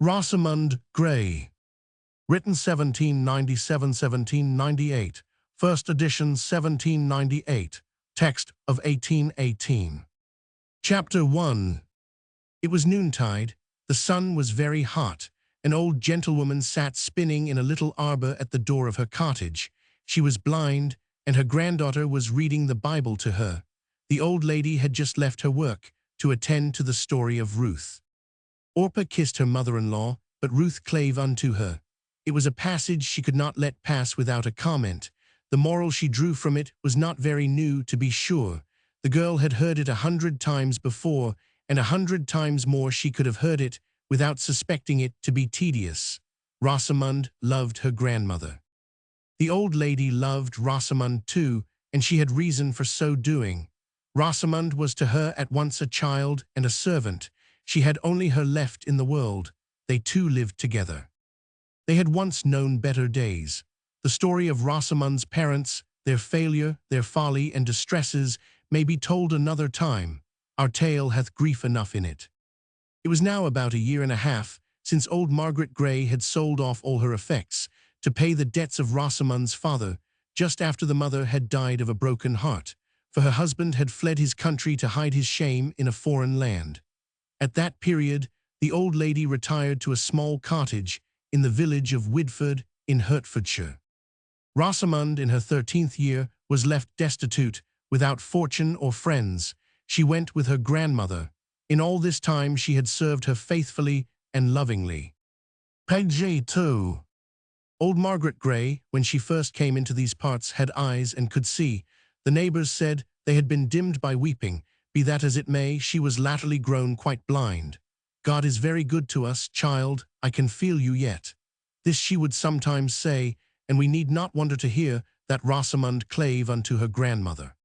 Rosamund Gray. Written 1797–1798. First edition 1798. Text of 1818. Chapter 1. It was noontide. The sun was very hot. An old gentlewoman sat spinning in a little arbor at the door of her cottage. She was blind, and her granddaughter was reading the Bible to her. The old lady had just left her work to attend to the story of Ruth. Orpah kissed her mother-in-law, but Ruth clave unto her. It was a passage she could not let pass without a comment. The moral she drew from it was not very new, to be sure. The girl had heard it 100 times before, and 100 times more she could have heard it without suspecting it to be tedious. Rosamund loved her grandmother. The old lady loved Rosamund too, and she had reason for so doing. Rosamund was to her at once a child and a servant. She had only her left in the world. They two lived together. They had once known better days. The story of Rosamund's parents, their failure, their folly and distresses, may be told another time. Our tale hath grief enough in it. It was now about 1.5 years since old Margaret Gray had sold off all her effects to pay the debts of Rosamund's father, just after the mother had died of a broken heart, for her husband had fled his country to hide his shame in a foreign land. At that period, the old lady retired to a small cottage in the village of Widford in Hertfordshire. Rosamund, in her 13th year, was left destitute, without fortune or friends. She went with her grandmother. In all this time she had served her faithfully and lovingly. Page 2. Old Margaret Gray, when she first came into these parts, had eyes and could see. The neighbors said they had been dimmed by weeping. Be that as it may, she was latterly grown quite blind. God is very good to us, child, I can feel you yet. This she would sometimes say, and we need not wonder to hear that Rosamund clave unto her grandmother.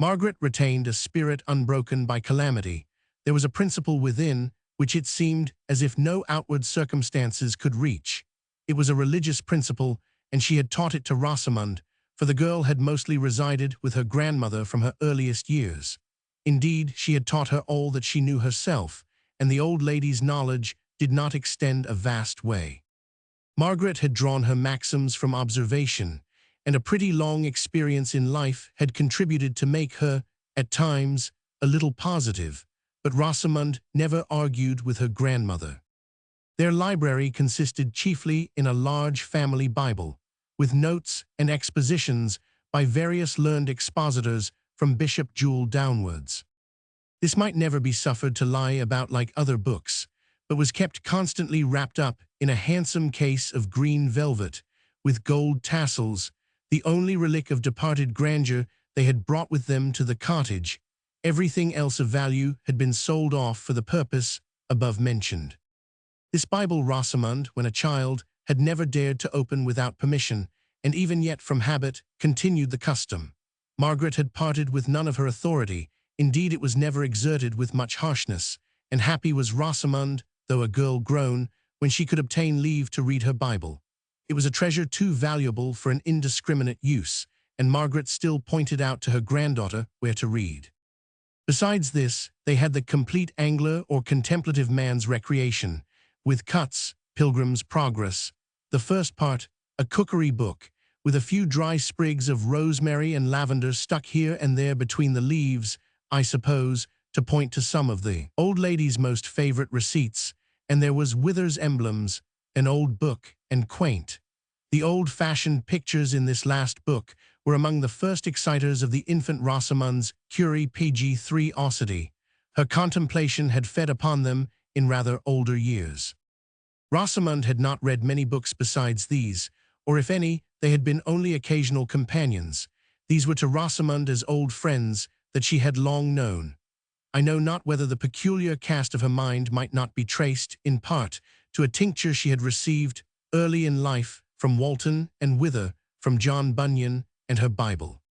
Margaret retained a spirit unbroken by calamity. There was a principle within which it seemed as if no outward circumstances could reach. It was a religious principle, and she had taught it to Rosamund, for the girl had mostly resided with her grandmother from her earliest years. Indeed, she had taught her all that she knew herself, and the old lady's knowledge did not extend a vast way. Margaret had drawn her maxims from observation, and a pretty long experience in life had contributed to make her, at times, a little positive, but Rosamund never argued with her grandmother. Their library consisted chiefly in a large family Bible, with notes and expositions by various learned expositors from Bishop Jewell downwards. This might never be suffered to lie about like other books, but was kept constantly wrapped up in a handsome case of green velvet, with gold tassels, the only relic of departed grandeur they had brought with them to the cottage. Everything else of value had been sold off for the purpose above mentioned. This Bible Rosamund, when a child, had never dared to open without permission, and even yet from habit continued the custom. Margaret had parted with none of her authority. Indeed, it was never exerted with much harshness, and happy was Rosamund, though a girl grown, when she could obtain leave to read her Bible. It was a treasure too valuable for an indiscriminate use, and Margaret still pointed out to her granddaughter where to read. Besides this, they had the complete angler or contemplative man's recreation, with Cuts, Pilgrim's Progress, the first part, a cookery book, with a few dry sprigs of rosemary and lavender stuck here and there between the leaves, I suppose, to point to some of the old lady's most favorite receipts, and there was Wither's Emblems, an old book, and quaint. The old-fashioned pictures in this last book were among the first exciters of the infant Rosamund's curiosity. Her contemplation had fed upon them in rather older years. Rosamund had not read many books besides these, or if any, they had been only occasional companions. These were to Rosamund as old friends that she had long known. I know not whether the peculiar cast of her mind might not be traced, in part, to a tincture she had received early in life from Walton and Wither, from John Bunyan and her Bible.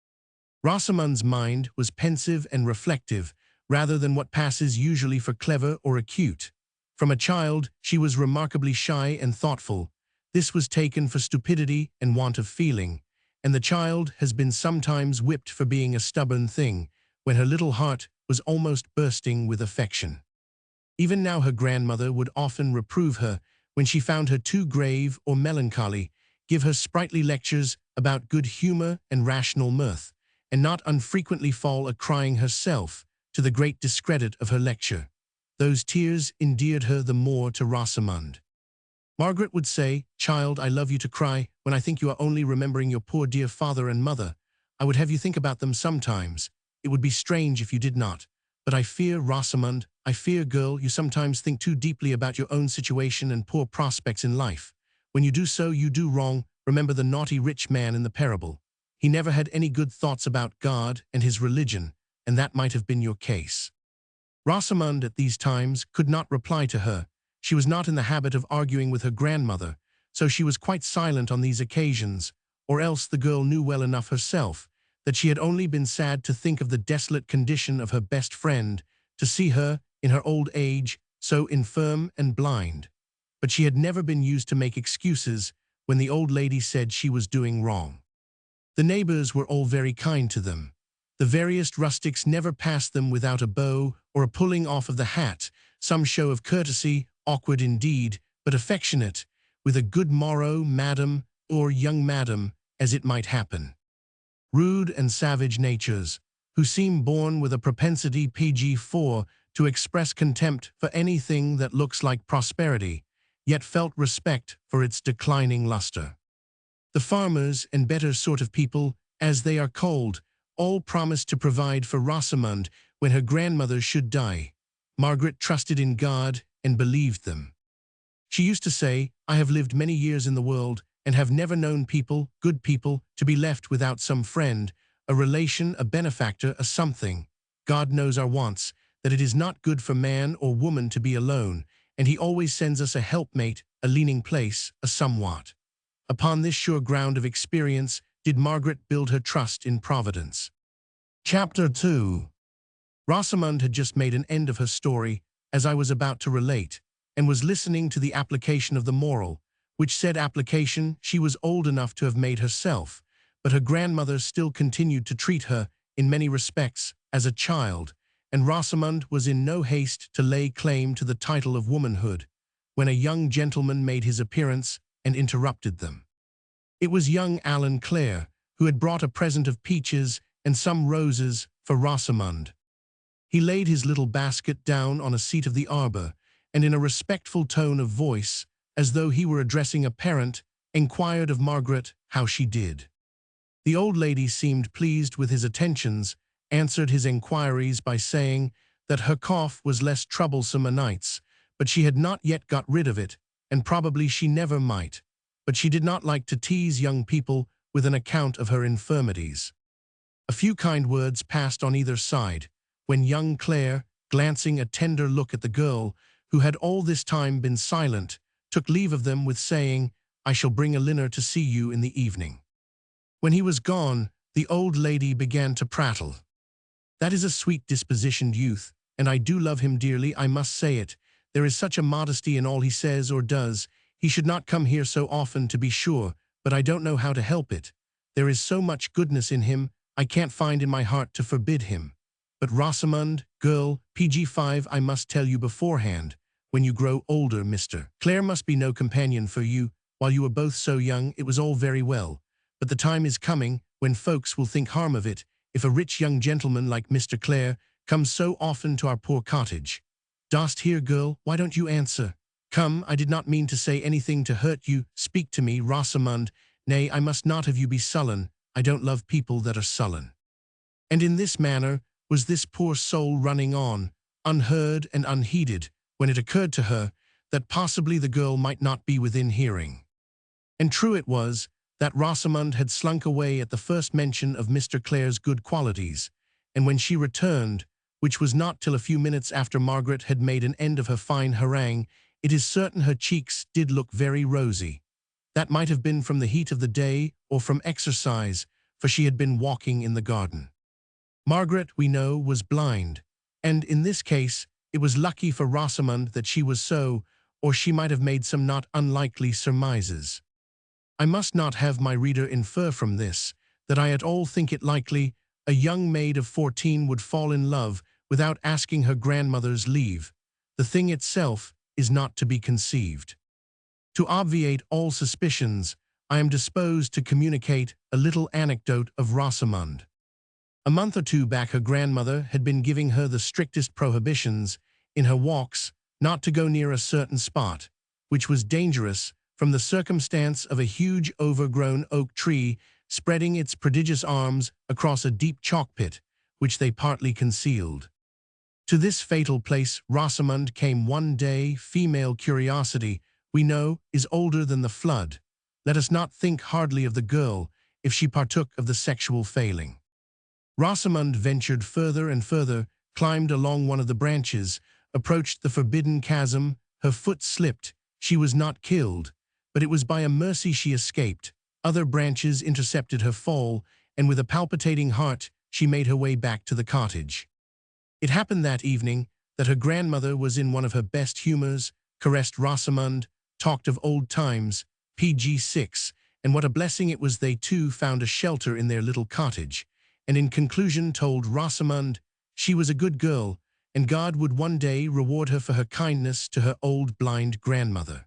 Rosamund's mind was pensive and reflective, rather than what passes usually for clever or acute. From a child, she was remarkably shy and thoughtful. This was taken for stupidity and want of feeling, and the child has been sometimes whipped for being a stubborn thing, when her little heart was almost bursting with affection. Even now her grandmother would often reprove her when she found her too grave or melancholy, give her sprightly lectures about good humor and rational mirth, and not unfrequently fall a-crying herself, to the great discredit of her lecture. Those tears endeared her the more to Rosamond. Margaret would say, "Child, I love you to cry when I think you are only remembering your poor dear father and mother. I would have you think about them sometimes. It would be strange if you did not. But I fear, Rosamond, I fear, girl, you sometimes think too deeply about your own situation and poor prospects in life. When you do so, you do wrong. Remember the naughty rich man in the parable. He never had any good thoughts about God and his religion, and that might have been your case." Rosamond at these times could not reply to her. She was not in the habit of arguing with her grandmother, so she was quite silent on these occasions, or else the girl knew well enough herself that she had only been sad to think of the desolate condition of her best friend, to see her, in her old age, so infirm and blind. But she had never been used to make excuses when the old lady said she was doing wrong. The neighbors were all very kind to them. The veriest rustics never passed them without a bow or a pulling off of the hat, some show of courtesy, awkward indeed, but affectionate, with a good morrow, madam, or young madam, as it might happen. Rude and savage natures, who seem born with a propensity pg to express contempt for anything that looks like prosperity, yet felt respect for its declining luster. The farmers and better sort of people, as they are called, all promised to provide for Rosamond when her grandmother should die. Margaret trusted in God and believed them. She used to say, "I have lived many years in the world and have never known people, good people, to be left without some friend, a relation, a benefactor, a something. God knows our wants, that it is not good for man or woman to be alone, and he always sends us a helpmate, a leaning place, a somewhat." Upon this sure ground of experience did Margaret build her trust in Providence. Chapter 2. Rosamond had just made an end of her story, as I was about to relate, and was listening to the application of the moral, which said application she was old enough to have made herself, but her grandmother still continued to treat her, in many respects, as a child, and Rosamond was in no haste to lay claim to the title of womanhood, when a young gentleman made his appearance and interrupted them. It was young Alan Clare, who had brought a present of peaches and some roses for Rosamond. He laid his little basket down on a seat of the arbor, and in a respectful tone of voice, as though he were addressing a parent, inquired of Margaret how she did. The old lady seemed pleased with his attentions, answered his inquiries by saying that her cough was less troublesome a nights, but she had not yet got rid of it, and probably she never might, but she did not like to tease young people with an account of her infirmities. A few kind words passed on either side, when young Clare, glancing a tender look at the girl, who had all this time been silent, took leave of them with saying, "I shall bring a liner to see you in the evening." When he was gone, the old lady began to prattle. "That is a sweet dispositioned youth, and I do love him dearly, I must say it. There is such a modesty in all he says or does. He should not come here so often, to be sure, but I don't know how to help it. There is so much goodness in him, I can't find in my heart to forbid him. But Rosamond, girl, pg I must tell you beforehand, when you grow older, Mr. Clare must be no companion for you. While you were both so young, it was all very well. But the time is coming when folks will think harm of it, if a rich young gentleman like Mr. Clare comes so often to our poor cottage. Dost hear, girl? Why don't you answer? Come, I did not mean to say anything to hurt you. Speak to me, Rosamond. Nay, I must not have you be sullen. I don't love people that are sullen." And in this manner was this poor soul running on, unheard and unheeded, when it occurred to her that possibly the girl might not be within hearing. And true it was that Rosamond had slunk away at the first mention of Mr. Clare's good qualities, and when she returned, which was not till a few minutes after Margaret had made an end of her fine harangue, it is certain her cheeks did look very rosy. That might have been from the heat of the day or from exercise, for she had been walking in the garden. Margaret, we know, was blind, and in this case it was lucky for Rosamond that she was so, or she might have made some not unlikely surmises. I must not have my reader infer from this that I at all think it likely a young maid of 14 would fall in love without asking her grandmother's leave, the thing itself is not to be conceived. To obviate all suspicions, I am disposed to communicate a little anecdote of Rosamund. A month or two back her grandmother had been giving her the strictest prohibitions, in her walks, not to go near a certain spot, which was dangerous from the circumstance of a huge overgrown oak tree spreading its prodigious arms across a deep chalk pit, which they partly concealed. To this fatal place Rosamund came one day. Female curiosity, we know, is older than the flood. Let us not think hardly of the girl if she partook of the sexual failing. Rosamund ventured further and further, climbed along one of the branches, approached the forbidden chasm. Her foot slipped. She was not killed, but it was by a mercy she escaped. Other branches intercepted her fall, and with a palpitating heart she made her way back to the cottage. It happened that evening that her grandmother was in one of her best humors, caressed Rosamund, talked of old times, pg 6, and what a blessing it was they too found a shelter in their little cottage, and in conclusion told Rosamund she was a good girl, and God would one day reward her for her kindness to her old blind grandmother.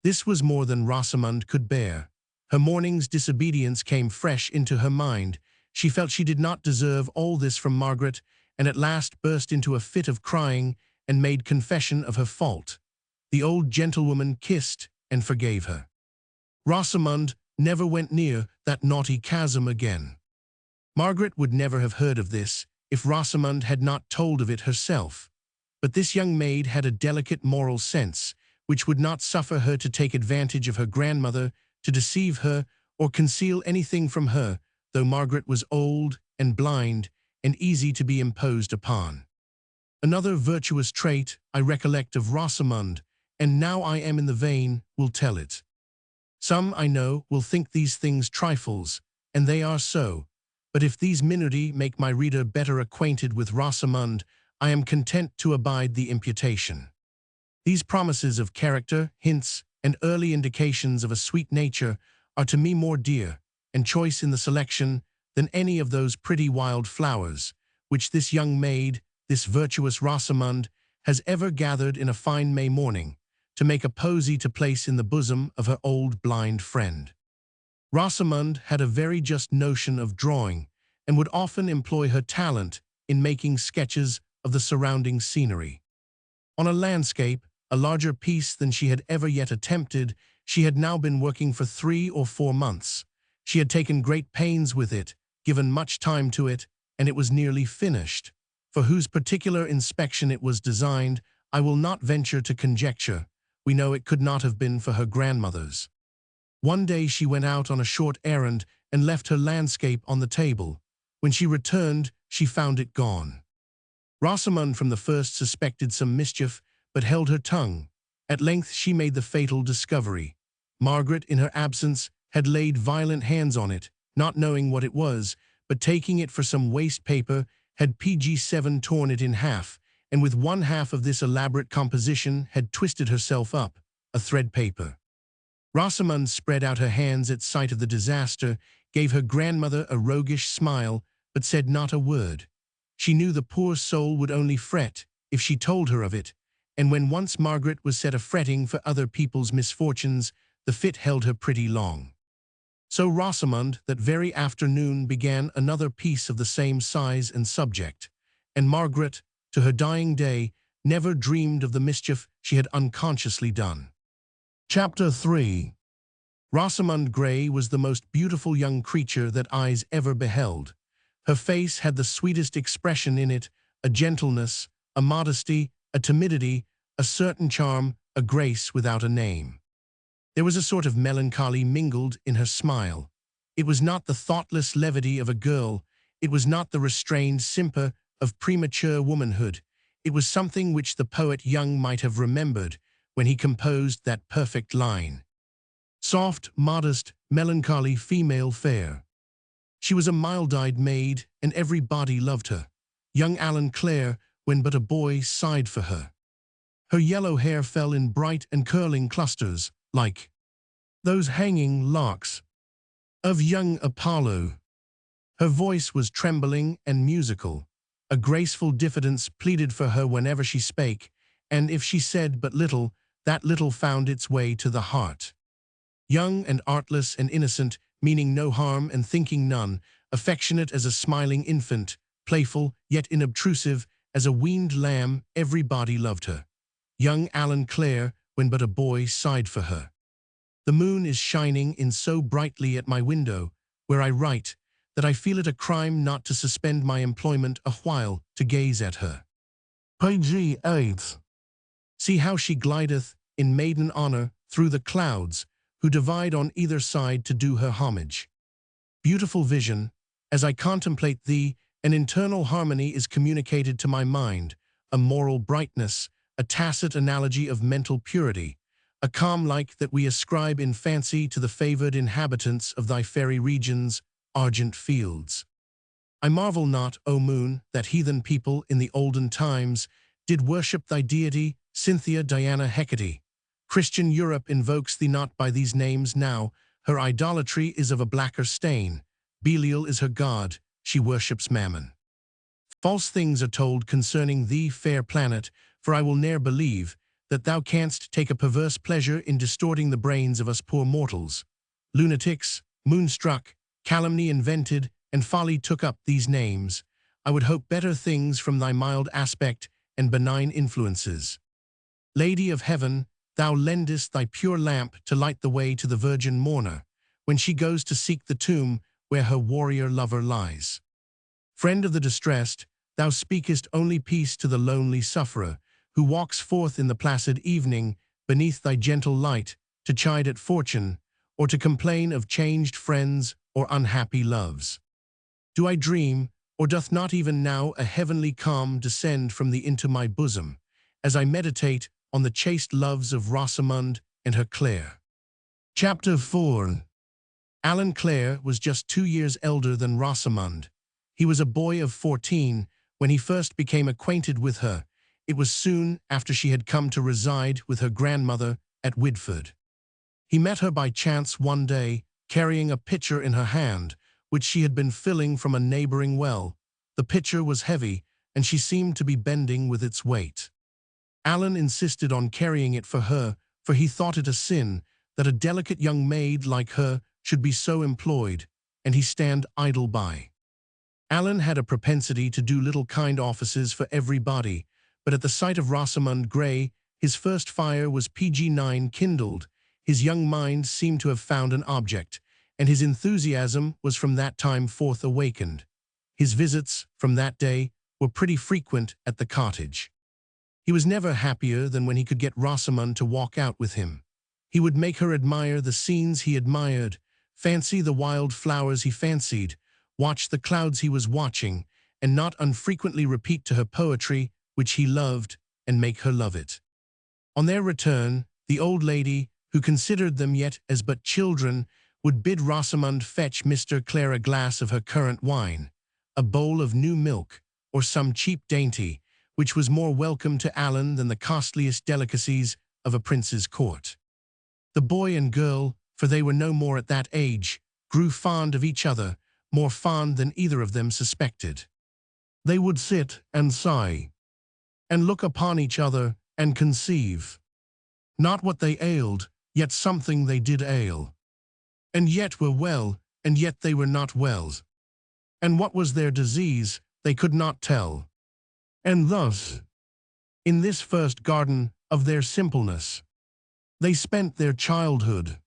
This was more than Rosamund could bear. Her morning's disobedience came fresh into her mind. She felt she did not deserve all this from Margaret, and at last burst into a fit of crying and made confession of her fault. The old gentlewoman kissed and forgave her. Rosamund never went near that naughty chasm again. Margaret would never have heard of this if Rosamund had not told of it herself. But this young maid had a delicate moral sense, which would not suffer her to take advantage of her grandmother, to deceive her, or conceal anything from her, though Margaret was old and blind and easy to be imposed upon. Another virtuous trait I recollect of Rosamund, and now I am in the vein, will tell it. Some, I know, will think these things trifles, and they are so, but if these minutiae make my reader better acquainted with Rosamund, I am content to abide the imputation. These promises of character, hints, and early indications of a sweet nature are to me more dear and choice in the selection than any of those pretty wild flowers, which this young maid, this virtuous Rosamund, has ever gathered in a fine May morning, to make a posy to place in the bosom of her old blind friend. Rosamund had a very just notion of drawing, and would often employ her talent in making sketches of the surrounding scenery. On a landscape, a larger piece than she had ever yet attempted, she had now been working for 3 or 4 months. She had taken great pains with it, given much time to it, and it was nearly finished. For whose particular inspection it was designed, I will not venture to conjecture. We know it could not have been for her grandmother's. One day she went out on a short errand and left her landscape on the table. When she returned, she found it gone. Rosamund from the first suspected some mischief, but held her tongue. At length she made the fatal discovery. Margaret, in her absence, had laid violent hands on it, not knowing what it was, but taking it for some waste paper, had pg 7 torn it in half, and with one half of this elaborate composition had twisted herself up, a thread paper. Rosamund spread out her hands at sight of the disaster, gave her grandmother a roguish smile, but said not a word. She knew the poor soul would only fret if she told her of it, and when once Margaret was set a-fretting for other people's misfortunes, the fit held her pretty long. So Rosamund that very afternoon began another piece of the same size and subject, and Margaret, to her dying day, never dreamed of the mischief she had unconsciously done. Chapter 3. Rosamund Grey was the most beautiful young creature that eyes ever beheld. Her face had the sweetest expression in it, a gentleness, a modesty, a timidity, a certain charm, a grace without a name. There was a sort of melancholy mingled in her smile. It was not the thoughtless levity of a girl, it was not the restrained simper of premature womanhood. It was something which the poet Young might have remembered when he composed that perfect line. Soft, modest, melancholy female fair. She was a mild-eyed maid, and every body loved her. Young Alan Clare, when but a boy, sighed for her. Her yellow hair fell in bright and curling clusters, like those hanging locks of young Apollo. Her voice was trembling and musical. A graceful diffidence pleaded for her whenever she spake, and if she said but little, that little found its way to the heart. Young and artless and innocent, meaning no harm and thinking none, affectionate as a smiling infant, playful yet inobtrusive as a weaned lamb, everybody loved her. Young Alan Clare, when but a boy, sighed for her. The moon is shining in so brightly at my window, where I write, that I feel it a crime not to suspend my employment a while to gaze at her. Page 8. See how she glideth, in maiden honour, through the clouds, who divide on either side to do her homage. Beautiful vision, as I contemplate thee, an internal harmony is communicated to my mind, a moral brightness, a tacit analogy of mental purity, a calm like that we ascribe in fancy to the favoured inhabitants of thy fairy regions, argent fields. I marvel not, O moon, that heathen people in the olden times did worship thy deity, Cynthia Diana Hecate. Christian Europe invokes thee not by these names now, her idolatry is of a blacker stain. Belial is her god, she worships Mammon. False things are told concerning thee, fair planet, for I will ne'er believe that thou canst take a perverse pleasure in distorting the brains of us poor mortals. Lunatics, moonstruck, calumny invented, and folly took up these names. I would hope better things from thy mild aspect and benign influences. Lady of heaven, thou lendest thy pure lamp to light the way to the virgin mourner, when she goes to seek the tomb where her warrior lover lies. Friend of the distressed, thou speakest only peace to the lonely sufferer, who walks forth in the placid evening beneath thy gentle light to chide at fortune, or to complain of changed friends or unhappy loves. Do I dream, or doth not even now a heavenly calm descend from thee into my bosom, as I meditate on the chaste loves of Rosamond and her Clare? Chapter 4. Alan Clare was just 2 years elder than Rosamond. He was a boy of 14 when he first became acquainted with her. It was soon after she had come to reside with her grandmother at Widford. He met her by chance one day, carrying a pitcher in her hand, which she had been filling from a neighbouring well. The pitcher was heavy, and she seemed to be bending with its weight. Alan insisted on carrying it for her, for he thought it a sin that a delicate young maid like her should be so employed, and he stand idle by. Alan had a propensity to do little kind offices for everybody, but at the sight of Rosamond Grey, his first fire was PG9 kindled. His young mind seemed to have found an object, and his enthusiasm was from that time forth awakened. His visits, from that day, were pretty frequent at the cottage. He was never happier than when he could get Rosamond to walk out with him. He would make her admire the scenes he admired, fancy the wild flowers he fancied, watch the clouds he was watching, and not unfrequently repeat to her poetry which he loved, and make her love it. On their return, the old lady, who considered them yet as but children, would bid Rosamond fetch Mr. Clare a glass of her currant wine, a bowl of new milk, or some cheap dainty, which was more welcome to Alan than the costliest delicacies of a prince's court. The boy and girl, for they were no more at that age, grew fond of each other, more fond than either of them suspected. They would sit and sigh, and look upon each other, and conceive, not what they ailed, yet something they did ail, and yet were well, and yet they were not well, and what was their disease, they could not tell. And thus, in this first garden of their simpleness, they spent their childhood.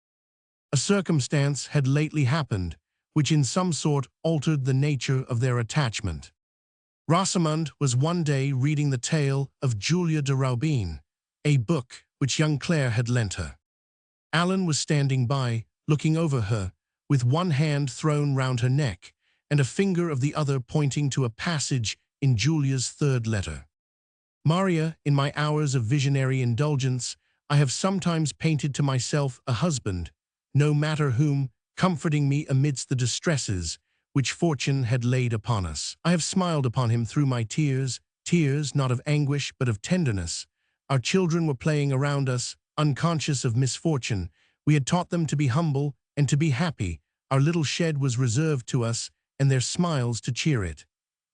A circumstance had lately happened, which in some sort altered the nature of their attachment. Rosamond was one day reading the tale of Julia de Raubin, a book which young Clare had lent her. Alan was standing by, looking over her, with one hand thrown round her neck, and a finger of the other pointing to a passage in Julia's third letter. Maria, in my hours of visionary indulgence, I have sometimes painted to myself a husband, no matter whom, comforting me amidst the distresses which fortune had laid upon us. I have smiled upon him through my tears, tears not of anguish but of tenderness. Our children were playing around us, unconscious of misfortune. We had taught them to be humble and to be happy. Our little shed was reserved to us, and their smiles to cheer it.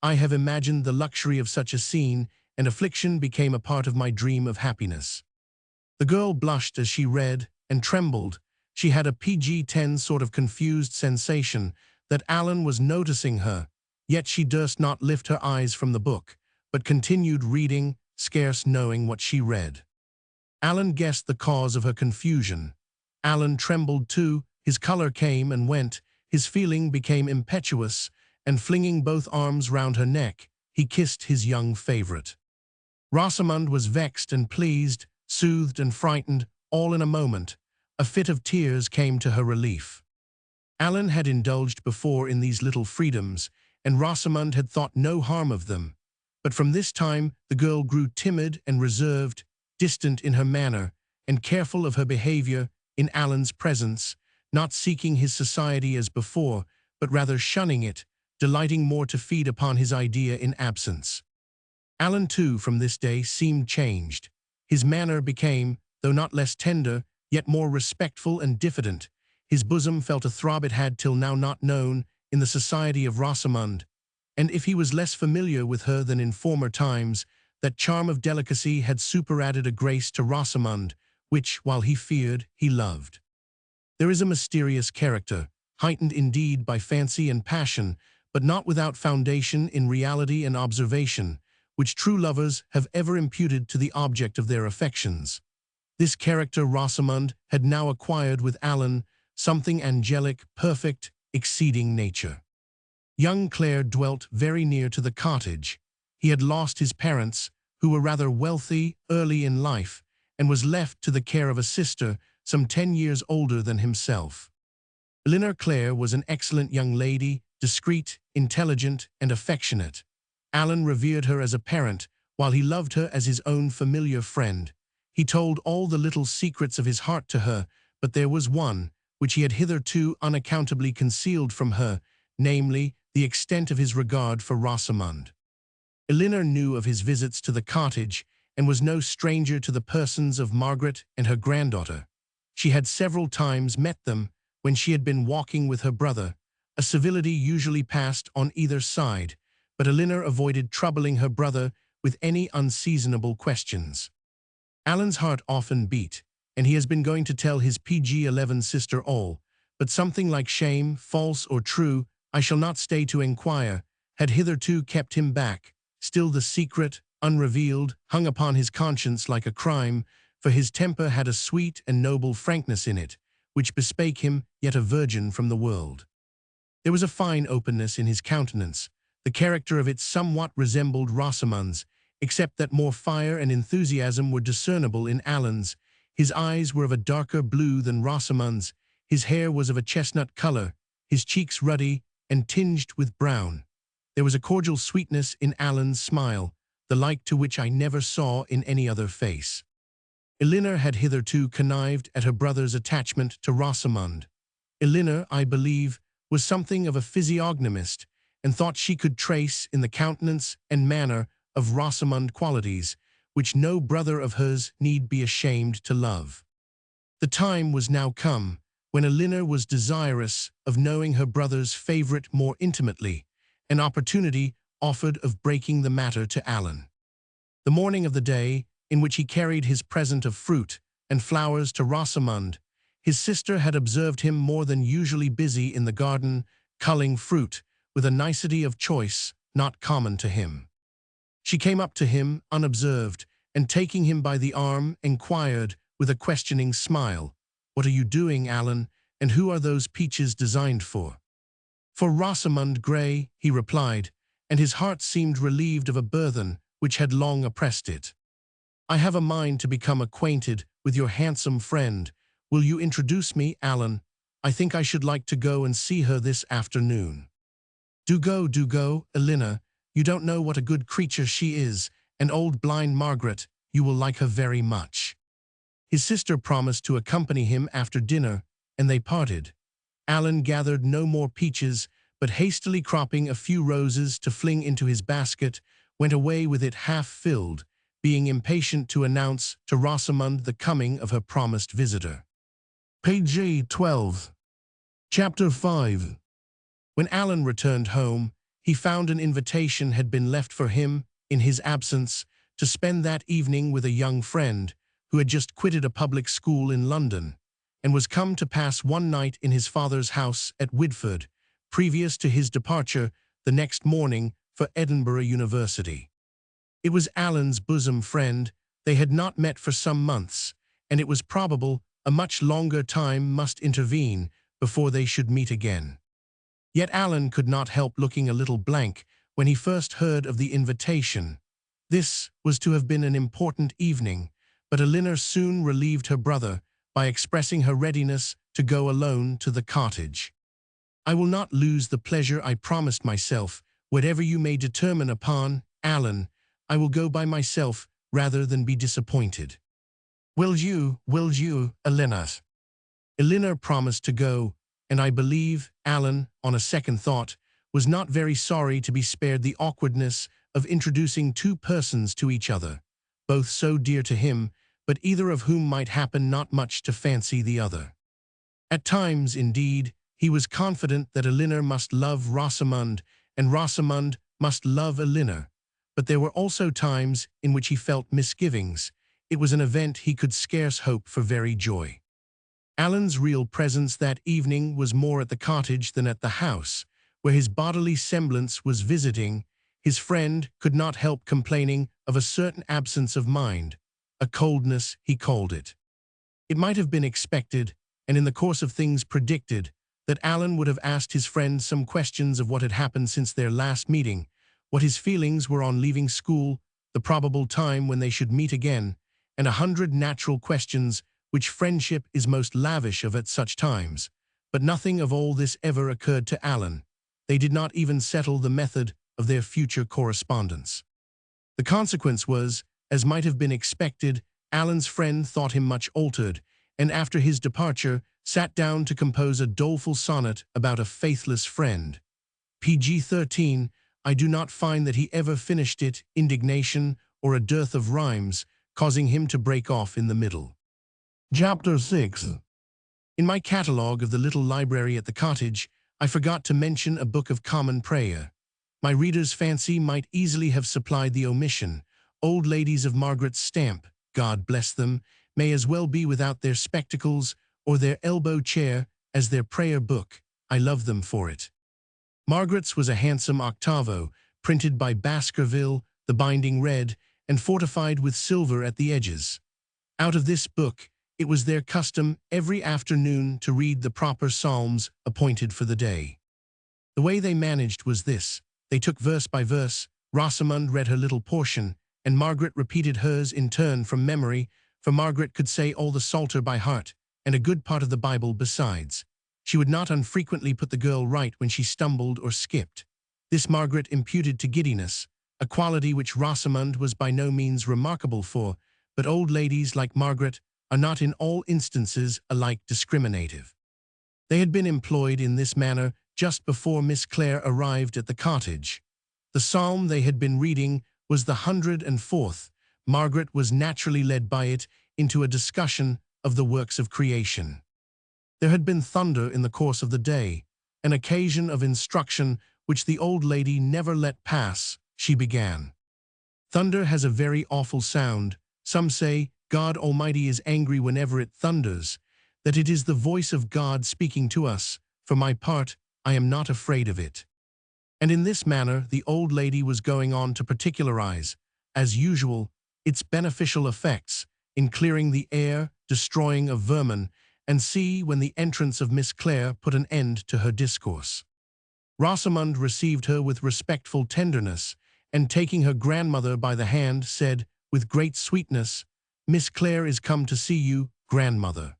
I have imagined the luxury of such a scene, and affliction became a part of my dream of happiness." The girl blushed as she read and trembled. She had a PG-10 sort of confused sensation that Alan was noticing her, yet she durst not lift her eyes from the book, but continued reading, scarce knowing what she read. Alan guessed the cause of her confusion. Alan trembled too, his color came and went, his feeling became impetuous, and flinging both arms round her neck, he kissed his young favorite. Rosamond was vexed and pleased, soothed and frightened, all in a moment. A fit of tears came to her relief. Alan had indulged before in these little freedoms, and Rosamond had thought no harm of them. But from this time the girl grew timid and reserved, distant in her manner, and careful of her behavior in Alan's presence, not seeking his society as before, but rather shunning it, delighting more to feed upon his idea in absence. Alan, too, from this day seemed changed. His manner became, though not less tender, yet more respectful and diffident. His bosom felt a throb it had till now not known in the society of Rosamond, and if he was less familiar with her than in former times, that charm of delicacy had superadded a grace to Rosamond, which, while he feared, he loved. There is a mysterious character, heightened indeed by fancy and passion, but not without foundation in reality and observation, which true lovers have ever imputed to the object of their affections. This character Rosamond had now acquired with Alan, something angelic, perfect, exceeding nature. Young Clare dwelt very near to the cottage. He had lost his parents, who were rather wealthy early in life, and was left to the care of a sister some 10 years older than himself. Eleanor Clare was an excellent young lady, discreet, intelligent, and affectionate. Alan revered her as a parent, while he loved her as his own familiar friend. He told all the little secrets of his heart to her, but there was one, which he had hitherto unaccountably concealed from her, namely, the extent of his regard for Rosamond. Eleanor knew of his visits to the cottage, and was no stranger to the persons of Margaret and her granddaughter. She had several times met them when she had been walking with her brother. A civility usually passed on either side, but Eleanor avoided troubling her brother with any unseasonable questions. Alan's heart often beat, and he has been going to tell his PG-11 sister all, but something like shame, false or true, I shall not stay to inquire, had hitherto kept him back. Still the secret, unrevealed, hung upon his conscience like a crime, for his temper had a sweet and noble frankness in it, which bespake him yet a virgin from the world. There was a fine openness in his countenance. The character of it somewhat resembled Rosamond's, except that more fire and enthusiasm were discernible in Alan's. His eyes were of a darker blue than Rosamond's, his hair was of a chestnut color, his cheeks ruddy and tinged with brown. There was a cordial sweetness in Alan's smile, the like to which I never saw in any other face. Eleanor had hitherto connived at her brother's attachment to Rosamond. Eleanor, I believe, was something of a physiognomist, and thought she could trace in the countenance and manner of Rosamond qualities which no brother of hers need be ashamed to love. The time was now come when Eleanor was desirous of knowing her brother's favorite more intimately, an opportunity offered of breaking the matter to Alan. The morning of the day in which he carried his present of fruit and flowers to Rosamond, his sister had observed him more than usually busy in the garden, culling fruit, with a nicety of choice not common to him. She came up to him unobserved, and taking him by the arm, inquired, with a questioning smile, "What are you doing, Alan, and who are those peaches designed for?" "For Rosamond Grey," he replied, and his heart seemed relieved of a burthen which had long oppressed it. "I have a mind to become acquainted with your handsome friend. Will you introduce me, Alan? I think I should like to go and see her this afternoon." Do go, Eleanor. You don't know what a good creature she is, and old blind Margaret, you will like her very much." His sister promised to accompany him after dinner, and they parted. Alan gathered no more peaches, but hastily cropping a few roses to fling into his basket, went away with it half filled, being impatient to announce to Rosamond the coming of her promised visitor. Page 12. Chapter 5. When Alan returned home, he found an invitation had been left for him, in his absence, to spend that evening with a young friend who had just quitted a public school in London and was come to pass one night in his father's house at Whitford, previous to his departure the next morning for Edinburgh University. It was Alan's bosom friend. They had not met for some months, and it was probable a much longer time must intervene before they should meet again. Yet Alan could not help looking a little blank when he first heard of the invitation. This was to have been an important evening, but Elinor soon relieved her brother by expressing her readiness to go alone to the cottage. "I will not lose the pleasure I promised myself, whatever you may determine upon, Alan. I will go by myself rather than be disappointed." Will you, Elinor?" Elinor promised to go, and I believe Alan, on a second thought, was not very sorry to be spared the awkwardness of introducing two persons to each other, both so dear to him, but either of whom might happen not much to fancy the other. At times, indeed, he was confident that Elinor must love Rosamund, and Rosamund must love Elinor, but there were also times in which he felt misgivings. It was an event he could scarce hope for very joy. Alan's real presence that evening was more at the cottage than at the house, where his bodily semblance was visiting. His friend could not help complaining of a certain absence of mind, a coldness, he called it. It might have been expected, and in the course of things predicted, that Alan would have asked his friend some questions of what had happened since their last meeting, what his feelings were on leaving school, the probable time when they should meet again, and 100 natural questions which friendship is most lavish of at such times. But nothing of all this ever occurred to Alan. They did not even settle the method of their future correspondence. The consequence was, as might have been expected, Alan's friend thought him much altered, and after his departure sat down to compose a doleful sonnet about a faithless friend. PG-13, I do not find that he ever finished it, indignation or a dearth of rhymes, causing him to break off in the middle. Chapter 6. In my catalogue of the little library at the cottage, I forgot to mention a book of common prayer. My reader's fancy might easily have supplied the omission. Old ladies of Margaret's stamp, God bless them, may as well be without their spectacles or their elbow chair as their prayer book. I love them for it. Margaret's was a handsome octavo, printed by Baskerville, the binding red, and fortified with silver at the edges. Out of this book, it was their custom every afternoon to read the proper psalms appointed for the day. The way they managed was this. They took verse by verse, Rosamund read her little portion, and Margaret repeated hers in turn from memory, for Margaret could say all the Psalter by heart, and a good part of the Bible besides. She would not unfrequently put the girl right when she stumbled or skipped. This Margaret imputed to giddiness, a quality which Rosamund was by no means remarkable for, but old ladies like Margaret are not in all instances alike discriminative. They had been employed in this manner just before Miss Clare arrived at the cottage. The psalm they had been reading was the 104th. Margaret was naturally led by it into a discussion of the works of creation. There had been thunder in the course of the day, an occasion of instruction which the old lady never let pass. She began. Thunder has a very awful sound. Some say God Almighty is angry whenever it thunders, that it is the voice of God speaking to us. For my part, I am not afraid of it. And in this manner the old lady was going on to particularize, as usual, its beneficial effects in clearing the air, destroying of vermin, and see when the entrance of Miss Clare put an end to her discourse. Rosamund received her with respectful tenderness, and taking her grandmother by the hand, said, with great sweetness, Miss Clare is come to see you, grandmother.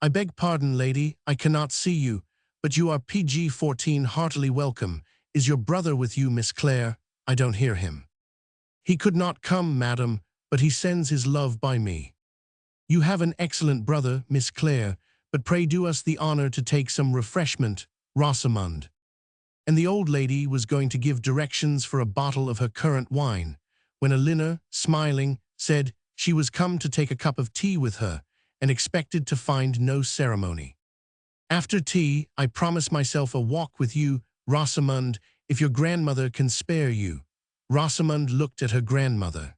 I beg pardon, lady, I cannot see you, but you are PG-14 heartily welcome. Is your brother with you, Miss Clare? I don't hear him. He could not come, madam, but he sends his love by me. You have an excellent brother, Miss Clare, but pray do us the honor to take some refreshment, Rosamund. And the old lady was going to give directions for a bottle of her currant wine, when Elinor, smiling, said she was come to take a cup of tea with her, and expected to find no ceremony. After tea, I promise myself a walk with you, Rosamund, if your grandmother can spare you. Rosamund looked at her grandmother.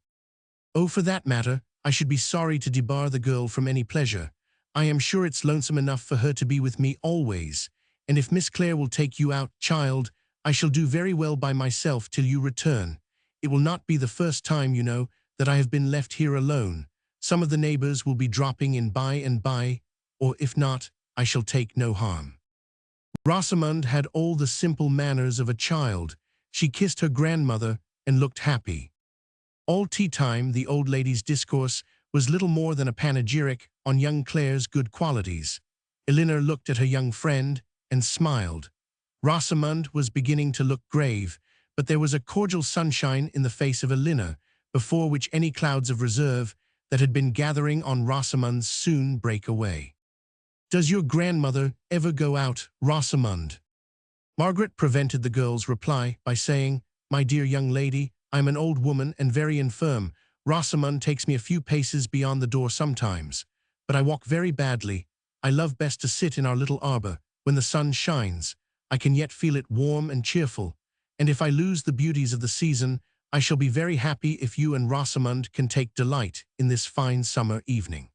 "Oh, for that matter, I should be sorry to debar the girl from any pleasure. I am sure it's lonesome enough for her to be with me always, and if Miss Clare will take you out, child, I shall do very well by myself till you return. It will not be the first time, you know, that I have been left here alone. Some of the neighbors will be dropping in by and by, or if not, I shall take no harm." Rosamond had all the simple manners of a child. She kissed her grandmother and looked happy. All tea time the old lady's discourse was little more than a panegyric on young Clare's good qualities. Elinor looked at her young friend and smiled. Rosamond was beginning to look grave, but there was a cordial sunshine in the face of Elinor, before which any clouds of reserve that had been gathering on Rosamond soon break away. "Does your grandmother ever go out, Rosamond?" Margaret prevented the girl's reply by saying, "My dear young lady, I'm an old woman and very infirm. Rosamond takes me a few paces beyond the door sometimes, but I walk very badly. I love best to sit in our little arbor. When the sun shines, I can yet feel it warm and cheerful, and if I lose the beauties of the season, I shall be very happy if you and Rosamond can take delight in this fine summer evening.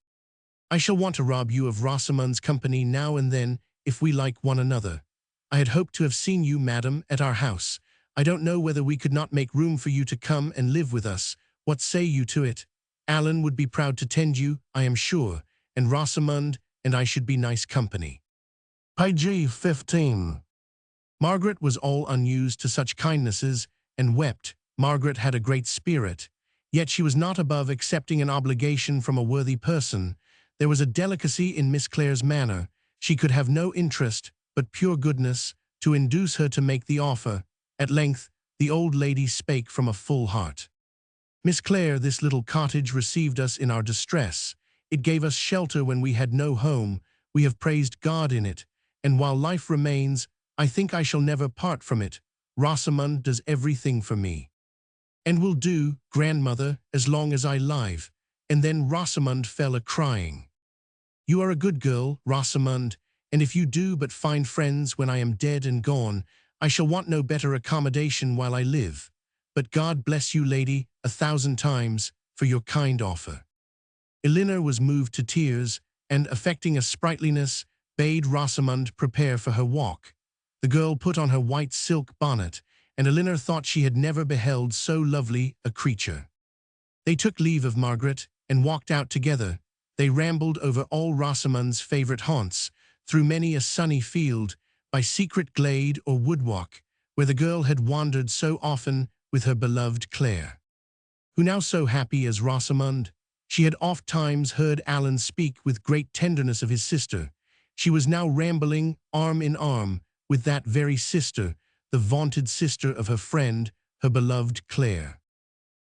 I shall want to rob you of Rosamond's company now and then if we like one another. I had hoped to have seen you, madam, at our house. I don't know whether we could not make room for you to come and live with us. What say you to it? Alan would be proud to tend you, I am sure, and Rosamond and I should be nice company." Page 15. Margaret was all unused to such kindnesses, and wept. Margaret had a great spirit, yet she was not above accepting an obligation from a worthy person. There was a delicacy in Miss Clare's manner. She could have no interest, but pure goodness, to induce her to make the offer. At length, the old lady spake from a full heart. "Miss Clare, this little cottage received us in our distress. It gave us shelter when we had no home. We have praised God in it, and while life remains, I think I shall never part from it. Rosamond does everything for me, and will do, grandmother, as long as I live." And then Rosamond fell a-crying. "You are a good girl, Rosamond, and if you do but find friends when I am dead and gone, I shall want no better accommodation while I live. But God bless you, lady, 1,000 times, for your kind offer." Elinor was moved to tears, and, affecting a sprightliness, bade Rosamond prepare for her walk. The girl put on her white silk bonnet, and Elinor thought she had never beheld so lovely a creature. They took leave of Margaret, and walked out together. They rambled over all Rosamond's favourite haunts, through many a sunny field, by secret glade or woodwalk, where the girl had wandered so often with her beloved Clare. Who now so happy as Rosamond? She had oft times heard Alan speak with great tenderness of his sister. She was now rambling arm in arm with that very sister, the vaunted sister of her friend, her beloved Clare.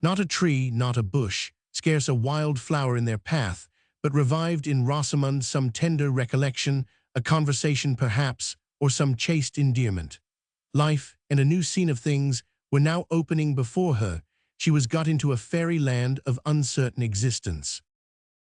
Not a tree, not a bush, scarce a wild flower in their path, but revived in Rosamond some tender recollection, a conversation perhaps, or some chaste endearment. Life and a new scene of things were now opening before her. She was got into a fairy land of uncertain existence.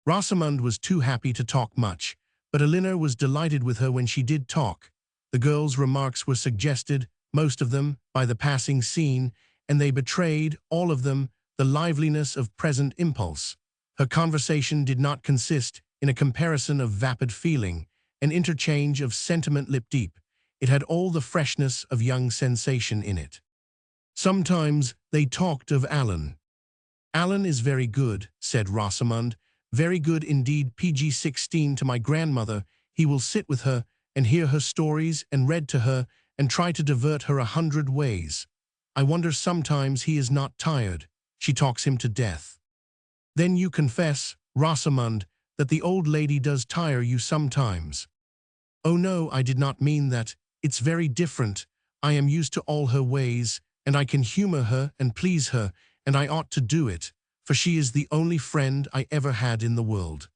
Rosamond was too happy to talk much, but Elinor was delighted with her when she did talk. The girl's remarks were suggested, most of them, by the passing scene, and they betrayed, all of them, the liveliness of present impulse. Her conversation did not consist in a comparison of vapid feeling, an interchange of sentiment lip-deep. It had all the freshness of young sensation in it. Sometimes they talked of Alan. "Alan is very good," said Rosamond, "very good indeed. PG-16 to my grandmother. He will sit with her and hear her stories and read to her and try to divert her 100 ways. I wonder sometimes he is not tired. She talks him to death." "Then you confess, Rosamond, that the old lady does tire you sometimes." "Oh no, I did not mean that. It's very different. I am used to all her ways, and I can humor her and please her, and I ought to do it, for she is the only friend I ever had in the world."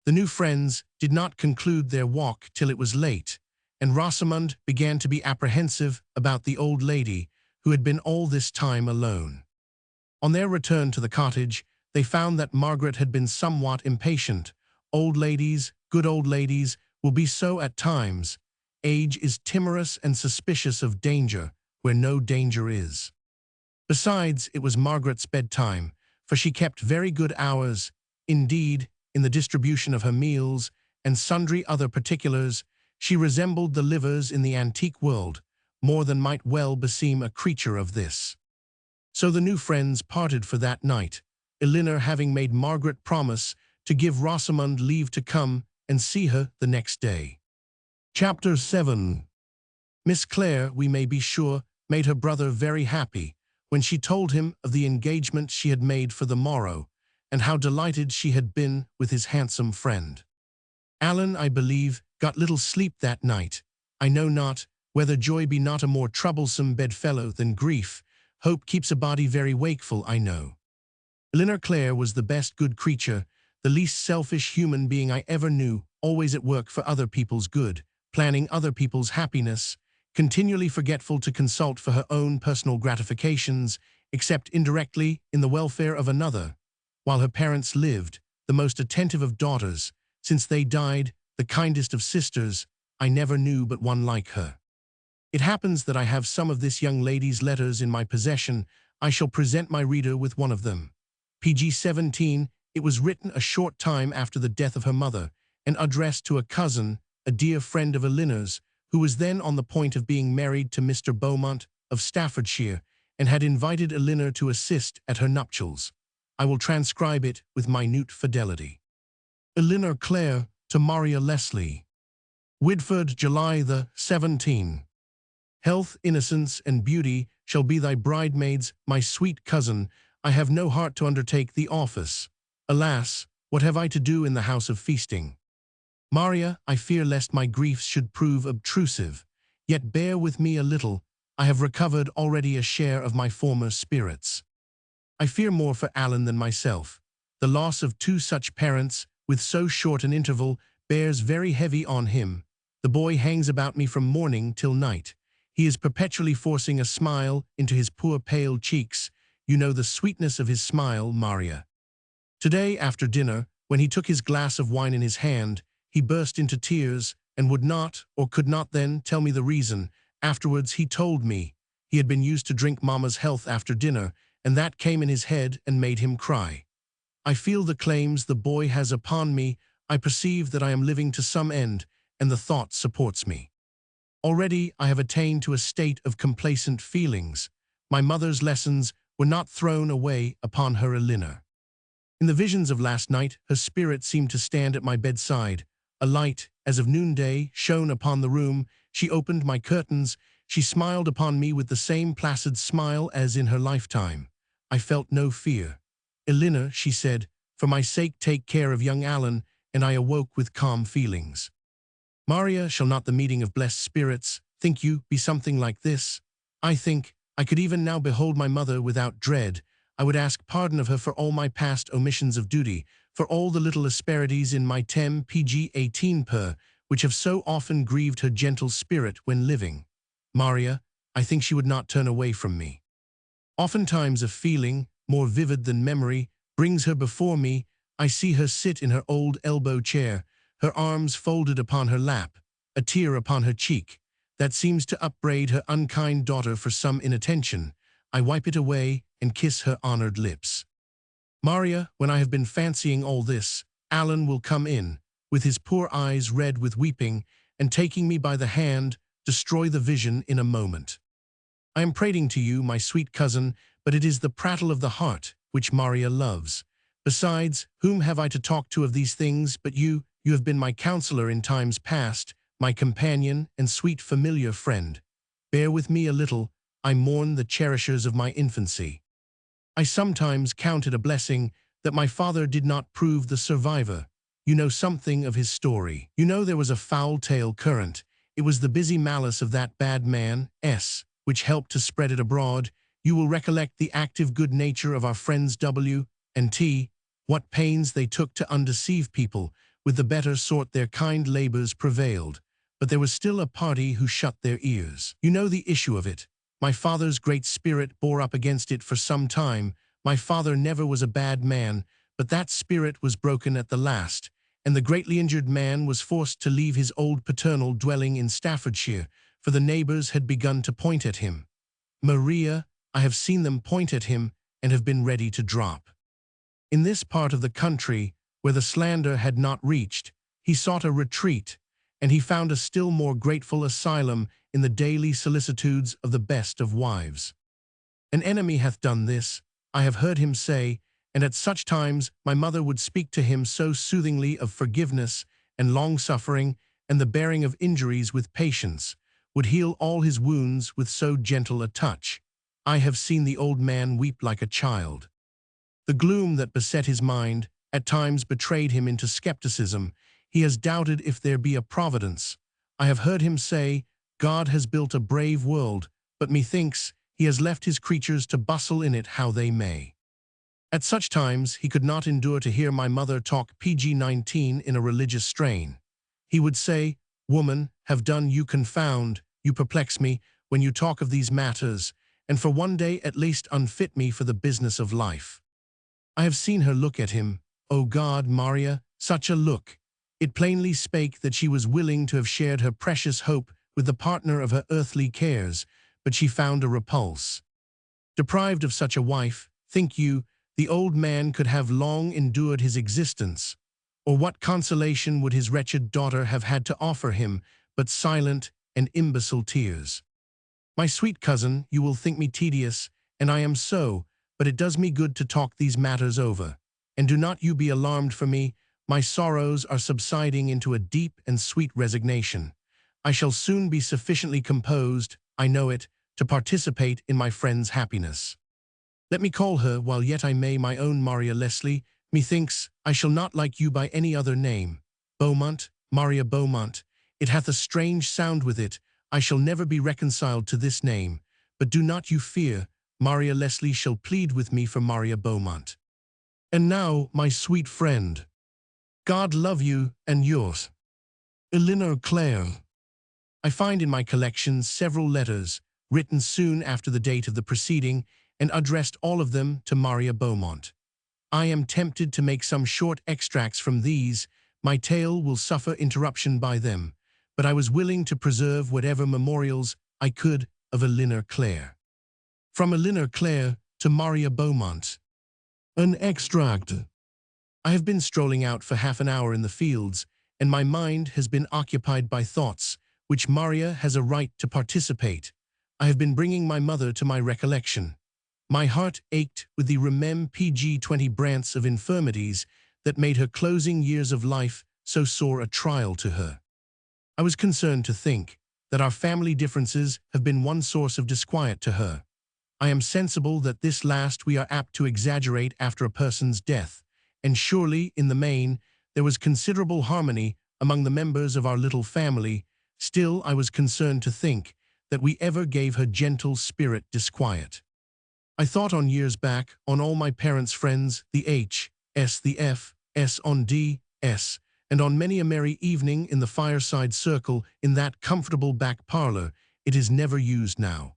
The new friends did not conclude their walk till it was late, and Rosamond began to be apprehensive about the old lady, who had been all this time alone. On their return to the cottage, they found that Margaret had been somewhat impatient. Old ladies, good old ladies, will be so at times. Age is timorous and suspicious of danger where no danger is. Besides, it was Margaret's bedtime, for she kept very good hours. Indeed, in the distribution of her meals and sundry other particulars, she resembled the livers in the antique world, more than might well beseem a creature of this. So the new friends parted for that night, Elinor having made Margaret promise to give Rosamond leave to come and see her the next day. Chapter 7. Miss Clare, we may be sure, made her brother very happy when she told him of the engagement she had made for the morrow, and how delighted she had been with his handsome friend. Alan, I believe, got little sleep that night. I know not whether joy be not a more troublesome bedfellow than grief. Hope keeps a body very wakeful, I know. Elinor Clare was the best good creature, the least selfish human being I ever knew, always at work for other people's good, planning other people's happiness, continually forgetful to consult for her own personal gratifications, except indirectly in the welfare of another. While her parents lived, the most attentive of daughters, since they died, the kindest of sisters, I never knew but one like her. It happens that I have some of this young lady's letters in my possession. I shall present my reader with one of them. PG 17, it was written a short time after the death of her mother, and addressed to a cousin, a dear friend of Elinor's, who was then on the point of being married to Mr. Beaumont of Staffordshire, and had invited Elinor to assist at her nuptials. I will transcribe it with minute fidelity. Elinor Clare to Maria Leslie. Widford, July the 17. Health, innocence, and beauty shall be thy bridemaids, my sweet cousin. I have no heart to undertake the office. Alas, what have I to do in the house of feasting? Maria, I fear lest my griefs should prove obtrusive. Yet bear with me a little. I have recovered already a share of my former spirits. I fear more for Alan than myself. The loss of two such parents, with so short an interval, bears very heavy on him. The boy hangs about me from morning till night. He is perpetually forcing a smile into his poor pale cheeks. You know the sweetness of his smile, Maria. Today, after dinner, when he took his glass of wine in his hand, he burst into tears, and would not, or could not then, tell me the reason. Afterwards he told me he had been used to drink Mamma's health after dinner, and that came in his head and made him cry. I feel the claims the boy has upon me. I perceive that I am living to some end, and the thought supports me. Already I have attained to a state of complacent feelings. My mother's lessons were not thrown away upon her Elinor. In the visions of last night, her spirit seemed to stand at my bedside. A light, as of noonday, shone upon the room. She opened my curtains. She smiled upon me with the same placid smile as in her lifetime. I felt no fear. Elinor, she said, for my sake take care of young Alan, and I awoke with calm feelings. Maria, shall not the meeting of blessed spirits, think you, be something like this? I think I could even now behold my mother without dread. I would ask pardon of her for all my past omissions of duty, for all the little asperities in my tem PG 18 per, which have so often grieved her gentle spirit when living. Maria, I think she would not turn away from me. Oftentimes a feeling, more vivid than memory, brings her before me. I see her sit in her old elbow chair, her arms folded upon her lap, a tear upon her cheek, that seems to upbraid her unkind daughter for some inattention. I wipe it away and kiss her honored lips. Maria, when I have been fancying all this, Alan will come in, with his poor eyes red with weeping, and taking me by the hand, destroy the vision in a moment. I am prating to you, my sweet cousin, but it is the prattle of the heart which Maria loves. Besides, whom have I to talk to of these things but you? You have been my counselor in times past, my companion and sweet familiar friend. Bear with me a little. I mourn the cherishers of my infancy. I sometimes count it a blessing that my father did not prove the survivor. You know something of his story. You know there was a foul tale current. It was the busy malice of that bad man, S., which helped to spread it abroad. You will recollect the active good nature of our friends W. and T., what pains they took to undeceive people. With the better sort their kind labors prevailed, but there was still a party who shut their ears. You know the issue of it. My father's great spirit bore up against it for some time. My father never was a bad man, but that spirit was broken at the last, and the greatly injured man was forced to leave his old paternal dwelling in Staffordshire, for the neighbors had begun to point at him. Maria, I have seen them point at him and have been ready to drop. In this part of the country, where the slander had not reached, he sought a retreat, and he found a still more grateful asylum in the daily solicitudes of the best of wives. An enemy hath done this, I have heard him say, and at such times my mother would speak to him so soothingly of forgiveness and long-suffering and the bearing of injuries with patience, would heal all his wounds with so gentle a touch. I have seen the old man weep like a child. The gloom that beset his mind at times betrayed him into skepticism. He has doubted if there be a providence. I have heard him say, God has built a brave world, but methinks he has left his creatures to bustle in it how they may. At such times he could not endure to hear my mother talk PG-19 in a religious strain. He would say, Woman, have done, you confound, you perplex me when you talk of these matters, and for one day at least unfit me for the business of life. I have seen her look at him, O God, Maria, such a look. It plainly spake that she was willing to have shared her precious hope with the partner of her earthly cares, but she found a repulse. Deprived of such a wife, think you, the old man could have long endured his existence? Or what consolation would his wretched daughter have had to offer him but silent and imbecile tears? My sweet cousin, you will think me tedious, and I am so, but it does me good to talk these matters over. And do not you be alarmed for me, my sorrows are subsiding into a deep and sweet resignation. I shall soon be sufficiently composed, I know it, to participate in my friend's happiness. Let me call her, while yet I may, my own Maria Leslie. Methinks I shall not like you by any other name. Beaumont, Maria Beaumont. It hath a strange sound with it. I shall never be reconciled to this name. But do not you fear, Maria Leslie shall plead with me for Maria Beaumont. And now, my sweet friend, God love you and yours. Eleanor Clare. I find in my collections several letters, written soon after the date of the preceding, and addressed all of them to Maria Beaumont. I am tempted to make some short extracts from these. My tale will suffer interruption by them, but I was willing to preserve whatever memorials I could of Eleanor Clare. From Eleanor Clare to Maria Beaumont. An extract. I have been strolling out for half an hour in the fields, and my mind has been occupied by thoughts which Maria has a right to participate. I have been bringing my mother to my recollection. My heart ached with the PG-20 branch of infirmities that made her closing years of life so sore a trial to her. I was concerned to think that our family differences have been one source of disquiet to her. I am sensible that this last we are apt to exaggerate after a person's death, and surely, in the main, there was considerable harmony among the members of our little family. Still, I was concerned to think that we ever gave her gentle spirit disquiet. I thought on years back, on all my parents' friends, the H.S., the F.S. on D.S., and on many a merry evening in the fireside circle in that comfortable back parlor. It is never used now.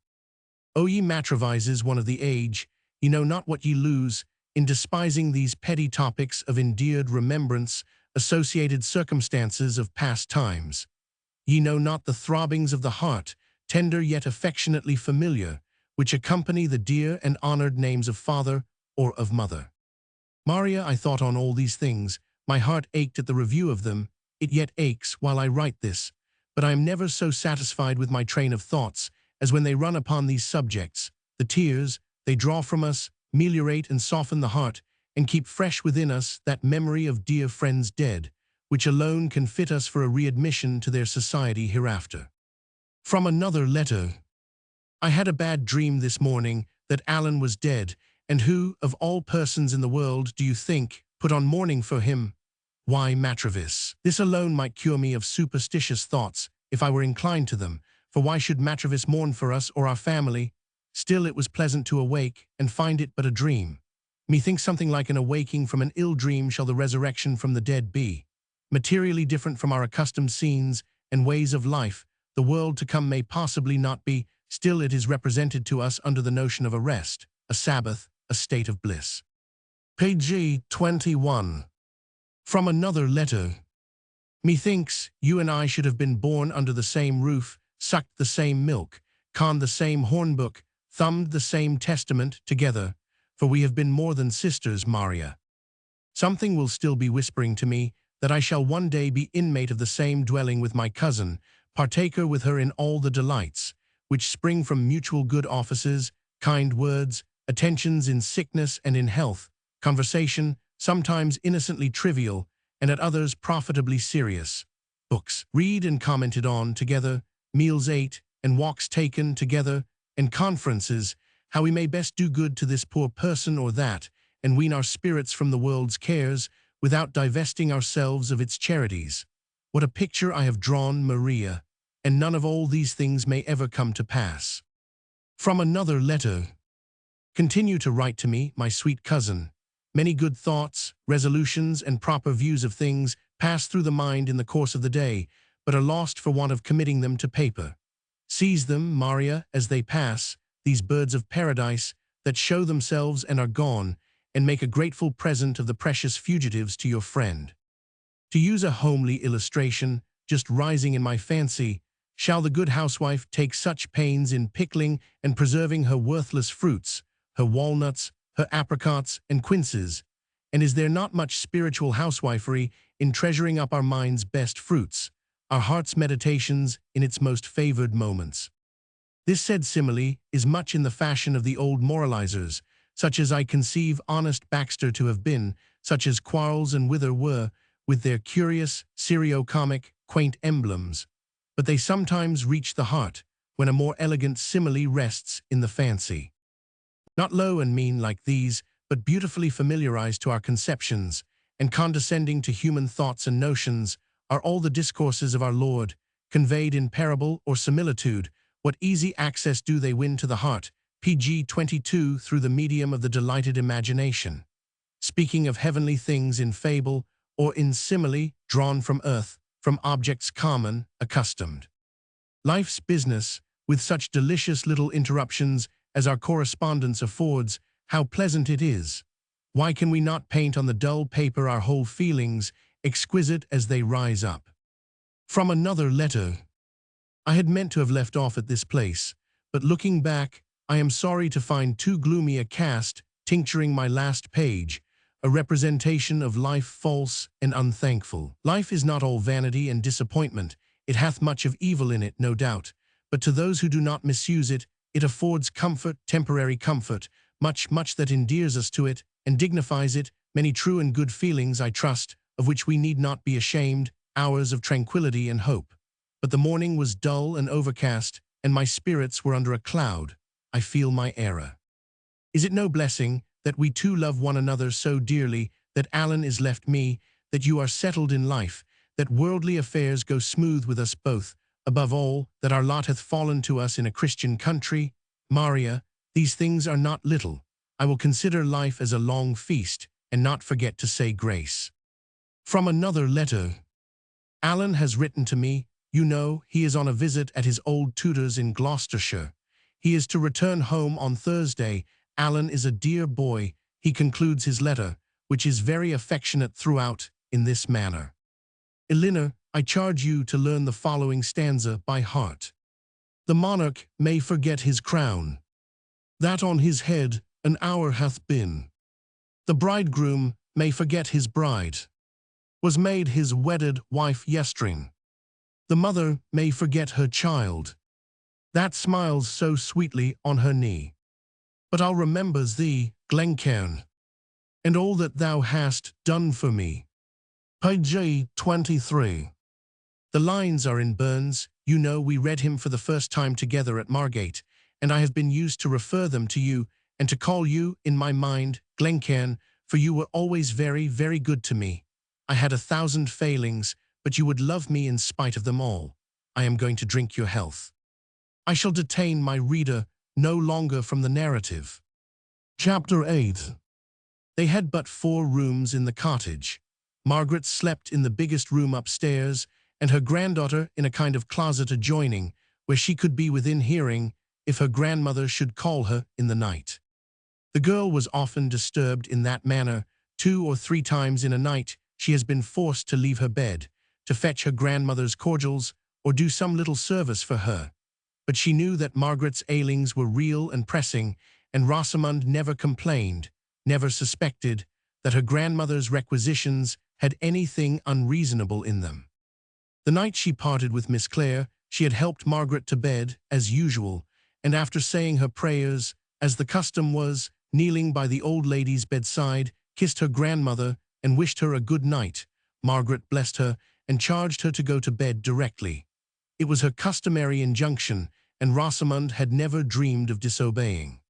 O ye matrovises one of the age, ye know not what ye lose, in despising these petty topics of endeared remembrance, associated circumstances of past times. Ye know not the throbbings of the heart, tender yet affectionately familiar, which accompany the dear and honored names of father or of mother. Maria, I thought on all these things. My heart ached at the review of them. It yet aches while I write this, but I am never so satisfied with my train of thoughts as when they run upon these subjects. The tears they draw from us meliorate and soften the heart, and keep fresh within us that memory of dear friends dead, which alone can fit us for a readmission to their society hereafter. From another letter. I had a bad dream this morning that Alan was dead, and who, of all persons in the world, do you think, put on mourning for him? Why, Matrovis. This alone might cure me of superstitious thoughts, if I were inclined to them, for why should Matrovis mourn for us or our family? Still it was pleasant to awake, and find it but a dream. Methinks something like an awaking from an ill dream shall the resurrection from the dead be. Materially different from our accustomed scenes and ways of life, the world to come may possibly not be, still it is represented to us under the notion of a rest, a Sabbath, a state of bliss. PG-21. From another letter. Methinks you and I should have been born under the same roof, sucked the same milk, conned the same hornbook, thumbed the same testament together, for we have been more than sisters, Maria. Something will still be whispering to me that I shall one day be inmate of the same dwelling with my cousin, partaker with her in all the delights, which spring from mutual good offices, kind words, attentions in sickness and in health, conversation, sometimes innocently trivial, and at others profitably serious. Books read and commented on together, meals ate, and walks taken together, and conferences, how we may best do good to this poor person or that, and wean our spirits from the world's cares, without divesting ourselves of its charities. What a picture I have drawn, Maria, and none of all these things may ever come to pass. From another letter. Continue to write to me, my sweet cousin. Many good thoughts, resolutions, and proper views of things pass through the mind in the course of the day, but are lost for want of committing them to paper. Seize them, Maria, as they pass, these birds of paradise that show themselves and are gone, and make a grateful present of the precious fugitives to your friend. To use a homely illustration, just rising in my fancy, shall the good housewife take such pains in pickling and preserving her worthless fruits, her walnuts, her apricots, and quinces, and is there not much spiritual housewifery in treasuring up our mind's best fruits, our heart's meditations in its most favored moments? This said simile is much in the fashion of the old moralizers, such as I conceive honest Baxter to have been, such as Quarles and Wither were, with their curious, serio-comic, quaint emblems. But they sometimes reach the heart, when a more elegant simile rests in the fancy. Not low and mean like these, but beautifully familiarized to our conceptions, and condescending to human thoughts and notions, are all the discourses of our Lord, conveyed in parable or similitude. What easy access do they win to the heart, pg 22, through the medium of the delighted imagination. Speaking of heavenly things in fable, or in simile, drawn from earth, from objects common, accustomed. Life's business, with such delicious little interruptions as our correspondence affords, how pleasant it is. Why can we not paint on the dull paper our whole feelings, exquisite as they rise up? From another letter. I had meant to have left off at this place, but looking back, I am sorry to find too gloomy a cast tincturing my last page, a representation of life false and unthankful. Life is not all vanity and disappointment. It hath much of evil in it, no doubt, but to those who do not misuse it, it affords comfort, temporary comfort, much that endears us to it and dignifies it, many true and good feelings, I trust, of which we need not be ashamed, hours of tranquility and hope. But the morning was dull and overcast, and my spirits were under a cloud. I feel my error. Is it no blessing that we two love one another so dearly, that Alan is left me, that you are settled in life, that worldly affairs go smooth with us both, above all, that our lot hath fallen to us in a Christian country? Maria, these things are not little. I will consider life as a long feast, and not forget to say grace. From another letter. Alan has written to me. You know, he is on a visit at his old tutor's in Gloucestershire. He is to return home on Thursday. Alan is a dear boy. He concludes his letter, which is very affectionate throughout, in this manner. Elena, I charge you to learn the following stanza by heart. The monarch may forget his crown, that on his head an hour hath been. The bridegroom may forget his bride, was made his wedded wife yestring. The mother may forget her child, that smiles so sweetly on her knee. But I'll remember thee, Glencairn, and all that thou hast done for me. Page 23. The lines are in Burns. You know, we read him for the first time together at Margate, and I have been used to refer them to you, and to call you, in my mind, Glencairn, for you were always very, very good to me. I had 1,000 failings, but you would love me in spite of them all. I am going to drink your health. I shall detain my reader no longer from the narrative. Chapter 8. They had but 4 rooms in the cottage. Margaret slept in the biggest room upstairs, and her granddaughter in a kind of closet adjoining, where she could be within hearing if her grandmother should call her in the night. The girl was often disturbed in that manner. 2 or 3 times in a night she has been forced to leave her bed, to fetch her grandmother's cordials, or do some little service for her. But she knew that Margaret's ailings were real and pressing, and Rosamond never complained, never suspected, that her grandmother's requisitions had anything unreasonable in them. The night she parted with Miss Clare, she had helped Margaret to bed, as usual, and after saying her prayers, as the custom was, kneeling by the old lady's bedside, kissed her grandmother and wished her a good night. Margaret blessed her and charged her to go to bed directly. It was her customary injunction, and Rosamond had never dreamed of disobeying.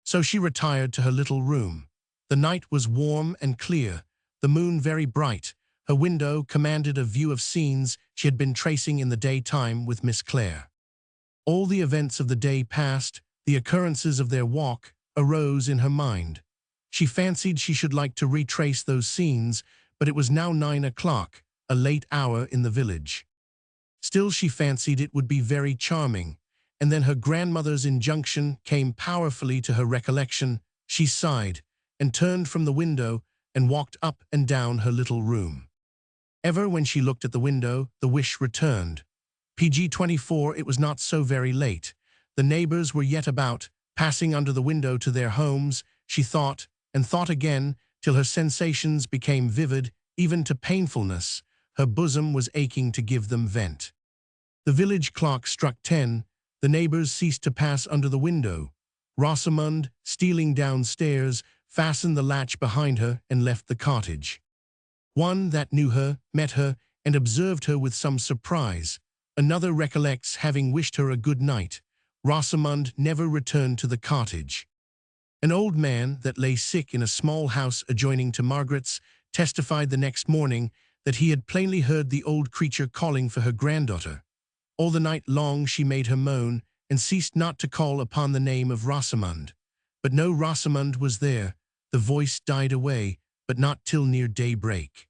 So she retired to her little room. The night was warm and clear, the moon very bright. Her window commanded a view of scenes she had been tracing in the daytime with Miss Clare. All the events of the day past, the occurrences of their walk, arose in her mind. She fancied she should like to retrace those scenes, but it was now 9 o'clock, a late hour in the village. Still she fancied it would be very charming, and then her grandmother's injunction came powerfully to her recollection. She sighed, and turned from the window, and walked up and down her little room. Ever when she looked at the window, the wish returned. PG-24, it was not so very late. The neighbors were yet about, passing under the window to their homes. She thought, and thought again, till her sensations became vivid, even to painfulness. Her bosom was aching to give them vent. The village clock struck 10. The neighbors ceased to pass under the window. Rosamond, stealing downstairs, fastened the latch behind her and left the cottage. One that knew her, met her, and observed her with some surprise. Another recollects having wished her a good night. Rosamond never returned to the cottage. An old man that lay sick in a small house adjoining to Margaret's testified the next morning that he had plainly heard the old creature calling for her granddaughter. All the night long she made her moan, and ceased not to call upon the name of Rosamond. But no Rosamond was there. The voice died away, but not till near daybreak.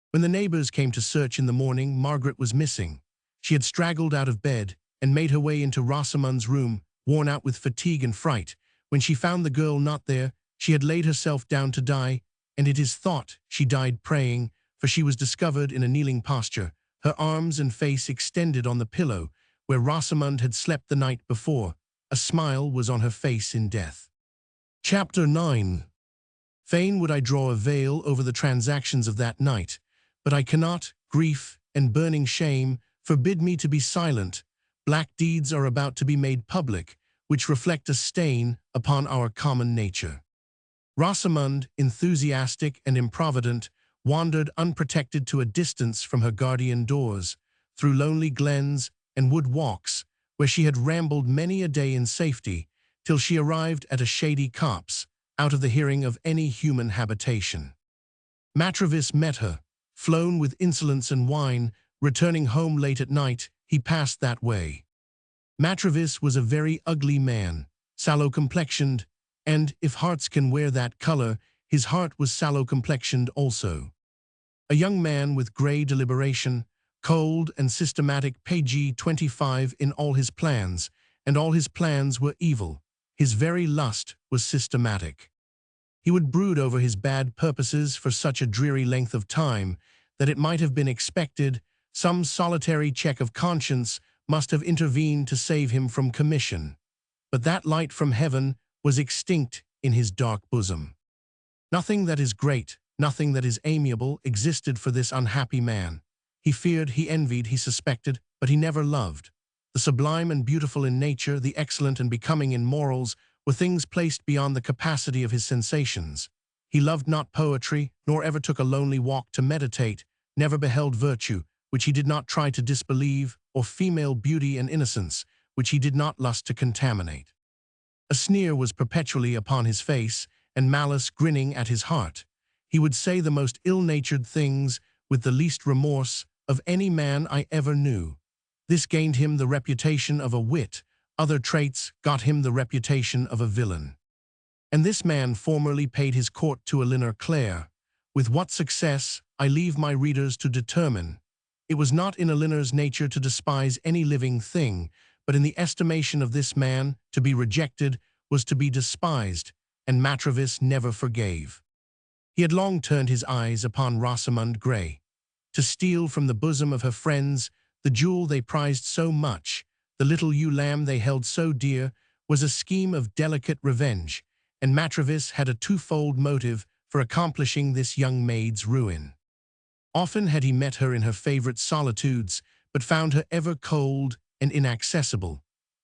When the neighbors came to search in the morning, Margaret was missing. She had straggled out of bed, and made her way into Rosamond's room, worn out with fatigue and fright. When she found the girl not there, she had laid herself down to die, and it is thought she died praying, for she was discovered in a kneeling posture, her arms and face extended on the pillow, where Rosamond had slept the night before. A smile was on her face in death. Chapter 9. Fain would I draw a veil over the transactions of that night, but I cannot. Grief and burning shame forbid me to be silent. Black deeds are about to be made public, which reflect a stain upon our common nature. Rosamond, enthusiastic and improvident, wandered unprotected to a distance from her guardian doors, through lonely glens and wood walks, where she had rambled many a day in safety, till she arrived at a shady copse, out of the hearing of any human habitation. Matrevis met her, flown with insolence and wine. Returning home late at night, he passed that way. Matrevis was a very ugly man, sallow-complexioned, and, if hearts can wear that color, his heart was sallow-complexioned also. A young man with grey deliberation, cold and systematic, PG-25 in all his plans, and all his plans were evil. His very lust was systematic. He would brood over his bad purposes for such a dreary length of time that it might have been expected some solitary check of conscience must have intervened to save him from commission. But that light from heaven was extinct in his dark bosom. Nothing that is great, nothing that is amiable existed for this unhappy man. He feared, he envied, he suspected, but he never loved. The sublime and beautiful in nature, the excellent and becoming in morals, were things placed beyond the capacity of his sensations. He loved not poetry, nor ever took a lonely walk to meditate, never beheld virtue, which he did not try to disbelieve, or female beauty and innocence, which he did not lust to contaminate. A sneer was perpetually upon his face, and malice grinning at his heart. He would say the most ill-natured things, with the least remorse, of any man I ever knew. This gained him the reputation of a wit, other traits got him the reputation of a villain. And this man formerly paid his court to Eleanor Clare. With what success, I leave my readers to determine. It was not in Eleanor's nature to despise any living thing, but in the estimation of this man, to be rejected was to be despised, and Matrevis never forgave. He had long turned his eyes upon Rosamond Grey. To steal from the bosom of her friends the jewel they prized so much, the little ewe lamb they held so dear, was a scheme of delicate revenge, and Matrevis had a twofold motive for accomplishing this young maid's ruin. Often had he met her in her favorite solitudes, but found her ever cold and inaccessible.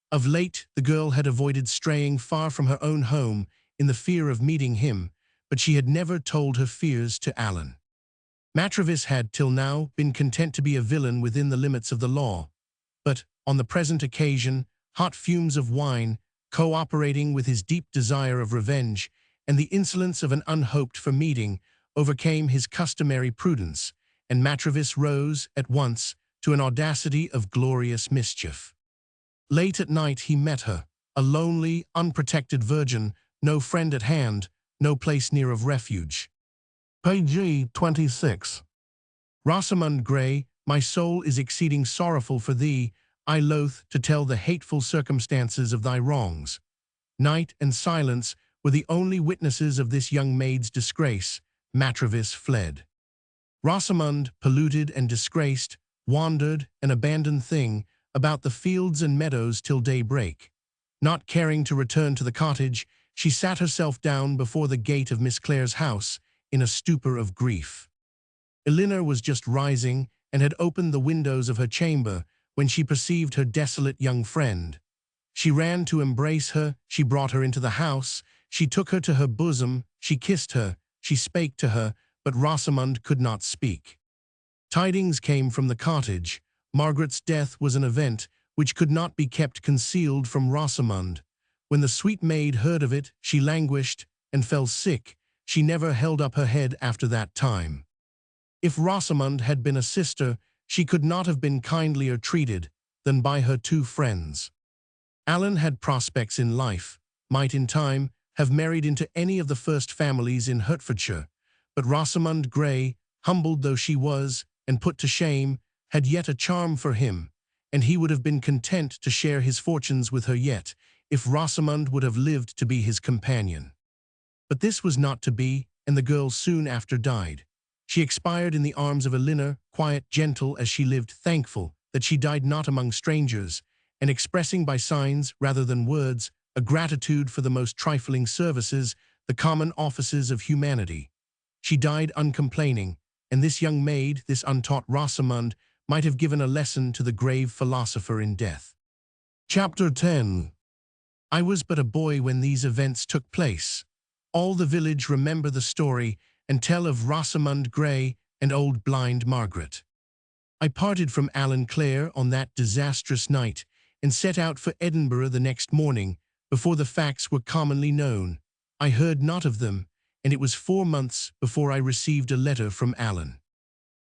Of late, the girl had avoided straying far from her own home in the fear of meeting him, but she had never told her fears to Alan. Matrevis had, till now, been content to be a villain within the limits of the law, but, on the present occasion, hot fumes of wine, cooperating with his deep desire of revenge, and the insolence of an unhoped-for meeting, overcame his customary prudence, and Matrevis rose, at once, to an audacity of glorious mischief. Late at night he met her, a lonely, unprotected virgin, no friend at hand, no place near of refuge. Page 26. Rosamund Grey, my soul is exceeding sorrowful for thee. I loath to tell the hateful circumstances of thy wrongs. Night and silence were the only witnesses of this young maid's disgrace. Matrevis fled. Rosamund, polluted and disgraced, wandered, an abandoned thing, about the fields and meadows till daybreak. Not caring to return to the cottage, she sat herself down before the gate of Miss Clare's house, in a stupor of grief. Elinor was just rising, and had opened the windows of her chamber, when she perceived her desolate young friend. She ran to embrace her, she brought her into the house, she took her to her bosom, she kissed her, she spake to her, but Rosamund could not speak. Tidings came from the cottage. Margaret's death was an event which could not be kept concealed from Rosamund. When the sweet maid heard of it, she languished and fell sick. She never held up her head after that time. If Rosamund had been a sister, she could not have been kindlier treated than by her two friends. Alan had prospects in life, might in time have married into any of the first families in Hertfordshire, but Rosamund Grey, humbled though she was, and put to shame, had yet a charm for him, and he would have been content to share his fortunes with her yet, if Rosamund would have lived to be his companion. But this was not to be, and the girl soon after died. She expired in the arms of Elinor, quiet, gentle as she lived, thankful that she died not among strangers, and expressing by signs rather than words a gratitude for the most trifling services, the common offices of humanity. She died uncomplaining, and this young maid, this untaught Rosamund, might have given a lesson to the grave philosopher in death. Chapter 10. I was but a boy when these events took place. All the village remember the story and tell of Rosamund Grey and old blind Margaret. I parted from Alan Clare on that disastrous night and set out for Edinburgh the next morning, before the facts were commonly known. I heard not of them, and it was 4 months before I received a letter from Alan.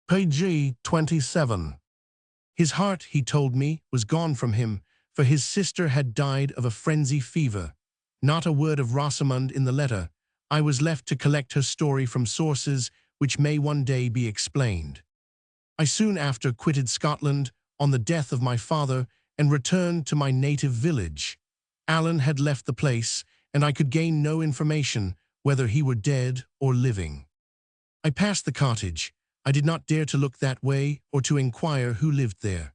Page 27. His heart, he told me, was gone from him, for his sister had died of a frenzy fever. Not a word of Rosamund in the letter. I was left to collect her story from sources which may one day be explained. I soon after quitted Scotland on the death of my father and returned to my native village. Alan had left the place, and I could gain no information whether he were dead or living. I passed the cottage. I did not dare to look that way or to inquire who lived there.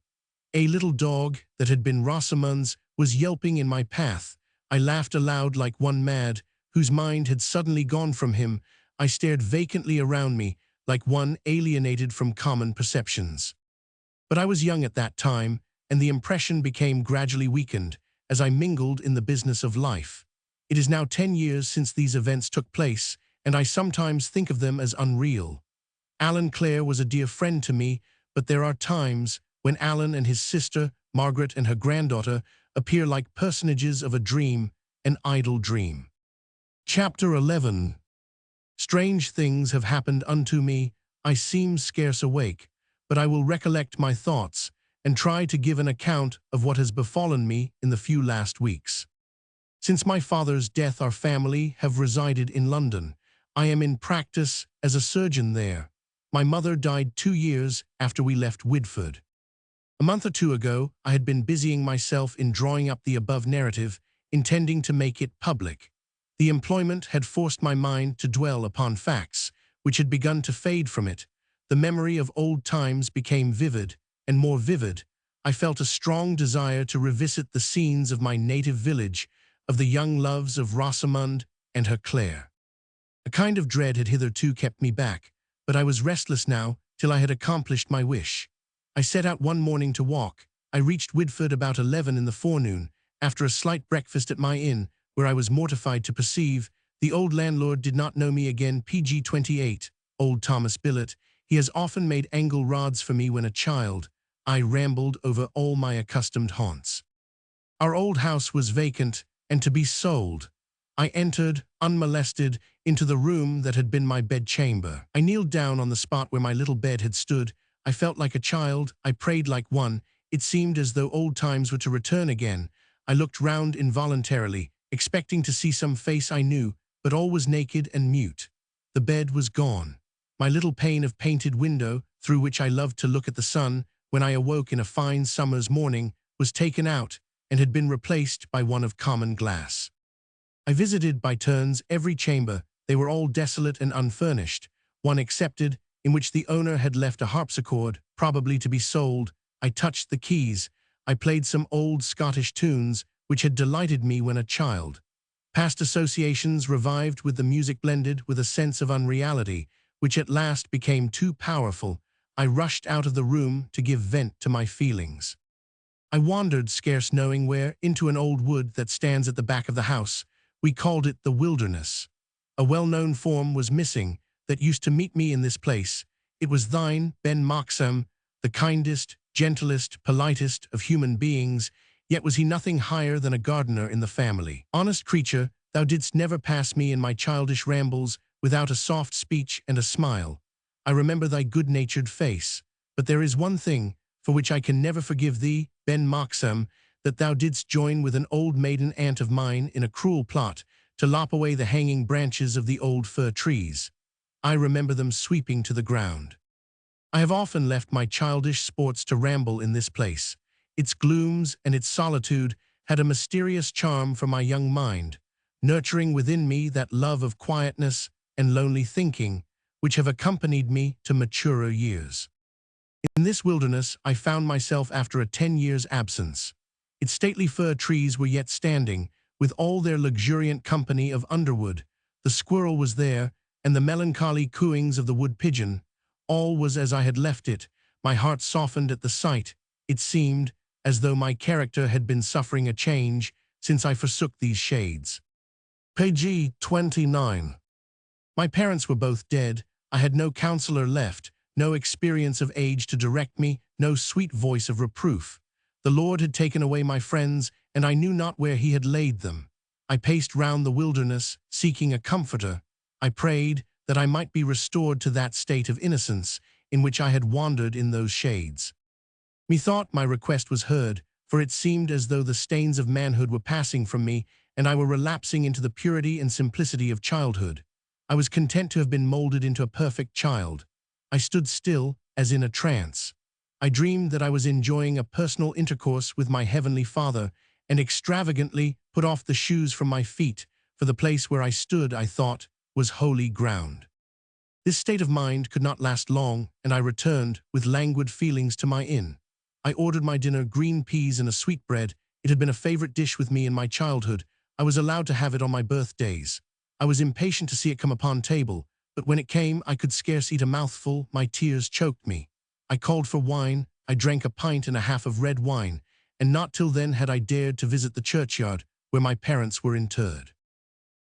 A little dog that had been Rosamund's was yelping in my path. I laughed aloud like one mad, whose mind had suddenly gone from him. I stared vacantly around me, like one alienated from common perceptions. But I was young at that time, and the impression became gradually weakened as I mingled in the business of life. It is now 10 years since these events took place, and I sometimes think of them as unreal. Alan Clare was a dear friend to me, but there are times when Alan and his sister, Margaret, and her granddaughter appear like personages of a dream, an idle dream. Chapter 11. Strange things have happened unto me. I seem scarce awake, but I will recollect my thoughts and try to give an account of what has befallen me in the few last weeks. Since my father's death, our family have resided in London. I am in practice as a surgeon there. My mother died 2 years after we left Widford. A month or two ago, I had been busying myself in drawing up the above narrative, intending to make it public. The employment had forced my mind to dwell upon facts, which had begun to fade from it. The memory of old times became vivid, and more vivid. I felt a strong desire to revisit the scenes of my native village, of the young loves of Rosamund and her Clare. A kind of dread had hitherto kept me back, but I was restless now till I had accomplished my wish. I set out one morning to walk. I reached Widford about 11 in the forenoon, after a slight breakfast at my inn, where I was mortified to perceive the old landlord did not know me again. PG 28, old Thomas Billet. He has often made angle rods for me when a child. I rambled over all my accustomed haunts. Our old house was vacant and to be sold. I entered, unmolested, into the room that had been my bedchamber. I kneeled down on the spot where my little bed had stood. I felt like a child. I prayed like one. It seemed as though old times were to return again. I looked round involuntarily, expecting to see some face I knew, but all was naked and mute. The bed was gone. My little pane of painted window, through which I loved to look at the sun when I awoke in a fine summer's morning, was taken out and had been replaced by one of common glass. I visited by turns every chamber. They were all desolate and unfurnished, one excepted, in which the owner had left a harpsichord, probably to be sold. I touched the keys. I played some old Scottish tunes which had delighted me when a child. Past associations revived with the music, blended with a sense of unreality, which at last became too powerful. I rushed out of the room to give vent to my feelings. I wandered, scarce knowing where, into an old wood that stands at the back of the house. We called it the wilderness. A well-known form was missing that used to meet me in this place. It was thine, Ben Moxham, the kindest, gentlest, politest of human beings, yet was he nothing higher than a gardener in the family. Honest creature, thou didst never pass me in my childish rambles without a soft speech and a smile. I remember thy good-natured face, but there is one thing for which I can never forgive thee, Ben Moxham, that thou didst join with an old maiden aunt of mine in a cruel plot to lop away the hanging branches of the old fir trees. I remember them sweeping to the ground. I have often left my childish sports to ramble in this place. Its glooms and its solitude had a mysterious charm for my young mind, nurturing within me that love of quietness and lonely thinking which have accompanied me to maturer years. In this wilderness I found myself after a 10 years' absence. Its stately fir trees were yet standing, with all their luxuriant company of underwood. The squirrel was there, and the melancholy cooings of the wood pigeon. All was as I had left it. My heart softened at the sight. It seemed as though my character had been suffering a change since I forsook these shades. Page 29. My parents were both dead. I had no counselor left, no experience of age to direct me, no sweet voice of reproof. The Lord had taken away my friends, and I knew not where he had laid them. I paced round the wilderness, seeking a comforter. I prayed that I might be restored to that state of innocence in which I had wandered in those shades. Methought my request was heard, for it seemed as though the stains of manhood were passing from me, and I were relapsing into the purity and simplicity of childhood. I was content to have been molded into a perfect child. I stood still, as in a trance. I dreamed that I was enjoying a personal intercourse with my heavenly Father, and extravagantly put off the shoes from my feet, for the place where I stood, I thought, was holy ground. This state of mind could not last long, and I returned, with languid feelings, to my inn. I ordered my dinner, green peas and a sweetbread. It had been a favorite dish with me in my childhood. I was allowed to have it on my birthdays. I was impatient to see it come upon table, but when it came, I could scarce eat a mouthful. My tears choked me. I called for wine. I drank a pint and a half of red wine, and not till then had I dared to visit the churchyard where my parents were interred.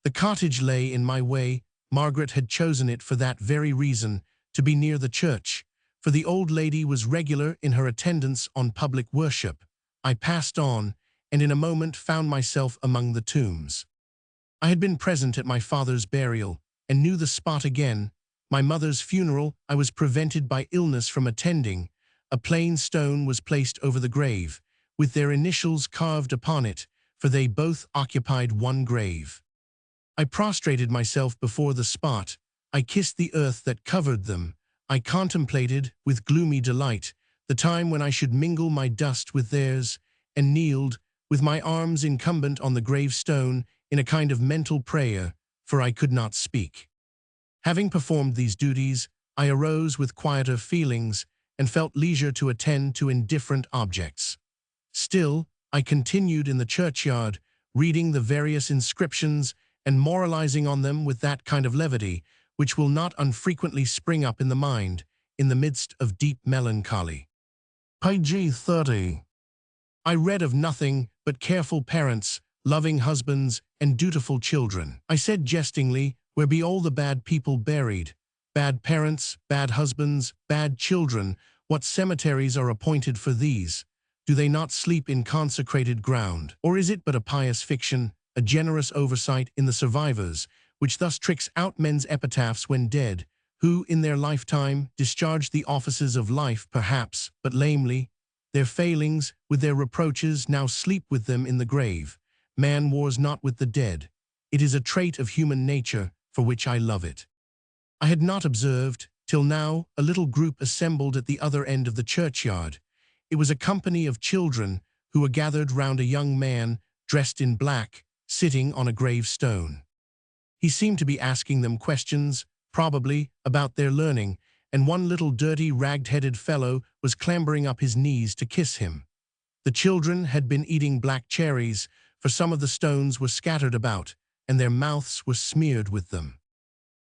The cottage lay in my way. Margaret had chosen it for that very reason, to be near the church, for the old lady was regular in her attendance on public worship. I passed on, and in a moment found myself among the tombs. I had been present at my father's burial, and knew the spot again. My mother's funeral I was prevented by illness from attending. A plain stone was placed over the grave, with their initials carved upon it, for they both occupied one grave. I prostrated myself before the spot. I kissed the earth that covered them. I contemplated, with gloomy delight, the time when I should mingle my dust with theirs, and kneeled, with my arms incumbent on the gravestone, in a kind of mental prayer, for I could not speak. Having performed these duties, I arose with quieter feelings, and felt leisure to attend to indifferent objects. Still, I continued in the churchyard, reading the various inscriptions and moralizing on them with that kind of levity which will not unfrequently spring up in the mind in the midst of deep melancholy. Page 30. I read of nothing but careful parents, loving husbands, and dutiful children. I said jestingly, where be all the bad people buried? Bad parents, bad husbands, bad children, what cemeteries are appointed for these? Do they not sleep in consecrated ground? Or is it but a pious fiction, a generous oversight in the survivors, which thus tricks out men's epitaphs when dead, who, in their lifetime, discharged the offices of life, perhaps, but lamely? Their failings, with their reproaches, now sleep with them in the grave. Man wars not with the dead. It is a trait of human nature, for which I love it. I had not observed, till now, a little group assembled at the other end of the churchyard. It was a company of children who were gathered round a young man, dressed in black, sitting on a gravestone. He seemed to be asking them questions, probably, about their learning, and one little dirty, ragged-headed fellow was clambering up his knees to kiss him. The children had been eating black cherries, for some of the stones were scattered about, and their mouths were smeared with them.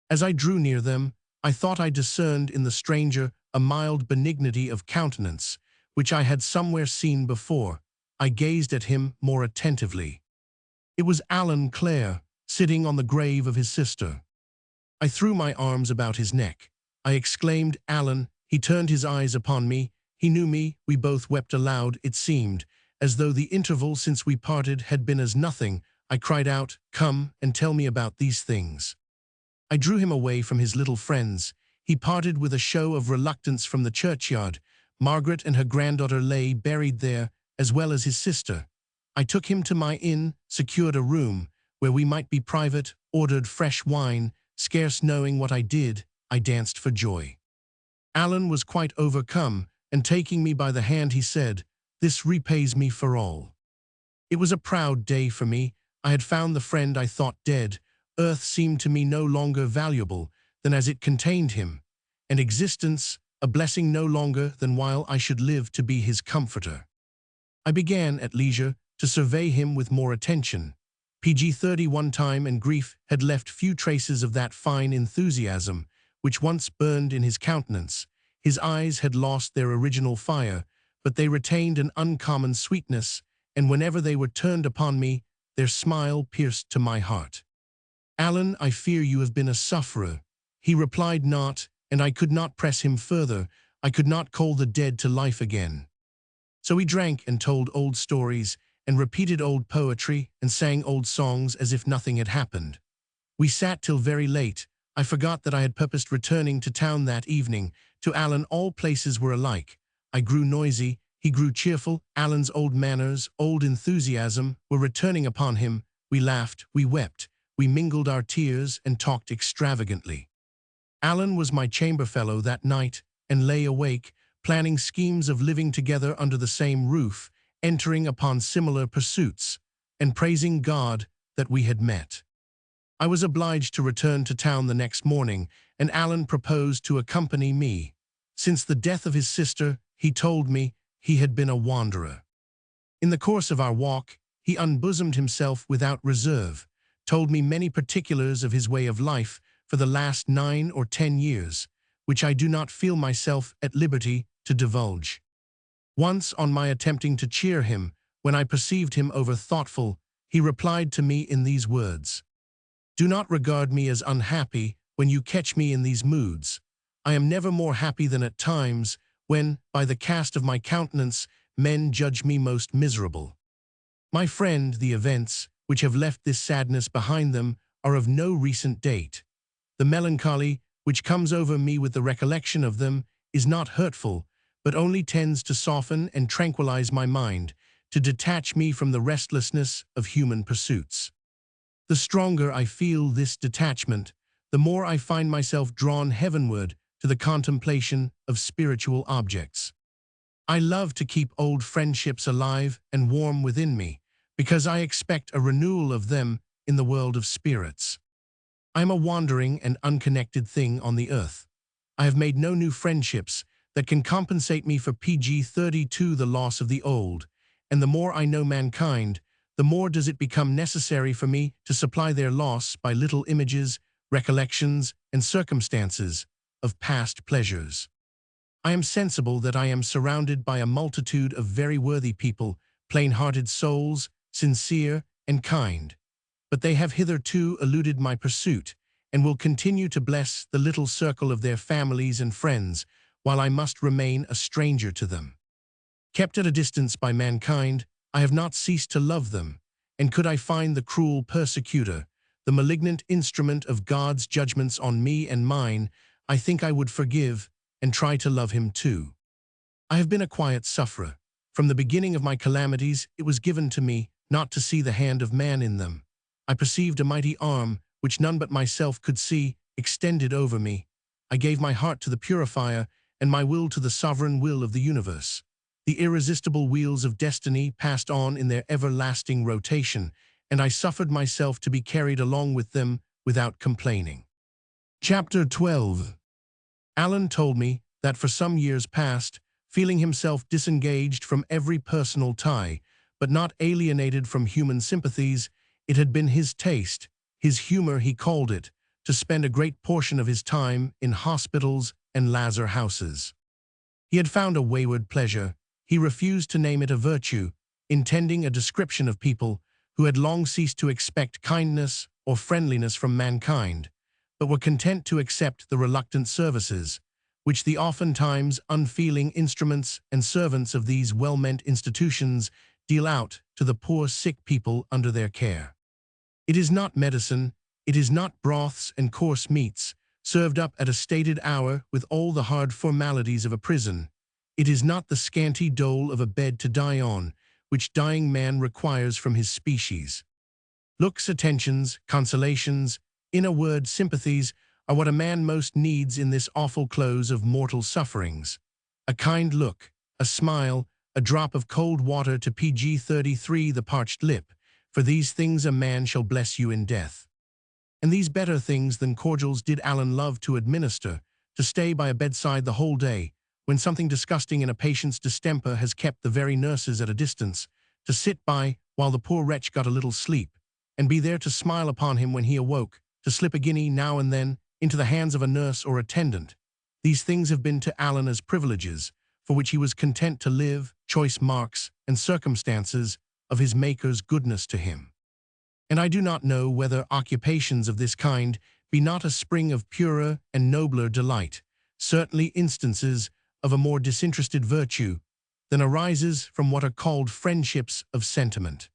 As I drew near them, I thought I discerned in the stranger a mild benignity of countenance, which I had somewhere seen before. I gazed at him more attentively. It was Alan Clare, sitting on the grave of his sister. I threw my arms about his neck. I exclaimed, "Alan!" He turned his eyes upon me. He knew me. We both wept aloud, it seemed, as though the interval since we parted had been as nothing. I cried out, "Come and tell me about these things." I drew him away from his little friends. He parted with a show of reluctance from the churchyard. Margaret and her granddaughter lay buried there, as well as his sister. I took him to my inn, secured a room, where we might be private, ordered fresh wine. Scarce knowing what I did, I danced for joy. Alan was quite overcome, and taking me by the hand he said, "This repays me for all." It was a proud day for me. I had found the friend I thought dead. Earth seemed to me no longer valuable than as it contained him, and existence a blessing no longer than while I should live to be his comforter. I began, at leisure, to survey him with more attention. Page 31 time and grief had left few traces of that fine enthusiasm which once burned in his countenance. His eyes had lost their original fire, but they retained an uncommon sweetness, and whenever they were turned upon me, their smile pierced to my heart. "Alan, I fear you have been a sufferer." He replied not, and I could not press him further. I could not call the dead to life again. So he drank and told old stories, and repeated old poetry, and sang old songs as if nothing had happened. We sat till very late. I forgot that I had purposed returning to town that evening. To Alan all places were alike. I grew noisy, he grew cheerful. Alan's old manners, old enthusiasm, were returning upon him. We laughed, we wept, we mingled our tears and talked extravagantly. Alan was my chamber-fellow that night, and lay awake, planning schemes of living together under the same roof, entering upon similar pursuits, and praising God that we had met. I was obliged to return to town the next morning, and Alan proposed to accompany me. Since the death of his sister, he told me, he had been a wanderer. In the course of our walk, he unbosomed himself without reserve, told me many particulars of his way of life for the last 9 or 10 years, which I do not feel myself at liberty to divulge. Once, on my attempting to cheer him, when I perceived him over-thoughtful, he replied to me in these words, "Do not regard me as unhappy when you catch me in these moods. I am never more happy than at times when, by the cast of my countenance, men judge me most miserable. My friend, the events which have left this sadness behind them are of no recent date. The melancholy which comes over me with the recollection of them is not hurtful, but only tends to soften and tranquilize my mind, to detach me from the restlessness of human pursuits. The stronger I feel this detachment, the more I find myself drawn heavenward to the contemplation of spiritual objects. I love to keep old friendships alive and warm within me, because I expect a renewal of them in the world of spirits. I am a wandering and unconnected thing on the earth. I have made no new friendships that can compensate me for page 32 the loss of the old, and the more I know mankind, the more does it become necessary for me to supply their loss by little images, recollections, and circumstances of past pleasures. I am sensible that I am surrounded by a multitude of very worthy people, plain-hearted souls, sincere and kind. But they have hitherto eluded my pursuit, and will continue to bless the little circle of their families and friends, while I must remain a stranger to them. Kept at a distance by mankind, I have not ceased to love them, and could I find the cruel persecutor, the malignant instrument of God's judgments on me and mine, I think I would forgive and try to love him too. I have been a quiet sufferer. From the beginning of my calamities, it was given to me not to see the hand of man in them. I perceived a mighty arm, which none but myself could see, extended over me. I gave my heart to the purifier, and my will to the sovereign will of the universe. The irresistible wheels of destiny passed on in their everlasting rotation, and I suffered myself to be carried along with them without complaining. Chapter 12. Alan told me that for some years past, feeling himself disengaged from every personal tie, but not alienated from human sympathies, it had been his taste, his humor he called it, to spend a great portion of his time in hospitals and lazar houses. He had found a wayward pleasure. He refused to name it a virtue, intending a description of people who had long ceased to expect kindness or friendliness from mankind, but were content to accept the reluctant services, which the oftentimes unfeeling instruments and servants of these well-meant institutions deal out to the poor sick people under their care. It is not medicine, it is not broths and coarse meats, served up at a stated hour with all the hard formalities of a prison. It is not the scanty dole of a bed to die on, which dying man requires from his species. Looks, attentions, consolations, in a word, sympathies, are what a man most needs in this awful close of mortal sufferings. A kind look, a smile, a drop of cold water to pg-33 the parched lip, for these things a man shall bless you in death. And these better things than cordials did Alan love to administer, to stay by a bedside the whole day, when something disgusting in a patient's distemper has kept the very nurses at a distance, to sit by while the poor wretch got a little sleep, and be there to smile upon him when he awoke, to slip a guinea now and then into the hands of a nurse or attendant. These things have been to Alan as privileges, for which he was content to live, choice marks and circumstances of his Maker's goodness to him. And I do not know whether occupations of this kind be not a spring of purer and nobler delight, certainly instances of a more disinterested virtue than arises from what are called friendships of sentiment.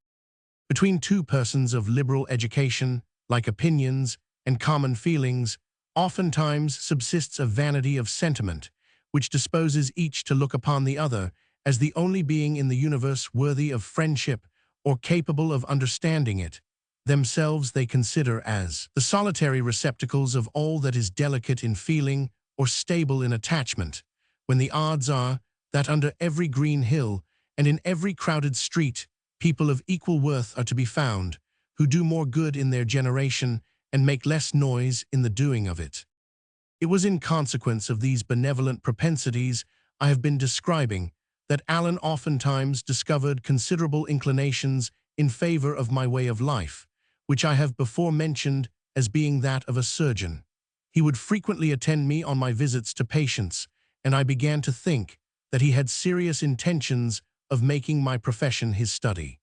Between two persons of liberal education, like opinions and common feelings, oftentimes subsists a vanity of sentiment, which disposes each to look upon the other as the only being in the universe worthy of friendship or capable of understanding it. Themselves they consider as the solitary receptacles of all that is delicate in feeling or stable in attachment, when the odds are that under every green hill and in every crowded street, people of equal worth are to be found, who do more good in their generation and make less noise in the doing of it. It was in consequence of these benevolent propensities I have been describing that Alan oftentimes discovered considerable inclinations in favor of my way of life, which I have before mentioned as being that of a surgeon. He would frequently attend me on my visits to patients, and I began to think that he had serious intentions of making my profession his study.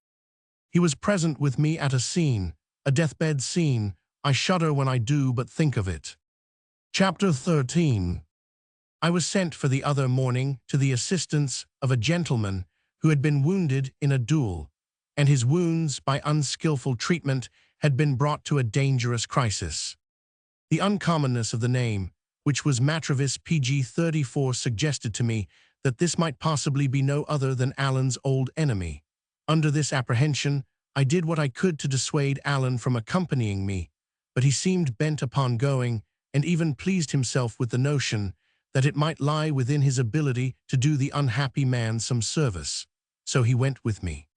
He was present with me at a scene, a deathbed scene. I shudder when I do but think of it. Chapter 13. I was sent for the other morning to the assistance of a gentleman who had been wounded in a duel, and his wounds, by unskillful treatment, had been brought to a dangerous crisis. The uncommonness of the name, which was Matravis PG-34, suggested to me that this might possibly be no other than Alan's old enemy. Under this apprehension, I did what I could to dissuade Alan from accompanying me, but he seemed bent upon going, and even pleased himself with the notion that it might lie within his ability to do the unhappy man some service. So he went with me.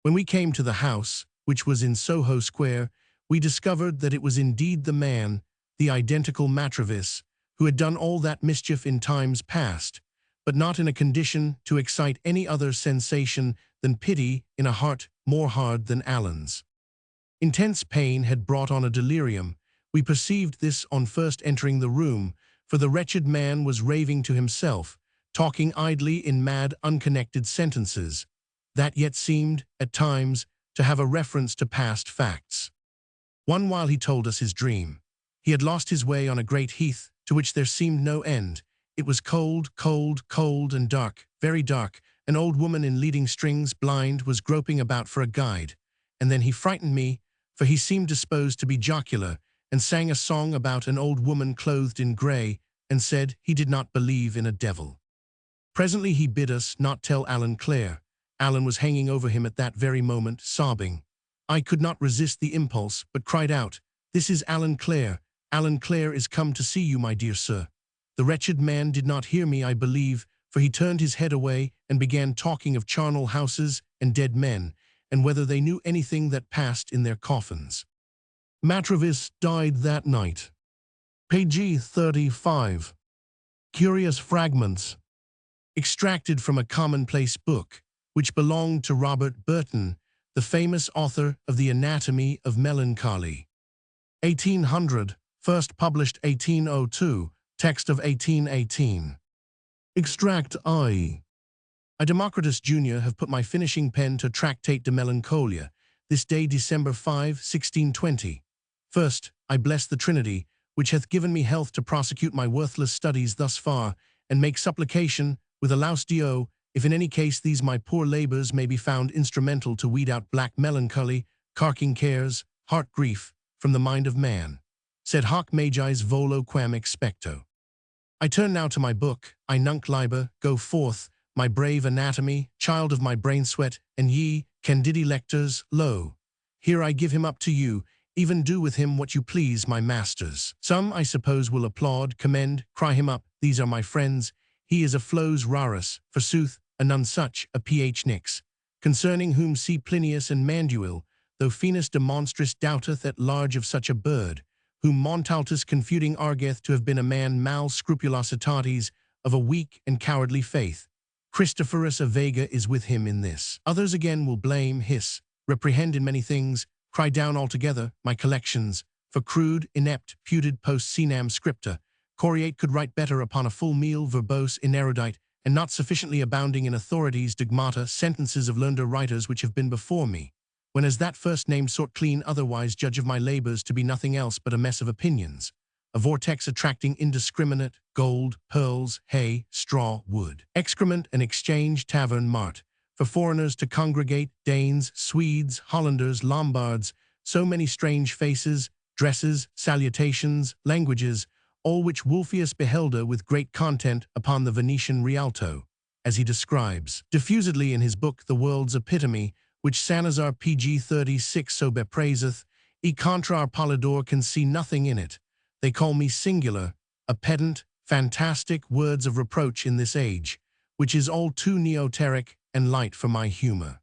When we came to the house, which was in Soho Square, we discovered that it was indeed the man, the identical Matravis, who had done all that mischief in times past, but not in a condition to excite any other sensation than pity in a heart more hard than Alan's. Intense pain had brought on a delirium. We perceived this on first entering the room, for the wretched man was raving to himself, talking idly in mad, unconnected sentences, that yet seemed, at times, to have a reference to past facts. One while he told us his dream. He had lost his way on a great heath, to which there seemed no end. It was cold, cold, cold and dark, very dark. An old woman in leading strings, blind, was groping about for a guide. And then he frightened me, for he seemed disposed to be jocular, and sang a song about an old woman clothed in grey, and said he did not believe in a devil. Presently he bid us not tell Alan Clare. Alan was hanging over him at that very moment, sobbing. I could not resist the impulse, but cried out, "This is Alan Clare. Alan Clare is come to see you, my dear sir." The wretched man did not hear me, I believe, for he turned his head away and began talking of charnel houses and dead men, and whether they knew anything that passed in their coffins. Matrevis died that night. Page 35. Curious fragments. Extracted from a commonplace book, which belonged to Robert Burton, the famous author of The Anatomy of Melancholy. 1800, first published 1802, text of 1818. Extract I. Democritus Jr. have put my finishing pen to Tractate de Melancholia, this day December 5, 1620. First, I bless the Trinity, which hath given me health to prosecute my worthless studies thus far, and make supplication, with a laus Deo, if in any case these my poor labours may be found instrumental to weed out black melancholy, carking cares, heart grief, from the mind of man. Sed hoc magis volo quam expecto. I turn now to my book, I nunc liber, go forth, my brave anatomy, child of my brain sweat, and ye, candidi lectors, lo, here I give him up to you, even do with him what you please, my masters. Some, I suppose, will applaud, commend, cry him up, these are my friends, he is a flos rarus, forsooth, a none such, a ph nix, concerning whom see Plinius and Manduil, though Venus de monstris doubteth at large of such a bird, whom Montaltus confuting argueth to have been a man mal scrupulositatis, of a weak and cowardly faith. Christophorus a Vega is with him in this. Others again will blame, hiss, reprehend in many things, cry down altogether, my collections, for crude, inept, puted post senam scripta. Coriate could write better upon a full meal, verbose, inerudite, and not sufficiently abounding in authorities, dogmata, sentences of learned writers which have been before me, when as that first named sort clean otherwise judge of my labours to be nothing else but a mess of opinions, a vortex attracting indiscriminate, gold, pearls, hay, straw, wood, excrement and exchange tavern mart, for foreigners to congregate, Danes, Swedes, Hollanders, Lombards, so many strange faces, dresses, salutations, languages, all which Wolfius behelder with great content upon the Venetian Rialto, as he describes, diffusedly in his book The World's Epitome, which Sanazar pg 36 so bepraiseth, e contra our Polydor can see nothing in it. They call me singular, a pedant, fantastic words of reproach in this age, which is all too neoteric and light for my humour.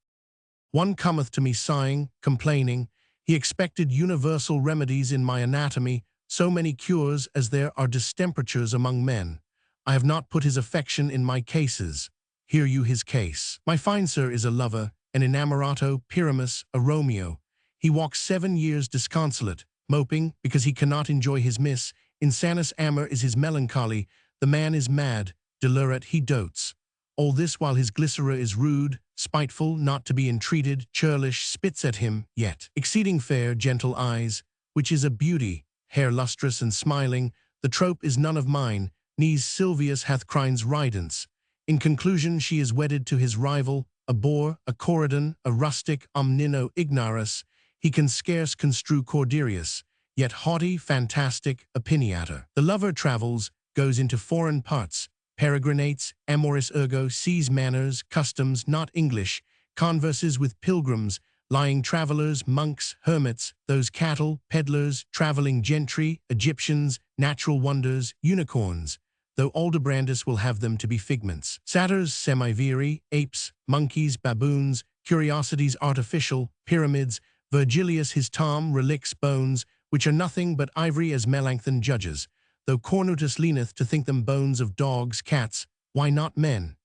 One cometh to me sighing, complaining, he expected universal remedies in my anatomy, so many cures as there are distemperatures among men. I have not put his affection in my cases. Hear you his case. My fine sir is a lover, an inamorato, Pyramus, a Romeo. He walks 7 years disconsolate, moping because he cannot enjoy his miss. Insanus amor is his melancholy. The man is mad, delirat he dotes. All this while his glycera is rude, spiteful, not to be entreated, churlish, spits at him, yet exceeding fair, gentle eyes, which is a beauty, hair lustrous and smiling. The trope is none of mine, Nies Silvius hath crines ridence. In conclusion, she is wedded to his rival, a boor, a Corydon, a rustic, omnino ignaris. He can scarce construe Corderius, yet haughty, fantastic, opiniator. The lover travels, goes into foreign parts, peregrinates, amoris ergo, sees manners, customs, not English, converses with pilgrims, lying travellers, monks, hermits, those cattle, peddlers, travelling gentry, Egyptians, natural wonders, unicorns, though Aldebrandus will have them to be figments. Satyrs, semiviri, apes, monkeys, baboons, curiosities artificial, pyramids, Virgilius his Tom, relics, bones, which are nothing but ivory as Melancthon judges, though Cornutus leaneth to think them bones of dogs, cats, why not men?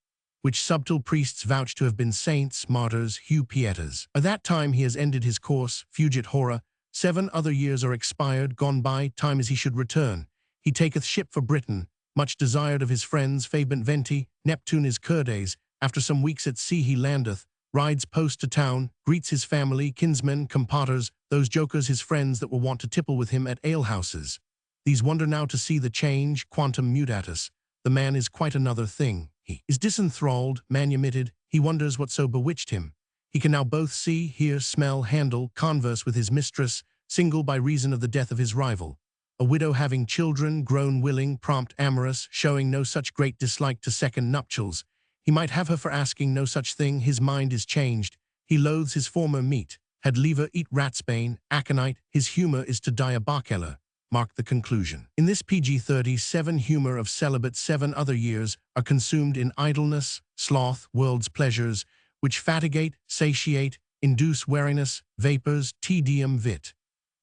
which subtle priests vouch to have been saints, martyrs, Hugh Pietas. By that time he has ended his course, fugit hora, 7 other years are expired, gone by, time as he should return. He taketh ship for Britain, much desired of his friends, fabent venti, Neptune is Curdes, after some weeks at sea he landeth, rides post to town, greets his family, kinsmen, compaters, those jokers his friends that were wont to tipple with him at alehouses. These wonder now to see the change, quantum mutatus. The man is quite another thing. He is disenthralled, manumitted, he wonders what so bewitched him. He can now both see, hear, smell, handle, converse with his mistress, single by reason of the death of his rival. A widow having children, grown willing, prompt, amorous, showing no such great dislike to second nuptials. He might have her for asking no such thing, his mind is changed. He loathes his former meat, had liever eat ratsbane, aconite, his humour is to die a bakeller. Mark the conclusion. In this PG-30, 7 humour of celibate 7 other years are consumed in idleness, sloth, world's pleasures, which fatigate, satiate, induce weariness, vapours, tedium vit.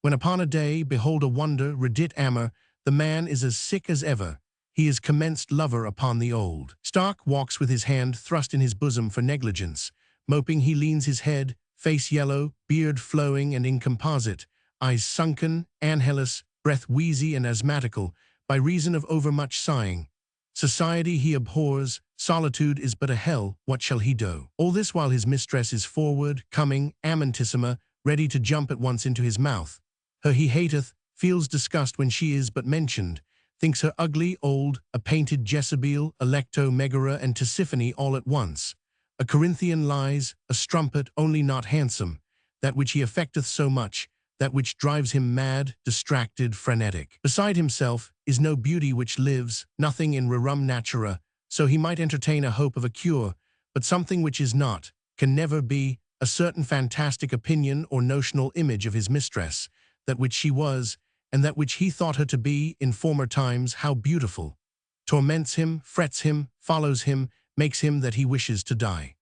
When upon a day, behold a wonder, redit amor, the man is as sick as ever. He is commenced lover upon the old. Stark walks with his hand thrust in his bosom for negligence. Moping he leans his head, face yellow, beard flowing and incomposite, eyes sunken, anhelus, breath wheezy and asthmatical, by reason of overmuch sighing. Society he abhors, solitude is but a hell, what shall he do? All this while his mistress is forward, coming, amantissima, ready to jump at once into his mouth. Her he hateth, feels disgust when she is but mentioned, thinks her ugly, old, a painted Jezebel, Alecto, Megara, and Tisiphone all at once. A Corinthian lies, a strumpet, only not handsome, that which he affecteth so much, that which drives him mad, distracted, frenetic. Beside himself is no beauty which lives, nothing in rerum natura, so he might entertain a hope of a cure, but something which is not, can never be, a certain fantastic opinion or notional image of his mistress, that which she was, and that which he thought her to be in former times, how beautiful, torments him, frets him, follows him, makes him that he wishes to die.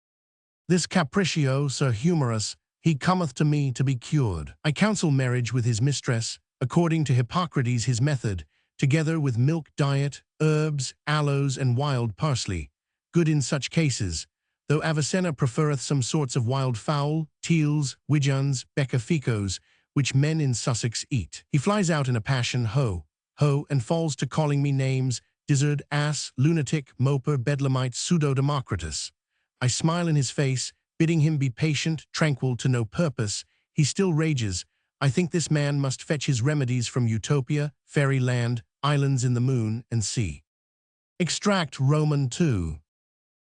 This capriccio, Sir Humorous, he cometh to me to be cured. I counsel marriage with his mistress, according to Hippocrates his method, together with milk diet, herbs, aloes, and wild parsley, good in such cases, though Avicenna preferreth some sorts of wild fowl, teals, widgeons, beccaficos, which men in Sussex eat. He flies out in a passion, ho, ho, and falls to calling me names, dizzard, ass, lunatic, moper, bedlamite, pseudo-Democritus. I smile in his face, bidding him be patient, tranquil, to no purpose. He still rages. I think this man must fetch his remedies from Utopia, fairyland, islands in the moon, and sea. Extract Roman 2.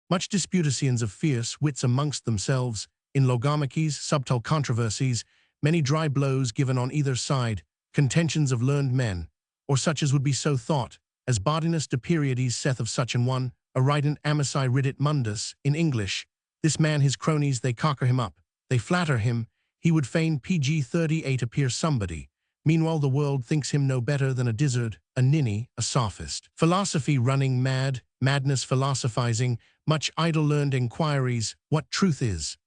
Much disputations of fierce wits amongst themselves, in logomachies, subtle controversies, many dry blows given on either side, contentions of learned men, or such as would be so thought, as Bodinus de Periades saith of such an one, arident amici ridit mundus, in English, this man his cronies they cocker him up, they flatter him, he would fain PG-38 appear somebody, meanwhile the world thinks him no better than a dizzard, a ninny, a sophist. Philosophy running mad, madness philosophizing, much idle learned inquiries, what truth is,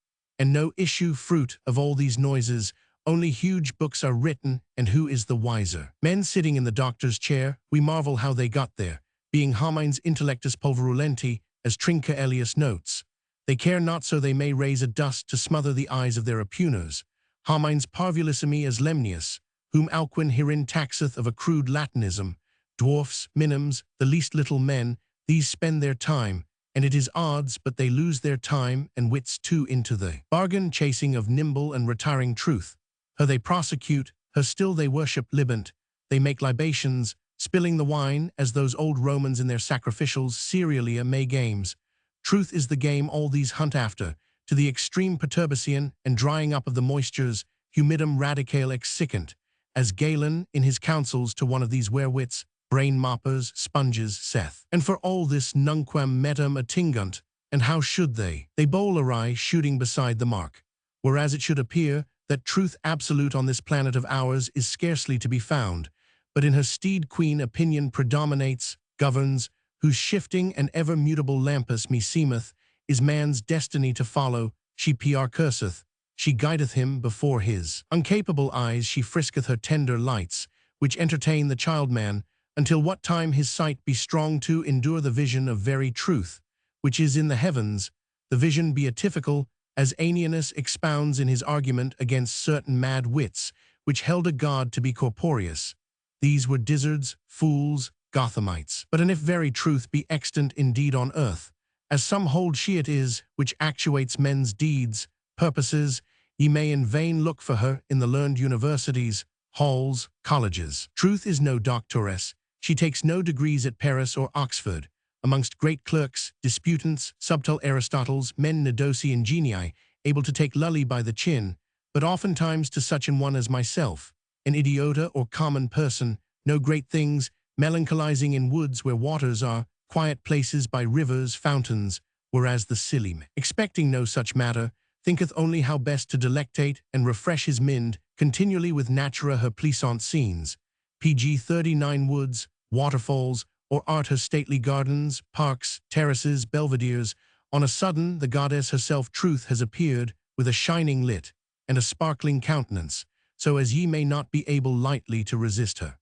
and no issue fruit of all these noises, only huge books are written, and who is the wiser? Men sitting in the doctor's chair, we marvel how they got there, being homines intellectus pulverulenti, as Trinca Elius notes. They care not so they may raise a dust to smother the eyes of their oppuners. Homines parvulissimi as Lemnius, whom Alcuin herein taxeth of a crude Latinism. Dwarfs, minims, the least little men, these spend their time, and it is odds but they lose their time and wits too into the bargain chasing of nimble and retiring truth. Her they prosecute, her still they worship libant, they make libations, spilling the wine, as those old Romans in their sacrificials Cerealia may games. Truth is the game all these hunt after, to the extreme perturbation and drying up of the moistures, humidum radicale exsicant, as Galen, in his counsels to one of these werewits, brain moppers, sponges, saith. And for all this nunquam metum attingunt, and how should they? They bowl awry, shooting beside the mark. Whereas it should appear that truth absolute on this planet of ours is scarcely to be found, but in her steed queen opinion predominates, governs, whose shifting and ever mutable lampus meseemeth is man's destiny to follow, she curseth, she guideth him before his uncapable eyes, she frisketh her tender lights, which entertain the child-man, until what time his sight be strong to endure the vision of very truth, which is in the heavens, the vision beatifical, as Aeneas expounds in his argument against certain mad wits, which held a god to be corporeous. These were dizzards, fools, Gothamites. But an if very truth be extant indeed on earth, as some hold she it is, which actuates men's deeds, purposes, ye may in vain look for her in the learned universities, halls, colleges. Truth is no doctoress, she takes no degrees at Paris or Oxford. Amongst great clerks, disputants, subtle Aristotles, men nedosi and genii, able to take Lully by the chin, but oftentimes to such an one as myself, an idiota or common person, no great things, melancholizing in woods where waters are, quiet places by rivers, fountains, whereas the silly man, expecting no such matter, thinketh only how best to delectate and refresh his mind, continually with natura her pleasant scenes, pg 39 woods, waterfalls, or art her stately gardens, parks, terraces, belvederes. On a sudden the goddess herself Truth has appeared, with a shining lit, and a sparkling countenance, so as ye may not be able lightly to resist her.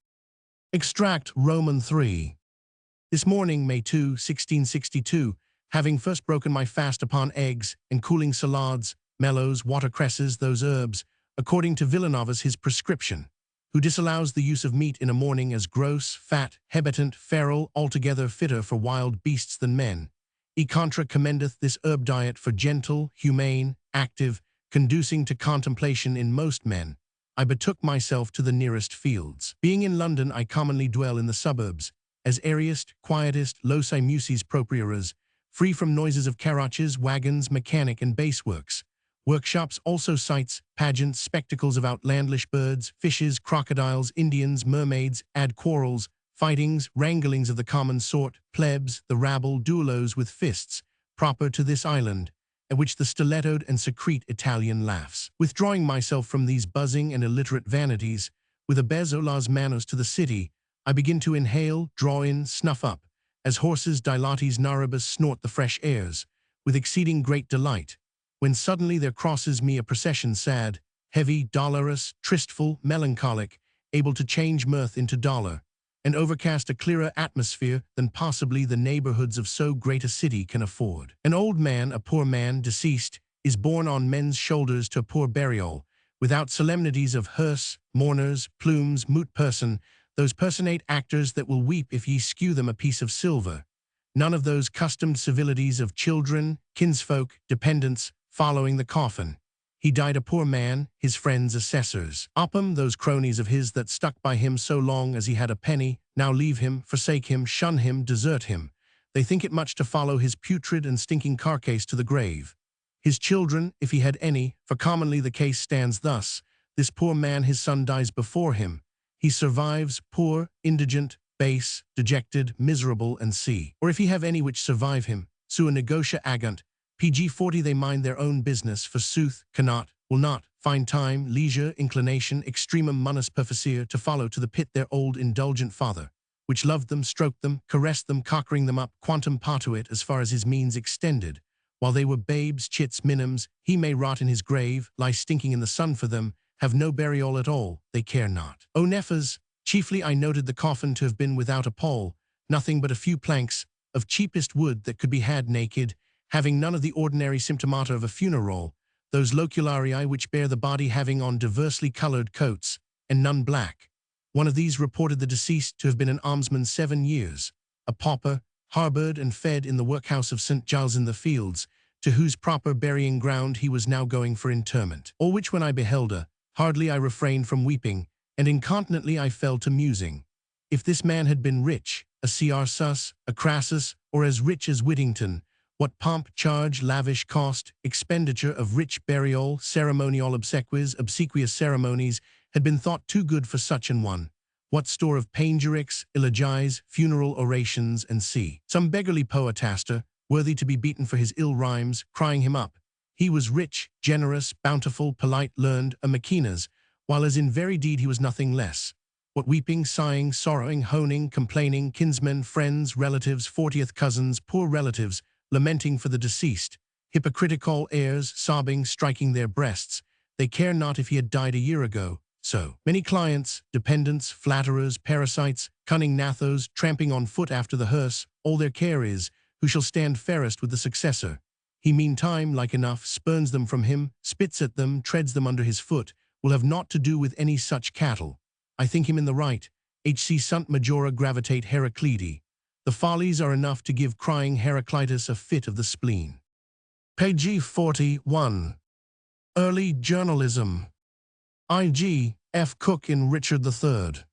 Extract Roman 3. This morning, May 2, 1662, having first broken my fast upon eggs and cooling salads, mellows, watercresses, those herbs, according to Villanova's his prescription, who disallows the use of meat in a morning as gross, fat, hebetant, feral, altogether fitter for wild beasts than men, he contra commendeth this herb diet for gentle, humane, active, conducing to contemplation in most men. I betook myself to the nearest fields. Being in London, I commonly dwell in the suburbs, as airiest, quietest, loci musis proprieras, free from noises of carriages, wagons, mechanic and baseworks. Workshops, also sights, pageants, spectacles of outlandish birds, fishes, crocodiles, Indians, mermaids, add quarrels, fightings, wranglings of the common sort, plebs, the rabble, duellos with fists, proper to this island, at which the stilettoed and secrete Italian laughs. Withdrawing myself from these buzzing and illiterate vanities, with a bezo las manos to the city, I begin to inhale, draw in, snuff up, as horses dilatis naribus snort the fresh airs, with exceeding great delight, when suddenly there crosses me a procession sad, heavy, dolorous, tristful, melancholic, able to change mirth into dolor, and overcast a clearer atmosphere than possibly the neighborhoods of so great a city can afford. An old man, a poor man, deceased, is borne on men's shoulders to a poor burial, without solemnities of hearse, mourners, plumes, moot person, those personate actors that will weep if ye skew them a piece of silver. None of those customed civilities of children, kinsfolk, dependents, following the coffin. He died a poor man, his friends assessors. Oppum, those cronies of his that stuck by him so long as he had a penny, now leave him, forsake him, shun him, desert him. They think it much to follow his putrid and stinking carcase to the grave. His children, if he had any, for commonly the case stands thus, this poor man his son dies before him. He survives, poor, indigent, base, dejected, miserable, and see. Or if he have any which survive him, sua negotia agunt, pg 40 they mind their own business, forsooth, cannot, will not, find time, leisure, inclination, extremum munus perficere to follow to the pit their old indulgent father, which loved them, stroked them, caressed them, cockering them up, quantum patuit as far as his means extended, while they were babes, chits, minims, he may rot in his grave, lie stinking in the sun for them, have no burial at all, they care not. O Nephas, chiefly I noted the coffin to have been without a pole, nothing but a few planks, of cheapest wood that could be had naked, having none of the ordinary symptomata of a funeral, those locularii which bear the body having on diversely colored coats, and none black. One of these reported the deceased to have been an almsman 7 years, a pauper, harbored and fed in the workhouse of St. Giles in the Fields, to whose proper burying ground he was now going for interment. All which when I beheld her, hardly I refrained from weeping, and incontinently I fell to musing. If this man had been rich, a Ciarsus, a Crassus, or as rich as Whittington, what pomp, charge, lavish cost, expenditure of rich burial, ceremonial obsequious ceremonies, had been thought too good for such an one. What store of panegyrics, elegies, funeral orations, and see. Some beggarly poetaster, worthy to be beaten for his ill rhymes, crying him up. He was rich, generous, bountiful, polite, learned, a Maecenas, while as in very deed he was nothing less. What weeping, sighing, sorrowing, honing, complaining, kinsmen, friends, relatives, 40th cousins, poor relatives, lamenting for the deceased, hypocritical airs, sobbing, striking their breasts, they care not if he had died a year ago. So many clients, dependents, flatterers, parasites, cunning nathos, tramping on foot after the hearse, all their care is, who shall stand fairest with the successor. He meantime, like enough, spurns them from him, spits at them, treads them under his foot, will have naught to do with any such cattle. I think him in the right. H.C. sunt majora gravitate Heraclidi. The follies are enough to give crying Heraclitus a fit of the spleen. Page 41. Early Journalism. I.G. F. Cook in Richard III.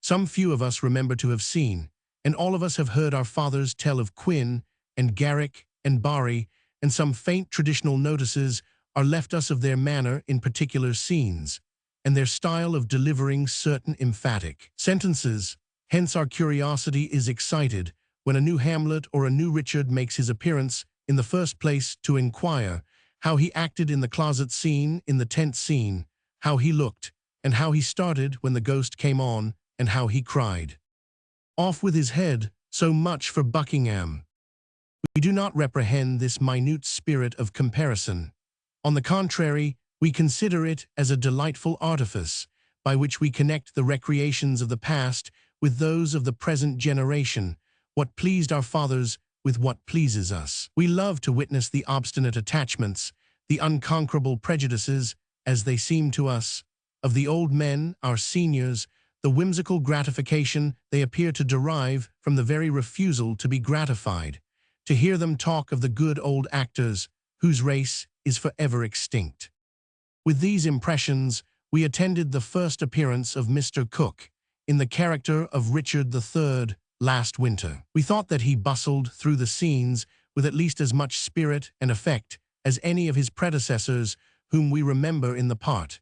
Some few of us remember to have seen, and all of us have heard our fathers tell of Quin and Garrick and Barry, and some faint traditional notices are left us of their manner in particular scenes, and their style of delivering certain emphatic sentences. Hence our curiosity is excited when a new Hamlet or a new Richard makes his appearance, in the first place to inquire how he acted in the closet scene, in the tent scene, how he looked, and how he started when the ghost came on, and how he cried. Off with his head, so much for Buckingham. We do not reprehend this minute spirit of comparison. On the contrary, we consider it as a delightful artifice, by which we connect the recreations of the past with those of the present generation, what pleased our fathers with what pleases us. We love to witness the obstinate attachments, the unconquerable prejudices, as they seem to us, of the old men, our seniors, the whimsical gratification they appear to derive from the very refusal to be gratified, to hear them talk of the good old actors, whose race is forever extinct. With these impressions, we attended the first appearance of Mr. Cook, in the character of Richard III, last winter. We thought that he bustled through the scenes with at least as much spirit and effect as any of his predecessors whom we remember in the part,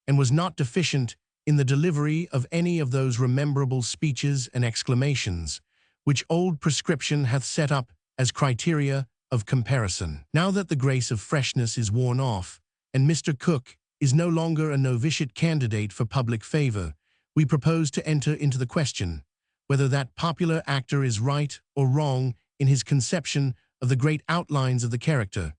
and was not deficient in the delivery of any of those rememberable speeches and exclamations, which old prescription hath set up as criteria of comparison. Now that the grace of freshness is worn off, and Mr. Cook is no longer a novitiate candidate for public favor, we propose to enter into the question whether that popular actor is right or wrong in his conception of the great outlines of the character,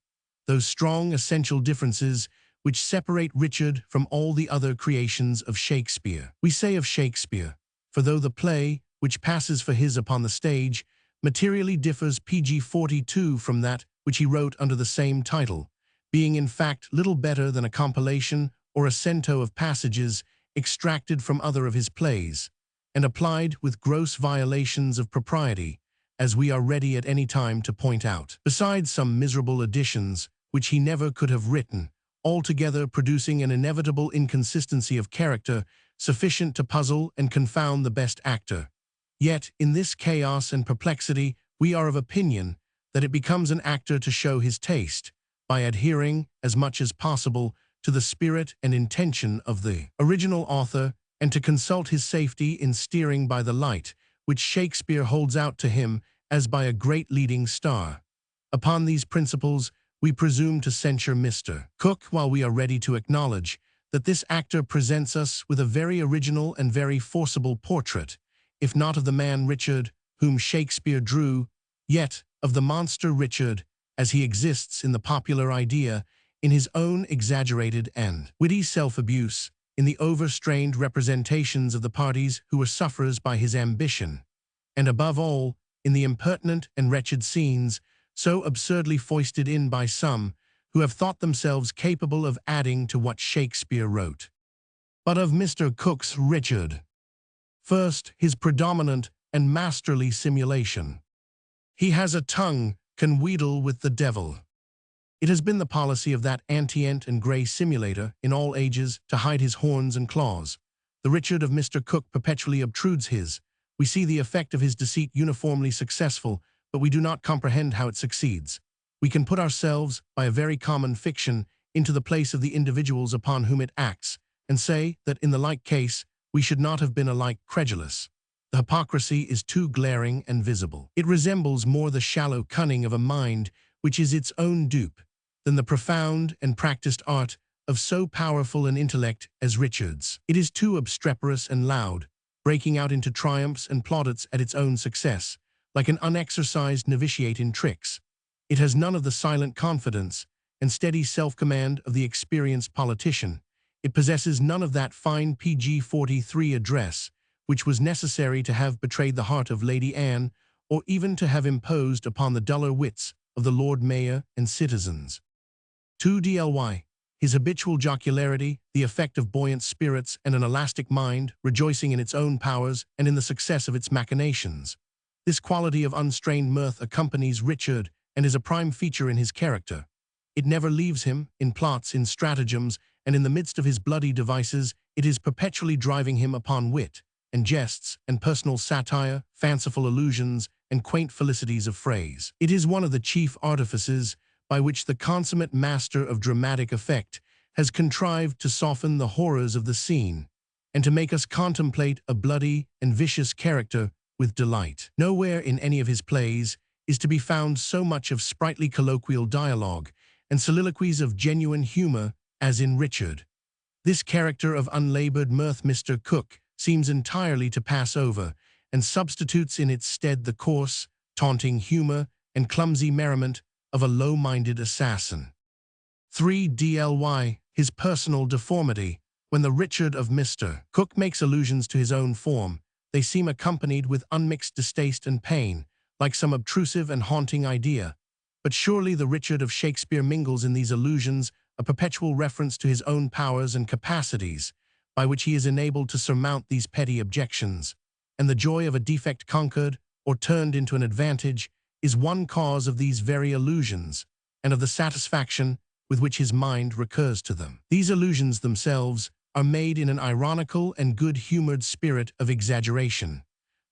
those strong essential differences which separate Richard from all the other creations of Shakespeare. We say of Shakespeare, for though the play, which passes for his upon the stage, materially differs pg 42 from that which he wrote under the same title, being in fact little better than a compilation or a cento of passages extracted from other of his plays, and applied with gross violations of propriety, as we are ready at any time to point out. Besides some miserable additions, which he never could have written, altogether producing an inevitable inconsistency of character sufficient to puzzle and confound the best actor. Yet, in this chaos and perplexity, we are of opinion that it becomes an actor to show his taste, by adhering, as much as possible, to the spirit and intention of the original author, and to consult his safety in steering by the light which Shakespeare holds out to him as by a great leading star. Upon these principles, we presume to censure Mr. Cook, while we are ready to acknowledge that this actor presents us with a very original and very forcible portrait, if not of the man Richard, whom Shakespeare drew, yet of the monster Richard, as he exists in the popular idea, in his own exaggerated and witty self-abuse, in the overstrained representations of the parties who were sufferers by his ambition, and above all, in the impertinent and wretched scenes so absurdly foisted in by some who have thought themselves capable of adding to what Shakespeare wrote. But of Mr. Cook's Richard. First, his predominant and masterly simulation. He has a tongue, can wheedle with the devil. It has been the policy of that Antient and Grey simulator, in all ages, to hide his horns and claws. The Richard of Mr. Cook perpetually obtrudes his. We see the effect of his deceit uniformly successful, but we do not comprehend how it succeeds. We can put ourselves, by a very common fiction, into the place of the individuals upon whom it acts, and say that in the like case we should not have been alike credulous. The hypocrisy is too glaring and visible. It resembles more the shallow cunning of a mind which is its own dupe, than the profound and practiced art of so powerful an intellect as Richard's. It is too obstreperous and loud, breaking out into triumphs and plaudits at its own success, like an unexercised novitiate in tricks. It has none of the silent confidence and steady self-command of the experienced politician. It possesses none of that fine pg 43 address which was necessary to have betrayed the heart of Lady Anne, or even to have imposed upon the duller wits of the Lord Mayor and citizens. 2. His habitual jocularity, the effect of buoyant spirits and an elastic mind, rejoicing in its own powers and in the success of its machinations. This quality of unstrained mirth accompanies Richard and is a prime feature in his character. It never leaves him, in plots, in stratagems, and in the midst of his bloody devices, it is perpetually driving him upon wit, and jests, and personal satire, fanciful allusions, and quaint felicities of phrase. It is one of the chief artifices by which the consummate master of dramatic effect has contrived to soften the horrors of the scene, and to make us contemplate a bloody and vicious character with delight. Nowhere in any of his plays is to be found so much of sprightly colloquial dialogue and soliloquies of genuine humor as in Richard. This character of unlabored mirth Mr. Cook seems entirely to pass over, and substitutes in its stead the coarse, taunting humor and clumsy merriment of a low-minded assassin. 3. His personal deformity. When the Richard of Mr. Cook makes allusions to his own form, they seem accompanied with unmixed distaste and pain, like some obtrusive and haunting idea. But surely the Richard of Shakespeare mingles in these allusions a perpetual reference to his own powers and capacities, by which he is enabled to surmount these petty objections, and the joy of a defect conquered or turned into an advantage is one cause of these very allusions, and of the satisfaction with which his mind recurs to them. These allusions themselves are made in an ironical and good-humored spirit of exaggeration.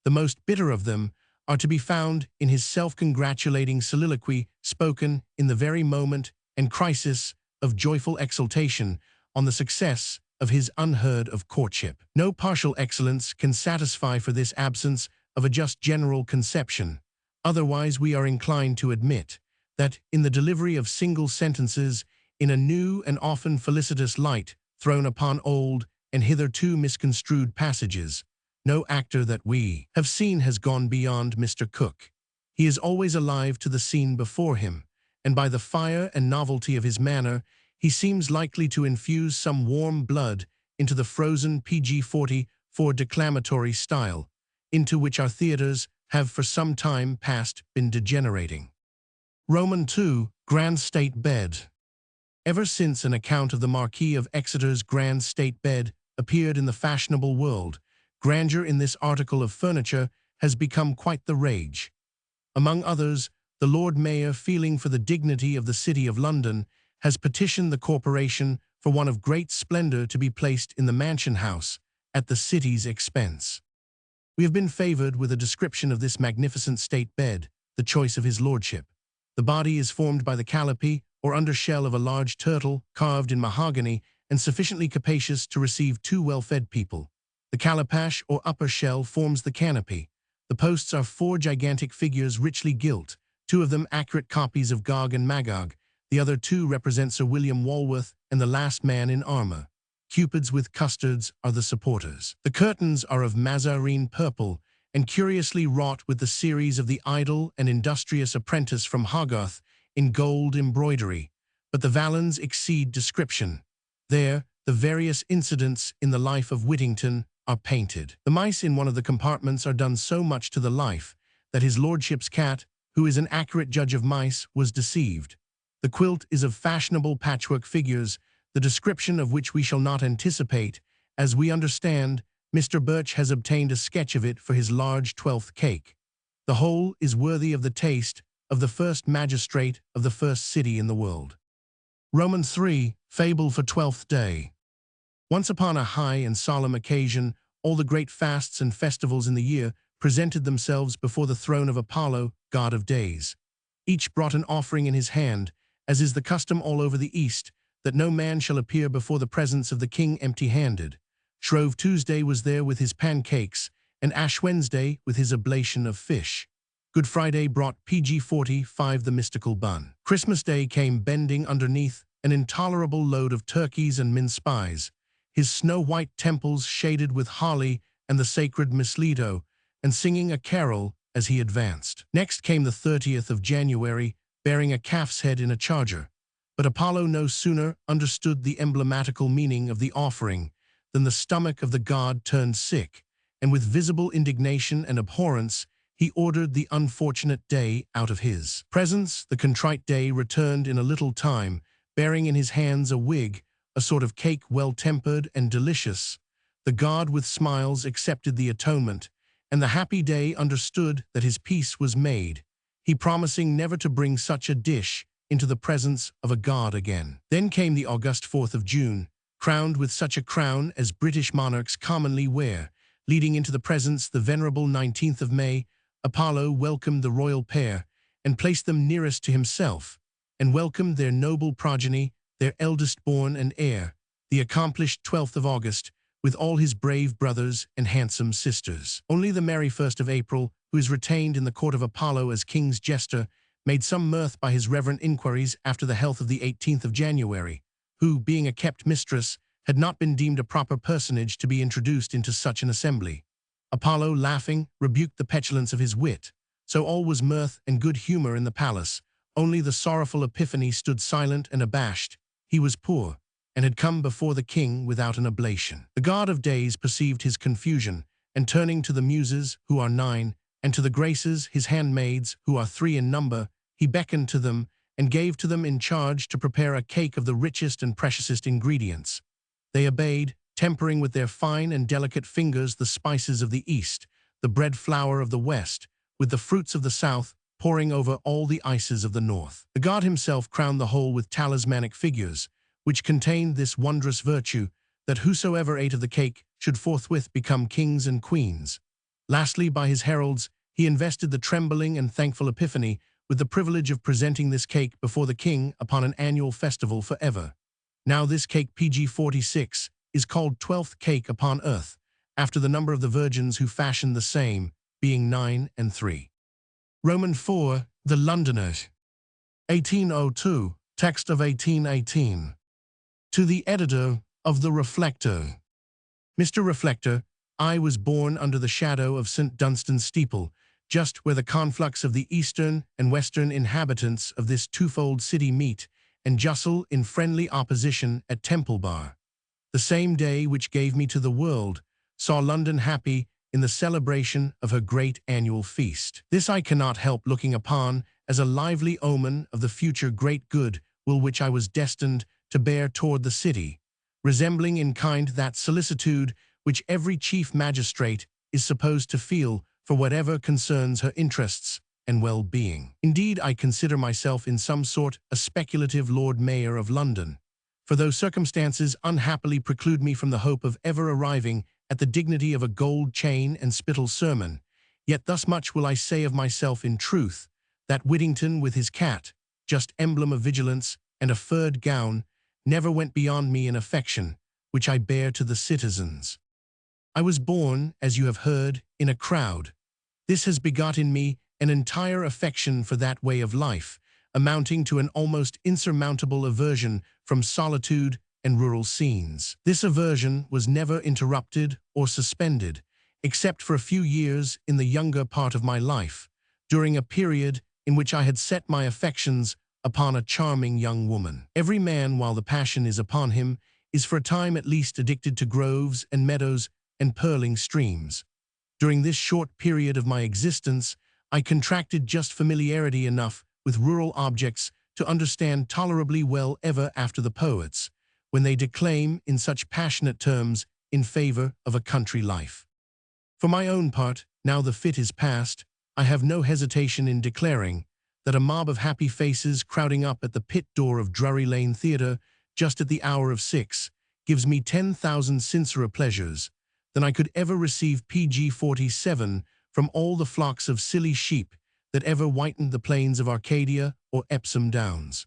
The most bitter of them are to be found in his self-congratulating soliloquy spoken in the very moment and crisis of joyful exultation on the success of his unheard-of courtship. No partial excellence can satisfy for this absence of a just general conception. Otherwise, we are inclined to admit that, in the delivery of single sentences, in a new and often felicitous light thrown upon old and hitherto misconstrued passages, no actor that we have seen has gone beyond Mr. Cook. He is always alive to the scene before him, and by the fire and novelty of his manner, he seems likely to infuse some warm blood into the frozen PG-44 declamatory style, into which our theaters have for some time past been degenerating. 2. Grand State Bed. Ever since an account of the Marquis of Exeter's grand state bed appeared in the fashionable world, grandeur in this article of furniture has become quite the rage. Among others, the Lord Mayor, feeling for the dignity of the City of London, has petitioned the corporation for one of great splendor to be placed in the Mansion House at the city's expense. We have been favored with a description of this magnificent state bed, the choice of his lordship. The body is formed by the canopy or undershell of a large turtle carved in mahogany and sufficiently capacious to receive 2 well-fed people. The calapash or upper shell forms the canopy. The posts are 4 gigantic figures richly gilt, 2 of them accurate copies of Gog and Magog. The other 2 represent Sir William Walworth and the last man in armor. Cupids with custards are the supporters. The curtains are of mazarine purple and curiously wrought with the series of the idle and industrious apprentice from Hogarth in gold embroidery, but the valance exceed description. There, the various incidents in the life of Whittington are painted. The mice in one of the compartments are done so much to the life that his lordship's cat, who is an accurate judge of mice, was deceived. The quilt is of fashionable patchwork figures, the description of which we shall not anticipate, as we understand Mr. Birch has obtained a sketch of it for his large 12th cake. The whole is worthy of the taste of the first magistrate of the first city in the world. 3. Fable for Twelfth Day. Once upon a high and solemn occasion, all the great fasts and festivals in the year presented themselves before the throne of Apollo, god of days. Each brought an offering in his hand, as is the custom all over the East, that no man shall appear before the presence of the king empty-handed. Shrove Tuesday was there with his pancakes, and Ash Wednesday with his oblation of fish. Good Friday brought PG-45 the mystical bun. Christmas Day came bending underneath an intolerable load of turkeys and mince pies, his snow-white temples shaded with holly and the sacred mistletoe, and singing a carol as he advanced. Next came the 30th of January, bearing a calf's head in a charger. But Apollo no sooner understood the emblematical meaning of the offering than the stomach of the god turned sick, and with visible indignation and abhorrence, he ordered the unfortunate Day out of his presence. The contrite Day returned in a little time, bearing in his hands a wig, a sort of cake well-tempered and delicious. The god with smiles accepted the atonement, and the happy Day understood that his peace was made, he promising never to bring such a dish into the presence of a god again. Then came the august 4th of June, crowned with such a crown as British monarchs commonly wear. Leading into the presence the venerable 19th of May, Apollo welcomed the royal pair and placed them nearest to himself, and welcomed their noble progeny, their eldest born and heir, the accomplished 12th of August, with all his brave brothers and handsome sisters. Only the merry 1st of April, who is retained in the court of Apollo as king's jester, made some mirth by his reverent inquiries after the health of the 18th of January, who, being a kept mistress, had not been deemed a proper personage to be introduced into such an assembly. Apollo, laughing, rebuked the petulance of his wit. So all was mirth and good humor in the palace. Only the sorrowful Epiphany stood silent and abashed. He was poor, and had come before the king without an oblation. The god of days perceived his confusion, and turning to the Muses, who are 9, and to the Graces, his handmaids, who are 3 in number, he beckoned to them, and gave to them in charge to prepare a cake of the richest and preciousest ingredients. They obeyed, tempering with their fine and delicate fingers the spices of the East, the bread flour of the West, with the fruits of the South, pouring over all the ices of the North. The god himself crowned the whole with talismanic figures, which contained this wondrous virtue, that whosoever ate of the cake should forthwith become kings and queens. Lastly, by his heralds, he invested the trembling and thankful Epiphany with the privilege of presenting this cake before the king upon an annual festival forever. Now this cake PG 46 is called 12th cake upon earth, after the number of the virgins who fashioned the same, being 9 and 3. Roman 4, The Londoner. 1802, text of 1818. To the editor of The Reflector. Mr. Reflector, I was born under the shadow of St. Dunstan's steeple, just where the conflux of the eastern and western inhabitants of this twofold city meet and jostle in friendly opposition at Temple Bar. The same day which gave me to the world saw London happy in the celebration of her great annual feast. This I cannot help looking upon as a lively omen of the future great good will which I was destined to bear toward the city, resembling in kind that solicitude which every chief magistrate is supposed to feel for whatever concerns her interests and well-being. Indeed, I consider myself in some sort a speculative Lord Mayor of London, for though circumstances unhappily preclude me from the hope of ever arriving at the dignity of a gold chain and spittle sermon, yet thus much will I say of myself in truth, that Whittington with his cat, just emblem of vigilance, and a furred gown, never went beyond me in affection, which I bear to the citizens. I was born, as you have heard, in a crowd. This has begot in me an entire affection for that way of life, amounting to an almost insurmountable aversion from solitude and rural scenes. This aversion was never interrupted or suspended, except for a few years in the younger part of my life, during a period in which I had set my affections upon a charming young woman. Every man, while the passion is upon him, is for a time at least addicted to groves and meadows and purling streams. During this short period of my existence, I contracted just familiarity enough with rural objects to understand tolerably well ever after the poets, when they declaim in such passionate terms in favor of a country life. For my own part, now the fit is past, I have no hesitation in declaring that a mob of happy faces crowding up at the pit door of Drury Lane Theatre just at the hour of 6 gives me 10,000 sincerer pleasures than I could ever receive PG 47 from all the flocks of silly sheep that ever whitened the plains of Arcadia or Epsom Downs.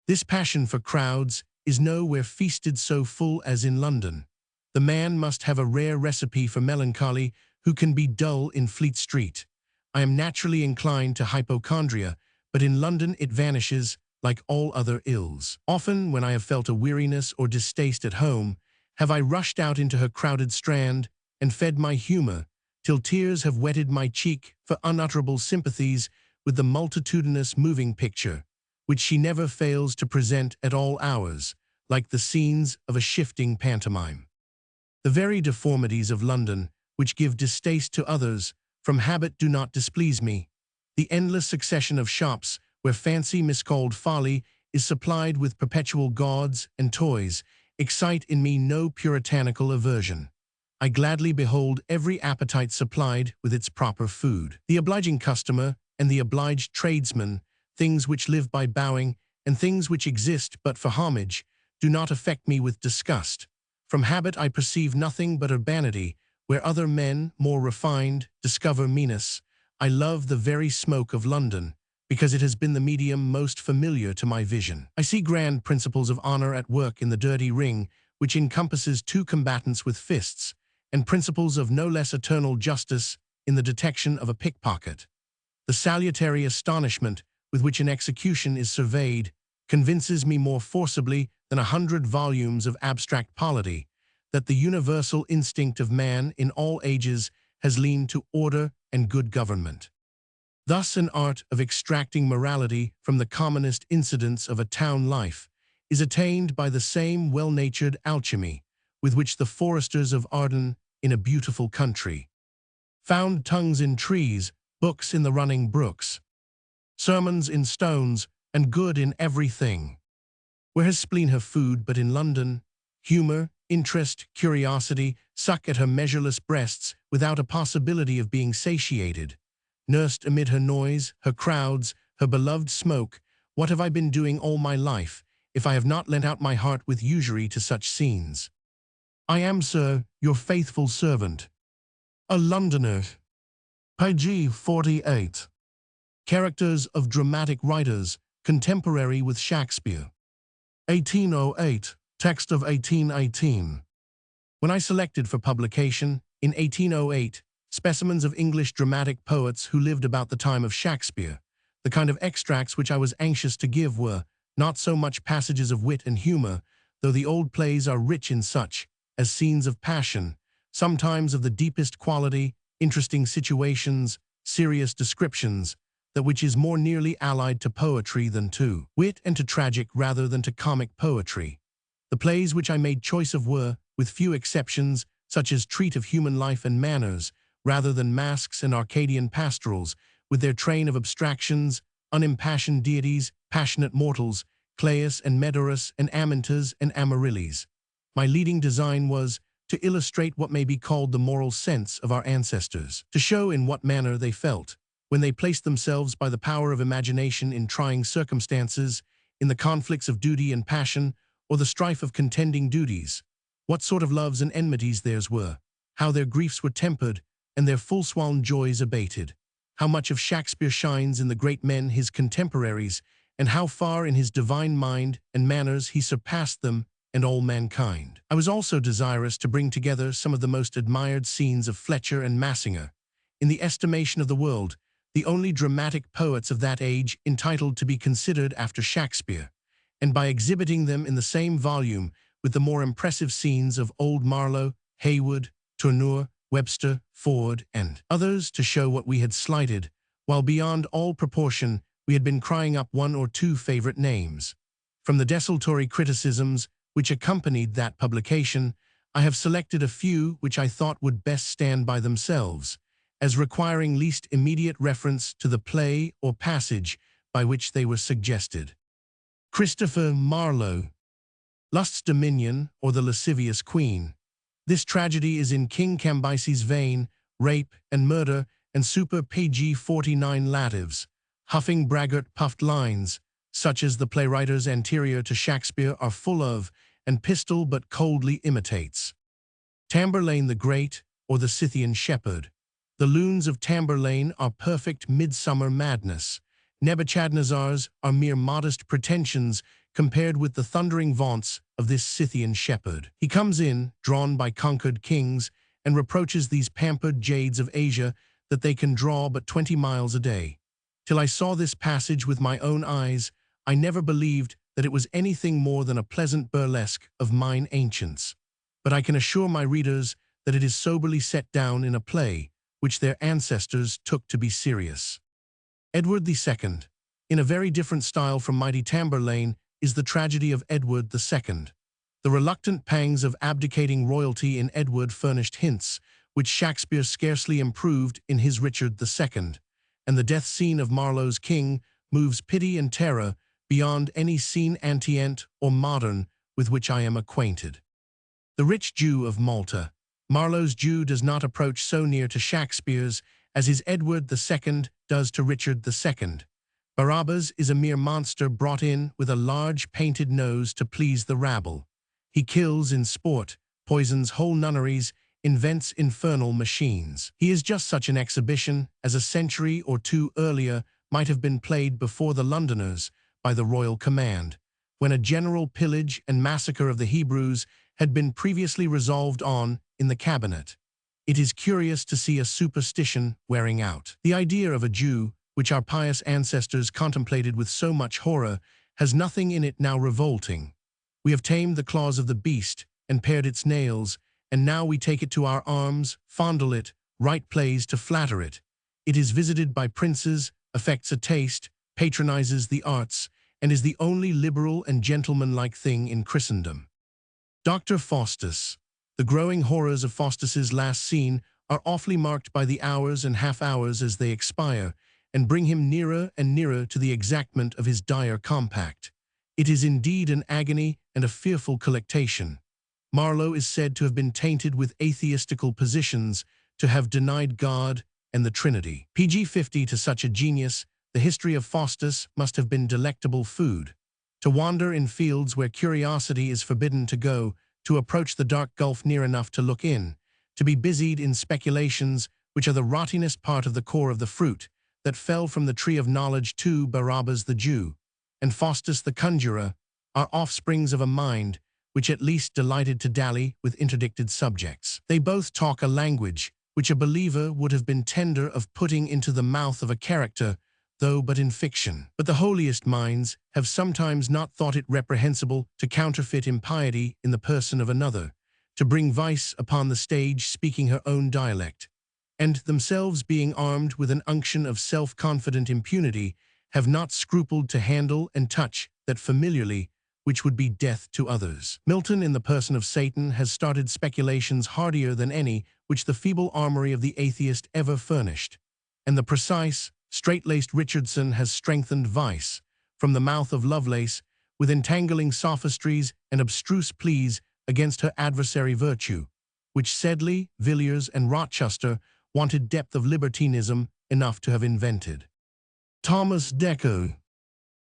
This passion for crowds is nowhere feasted so full as in London. The man must have a rare recipe for melancholy who can be dull in Fleet Street. I am naturally inclined to hypochondria, but in London it vanishes like all other ills. Often, when I have felt a weariness or distaste at home, have I rushed out into her crowded strand and fed my humor, till tears have wetted my cheek for unutterable sympathies with the multitudinous moving picture, which she never fails to present at all hours, like the scenes of a shifting pantomime. The very deformities of London, which give distaste to others, from habit do not displease me. The endless succession of shops where fancy miscalled folly is supplied with perpetual gauds and toys excite in me no puritanical aversion. I gladly behold every appetite supplied with its proper food. The obliging customer and the obliged tradesman, things which live by bowing, and things which exist but for homage, do not affect me with disgust. From habit I perceive nothing but urbanity, where other men, more refined, discover meanness. I love the very smoke of London, because it has been the medium most familiar to my vision. I see grand principles of honor at work in the dirty ring, which encompasses two combatants with fists, and principles of no less eternal justice in the detection of a pickpocket. The salutary astonishment with which an execution is surveyed convinces me more forcibly than 100 volumes of abstract polity that the universal instinct of man in all ages has leaned to order and good government. Thus an art of extracting morality from the commonest incidents of a town life is attained by the same well-natured alchemy with which the foresters of Arden in a beautiful country found tongues in trees, books in the running brooks, sermons in stones, and good in everything. Where has spleen her food but in London? Humor, interest, curiosity suck at her measureless breasts without a possibility of being satiated. Nursed amid her noise, her crowds, her beloved smoke, what have I been doing all my life, if I have not lent out my heart with usury to such scenes? I am, sir, your faithful servant, a Londoner. Page 48. Characters of dramatic writers, contemporary with Shakespeare. 1808, text of 1818. When I selected for publication, in 1808, specimens of English dramatic poets who lived about the time of Shakespeare, the kind of extracts which I was anxious to give were not so much passages of wit and humor, though the old plays are rich in such, as scenes of passion, sometimes of the deepest quality, interesting situations, serious descriptions, that which is more nearly allied to poetry than to wit and to tragic rather than to comic poetry. The plays which I made choice of were, with few exceptions, such as treat of human life and manners, rather than masques and Arcadian pastorals, with their train of abstractions, unimpassioned deities, passionate mortals, Claius and Medorus and Amintas and Amaryllis. My leading design was to illustrate what may be called the moral sense of our ancestors, to show in what manner they felt, when they placed themselves by the power of imagination in trying circumstances, in the conflicts of duty and passion, or the strife of contending duties, what sort of loves and enmities theirs were, how their griefs were tempered, and their full-swollen joys abated, how much of Shakespeare shines in the great men his contemporaries, and how far in his divine mind and manners he surpassed them and all mankind. I was also desirous to bring together some of the most admired scenes of Fletcher and Massinger, in the estimation of the world, the only dramatic poets of that age entitled to be considered after Shakespeare, and by exhibiting them in the same volume with the more impressive scenes of old Marlowe, Haywood, Tourneur, Webster, Ford, and others to show what we had slighted, while beyond all proportion we had been crying up one or two favorite names. From the desultory criticisms which accompanied that publication, I have selected a few which I thought would best stand by themselves, as requiring least immediate reference to the play or passage by which they were suggested. Christopher Marlowe, Lust's Dominion, or The Lascivious Queen. This tragedy is in King Cambyses' vein, rape and murder, and super pg 49 latives, huffing braggart puffed lines, such as the playwriters anterior to Shakespeare are full of, and Pistol but coldly imitates. Tamburlaine the Great, or the Scythian Shepherd. The loons of Tamburlaine are perfect midsummer madness. Nebuchadnezzar's are mere modest pretensions compared with the thundering vaunts of this Scythian shepherd. He comes in, drawn by conquered kings, and reproaches these pampered jades of Asia that they can draw but 20 miles a day. Till I saw this passage with my own eyes, I never believed that it was anything more than a pleasant burlesque of mine ancients. But I can assure my readers that it is soberly set down in a play, which their ancestors took to be serious. Edward II. In a very different style from mighty Tamburlaine is the tragedy of Edward II. The reluctant pangs of abdicating royalty in Edward furnished hints which Shakespeare scarcely improved in his Richard II, and the death scene of Marlowe's King moves pity and terror beyond any scene antient or modern with which I am acquainted. The Rich Jew of Malta. Marlowe's Jew does not approach so near to Shakespeare's as his Edward II does to Richard II. Barabbas is a mere monster brought in with a large painted nose to please the rabble. He kills in sport, poisons whole nunneries, invents infernal machines. He is just such an exhibition as a century or two earlier might have been played before the Londoners by the royal command, when a general pillage and massacre of the Hebrews had been previously resolved on in the cabinet. It is curious to see a superstition wearing out. The idea of a Jew, which our pious ancestors contemplated with so much horror, has nothing in it now revolting. We have tamed the claws of the beast and pared its nails, and now we take it to our arms, fondle it, write plays to flatter it. It is visited by princes, affects a taste, patronizes the arts, and is the only liberal and gentlemanlike thing in Christendom. Dr. Faustus. The growing horrors of Faustus's last scene are awfully marked by the hours and half-hours as they expire, and bring him nearer and nearer to the exactment of his dire compact. It is indeed an agony and a fearful collectation. Marlowe is said to have been tainted with atheistical positions, to have denied God and the Trinity. PG-50 to such a genius, the history of Faustus must have been delectable food. To wander in fields where curiosity is forbidden to go, to approach the dark gulf near enough to look in, to be busied in speculations which are the rottingest part of the core of the fruit that fell from the tree of knowledge to Barabbas the Jew, and Faustus the conjurer, are offsprings of a mind which at least delighted to dally with interdicted subjects. They both talk a language which a believer would have been tender of putting into the mouth of a character, though but in fiction. But the holiest minds have sometimes not thought it reprehensible to counterfeit impiety in the person of another, to bring vice upon the stage speaking her own dialect, and themselves being armed with an unction of self-confident impunity, have not scrupled to handle and touch that familiarly which would be death to others. Milton, in the person of Satan, has started speculations hardier than any which the feeble armory of the atheist ever furnished, and the precise, straight-laced Richardson has strengthened vice, from the mouth of Lovelace, with entangling sophistries and abstruse pleas against her adversary virtue, which Sedley, Villiers, and Rochester wanted depth of libertinism enough to have invented. Thomas Deco.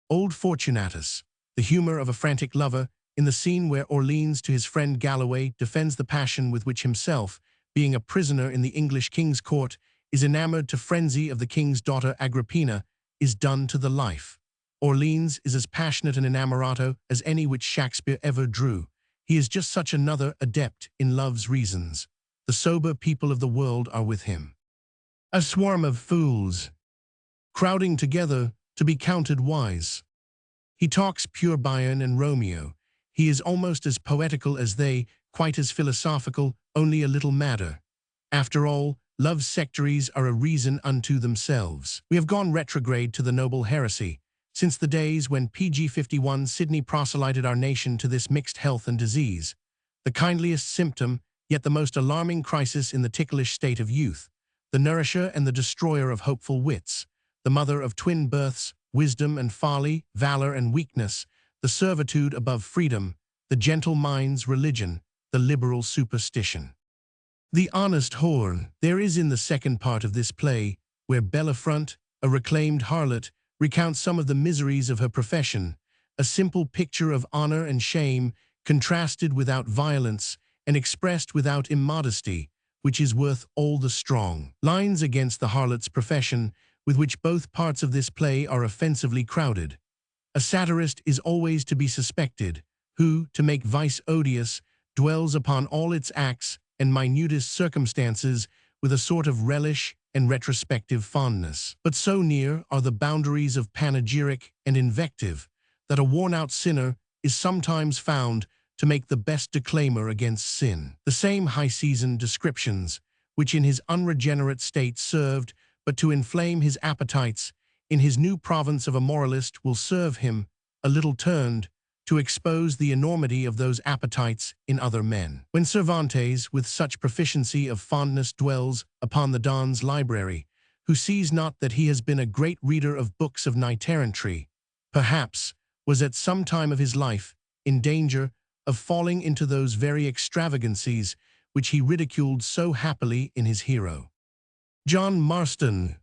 Old Fortunatus, the humor of a frantic lover, in the scene where Orleans to his friend Galloway defends the passion with which himself, being a prisoner in the English king's court, is enamored to frenzy of the king's daughter Agrippina, is done to the life. Orleans is as passionate an inamorato as any which Shakespeare ever drew. He is just such another adept in love's reasons. The sober people of the world are with him. A swarm of fools, crowding together to be counted wise. He talks pure Bion and Romeo. He is almost as poetical as they, quite as philosophical, only a little madder. After all, love's sectaries are a reason unto themselves. We have gone retrograde to the noble heresy, since the days when PG-51 Sydney proselyted our nation to this mixed health and disease, the kindliest symptom, yet the most alarming crisis in the ticklish state of youth, the nourisher and the destroyer of hopeful wits, the mother of twin births, wisdom and folly, valor and weakness, the servitude above freedom, the gentle mind's religion, the liberal superstition. The honest whore. There is in the second part of this play, where Belafront, a reclaimed harlot, recounts some of the miseries of her profession, a simple picture of honor and shame, contrasted without violence and expressed without immodesty, which is worth all the strong lines against the harlot's profession, with which both parts of this play are offensively crowded. A satirist is always to be suspected, who, to make vice odious, dwells upon all its acts and minutest circumstances with a sort of relish and retrospective fondness. But so near are the boundaries of panegyric and invective that a worn-out sinner is sometimes found to make the best declaimer against sin. The same high-seasoned descriptions, which in his unregenerate state served but to inflame his appetites, in his new province of a moralist will serve him, a little turned, to expose the enormity of those appetites in other men. When Cervantes, with such proficiency of fondness, dwells upon the Don's library, who sees not that he has been a great reader of books of knight-errantry, perhaps was at some time of his life in danger of falling into those very extravagancies which he ridiculed so happily in his hero. John Marston,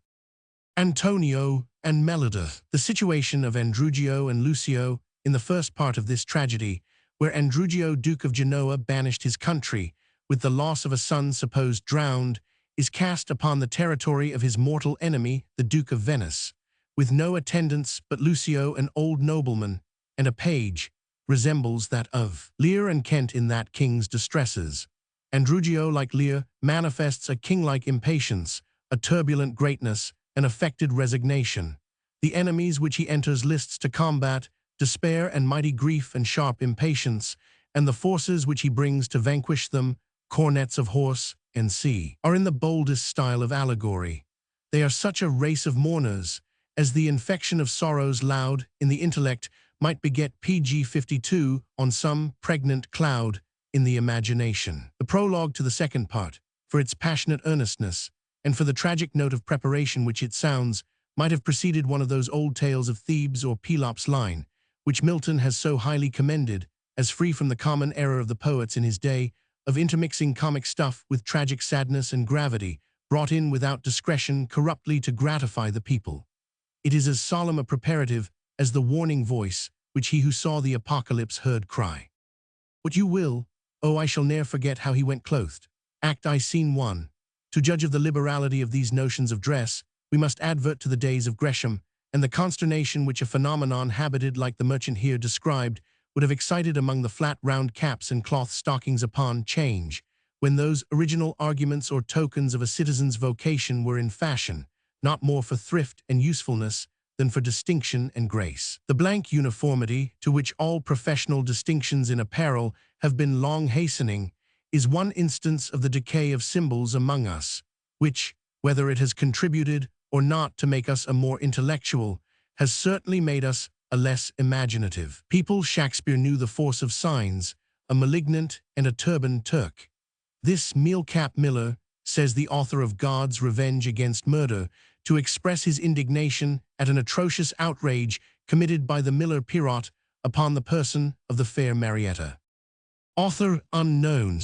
Antonio, and Melida. The situation of Andrugio and Lucio in the first part of this tragedy, where Andrugio, Duke of Genoa, banished his country, with the loss of a son supposed drowned, is cast upon the territory of his mortal enemy, the Duke of Venice, with no attendants but Lucio, an old nobleman, and a page, resembles that of Lear and Kent in that king's distresses. Andrugio, like Lear, manifests a king-like impatience, a turbulent greatness, an affected resignation. The enemies which he enters lists to combat, despair and mighty grief and sharp impatience, and the forces which he brings to vanquish them, cornets of horse and sea, are in the boldest style of allegory. They are such a race of mourners, as the infection of sorrows loud in the intellect might beget PG 52 on some pregnant cloud in the imagination. The prologue to the second part, for its passionate earnestness, and for the tragic note of preparation which it sounds, might have preceded one of those old tales of Thebes or Pelops' line, which Milton has so highly commended, as free from the common error of the poets in his day, of intermixing comic stuff with tragic sadness and gravity, brought in without discretion corruptly to gratify the people. It is as solemn a preparative as the warning voice which he who saw the apocalypse heard cry. What you will, oh, I shall ne'er forget how he went clothed. Act I, Scene 1. To judge of the liberality of these notions of dress, we must advert to the days of Gresham, and the consternation which a phenomenon habited like the merchant here described would have excited among the flat round caps and cloth stockings upon 'Change, when those original arguments or tokens of a citizen's vocation were in fashion, not more for thrift and usefulness than for distinction and grace. The blank uniformity, to which all professional distinctions in apparel have been long hastening, is one instance of the decay of symbols among us, which, whether it has contributed or not to make us a more intellectual, has certainly made us a less imaginative people. Shakespeare knew the force of signs, a malignant and a turbaned Turk. This meal-cap miller, says the author of God's Revenge Against Murder, to express his indignation at an atrocious outrage committed by the miller Pirot upon the person of the fair Marietta. Author unknown.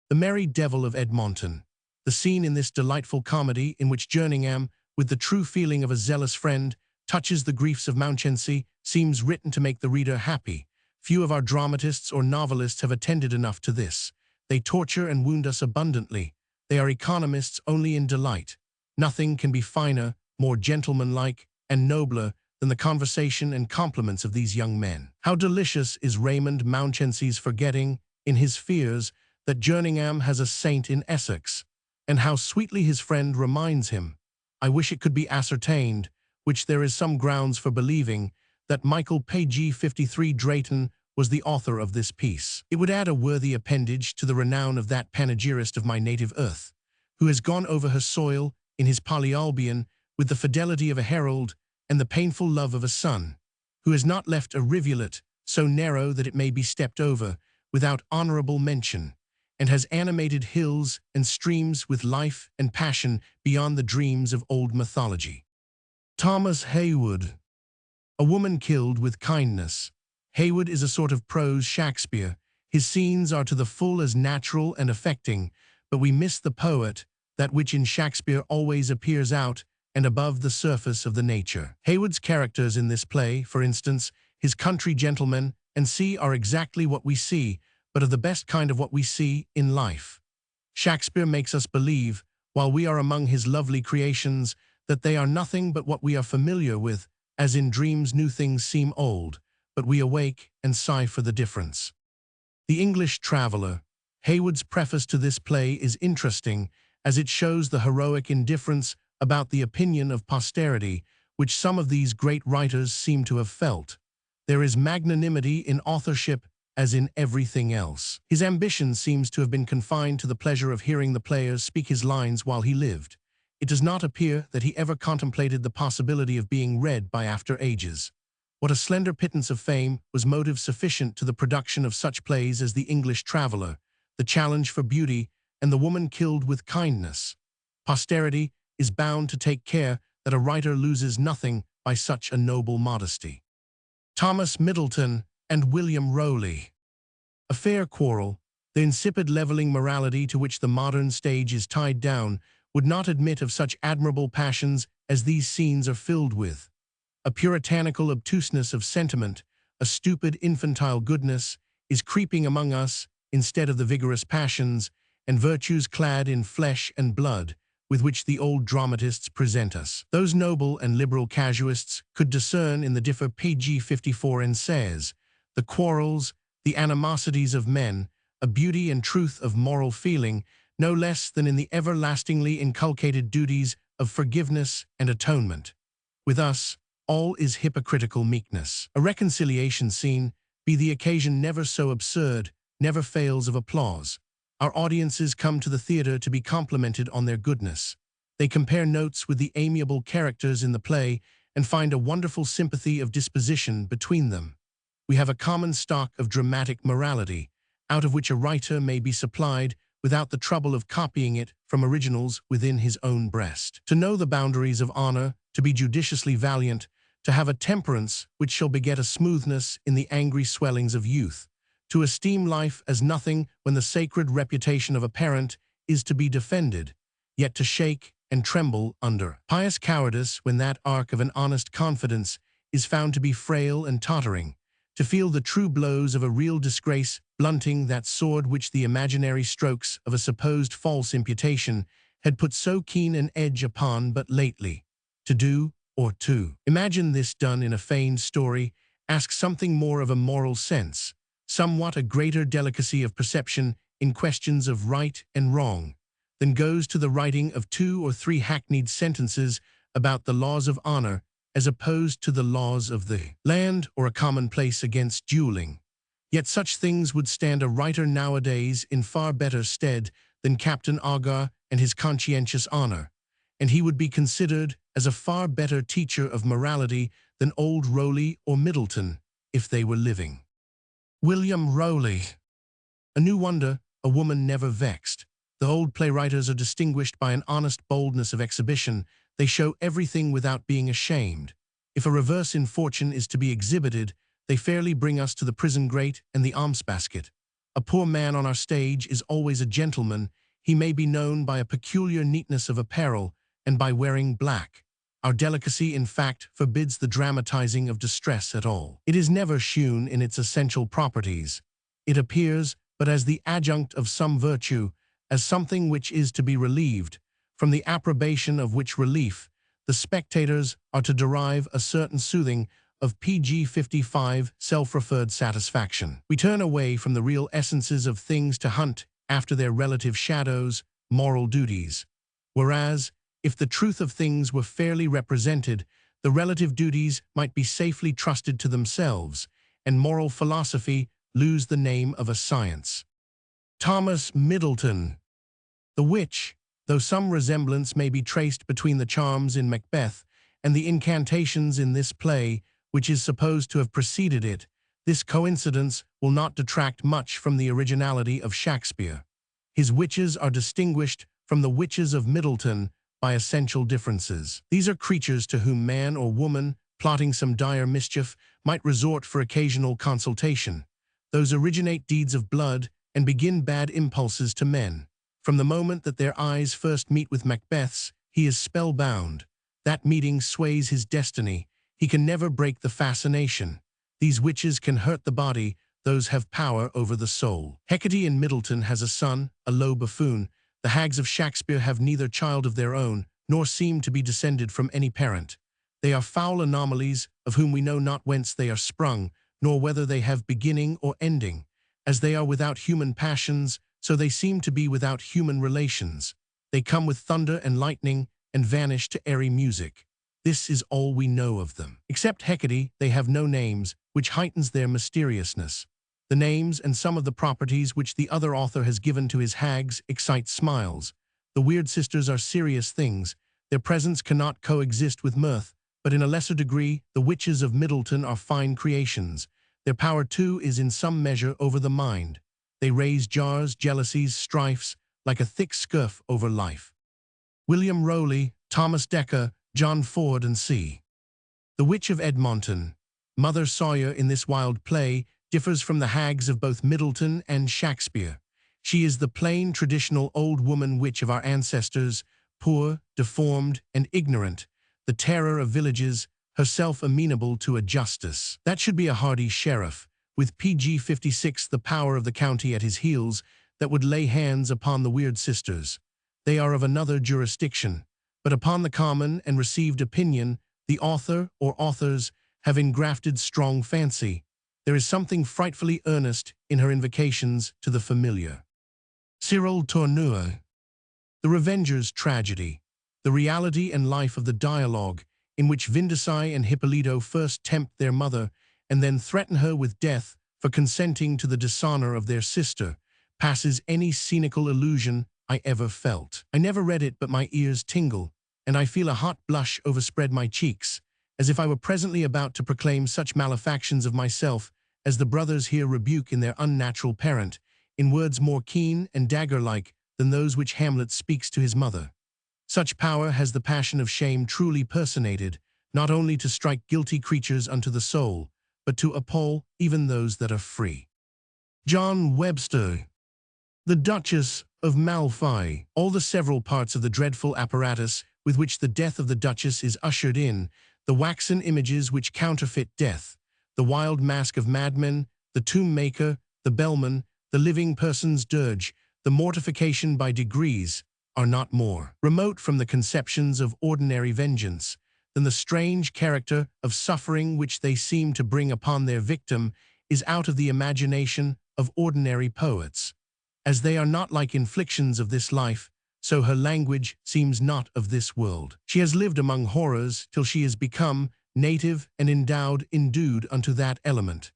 The Merry Devil of Edmonton. The scene in this delightful comedy in which Jerningham, with the true feeling of a zealous friend, touches the griefs of Mounchensey, seems written to make the reader happy. Few of our dramatists or novelists have attended enough to this. They torture and wound us abundantly. They are economists only in delight. Nothing can be finer, more gentlemanlike, and nobler than the conversation and compliments of these young men. How delicious is Raymond Mounchensey's forgetting, in his fears, that Jerningham has a saint in Essex, and how sweetly his friend reminds him, I wish it could be ascertained, which there is some grounds for believing, that Michael Page 53 Drayton was the author of this piece. It would add a worthy appendage to the renown of that panegyrist of my native earth, who has gone over her soil in his Polyolbion with the fidelity of a herald and the painful love of a son, who has not left a rivulet so narrow that it may be stepped over without honorable mention, and has animated hills and streams with life and passion beyond the dreams of old mythology. Thomas Heywood. A woman killed with kindness. Heywood is a sort of prose Shakespeare. His scenes are to the full as natural and affecting, but we miss the poet, that which in Shakespeare always appears out and above the surface of the nature. Heywood's characters in this play, for instance, his country gentlemen and sea, are exactly what we see, but of the best kind of what we see in life. Shakespeare makes us believe, while we are among his lovely creations, that they are nothing but what we are familiar with, as in dreams new things seem old, but we awake and sigh for the difference. The English Traveller. Heywood's preface to this play is interesting, as it shows the heroic indifference about the opinion of posterity, which some of these great writers seem to have felt. There is magnanimity in authorship as in everything else. His ambition seems to have been confined to the pleasure of hearing the players speak his lines while he lived. It does not appear that he ever contemplated the possibility of being read by after ages. What a slender pittance of fame was motive sufficient to the production of such plays as The English Traveller, The Challenge for Beauty, and The Woman Killed with Kindness. Posterity is bound to take care that a writer loses nothing by such a noble modesty. Thomas Middleton and William Rowley. A fair quarrel, the insipid levelling morality to which the modern stage is tied down, would not admit of such admirable passions as these scenes are filled with. A puritanical obtuseness of sentiment, a stupid infantile goodness, is creeping among us instead of the vigorous passions and virtues clad in flesh and blood with which the old dramatists present us. Those noble and liberal casuists could discern in the differ pg 54 and says, the quarrels, the animosities of men, a beauty and truth of moral feeling, no less than in the everlastingly inculcated duties of forgiveness and atonement. With us, all is hypocritical meekness. A reconciliation scene, be the occasion never so absurd, never fails of applause. Our audiences come to the theater to be complimented on their goodness. They compare notes with the amiable characters in the play and find a wonderful sympathy of disposition between them. We have a common stock of dramatic morality, out of which a writer may be supplied without the trouble of copying it from originals within his own breast. To know the boundaries of honor, to be judiciously valiant, to have a temperance which shall beget a smoothness in the angry swellings of youth, to esteem life as nothing when the sacred reputation of a parent is to be defended, yet to shake and tremble under pious cowardice when that ark of an honest confidence is found to be frail and tottering, to feel the true blows of a real disgrace blunting that sword which the imaginary strokes of a supposed false imputation had put so keen an edge upon but lately, to do or to imagine this done in a feigned story asks something more of a moral sense, somewhat a greater delicacy of perception in questions of right and wrong, than goes to the writing of 2 or 3 hackneyed sentences about the laws of honor as opposed to the laws of the land or a commonplace against dueling. Yet such things would stand a writer nowadays in far better stead than Captain Agar and his conscientious honor, and he would be considered as a far better teacher of morality than old Rowley or Middleton, if they were living. William Rowley. A new wonder, a woman never vexed. The old playwriters are distinguished by an honest boldness of exhibition. They show everything without being ashamed. If a reverse in fortune is to be exhibited, they fairly bring us to the prison grate and the alms basket. A poor man on our stage is always a gentleman. He may be known by a peculiar neatness of apparel and by wearing black. Our delicacy, in fact, forbids the dramatizing of distress at all. It is never shewn in its essential properties. It appears but as the adjunct of some virtue, as something which is to be relieved, from the approbation of which relief the spectators are to derive a certain soothing of pg 55 self-referred satisfaction. We turn away from the real essences of things to hunt after their relative shadows, moral duties. Whereas, if the truth of things were fairly represented, the relative duties might be safely trusted to themselves, and moral philosophy lose the name of a science. Thomas Middleton. The witch, though some resemblance may be traced between the charms in Macbeth and the incantations in this play, which is supposed to have preceded it, this coincidence will not detract much from the originality of Shakespeare. His witches are distinguished from the witches of Middleton by essential differences. These are creatures to whom man or woman, plotting some dire mischief, might resort for occasional consultation. Those originate deeds of blood and begin bad impulses to men. From the moment that their eyes first meet with Macbeth's, he is spellbound. That meeting sways his destiny. He can never break the fascination. These witches can hurt the body, those have power over the soul. Hecate in Middleton has a son, a low buffoon. The hags of Shakespeare have neither child of their own, nor seem to be descended from any parent. They are foul anomalies, of whom we know not whence they are sprung, nor whether they have beginning or ending. As they are without human passions, so they seem to be without human relations. They come with thunder and lightning, and vanish to airy music. This is all we know of them. Except Hecate, they have no names, which heightens their mysteriousness. The names and some of the properties which the other author has given to his hags excite smiles. The weird sisters are serious things. Their presence cannot coexist with mirth, but in a lesser degree, the witches of Middleton are fine creations. Their power, too, is in some measure over the mind. They raise jars, jealousies, strifes, like a thick scurf over life. William Rowley, Thomas Dekker, John Ford, and C. The Witch of Edmonton. Mother Sawyer in this wild play differs from the hags of both Middleton and Shakespeare. She is the plain, traditional old woman witch of our ancestors, poor, deformed, and ignorant, the terror of villages, herself amenable to a justice. That should be a hardy sheriff, with PG-56 the power of the county at his heels, that would lay hands upon the weird sisters. They are of another jurisdiction, but upon the common and received opinion, the author or authors have engrafted strong fancy. There is something frightfully earnest in her invocations to the familiar. Cyril Tourneur. The Revenger's Tragedy. The reality and life of the dialogue, in which Vindicai and Hippolito first tempt their mother and then threaten her with death for consenting to the dishonor of their sister, passes any scenical illusion I ever felt. I never read it, but my ears tingle, and I feel a hot blush overspread my cheeks, as if I were presently about to proclaim such malefactions of myself as the brothers here rebuke in their unnatural parent, in words more keen and dagger-like than those which Hamlet speaks to his mother. Such power has the passion of shame truly personated, not only to strike guilty creatures unto the soul, but to appall even those that are free. John Webster. The Duchess of Malfi. All the several parts of the dreadful apparatus with which the death of the Duchess is ushered in, the waxen images which counterfeit death, the wild mask of madmen, the tomb maker, the bellman, the living person's dirge, the mortification by degrees, are not more remote from the conceptions of ordinary vengeance than the strange character of suffering which they seem to bring upon their victim is out of the imagination of ordinary poets. As they are not like inflictions of this life, so her language seems not of this world. She has lived among horrors till she is become native and endued unto that element.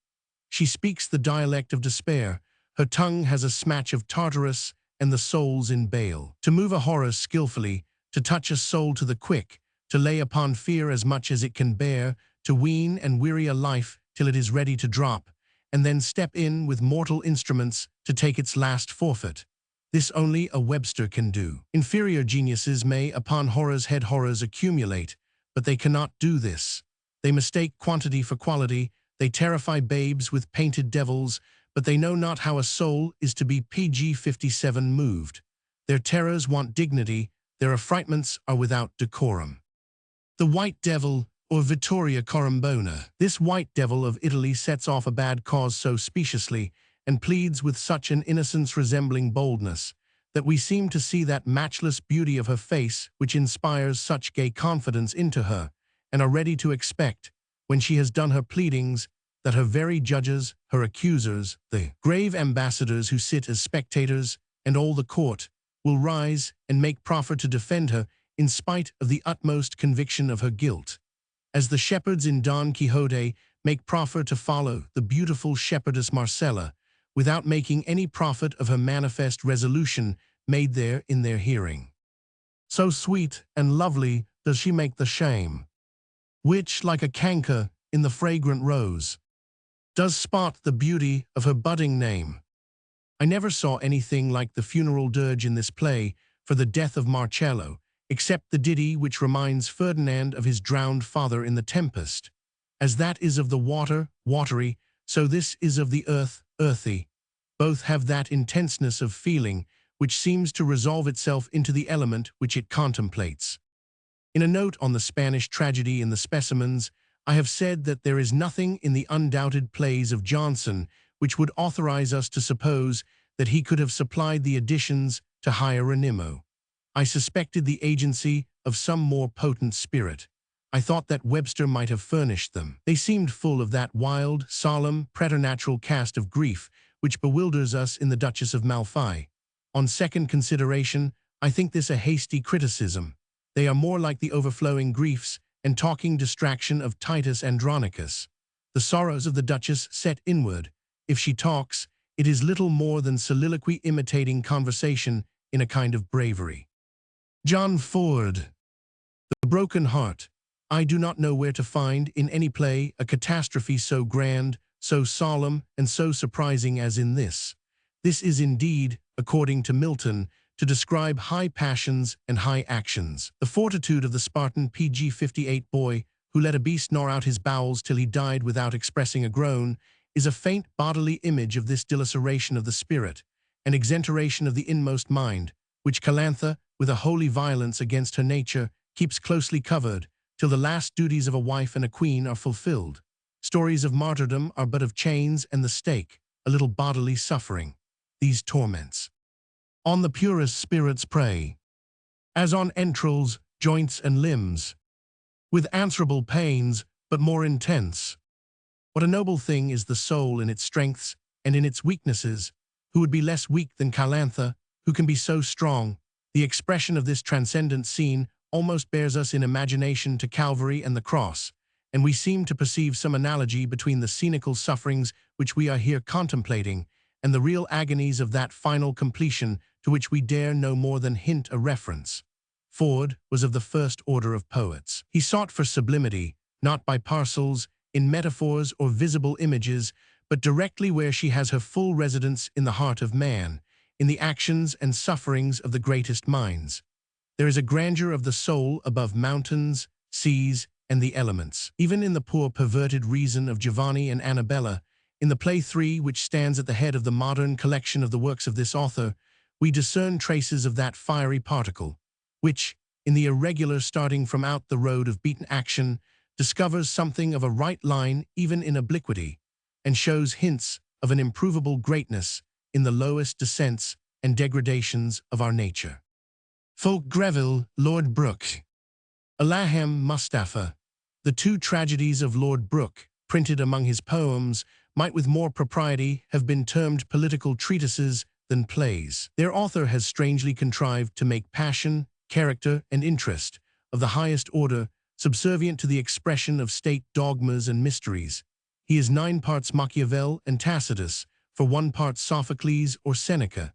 She speaks the dialect of despair. Her tongue has a smatch of Tartarus and the soul's in bale. To move a horror skillfully, to touch a soul to the quick, to lay upon fear as much as it can bear, to wean and weary a life till it is ready to drop, and then step in with mortal instruments to take its last forfeit. This only a Webster can do. Inferior geniuses may upon horror's head horrors accumulate, but they cannot do this. They mistake quantity for quality, they terrify babes with painted devils, but they know not how a soul is to be PG-57 moved. Their terrors want dignity, their affrightments are without decorum. The White Devil, or Vittoria Corombona. This white devil of Italy sets off a bad cause so speciously, and pleads with such an innocence resembling boldness, that we seem to see that matchless beauty of her face which inspires such gay confidence into her, and are ready to expect, when she has done her pleadings, that her very judges, her accusers, the grave ambassadors who sit as spectators, and all the court, will rise and make proffer to defend her in spite of the utmost conviction of her guilt. As the shepherds in Don Quixote make proffer to follow the beautiful shepherdess Marcella, without making any profit of her manifest resolution made there in their hearing. So sweet and lovely does she make the shame, which, like a canker in the fragrant rose, does spot the beauty of her budding name. I never saw anything like the funeral dirge in this play for the death of Marcello, except the ditty which reminds Ferdinand of his drowned father in The Tempest. As that is of the water, watery, so this is of the earth, earthy. Both have that intenseness of feeling which seems to resolve itself into the element which it contemplates. In a note on the Spanish tragedy in the Specimens, I have said that there is nothing in the undoubted plays of Jonson which would authorize us to suppose that he could have supplied the additions to Hieronimo. I suspected the agency of some more potent spirit. I thought that Webster might have furnished them. They seemed full of that wild, solemn, preternatural cast of grief which bewilders us in the Duchess of Malfi. On second consideration, I think this a hasty criticism. They are more like the overflowing griefs and talking distraction of Titus Andronicus. The sorrows of the Duchess set inward. If she talks, it is little more than soliloquy imitating conversation in a kind of bravery. John Ford. The Broken Heart. I do not know where to find in any play a catastrophe so grand, so solemn, and so surprising as in this. This is indeed, according to Milton, to describe high passions and high actions. The fortitude of the Spartan PG-58 boy, who let a beast gnaw out his bowels till he died without expressing a groan, is a faint bodily image of this dilaceration of the spirit, an exenteration of the inmost mind, which Calantha, with a holy violence against her nature, keeps closely covered, till the last duties of a wife and a queen are fulfilled. Stories of martyrdom are but of chains and the stake, a little bodily suffering. These torments on the purest spirits prey, as on entrails, joints, and limbs, with answerable pains, but more intense. What a noble thing is the soul in its strengths and in its weaknesses, who would be less weak than Calantha, who can be so strong. The expression of this transcendent scene almost bears us in imagination to Calvary and the cross, and we seem to perceive some analogy between the scenical sufferings which we are here contemplating and the real agonies of that final completion to which we dare no more than hint a reference. Ford was of the first order of poets. He sought for sublimity, not by parcels, in metaphors or visible images, but directly where she has her full residence in the heart of man, in the actions and sufferings of the greatest minds. There is a grandeur of the soul above mountains, seas, and the elements. Even in the poor perverted reason of Giovanni and Annabella, in the play 3, which stands at the head of the modern collection of the works of this author, we discern traces of that fiery particle, which, in the irregular starting from out the road of beaten action, discovers something of a right line even in obliquity, and shows hints of an improvable greatness in the lowest descents and degradations of our nature. Fulk Greville, Lord Brooke. Alaham Mustafa. The two tragedies of Lord Brooke, printed among his poems, might with more propriety have been termed political treatises than plays. Their author has strangely contrived to make passion, character, and interest, of the highest order, subservient to the expression of state dogmas and mysteries. He is 9 parts Machiavel and Tacitus, for 1 part Sophocles or Seneca.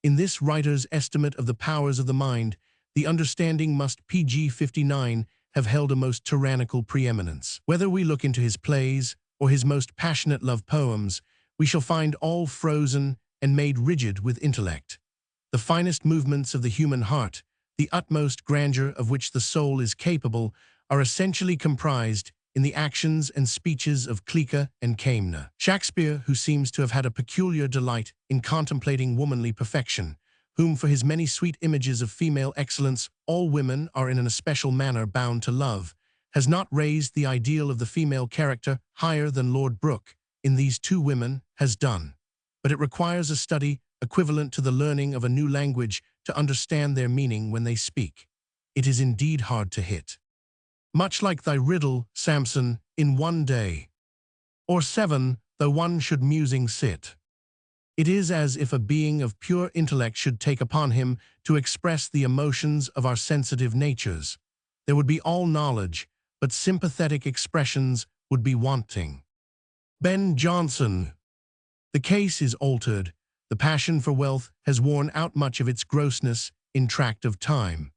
In this writer's estimate of the powers of the mind, the understanding must PG-59 have held a most tyrannical preeminence. Whether we look into his plays or his most passionate love poems, we shall find all frozen and made rigid with intellect. The finest movements of the human heart, the utmost grandeur of which the soul is capable, are essentially comprised in the actions and speeches of Clica and Camna. Shakespeare, who seems to have had a peculiar delight in contemplating womanly perfection, whom for his many sweet images of female excellence all women are in an especial manner bound to love, has not raised the ideal of the female character higher than Lord Brooke, in these two women, has done. But it requires a study equivalent to the learning of a new language to understand their meaning when they speak. It is indeed hard to hit. Much like thy riddle, Samson, in one day, or 7, though one should musing sit. It is as if a being of pure intellect should take upon him to express the emotions of our sensitive natures. There would be all knowledge, but sympathetic expressions would be wanting. Ben Jonson. The case is altered. The passion for wealth has worn out much of its grossness in tract of time.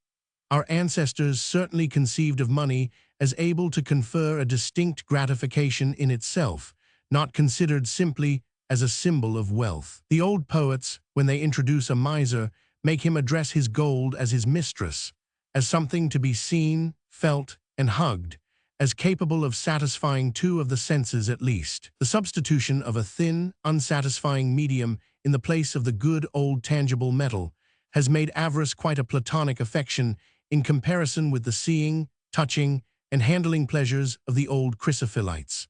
Our ancestors certainly conceived of money as able to confer a distinct gratification in itself, not considered simply as a symbol of wealth. The old poets, when they introduce a miser, make him address his gold as his mistress, as something to be seen, felt, and hugged, as capable of satisfying 2 of the senses at least. The substitution of a thin, unsatisfying medium in the place of the good old tangible metal has made avarice quite a platonic affection in comparison with the seeing, touching, and handling pleasures of the old chrysophilites.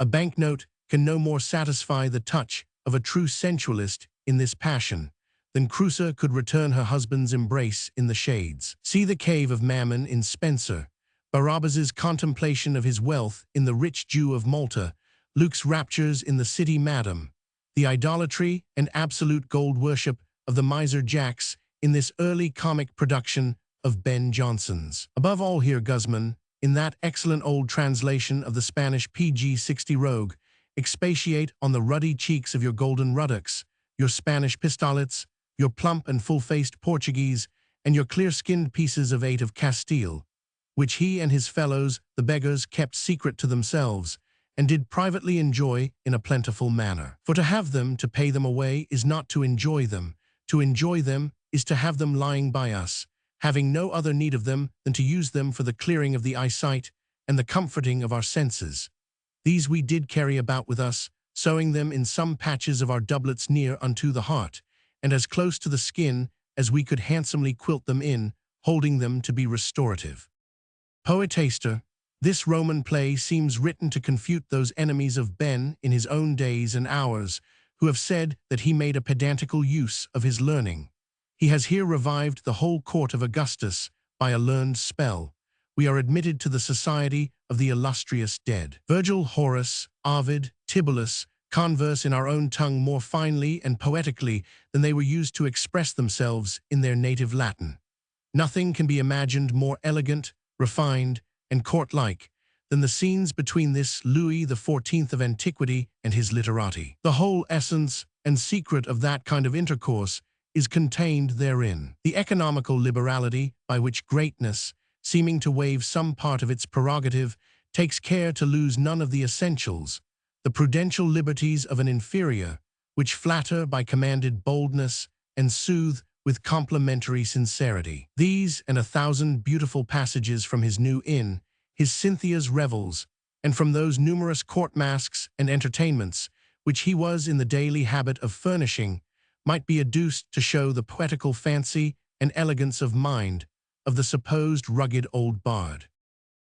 A banknote can no more satisfy the touch of a true sensualist in this passion than Creusa could return her husband's embrace in the shades. See the cave of Mammon in Spenser, Barabbas's contemplation of his wealth in the rich Jew of Malta, Luke's raptures in the city Madam, the idolatry and absolute gold worship of the miser Jacks in this early comic production of Ben Jonson's. Above all here, Guzman, in that excellent old translation of the Spanish PG-60 rogue, expatiate on the ruddy cheeks of your golden ruddocks, your Spanish pistolets, your plump and full-faced Portuguese, and your clear-skinned pieces of 8 of Castile. which he and his fellows, the beggars, kept secret to themselves, and did privately enjoy in a plentiful manner. For to have them, to pay them away, is not to enjoy them. To enjoy them is to have them lying by us, having no other need of them than to use them for the clearing of the eyesight and the comforting of our senses. These we did carry about with us, sewing them in some patches of our doublets near unto the heart, and as close to the skin as we could handsomely quilt them in, holding them to be restorative. Poetaster, this Roman play seems written to confute those enemies of Ben in his own days and hours, who have said that he made a pedantical use of his learning. He has here revived the whole court of Augustus by a learned spell. We are admitted to the society of the illustrious dead. Virgil, Horace, Ovid, Tibullus converse in our own tongue more finely and poetically than they were used to express themselves in their native Latin. Nothing can be imagined more elegant, refined, and court-like than the scenes between this Louis XIV of antiquity and his literati. The whole essence and secret of that kind of intercourse is contained therein. The economical liberality by which greatness, seeming to waive some part of its prerogative, takes care to lose none of the essentials, the prudential liberties of an inferior, which flatter by commanded boldness and soothe with complimentary sincerity. These and 1,000 beautiful passages from his new inn, his Cynthia's revels, and from those numerous court masques and entertainments, which he was in the daily habit of furnishing, might be adduced to show the poetical fancy and elegance of mind of the supposed rugged old bard.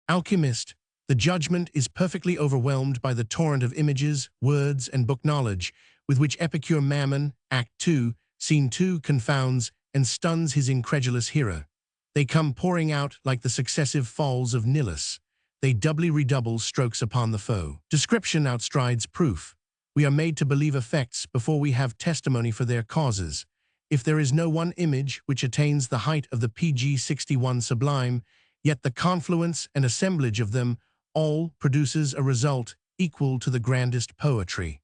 Alchemist, the judgment is perfectly overwhelmed by the torrent of images, words, and book knowledge with which Epicure Mammon, Act 2, Scene 2, confounds and stuns his incredulous hearer. They come pouring out like the successive falls of Nilus. They doubly redouble strokes upon the foe. Description outstrides proof. We are made to believe effects before we have testimony for their causes. If there is no one image which attains the height of the PG-61 sublime, yet the confluence and assemblage of them all produces a result equal to the grandest poetry.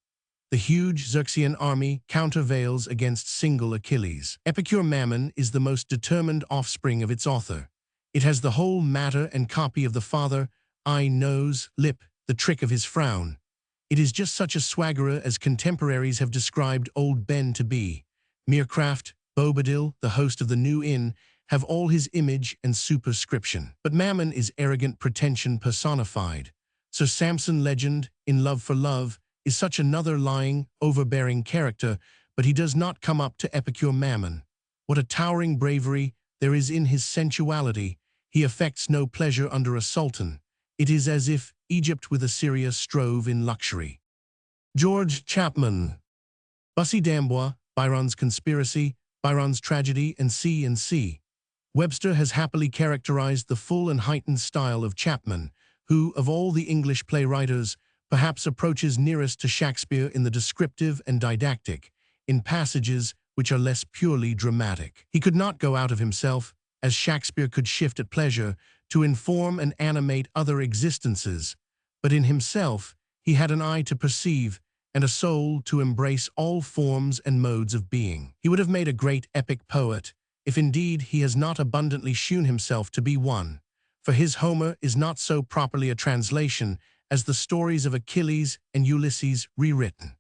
The huge Xerxean army countervails against single Achilles. Epicure Mammon is the most determined offspring of its author. It has the whole matter and copy of the father, eye, nose, lip, the trick of his frown. It is just such a swaggerer as contemporaries have described old Ben to be. Meercraft, Bobadil, the host of the New Inn, have all his image and superscription. But Mammon is arrogant pretension personified. Sir Samson Legend, in Love for Love, is such another lying, overbearing character, but he does not come up to Epicure Mammon. What a towering bravery there is in his sensuality! He affects no pleasure under a sultan. It is as if Egypt with Assyria strove in luxury. George Chapman. Bussy d'Amboise, Byron's Conspiracy, Byron's Tragedy, and C. Webster has happily characterized the full and heightened style of Chapman, who, of all the English playwriters, perhaps approaches nearest to Shakespeare in the descriptive and didactic, in passages which are less purely dramatic. He could not go out of himself, as Shakespeare could shift at pleasure, to inform and animate other existences, but in himself he had an eye to perceive and a soul to embrace all forms and modes of being. He would have made a great epic poet, if indeed he has not abundantly shewn himself to be one, for his Homer is not so properly a translation as the stories of Achilles and Ulysses rewritten.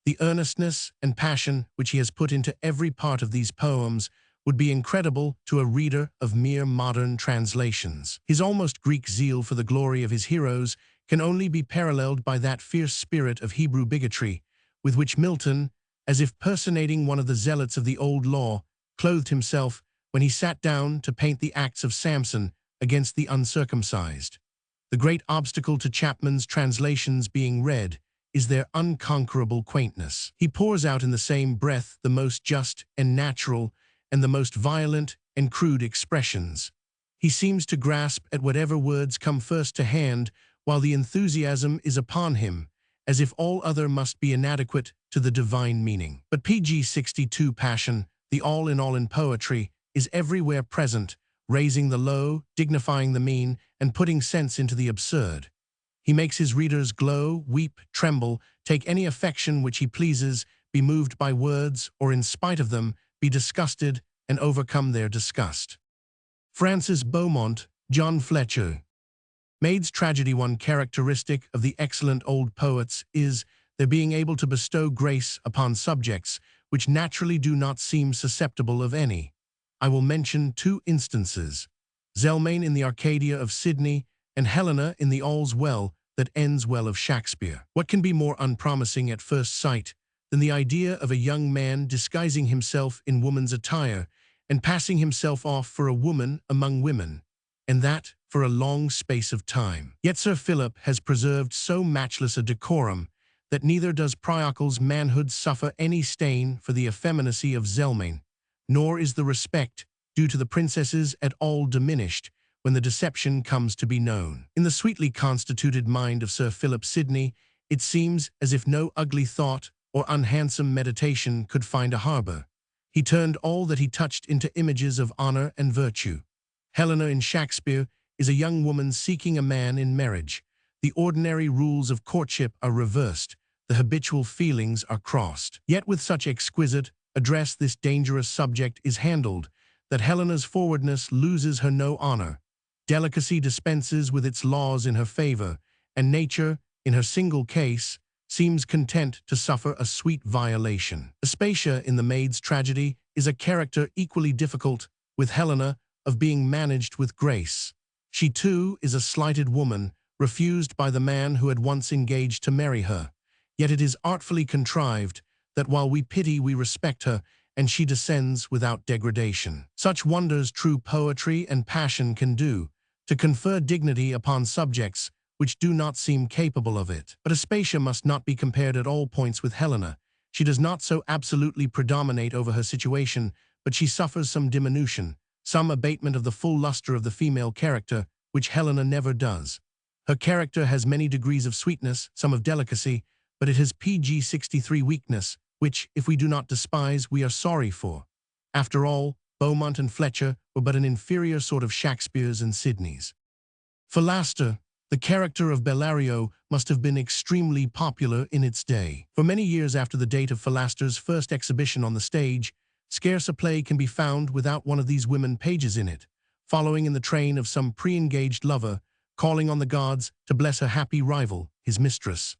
The earnestness and passion which he has put into every part of these poems would be incredible to a reader of mere modern translations. His almost Greek zeal for the glory of his heroes can only be paralleled by that fierce spirit of Hebrew bigotry with which Milton, as if personating one of the zealots of the old law, clothed himself when he sat down to paint the acts of Samson against the uncircumcised. The great obstacle to Chapman's translations being read is their unconquerable quaintness. He pours out in the same breath the most just and natural and the most violent and crude expressions. He seems to grasp at whatever words come first to hand while the enthusiasm is upon him, as if all other must be inadequate to the divine meaning. But PG-62 passion, the all in poetry, is everywhere present, raising the low, dignifying the mean, and putting sense into the absurd. He makes his readers glow, weep, tremble, take any affection which he pleases, be moved by words, or in spite of them, be disgusted and overcome their disgust. Francis Beaumont, John Fletcher. Maid's tragedy. One characteristic of the excellent old poets is their being able to bestow grace upon subjects which naturally do not seem susceptible of any. I will mention two instances: Zelmane in the Arcadia of Sidney and Helena in the All's Well That Ends Well of Shakespeare. What can be more unpromising at first sight than the idea of a young man disguising himself in woman's attire and passing himself off for a woman among women, and that for a long space of time? Yet Sir Philip has preserved so matchless a decorum that neither does Priocle's manhood suffer any stain for the effeminacy of Zelmane, nor is the respect due to the princesses at all diminished when the deception comes to be known. In the sweetly constituted mind of Sir Philip Sidney, it seems as if no ugly thought or unhandsome meditation could find a harbor. He turned all that he touched into images of honor and virtue. Helena in Shakespeare is a young woman seeking a man in marriage. The ordinary rules of courtship are reversed, the habitual feelings are crossed. Yet with such exquisite address this dangerous subject is handled, that Helena's forwardness loses her no honor. Delicacy dispenses with its laws in her favor, and nature, in her single case, seems content to suffer a sweet violation. Aspasia in the Maid's Tragedy is a character equally difficult with Helena of being managed with grace. She too is a slighted woman, refused by the man who had once engaged to marry her. Yet it is artfully contrived that while we pity we respect her, and she descends without degradation. Such wonders true poetry and passion can do, to confer dignity upon subjects which do not seem capable of it. But Aspasia must not be compared at all points with Helena. She does not so absolutely predominate over her situation, but she suffers some diminution, some abatement of the full luster of the female character, which Helena never does. Her character has many degrees of sweetness, some of delicacy, but it has PG-63 weakness, which, if we do not despise, we are sorry for. After all, Beaumont and Fletcher were but an inferior sort of Shakespeare's and Sidney's. Philaster, the character of Bellario, must have been extremely popular in its day. For many years after the date of Philaster's first exhibition on the stage, scarce a play can be found without one of these women pages in it, following in the train of some pre-engaged lover, calling on the gods to bless her happy rival, his mistress,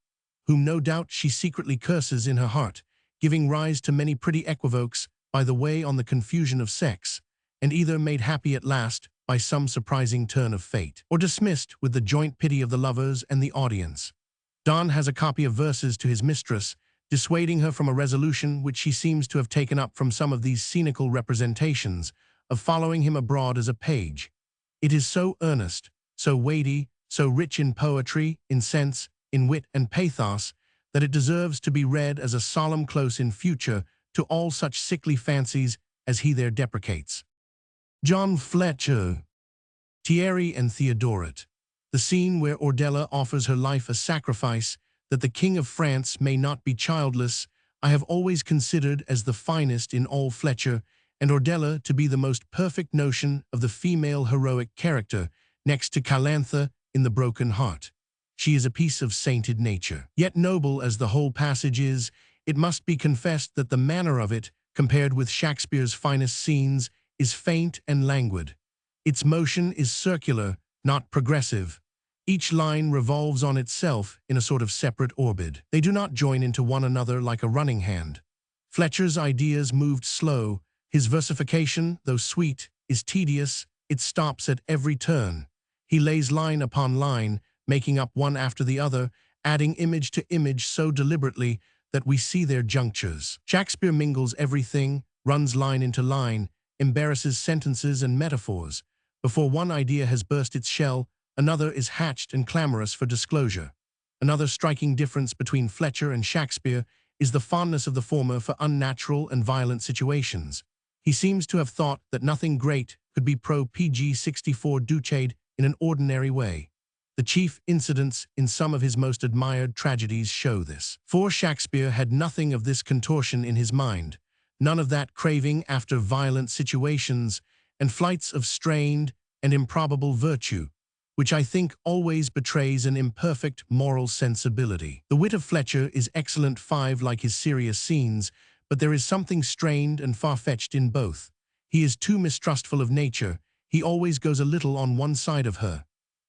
whom no doubt she secretly curses in her heart, giving rise to many pretty equivokes by the way on the confusion of sex, and either made happy at last by some surprising turn of fate, or dismissed with the joint pity of the lovers and the audience. Don has a copy of verses to his mistress, dissuading her from a resolution which she seems to have taken up from some of these scenical representations, of following him abroad as a page. It is so earnest, so weighty, so rich in poetry, in sense, in wit and pathos, that it deserves to be read as a solemn close in future to all such sickly fancies as he there deprecates. John Fletcher. Thierry and Theodoret. The scene where Ordella offers her life a sacrifice that the King of France may not be childless, I have always considered as the finest in all Fletcher, and Ordella to be the most perfect notion of the female heroic character, next to Calantha in The Broken Heart. She is a piece of sainted nature. Yet noble as the whole passage is, it must be confessed that the manner of it, compared with Shakespeare's finest scenes, is faint and languid. Its motion is circular, not progressive. Each line revolves on itself in a sort of separate orbit. They do not join into one another like a running hand. Fletcher's ideas moved slow. His versification, though sweet, is tedious. It stops at every turn. He lays line upon line, making up one after the other, adding image to image so deliberately that we see their junctures. Shakespeare mingles everything, runs line into line, embarrasses sentences and metaphors. Before one idea has burst its shell, another is hatched and clamorous for disclosure. Another striking difference between Fletcher and Shakespeare is the fondness of the former for unnatural and violent situations. He seems to have thought that nothing great could be pro-PG-64 duched in an ordinary way. The chief incidents in some of his most admired tragedies show this. For Shakespeare had nothing of this contortion in his mind, none of that craving after violent situations and flights of strained and improbable virtue, which I think always betrays an imperfect moral sensibility. The wit of Fletcher is excellent like his serious scenes, but there is something strained and far-fetched in both. He is too mistrustful of nature. He always goes a little on one side of her.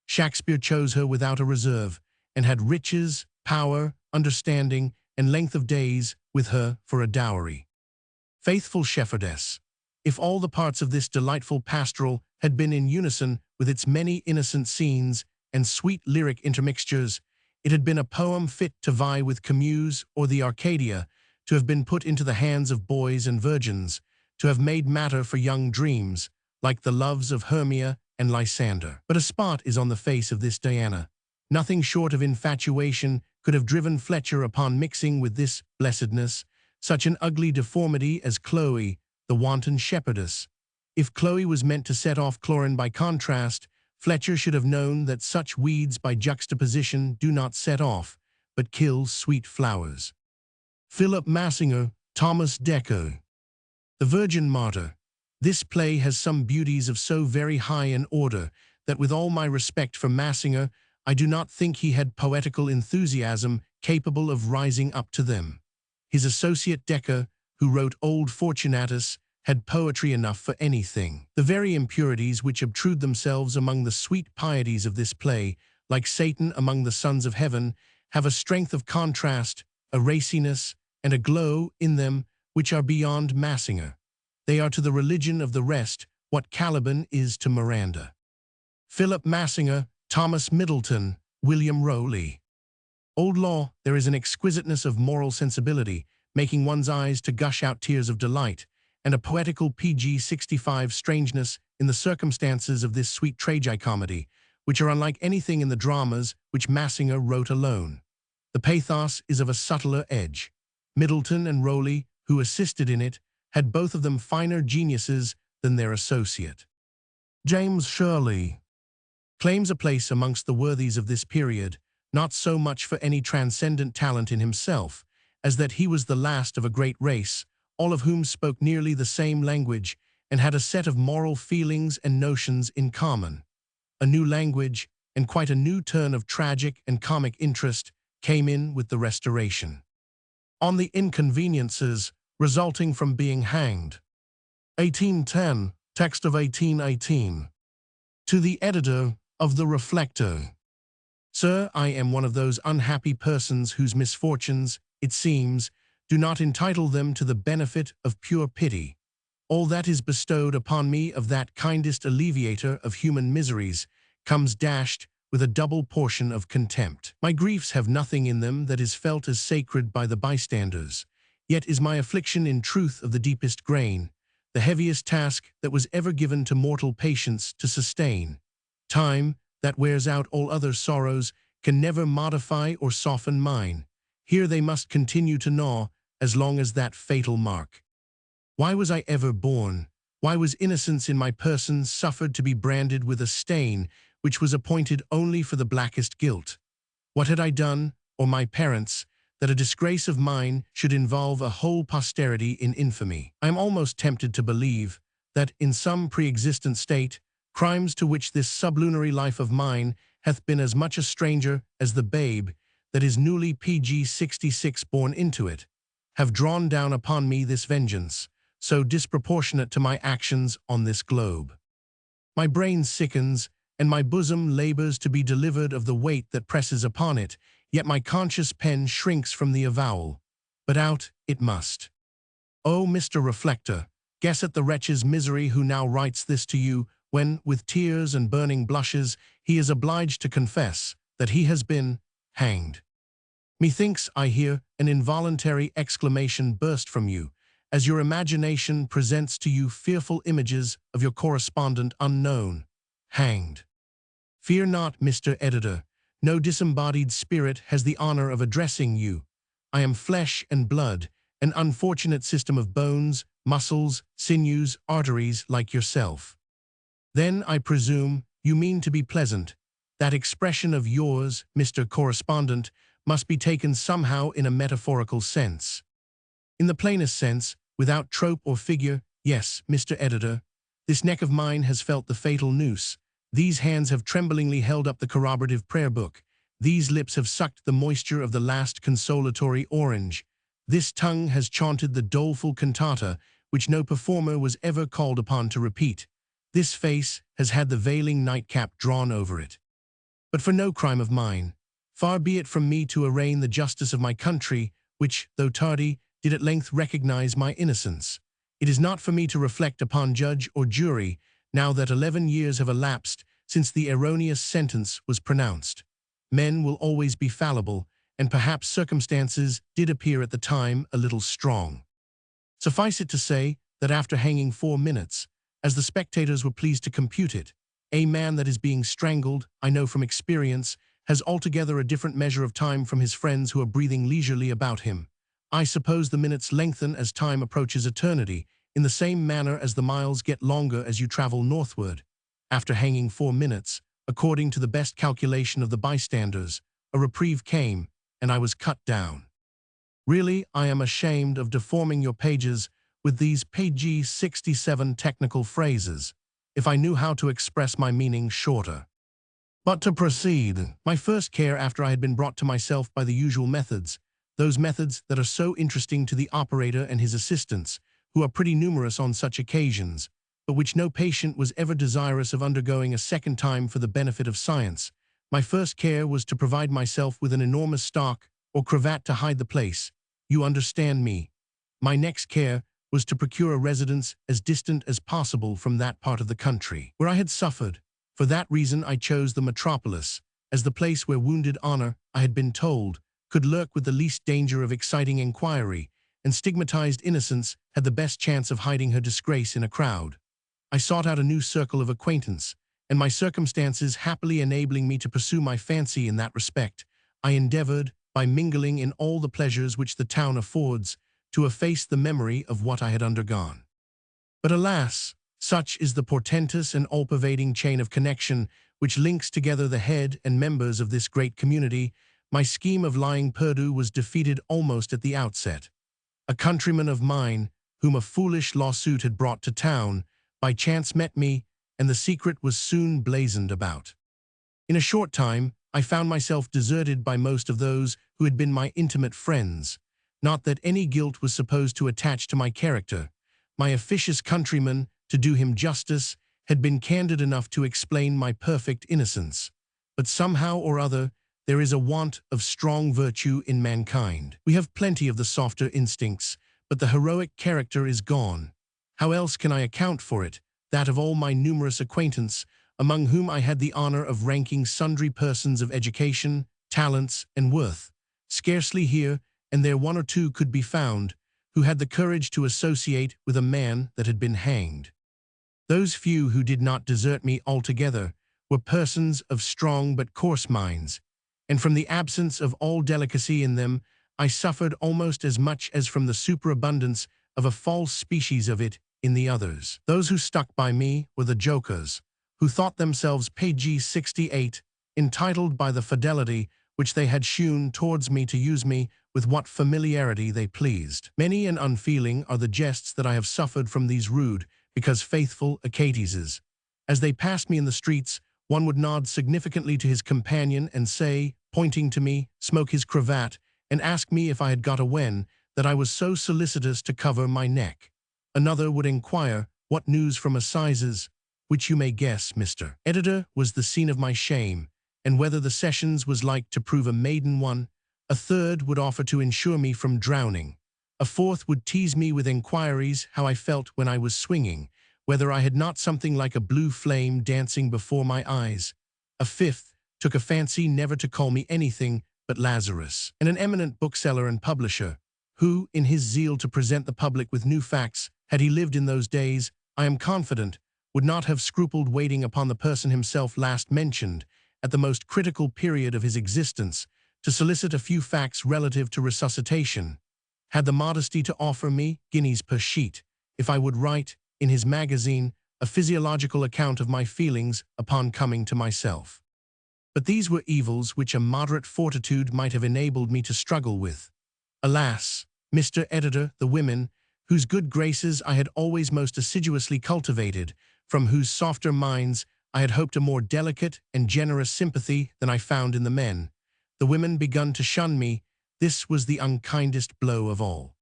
Shakespeare chose her without a reserve, and had riches, power, understanding, and length of days with her for a dowry. Faithful shepherdess, if all the parts of this delightful pastoral had been in unison with its many innocent scenes and sweet lyric intermixtures, it had been a poem fit to vie with Camus or the Arcadia, to have been put into the hands of boys and virgins, to have made matter for young dreams, like the loves of Hermia and Lysander. But a spot is on the face of this Diana. Nothing short of infatuation could have driven Fletcher upon mixing with this blessedness, such an ugly deformity as Chloe, the wanton shepherdess. If Chloe was meant to set off Clorin by contrast, Fletcher should have known that such weeds by juxtaposition do not set off, but kill sweet flowers. Philip Massinger, Thomas Dekker. The Virgin Martyr. This play has some beauties of so very high an order that, with all my respect for Massinger, I do not think he had poetical enthusiasm capable of rising up to them. His associate Dekker, who wrote Old Fortunatus, had poetry enough for anything. The very impurities which obtrude themselves among the sweet pieties of this play, like Satan among the sons of heaven, have a strength of contrast, a raciness, and a glow in them which are beyond Massinger. They are to the religion of the rest what Caliban is to Miranda. Philip Massinger, Thomas Middleton, William Rowley. Old Law, there is an exquisiteness of moral sensibility, making one's eyes to gush out tears of delight, and a poetical PG-65 strangeness in the circumstances of this sweet tragicomedy, which are unlike anything in the dramas which Massinger wrote alone. The pathos is of a subtler edge. Middleton and Rowley, who assisted in it, had both of them finer geniuses than their associate. James Shirley claims a place amongst the worthies of this period, not so much for any transcendent talent in himself, as that he was the last of a great race, all of whom spoke nearly the same language and had a set of moral feelings and notions in common. A new language, and quite a new turn of tragic and comic interest, came in with the Restoration. On the inconveniences resulting from being hanged. 1810, text of 1818. To the editor of The Reflector. Sir, I am one of those unhappy persons whose misfortunes, it seems, do not entitle them to the benefit of pure pity. All that is bestowed upon me of that kindest alleviator of human miseries comes dashed with a double portion of contempt. My griefs have nothing in them that is felt as sacred by the bystanders, yet is my affliction in truth of the deepest grain, the heaviest task that was ever given to mortal patience to sustain. Time, that wears out all other sorrows, can never modify or soften mine. Here they must continue to gnaw as long as that fatal mark. Why was I ever born? Why was innocence in my person suffered to be branded with a stain which was appointed only for the blackest guilt? What had I done, or my parents, that a disgrace of mine should involve a whole posterity in infamy? I am almost tempted to believe that, in some pre-existent state, crimes to which this sublunary life of mine hath been as much a stranger as the babe that is newly PG-66 born into it, have drawn down upon me this vengeance, so disproportionate to my actions on this globe. My brain sickens, and my bosom labors to be delivered of the weight that presses upon it, yet my conscious pen shrinks from the avowal. But out it must. O Mr. Reflector, guess at the wretch's misery who now writes this to you, when, with tears and burning blushes, he is obliged to confess that he has been hanged. Methinks I hear an involuntary exclamation burst from you, as your imagination presents to you fearful images of your correspondent unknown, hanged. Fear not, Mr. Editor. No disembodied spirit has the honor of addressing you. I am flesh and blood, an unfortunate system of bones, muscles, sinews, arteries like yourself. Then, I presume, you mean to be pleasant. That expression of yours, Mr. Correspondent, must be taken somehow in a metaphorical sense. In the plainest sense, without trope or figure, yes, Mr. Editor, this neck of mine has felt the fatal noose. These hands have tremblingly held up the corroborative prayer book. These lips have sucked the moisture of the last consolatory orange. This tongue has chaunted the doleful cantata which no performer was ever called upon to repeat. This face has had the veiling nightcap drawn over it. But for no crime of mine, far be it from me to arraign the justice of my country, which, though tardy, did at length recognize my innocence. It is not for me to reflect upon judge or jury, now that 11 years have elapsed since the erroneous sentence was pronounced. Men will always be fallible, and perhaps circumstances did appear at the time a little strong. Suffice it to say that after hanging 4 minutes, as the spectators were pleased to compute it, a man that is being strangled, I know from experience, has altogether a different measure of time from his friends who are breathing leisurely about him. I suppose the minutes lengthen as time approaches eternity, in the same manner as the miles get longer as you travel northward. After hanging 4 minutes, according to the best calculation of the bystanders, a reprieve came, and I was cut down. Really, I am ashamed of deforming your pages with these page 67 technical phrases, if I knew how to express my meaning shorter. But to proceed, my first care after I had been brought to myself by the usual methods, those methods that are so interesting to the operator and his assistants, who are pretty numerous on such occasions, but which no patient was ever desirous of undergoing a second time for the benefit of science, my first care was to provide myself with an enormous stock or cravat to hide the place. You understand me. My next care was to procure a residence as distant as possible from that part of the country where I had suffered. For that reason I chose the metropolis, as the place where wounded honor, I had been told, could lurk with the least danger of exciting inquiry, and stigmatized innocence had the best chance of hiding her disgrace in a crowd. I sought out a new circle of acquaintance, and my circumstances happily enabling me to pursue my fancy in that respect, I endeavored, by mingling in all the pleasures which the town affords, to efface the memory of what I had undergone. But alas, such is the portentous and all-pervading chain of connection which links together the head and members of this great community, my scheme of lying perdu was defeated almost at the outset. A countryman of mine, whom a foolish lawsuit had brought to town, by chance met me, and the secret was soon blazoned about. In a short time, I found myself deserted by most of those who had been my intimate friends. Not that any guilt was supposed to attach to my character. My officious countryman, to do him justice, had been candid enough to explain my perfect innocence. But somehow or other, there is a want of strong virtue in mankind. We have plenty of the softer instincts, but the heroic character is gone. How else can I account for it, that of all my numerous acquaintance, among whom I had the honor of ranking sundry persons of education, talents, and worth, scarcely here and there one or two could be found, who had the courage to associate with a man that had been hanged. Those few who did not desert me altogether were persons of strong but coarse minds, and from the absence of all delicacy in them, I suffered almost as much as from the superabundance of a false species of it in the others. Those who stuck by me were the jokers, who thought themselves page 68, entitled by the fidelity which they had shewn towards me to use me with what familiarity they pleased. Many and unfeeling are the jests that I have suffered from these rude, because faithful Achateses. As they passed me in the streets, one would nod significantly to his companion and say, pointing to me, smoke his cravat, and ask me if I had got a wen, that I was so solicitous to cover my neck. Another would inquire, what news from assizes, which you may guess, Mr. Editor, was the scene of my shame, and whether the sessions was like to prove a maiden one. A third would offer to insure me from drowning. A fourth would tease me with inquiries how I felt when I was swinging, whether I had not something like a blue flame dancing before my eyes. A fifth took a fancy never to call me anything but Lazarus. And an eminent bookseller and publisher, who, in his zeal to present the public with new facts, had he lived in those days, I am confident, would not have scrupled waiting upon the person himself last mentioned, at the most critical period of his existence, to solicit a few facts relative to resuscitation, had the modesty to offer me guineas per sheet, if I would write, in his magazine, a physiological account of my feelings upon coming to myself. But these were evils which a moderate fortitude might have enabled me to struggle with. Alas, Mr. Editor, the women, whose good graces I had always most assiduously cultivated, from whose softer minds I had hoped a more delicate and generous sympathy than I found in the men, the women begun to shun me. This was the unkindest blow of all.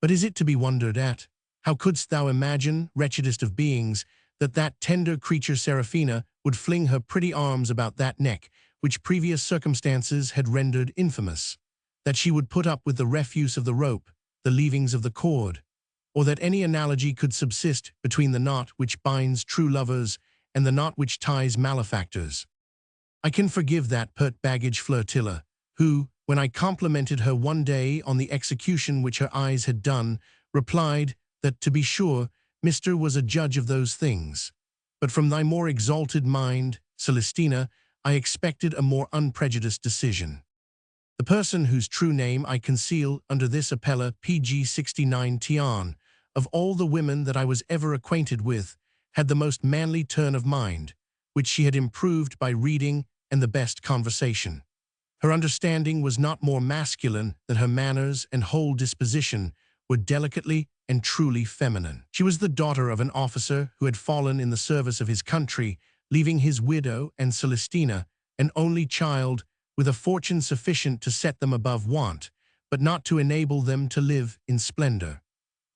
But is it to be wondered at? How couldst thou imagine, wretchedest of beings, that that tender creature Seraphina would fling her pretty arms about that neck, which previous circumstances had rendered infamous, that she would put up with the refuse of the rope, the leavings of the cord, or that any analogy could subsist between the knot which binds true lovers and the knot which ties malefactors. I can forgive that pert baggage flirtilla, who, when I complimented her one day on the execution which her eyes had done, replied that, to be sure, Mr. was a judge of those things. But from thy more exalted mind, Celestina, I expected a more unprejudiced decision. The person whose true name I conceal under this appella PG 69 Tian, of all the women that I was ever acquainted with, had the most manly turn of mind, which she had improved by reading and the best conversation. Her understanding was not more masculine than her manners, and whole disposition were delicately and truly feminine. She was the daughter of an officer who had fallen in the service of his country, leaving his widow and Celestina, an only child, with a fortune sufficient to set them above want, but not to enable them to live in splendor.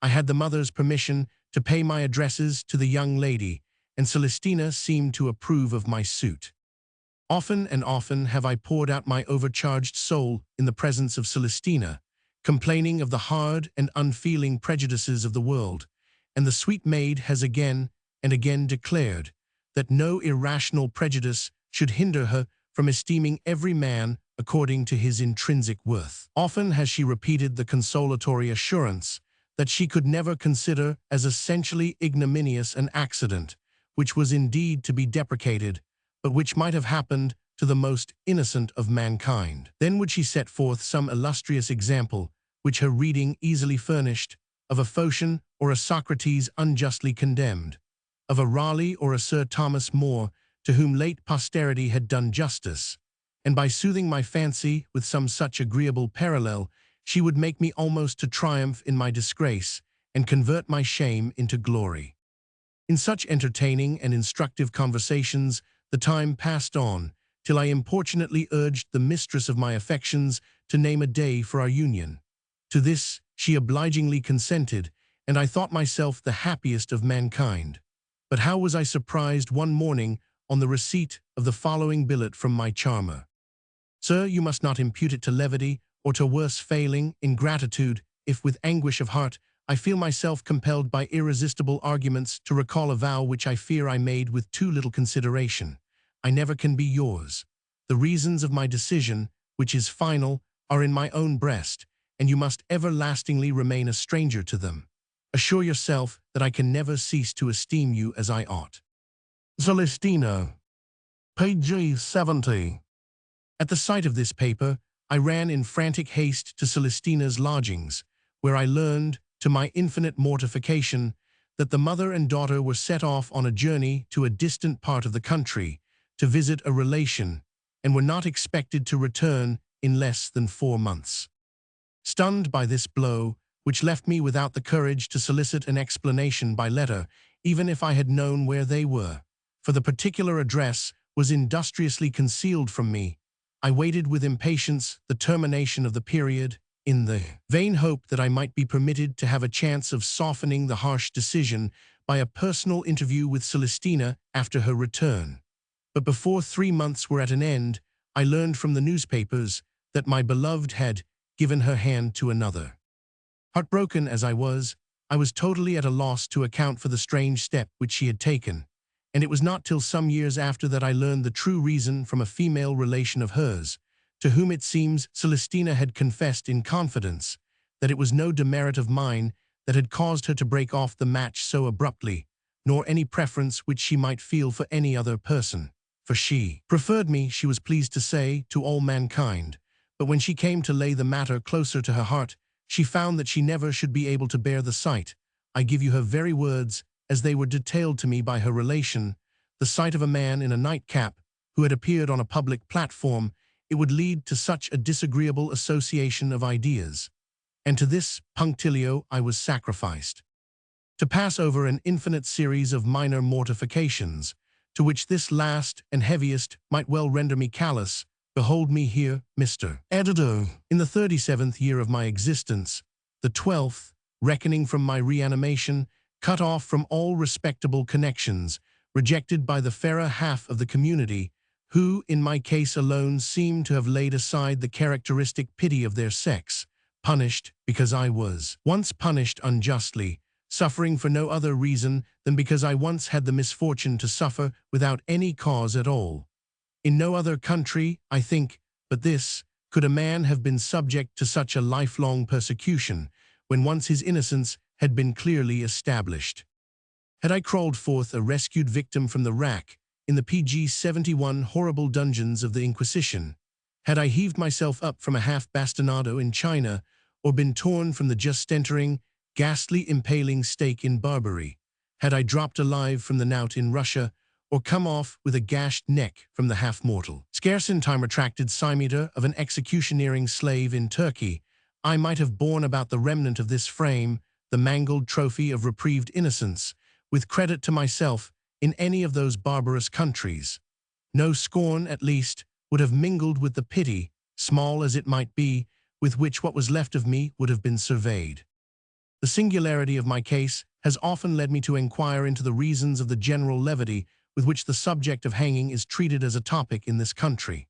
I had the mother's permission to pay my addresses to the young lady, and Celestina seemed to approve of my suit. Often and often have I poured out my overcharged soul in the presence of Celestina, complaining of the hard and unfeeling prejudices of the world, and the sweet maid has again and again declared that no irrational prejudice should hinder her from esteeming every man according to his intrinsic worth. Often has she repeated the consolatory assurance that she could never consider as essentially ignominious an accident, which was indeed to be deprecated, but which might have happened to the most innocent of mankind. Then would she set forth some illustrious example, which her reading easily furnished, of a Phocion or a Socrates unjustly condemned, of a Raleigh or a Sir Thomas More, to whom late posterity had done justice, and by soothing my fancy with some such agreeable parallel, she would make me almost to triumph in my disgrace, and convert my shame into glory. In such entertaining and instructive conversations, the time passed on, till I importunately urged the mistress of my affections to name a day for our union. To this she obligingly consented, and I thought myself the happiest of mankind. But how was I surprised one morning on the receipt of the following billet from my charmer. Sir, you must not impute it to levity, or to worse failing, ingratitude, if with anguish of heart I feel myself compelled by irresistible arguments to recall a vow which I fear I made with too little consideration. I never can be yours. The reasons of my decision, which is final, are in my own breast, and you must everlastingly remain a stranger to them. Assure yourself that I can never cease to esteem you as I ought. Celestina, page 70. At the sight of this paper, I ran in frantic haste to Celestina's lodgings, where I learned, to my infinite mortification, that the mother and daughter were set off on a journey to a distant part of the country to visit a relation, and were not expected to return in less than 4 months. Stunned by this blow, which left me without the courage to solicit an explanation by letter, even if I had known where they were, for the particular address was industriously concealed from me, I waited with impatience the termination of the period, in the vain hope that I might be permitted to have a chance of softening the harsh decision by a personal interview with Celestina after her return. But before 3 months were at an end, I learned from the newspapers that my beloved had given her hand to another. Heartbroken as I was totally at a loss to account for the strange step which she had taken, and it was not till some years after that I learned the true reason from a female relation of hers, to whom it seems Celestina had confessed in confidence that it was no demerit of mine that had caused her to break off the match so abruptly, nor any preference which she might feel for any other person, for she preferred me, she was pleased to say, to all mankind, but when she came to lay the matter closer to her heart, she found that she never should be able to bear the sight, I give you her very words, as they were detailed to me by her relation, the sight of a man in a nightcap who had appeared on a public platform. It would lead to such a disagreeable association of ideas. And to this punctilio I was sacrificed. To pass over an infinite series of minor mortifications, to which this last and heaviest might well render me callous, behold me here, Mr. Editor. In the 37th year of my existence, the 12th, reckoning from my reanimation, cut off from all respectable connections, rejected by the fairer half of the community, who, in my case alone, seemed to have laid aside the characteristic pity of their sex, punished because I was once punished unjustly, suffering for no other reason than because I once had the misfortune to suffer without any cause at all. In no other country, I think, but this, could a man have been subject to such a lifelong persecution, when once his innocence had been clearly established. Had I crawled forth a rescued victim from the rack, in the PG-71 horrible dungeons of the Inquisition, had I heaved myself up from a half-bastinado in China, or been torn from the just-entering, ghastly impaling stake in Barbary, had I dropped alive from the knout in Russia, or come off with a gashed neck from the half-mortal, scarce in time retracted cimeter of an executioneering slave in Turkey, I might have borne about the remnant of this frame, the mangled trophy of reprieved innocence, with credit to myself, in any of those barbarous countries. No scorn, at least, would have mingled with the pity, small as it might be, with which what was left of me would have been surveyed. The singularity of my case has often led me to inquire into the reasons of the general levity with which the subject of hanging is treated as a topic in this country.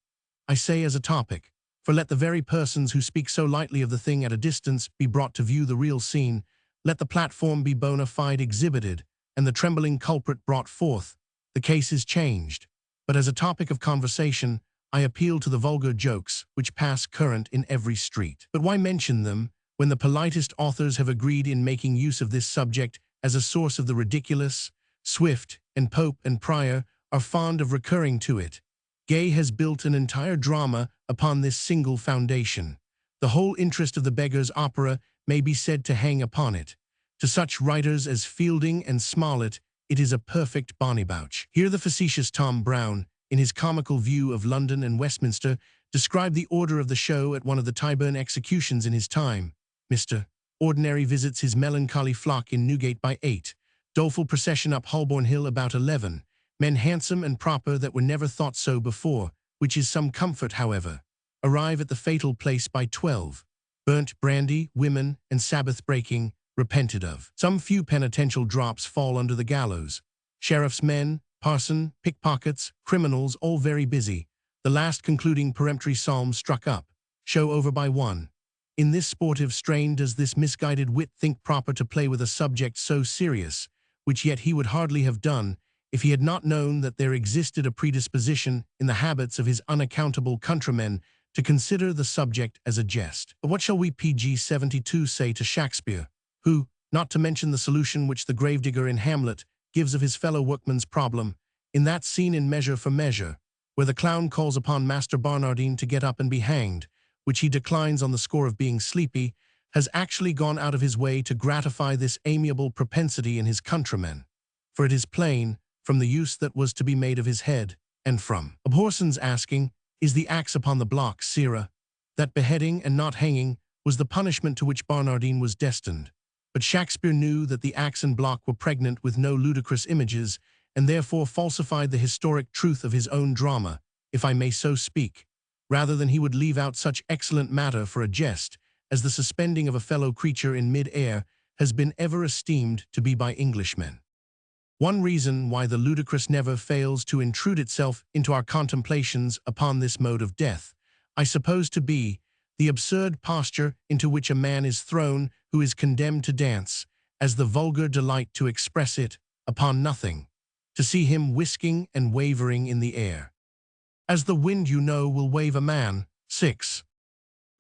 I say as a topic, for let the very persons who speak so lightly of the thing at a distance be brought to view the real scene, let the platform be bona fide exhibited, and the trembling culprit brought forth, the case is changed. But as a topic of conversation, I appeal to the vulgar jokes which pass current in every street. But why mention them, when the politest authors have agreed in making use of this subject as a source of the ridiculous? Swift and Pope and Prior are fond of recurring to it. Gay has built an entire drama upon this single foundation. The whole interest of the Beggar's Opera may be said to hang upon it. To such writers as Fielding and Smollett, it is a perfect bonnybouch. Here the facetious Tom Brown, in his comical view of London and Westminster, described the order of the show at one of the Tyburn executions in his time. Mr. Ordinary visits his melancholy flock in Newgate by 8, doleful procession up Holborn Hill about 11, men handsome and proper that were never thought so before, which is some comfort, however, arrive at the fatal place by 12, burnt brandy, women, and Sabbath breaking, repented of. Some few penitential drops fall under the gallows. Sheriff's men, parson, pickpockets, criminals, all very busy. The last concluding peremptory psalm struck up, show over by 1. In this sportive strain does this misguided wit think proper to play with a subject so serious, which yet he would hardly have done, if he had not known that there existed a predisposition in the habits of his unaccountable countrymen to consider the subject as a jest. But what shall we PG-72 say to Shakespeare, who, not to mention the solution which the gravedigger in Hamlet gives of his fellow workman's problem, in that scene in Measure for Measure, where the clown calls upon Master Barnardine to get up and be hanged, which he declines on the score of being sleepy, has actually gone out of his way to gratify this amiable propensity in his countrymen. For it is plain, from the use that was to be made of his head, and from Abhorson's asking, is the axe upon the block, sirrah, that beheading and not hanging was the punishment to which Barnardine was destined. But Shakespeare knew that the axe and block were pregnant with no ludicrous images, and therefore falsified the historic truth of his own drama, if I may so speak, rather than he would leave out such excellent matter for a jest, as the suspending of a fellow creature in mid-air has been ever esteemed to be by Englishmen. One reason why the ludicrous never fails to intrude itself into our contemplations upon this mode of death, I suppose to be the absurd posture into which a man is thrown who is condemned to dance, as the vulgar delight to express it, upon nothing, to see him whisking and wavering in the air. As the wind, you know, will wave a man. 6.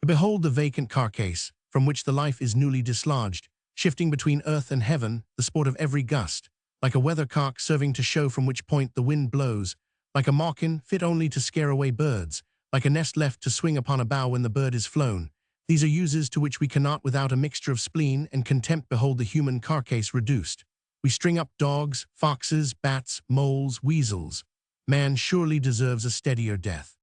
Behold the vacant carcase, from which the life is newly dislodged, shifting between earth and heaven, the sport of every gust, like a weathercock serving to show from which point the wind blows, like a mawkin fit only to scare away birds, like a nest left to swing upon a bough when the bird is flown. These are uses to which we cannot without a mixture of spleen and contempt behold the human carcase reduced. We string up dogs, foxes, bats, moles, weasels. Man surely deserves a steadier death.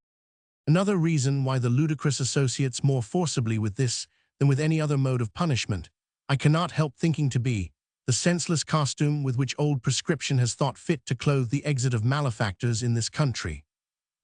Another reason why the ludicrous associates more forcibly with this than with any other mode of punishment, I cannot help thinking to be the senseless costume with which old prescription has thought fit to clothe the exit of malefactors in this country.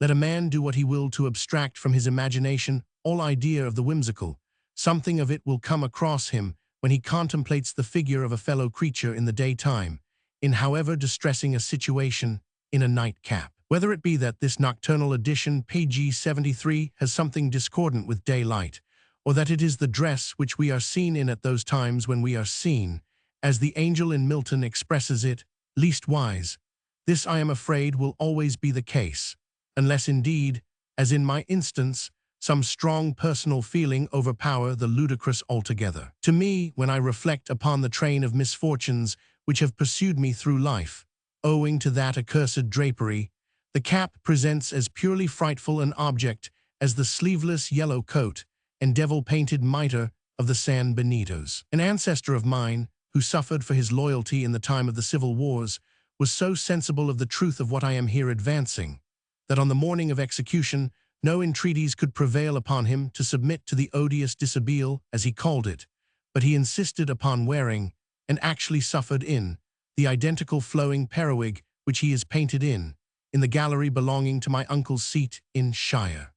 Let a man do what he will to abstract from his imagination all idea of the whimsical, something of it will come across him when he contemplates the figure of a fellow creature in the daytime, in however distressing a situation, in a nightcap. Whether it be that this nocturnal edition, page 73, has something discordant with daylight, or that it is the dress which we are seen in at those times when we are seen, as the angel in Milton expresses it, leastwise, this I am afraid will always be the case, unless indeed, as in my instance, some strong personal feeling overpower the ludicrous altogether. To me, when I reflect upon the train of misfortunes which have pursued me through life, owing to that accursed drapery, the cap presents as purely frightful an object as the sleeveless yellow coat and devil-painted mitre of the San Benitos. An ancestor of mine, who suffered for his loyalty in the time of the civil wars, was so sensible of the truth of what I am here advancing, that on the morning of execution no entreaties could prevail upon him to submit to the odious dishabille, as he called it, but he insisted upon wearing, and actually suffered in, the identical flowing periwig which he is painted in the gallery belonging to my uncle's seat in Shire.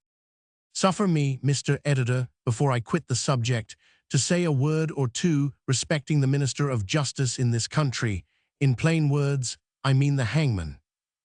Suffer me, Mr. Editor, before I quit the subject, to say a word or two respecting the Minister of Justice in this country. In plain words, I mean the hangman.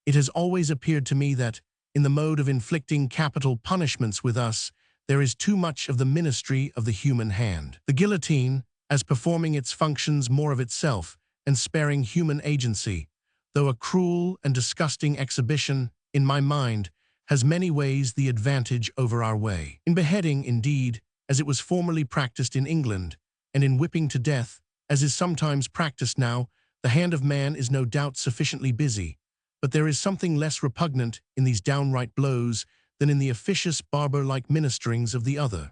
It has always appeared to me that, in the mode of inflicting capital punishments with us, there is too much of the ministry of the human hand. The guillotine, as performing its functions more of itself, and sparing human agency, though a cruel and disgusting exhibition, in my mind, has many ways the advantage over our way. In beheading, indeed, as it was formerly practiced in England, and in whipping to death, as is sometimes practiced now, the hand of man is no doubt sufficiently busy, but there is something less repugnant in these downright blows than in the officious barber-like ministerings of the other.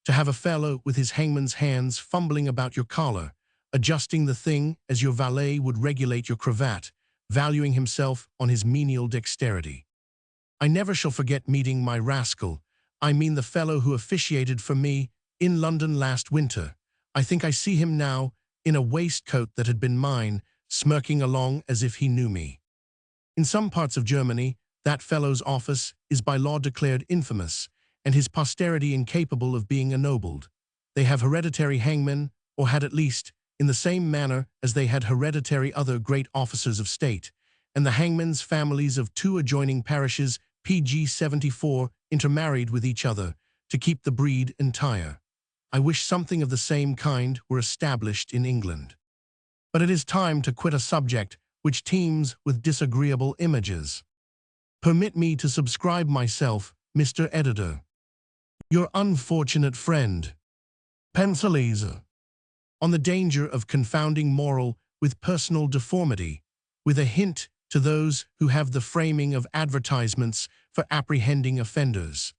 To have a fellow with his hangman's hands fumbling about your collar, adjusting the thing as your valet would regulate your cravat, valuing himself on his menial dexterity. I never shall forget meeting my rascal, I mean the fellow who officiated for me, in London last winter. I think I see him now, in a waistcoat that had been mine, smirking along as if he knew me. In some parts of Germany, that fellow's office is by law declared infamous, and his posterity incapable of being ennobled. They have hereditary hangmen, or had at least, in the same manner as they had hereditary other great officers of state, and the hangmen's families of two adjoining parishes, pg 74, intermarried with each other, to keep the breed entire. I wish something of the same kind were established in England. But it is time to quit a subject which teems with disagreeable images. Permit me to subscribe myself, Mr. Editor, your unfortunate friend, Pencilese, on the danger of confounding moral with personal deformity, with a hint to those who have the framing of advertisements for apprehending offenders.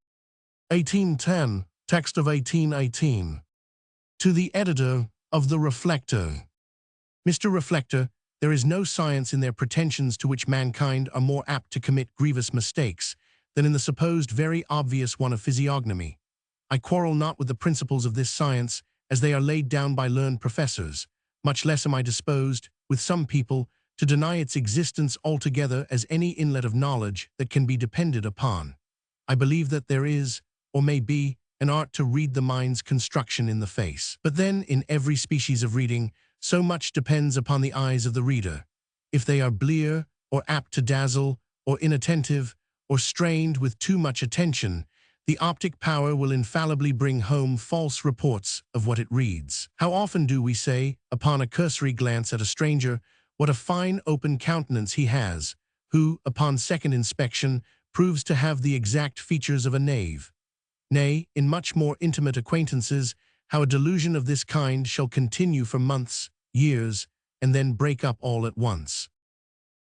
1810, text of 1818. To the Editor of the Reflector. Mr. Reflector, there is no science in their pretensions to which mankind are more apt to commit grievous mistakes than in the supposed very obvious one of physiognomy. I quarrel not with the principles of this science as they are laid down by learned professors, much less am I disposed, with some people, to deny its existence altogether as any inlet of knowledge that can be depended upon. I believe that there is, or may be, an art to read the mind's construction in the face. But then, in every species of reading, so much depends upon the eyes of the reader. If they are blear, or apt to dazzle, or inattentive, or strained with too much attention, the optic power will infallibly bring home false reports of what it reads. How often do we say, upon a cursory glance at a stranger, what a fine open countenance he has, who, upon second inspection, proves to have the exact features of a knave. Nay, in much more intimate acquaintances, how a delusion of this kind shall continue for months, years, and then break up all at once.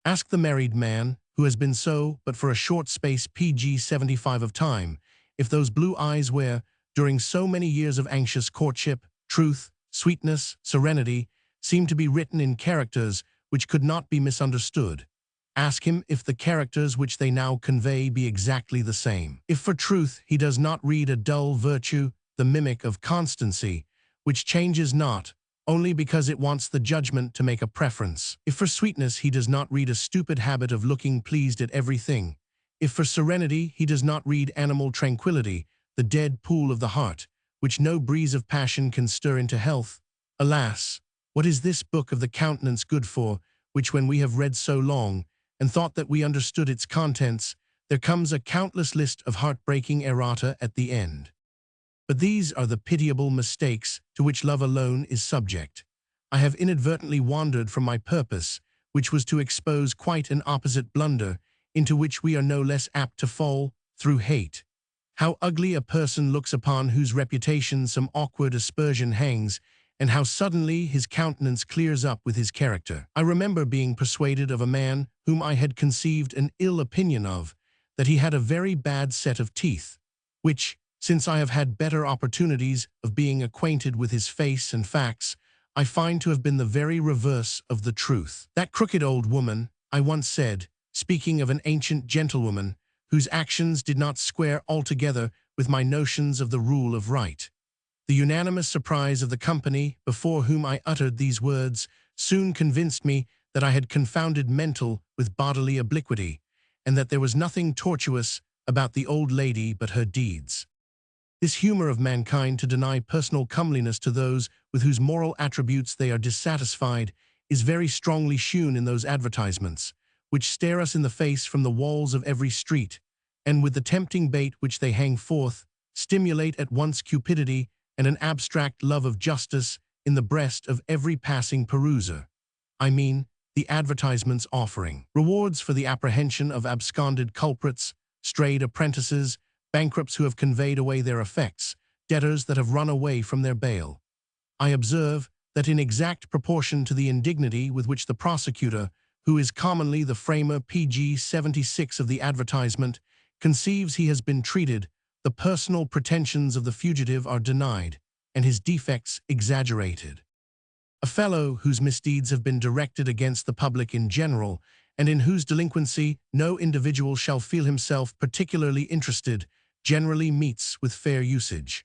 Ask the married man, who has been so but for a short space pg 75 of time, if those blue eyes where, during so many years of anxious courtship, truth, sweetness, serenity, seemed to be written in characters which could not be misunderstood. Ask him if the characters which they now convey be exactly the same. If for truth he does not read a dull virtue, the mimic of constancy, which changes not, only because it wants the judgment to make a preference. If for sweetness he does not read a stupid habit of looking pleased at everything. If for serenity he does not read animal tranquility, the dead pool of the heart, which no breeze of passion can stir into health, Alas, what is this book of the countenance good for, which when we have read so long, and thought that we understood its contents, there comes a countless list of heartbreaking errata at the end. But these are the pitiable mistakes to which love alone is subject. I have inadvertently wandered from my purpose, which was to expose quite an opposite blunder, into which we are no less apt to fall, through hate. How ugly a person looks upon whose reputation some awkward aspersion hangs, and how suddenly his countenance clears up with his character. I remember being persuaded of a man whom I had conceived an ill opinion of, that he had a very bad set of teeth, which, since I have had better opportunities of being acquainted with his face and facts, I find to have been the very reverse of the truth. That crooked old woman, I once said, speaking of an ancient gentlewoman, whose actions did not square altogether with my notions of the rule of right. The unanimous surprise of the company before whom I uttered these words soon convinced me that I had confounded mental with bodily obliquity, and that there was nothing tortuous about the old lady but her deeds. This humor of mankind to deny personal comeliness to those with whose moral attributes they are dissatisfied is very strongly shewn in those advertisements, which stare us in the face from the walls of every street, and with the tempting bait which they hang forth, stimulate at once cupidity and an abstract love of justice in the breast of every passing peruser. I mean, the advertisements offering rewards for the apprehension of absconded culprits, strayed apprentices, bankrupts who have conveyed away their effects, debtors that have run away from their bail. I observe that in exact proportion to the indignity with which the prosecutor, who is commonly the framer pg 76 of the advertisement, conceives he has been treated, the personal pretensions of the fugitive are denied, and his defects exaggerated. A fellow whose misdeeds have been directed against the public in general, and in whose delinquency no individual shall feel himself particularly interested, generally meets with fair usage.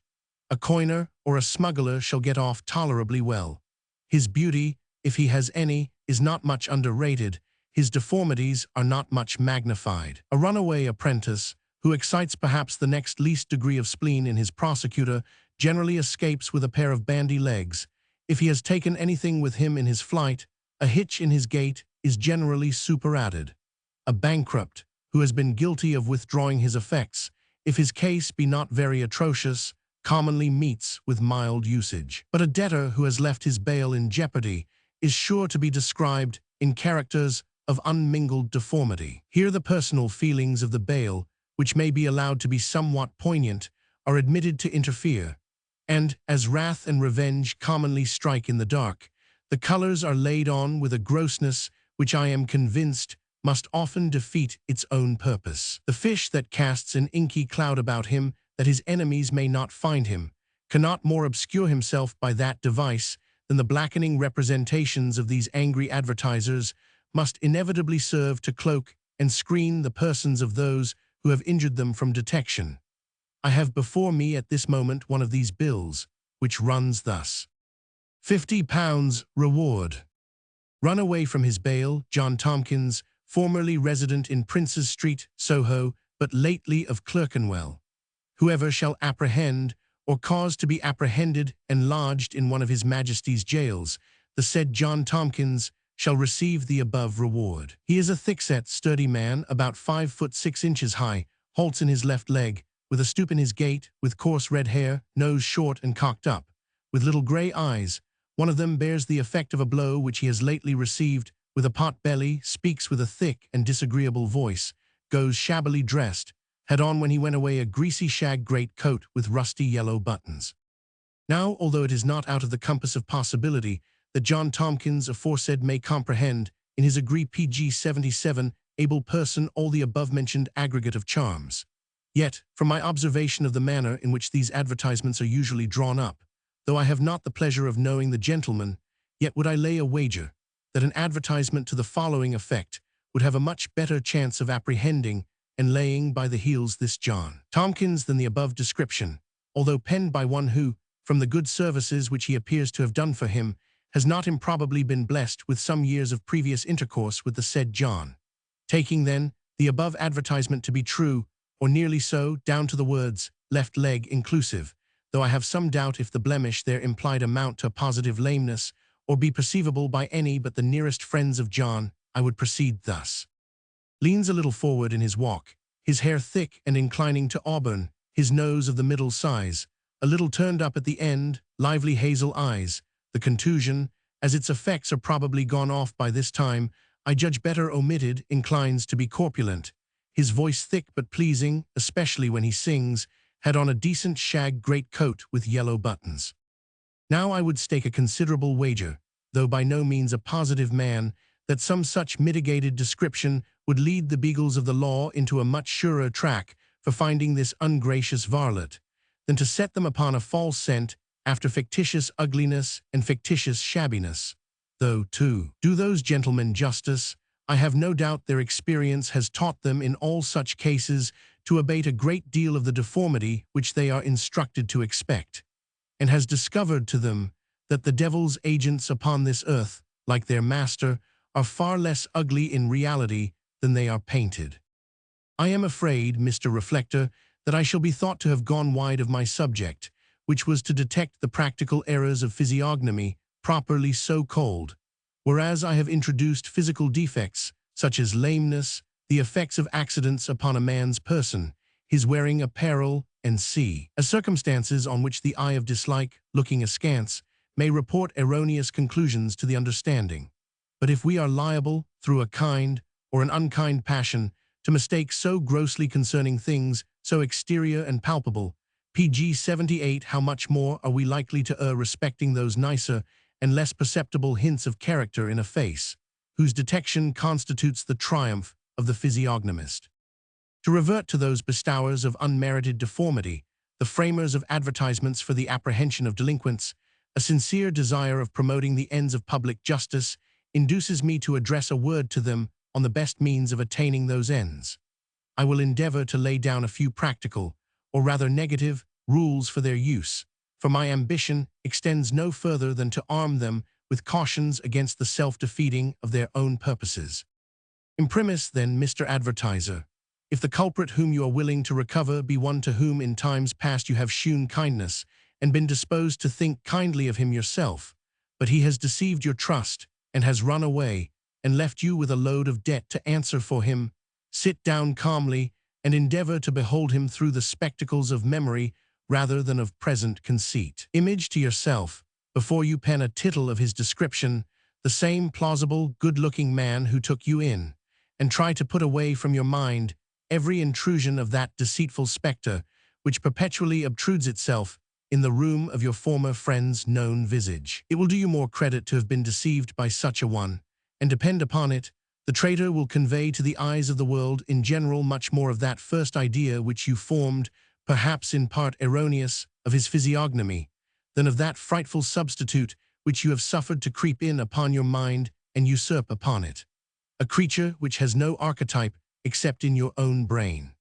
A coiner or a smuggler shall get off tolerably well. His beauty, if he has any, is not much underrated, his deformities are not much magnified. A runaway apprentice, who excites perhaps the next least degree of spleen in his prosecutor, generally escapes with a pair of bandy legs. If he has taken anything with him in his flight, a hitch in his gait is generally superadded. A bankrupt, who has been guilty of withdrawing his effects, if his case be not very atrocious, commonly meets with mild usage. But a debtor who has left his bail in jeopardy is sure to be described in characters of unmingled deformity. Here the personal feelings of the bail, which may be allowed to be somewhat poignant, are admitted to interfere, and, as wrath and revenge commonly strike in the dark, the colors are laid on with a grossness which I am convinced must often defeat its own purpose. The fish that casts an inky cloud about him that his enemies may not find him cannot more obscure himself by that device than the blackening representations of these angry advertisers must inevitably serve to cloak and screen the persons of those who have injured them from detection. I have before me at this moment one of these bills, which runs thus. £50 reward. Run away from his bail, John Tompkins, formerly resident in Princes Street, Soho, but lately of Clerkenwell. Whoever shall apprehend, or cause to be apprehended and lodged in one of his Majesty's jails, the said John Tompkins, shall receive the above reward. He is a thick-set, sturdy man, about 5 foot 6 inches high, halts in his left leg, with a stoop in his gait, with coarse red hair, nose short and cocked up, with little grey eyes. One of them bears the effect of a blow which he has lately received, with a pot belly, speaks with a thick and disagreeable voice, goes shabbily dressed, had on when he went away a greasy shag great coat with rusty yellow buttons. Now, although it is not out of the compass of possibility that John Tompkins aforesaid may comprehend, in his agree pg 77, able person all the above-mentioned aggregate of charms, yet, from my observation of the manner in which these advertisements are usually drawn up, though I have not the pleasure of knowing the gentleman, yet would I lay a wager that an advertisement to the following effect would have a much better chance of apprehending and laying by the heels this John Tompkins than the above description, although penned by one who, from the good services which he appears to have done for him, has not improbably been blessed with some years of previous intercourse with the said John. Taking, then, the above advertisement to be true, or nearly so, down to the words, left leg inclusive, though I have some doubt if the blemish there implied amount to positive lameness, or be perceivable by any but the nearest friends of John. I would proceed thus. Leans a little forward in his walk, his hair thick and inclining to auburn, his nose of the middle size, a little turned up at the end, lively hazel eyes. The contusion, as its effects are probably gone off by this time, I judge better omitted, inclines to be corpulent. His voice thick but pleasing, especially when he sings, had on a decent shag greatcoat with yellow buttons. Now I would stake a considerable wager, though by no means a positive man, that some such mitigated description would lead the beagles of the law into a much surer track for finding this ungracious varlet, than to set them upon a false scent after fictitious ugliness and fictitious shabbiness. Though, to do those gentlemen justice, I have no doubt their experience has taught them in all such cases to abate a great deal of the deformity which they are instructed to expect, and has discovered to them that the devil's agents upon this earth, like their master, are far less ugly in reality than they are painted. I am afraid, Mr. Reflector, that I shall be thought to have gone wide of my subject, which was to detect the practical errors of physiognomy, properly so called, whereas I have introduced physical defects, such as lameness, the effects of accidents upon a man's person, his wearing apparel, and as circumstances on which the eye of dislike, looking askance, may report erroneous conclusions to the understanding. But if we are liable, through a kind or an unkind passion, to mistake so grossly concerning things so exterior and palpable, pg 78, how much more are we likely to err respecting those nicer and less perceptible hints of character in a face, whose detection constitutes the triumph of the physiognomist. To revert to those bestowers of unmerited deformity, the framers of advertisements for the apprehension of delinquents, a sincere desire of promoting the ends of public justice induces me to address a word to them on the best means of attaining those ends. I will endeavor to lay down a few practical, or rather negative, rules for their use, for my ambition extends no further than to arm them with cautions against the self-defeating of their own purposes. Imprimis, then, Mr. Advertiser, if the culprit whom you are willing to recover be one to whom in times past you have shewn kindness, and been disposed to think kindly of him yourself, but he has deceived your trust, and has run away, and left you with a load of debt to answer for him, sit down calmly, and endeavor to behold him through the spectacles of memory rather than of present conceit. Image to yourself, before you pen a tittle of his description, the same plausible, good-looking man who took you in, and try to put away from your mind every intrusion of that deceitful spectre which perpetually obtrudes itself in the room of your former friend's known visage. It will do you more credit to have been deceived by such a one, and depend upon it, the traitor will convey to the eyes of the world in general much more of that first idea which you formed, perhaps in part erroneous, of his physiognomy, than of that frightful substitute which you have suffered to creep in upon your mind and usurp upon it, a creature which has no archetype except in your own brain.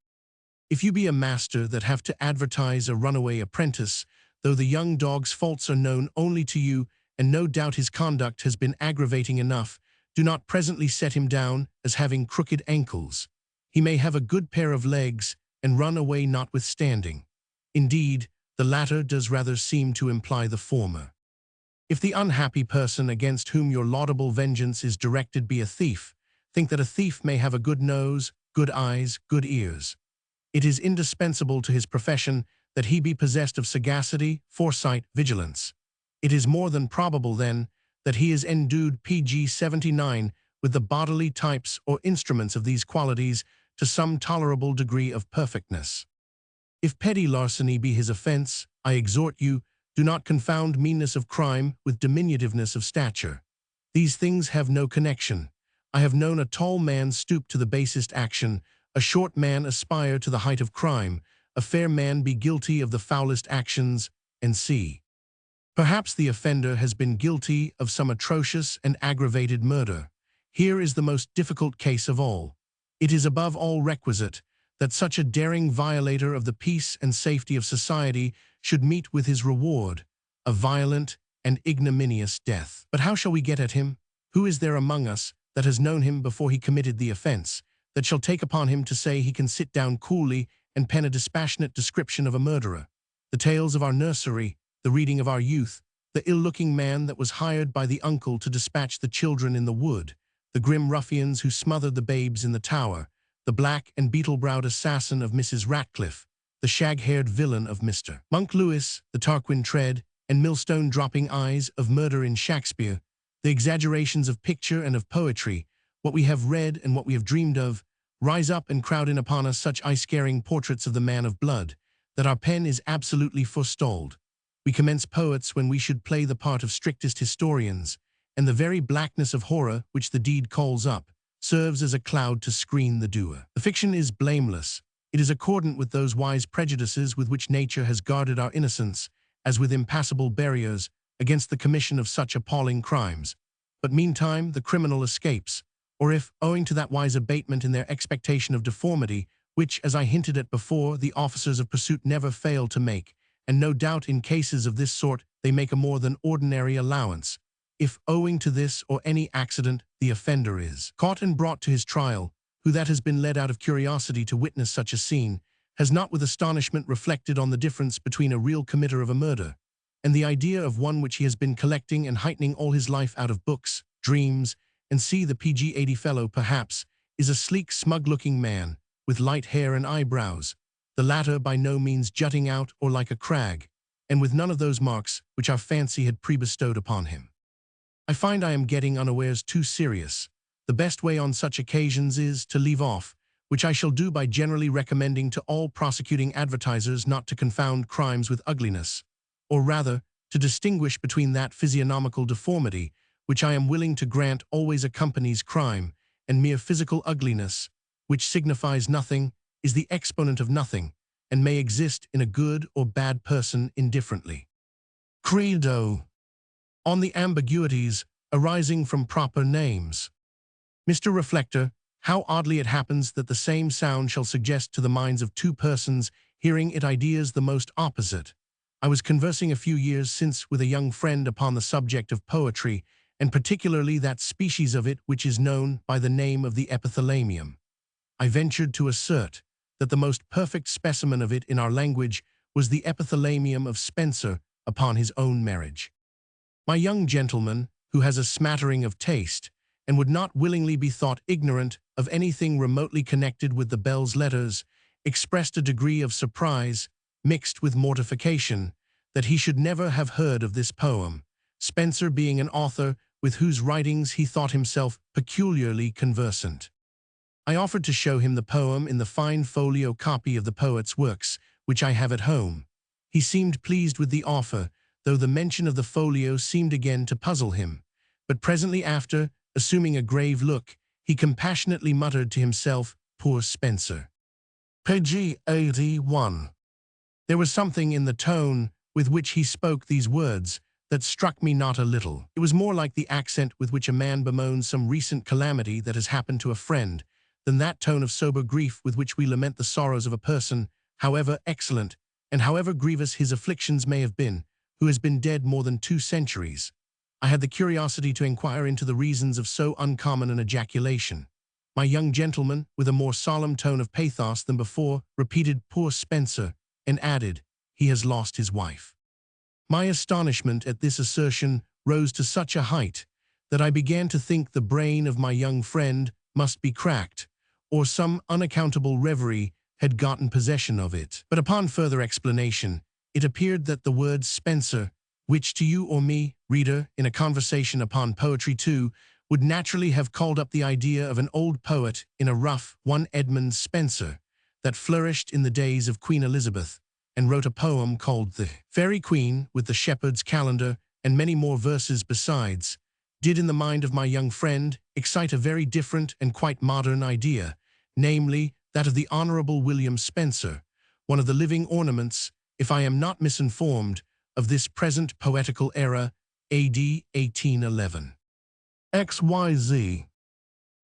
If you be a master that have to advertise a runaway apprentice, though the young dog's faults are known only to you, and no doubt his conduct has been aggravating enough, do not presently set him down as having crooked ankles. He may have a good pair of legs, and run away notwithstanding. Indeed, the latter does rather seem to imply the former. If the unhappy person against whom your laudable vengeance is directed be a thief, think that a thief may have a good nose, good eyes, good ears. It is indispensable to his profession that he be possessed of sagacity, foresight, vigilance. It is more than probable, then, that he is endued pg 79 with the bodily types or instruments of these qualities to some tolerable degree of perfectness. If petty larceny be his offense, I exhort you, do not confound meanness of crime with diminutiveness of stature. These things have no connection. I have known a tall man stoop to the basest action, a short man aspire to the height of crime, a fair man be guilty of the foulest actions, and see. Perhaps the offender has been guilty of some atrocious and aggravated murder. Here is the most difficult case of all. It is above all requisite that such a daring violator of the peace and safety of society should meet with his reward, a violent and ignominious death. But how shall we get at him? Who is there among us that has known him before he committed the offense, that shall take upon him to say he can sit down coolly and pen a dispassionate description of a murderer? the tales of our nursery, the reading of our youth, the ill-looking man that was hired by the uncle to dispatch the children in the wood, the grim ruffians who smothered the babes in the tower, the black and beetle-browed assassin of Mrs. Ratcliffe, the shag-haired villain of Mr. Monk Lewis, the Tarquin Tread, and millstone-dropping eyes of murder in Shakespeare, the exaggerations of picture and of poetry, what we have read and what we have dreamed of, rise up and crowd in upon us such eye-scaring portraits of the man of blood, that our pen is absolutely forestalled. We commence poets when we should play the part of strictest historians, and the very blackness of horror which the deed calls up serves as a cloud to screen the doer. The fiction is blameless. It is accordant with those wise prejudices with which nature has guarded our innocence, as with impassable barriers, against the commission of such appalling crimes. But meantime the criminal escapes, or if, owing to that wise abatement in their expectation of deformity, which, as I hinted at before, the officers of pursuit never fail to make, and no doubt in cases of this sort they make a more than ordinary allowance, if, owing to this or any accident, the offender is caught and brought to his trial, who that has been led out of curiosity to witness such a scene, has not with astonishment reflected on the difference between a real committer of a murder, and the idea of one which he has been collecting and heightening all his life out of books, dreams, and see the PG-80 fellow, perhaps, is a sleek, smug-looking man, with light hair and eyebrows, the latter by no means jutting out or like a crag, and with none of those marks which our fancy had pre-bestowed upon him. I find I am getting unawares too serious. The best way on such occasions is to leave off, which I shall do by generally recommending to all prosecuting advertisers not to confound crimes with ugliness, or rather, to distinguish between that physiognomical deformity, which I am willing to grant always accompanies crime, and mere physical ugliness, which signifies nothing, is the exponent of nothing, and may exist in a good or bad person indifferently. Credo. On the ambiguities arising from proper names. Mr. Reflector, how oddly it happens that the same sound shall suggest to the minds of two persons hearing it ideas the most opposite. I was conversing a few years since with a young friend upon the subject of poetry, and particularly that species of it which is known by the name of the epithalamium. I ventured to assert that the most perfect specimen of it in our language was the epithalamium of Spenser upon his own marriage. My young gentleman, who has a smattering of taste, and would not willingly be thought ignorant of anything remotely connected with the belles letters, expressed a degree of surprise, mixed with mortification, that he should never have heard of this poem, Spenser being an author with whose writings he thought himself peculiarly conversant. I offered to show him the poem in the fine folio copy of the poet's works, which I have at home. He seemed pleased with the offer, though the mention of the folio seemed again to puzzle him. But presently after, assuming a grave look, he compassionately muttered to himself, "Poor Spenser." Page 81. There was something in the tone with which he spoke these words that struck me not a little. It was more like the accent with which a man bemoans some recent calamity that has happened to a friend, than that tone of sober grief with which we lament the sorrows of a person, however excellent, and however grievous his afflictions may have been, who has been dead more than 2 centuries. I had the curiosity to inquire into the reasons of so uncommon an ejaculation. My young gentleman, with a more solemn tone of pathos than before, repeated "Poor Spenser," and added, "He has lost his wife." My astonishment at this assertion rose to such a height that I began to think the brain of my young friend must be cracked, or some unaccountable reverie had gotten possession of it. But upon further explanation, it appeared that the word Spenser, which to you or me, reader, in a conversation upon poetry too, would naturally have called up the idea of an old poet in a rough one Edmund Spenser, that flourished in the days of Queen Elizabeth, and wrote a poem called The Fairy Queen, with the Shepherd's Calendar, and many more verses besides, did in the mind of my young friend excite a very different and quite modern idea, namely, that of the Honourable William Spenser, one of the living ornaments, if I am not misinformed, of this present poetical era, AD 1811. XYZ.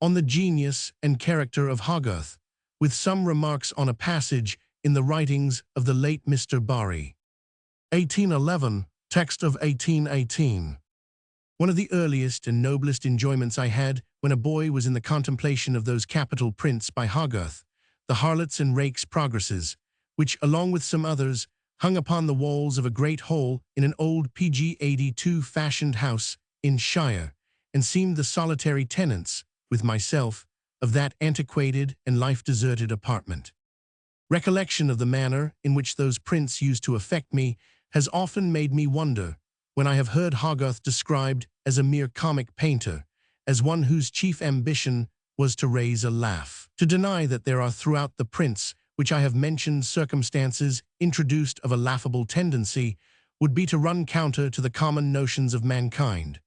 On the genius and character of Hogarth, with some remarks on a passage in the writings of the late Mr. Barry. 1811, text of 1818. One of the earliest and noblest enjoyments I had when a boy was in the contemplation of those capital prints by Hogarth, the Harlots and Rakes Progresses, which, along with some others, hung upon the walls of a great hall in an old PG-82 fashioned house in Shire, and seemed the solitary tenants, with myself, of that antiquated and life-deserted apartment. Recollection of the manner in which those prints used to affect me has often made me wonder, when I have heard Hogarth described as a mere comic painter, as one whose chief ambition was to raise a laugh. To deny that there are throughout the prints which I have mentioned circumstances introduced of a laughable tendency would be to run counter to the common notions of mankind.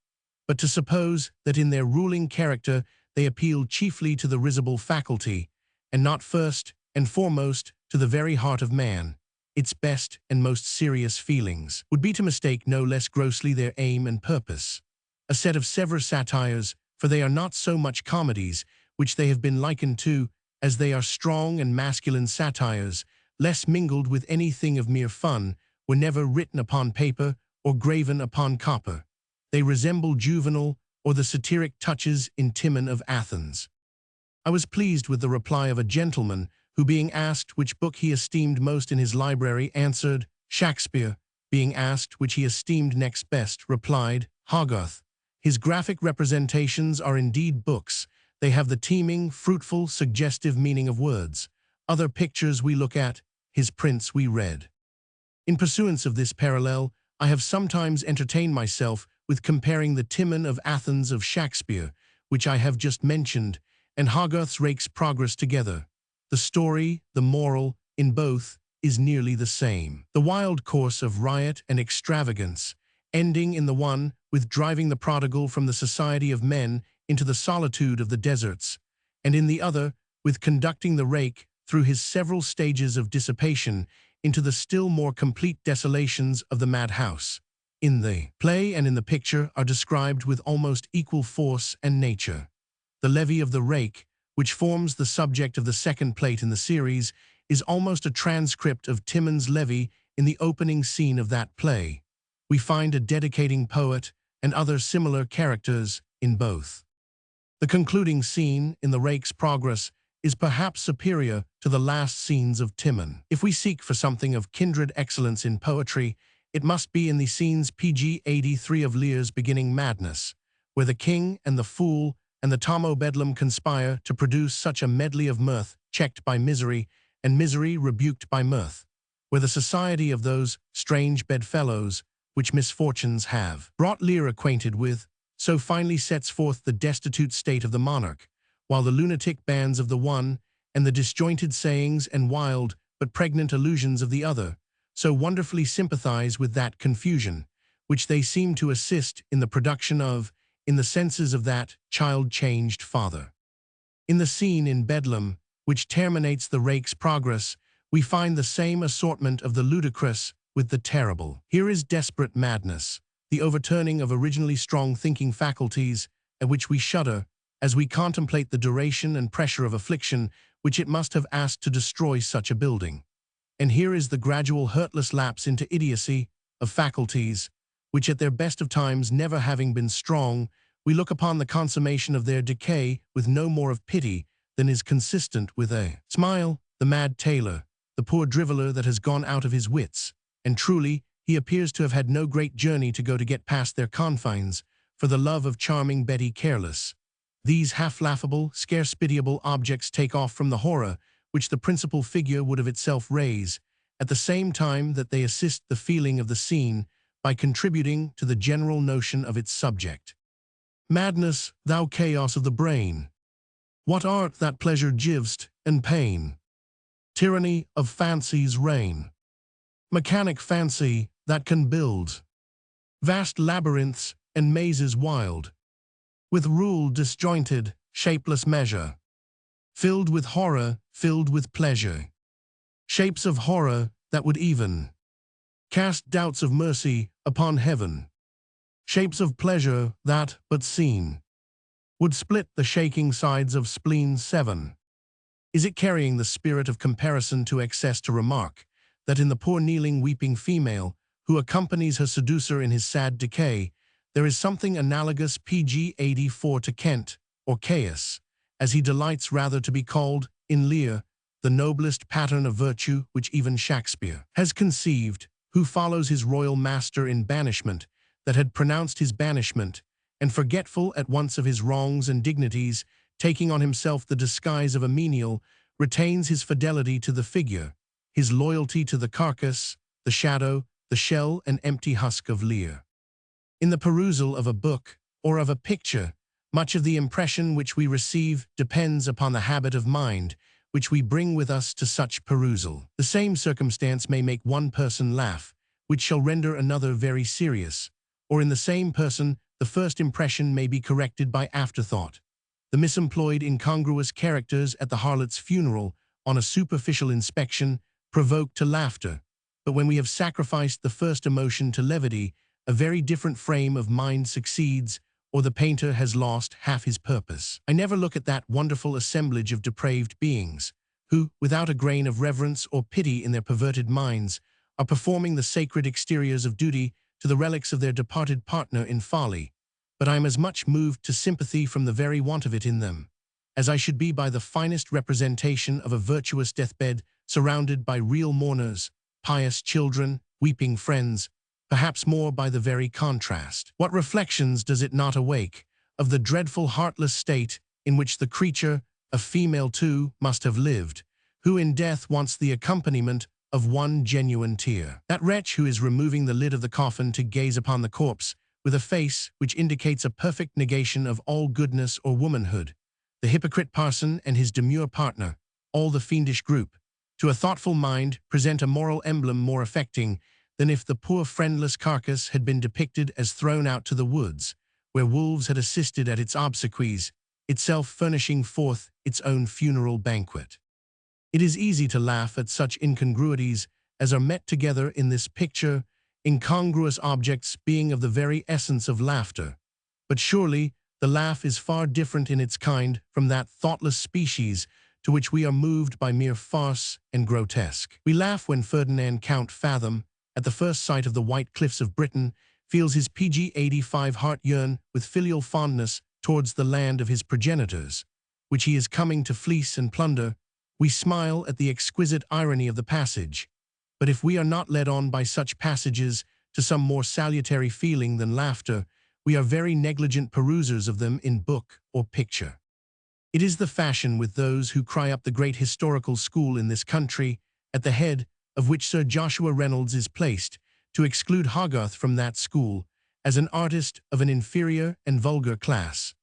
But to suppose that in their ruling character they appeal chiefly to the risible faculty, and not first and foremost to the very heart of man, its best and most serious feelings, would be to mistake no less grossly their aim and purpose. A set of severe satires, for they are not so much comedies, which they have been likened to, as they are strong and masculine satires, less mingled with anything of mere fun, were never written upon paper or graven upon copper. They resemble Juvenal or the satiric touches in Timon of Athens. I was pleased with the reply of a gentleman who, being asked which book he esteemed most in his library, answered, Shakespeare. Being asked which he esteemed next best, replied, Hogarth. His graphic representations are indeed books. They have the teeming, fruitful, suggestive meaning of words. Other pictures we look at, his prints we read. In pursuance of this parallel, I have sometimes entertained myself with comparing the Timon of Athens of Shakespeare, which I have just mentioned, and Hogarth's Rake's Progress together. The story, the moral, in both, is nearly the same. The wild course of riot and extravagance, ending in the one with driving the prodigal from the society of men into the solitude of the deserts, and in the other with conducting the rake through his several stages of dissipation into the still more complete desolations of the madhouse, in the play and in the picture are described with almost equal force and nature. The levee of the rake, which forms the subject of the second plate in the series, is almost a transcript of Timon's levee in the opening scene of that play. We find a dedicating poet and other similar characters in both. The concluding scene in the Rake's Progress is perhaps superior to the last scenes of Timon. If we seek for something of kindred excellence in poetry, it must be in the scenes PG-83 of Lear's Beginning Madness, where the king and the fool and the Tom o' Bedlam conspire to produce such a medley of mirth checked by misery and misery rebuked by mirth, where the society of those strange bedfellows which misfortunes have brought Lear acquainted with, so finely sets forth the destitute state of the monarch, while the lunatic bands of the one, and the disjointed sayings and wild but pregnant allusions of the other, so wonderfully sympathize with that confusion, which they seem to assist in the production of, in the senses of that child-changed father. In the scene in Bedlam, which terminates the Rake's Progress, we find the same assortment of the ludicrous with the terrible. Here is desperate madness, the overturning of originally strong thinking faculties, at which we shudder as we contemplate the duration and pressure of affliction which it must have asked to destroy such a building. And here is the gradual hurtless lapse into idiocy of faculties, which at their best of times never having been strong, we look upon the consummation of their decay with no more of pity than is consistent with a smile. The mad tailor, the poor driveller that has gone out of his wits, and truly he appears to have had no great journey to go to get past their confines, for the love of charming Betty Careless. These half-laughable, scarce pitiable objects take off from the horror which the principal figure would of itself raise, at the same time that they assist the feeling of the scene by contributing to the general notion of its subject. Madness, thou chaos of the brain! What art that pleasure giv'st, and pain? Tyranny of fancy's reign. Mechanic fancy that can build vast labyrinths and mazes wild, with rule disjointed, shapeless measure, filled with horror, filled with pleasure. Shapes of horror that would even cast doubts of mercy upon heaven. Shapes of pleasure that, but seen, would split the shaking sides of spleen 7. Is it carrying the spirit of comparison to excess to remark that in the poor kneeling weeping female who accompanies her seducer in his sad decay, there is something analogous PG-84 to Kent, or Caius, as he delights rather to be called, in Lear, the noblest pattern of virtue which even Shakespeare has conceived, who follows his royal master in banishment, that had pronounced his banishment, and forgetful at once of his wrongs and dignities, taking on himself the disguise of a menial, retains his fidelity to the figure, his loyalty to the carcass, the shadow, the shell and empty husk of Lear. In the perusal of a book or of a picture, much of the impression which we receive depends upon the habit of mind which we bring with us to such perusal. The same circumstance may make one person laugh, which shall render another very serious, or in the same person the first impression may be corrected by afterthought. The misemployed incongruous characters at the harlot's funeral, on a superficial inspection, provoke to laughter, but when we have sacrificed the first emotion to levity, a very different frame of mind succeeds, or the painter has lost half his purpose. I never look at that wonderful assemblage of depraved beings, who, without a grain of reverence or pity in their perverted minds, are performing the sacred exteriors of duty to the relics of their departed partner in folly, but I am as much moved to sympathy from the very want of it in them, as I should be by the finest representation of a virtuous deathbed surrounded by real mourners, pious children, weeping friends, perhaps more by the very contrast. What reflections does it not awake of the dreadful heartless state in which the creature, a female too, must have lived, who in death wants the accompaniment of one genuine tear. That wretch who is removing the lid of the coffin to gaze upon the corpse with a face which indicates a perfect negation of all goodness or womanhood, the hypocrite parson and his demure partner, all the fiendish group, to a thoughtful mind present a moral emblem more affecting than if the poor friendless carcass had been depicted as thrown out to the woods, where wolves had assisted at its obsequies, itself furnishing forth its own funeral banquet. It is easy to laugh at such incongruities as are met together in this picture, incongruous objects being of the very essence of laughter. But surely the laugh is far different in its kind from that thoughtless species to which we are moved by mere farce and grotesque. We laugh when Ferdinand Count Fathom, at the first sight of the white cliffs of Britain, feels his PG-85 heart yearn with filial fondness towards the land of his progenitors, which he is coming to fleece and plunder. We smile at the exquisite irony of the passage, but if we are not led on by such passages to some more salutary feeling than laughter, we are very negligent perusers of them in book or picture. It is the fashion with those who cry up the great historical school in this country, at the head of which Sir Joshua Reynolds is placed, to exclude Hogarth from that school as an artist of an inferior and vulgar class.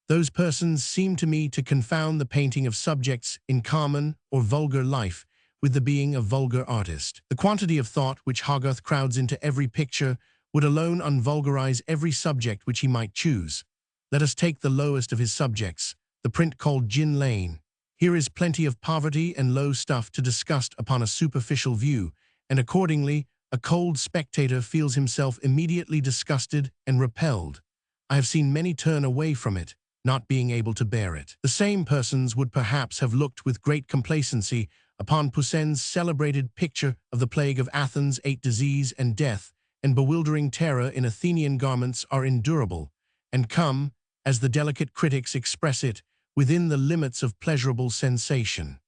Those persons seem to me to confound the painting of subjects in common or vulgar life with the being a vulgar artist. The quantity of thought which Hogarth crowds into every picture would alone unvulgarize every subject which he might choose. Let us take the lowest of his subjects, the print called Gin Lane. Here is plenty of poverty and low stuff to disgust upon a superficial view, and accordingly, a cold spectator feels himself immediately disgusted and repelled. I have seen many turn away from it, not being able to bear it. The same persons would perhaps have looked with great complacency upon Poussin's celebrated picture of the plague of Athens. 8 disease and death and bewildering terror in Athenian garments are endurable, and come, as the delicate critics express it, within the limits of pleasurable sensation.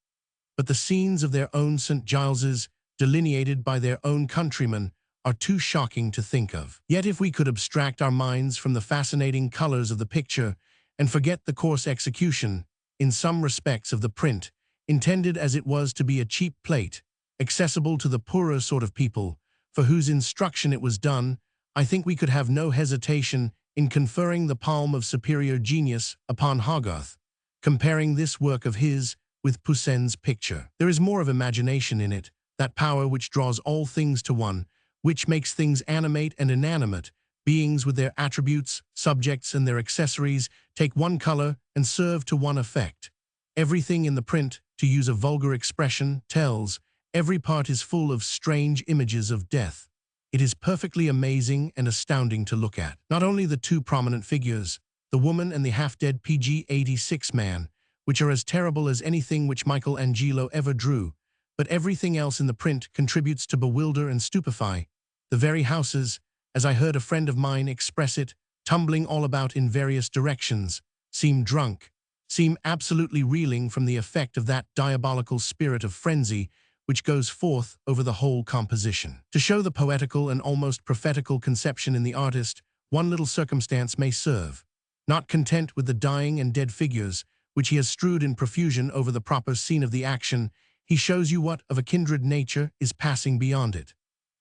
But the scenes of their own St. Giles's, delineated by their own countrymen, are too shocking to think of. Yet if we could abstract our minds from the fascinating colors of the picture and forget the coarse execution, in some respects, of the print, intended as it was to be a cheap plate, accessible to the poorer sort of people, for whose instruction it was done, I think we could have no hesitation in conferring the palm of superior genius upon Hogarth, comparing this work of his with Poussin's picture. There is more of imagination in it, that power which draws all things to one, which makes things animate and inanimate, beings with their attributes, subjects, and their accessories, take one color and serve to one effect. Everything in the print, to use a vulgar expression, tells. Every part is full of strange images of death. It is perfectly amazing and astounding to look at. Not only the two prominent figures, the woman and the half-dead PG-86 man, which are as terrible as anything which Michelangelo ever drew, but everything else in the print contributes to bewilder and stupefy. The very houses, as I heard a friend of mine express it, tumbling all about in various directions, seem drunk, seem absolutely reeling from the effect of that diabolical spirit of frenzy which goes forth over the whole composition. To show the poetical and almost prophetical conception in the artist, one little circumstance may serve. Not content with the dying and dead figures, which he has strewed in profusion over the proper scene of the action, he shows you what of a kindred nature is passing beyond it.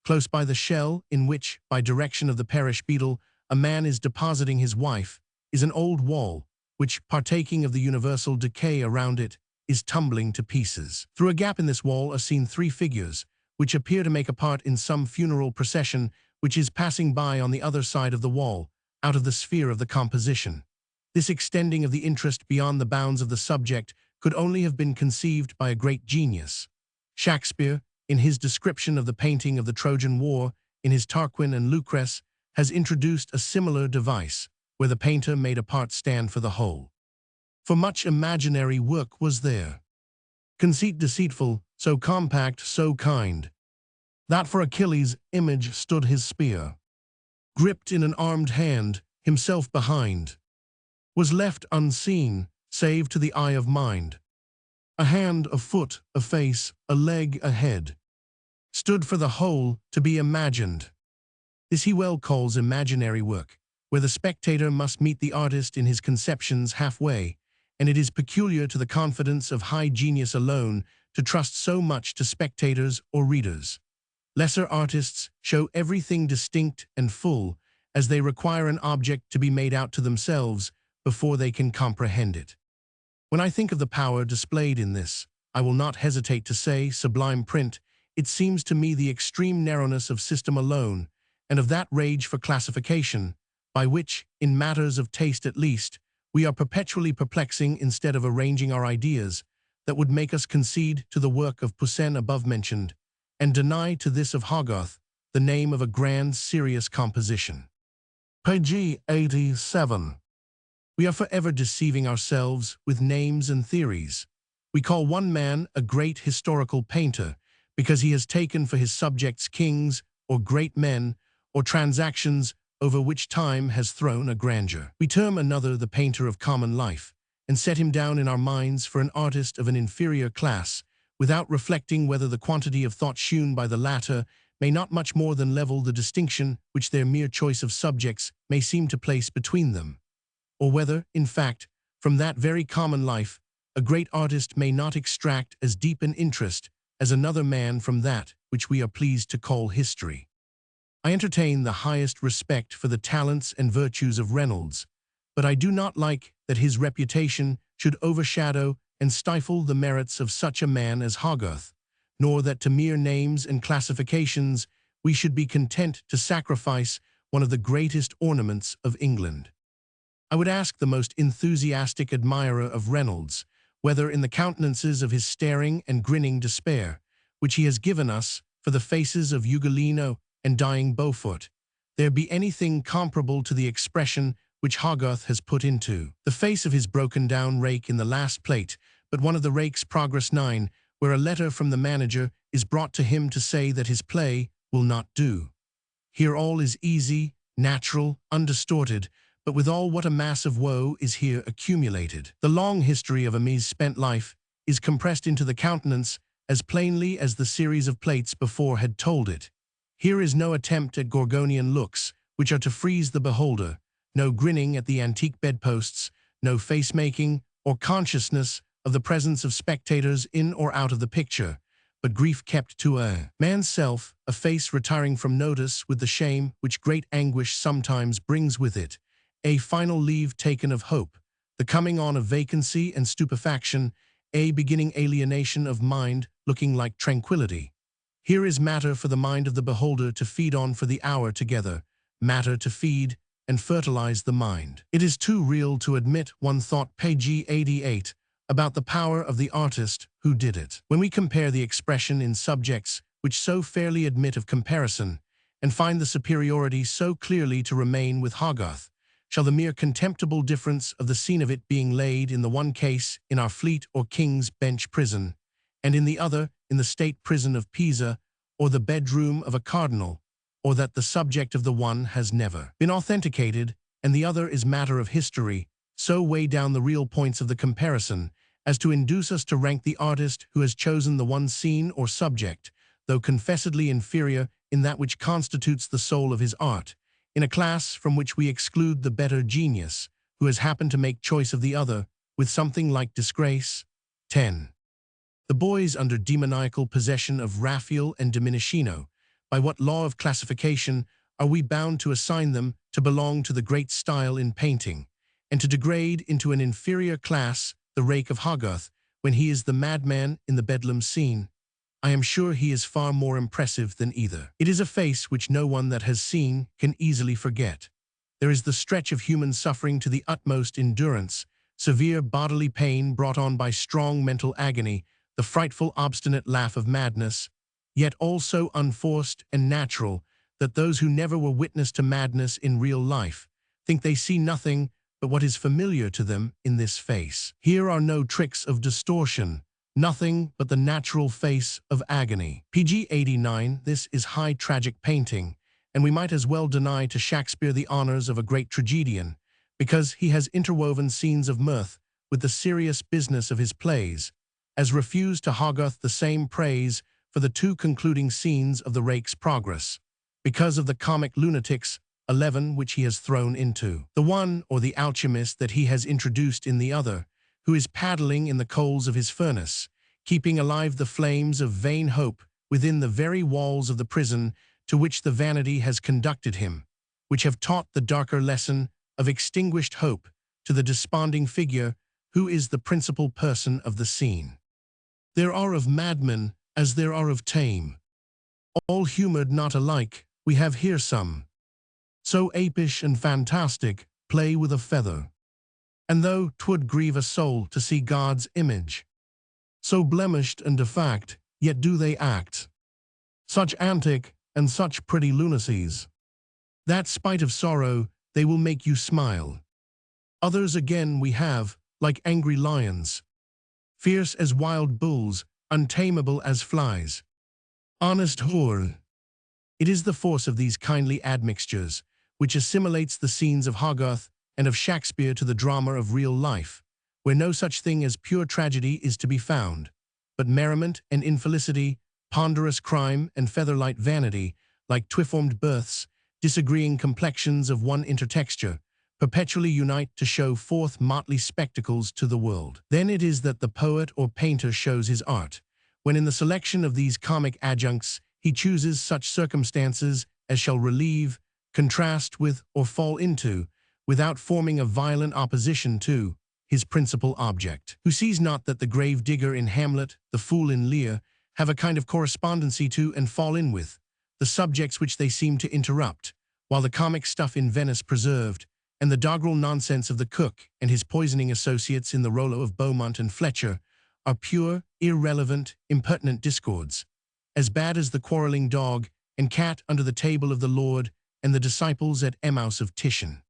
Close by the shell in which, by direction of the parish beadle, a man is depositing his wife, is an old wall, which, partaking of the universal decay around it, is tumbling to pieces. Through a gap in this wall are seen three figures, which appear to make a part in some funeral procession which is passing by on the other side of the wall, out of the sphere of the composition. This extending of the interest beyond the bounds of the subject could only have been conceived by a great genius. Shakespeare, in his description of the painting of the Trojan War, in his Tarquin and Lucrece, has introduced a similar device, where the painter made a part stand for the whole. For much imaginary work was there. Conceit deceitful, so compact, so kind, that for Achilles' image stood his spear. Gripped in an armed hand, himself behind, was left unseen, save to the eye of mind. A hand, a foot, a face, a leg, a head, stood for the whole to be imagined. This he well calls imaginary work, where the spectator must meet the artist in his conceptions halfway, and it is peculiar to the confidence of high genius alone to trust so much to spectators or readers. Lesser artists show everything distinct and full, as they require an object to be made out to themselves before they can comprehend it. When I think of the power displayed in this, I will not hesitate to say, sublime print, it seems to me the extreme narrowness of system alone, and of that rage for classification, by which, in matters of taste at least, we are perpetually perplexing instead of arranging our ideas, that would make us concede to the work of Poussin above mentioned, and deny to this of Hogarth the name of a grand, serious composition. Page 87. We are forever deceiving ourselves with names and theories. We call one man a great historical painter because he has taken for his subjects kings or great men or transactions over which time has thrown a grandeur. We term another the painter of common life, and set him down in our minds for an artist of an inferior class, without reflecting whether the quantity of thought shewn by the latter may not much more than level the distinction which their mere choice of subjects may seem to place between them, or whether, in fact, from that very common life, a great artist may not extract as deep an interest as another man from that which we are pleased to call history. I entertain the highest respect for the talents and virtues of Reynolds, but I do not like that his reputation should overshadow and stifle the merits of such a man as Hogarth, nor that to mere names and classifications we should be content to sacrifice one of the greatest ornaments of England. I would ask the most enthusiastic admirer of Reynolds, whether in the countenances of his staring and grinning despair, which he has given us for the faces of Ugolino and dying Beaufort, there be anything comparable to the expression which Hogarth has put into the face of his broken-down rake in the last plate, but one of the rake's Progress 9, where a letter from the manager is brought to him to say that his play will not do. Here all is easy, natural, undistorted, but withal what a mass of woe is here accumulated. The long history of Ami's spent life is compressed into the countenance as plainly as the series of plates before had told it. Here is no attempt at Gorgonian looks, which are to freeze the beholder, no grinning at the antique bedposts, no face-making or consciousness of the presence of spectators in or out of the picture, but grief kept to a man's self, a face retiring from notice with the shame which great anguish sometimes brings with it, a final leave taken of hope, the coming on of vacancy and stupefaction, a beginning alienation of mind looking like tranquility. Here is matter for the mind of the beholder to feed on for the hour together, matter to feed and fertilize the mind. It is too real to admit one thought, page 88, about the power of the artist who did it. When we compare the expression in subjects which so fairly admit of comparison, and find the superiority so clearly to remain with Hogarth, shall the mere contemptible difference of the scene of it being laid in the one case in our Fleet or King's Bench prison, and in the other in the state prison of Pisa, or the bedroom of a cardinal, or that the subject of the one has never been authenticated, and the other is matter of history, so weigh down the real points of the comparison as to induce us to rank the artist who has chosen the one scene or subject, though confessedly inferior in that which constitutes the soul of his art, in a class from which we exclude the better genius, who has happened to make choice of the other, with something like disgrace. 10. The boys under demoniacal possession of Raphael and Domenichino, by what law of classification are we bound to assign them to belong to the great style in painting, and to degrade into an inferior class the rake of Hogarth when he is the madman in the Bedlam scene? I am sure he is far more impressive than either. It is a face which no one that has seen can easily forget. There is the stretch of human suffering to the utmost endurance, severe bodily pain brought on by strong mental agony, the frightful obstinate laugh of madness, yet also unforced and natural, that those who never were witness to madness in real life think they see nothing but what is familiar to them in this face. Here are no tricks of distortion, nothing but the natural face of agony. PG 89. This is high tragic painting, and we might as well deny to Shakespeare the honors of a great tragedian, because he has interwoven scenes of mirth with the serious business of his plays, as refuse to Hogarth the same praise for the two concluding scenes of the Rake's Progress, because of the comic lunatics 11 which he has thrown into the one, or the alchemist that he has introduced in the other, who is paddling in the coals of his furnace, keeping alive the flames of vain hope within the very walls of the prison to which the vanity has conducted him, which have taught the darker lesson of extinguished hope to the desponding figure who is the principal person of the scene. There are of madmen as there are of tame, all humored not alike, we have here some, so apish and fantastic, play with a feather. And though 'twould grieve a soul to see God's image, so blemished and defact, yet do they act such antic and such pretty lunacies, that spite of sorrow they will make you smile. Others again we have, like angry lions, fierce as wild bulls, untamable as flies. Honest whore. It is the force of these kindly admixtures which assimilates the scenes of Hogarth and of Shakespeare to the drama of real life, where no such thing as pure tragedy is to be found, but merriment and infelicity, ponderous crime and featherlight vanity, like twiformed births, disagreeing complexions of one intertexture, perpetually unite to show forth motley spectacles to the world. Then it is that the poet or painter shows his art, when in the selection of these comic adjuncts he chooses such circumstances as shall relieve, contrast with, or fall into, without forming a violent opposition to, his principal object. Who sees not that the grave digger in Hamlet, the fool in Lear, have a kind of correspondency to and fall in with the subjects which they seem to interrupt, while the comic stuff in Venice preserved, and the doggerel nonsense of the cook and his poisoning associates in the Rollo of Beaumont and Fletcher are pure, irrelevant, impertinent discords, as bad as the quarreling dog and cat under the table of the Lord and the disciples at Emmaus of Titian.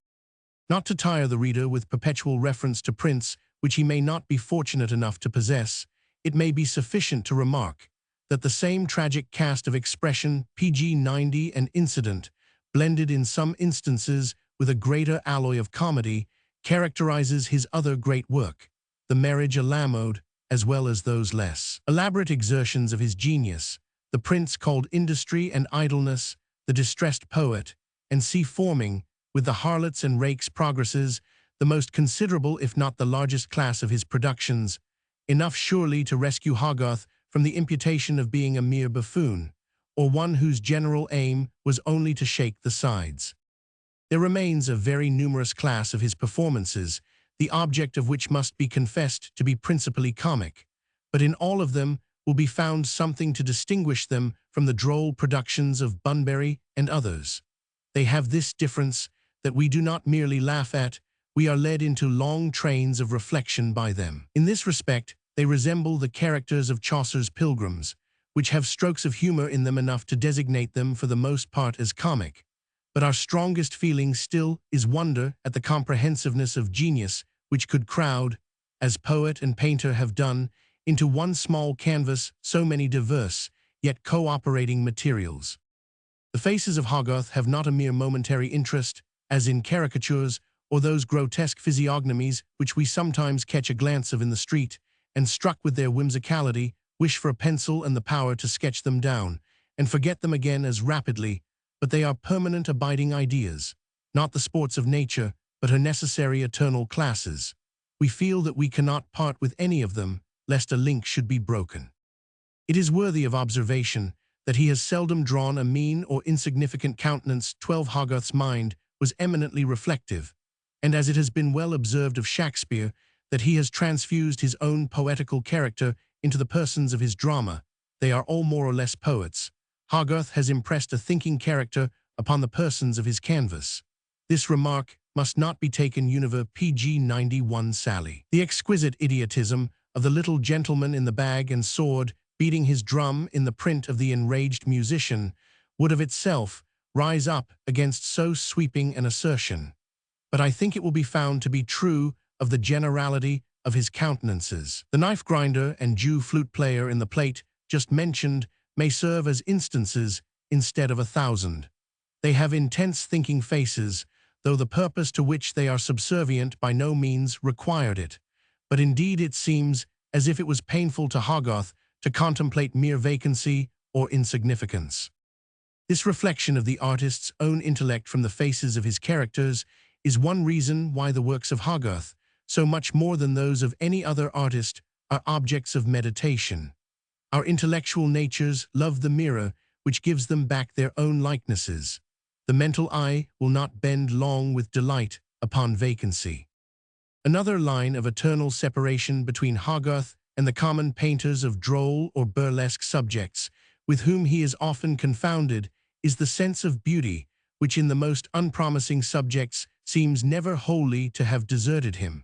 Not to tire the reader with perpetual reference to prints which he may not be fortunate enough to possess, it may be sufficient to remark that the same tragic cast of expression, PG 90 and incident, blended in some instances with a greater alloy of comedy, characterizes his other great work, The Marriage à la Mode, as well as those less elaborate exertions of his genius, the prints called Industry and Idleness, The Distressed Poet, and See Forming, with the Harlots and Rakes Progresses, the most considerable if not the largest class of his productions, enough surely to rescue Hogarth from the imputation of being a mere buffoon, or one whose general aim was only to shake the sides. There remains a very numerous class of his performances, the object of which must be confessed to be principally comic, but in all of them will be found something to distinguish them from the droll productions of Bunbury and others. They have this difference, that we do not merely laugh at, we are led into long trains of reflection by them. In this respect, they resemble the characters of Chaucer's Pilgrims, which have strokes of humor in them enough to designate them for the most part as comic. But our strongest feeling still is wonder at the comprehensiveness of genius which could crowd, as poet and painter have done, into one small canvas so many diverse, yet co-operating materials. The faces of Hogarth have not a mere momentary interest, as in caricatures or those grotesque physiognomies which we sometimes catch a glance of in the street, and struck with their whimsicality, wish for a pencil and the power to sketch them down, and forget them again as rapidly, but they are permanent abiding ideas, not the sports of nature, but her necessary eternal classes. We feel that we cannot part with any of them, lest a link should be broken. It is worthy of observation that he has seldom drawn a mean or insignificant countenance. 12 Hogarth's mind was eminently reflective, and as it has been well observed of Shakespeare, that he has transfused his own poetical character into the persons of his drama, they are all more or less poets. Hogarth has impressed a thinking character upon the persons of his canvas. This remark must not be taken univer PG 91 Sally. The exquisite idiotism of the little gentleman in the bag and sword beating his drum in the print of the enraged musician would of itself rise up against so sweeping an assertion. But I think it will be found to be true of the generality of his countenances. The knife grinder and Jew flute player in the plate just mentioned may serve as instances instead of 1,000. They have intense thinking faces, though the purpose to which they are subservient by no means required it. But indeed it seems as if it was painful to Hogarth to contemplate mere vacancy or insignificance. This reflection of the artist's own intellect from the faces of his characters is one reason why the works of Hogarth, so much more than those of any other artist, are objects of meditation. Our intellectual natures love the mirror which gives them back their own likenesses. The mental eye will not bend long with delight upon vacancy. Another line of eternal separation between Hogarth and the common painters of droll or burlesque subjects, with whom he is often confounded, is the sense of beauty, which in the most unpromising subjects seems never wholly to have deserted him.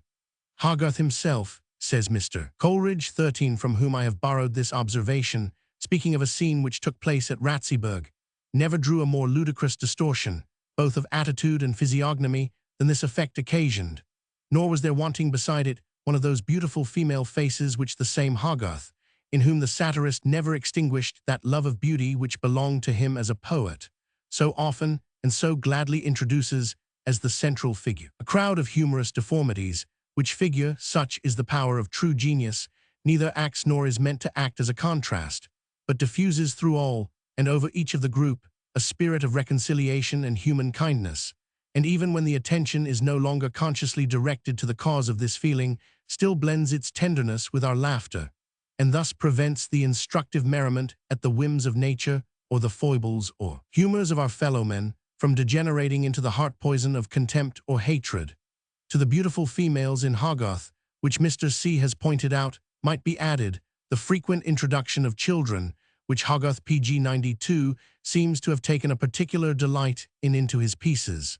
Hogarth himself, says Mr. Coleridge 13, from whom I have borrowed this observation, speaking of a scene which took place at Ratzeburg, never drew a more ludicrous distortion, both of attitude and physiognomy, than this effect occasioned, nor was there wanting beside it one of those beautiful female faces which the same Hogarth, in whom the satirist never extinguished that love of beauty which belonged to him as a poet, so often and so gladly introduces as the central figure. A crowd of humorous deformities, which figure, such is the power of true genius, neither acts nor is meant to act as a contrast, but diffuses through all, and over each of the group, a spirit of reconciliation and human kindness, and even when the attention is no longer consciously directed to the cause of this feeling, still blends its tenderness with our laughter, and thus prevents the instructive merriment at the whims of nature or the foibles or humors of our fellow-men from degenerating into the heart-poison of contempt or hatred. To the beautiful females in Hogarth, which Mr. C. has pointed out, might be added the frequent introduction of children, which Hogarth PG 92 seems to have taken a particular delight in into his pieces.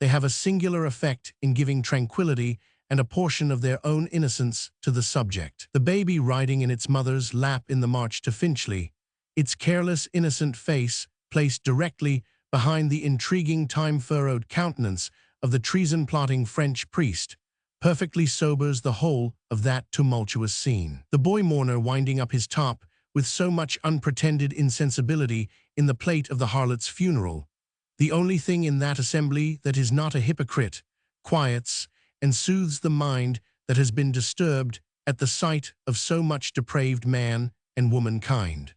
They have a singular effect in giving tranquility and a portion of their own innocence to the subject. The baby riding in its mother's lap in the march to Finchley, its careless, innocent face placed directly behind the intriguing, time-furrowed countenance of the treason-plotting French priest, perfectly sobers the whole of that tumultuous scene. The boy mourner winding up his top with so much unpretended insensibility in the plate of the harlot's funeral, the only thing in that assembly that is not a hypocrite, quiets and soothes the mind that has been disturbed at the sight of so much depraved man and womankind.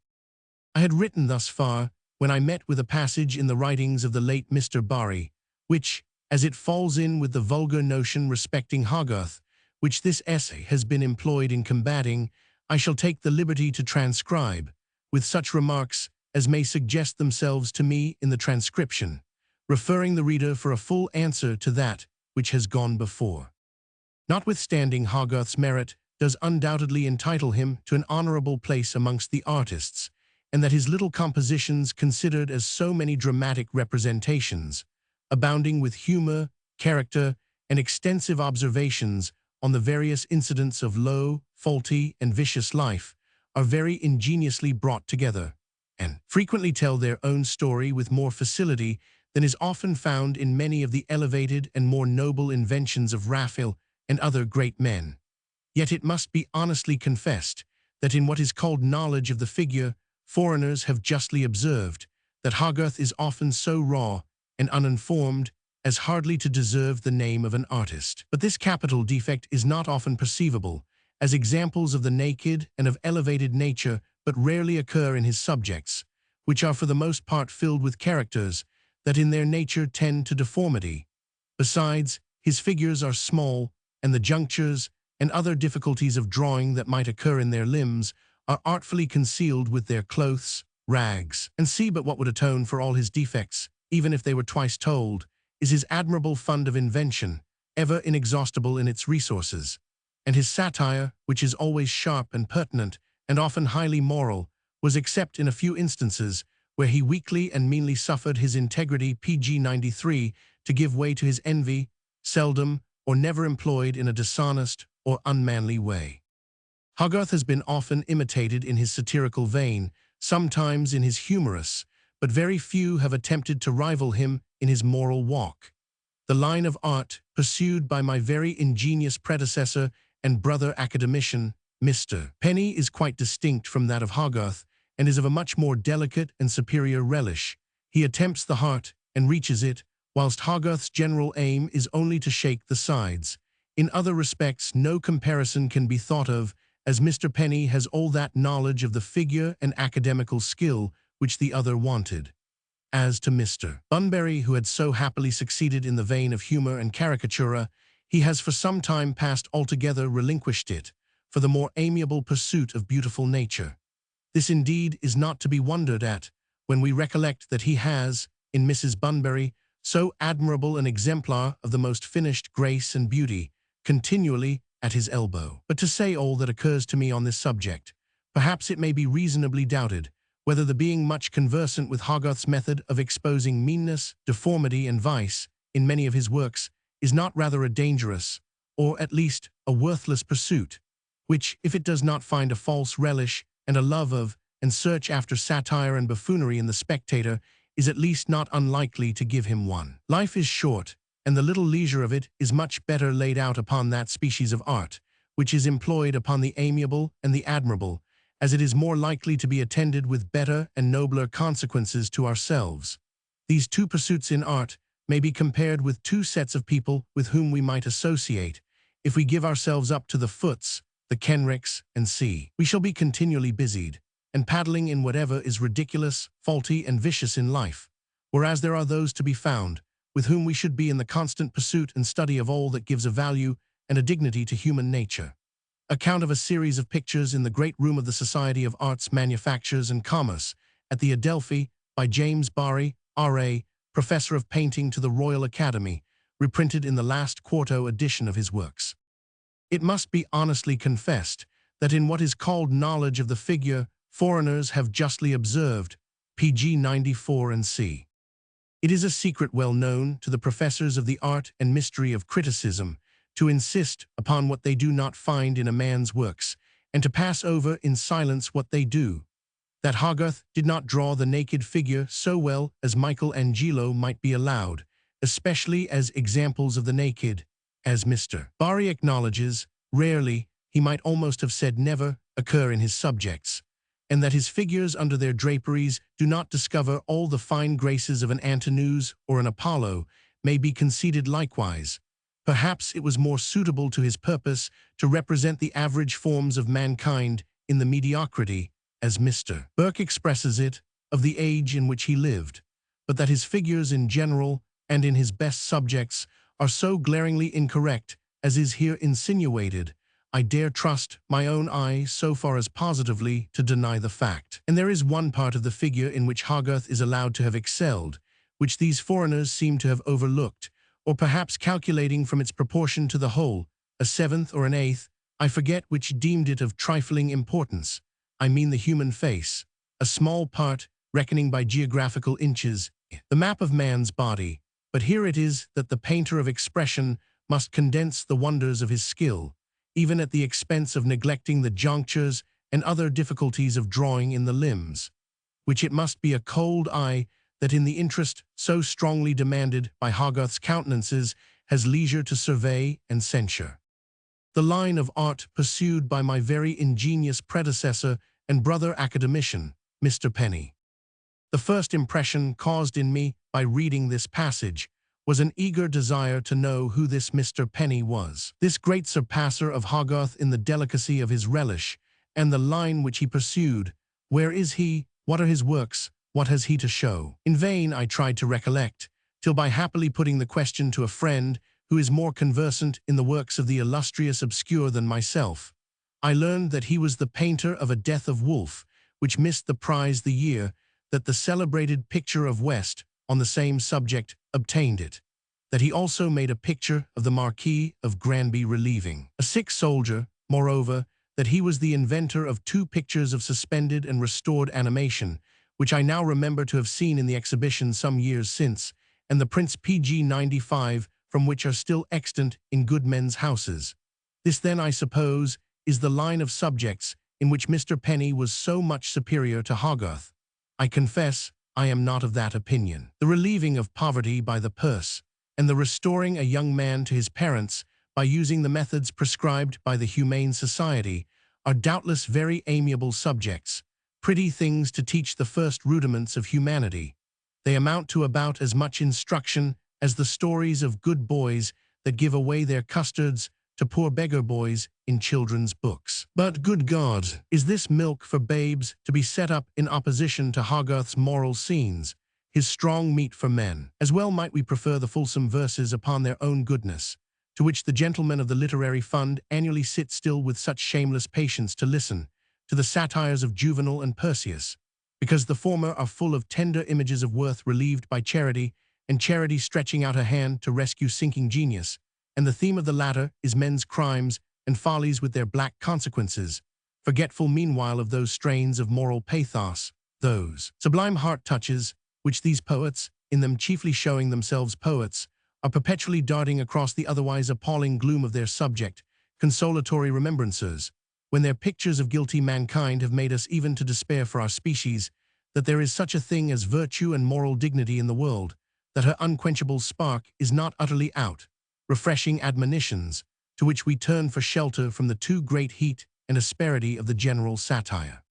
I had written thus far when I met with a passage in the writings of the late Mr. Barry, which, as it falls in with the vulgar notion respecting Hogarth, which this essay has been employed in combating, I shall take the liberty to transcribe, with such remarks as may suggest themselves to me in the transcription, referring the reader for a full answer to that which has gone before. Notwithstanding Hogarth's merit does undoubtedly entitle him to an honorable place amongst the artists, and that his little compositions considered as so many dramatic representations, abounding with humor, character, and extensive observations on the various incidents of low, faulty, and vicious life, are very ingeniously brought together, and frequently tell their own story with more facility than is often found in many of the elevated and more noble inventions of Raphael and other great men. Yet it must be honestly confessed that in what is called knowledge of the figure, foreigners have justly observed that Hogarth is often so raw and uninformed as hardly to deserve the name of an artist. But this capital defect is not often perceivable, as examples of the naked and of elevated nature but rarely occur in his subjects, which are for the most part filled with characters that in their nature tend to deformity. Besides, his figures are small, and the junctures and other difficulties of drawing that might occur in their limbs are artfully concealed with their clothes, rags. And see but what would atone for all his defects, even if they were twice told, is his admirable fund of invention, ever inexhaustible in its resources, and his satire, which is always sharp and pertinent, and often highly moral, was except in a few instances where he weakly and meanly suffered his integrity pg 93 to give way to his envy, seldom or never employed in a dishonest or unmanly way. Hogarth has been often imitated in his satirical vein, sometimes in his humorous, but very few have attempted to rival him in his moral walk. The line of art pursued by my very ingenious predecessor and brother academician, Mr. Penny, is quite distinct from that of Hogarth, and is of a much more delicate and superior relish. He attempts the heart and reaches it, whilst Hogarth's general aim is only to shake the sides. In other respects, no comparison can be thought of, as Mr. Penny has all that knowledge of the figure and academical skill which the other wanted. As to Mr. Bunbury, who had so happily succeeded in the vein of humour and caricatura, he has for some time past altogether relinquished it, for the more amiable pursuit of beautiful nature. This indeed is not to be wondered at, when we recollect that he has, in Mrs. Bunbury, so admirable an exemplar of the most finished grace and beauty, continually at his elbow. But to say all that occurs to me on this subject, perhaps it may be reasonably doubted whether the being much conversant with Hogarth's method of exposing meanness, deformity, and vice in many of his works is not rather a dangerous, or at least a worthless pursuit, which, if it does not find a false relish and a love of and search after satire and buffoonery in the spectator, is at least not unlikely to give him one. Life is short, and the little leisure of it is much better laid out upon that species of art, which is employed upon the amiable and the admirable, as it is more likely to be attended with better and nobler consequences to ourselves. These two pursuits in art may be compared with two sets of people with whom we might associate, if we give ourselves up to the Footes, the Kenricks, and C. We shall be continually busied, and paddling in whatever is ridiculous, faulty, and vicious in life, whereas there are those to be found, with whom we should be in the constant pursuit and study of all that gives a value and a dignity to human nature. Account of a series of pictures in the great room of the Society of Arts, Manufactures, and Commerce, at the Adelphi, by James Barry, R.A., Professor of Painting to the Royal Academy, reprinted in the last quarto edition of his works. It must be honestly confessed that in what is called knowledge of the figure, foreigners have justly observed, pg 94 and c. It is a secret well known to the professors of the art and mystery of criticism to insist upon what they do not find in a man's works, and to pass over in silence what they do. That Hogarth did not draw the naked figure so well as Michelangelo might be allowed, especially as examples of the naked, as Mr. Barry acknowledges, rarely, he might almost have said never, occur in his subjects, and that his figures under their draperies do not discover all the fine graces of an Antinous or an Apollo, may be conceded likewise. Perhaps it was more suitable to his purpose to represent the average forms of mankind in the mediocrity, as Mr. Burke expresses it, of the age in which he lived, but that his figures in general and in his best subjects are so glaringly incorrect as is here insinuated, I dare trust my own eye so far as positively to deny the fact. And there is one part of the figure in which Hogarth is allowed to have excelled, which these foreigners seem to have overlooked, or perhaps calculating from its proportion to the whole, a seventh or an eighth, I forget which, deemed it of trifling importance. I mean the human face, a small part, reckoning by geographical inches, the map of man's body. But here it is that the painter of expression must condense the wonders of his skill, even at the expense of neglecting the junctures and other difficulties of drawing in the limbs, which it must be a cold eye that in the interest so strongly demanded by Hogarth's countenances has leisure to survey and censure. The line of art pursued by my very ingenious predecessor and brother academician, Mr. Penny. The first impression caused in me by reading this passage was an eager desire to know who this Mr. Penny was. This great surpasser of Hogarth in the delicacy of his relish, and the line which he pursued. Where is he? What are his works? What has he to show? In vain I tried to recollect, till by happily putting the question to a friend who is more conversant in the works of the illustrious obscure than myself, I learned that he was the painter of a Death of Wolfe, which missed the prize the year that the celebrated picture of West, on the same subject, obtained it, that he also made a picture of the Marquis of Granby relieving a sick soldier, moreover, that he was the inventor of 2 pictures of suspended and restored animation, which I now remember to have seen in the exhibition some years since, and the prints pg 95, from which are still extant in good men's houses. This then, I suppose, is the line of subjects in which Mr. Penny was so much superior to Hogarth. I confess I am not of that opinion. The relieving of poverty by the purse, and the restoring a young man to his parents by using the methods prescribed by the Humane Society, are doubtless very amiable subjects, pretty things to teach the first rudiments of humanity. They amount to about as much instruction as the stories of good boys that give away their custards to poor beggar boys in children's books. But, good God, is this milk for babes to be set up in opposition to Hogarth's moral scenes, his strong meat for men? As well might we prefer the fulsome verses upon their own goodness, to which the gentlemen of the Literary Fund annually sit still with such shameless patience to listen, to the satires of Juvenal and Persius, because the former are full of tender images of worth relieved by charity, and charity stretching out a hand to rescue sinking genius, and the theme of the latter is men's crimes and follies with their black consequences, forgetful meanwhile of those strains of moral pathos, those sublime heart touches, which these poets, in them chiefly showing themselves poets, are perpetually darting across the otherwise appalling gloom of their subject, consolatory remembrancers, when their pictures of guilty mankind have made us even to despair for our species, that there is such a thing as virtue and moral dignity in the world, that her unquenchable spark is not utterly out, refreshing admonitions, to which we turn for shelter from the too great heat and asperity of the general satire.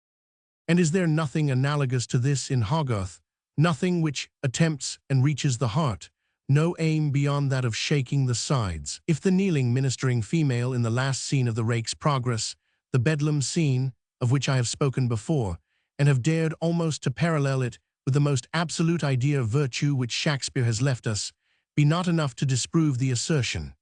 And is there nothing analogous to this in Hogarth, nothing which attempts and reaches the heart, no aim beyond that of shaking the sides? If the kneeling ministering female in the last scene of the Rake's Progress, the Bedlam scene, of which I have spoken before, and have dared almost to parallel it with the most absolute idea of virtue which Shakespeare has left us, be not enough to disprove the assertion,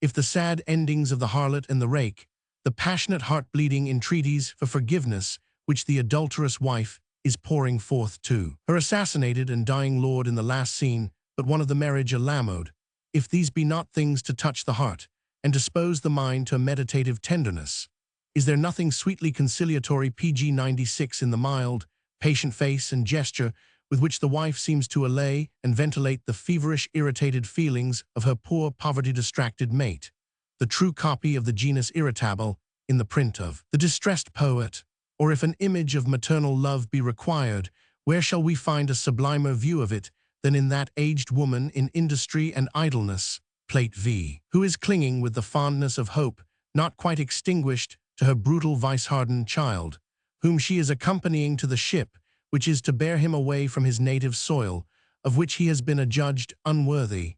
if the sad endings of the harlot and the rake, the passionate heart-bleeding entreaties for forgiveness which the adulterous wife is pouring forth to her assassinated and dying lord in the last scene, but one of the marriage a Lamode, if these be not things to touch the heart and dispose the mind to a meditative tenderness, is there nothing sweetly conciliatory pg 96 in the mild, patient face and gesture with which the wife seems to allay and ventilate the feverish, irritated feelings of her poor, poverty-distracted mate, the true copy of the genus irritable in the print of the distressed poet? Or if an image of maternal love be required, where shall we find a sublimer view of it than in that aged woman in Industry and Idleness, Plate V, who is clinging with the fondness of hope, not quite extinguished, to her brutal vice-hardened child, whom she is accompanying to the ship, which is to bear him away from his native soil, of which he has been adjudged unworthy,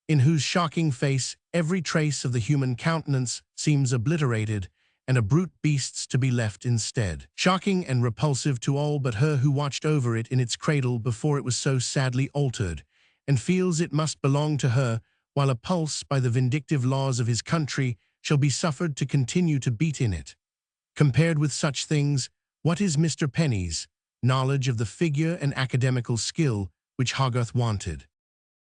in whose shocking face every trace of the human countenance seems obliterated, and a brute beast's to be left instead. Shocking and repulsive to all but her who watched over it in its cradle before it was so sadly altered, and feels it must belong to her, while a pulse by the vindictive laws of his country shall be suffered to continue to beat in it. Compared with such things, what is Mr. Penny's knowledge of the figure and academical skill which Hogarth wanted?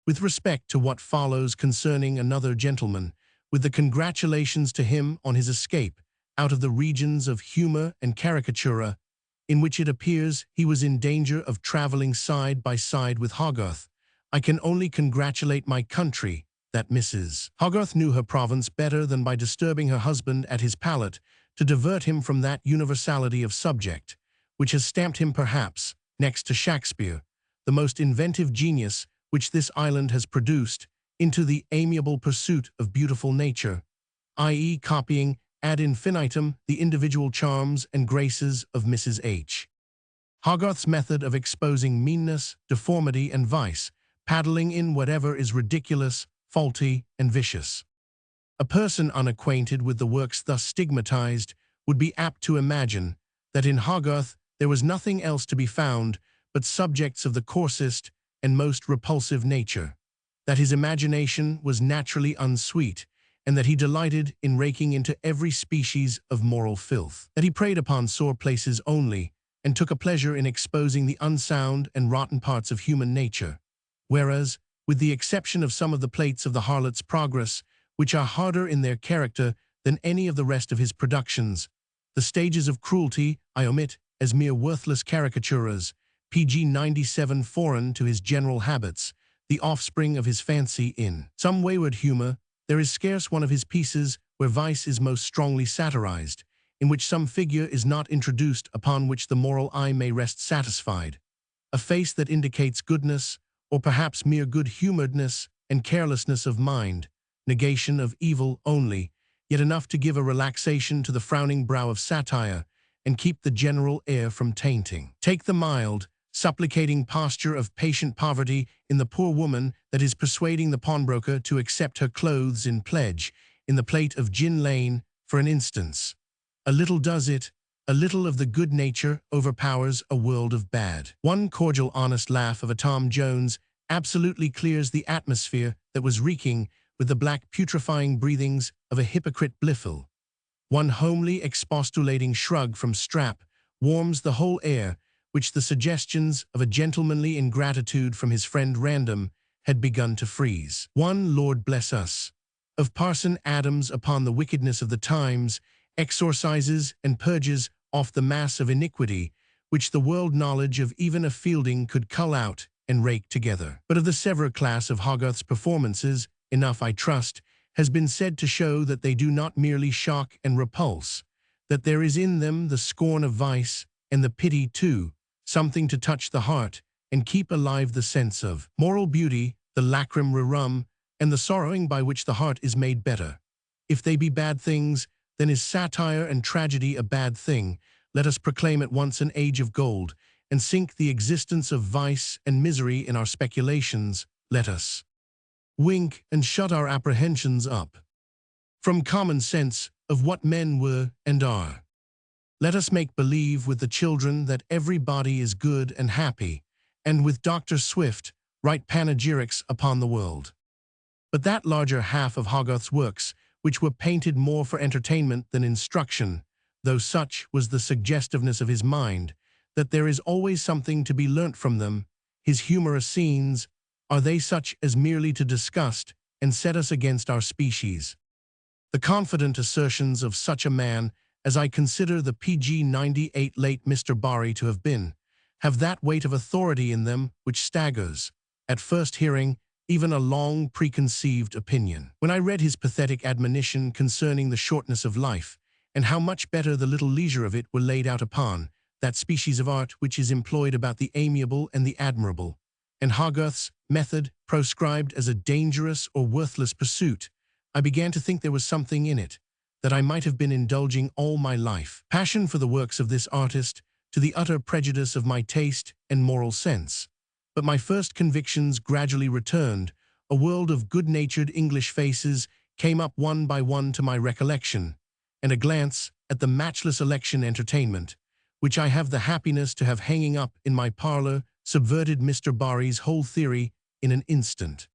With respect to what follows concerning another gentleman, with the congratulations to him on his escape out of the regions of humor and caricatura, in which it appears he was in danger of traveling side by side with Hogarth, I can only congratulate my country that Mrs. Hogarth knew her province better than by disturbing her husband at his pallet to divert him from that universality of subject, which has stamped him perhaps, next to Shakespeare, the most inventive genius which this island has produced, into the amiable pursuit of beautiful nature, i.e. copying ad infinitum the individual charms and graces of Mrs. H. Hogarth's method of exposing meanness, deformity, and vice, paddling in whatever is ridiculous, faulty, and vicious. A person unacquainted with the works thus stigmatized would be apt to imagine that in Hogarth there was nothing else to be found but subjects of the coarsest and most repulsive nature, that his imagination was naturally unsweet, and that he delighted in raking into every species of moral filth, that he preyed upon sore places only, and took a pleasure in exposing the unsound and rotten parts of human nature, whereas, with the exception of some of the plates of the harlot's progress, which are harder in their character than any of the rest of his productions, the stages of cruelty I omit as mere worthless caricaturas, pg 97 foreign to his general habits, the offspring of his fancy in some wayward humor. There is scarce one of his pieces where vice is most strongly satirized, in which some figure is not introduced upon which the moral eye may rest satisfied, a face that indicates goodness, or perhaps mere good-humoredness and carelessness of mind, negation of evil only, yet enough to give a relaxation to the frowning brow of satire, and keep the general air from tainting. Take the mild, supplicating posture of patient poverty in the poor woman that is persuading the pawnbroker to accept her clothes in pledge, in the plate of Gin Lane, for an instance. A little does it, a little of the good nature overpowers a world of bad. One cordial honest laugh of a Tom Jones absolutely clears the atmosphere that was reeking with the black putrefying breathings of a hypocrite Bliffle. One homely expostulating shrug from Strap warms the whole air, which the suggestions of a gentlemanly ingratitude from his friend Random had begun to freeze. One Lord bless us of Parson Adams upon the wickedness of the times exorcises and purges off the mass of iniquity which the world knowledge of even a Fielding could cull out and rake together. But of the severer class of Hogarth's performances, enough, I trust, has been said to show that they do not merely shock and repulse, that there is in them the scorn of vice, and the pity too, something to touch the heart and keep alive the sense of moral beauty, the lacrim rerum, and the sorrowing by which the heart is made better. If they be bad things, then is satire and tragedy a bad thing. Let us proclaim at once an age of gold, and sink the existence of vice and misery in our speculations. Let us wink and shut our apprehensions up from common sense of what men were and are. Let us make believe with the children that everybody is good and happy, and with Dr. Swift write panegyrics upon the world. But that larger half of Hogarth's works, which were painted more for entertainment than instruction, though such was the suggestiveness of his mind, that there is always something to be learnt from them, his humorous scenes, are they such as merely to disgust and set us against our species? The confident assertions of such a man as I consider the PG 98 late Mr. Barry to have been, have that weight of authority in them which staggers, at first hearing, even a long preconceived opinion. When I read his pathetic admonition concerning the shortness of life, and how much better the little leisure of it were laid out upon, that species of art which is employed about the amiable and the admirable, and Hogarth's method proscribed as a dangerous or worthless pursuit, I began to think there was something in it, that I might have been indulging all my life. Passion for the works of this artist, to the utter prejudice of my taste and moral sense. But my first convictions gradually returned. A world of good-natured English faces came up one by one to my recollection, and a glance at the matchless election entertainment, which I have the happiness to have hanging up in my parlor, subverted Mr. Barry's whole theory in an instant.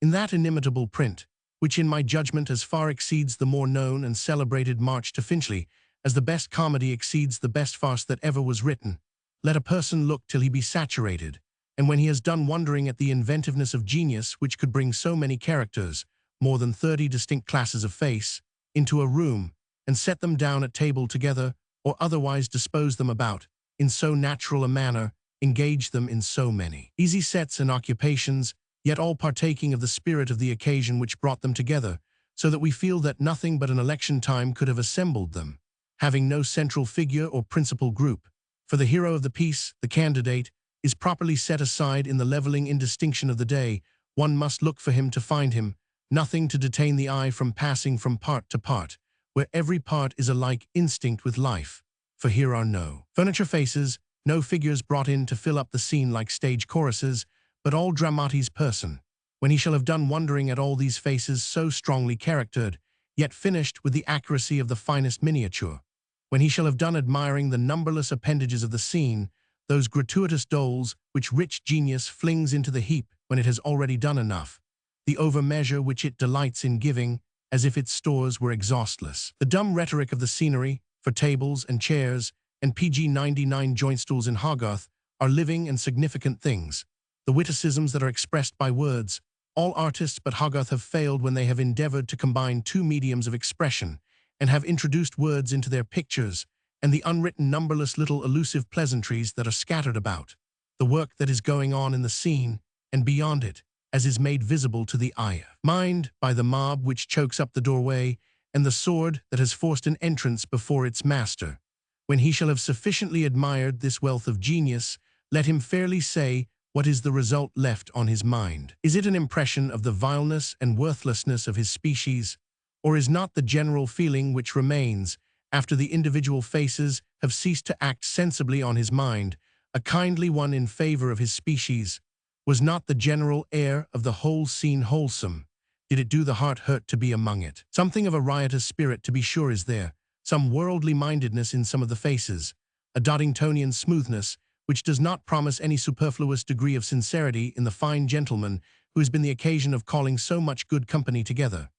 In that inimitable print, which in my judgment as far exceeds the more known and celebrated March to Finchley, as the best comedy exceeds the best farce that ever was written, let a person look till he be saturated, and when he has done wondering at the inventiveness of genius which could bring so many characters, more than 30 distinct classes of face, into a room, and set them down at table together, or otherwise dispose them about, in so natural a manner, engage them in so many easy sets and occupations, yet all partaking of the spirit of the occasion which brought them together, so that we feel that nothing but an election time could have assembled them, having no central figure or principal group. For the hero of the piece, the candidate, is properly set aside in the levelling indistinction of the day. One must look for him to find him, nothing to detain the eye from passing from part to part, where every part is alike instinct with life. For here are no furniture faces, no figures brought in to fill up the scene like stage choruses, but all dramatis person, when he shall have done wondering at all these faces so strongly charactered, yet finished with the accuracy of the finest miniature, when he shall have done admiring the numberless appendages of the scene, those gratuitous doles which rich genius flings into the heap when it has already done enough, the overmeasure which it delights in giving, as if its stores were exhaustless. The dumb rhetoric of the scenery, for tables and chairs, and PG-99 joint-stools in Hogarth are living and significant things. The witticisms that are expressed by words, all artists but Hogarth have failed when they have endeavored to combine two mediums of expression, and have introduced words into their pictures, and the unwritten numberless little elusive pleasantries that are scattered about, the work that is going on in the scene, and beyond it, as is made visible to the eye. Mind by the mob which chokes up the doorway, and the sword that has forced an entrance before its master. When he shall have sufficiently admired this wealth of genius, let him fairly say what is the result left on his mind. Is it an impression of the vileness and worthlessness of his species, or is not the general feeling which remains, after the individual faces have ceased to act sensibly on his mind, a kindly one in favor of his species? Was not the general air of the whole scene wholesome? Did it do the heart hurt to be among it? Something of a riotous spirit, to be sure, is there, some worldly mindedness in some of the faces, a Doddingtonian smoothness, which does not promise any superfluous degree of sincerity in the fine gentleman who has been the occasion of calling so much good company together.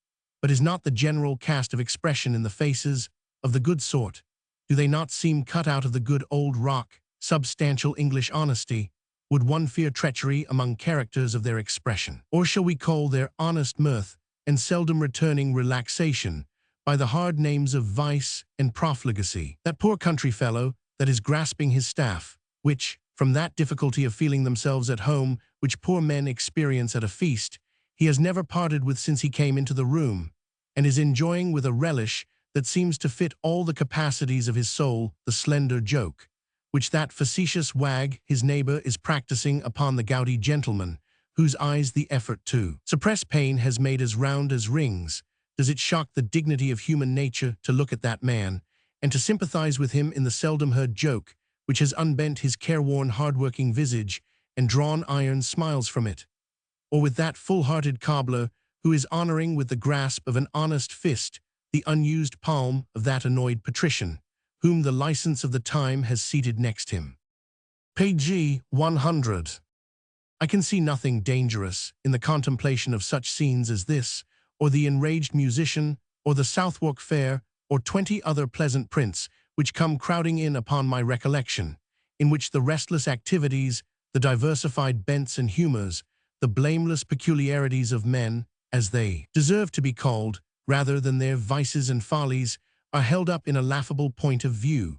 But is not the general cast of expression in the faces of the good sort? Do they not seem cut out of the good old rock, substantial English honesty? Would one fear treachery among characters of their expression? Or shall we call their honest mirth and seldom returning relaxation by the hard names of vice and profligacy? That poor country fellow that is grasping his staff, which, from that difficulty of feeling themselves at home which poor men experience at a feast, he has never parted with since he came into the room, and is enjoying with a relish that seems to fit all the capacities of his soul the slender joke, which that facetious wag, his neighbor, is practicing upon the gouty gentleman, whose eyes the effort to suppress pain has made as round as rings. Does it shock the dignity of human nature to look at that man, and to sympathize with him in the seldom heard joke, which has unbent his careworn hard-working visage, and drawn iron smiles from it? Or with that full-hearted cobbler, who is honoring with the grasp of an honest fist the unused palm of that annoyed patrician, whom the license of the time has seated next him? Page 100. I can see nothing dangerous in the contemplation of such scenes as this, or the enraged musician, or the Southwark Fair, or 20 other pleasant prints which come crowding in upon my recollection, in which the restless activities, the diversified bents and humors, the blameless peculiarities of men, as they deserve to be called, rather than their vices and follies, are held up in a laughable point of view.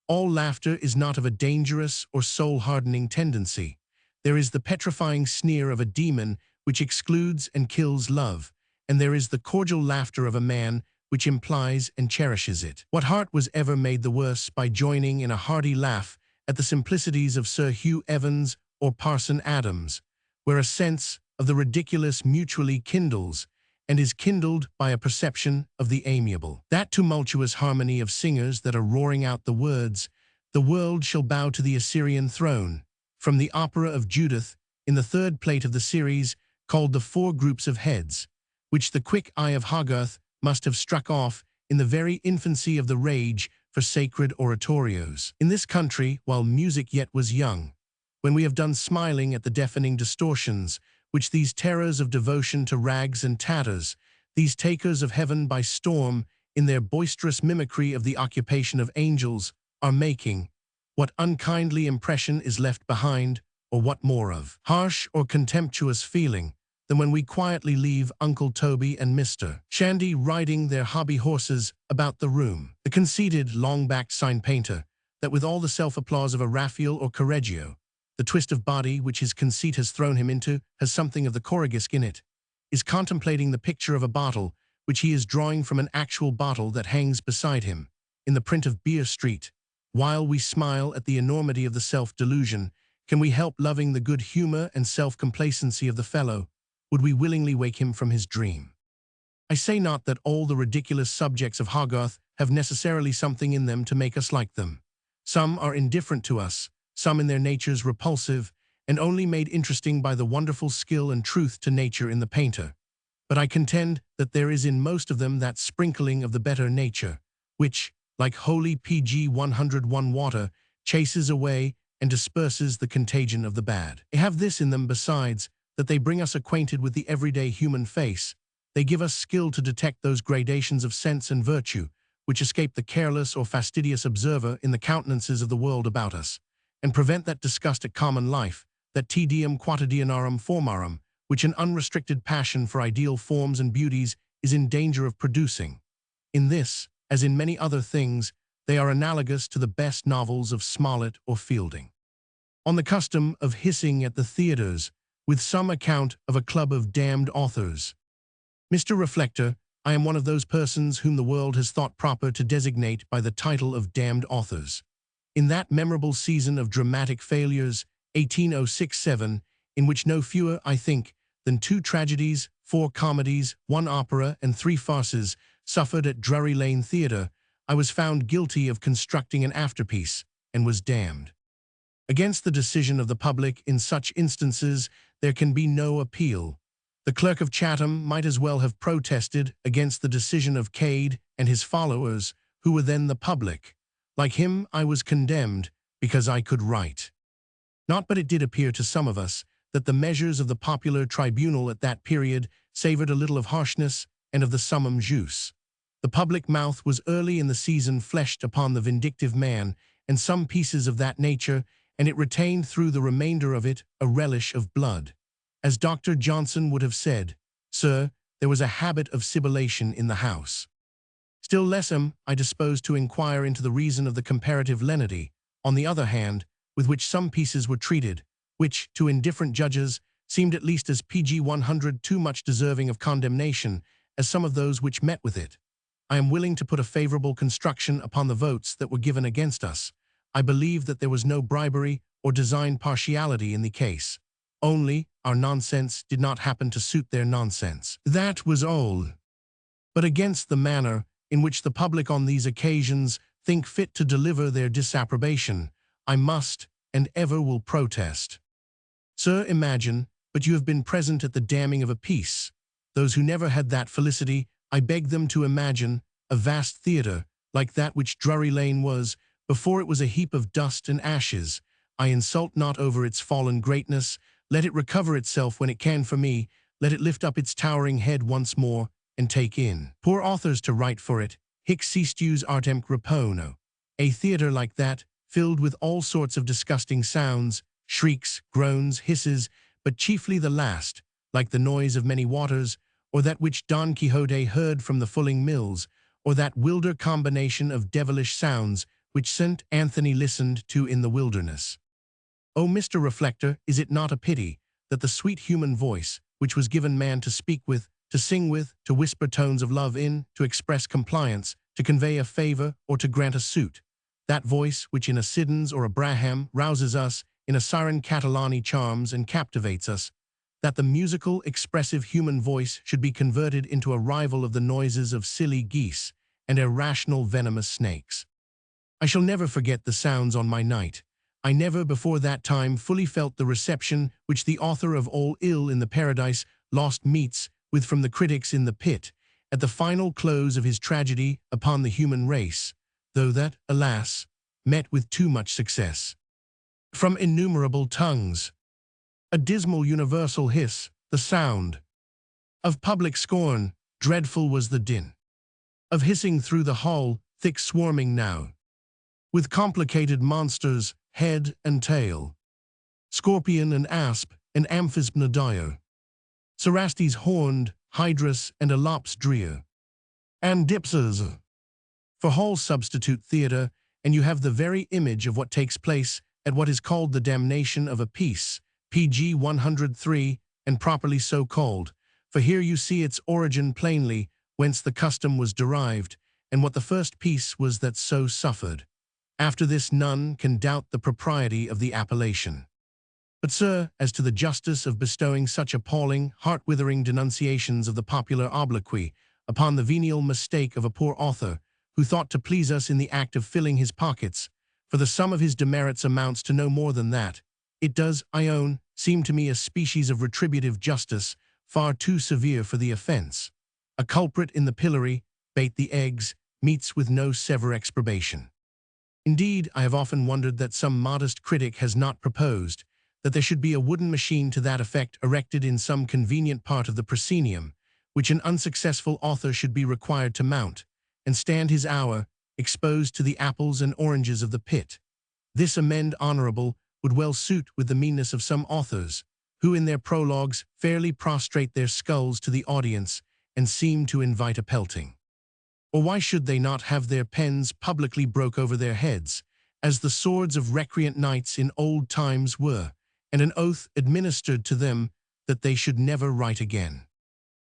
All laughter is not of a dangerous or soul-hardening tendency. There is the petrifying sneer of a demon which excludes and kills love, and there is the cordial laughter of a man which implies and cherishes it. What heart was ever made the worse by joining in a hearty laugh at the simplicities of Sir Hugh Evans or Parson Adams, where a sense of the ridiculous mutually kindles, and is kindled by a perception of the amiable? That tumultuous harmony of singers that are roaring out the words, "The world shall bow to the Assyrian throne," from the opera of Judith, in the third plate of the series, called The Four Groups of Heads, which the quick eye of Hogarth must have struck off in the very infancy of the rage for sacred oratorios. In this country, while music yet was young, when we have done smiling at the deafening distortions which these terrors of devotion to rags and tatters, these takers of heaven by storm, in their boisterous mimicry of the occupation of angels, are making, what unkindly impression is left behind, or what more of harsh or contemptuous feeling, than when we quietly leave Uncle Toby and Mr. Shandy riding their hobby horses about the room? The conceited, long-backed sign-painter, that with all the self-applause of a Raphael or Correggio, the twist of body which his conceit has thrown him into has something of the Corrigisk in it, is contemplating the picture of a bottle which he is drawing from an actual bottle that hangs beside him, in the print of Beer Street. While we smile at the enormity of the self-delusion, can we help loving the good humor and self-complacency of the fellow? Would we willingly wake him from his dream? I say not that all the ridiculous subjects of Hogarth have necessarily something in them to make us like them. Some are indifferent to us, some in their natures repulsive, and only made interesting by the wonderful skill and truth to nature in the painter. But I contend that there is in most of them that sprinkling of the better nature, which, like holy PG 101 water, chases away and disperses the contagion of the bad. They have this in them besides, that they bring us acquainted with the everyday human face. They give us skill to detect those gradations of sense and virtue, which escape the careless or fastidious observer in the countenances of the world about us, and prevent that disgust at common life, that tedium quotidianarum formarum, which an unrestricted passion for ideal forms and beauties is in danger of producing. In this, as in many other things, they are analogous to the best novels of Smollett or Fielding. On the custom of hissing at the theatres, with some account of a club of damned authors. Mr. Reflector, I am one of those persons whom the world has thought proper to designate by the title of damned authors. In that memorable season of dramatic failures, 1806-7, in which no fewer, I think, than 2 tragedies, 4 comedies, 1 opera, and 3 farces suffered at Drury Lane Theatre, I was found guilty of constructing an afterpiece, and was damned. Against the decision of the public in such instances there can be no appeal. The Clerk of Chatham might as well have protested against the decision of Cade and his followers, who were then the public. Like him, I was condemned, because I could write. Not but it did appear to some of us that the measures of the popular tribunal at that period savored a little of harshness and of the summum jus. The public mouth was early in the season fleshed upon the vindictive man, and some pieces of that nature, and it retained through the remainder of it a relish of blood. As Dr. Johnson would have said, "Sir, there was a habit of sibilation in the house." Still less am I disposed to inquire into the reason of the comparative lenity, on the other hand, with which some pieces were treated, which, to indifferent judges, seemed at least as PG 100 too much deserving of condemnation as some of those which met with it. I am willing to put a favorable construction upon the votes that were given against us. I believe that there was no bribery or designed partiality in the case. Only, our nonsense did not happen to suit their nonsense. That was all. But against the manner in which the public on these occasions think fit to deliver their disapprobation, I must and ever will protest. Sir, imagine, but you have been present at the damning of a piece. Those who never had that felicity, I beg them to imagine a vast theatre, like that which Drury Lane was, before it was a heap of dust and ashes. I insult not over its fallen greatness. Let it recover itself when it can for me. Let it lift up its towering head once more, and take in. Poor authors to write for it. Hic sistus artem repono. A theatre like that, filled with all sorts of disgusting sounds, shrieks, groans, hisses, but chiefly the last, like the noise of many waters, or that which Don Quixote heard from the fulling mills, or that wilder combination of devilish sounds which St. Anthony listened to in the wilderness. O Mr. Reflector, is it not a pity that the sweet human voice, which was given man to speak with, to sing with, to whisper tones of love in, to express compliance, to convey a favor, or to grant a suit, that voice which in a Siddons or a Braham rouses us, in a Siren Catalani charms and captivates us, that the musical, expressive human voice should be converted into a rival of the noises of silly geese and irrational venomous snakes. I shall never forget the sounds on my night. I never before that time fully felt the reception which the author of All Ill in the Paradise Lost meets with from the critics in the pit, at the final close of his tragedy upon the human race, though that, alas, met with too much success. From innumerable tongues, a dismal universal hiss, the sound of public scorn, dreadful was the din of hissing through the hall, thick swarming now, with complicated monsters, head and tail, scorpion and asp, and amphisbnodire, cerastes horned, hydrus and alops drear, and dipsas. For hall substitute theatre, and you have the very image of what takes place at what is called the damnation of a piece, PG 103, and properly so called, for here you see its origin plainly, whence the custom was derived, and what the first piece was that so suffered. After this none can doubt the propriety of the appellation. But, sir, as to the justice of bestowing such appalling, heart-withering denunciations of the popular obloquy upon the venial mistake of a poor author, who thought to please us in the act of filling his pockets, for the sum of his demerits amounts to no more than that, It does, I own, seem to me a species of retributive justice, far too severe for the offense. A culprit in the pillory, bait the eggs, meets with no severe exprobation. Indeed, I have often wondered that some modest critic has not proposed that there should be a wooden machine to that effect erected in some convenient part of the proscenium, which an unsuccessful author should be required to mount, and stand his hour, exposed to the apples and oranges of the pit. This amend honorable would well suit with the meanness of some authors, who in their prologues fairly prostrate their skulls to the audience and seem to invite a pelting. Or why should they not have their pens publicly broke over their heads, as the swords of recreant knights in old times were, and an oath administered to them that they should never write again?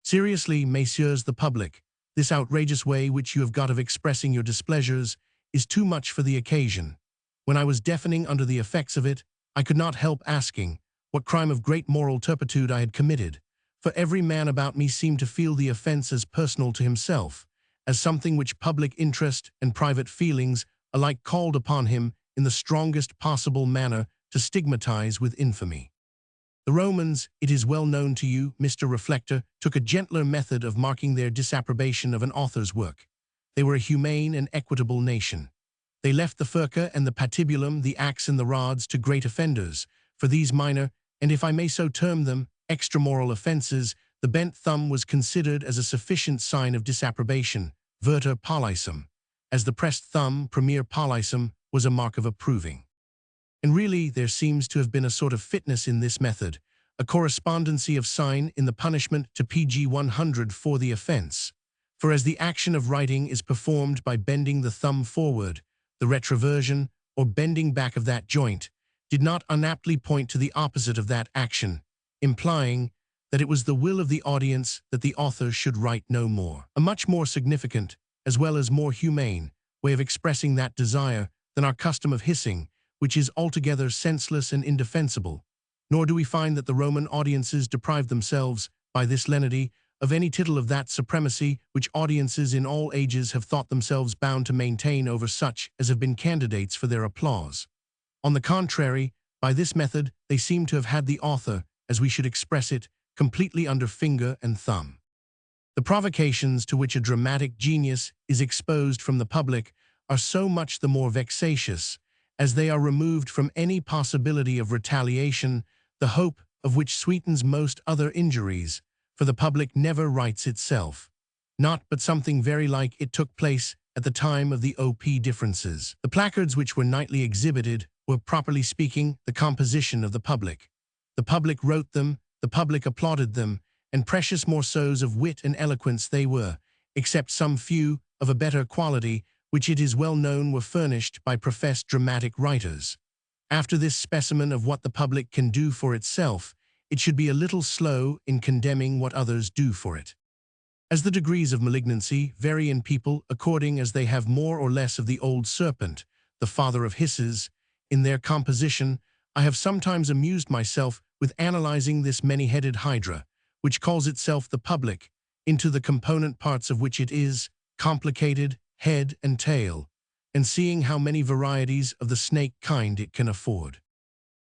Seriously, messieurs the public, this outrageous way which you have got of expressing your displeasures is too much for the occasion. When I was deafening under the effects of it, I could not help asking what crime of great moral turpitude I had committed, for every man about me seemed to feel the offense as personal to himself, as something which public interest and private feelings alike called upon him in the strongest possible manner to stigmatize with infamy. The Romans, it is well known to you, Mr. Reflector, took a gentler method of marking their disapprobation of an author's work. They were a humane and equitable nation. They left the furca and the patibulum, the axe and the rods, to great offenders. For these minor, and if I may so term them, extramoral offenses, the bent thumb was considered as a sufficient sign of disapprobation, verter pollicem, as the pressed thumb, premier pollicem, was a mark of approving. And really, there seems to have been a sort of fitness in this method, a correspondency of sign in the punishment to PG 100 for the offense. For as the action of writing is performed by bending the thumb forward, the retroversion, or bending back of that joint, did not unaptly point to the opposite of that action, implying that it was the will of the audience that the author should write no more. A much more significant, as well as more humane, way of expressing that desire than our custom of hissing, which is altogether senseless and indefensible. Nor do we find that the Roman audiences deprived themselves, by this lenity, of any tittle of that supremacy which audiences in all ages have thought themselves bound to maintain over such as have been candidates for their applause. On the contrary, by this method they seem to have had the author, as we should express it, completely under finger and thumb. The provocations to which a dramatic genius is exposed from the public are so much the more vexatious, as they are removed from any possibility of retaliation, the hope of which sweetens most other injuries, for the public never writes itself. Not but something very like it took place at the time of the OP differences. The placards which were nightly exhibited were, properly speaking, the composition of the public. The public wrote them, the public applauded them, and precious morceaux of wit and eloquence they were, except some few, of a better quality, which it is well known were furnished by professed dramatic writers. After this specimen of what the public can do for itself, it should be a little slow in condemning what others do for it. As the degrees of malignancy vary in people according as they have more or less of the old serpent, the father of hisses, in their composition, I have sometimes amused myself with analyzing this many-headed hydra, which calls itself the public, into the component parts of which it is, complicated, head and tail, and seeing how many varieties of the snake kind it can afford.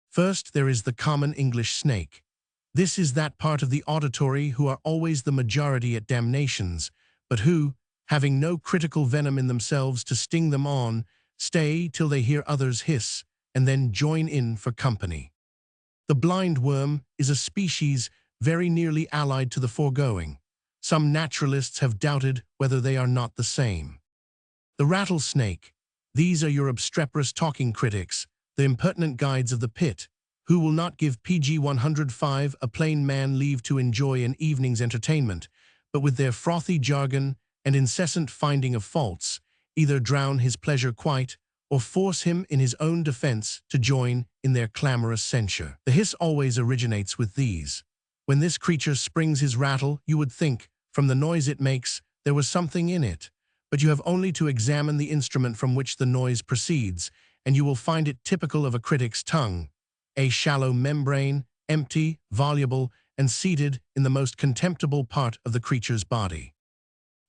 First, there is the common English snake. This is that part of the auditory who are always the majority at damnations, but who, having no critical venom in themselves to sting them on, stay till they hear others hiss, and then join in for company. The blind worm is a species very nearly allied to the foregoing. Some naturalists have doubted whether they are not the same. The rattlesnake. These are your obstreperous talking critics, the impertinent guides of the pit, who will not give PG 105 a plain man leave to enjoy an evening's entertainment, but with their frothy jargon and incessant finding of faults, either drown his pleasure quite, or force him in his own defense to join in their clamorous censure. The hiss always originates with these. When this creature springs his rattle, you would think, from the noise it makes, there was something in it, but you have only to examine the instrument from which the noise proceeds, and you will find it typical of a critic's tongue, a shallow membrane, empty, voluble, and seated in the most contemptible part of the creature's body.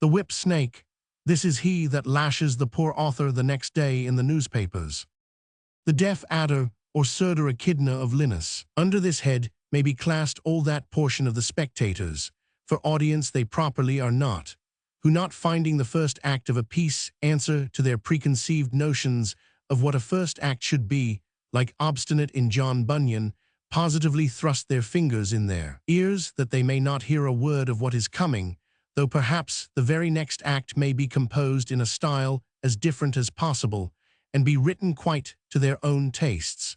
The whip snake. This is he that lashes the poor author the next day in the newspapers. The deaf adder, or surda echidna of Linus. Under this head may be classed all that portion of the spectators, for audience they properly are not, who not finding the first act of a piece answer to their preconceived notions of what a first act should be, like obstinate in John Bunyan, positively thrust their fingers in their ears that they may not hear a word of what is coming, though perhaps the very next act may be composed in a style as different as possible, and be written quite to their own tastes.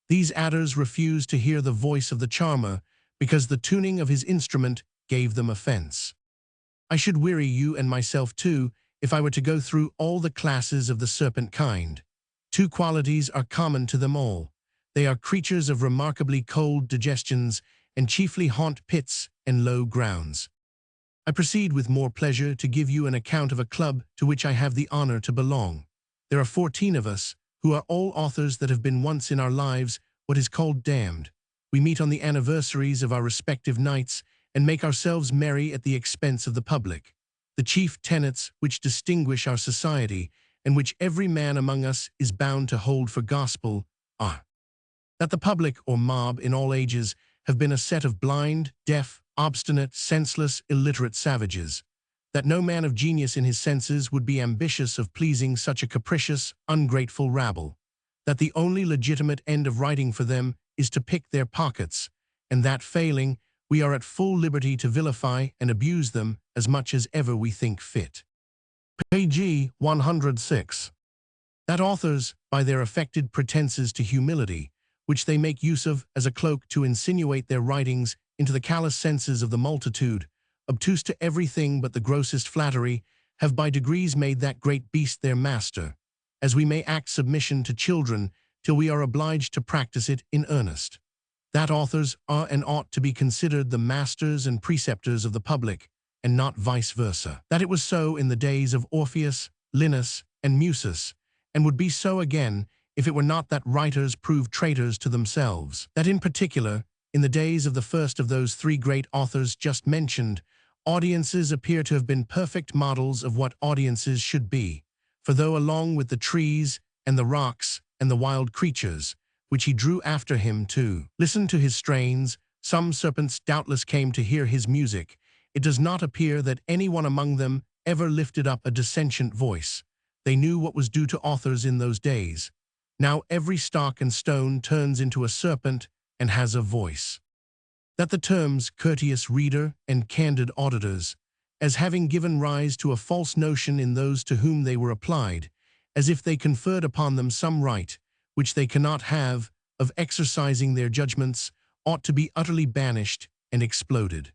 These adders refused to hear the voice of the charmer, because the tuning of his instrument gave them offense. I should weary you and myself too, if I were to go through all the classes of the serpent kind. Two qualities are common to them all. They are creatures of remarkably cold digestions, and chiefly haunt pits and low grounds. I proceed with more pleasure to give you an account of a club to which I have the honor to belong. There are 14 of us, who are all authors that have been once in our lives what is called damned. We meet on the anniversaries of our respective nights, and make ourselves merry at the expense of the public. The chief tenets which distinguish our society, and which every man among us is bound to hold for gospel, are that the public or mob in all ages have been a set of blind, deaf, obstinate, senseless, illiterate savages, that no man of genius in his senses would be ambitious of pleasing such a capricious, ungrateful rabble, that the only legitimate end of writing for them is to pick their pockets, and that failing, we are at full liberty to vilify and abuse them as much as ever we think fit. Page 106. That authors, by their affected pretenses to humility, which they make use of as a cloak to insinuate their writings into the callous senses of the multitude, obtuse to everything but the grossest flattery, have by degrees made that great beast their master, as we may act submission to children till we are obliged to practice it in earnest. That authors are and ought to be considered the masters and preceptors of the public, and not vice versa. That it was so in the days of Orpheus, Linus, and Musus, and would be so again if it were not that writers proved traitors to themselves. That in particular, in the days of the first of those three great authors just mentioned, audiences appear to have been perfect models of what audiences should be, for though along with the trees and the rocks and the wild creatures, which he drew after him to listen to his strains, some serpents doubtless came to hear his music, it does not appear that any one among them ever lifted up a dissentient voice. They knew what was due to authors in those days. Now every stock and stone turns into a serpent and has a voice. That the terms courteous reader and candid auditors, as having given rise to a false notion in those to whom they were applied, as if they conferred upon them some right, which they cannot have, of exercising their judgments, ought to be utterly banished and exploded.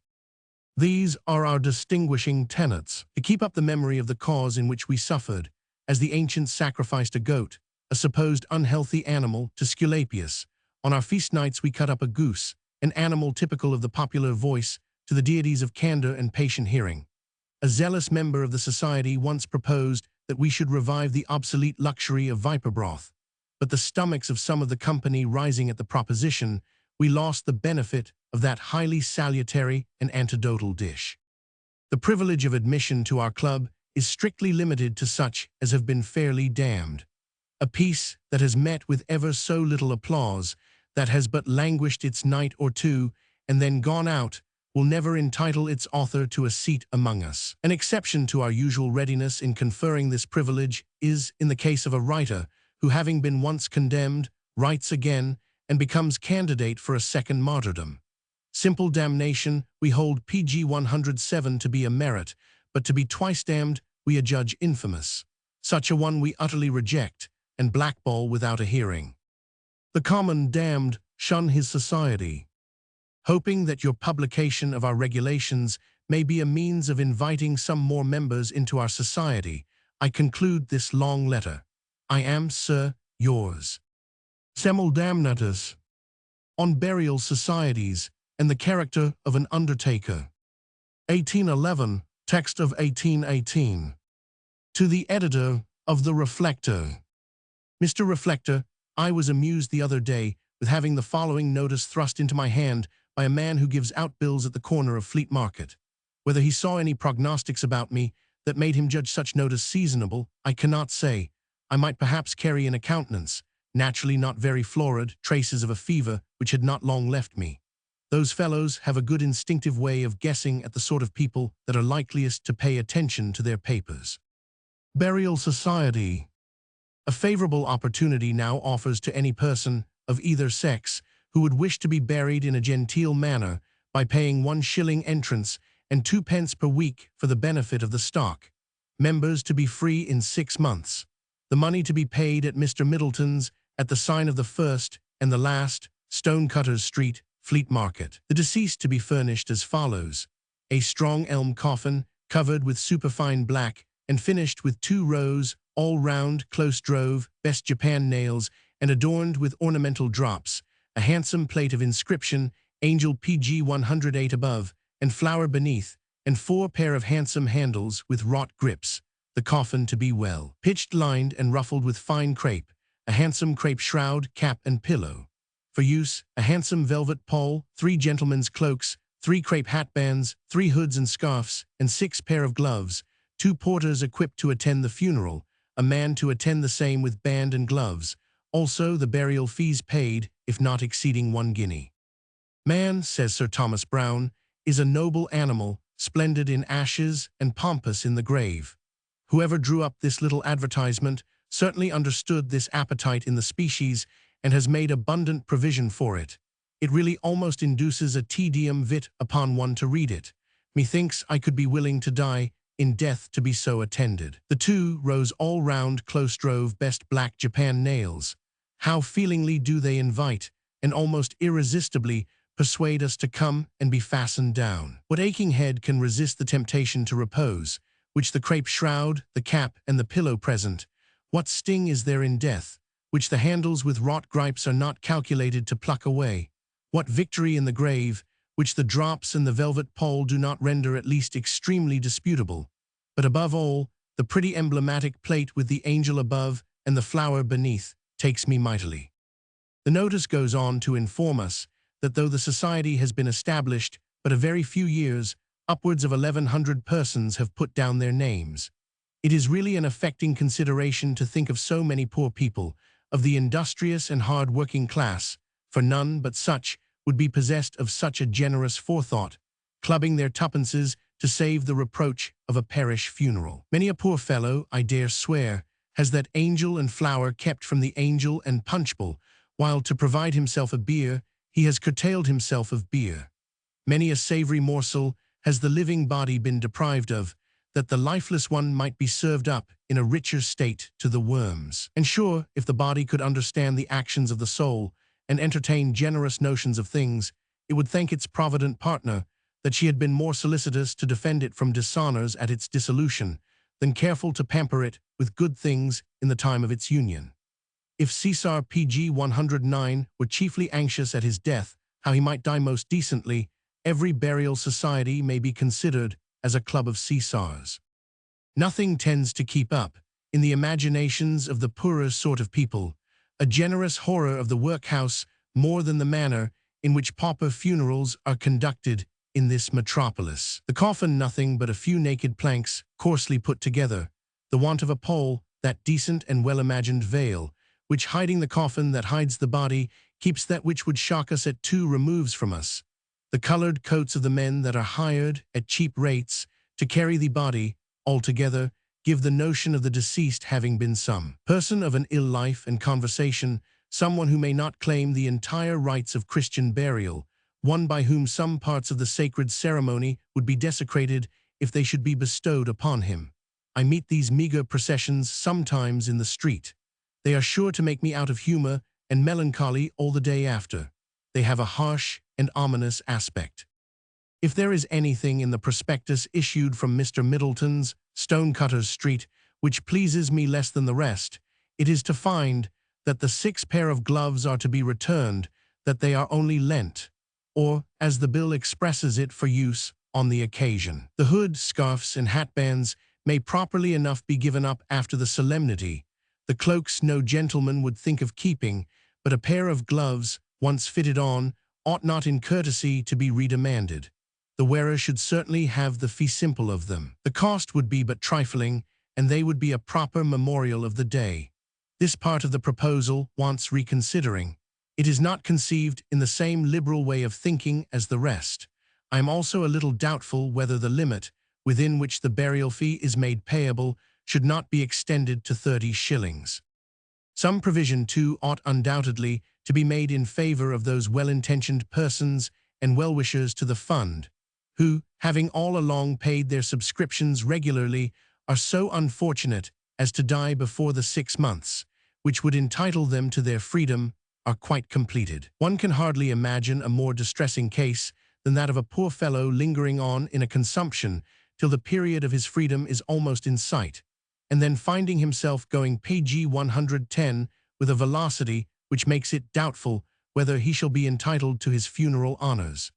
These are our distinguishing tenets: to keep up the memory of the cause in which we suffered, as the ancients sacrificed a goat, a supposed unhealthy animal, to Sculappius. On our feast nights we cut up a goose, an animal typical of the popular voice, to the deities of candor and patient hearing. A zealous member of the society once proposed that we should revive the obsolete luxury of viper broth, but the stomachs of some of the company rising at the proposition, we lost the benefit of that highly salutary and antidotal dish. The privilege of admission to our club is strictly limited to such as have been fairly damned. A piece that has met with ever so little applause, that has but languished its night or two, and then gone out, will never entitle its author to a seat among us. An exception to our usual readiness in conferring this privilege is in the case of a writer who, having been once condemned, writes again and becomes candidate for a second martyrdom. Simple damnation we hold pg 107 to be a merit, but to be twice damned we adjudge infamous. Such a one we utterly reject and blackball without a hearing. The common damned shun his society. Hoping that your publication of our regulations may be a means of inviting some more members into our society, I conclude this long letter. I am, sir, yours. Semel Damnatus. On Burial Societies and the Character of an Undertaker. 1811, text of 1818. To the editor of The Reflector. Mr. Reflector, I was amused the other day with having the following notice thrust into my hand by a man who gives out bills at the corner of Fleet Market. Whether he saw any prognostics about me that made him judge such notice seasonable, I cannot say. I might perhaps carry in a countenance, naturally not very florid, traces of a fever which had not long left me. Those fellows have a good instinctive way of guessing at the sort of people that are likeliest to pay attention to their papers. Burial Society. A favorable opportunity now offers to any person of either sex who would wish to be buried in a genteel manner by paying 1 shilling entrance and 2 pence per week for the benefit of the stock. Members to be free in 6 months. The money to be paid at Mr. Middleton's at the sign of the First and the Last, Stonecutters Street, Fleet Market. The deceased to be furnished as follows: a strong elm coffin covered with superfine black and finished with 2 rows, all-round, close-drove, best Japan nails, and adorned with ornamental drops, a handsome plate of inscription, Angel PG 108 above, and flower beneath, and 4 pair of handsome handles with wrought grips. The coffin to be well pitched, lined, and ruffled with fine crape, a handsome crape shroud, cap, and pillow. For use, a handsome velvet pall, 3 gentlemen's cloaks, 3 crape hatbands, 3 hoods and scarfs, and 6 pair of gloves, 2 porters equipped to attend the funeral, a man to attend the same with band and gloves, also the burial fees paid, if not exceeding 1 guinea. Man, says Sir Thomas Browne, is a noble animal, splendid in ashes and pompous in the grave. Whoever drew up this little advertisement certainly understood this appetite in the species and has made abundant provision for it. It really almost induces a tedium vitae upon one to read it. Methinks I could be willing to die in death to be so attended. The 2 rows all-round, close-drove, best black Japan nails. How feelingly do they invite, and almost irresistibly persuade us to come and be fastened down. What aching head can resist the temptation to repose, which the crape shroud, the cap, and the pillow present? What sting is there in death, which the handles with wrought gripes are not calculated to pluck away? What victory in the grave, which the drops and the velvet pall do not render at least extremely disputable? But above all, the pretty emblematic plate with the angel above and the flower beneath takes me mightily. The notice goes on to inform us that though the society has been established but a very few years, upwards of 1,100 persons have put down their names. It is really an affecting consideration to think of so many poor people, of the industrious and hard-working class, for none but such would be possessed of such a generous forethought, clubbing their tuppences to save the reproach of a parish funeral. Many a poor fellow, I dare swear, has that angel and flower kept from the angel and punchbowl, while to provide himself a beer, he has curtailed himself of beer. Many a savory morsel has the living body been deprived of, that the lifeless one might be served up in a richer state to the worms. And sure, if the body could understand the actions of the soul, and entertain generous notions of things, it would thank its provident partner that she had been more solicitous to defend it from dishonors at its dissolution, than careful to pamper it with good things in the time of its union. If Caesar PG 109 were chiefly anxious at his death, how he might die most decently, every burial society may be considered as a club of Caesars. Nothing tends to keep up, in the imaginations of the poorer sort of people, a generous horror of the workhouse more than the manner in which pauper funerals are conducted in this metropolis. The coffin nothing but a few naked planks, coarsely put together, the want of a pole, that decent and well-imagined veil, which hiding the coffin that hides the body, keeps that which would shock us at 2 removes from us. The colored coats of the men that are hired at cheap rates to carry the body, altogether, give the notion of the deceased having been some person of an ill life and conversation, someone who may not claim the entire rites of Christian burial, one by whom some parts of the sacred ceremony would be desecrated if they should be bestowed upon him. I meet these meager processions sometimes in the street. They are sure to make me out of humor and melancholy all the day after. They have a harsh and ominous aspect. If there is anything in the prospectus issued from Mr. Middleton's, Stonecutters Street, which pleases me less than the rest, it is to find that the 6 pair of gloves are to be returned, that they are only lent, or, as the bill expresses it, for use on the occasion. The hood, scarfs, and hatbands may properly enough be given up after the solemnity. The cloaks no gentleman would think of keeping, but a pair of gloves, once fitted on, ought not in courtesy to be redemanded. The wearer should certainly have the fee simple of them. The cost would be but trifling, and they would be a proper memorial of the day. This part of the proposal wants reconsidering. It is not conceived in the same liberal way of thinking as the rest. I am also a little doubtful whether the limit, within which the burial fee is made payable, should not be extended to 30 shillings. Some provision, too, ought undoubtedly to be made in favor of those well-intentioned persons and well-wishers to the fund, who, having all along paid their subscriptions regularly, are so unfortunate as to die before the 6 months, which would entitle them to their freedom, are quite completed. One can hardly imagine a more distressing case than that of a poor fellow lingering on in a consumption till the period of his freedom is almost in sight, and then finding himself going pg 110 with a velocity which makes it doubtful whether he shall be entitled to his funeral honors,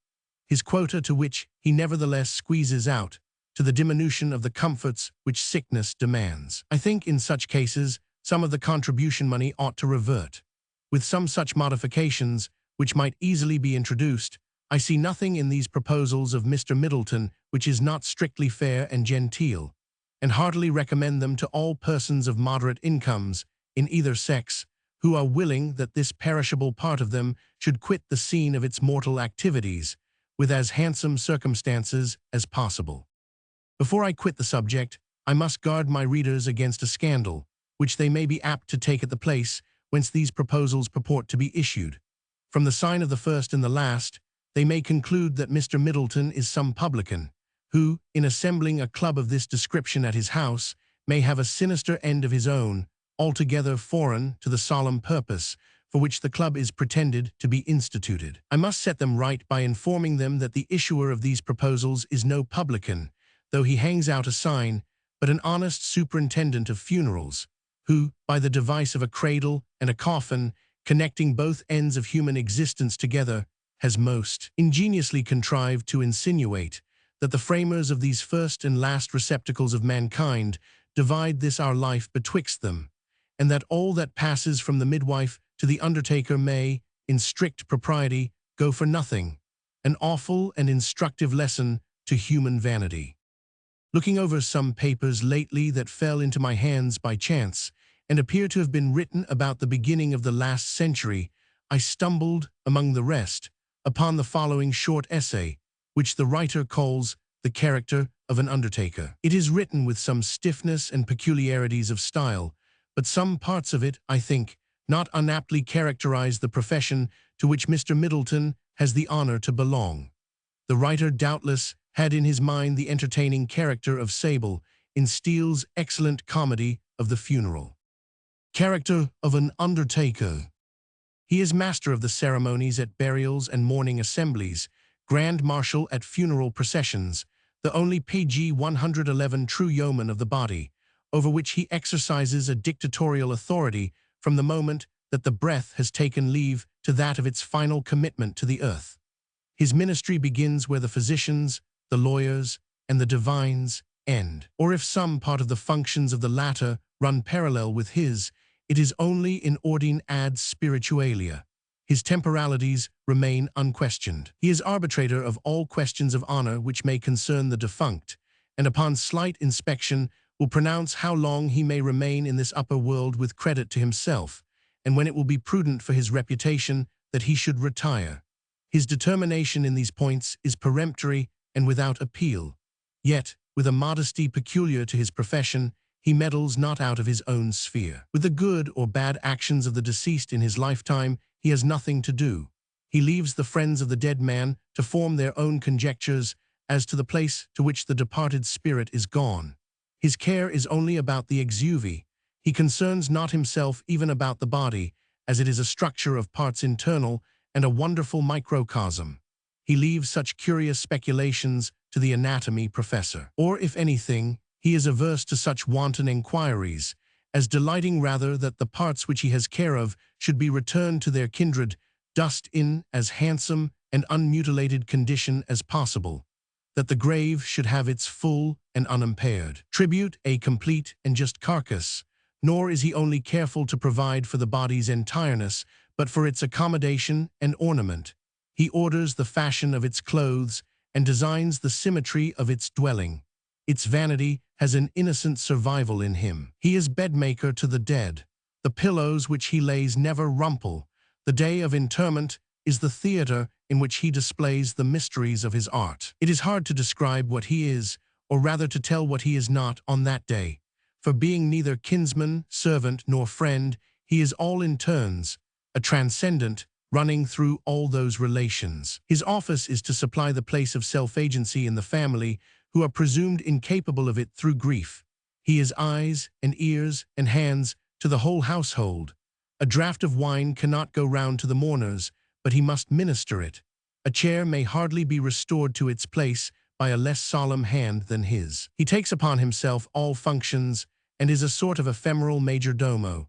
his quota to which he nevertheless squeezes out, to the diminution of the comforts which sickness demands. I think in such cases some of the contribution money ought to revert. With some such modifications, which might easily be introduced, I see nothing in these proposals of Mr. Middleton which is not strictly fair and genteel, and heartily recommend them to all persons of moderate incomes, in either sex, who are willing that this perishable part of them should quit the scene of its mortal activities, with as handsome circumstances as possible. Before I quit the subject, I must guard my readers against a scandal, which they may be apt to take at the place whence these proposals purport to be issued. From the sign of the first and the last, they may conclude that Mr. Middleton is some publican, who, in assembling a club of this description at his house, may have a sinister end of his own, altogether foreign to the solemn purpose for which the club is pretended to be instituted. I must set them right by informing them that the issuer of these proposals is no publican, though he hangs out a sign, but an honest superintendent of funerals, who, by the device of a cradle and a coffin, connecting both ends of human existence together, has most ingeniously contrived to insinuate that the framers of these first and last receptacles of mankind divide this our life betwixt them, and that all that passes from the midwife to the undertaker may, in strict propriety, go for nothing, an awful and instructive lesson to human vanity. Looking over some papers lately that fell into my hands by chance, and appear to have been written about the beginning of the last century, I stumbled, among the rest, upon the following short essay, which the writer calls The Character of an Undertaker. It is written with some stiffness and peculiarities of style, but some parts of it, I think, not unaptly characterize the profession to which Mr. Middleton has the honor to belong. The writer doubtless had in his mind the entertaining character of Sable in Steele's excellent comedy of The Funeral. Character of an Undertaker. He is master of the ceremonies at burials and mourning assemblies, grand marshal at funeral processions, the only pg 111 true yeoman of the body, over which he exercises a dictatorial authority from the moment that the breath has taken leave to that of its final commitment to the earth. His ministry begins where the physicians, the lawyers, and the divines end, or if some part of the functions of the latter run parallel with his, it is only in ordine ad spiritualia. His temporalities remain unquestioned. He is arbitrator of all questions of honor which may concern the defunct, and upon slight inspection will pronounce how long he may remain in this upper world with credit to himself, and when it will be prudent for his reputation that he should retire. His determination in these points is peremptory and without appeal, yet, with a modesty peculiar to his profession, he meddles not out of his own sphere. With the good or bad actions of the deceased in his lifetime, he has nothing to do. He leaves the friends of the dead man to form their own conjectures as to the place to which the departed spirit is gone. His care is only about the exuvi. He concerns not himself even about the body, as it is a structure of parts internal and a wonderful microcosm. He leaves such curious speculations to the anatomy professor. Or, if anything, he is averse to such wanton enquiries, as delighting rather that the parts which he has care of should be returned to their kindred dust in as handsome and unmutilated condition as possible, that the grave should have its full and unimpaired tribute, a complete and just carcass, nor is he only careful to provide for the body's entireness, but for its accommodation and ornament. He orders the fashion of its clothes and designs the symmetry of its dwelling. Its vanity has an innocent survival in him. He is bedmaker to the dead, The pillows which he lays never rumple. The day of interment is the theater in which he displays the mysteries of his art. It is hard to describe what he is, or rather to tell what he is not on that day. For being neither kinsman, servant, nor friend, he is all in turns, a transcendent, running through all those relations. His office is to supply the place of self-agency in the family, who are presumed incapable of it through grief. He is eyes and ears and hands to the whole household. A draught of wine cannot go round to the mourners, but he must minister it. A chair may hardly be restored to its place by a less solemn hand than his. He takes upon himself all functions and is a sort of ephemeral major domo.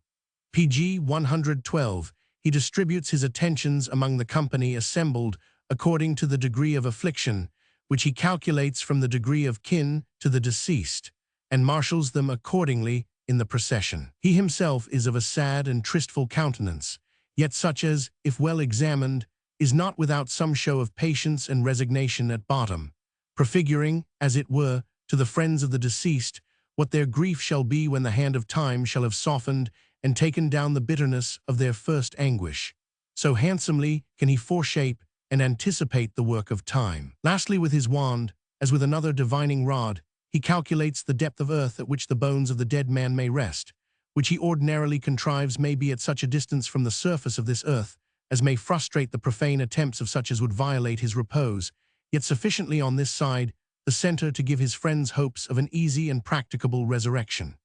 pg 112. He distributes his attentions among the company assembled according to the degree of affliction, which he calculates from the degree of kin to the deceased, and marshals them accordingly in the procession. He himself is of a sad and tristful countenance, yet such as, if well examined, is not without some show of patience and resignation at bottom, prefiguring, as it were, to the friends of the deceased, what their grief shall be when the hand of time shall have softened and taken down the bitterness of their first anguish. So handsomely can he foreshape and anticipate the work of time. Lastly, with his wand, as with another divining rod, he calculates the depth of earth at which the bones of the dead man may rest, which he ordinarily contrives may be at such a distance from the surface of this earth as may frustrate the profane attempts of such as would violate his repose, yet sufficiently on this side, the center to give his friends hopes of an easy and practicable resurrection.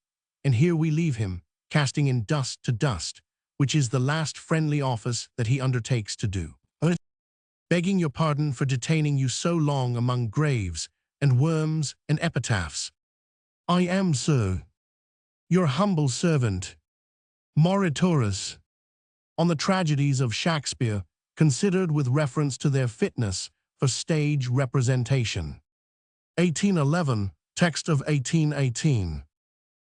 And here we leave him, casting in dust to dust, which is the last friendly office that he undertakes to do. Begging your pardon for detaining you so long among graves and worms and epitaphs. I am, sir, your humble servant, Moritorus. On the tragedies of Shakespeare, considered with reference to their fitness for stage representation. 1811, text of 1818.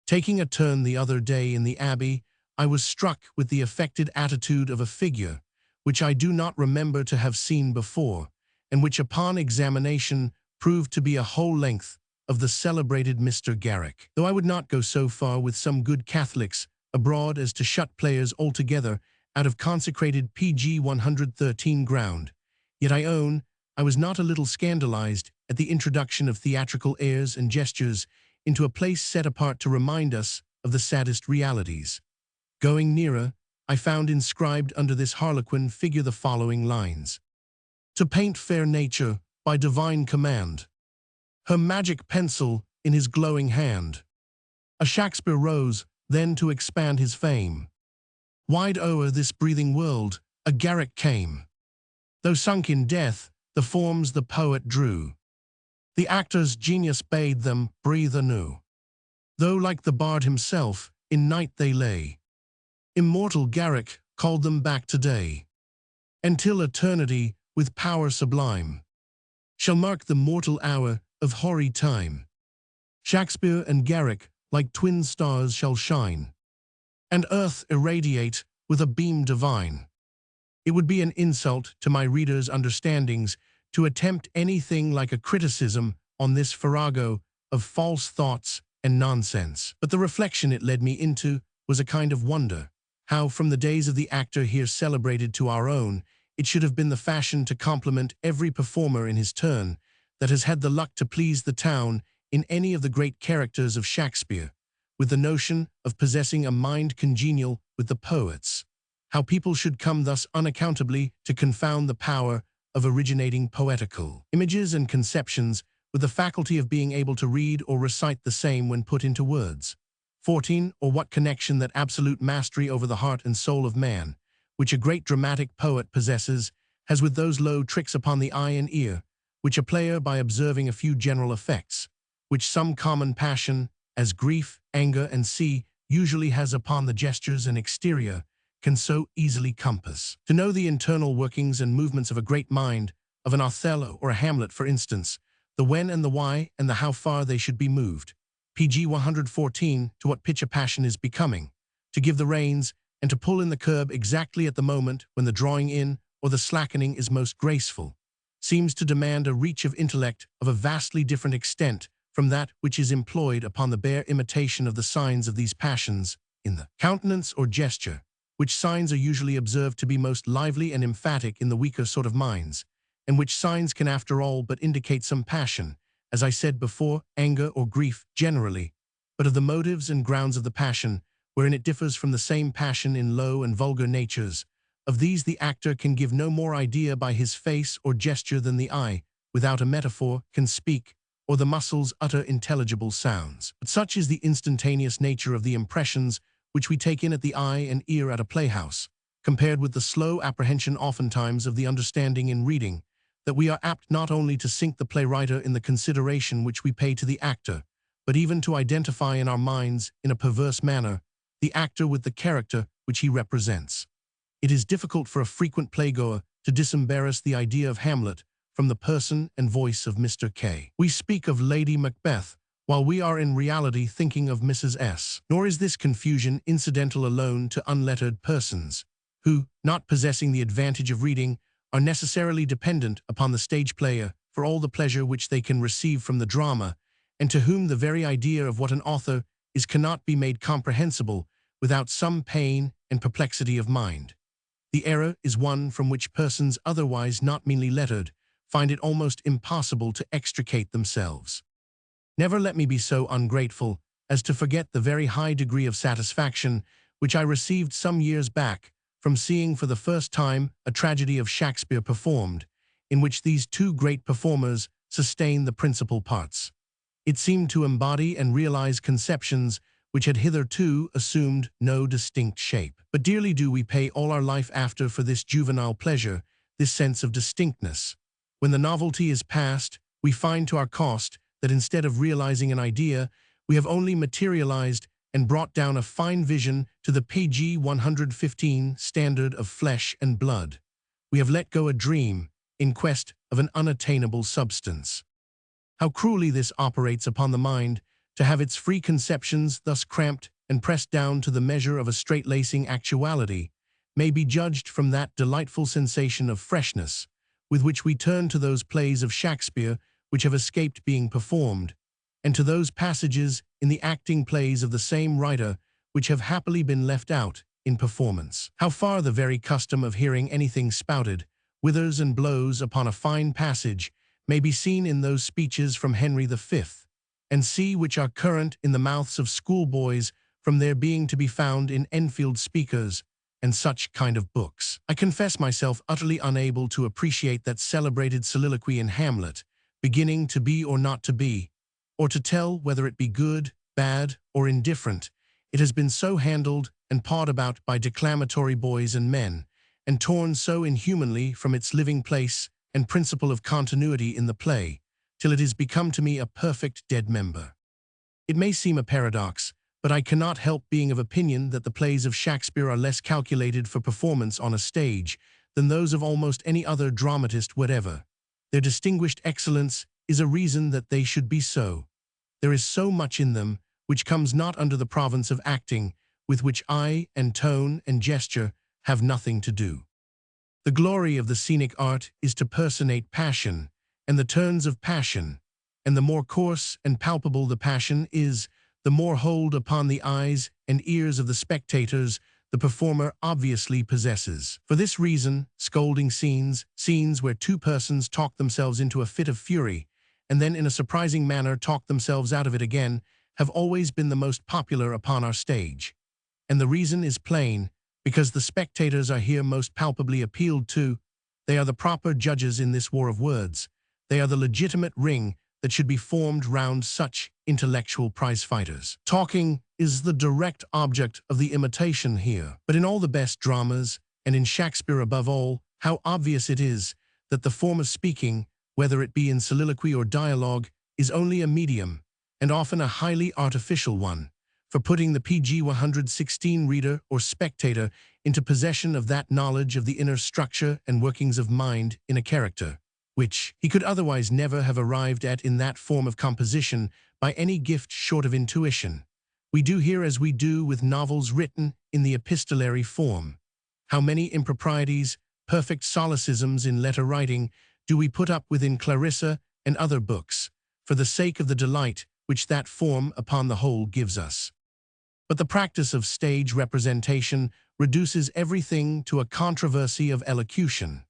Taking a turn the other day in the Abbey, I was struck with the affected attitude of a figure, which I do not remember to have seen before, and which upon examination proved to be a whole length of the celebrated Mr. Garrick. Though I would not go so far with some good Catholics abroad as to shut players altogether out of consecrated pg 113 ground, yet I own I was not a little scandalized at the introduction of theatrical airs and gestures into a place set apart to remind us of the saddest realities. Going nearer, I found inscribed under this harlequin figure the following lines. To paint fair nature by divine command, her magic pencil in his glowing hand. A Shakespeare rose, then to expand his fame. Wide o'er this breathing world, a Garrick came. Though sunk in death, the forms the poet drew. The actor's genius bade them breathe anew. Though like the bard himself, in night they lay, immortal Garrick called them back today. Until eternity, with power sublime, shall mark the mortal hour of hoary time. Shakespeare and Garrick, like twin stars, shall shine, and earth irradiate with a beam divine. It would be an insult to my readers' understandings to attempt anything like a criticism on this farrago of false thoughts and nonsense. But the reflection it led me into was a kind of wonder, how from the days of the actor here celebrated to our own, it should have been the fashion to compliment every performer in his turn that has had the luck to please the town in any of the great characters of Shakespeare, with the notion of possessing a mind congenial with the poets. How people should come thus unaccountably to confound the power of originating poetical images and conceptions with the faculty of being able to read or recite the same when put into words. 14. Or what connection that absolute mastery over the heart and soul of man, which a great dramatic poet possesses, has with those low tricks upon the eye and ear, which a player, by observing a few general effects, which some common passion, as grief, anger, and sea, usually has upon the gestures and exterior, can so easily compass. To know the internal workings and movements of a great mind, of an Othello or a Hamlet, for instance, the when and the why and the how far they should be moved. pg 114, to what pitch a passion is becoming, to give the reins and to pull in the curb exactly at the moment when the drawing in or the slackening is most graceful, seems to demand a reach of intellect of a vastly different extent from that which is employed upon the bare imitation of the signs of these passions in the countenance or gesture, which signs are usually observed to be most lively and emphatic in the weaker sort of minds, and which signs can after all but indicate some passion, as I said before, anger or grief generally, but of the motives and grounds of the passion, wherein it differs from the same passion in low and vulgar natures. Of these the actor can give no more idea by his face or gesture than the eye, without a metaphor, can speak, or the muscles utter intelligible sounds. But such is the instantaneous nature of the impressions which we take in at the eye and ear at a playhouse, compared with the slow apprehension oftentimes of the understanding in reading, that we are apt not only to sink the playwright in the consideration which we pay to the actor, but even to identify in our minds, in a perverse manner, the actor with the character which he represents. It is difficult for a frequent playgoer to disembarrass the idea of Hamlet from the person and voice of Mr. K. We speak of Lady Macbeth, while we are in reality thinking of Mrs. S. Nor is this confusion incidental alone to unlettered persons, who, not possessing the advantage of reading, are necessarily dependent upon the stage player for all the pleasure which they can receive from the drama, and to whom the very idea of what an author is cannot be made comprehensible without some pain and perplexity of mind. The error is one from which persons otherwise not meanly lettered find it almost impossible to extricate themselves. Never let me be so ungrateful as to forget the very high degree of satisfaction which I received some years back from seeing for the first time a tragedy of Shakespeare performed, in which these two great performers sustain the principal parts. It seemed to embody and realize conceptions which had hitherto assumed no distinct shape. But dearly do we pay all our life after for this juvenile pleasure, this sense of distinctness. When the novelty is past, we find to our cost that instead of realizing an idea, we have only materialized and brought down a fine vision to the page 115 standard of flesh and blood. We have let go a dream in quest of an unattainable substance. How cruelly this operates upon the mind, to have its free conceptions thus cramped and pressed down to the measure of a straight-lacing actuality, may be judged from that delightful sensation of freshness with which we turn to those plays of Shakespeare which have escaped being performed, and to those passages in the acting plays of the same writer which have happily been left out in performance. How far the very custom of hearing anything spouted, withers and blows upon a fine passage, may be seen in those speeches from Henry V, and see which are current in the mouths of schoolboys from their being to be found in Enfield speakers, and such kind of books. I confess myself utterly unable to appreciate that celebrated soliloquy in Hamlet, beginning to be or not to be, or to tell whether it be good, bad, or indifferent. It has been so handled and pawed about by declamatory boys and men, and torn so inhumanly from its living place and principle of continuity in the play, till it is become to me a perfect dead member. It may seem a paradox, but I cannot help being of opinion that the plays of Shakespeare are less calculated for performance on a stage than those of almost any other dramatist whatever. Their distinguished excellence is a reason that they should be so. There is so much in them which comes not under the province of acting, with which eye and tone and gesture have nothing to do. The glory of the scenic art is to personate passion and the turns of passion, and the more coarse and palpable the passion is, the more hold upon the eyes and ears of the spectators the performer obviously possesses. For this reason, scolding scenes, scenes where two persons talk themselves into a fit of fury, and then in a surprising manner talk themselves out of it again, have always been the most popular upon our stage. And the reason is plain, because the spectators are here most palpably appealed to. They are the proper judges in this war of words. They are the legitimate ring that should be formed round such intellectual prize-fighters. Talking is the direct object of the imitation here. But in all the best dramas, and in Shakespeare above all, how obvious it is that the form of speaking, whether it be in soliloquy or dialogue, is only a medium, and often a highly artificial one, for putting the page 116 reader or spectator into possession of that knowledge of the inner structure and workings of mind in a character, which he could otherwise never have arrived at in that form of composition by any gift short of intuition. We do here as we do with novels written in the epistolary form. How many improprieties, perfect solecisms in letter writing do we put up with in Clarissa and other books, for the sake of the delight which that form upon the whole gives us. But the practice of stage representation reduces everything to a controversy of elocution.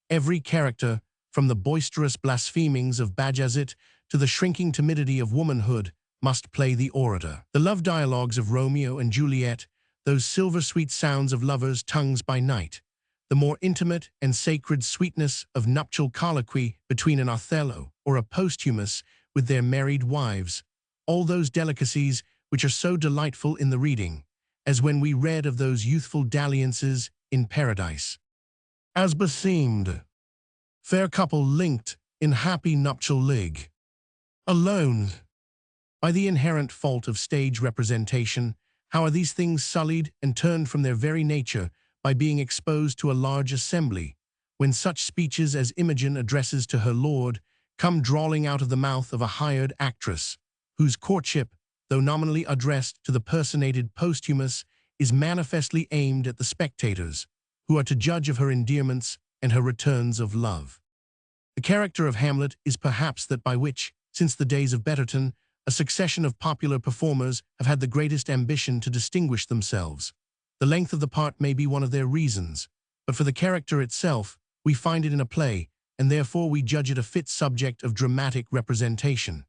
Every character, from the boisterous blasphemings of Bajazet to the shrinking timidity of womanhood, must play the orator. The love dialogues of Romeo and Juliet, those silver-sweet sounds of lovers' tongues by night, the more intimate and sacred sweetness of nuptial colloquy between an Othello or a Posthumus with their married wives, all those delicacies which are so delightful in the reading, as when we read of those youthful dalliances in paradise. As beseemed, fair couple linked in happy nuptial league. Alone, by the inherent fault of stage representation, how are these things sullied and turned from their very nature by being exposed to a large assembly, when such speeches as Imogen addresses to her lord come drawling out of the mouth of a hired actress, whose courtship, though nominally addressed to the personated Posthumus, is manifestly aimed at the spectators, who are to judge of her endearments and her returns of love. The character of Hamlet is perhaps that by which, since the days of Betterton, a succession of popular performers have had the greatest ambition to distinguish themselves. The length of the part may be one of their reasons, but for the character itself, we find it in a play, and therefore we judge it a fit subject of dramatic representation.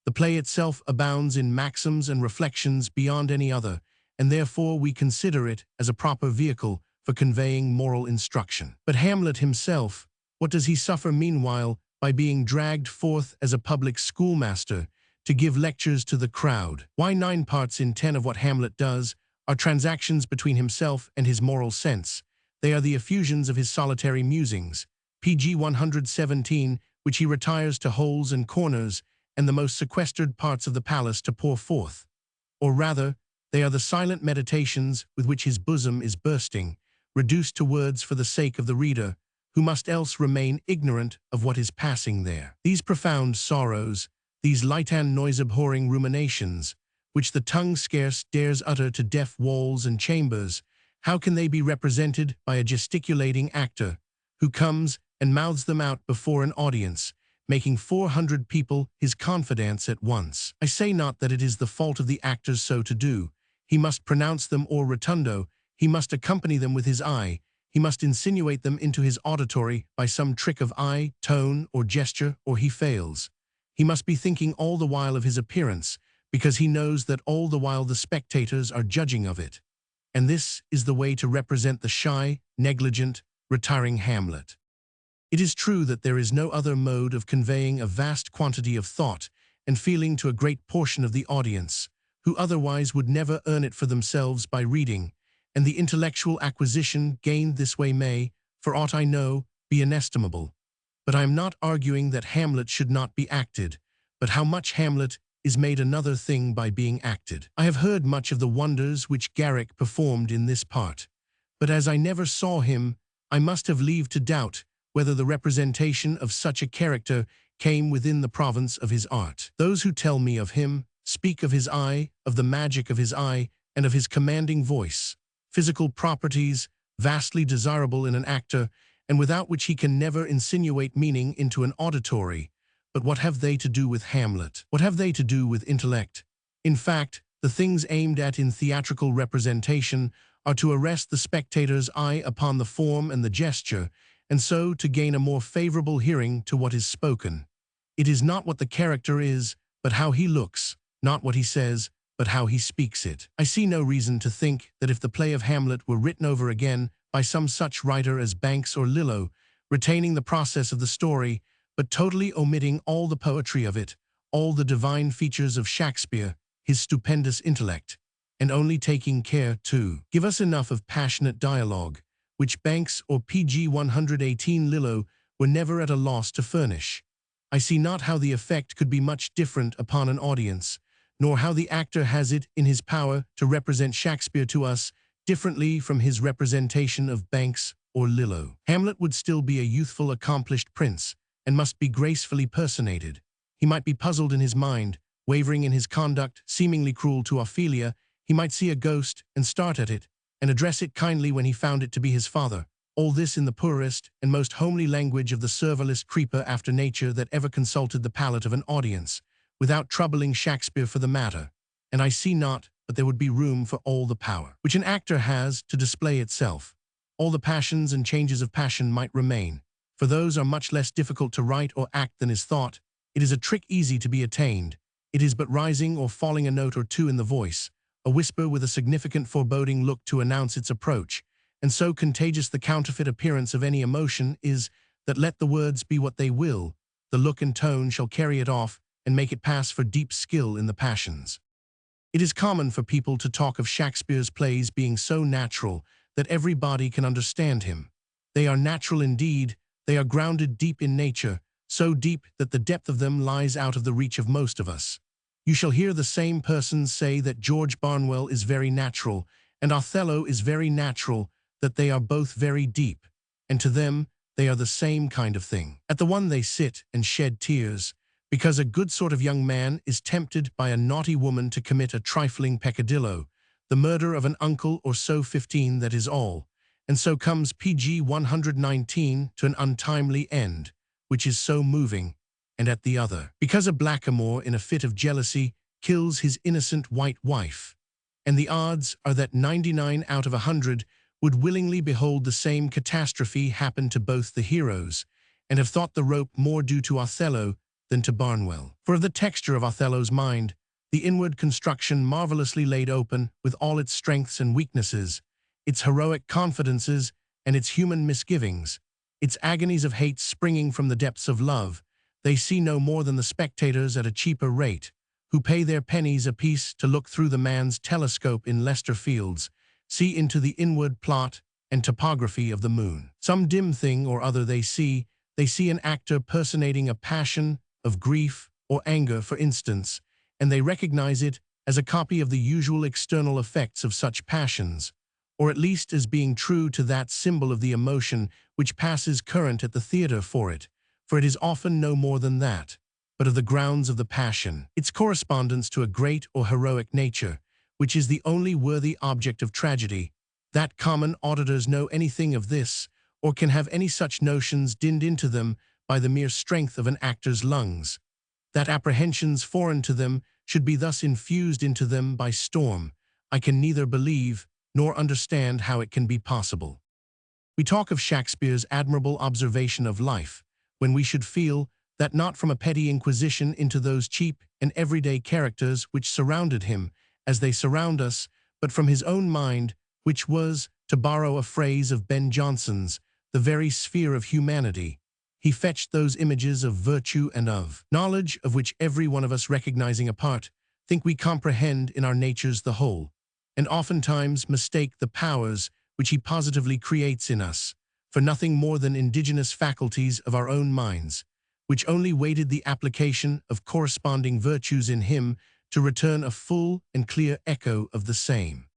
The play itself abounds in maxims and reflections beyond any other, and therefore we consider it as a proper vehicle for conveying moral instruction. But Hamlet himself, what does he suffer meanwhile by being dragged forth as a public schoolmaster to give lectures to the crowd? Why 9 parts in 10 of what Hamlet does are transactions between himself and his moral sense. They are the effusions of his solitary musings, pg 117, which he retires to holes and corners and the most sequestered parts of the palace to pour forth. Or rather, they are the silent meditations with which his bosom is bursting, reduced to words for the sake of the reader, who must else remain ignorant of what is passing there. These profound sorrows, these light and noise-abhorring ruminations, which the tongue scarce dares utter to deaf walls and chambers, how can they be represented by a gesticulating actor, who comes and mouths them out before an audience, making 400 people his confidants at once? I say not that it is the fault of the actors so to do. He must pronounce them or rotundo, he must accompany them with his eye, he must insinuate them into his auditory by some trick of eye, tone, or gesture, or he fails. He must be thinking all the while of his appearance, because he knows that all the while the spectators are judging of it. And this is the way to represent the shy, negligent, retiring Hamlet. It is true that there is no other mode of conveying a vast quantity of thought and feeling to a great portion of the audience, who otherwise would never earn it for themselves by reading, and the intellectual acquisition gained this way may, for aught I know, be inestimable. But I am not arguing that Hamlet should not be acted, but how much Hamlet is made another thing by being acted. I have heard much of the wonders which Garrick performed in this part, but as I never saw him, I must have leave to doubt whether the representation of such a character came within the province of his art. Those who tell me of him speak of his eye, of the magic of his eye, and of his commanding voice, physical properties vastly desirable in an actor, and without which he can never insinuate meaning into an auditory. But what have they to do with Hamlet? What have they to do with intellect? In fact, the things aimed at in theatrical representation are to arrest the spectator's eye upon the form and the gesture, and so to gain a more favorable hearing to what is spoken. It is not what the character is, but how he looks, not what he says, but how he speaks it. I see no reason to think that if the play of Hamlet were written over again by some such writer as Banks or Lillo, retaining the process of the story, but totally omitting all the poetry of it, all the divine features of Shakespeare, his stupendous intellect, and only taking care to give us enough of passionate dialogue, which Banks or pg 118 Lillo were never at a loss to furnish. I see not how the effect could be much different upon an audience, nor how the actor has it in his power to represent Shakespeare to us differently from his representation of Banks or Lillo. Hamlet would still be a youthful, accomplished prince, and must be gracefully personated. He might be puzzled in his mind, wavering in his conduct, seemingly cruel to Ophelia. He might see a ghost and start at it, and address it kindly when he found it to be his father. All this in the poorest and most homely language of the serverless creeper after nature that ever consulted the palate of an audience, without troubling Shakespeare for the matter. And I see not but there would be room for all the power which an actor has to display itself. All the passions and changes of passion might remain, for those are much less difficult to write or act than is thought. It is a trick easy to be attained. It is but rising or falling a note or two in the voice, a whisper with a significant foreboding look to announce its approach, and so contagious the counterfeit appearance of any emotion is that let the words be what they will, the look and tone shall carry it off and make it pass for deep skill in the passions. It is common for people to talk of Shakespeare's plays being so natural that everybody can understand him. They are natural indeed, they are grounded deep in nature, so deep that the depth of them lies out of the reach of most of us. You shall hear the same persons say that George Barnwell is very natural, and Othello is very natural, that they are both very deep, and to them they are the same kind of thing. At the one they sit and shed tears, because a good sort of young man is tempted by a naughty woman to commit a trifling peccadillo, the murder of an uncle or so 15, that is all, and so comes PG 119 to an untimely end, which is so moving, and at the other, because a blackamoor in a fit of jealousy kills his innocent white wife, and the odds are that 99 out of 100 would willingly behold the same catastrophe happen to both the heroes, and have thought the rope more due to Othello than to Barnwell. For of the texture of Othello's mind, the inward construction marvelously laid open with all its strengths and weaknesses, its heroic confidences and its human misgivings, its agonies of hate springing from the depths of love, they see no more than the spectators at a cheaper rate, who pay their pennies apiece to look through the man's telescope in Leicester Fields, see into the inward plot and topography of the moon. Some dim thing or other they see an actor personating a passion of grief or anger, for instance, and they recognize it as a copy of the usual external effects of such passions, or at least as being true to that symbol of the emotion which passes current at the theatre for it is often no more than that, but of the grounds of the passion, its correspondence to a great or heroic nature, which is the only worthy object of tragedy. That common auditors know anything of this, or can have any such notions dinned into them by the mere strength of an actor's lungs, that apprehensions foreign to them should be thus infused into them by storm, I can neither believe nor understand how it can be possible. We talk of Shakespeare's admirable observation of life, when we should feel that not from a petty inquisition into those cheap and everyday characters which surrounded him, as they surround us, but from his own mind, which was, to borrow a phrase of Ben Jonson's, the very sphere of humanity, he fetched those images of virtue and of knowledge of which every one of us recognizing a part, think we comprehend in our natures the whole, and oftentimes mistake the powers which he positively creates in us, for nothing more than indigenous faculties of our own minds, which only waited the application of corresponding virtues in him to return a full and clear echo of the same.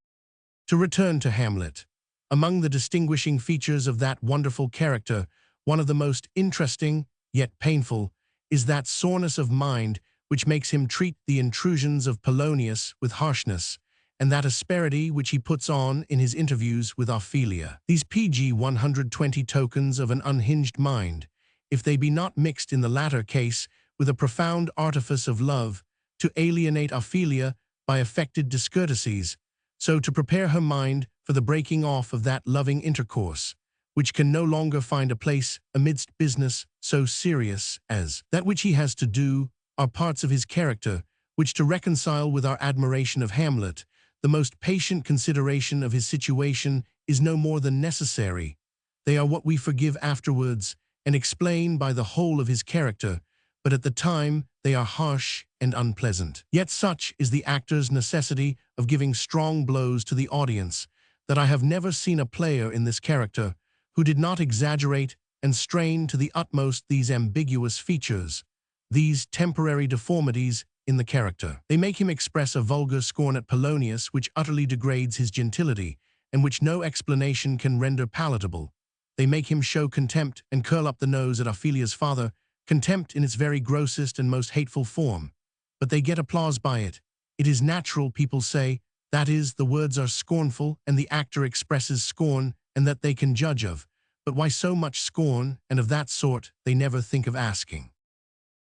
To return to Hamlet, among the distinguishing features of that wonderful character, one of the most interesting, yet painful, is that soreness of mind which makes him treat the intrusions of Polonius with harshness, and that asperity which he puts on in his interviews with Ophelia. These PG 120 tokens of an unhinged mind, if they be not mixed in the latter case with a profound artifice of love, to alienate Ophelia by affected discourtesies, so to prepare her mind for the breaking off of that loving intercourse, which can no longer find a place amidst business so serious as that which he has to do, are parts of his character, which to reconcile with our admiration of Hamlet, the most patient consideration of his situation is no more than necessary. They are what we forgive afterwards and explain by the whole of his character, but at the time they are harsh and unpleasant. Yet such is the actor's necessity of giving strong blows to the audience that I have never seen a player in this character who did not exaggerate and strain to the utmost these ambiguous features, these temporary deformities in the character. They make him express a vulgar scorn at Polonius which utterly degrades his gentility, and which no explanation can render palatable. They make him show contempt and curl up the nose at Ophelia's father, contempt in its very grossest and most hateful form. But they get applause by it. It is natural, people say, that is, the words are scornful and the actor expresses scorn and that they can judge of. But why so much scorn, and of that sort they never think of asking.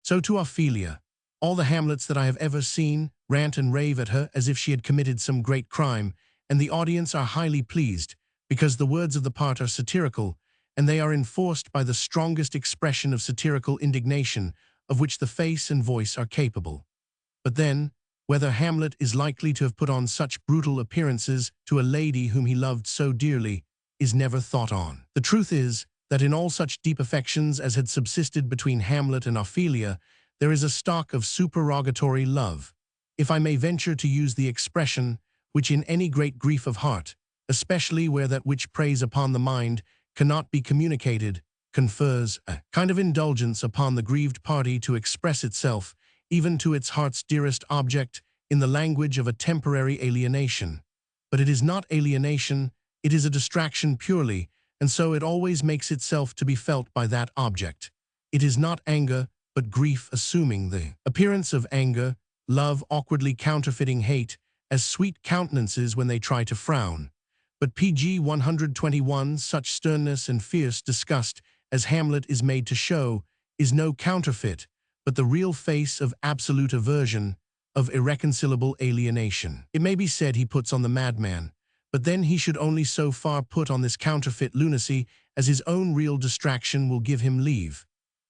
So to Ophelia, All the Hamlets that I have ever seen rant and rave at her as if she had committed some great crime, and the audience are highly pleased, because the words of the part are satirical, and they are enforced by the strongest expression of satirical indignation of which the face and voice are capable. But then, whether Hamlet is likely to have put on such brutal appearances to a lady whom he loved so dearly is never thought on. The truth is that in all such deep affections as had subsisted between Hamlet and Ophelia, there is a stock of supererogatory love, if I may venture to use the expression, which in any great grief of heart, especially where that which preys upon the mind cannot be communicated, confers a kind of indulgence upon the grieved party to express itself, even to its heart's dearest object, in the language of a temporary alienation. But it is not alienation, it is a distraction purely, and so it always makes itself to be felt by that object. It is not anger, but grief assuming the appearance of anger, love awkwardly counterfeiting hate, as sweet countenances when they try to frown. But pg 121, such sternness and fierce disgust as Hamlet is made to show, is no counterfeit, but the real face of absolute aversion, of irreconcilable alienation. It may be said he puts on the madman, but then he should only so far put on this counterfeit lunacy as his own real distraction will give him leave.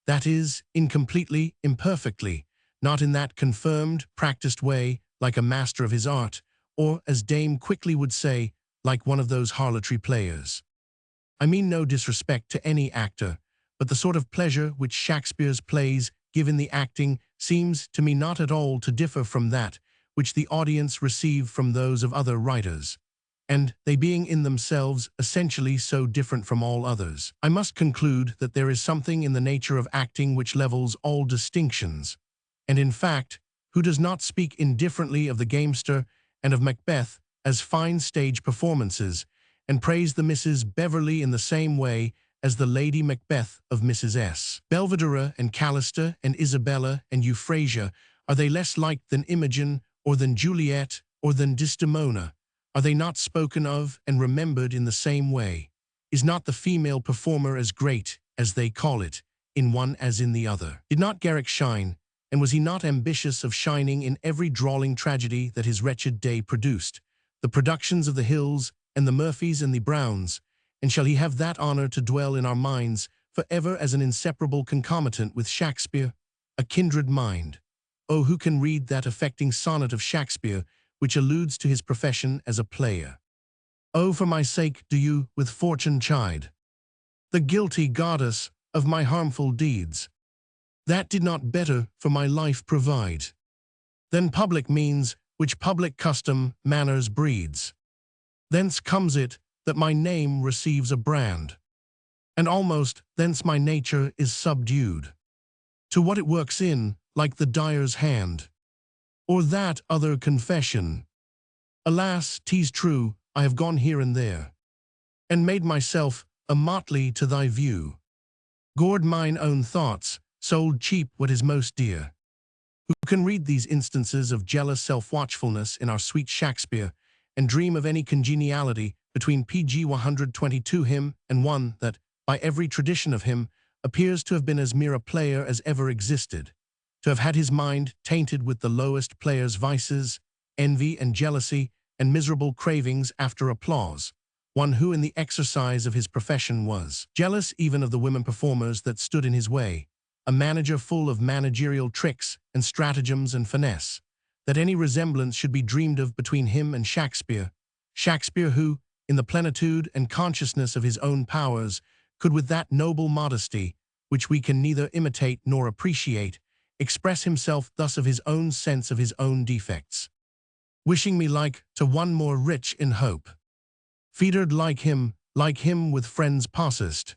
That is, incompletely, imperfectly, not in that confirmed, practiced way, like a master of his art, or, as Dame Quickly would say, like one of those harlotry players. I mean no disrespect to any actor, but the sort of pleasure which Shakespeare's plays give in the acting seems to me not at all to differ from that which the audience receive from those of other writers, and they being in themselves essentially so different from all others, I must conclude that there is something in the nature of acting which levels all distinctions, and in fact, who does not speak indifferently of the Gamester and of Macbeth as fine stage performances, and praise the Mrs. Beverley in the same way as the Lady Macbeth of Mrs. S. Belvidera and Callister and Isabella and Euphrasia, are they less like than Imogen, or than Juliet, or than Desdemona? Are they not spoken of and remembered in the same way? Is not the female performer as great, as they call it, in one as in the other? Did not Garrick shine, and was he not ambitious of shining in every drawling tragedy that his wretched day produced, the productions of the Hills and the Murphys and the Browns, and shall he have that honor to dwell in our minds forever as an inseparable concomitant with Shakespeare, a kindred mind? Oh, who can read that affecting sonnet of Shakespeare which alludes to his profession as a player? Oh, for my sake do you with fortune chide, the guilty goddess of my harmful deeds, that did not better for my life provide than public means which public custom manners breeds. Thence comes it that my name receives a brand, and almost thence my nature is subdued to what it works in, like the dyer's hand, or that other confession. Alas, 'tis true, I have gone here and there, and made myself a motley to thy view, gored mine own thoughts, sold cheap what is most dear. Who can read these instances of jealous self-watchfulness in our sweet Shakespeare, and dream of any congeniality between pg 122 him and one that, by every tradition of him, appears to have been as mere a player as ever existed, to have had his mind tainted with the lowest player's vices, envy and jealousy, and miserable cravings after applause, one who in the exercise of his profession was jealous even of the women performers that stood in his way, a manager full of managerial tricks and stratagems and finesse, that any resemblance should be dreamed of between him and Shakespeare, Shakespeare who, in the plenitude and consciousness of his own powers, could with that noble modesty, which we can neither imitate nor appreciate, express himself thus of his own sense of his own defects. Wishing me like to one more rich in hope, feathered like him with friends possessed,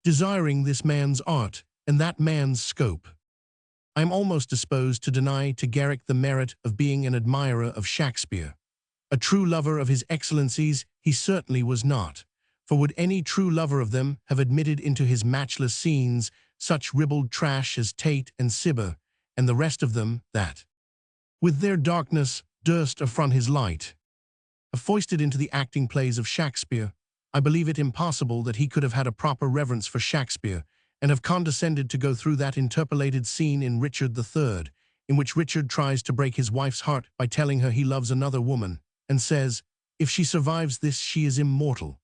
desiring this man's art and that man's scope. I am almost disposed to deny to Garrick the merit of being an admirer of Shakespeare. A true lover of his excellencies he certainly was not, for would any true lover of them have admitted into his matchless scenes such ribald trash as Tate and Cibber, and the rest of them, that, with their darkness, durst affront his light? Foisted into the acting plays of Shakespeare, I believe it impossible that he could have had a proper reverence for Shakespeare, and have condescended to go through that interpolated scene in Richard III, in which Richard tries to break his wife's heart by telling her he loves another woman, and says, "If she survives this, she is immortal."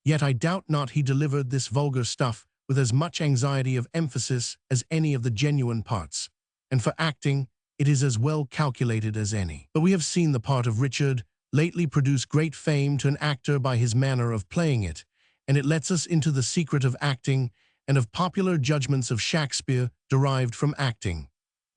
Yet I doubt not he delivered this vulgar stuff with as much anxiety of emphasis as any of the genuine parts, and for acting, it is as well calculated as any. But we have seen the part of Richard lately produce great fame to an actor by his manner of playing it, and it lets us into the secret of acting and of popular judgments of Shakespeare derived from acting.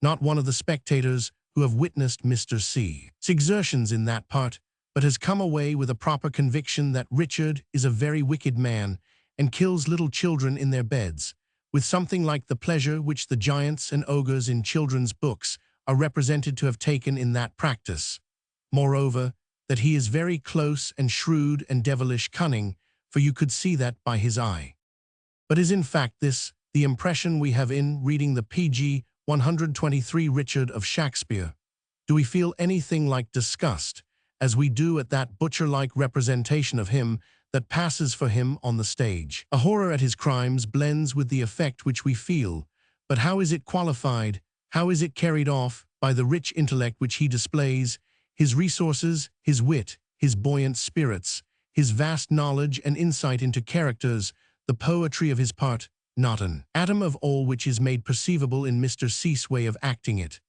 Not one of the spectators who have witnessed Mr. C's exertions in that part, but has come away with a proper conviction that Richard is a very wicked man and kills little children in their beds, with something like the pleasure which the giants and ogres in children's books are represented to have taken in that practice. Moreover, that he is very close and shrewd and devilish cunning, for you could see that by his eye. But is in fact this the impression we have in reading the PG 123 Richard of Shakespeare? Do we feel anything like disgust, as we do at that butcher-like representation of him that passes for him on the stage? A horror at his crimes blends with the effect which we feel, but how is it qualified, how is it carried off by the rich intellect which he displays, his resources, his wit, his buoyant spirits, his vast knowledge and insight into characters, the poetry of his part, not an atom of all which is made perceivable in Mr. C's way of acting it.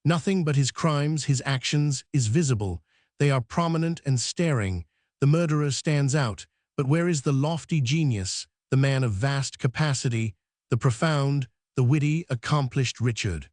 Nothing but his crimes, his actions, is visible. They are prominent and staring. The murderer stands out, but where is the lofty genius, the man of vast capacity, the profound, the witty, accomplished Richard?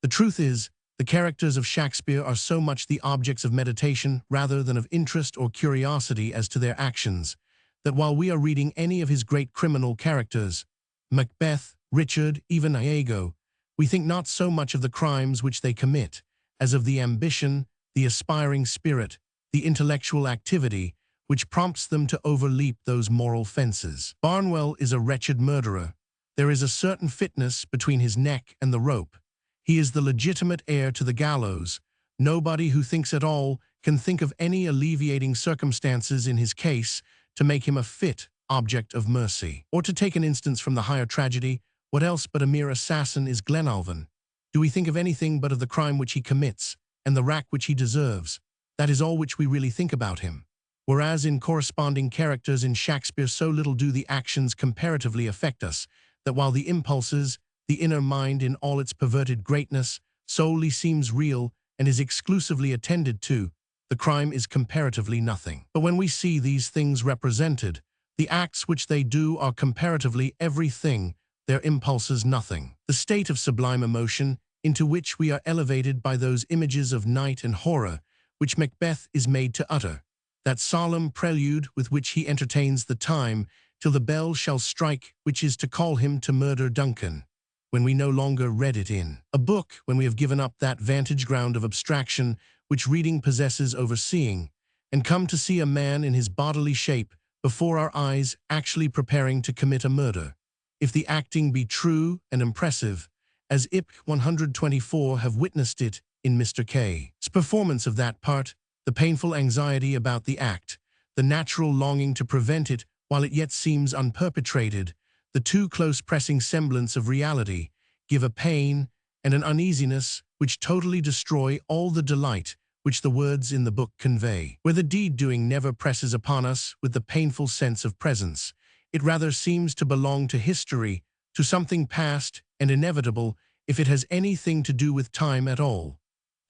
The truth is, the characters of Shakespeare are so much the objects of meditation rather than of interest or curiosity as to their actions, that while we are reading any of his great criminal characters, Macbeth, Richard, even Iago, we think not so much of the crimes which they commit, as of the ambition, the aspiring spirit, the intellectual activity, which prompts them to overleap those moral fences. Barnwell is a wretched murderer. There is a certain fitness between his neck and the rope. He is the legitimate heir to the gallows. Nobody who thinks at all can think of any alleviating circumstances in his case to make him a fit object of mercy. Or to take an instance from the higher tragedy, what else but a mere assassin is Glenalvon? Do we think of anything but of the crime which he commits, and the rack which he deserves? That is all which we really think about him. Whereas in corresponding characters in Shakespeare so little do the actions comparatively affect us, that while the impulses, the inner mind in all its perverted greatness, solely seems real and is exclusively attended to, the crime is comparatively nothing. But when we see these things represented, the acts which they do are comparatively everything, their impulses nothing. The state of sublime emotion into which we are elevated by those images of night and horror, which Macbeth is made to utter, that solemn prelude with which he entertains the time till the bell shall strike which is to call him to murder Duncan, when we no longer read it in a book, when we have given up that vantage ground of abstraction which reading possesses over seeing, and come to see a man in his bodily shape before our eyes actually preparing to commit a murder. If the acting be true and impressive, as IP 124 have witnessed it in Mr. K's performance of that part, the painful anxiety about the act, the natural longing to prevent it while it yet seems unperpetrated, the too close pressing semblance of reality, give a pain and an uneasiness which totally destroy all the delight which the words in the book convey. Where the deed-doing never presses upon us with the painful sense of presence, it rather seems to belong to history, to something past and inevitable, if it has anything to do with time at all.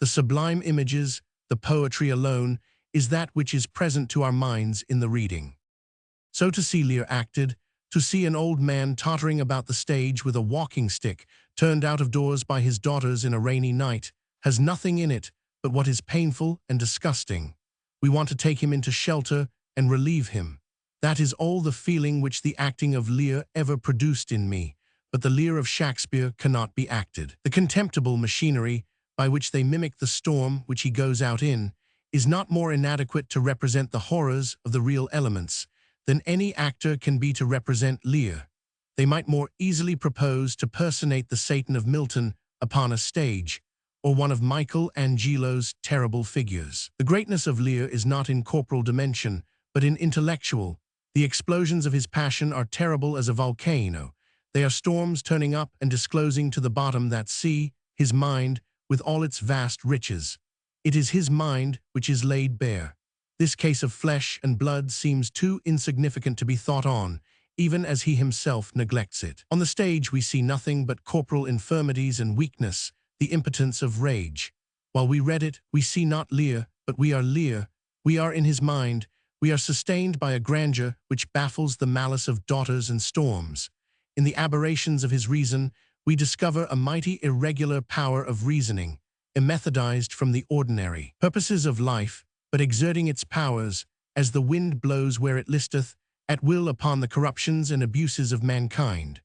The sublime images, the poetry alone, is that which is present to our minds in the reading. So to see Lear acted, to see an old man tottering about the stage with a walking stick, turned out of doors by his daughters in a rainy night, has nothing in it but what is painful and disgusting. We want to take him into shelter and relieve him. That is all the feeling which the acting of Lear ever produced in me, but the Lear of Shakespeare cannot be acted. The contemptible machinery by which they mimic the storm which he goes out in is not more inadequate to represent the horrors of the real elements than any actor can be to represent Lear. They might more easily propose to personate the Satan of Milton upon a stage, or one of Michelangelo's terrible figures. The greatness of Lear is not in corporal dimension, but in intellectual. The explosions of his passion are terrible as a volcano. They are storms turning up and disclosing to the bottom that sea, his mind, with all its vast riches. It is his mind which is laid bare. This case of flesh and blood seems too insignificant to be thought on, even as he himself neglects it. On the stage we see nothing but corporal infirmities and weakness, the impotence of rage. While we read it, we see not Lear, but we are Lear. We are in his mind. We are sustained by a grandeur which baffles the malice of daughters and storms. In the aberrations of his reason, we discover a mighty irregular power of reasoning, immethodized from the ordinary purposes of life, but exerting its powers, as the wind blows where it listeth, at will upon the corruptions and abuses of mankind.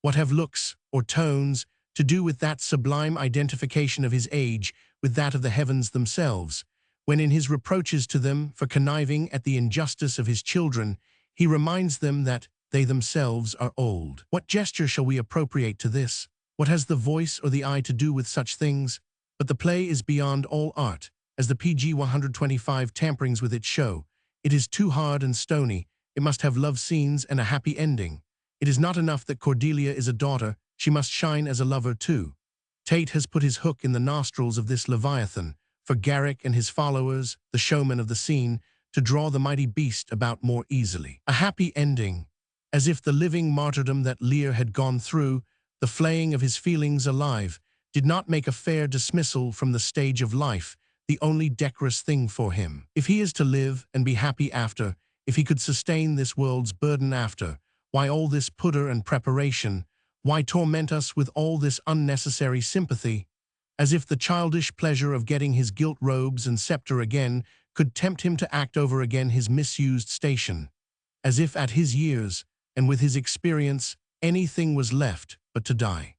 What have looks, or tones, to do with that sublime identification of his age with that of the heavens themselves, when in his reproaches to them for conniving at the injustice of his children, he reminds them that they themselves are old? What gesture shall we appropriate to this? What has the voice or the eye to do with such things? But the play is beyond all art, as the PG 125 tamperings with it show. It is too hard and stony. It must have love scenes and a happy ending. It is not enough that Cordelia is a daughter, she must shine as a lover too. Tate has put his hook in the nostrils of this Leviathan, for Garrick and his followers, the showmen of the scene, to draw the mighty beast about more easily. A happy ending, as if the living martyrdom that Lear had gone through, the flaying of his feelings alive, did not make a fair dismissal from the stage of life, the only decorous thing for him. If he is to live and be happy after, if he could sustain this world's burden after, why all this pudder and preparation? Why torment us with all this unnecessary sympathy? As if the childish pleasure of getting his gilt robes and scepter again could tempt him to act over again his misused station. As if at his years, and with his experience, anything was left but to die.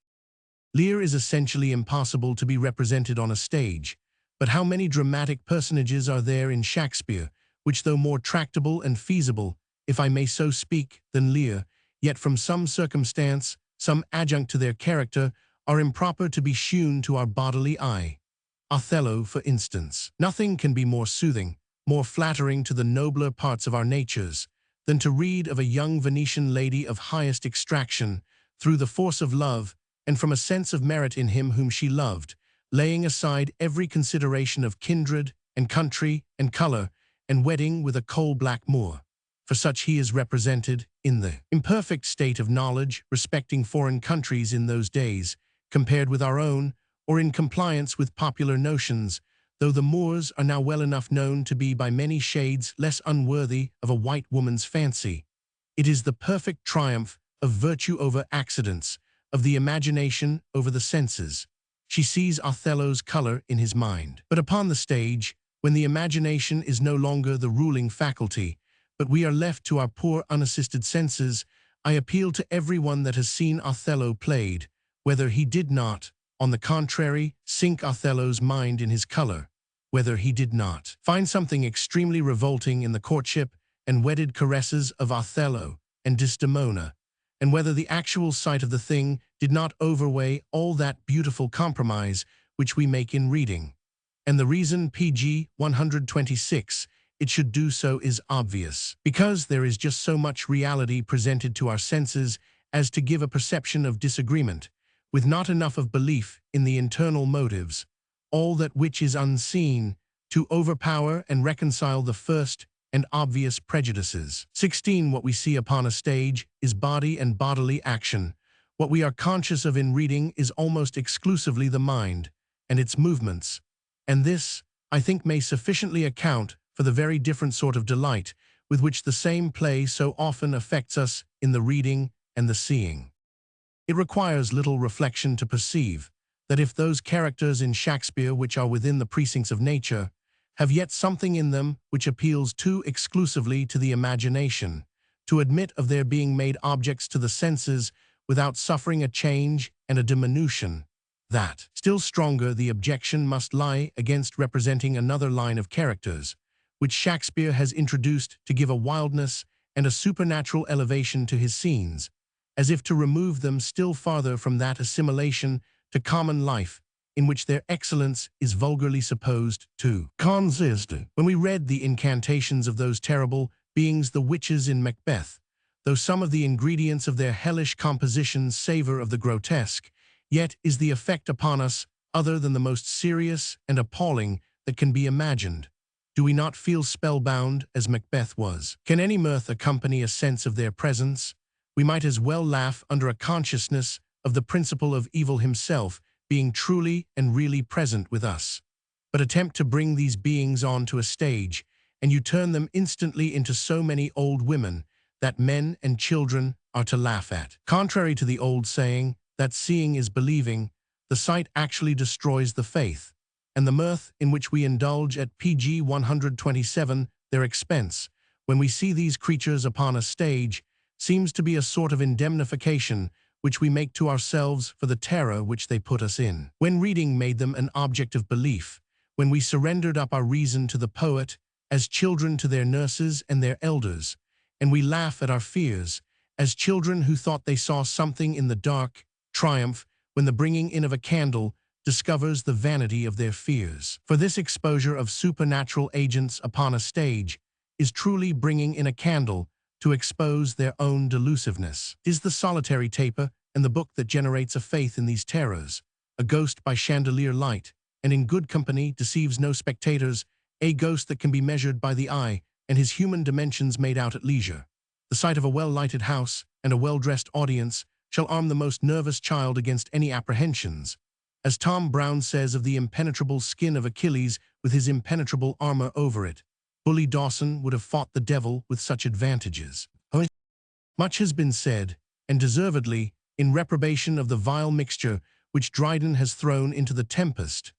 Lear is essentially impossible to be represented on a stage, but how many dramatic personages are there in Shakespeare, which though more tractable and feasible, if I may so speak, than Lear, yet from some circumstance, some adjunct to their character, are improper to be shewn to our bodily eye. Othello, for instance. Nothing can be more soothing, more flattering to the nobler parts of our natures, than to read of a young Venetian lady of highest extraction, through the force of love, and from a sense of merit in him whom she loved, laying aside every consideration of kindred, and country, and color, and wedding with a coal-black Moor. For such he is represented, in the imperfect state of knowledge respecting foreign countries in those days, compared with our own, or in compliance with popular notions, though the Moors are now well enough known to be by many shades less unworthy of a white woman's fancy. It is the perfect triumph of virtue over accidents, of the imagination over the senses. She sees Othello's color in his mind. But upon the stage, when the imagination is no longer the ruling faculty, but we are left to our poor unassisted senses, I appeal to everyone that has seen Othello played, whether he did not, on the contrary, sink Othello's mind in his color, whether he did not find something extremely revolting in the courtship and wedded caresses of Othello and Desdemona, and whether the actual sight of the thing did not overweigh all that beautiful compromise which we make in reading. And the reason PG 126 it should do so is obvious, because there is just so much reality presented to our senses as to give a perception of disagreement, with not enough of belief in the internal motives, all that which is unseen, to overpower and reconcile the first and obvious prejudices. 16. What we see upon a stage is body and bodily action. What we are conscious of in reading is almost exclusively the mind and its movements, and this, I think, may sufficiently account for the very different sort of delight with which the same play so often affects us in the reading and the seeing. It requires little reflection to perceive that if those characters in Shakespeare which are within the precincts of nature have yet something in them which appeals too exclusively to the imagination, to admit of their being made objects to the senses without suffering a change and a diminution, that, still stronger, the objection must lie against representing another line of characters, which Shakespeare has introduced to give a wildness and a supernatural elevation to his scenes, as if to remove them still farther from that assimilation to common life in which their excellence is vulgarly supposed to consist. When we read the incantations of those terrible beings the witches in Macbeth, though some of the ingredients of their hellish compositions savor of the grotesque, yet is the effect upon us other than the most serious and appalling that can be imagined? Do we not feel spellbound as Macbeth was? Can any mirth accompany a sense of their presence? We might as well laugh under a consciousness of the principle of evil himself being truly and really present with us. But attempt to bring these beings onto a stage, and you turn them instantly into so many old women that men and children are to laugh at. Contrary to the old saying that seeing is believing, the sight actually destroys the faith, and the mirth in which we indulge at PG 127 their expense, when we see these creatures upon a stage, seems to be a sort of indemnification which we make to ourselves for the terror which they put us in. When reading made them an object of belief, when we surrendered up our reason to the poet, as children to their nurses and their elders, and we laugh at our fears, as children who thought they saw something in the dark, triumph when the bringing in of a candle discovers the vanity of their fears. For this exposure of supernatural agents upon a stage is truly bringing in a candle to expose their own delusiveness. Is the solitary taper and the book that generates a faith in these terrors, a ghost by chandelier light, and in good company deceives no spectators, a ghost that can be measured by the eye and his human dimensions made out at leisure. The sight of a well-lighted house and a well-dressed audience shall arm the most nervous child against any apprehensions. As Tom Brown says of the impenetrable skin of Achilles with his impenetrable armor over it, Bully Dawson would have fought the devil with such advantages. Much has been said, and deservedly, in reprobation of the vile mixture which Dryden has thrown into the Tempest.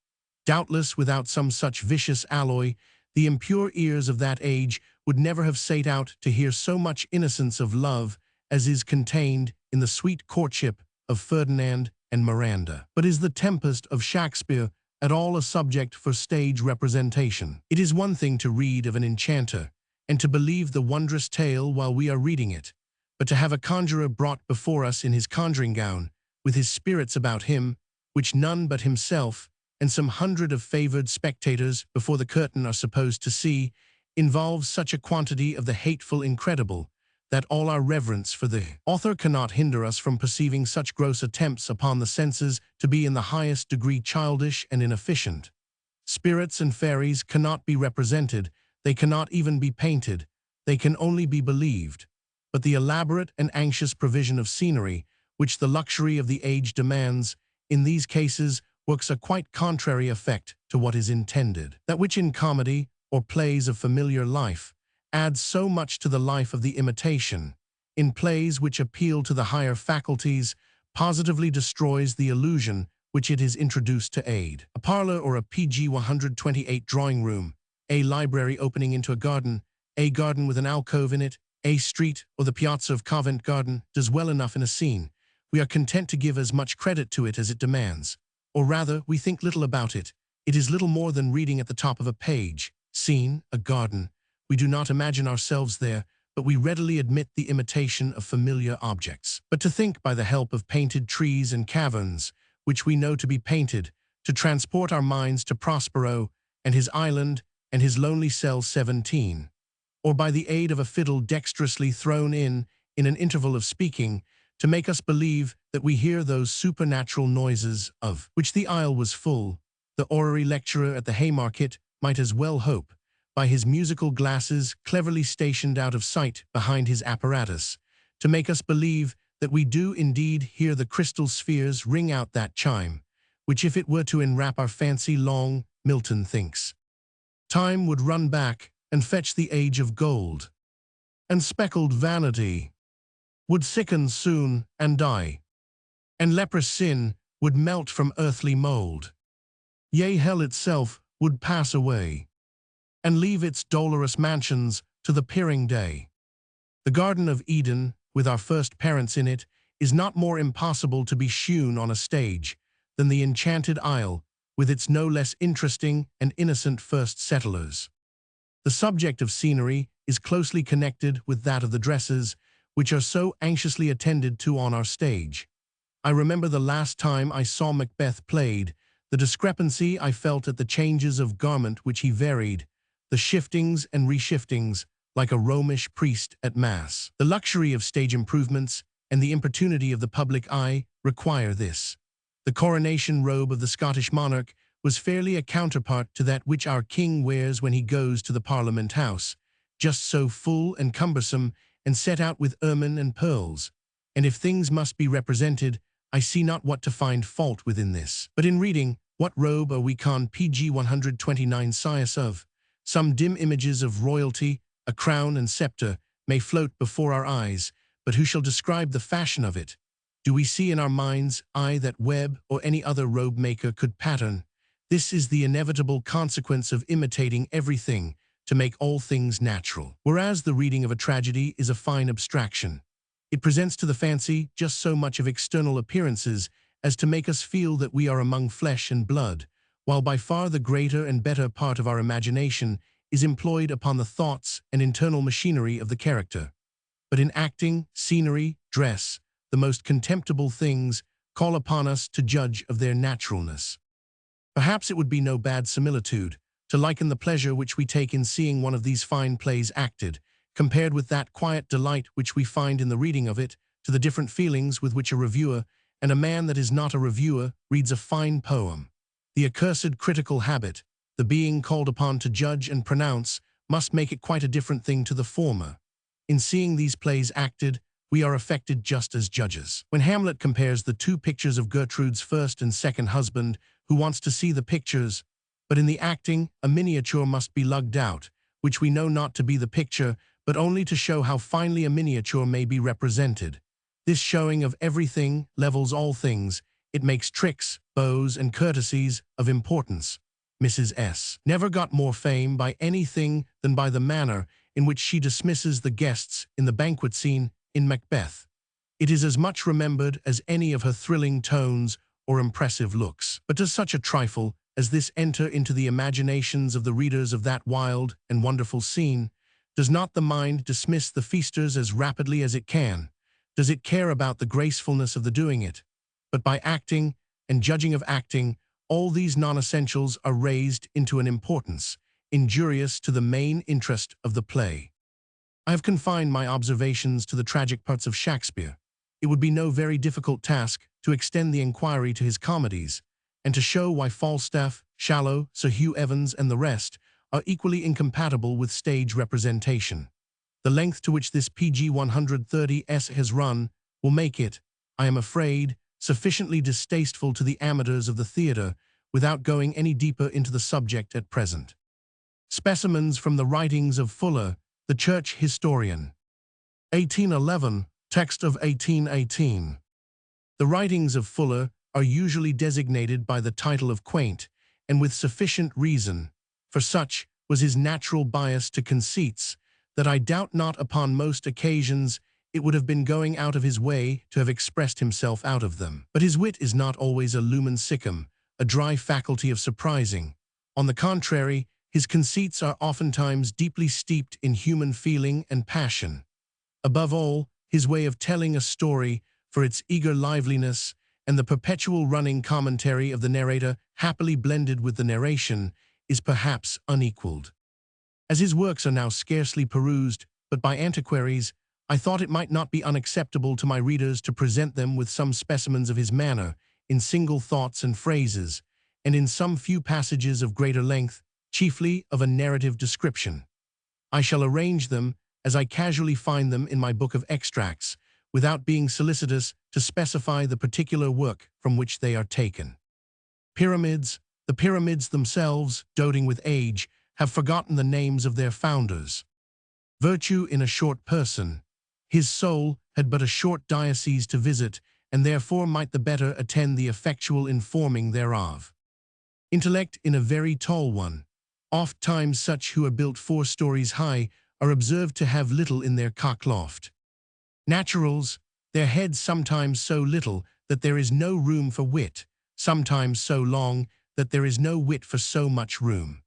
Doubtless, without some such vicious alloy, the impure ears of that age would never have sate out to hear so much innocence of love as is contained in the sweet courtship of Ferdinand and Miranda. But is the Tempest of Shakespeare at all a subject for stage representation? It is one thing to read of an enchanter, and to believe the wondrous tale while we are reading it, but to have a conjurer brought before us in his conjuring gown, with his spirits about him, which none but himself and some hundred of favored spectators before the curtain are supposed to see, involves such a quantity of the hateful incredible, that all our reverence for the author cannot hinder us from perceiving such gross attempts upon the senses to be in the highest degree childish and inefficient. Spirits and fairies cannot be represented, they cannot even be painted, they can only be believed. But the elaborate and anxious provision of scenery, which the luxury of the age demands, in these cases works a quite contrary effect to what is intended. That which in comedy, or plays of familiar life, adds so much to the life of the imitation, in plays which appeal to the higher faculties, positively destroys the illusion which it is introduced to aid. A parlor or a PG 128 drawing room, a library opening into a garden with an alcove in it, a street or the piazza of Covent Garden does well enough in a scene. We are content to give as much credit to it as it demands. Or rather, we think little about it. It is little more than reading at the top of a page. Scene, a garden. We do not imagine ourselves there, but we readily admit the imitation of familiar objects. But to think by the help of painted trees and caverns, which we know to be painted, to transport our minds to Prospero and his island and his lonely cell 17, or by the aid of a fiddle dexterously thrown in an interval of speaking, to make us believe that we hear those supernatural noises of which the isle was full, the orrery lecturer at the Haymarket might as well hope, by his musical glasses cleverly stationed out of sight behind his apparatus, to make us believe that we do indeed hear the crystal spheres ring out that chime, which if it were to enwrap our fancy long, Milton thinks, time would run back and fetch the age of gold, and speckled vanity would sicken soon and die, and leprous sin would melt from earthly mold. Yea, hell itself would pass away, and leave its dolorous mansions to the peering day. The Garden of Eden, with our first parents in it, is not more impossible to be shewn on a stage than the enchanted isle, with its no less interesting and innocent first settlers. The subject of scenery is closely connected with that of the dresses, which are so anxiously attended to on our stage. I remember the last time I saw Macbeth played, the discrepancy I felt at the changes of garment which he varied, the shiftings and reshiftings, like a Romish priest at Mass. The luxury of stage improvements and the importunity of the public eye require this. The coronation robe of the Scottish monarch was fairly a counterpart to that which our king wears when he goes to the Parliament House, just so full and cumbersome and set out with ermine and pearls. And if things must be represented, I see not what to find fault within this. But in reading, what robe are we con PG 129 sias of? Some dim images of royalty, a crown and scepter, may float before our eyes, but who shall describe the fashion of it? Do we see in our mind's eye that Webb or any other robe maker could pattern? This is the inevitable consequence of imitating everything to make all things natural. Whereas the reading of a tragedy is a fine abstraction. It presents to the fancy just so much of external appearances as to make us feel that we are among flesh and blood, while by far the greater and better part of our imagination is employed upon the thoughts and internal machinery of the character. But in acting, scenery, dress, the most contemptible things call upon us to judge of their naturalness. Perhaps it would be no bad similitude to liken the pleasure which we take in seeing one of these fine plays acted, compared with that quiet delight which we find in the reading of it, to the different feelings with which a reviewer, and a man that is not a reviewer, reads a fine poem. The accursed critical habit, the being called upon to judge and pronounce, must make it quite a different thing to the former. In seeing these plays acted, we are affected just as judges. When Hamlet compares the two pictures of Gertrude's first and second husband, who wants to see the pictures, but in the acting, a miniature must be lugged out, which we know not to be the picture, but only to show how finely a miniature may be represented. This showing of everything levels all things. It makes tricks, bows, and courtesies of importance. Mrs. S. never got more fame by anything than by the manner in which she dismisses the guests in the banquet scene in Macbeth. It is as much remembered as any of her thrilling tones or impressive looks. But does such a trifle as this enter into the imaginations of the readers of that wild and wonderful scene? Does not the mind dismiss the feasters as rapidly as it can? Does it care about the gracefulness of the doing it? But by acting and judging of acting, all these non-essentials are raised into an importance injurious to the main interest of the play. I have confined my observations to the tragic parts of Shakespeare. It would be no very difficult task to extend the inquiry to his comedies, and to show why Falstaff, Shallow, Sir Hugh Evans, and the rest are equally incompatible with stage representation. The length to which this PG 130s has run will make it, I am afraid, sufficiently distasteful to the amateurs of the theatre without going any deeper into the subject at present. Specimens from the writings of Fuller, the church historian. 1811, text of 1818. The writings of Fuller are usually designated by the title of quaint, and with sufficient reason, for such was his natural bias to conceits, that I doubt not upon most occasions it would have been going out of his way to have expressed himself out of them. But his wit is not always a lumen siccum, a dry faculty of surprising. On the contrary, his conceits are oftentimes deeply steeped in human feeling and passion. Above all, his way of telling a story, for its eager liveliness, and the perpetual running commentary of the narrator happily blended with the narration, is perhaps unequaled. As his works are now scarcely perused, but by antiquaries, I thought it might not be unacceptable to my readers to present them with some specimens of his manner, in single thoughts and phrases, and in some few passages of greater length, chiefly of a narrative description. I shall arrange them as I casually find them in my book of extracts, without being solicitous to specify the particular work from which they are taken. Pyramids. The pyramids themselves, doting with age, have forgotten the names of their founders. Virtue in a short person. His soul had but a short diocese to visit, and therefore might the better attend the effectual informing thereof. Intellect in a very tall one. Oft times such who are built 4 stories high are observed to have little in their cockloft. Naturals, their heads sometimes so little that there is no room for wit, sometimes so long that there is no wit for so much room.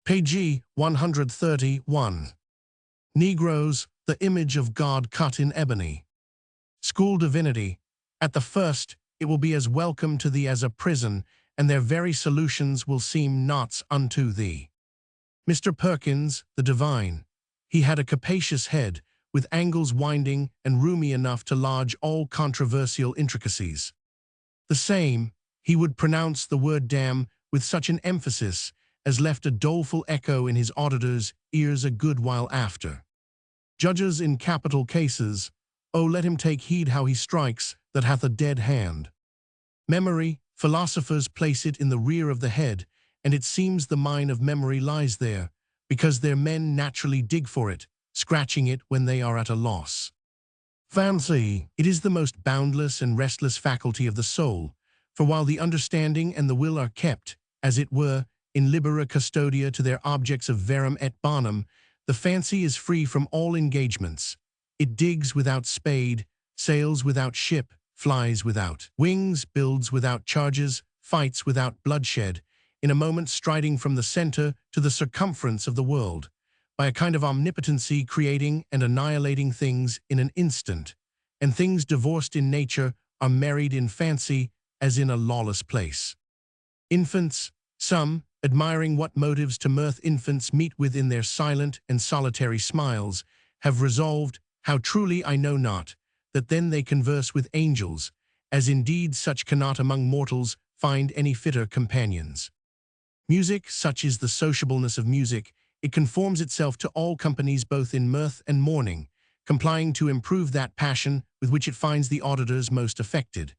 Page 131. Negroes, the image of God cut in ebony. School divinity. At the first, it will be as welcome to thee as a prison, and their very solutions will seem knots unto thee. Mr. Perkins, the divine. He had a capacious head, with angles winding and roomy enough to lodge all controversial intricacies. The same, He would pronounce the word damn with such an emphasis as left a doleful echo in his auditors' ears a good while after. Judges in capital cases, oh, let him take heed how he strikes that hath a dead hand. Memory, philosophers place it in the rear of the head, and it seems the mine of memory lies there, because their men naturally dig for it, scratching it when they are at a loss. Fancy, it is the most boundless and restless faculty of the soul, for while the understanding and the will are kept, as it were, in libera custodia to their objects of verum et bonum, the fancy is free from all engagements. It digs without spade, sails without ship, flies without wings, builds without charges, fights without bloodshed, in a moment striding from the center to the circumference of the world, by a kind of omnipotency creating and annihilating things in an instant, and things divorced in nature are married in fancy as in a lawless place. Infants, some, admiring what motives to mirth infants meet with in their silent and solitary smiles, have resolved, how truly I know not, that then they converse with angels, as indeed such cannot among mortals find any fitter companions. Music, such is the sociableness of music, it conforms itself to all companies both in mirth and mourning, complying to improve that passion with which it finds the auditors most affected.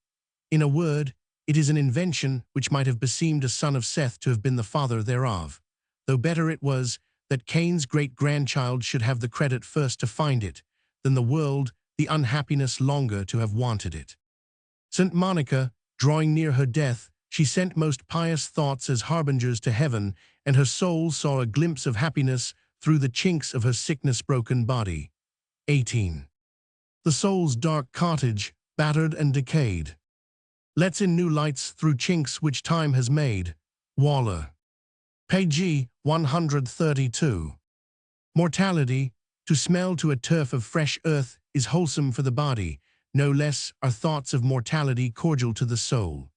In a word, it is an invention which might have beseemed a son of Seth to have been the father thereof, though better it was that Cain's great-grandchild should have the credit first to find it, than the world the unhappiness longer to have wanted it. St. Monica, drawing near her death, she sent most pious thoughts as harbingers to heaven, and her soul saw a glimpse of happiness through the chinks of her sickness-broken body. 18. The soul's dark cottage, battered and decayed, lets in new lights through chinks which time has made. Waller. Page 132. Mortality, to smell to a turf of fresh earth, is wholesome for the body, no less are thoughts of mortality cordial to the soul.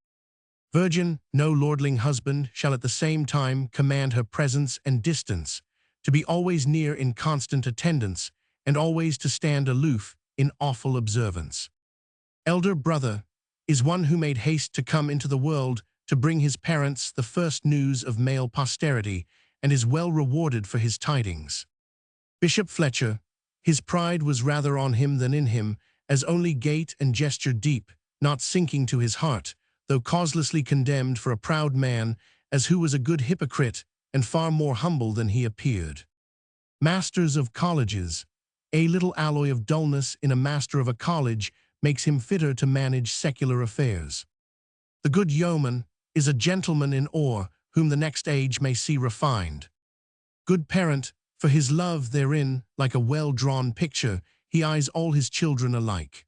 Virgin, no lordling husband shall at the same time command her presence and distance, to be always near in constant attendance, and always to stand aloof in awful observance. Elder brother is one who made haste to come into the world to bring his parents the first news of male posterity, and is well rewarded for his tidings. Bishop Fletcher, his pride was rather on him than in him, as only gait and gesture deep, not sinking to his heart, though causelessly condemned for a proud man, as who was a good hypocrite, and far more humble than he appeared. Masters of colleges, a little alloy of dullness in a master of a college makes him fitter to manage secular affairs. The good yeoman is a gentleman in ore, whom the next age may see refined. Good parent, for his love therein, like a well-drawn picture, he eyes all his children alike.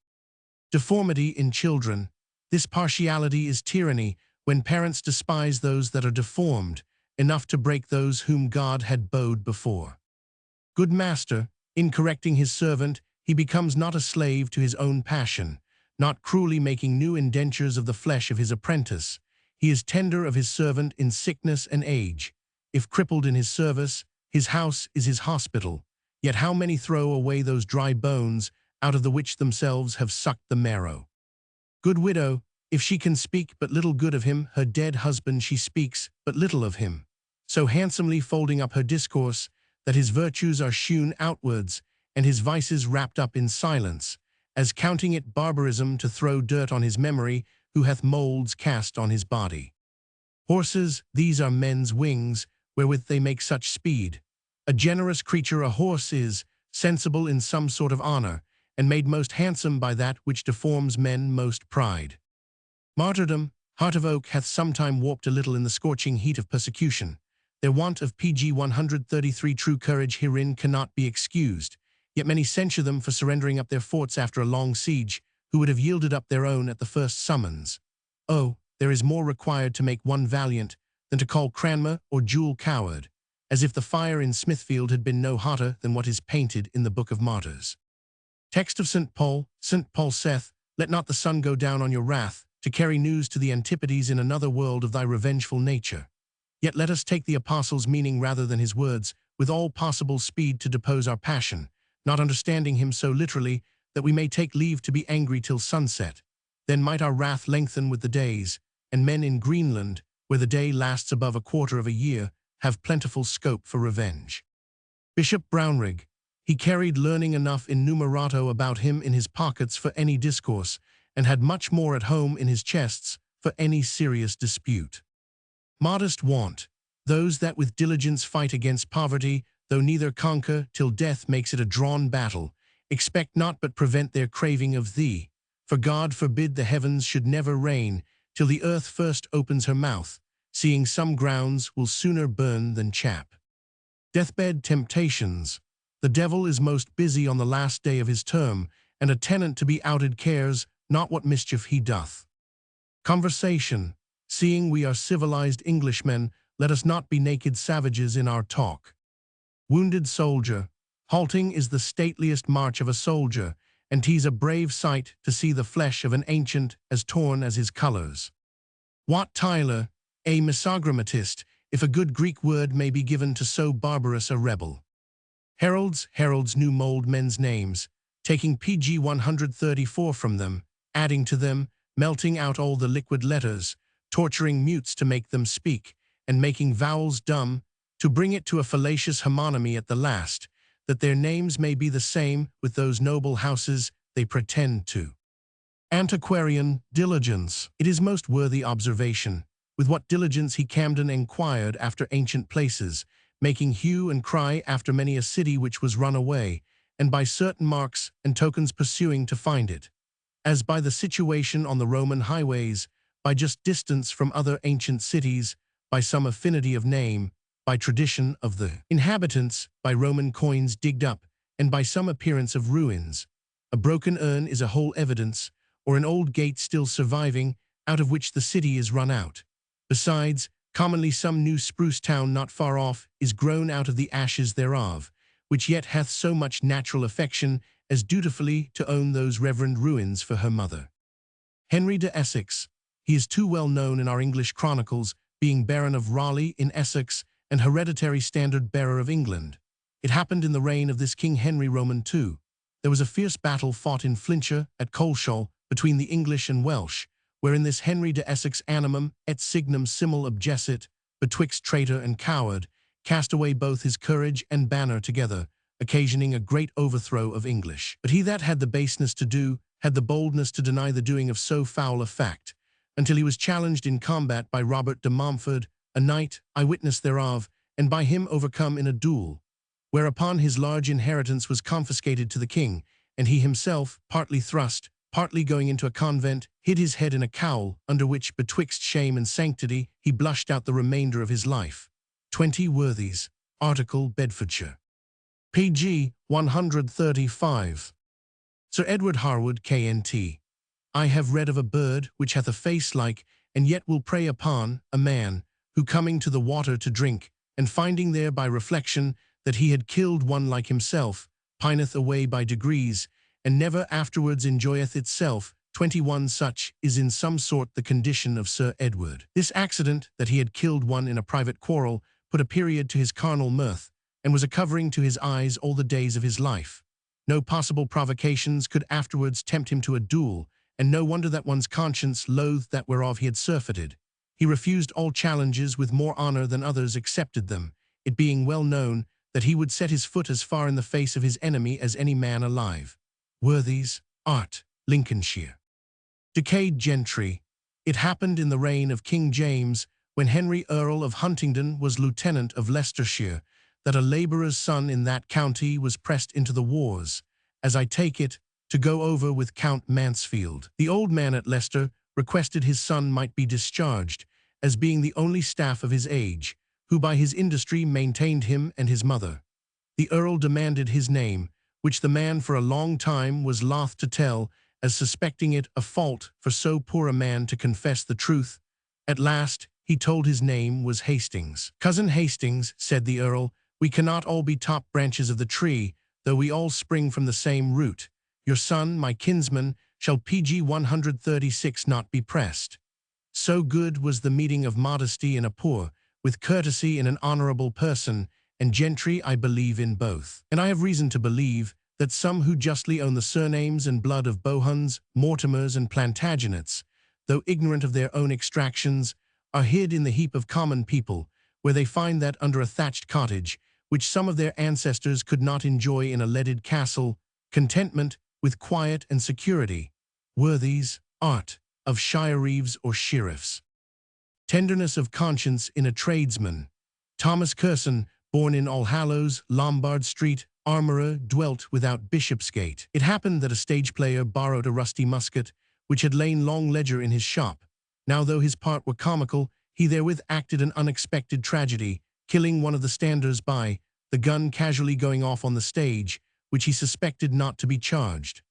Deformity in children, this partiality is tyranny, when parents despise those that are deformed, enough to break those whom God had bowed before. Good master, in correcting his servant, he becomes not a slave to his own passion, not cruelly making new indentures of the flesh of his apprentice. He is tender of his servant in sickness and age. If crippled in his service, his house is his hospital. Yet how many throw away those dry bones, out of the which themselves have sucked the marrow. Good widow, if she can speak but little good of him, her dead husband she speaks but little of him, so handsomely folding up her discourse, that his virtues are shewn outwards, and his vices wrapped up in silence, as counting it barbarism to throw dirt on his memory, who hath moulds cast on his body. Horses, these are men's wings, wherewith they make such speed. A generous creature a horse is, sensible in some sort of honor, and made most handsome by that which deforms men most pride. Martyrdom, heart of oak hath sometime warped a little in the scorching heat of persecution. Their want of pg 133 true courage herein cannot be excused, yet many censure them for surrendering up their forts after a long siege, who would have yielded up their own at the first summons. Oh, there is more required to make one valiant than to call Cranmer or Jewel coward, as if the fire in Smithfield had been no hotter than what is painted in the Book of Martyrs. Text of St. Paul saith, let not the sun go down on your wrath, to carry news to the antipodes in another world of thy revengeful nature. Yet let us take the apostle's meaning rather than his words, with all possible speed to depose our passion, not understanding him so literally that we may take leave to be angry till sunset. Then might our wrath lengthen with the days, and and men in Greenland, where the day lasts above a quarter of a year, have plentiful scope for revenge. Bishop Brownrigg, he carried learning enough in numerato about him in his pockets for any discourse, and had much more at home in his chests for any serious dispute. Modest want, those that with diligence fight against poverty, though neither conquer till death makes it a drawn battle, expect not but prevent their craving of thee. For God forbid the heavens should never rain, till the earth first opens her mouth, seeing some grounds will sooner burn than chap. Deathbed temptations. The devil is most busy on the last day of his term, and a tenant to be outed cares not what mischief he doth. Conversation. Seeing we are civilized Englishmen, let us not be naked savages in our talk. Wounded soldier. Halting is the stateliest march of a soldier, and 'tis a brave sight to see the flesh of an ancient as torn as his colors. Wat Tyler, a misogrammatist, if a good Greek word may be given to so barbarous a rebel. Heralds. Heralds new mold men's names, taking PG 134 from them, adding to them, melting out all the liquid letters, torturing mutes to make them speak, and making vowels dumb, to bring it to a fallacious homonymy at the last, that their names may be the same with those noble houses they pretend to. Antiquarian. Diligence. It is most worthy observation, with what diligence he Camden enquired after ancient places, making hue and cry after many a city which was run away, and by certain marks and tokens pursuing to find it, as by the situation on the Roman highways, by just distance from other ancient cities, by some affinity of name, by tradition of the inhabitants, by Roman coins digged up, and by some appearance of ruins. A broken urn is a whole evidence, or an old gate still surviving, out of which the city is run out. Besides, commonly some new spruce town not far off is grown out of the ashes thereof, which yet hath so much natural affection as dutifully to own those reverend ruins for her mother. Henry de Essex. He is too well known in our English chronicles, being Baron of Raleigh in Essex, and hereditary standard-bearer of England. It happened in the reign of this King Henry Roman II. There was a fierce battle fought in Flintshire at Coleshall between the English and Welsh, wherein this Henry de Essex animum et signum simul objessit, betwixt traitor and coward, cast away both his courage and banner together, occasioning a great overthrow of English. But he that had the baseness to do, had the boldness to deny the doing of so foul a fact, until he was challenged in combat by Robert de Montfort, a knight, eyewitness thereof, and by him overcome in a duel, whereupon his large inheritance was confiscated to the king, and he himself, partly thrust, partly going into a convent, hid his head in a cowl, under which, betwixt shame and sanctity, he blushed out the remainder of his life. 20 Worthies. Article Bedfordshire. PG 135. Sir Edward Harwood, KNT. I have read of a bird which hath a face like, and yet will prey upon, a man, who coming to the water to drink, and finding there by reflection that he had killed one like himself, pineth away by degrees, and never afterwards enjoyeth itself. 21 Such is in some sort the condition of Sir Edward. This accident, that he had killed one in a private quarrel, put a period to his carnal mirth, and was a covering to his eyes all the days of his life. No possible provocations could afterwards tempt him to a duel, and no wonder that one's conscience loathed that whereof he had surfeited. He refused all challenges with more honor than others accepted them, it being well known that he would set his foot as far in the face of his enemy as any man alive. Worthies. Art. Lincolnshire. Decayed gentry. It happened in the reign of King James, when Henry Earl of Huntingdon was lieutenant of Leicestershire, that a labourer's son in that county was pressed into the wars, as I take it, to go over with Count Mansfield. The old man at Leicester requested his son might be discharged, as being the only staff of his age, who by his industry maintained him and his mother. The Earl demanded his name, which the man for a long time was loth to tell, as suspecting it a fault for so poor a man to confess the truth. At last he told his name was Hastings. Cousin Hastings, said the Earl, we cannot all be top branches of the tree, though we all spring from the same root. Your son, my kinsman, shall PG 136 not be pressed. So good was the meeting of modesty in a poor, with courtesy in an honorable person, and gentry I believe in both. And I have reason to believe that some who justly own the surnames and blood of Bohuns, Mortimers, and Plantagenets, though ignorant of their own extractions, are hid in the heap of common people, where they find that under a thatched cottage, which some of their ancestors could not enjoy in a leaded castle, contentment with quiet and security, worthies, art, of shire reeves or sheriffs. Tenderness of conscience in a tradesman. Thomas Curson, born in Allhallows, Lombard Street, armourer, dwelt without Bishopsgate. It happened that a stage player borrowed a rusty musket, which had lain long ledger in his shop. Now though his part were comical, he therewith acted an unexpected tragedy, killing one of the standers-by, the gun casually going off on the stage, which he suspected not to be charged.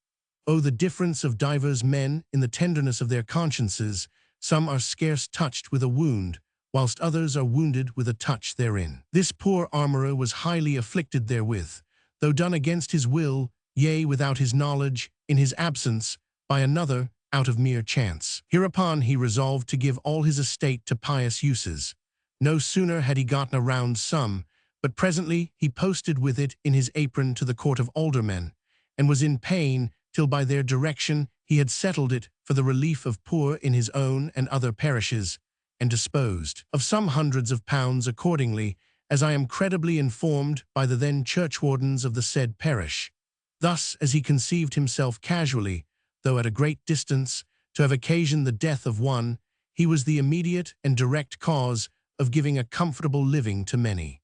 Oh, the difference of divers men in the tenderness of their consciences! Some are scarce touched with a wound, whilst others are wounded with a touch therein. This poor armourer was highly afflicted therewith, though done against his will, yea, without his knowledge, in his absence, by another, out of mere chance. Hereupon he resolved to give all his estate to pious uses. No sooner had he gotten a round sum, but presently he posted with it in his apron to the court of aldermen, and was in pain till by their direction he had settled it for the relief of poor in his own and other parishes, and disposed of some hundreds of pounds accordingly, as I am credibly informed by the then churchwardens of the said parish. Thus, as he conceived himself casually, though at a great distance, to have occasioned the death of one, he was the immediate and direct cause of giving a comfortable living to many.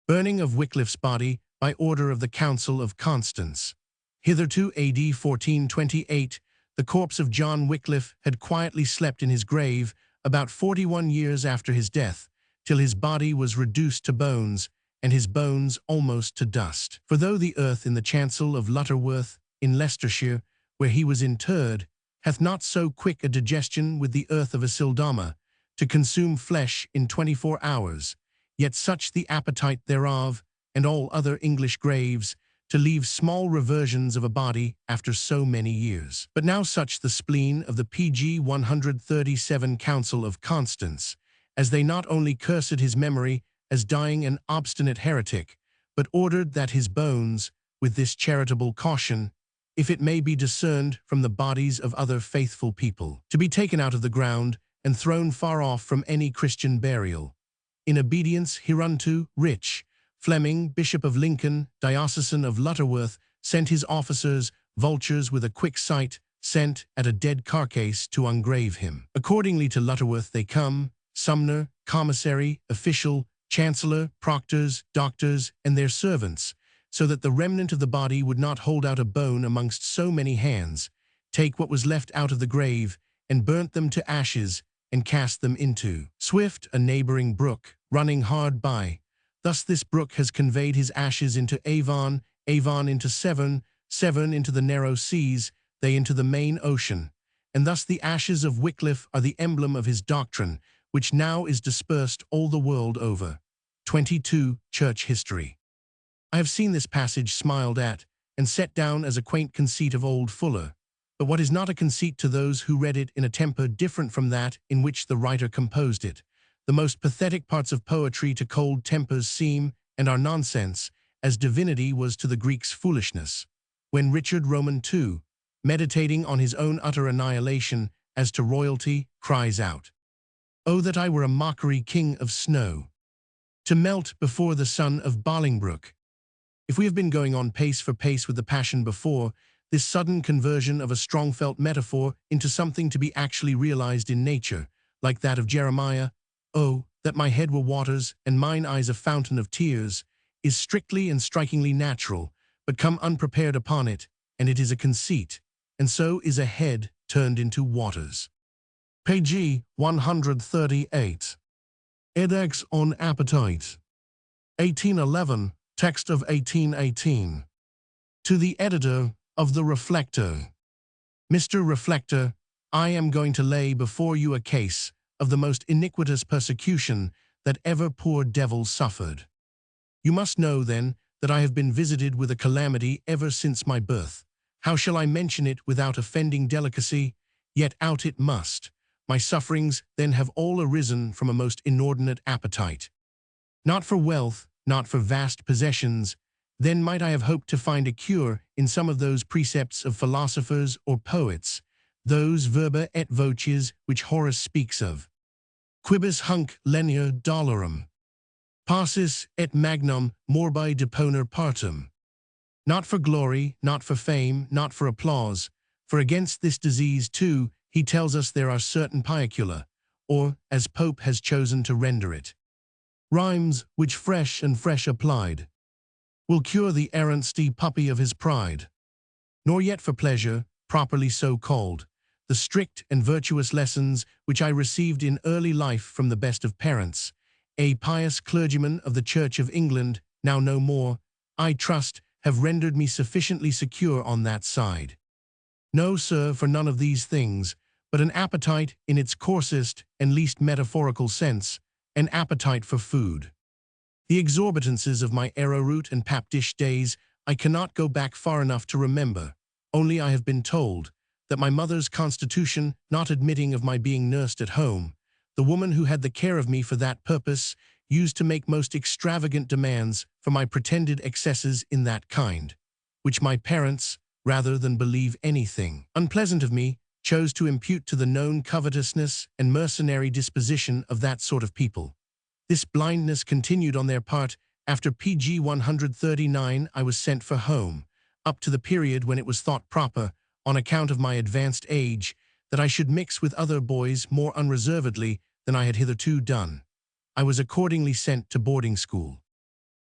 Burning of Wycliffe's body by order of the Council of Constance. Hitherto, A.D. 1428, the corpse of John Wycliffe had quietly slept in his grave about 41 years after his death, till his body was reduced to bones, and his bones almost to dust. For though the earth in the chancel of Lutterworth, in Leicestershire, where he was interred, hath not so quick a digestion with the earth of Asildama, to consume flesh in 24 hours, yet such the appetite thereof, and all other English graves, to leave small reversions of a body after so many years. But now such the spleen of the PG 137 Council of Constance, as they not only cursed his memory as dying an obstinate heretic, but ordered that his bones, with this charitable caution, if it may be discerned from the bodies of other faithful people, to be taken out of the ground and thrown far off from any Christian burial. In obedience hereunto, Rich Fleming, Bishop of Lincoln, Diocesan of Lutterworth, sent his officers, vultures with a quick sight, sent at a dead carcase to engrave him. Accordingly to Lutterworth they come, Sumner, commissary, official, chancellor, proctors, doctors, and their servants, so that the remnant of the body would not hold out a bone amongst so many hands, take what was left out of the grave, and burnt them to ashes, and cast them into Swift, a neighboring brook, running hard by. Thus this brook has conveyed his ashes into Avon, Avon into Severn, Severn into the narrow seas, they into the main ocean. And thus the ashes of Wycliffe are the emblem of his doctrine, which now is dispersed all the world over. 22. Church History. I have seen this passage smiled at, and set down as a quaint conceit of old Fuller. But what is not a conceit to those who read it in a temper different from that in which the writer composed it? The most pathetic parts of poetry to cold tempers seem, and are nonsense, as divinity was to the Greeks foolishness. When Richard Roman II, meditating on his own utter annihilation as to royalty, cries out, "Oh, that I were a mockery king of snow, to melt before the son of Bolingbroke." If we have been going on pace for pace with the passion before, this sudden conversion of a strong-felt metaphor into something to be actually realized in nature, like that of Jeremiah, "Oh, that my head were waters, and mine eyes a fountain of tears," is strictly and strikingly natural, but come unprepared upon it, and it is a conceit, and so is a head turned into waters. Page 138. Edx on Appetite. 1811, text of 1818. To the editor of The Reflector. Mr. Reflector, I am going to lay before you a case of the most iniquitous persecution that ever poor devil suffered. You must know, then, that I have been visited with a calamity ever since my birth. How shall I mention it without offending delicacy? Yet out it must. My sufferings then have all arisen from a most inordinate appetite. Not for wealth, not for vast possessions, then might I have hoped to find a cure in some of those precepts of philosophers or poets, those verba et voces which Horace speaks of. Quibus hunc lenior dolorum. Passis et magnum morbi deponer partum. Not for glory, not for fame, not for applause, for against this disease too, he tells us there are certain piacula, or, as Pope has chosen to render it, rhymes which fresh and fresh applied will cure the errantsty puppy of his pride. Nor yet for pleasure, properly so called, the strict and virtuous lessons which I received in early life from the best of parents, a pious clergyman of the Church of England, now no more, I trust, have rendered me sufficiently secure on that side. No, sir, for none of these things, but an appetite in its coarsest and least metaphorical sense, an appetite for food. The exorbitances of my arrowroot and pap-dish days I cannot go back far enough to remember, only I have been told that my mother's constitution not admitting of my being nursed at home, the woman who had the care of me for that purpose used to make most extravagant demands for my pretended excesses in that kind, which my parents, rather than believe anything unpleasant of me, chose to impute to the known covetousness and mercenary disposition of that sort of people. This blindness continued on their part after PG 139 I was sent for home, up to the period when it was thought proper, on account of my advanced age, that I should mix with other boys more unreservedly than I had hitherto done. I was accordingly sent to boarding school.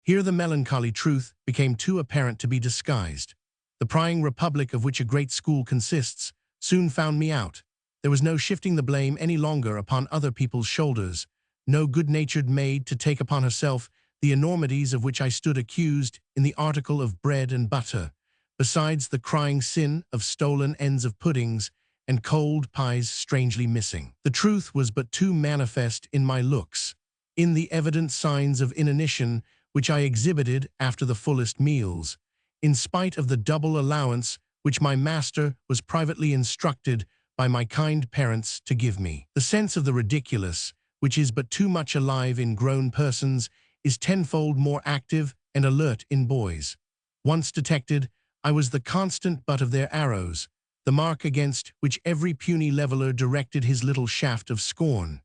Here the melancholy truth became too apparent to be disguised. The prying republic of which a great school consists soon found me out. There was no shifting the blame any longer upon other people's shoulders, no good-natured maid to take upon herself the enormities of which I stood accused in the article of bread and butter, besides the crying sin of stolen ends of puddings and cold pies strangely missing. The truth was but too manifest in my looks, in the evident signs of inanition which I exhibited after the fullest meals, in spite of the double allowance which my master was privately instructed by my kind parents to give me. The sense of the ridiculous, which is but too much alive in grown persons, is tenfold more active and alert in boys. Once detected, I was the constant butt of their arrows, the mark against which every puny leveler directed his little shaft of scorn.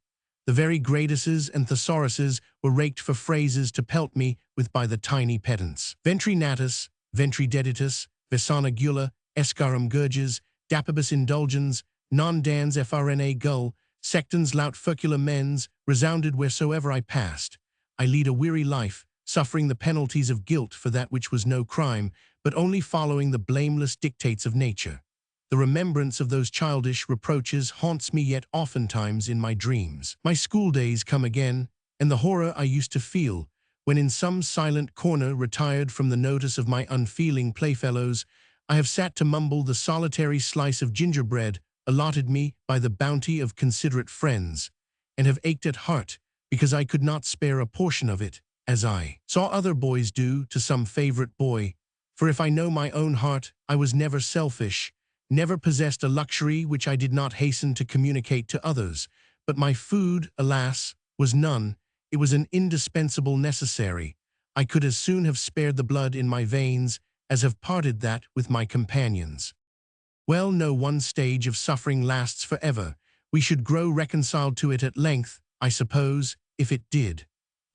The very Graduses and Thesauruses were raked for phrases to pelt me with by the tiny pedants. Ventri natus, ventri deditus, vesana gula, escarum gurges, dapibus indulgens, non dans frna gull, sectans laut furcula mens, resounded wheresoever I passed. I lead a weary life, suffering the penalties of guilt for that which was no crime, but only following the blameless dictates of nature. The remembrance of those childish reproaches haunts me yet oftentimes in my dreams. My school days come again, and the horror I used to feel, when in some silent corner retired from the notice of my unfeeling playfellows, I have sat to mumble the solitary slice of gingerbread allotted me by the bounty of considerate friends, and have ached at heart because I could not spare a portion of it, as I saw other boys do to some favorite boy. For if I know my own heart, I was never selfish, never possessed a luxury which I did not hasten to communicate to others. But my food, alas, was none. It was an indispensable necessary. I could as soon have spared the blood in my veins as have parted that with my companions. Well, no one stage of suffering lasts forever. We should grow reconciled to it at length, I suppose, if it did.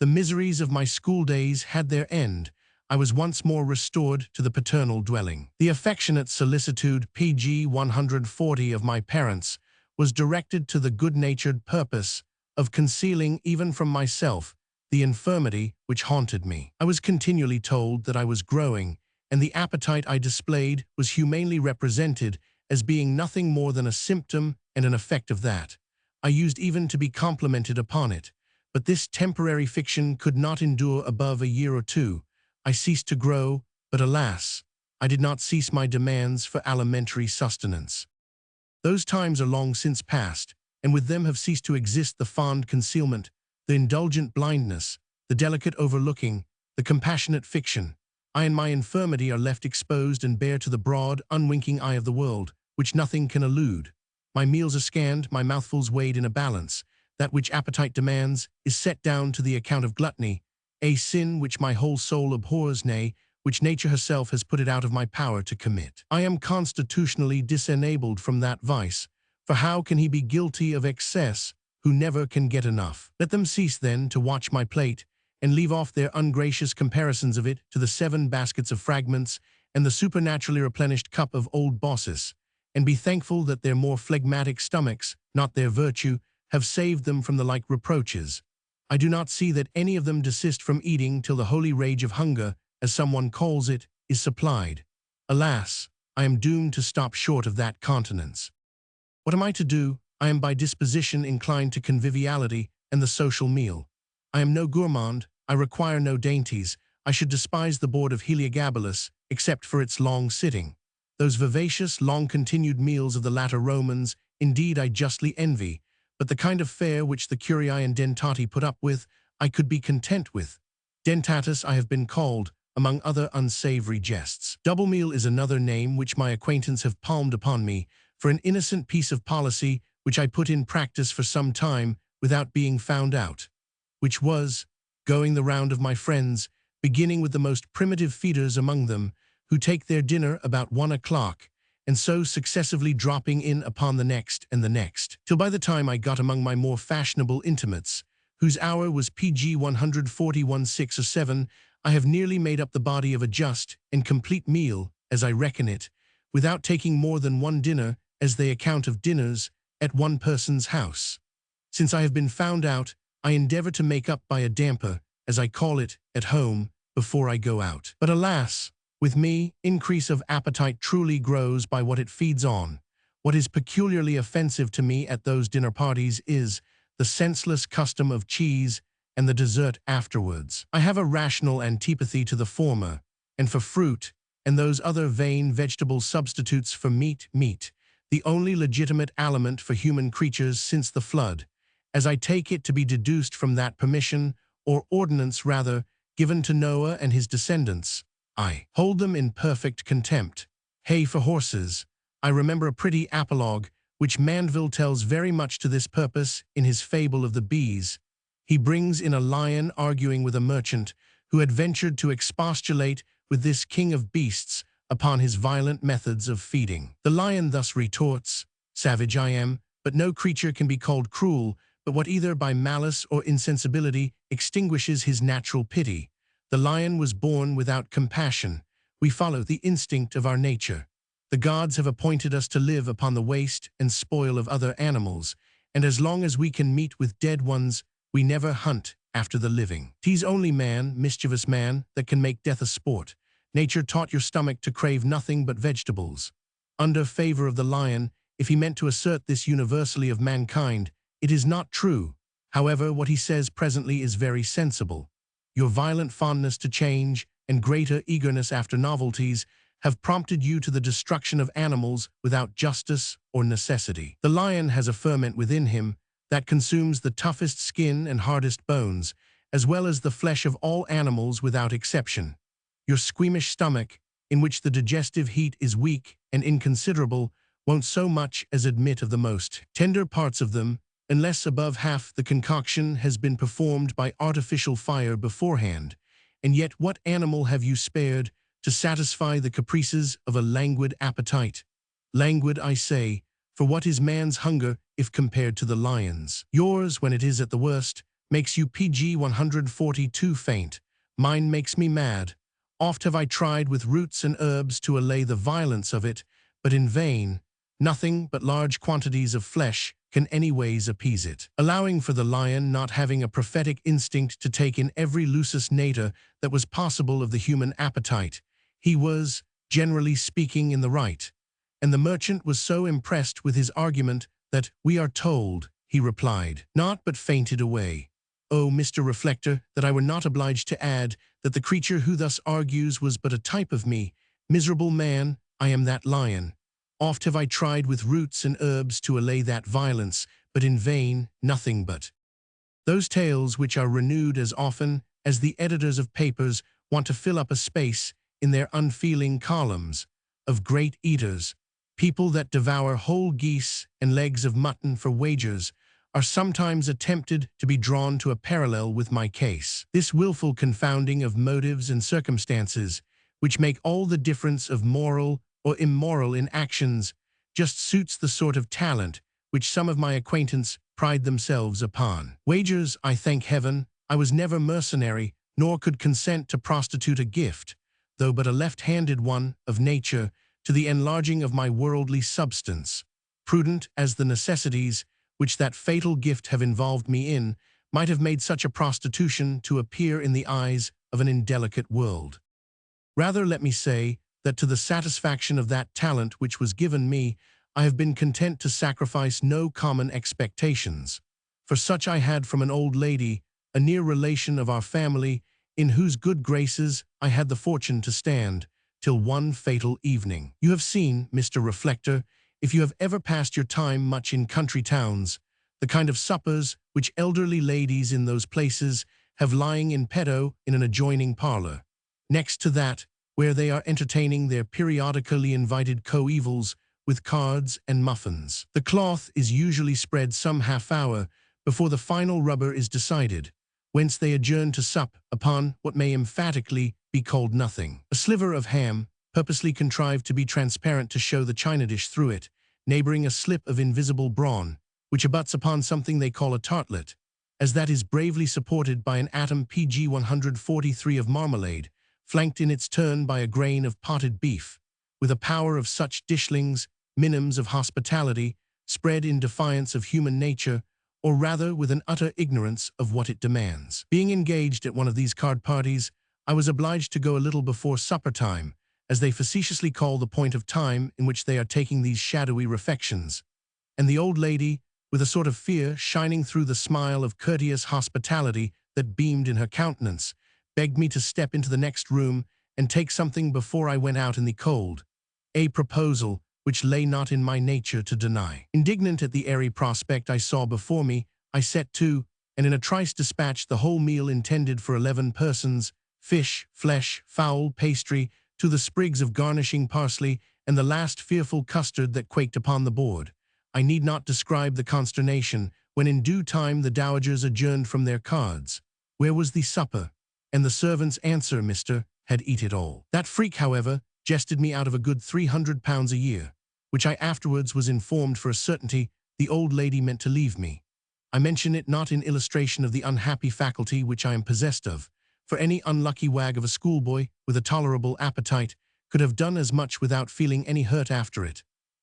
The miseries of my school days had their end. I was once more restored to the paternal dwelling. The affectionate solicitude PG 140 of my parents was directed to the good-natured purpose of concealing even from myself the infirmity which haunted me. I was continually told that I was growing, and the appetite I displayed was humanely represented as being nothing more than a symptom and an effect of that. I used even to be complimented upon it, but this temporary fiction could not endure above a year or two. I ceased to grow, but alas, I did not cease my demands for alimentary sustenance. Those times are long since past, and with them have ceased to exist the fond concealment, the indulgent blindness, the delicate overlooking, the compassionate fiction. I and my infirmity are left exposed and bare to the broad, unwinking eye of the world, which nothing can elude. My meals are scanned, my mouthfuls weighed in a balance. That which appetite demands is set down to the account of gluttony, a sin which my whole soul abhors, nay, which nature herself has put it out of my power to commit. I am constitutionally disenabled from that vice, for how can he be guilty of excess who never can get enough? Let them cease then to watch my plate, and leave off their ungracious comparisons of it to the 7 baskets of fragments and the supernaturally replenished cup of old bosses, and be thankful that their more phlegmatic stomachs, not their virtue, have saved them from the like reproaches. I do not see that any of them desist from eating till the holy rage of hunger, as someone calls it, is supplied. Alas, I am doomed to stop short of that continence. What am I to do? I am by disposition inclined to conviviality and the social meal. I am no gourmand, I require no dainties, I should despise the board of Heliogabalus, except for its long sitting. Those vivacious, long-continued meals of the latter Romans, indeed I justly envy, but the kind of fare which the Curii and Dentati put up with, I could be content with. Dentatus I have been called, among other unsavory jests. Double meal is another name which my acquaintance have palmed upon me, for an innocent piece of policy which I put in practice for some time without being found out, which was, going the round of my friends, beginning with the most primitive feeders among them, who take their dinner about 1 o'clock, and so successively dropping in upon the next and the next, till by the time I got among my more fashionable intimates, whose hour was PG 141 6 or 7, I have nearly made up the body of a just and complete meal, as I reckon it, without taking more than 1 dinner, as they account of dinners, at one person's house. Since I have been found out, I endeavor to make up by a damper, as I call it, at home, before I go out. But alas, with me, increase of appetite truly grows by what it feeds on. What is peculiarly offensive to me at those dinner parties is the senseless custom of cheese and the dessert afterwards. I have a rational antipathy to the former, and for fruit, and those other vain vegetable substitutes for meat, the only legitimate aliment for human creatures since the flood, as I take it to be deduced from that permission, or ordinance rather, given to Noah and his descendants. I hold them in perfect contempt. Hay for horses. I remember a pretty apologue, which Mandeville tells very much to this purpose in his fable of the bees. He brings in a lion arguing with a merchant, who had ventured to expostulate with this king of beasts upon his violent methods of feeding. The lion thus retorts, "Savage I am, but no creature can be called cruel, but what either by malice or insensibility extinguishes his natural pity. The lion was born without compassion. We follow the instinct of our nature. The gods have appointed us to live upon the waste and spoil of other animals, and as long as we can meet with dead ones, we never hunt after the living. 'Tis only man, mischievous man, that can make death a sport. Nature taught your stomach to crave nothing but vegetables. Under favor of the lion, if he meant to assert this universally of mankind, it is not true. However, what he says presently is very sensible. Your violent fondness to change and greater eagerness after novelties have prompted you to the destruction of animals without justice or necessity. The lion has a ferment within him that consumes the toughest skin and hardest bones, as well as the flesh of all animals without exception. Your squeamish stomach, in which the digestive heat is weak and inconsiderable, won't so much as admit of the most tender parts of them, unless above half the concoction has been performed by artificial fire beforehand. And yet what animal have you spared to satisfy the caprices of a languid appetite? Languid, I say, for what is man's hunger if compared to the lion's? Yours, when it is at the worst, makes you PG 142 faint. Mine makes me mad. Oft have I tried with roots and herbs to allay the violence of it, but in vain. Nothing but large quantities of flesh can anyways appease it. Allowing for the lion not having a prophetic instinct to take in every lusus natur that was possible of the human appetite, he was, generally speaking, in the right. And the merchant was so impressed with his argument that, "We are told," he replied, "not but fainted away. Oh, Mr. Reflector, that I were not obliged to add that the creature who thus argues was but a type of me. Miserable man, I am that lion. Oft have I tried with roots and herbs to allay that violence, but in vain, nothing but." Those tales which are renewed as often as the editors of papers want to fill up a space in their unfeeling columns, of great eaters, people that devour whole geese and legs of mutton for wagers, are sometimes attempted to be drawn to a parallel with my case. This willful confounding of motives and circumstances, which make all the difference of moral or immoral in actions, just suits the sort of talent which some of my acquaintance pride themselves upon. Wagers, I thank heaven, I was never mercenary, nor could consent to prostitute a gift, though but a left-handed one, of nature, to the enlarging of my worldly substance. Prudent as the necessities which that fatal gift have involved me in, might have made such a prostitution to appear in the eyes of an indelicate world. Rather let me say, that to the satisfaction of that talent which was given me, I have been content to sacrifice no common expectations. For such I had from an old lady, a near relation of our family, in whose good graces I had the fortune to stand, till one fatal evening. You have seen, Mr. Reflector, if you have ever passed your time much in country towns, the kind of suppers which elderly ladies in those places have lying in petto in an adjoining parlor, next to that where they are entertaining their periodically invited coevals with cards and muffins. The cloth is usually spread some half-hour before the final rubber is decided, whence they adjourn to sup upon what may emphatically be called nothing. A sliver of ham, purposely contrived to be transparent to show the china dish through it, neighboring a slip of invisible brawn, which abuts upon something they call a tartlet, as that is bravely supported by an atom PG 143 of marmalade, flanked in its turn by a grain of potted beef, with a power of such dishlings, minims of hospitality, spread in defiance of human nature, or rather with an utter ignorance of what it demands. Being engaged at one of these card parties, I was obliged to go a little before supper time, as they facetiously call the point of time in which they are taking these shadowy refections, and the old lady, with a sort of fear shining through the smile of courteous hospitality that beamed in her countenance, begged me to step into the next room and take something before I went out in the cold, a proposal which lay not in my nature to deny. Indignant at the airy prospect I saw before me, I set to, and in a trice dispatched the whole meal intended for 11 persons, fish, flesh, fowl, pastry, to the sprigs of garnishing parsley, and the last fearful custard that quaked upon the board. I need not describe the consternation, when in due time the dowagers adjourned from their cards. Where was the supper? And the servant's answer, Mr. had eat it all. That freak, however, jested me out of a good £300 a year, which I afterwards was informed for a certainty the old lady meant to leave me. I mention it not in illustration of the unhappy faculty which I am possessed of, for any unlucky wag of a schoolboy with a tolerable appetite could have done as much without feeling any hurt after it,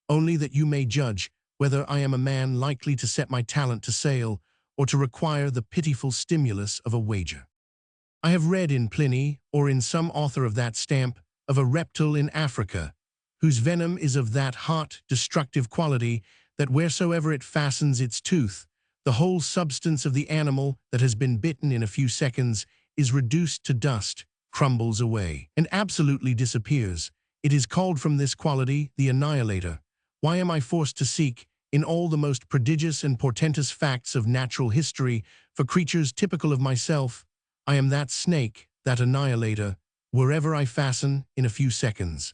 only that you may judge whether I am a man likely to set my talent to sale or to require the pitiful stimulus of a wager. I have read in Pliny, or in some author of that stamp, of a reptile in Africa, whose venom is of that hot, destructive quality that wheresoever it fastens its tooth, the whole substance of the animal that has been bitten in a few seconds is reduced to dust, crumbles away, and absolutely disappears. It is called from this quality the annihilator. Why am I forced to seek, in all the most prodigious and portentous facts of natural history, for creatures typical of myself? I am that snake, that annihilator, wherever I fasten in a few seconds.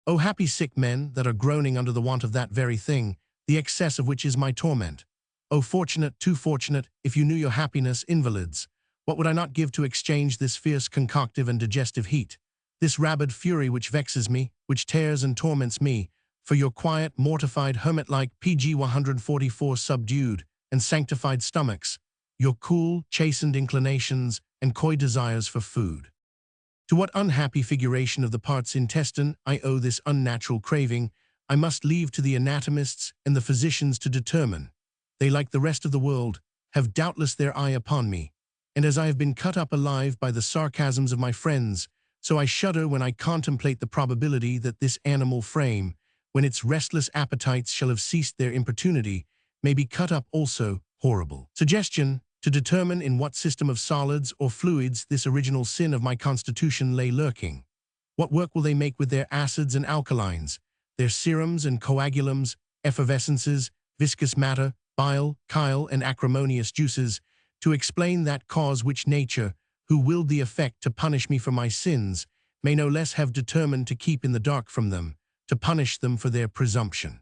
O happy sick men that are groaning under the want of that very thing, the excess of which is my torment. O fortunate, too fortunate, if you knew your happiness, invalids, what would I not give to exchange this fierce concoctive and digestive heat, this rabid fury which vexes me, which tears and torments me, for your quiet, mortified, hermit-like PG 144 subdued and sanctified stomachs, your cool, chastened inclinations and coy desires for food. To what unhappy figuration of the parts intestine I owe this unnatural craving, I must leave to the anatomists and the physicians to determine. They, like the rest of the world, have doubtless their eye upon me, and as I have been cut up alive by the sarcasms of my friends, so I shudder when I contemplate the probability that this animal frame, when its restless appetites shall have ceased their importunity, may be cut up also. Horrible suggestion, to determine in what system of solids or fluids this original sin of my constitution lay lurking. What work will they make with their acids and alkalines, their serums and coagulums, effervescences, viscous matter, bile, chyle, and acrimonious juices, to explain that cause which nature, who willed the effect to punish me for my sins, may no less have determined to keep in the dark from them, to punish them for their presumption.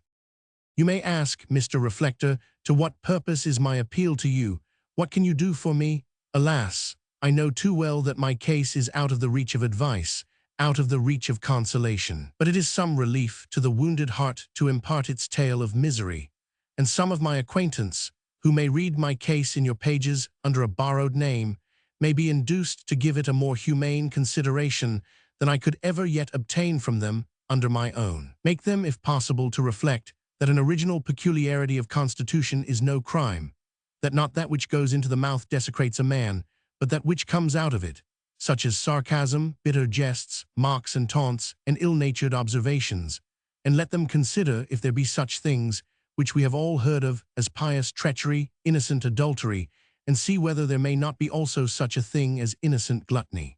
You may ask, Mr. Reflector, to what purpose is my appeal to you? What can you do for me? Alas, I know too well that my case is out of the reach of advice, out of the reach of consolation. But it is some relief to the wounded heart to impart its tale of misery, and some of my acquaintance, who may read my case in your pages under a borrowed name, may be induced to give it a more humane consideration than I could ever yet obtain from them under my own. Make them, if possible, to reflect that an original peculiarity of constitution is no crime, that not that which goes into the mouth desecrates a man, but that which comes out of it, such as sarcasm, bitter jests, mocks and taunts, and ill-natured observations, and let them consider if there be such things, which we have all heard of as pious treachery, innocent adultery, and see whether there may not be also such a thing as innocent gluttony.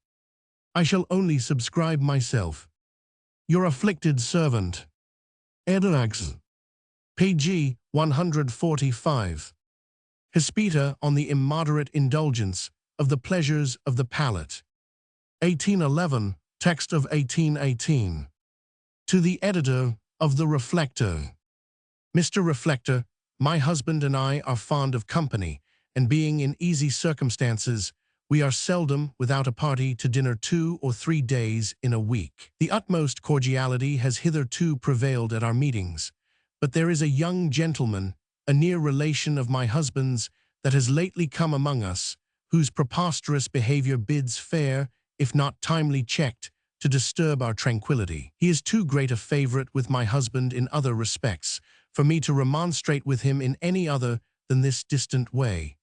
I shall only subscribe myself, your afflicted servant, Ederax. pg 145. Hispita on the immoderate indulgence of the pleasures of the palate. 1811, text of 1818. To the editor of The Reflector. Mr. Reflector, my husband and I are fond of company, and being in easy circumstances, we are seldom without a party to dinner 2 or 3 days in a week. The utmost cordiality has hitherto prevailed at our meetings, but there is a young gentleman, a near relation of my husband's, that has lately come among us, whose preposterous behavior bids fair, if not timely checked, to disturb our tranquillity. He is too great a favorite with my husband in other respects, for me to remonstrate with him in any other than this distant way.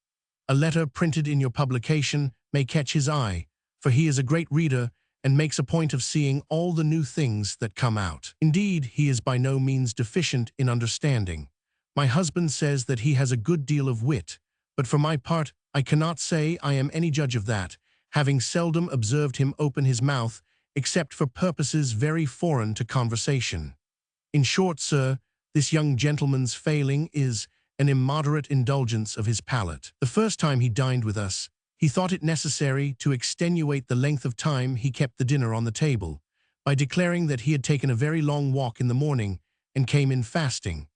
A letter printed in your publication may catch his eye, for he is a great reader and makes a point of seeing all the new things that come out. Indeed, he is by no means deficient in understanding. My husband says that he has a good deal of wit, but for my part, I cannot say I am any judge of that, having seldom observed him open his mouth, except for purposes very foreign to conversation. In short, sir, this young gentleman's failing is an immoderate indulgence of his palate. The first time he dined with us, he thought it necessary to extenuate the length of time he kept the dinner on the table, by declaring that he had taken a very long walk in the morning and came in fasting.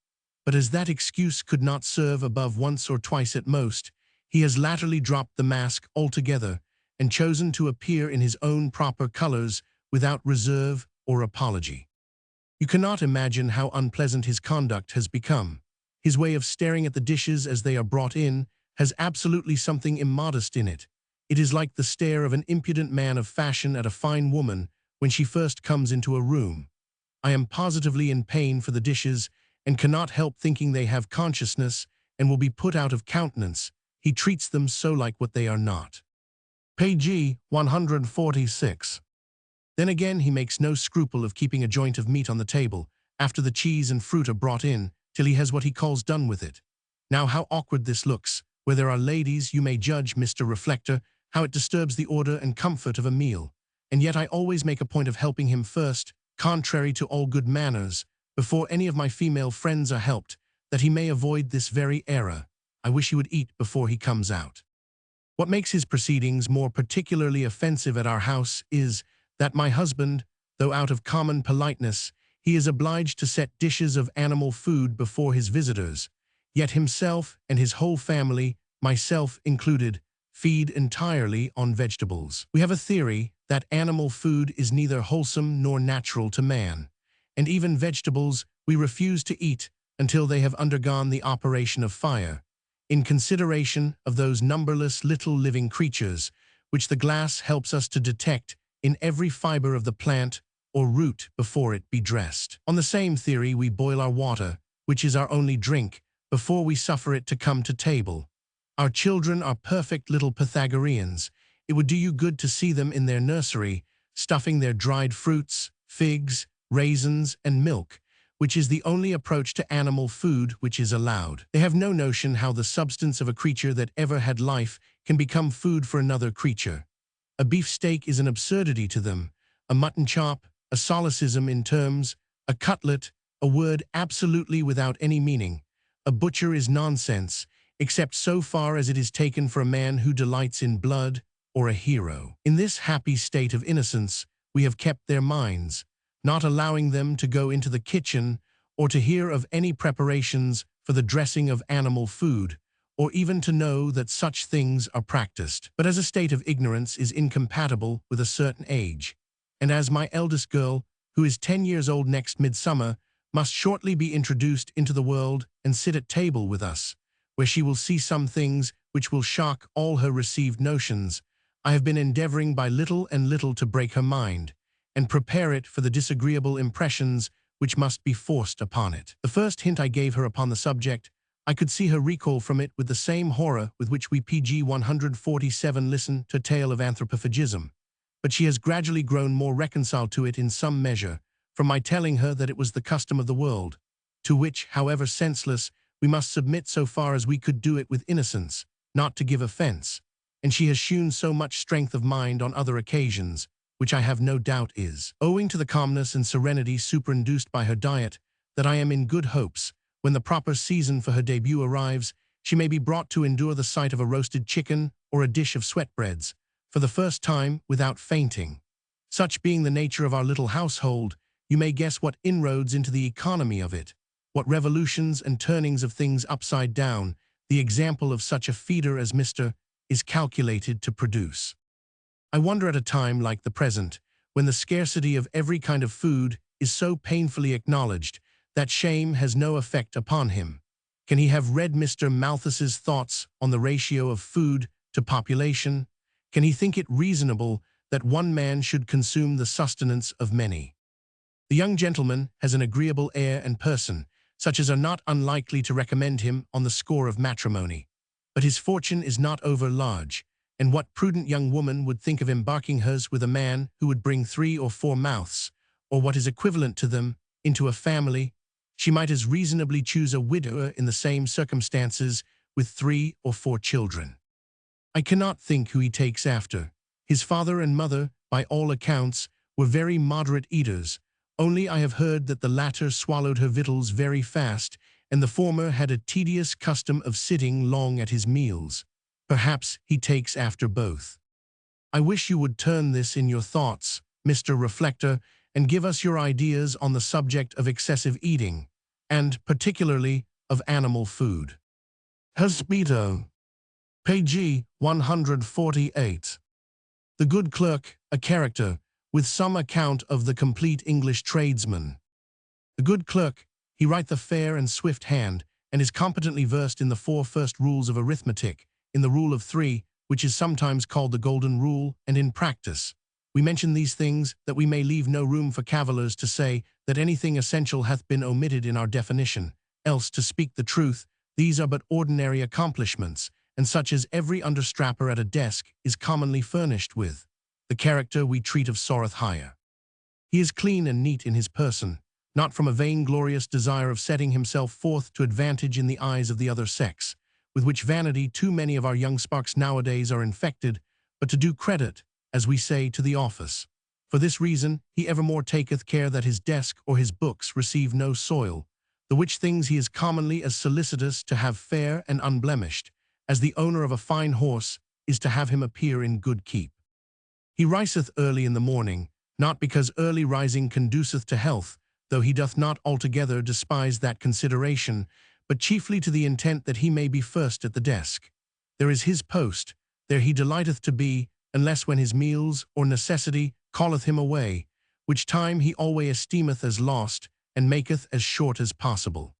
But as that excuse could not serve above once or twice at most, he has latterly dropped the mask altogether and chosen to appear in his own proper colors without reserve or apology. You cannot imagine how unpleasant his conduct has become. His way of staring at the dishes as they are brought in has absolutely something immodest in it. It is like the stare of an impudent man of fashion at a fine woman when she first comes into a room. I am positively in pain for the dishes and cannot help thinking they have consciousness and will be put out of countenance. He treats them so like what they are not. Pg 146. Then again he makes no scruple of keeping a joint of meat on the table, after the cheese and fruit are brought in, till he has what he calls done with it. Now how awkward this looks. Where there are ladies, you may judge, Mr. Reflector, how it disturbs the order and comfort of a meal. And yet I always make a point of helping him first, contrary to all good manners, before any of my female friends are helped, that he may avoid this very error. I wish he would eat before he comes out. What makes his proceedings more particularly offensive at our house is that my husband, though out of common politeness, he is obliged to set dishes of animal food before his visitors, yet himself and his whole family, myself included, feed entirely on vegetables. We have a theory that animal food is neither wholesome nor natural to man, and even vegetables we refuse to eat until they have undergone the operation of fire, in consideration of those numberless little living creatures which the glass helps us to detect in every fiber of the plant or root before it be dressed. On the same theory we boil our water, which is our only drink, before we suffer it to come to table. Our children are perfect little Pythagoreans. It would do you good to see them in their nursery, stuffing their dried fruits, figs, raisins, and milk, which is the only approach to animal food which is allowed. They have no notion how the substance of a creature that ever had life can become food for another creature. A beefsteak is an absurdity to them, a mutton chop, a solecism in terms, a cutlet, a word absolutely without any meaning. A butcher is nonsense, except so far as it is taken for a man who delights in blood or a hero. In this happy state of innocence, we have kept their minds, not allowing them to go into the kitchen or to hear of any preparations for the dressing of animal food, or even to know that such things are practiced. But as a state of ignorance is incompatible with a certain age, and as my eldest girl, who is 10 years old next midsummer, must shortly be introduced into the world and sit at table with us, where she will see some things which will shock all her received notions, I have been endeavoring by little and little to break her mind, and prepare it for the disagreeable impressions which must be forced upon it. The first hint I gave her upon the subject, I could see her recoil from it with the same horror with which we PG 147 listen to a tale of anthropophagism, but she has gradually grown more reconciled to it in some measure, from my telling her that it was the custom of the world, to which, however senseless, we must submit so far as we could do it with innocence, not to give offense, and she has shewn so much strength of mind on other occasions, which I have no doubt is owing to the calmness and serenity superinduced by her diet, that I am in good hopes, when the proper season for her debut arrives, she may be brought to endure the sight of a roasted chicken or a dish of sweatbreads, for the first time without fainting. Such being the nature of our little household, you may guess what inroads into the economy of it, what revolutions and turnings of things upside down, the example of such a feeder as Mr. is calculated to produce. I wonder at a time like the present, when the scarcity of every kind of food is so painfully acknowledged, that shame has no effect upon him. Can he have read Mr. Malthus's thoughts on the ratio of food to population? Can he think it reasonable that one man should consume the sustenance of many? The young gentleman has an agreeable air and person, such as are not unlikely to recommend him on the score of matrimony. But his fortune is not over large, and what prudent young woman would think of embarking hers with a man who would bring 3 or 4 mouths, or what is equivalent to them, into a family? She might as reasonably choose a widower in the same circumstances with 3 or 4 children. I cannot think who he takes after. His father and mother, by all accounts, were very moderate eaters, only I have heard that the latter swallowed her victuals very fast, and the former had a tedious custom of sitting long at his meals. Perhaps he takes after both. I wish you would turn this in your thoughts, Mr. Reflector, and give us your ideas on the subject of excessive eating, and particularly of animal food. Hospito. Page 148. The good clerk, a character, with some account of the complete English tradesman. The good clerk, he write the fair and swift hand, and is competently versed in the 4 first rules of arithmetic, in the rule of 3, which is sometimes called the golden rule, and in practice. We mention these things that we may leave no room for cavillers to say that anything essential hath been omitted in our definition, else, to speak the truth, these are but ordinary accomplishments, and such as every understrapper at a desk is commonly furnished with. The character we treat of soareth higher. He is clean and neat in his person, not from a vainglorious desire of setting himself forth to advantage in the eyes of the other sex, with which vanity too many of our young sparks nowadays are infected, but to do credit, as we say, to the office. For this reason he evermore taketh care that his desk or his books receive no soil, the which things he is commonly as solicitous to have fair and unblemished, as the owner of a fine horse is to have him appear in good keep. He riseth early in the morning, not because early rising conduceth to health, though he doth not altogether despise that consideration, but chiefly to the intent that he may be first at the desk. There is his post, there he delighteth to be, unless when his meals or necessity calleth him away, which time he always esteemeth as lost, and maketh as short as possible.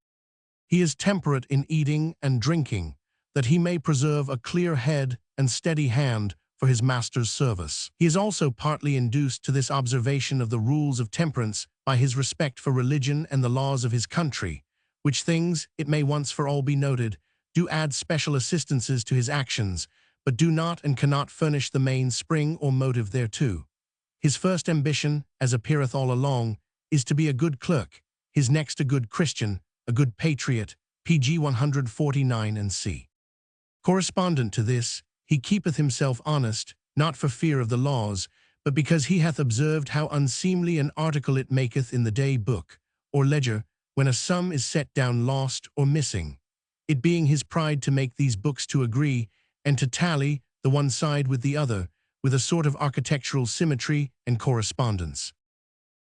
He is temperate in eating and drinking, that he may preserve a clear head and steady hand for his master's service. He is also partly induced to this observation of the rules of temperance by his respect for religion and the laws of his country, which things, it may once for all be noted, do add special assistances to his actions, but do not and cannot furnish the main spring or motive thereto. His first ambition, as appeareth all along, is to be a good clerk, his next a good Christian, a good patriot, pg 149 and c. Correspondent to this, he keepeth himself honest, not for fear of the laws, but because he hath observed how unseemly an article it maketh in the day book, or ledger, when a sum is set down lost or missing, it being his pride to make these books to agree, and to tally the one side with the other, with a sort of architectural symmetry and correspondence.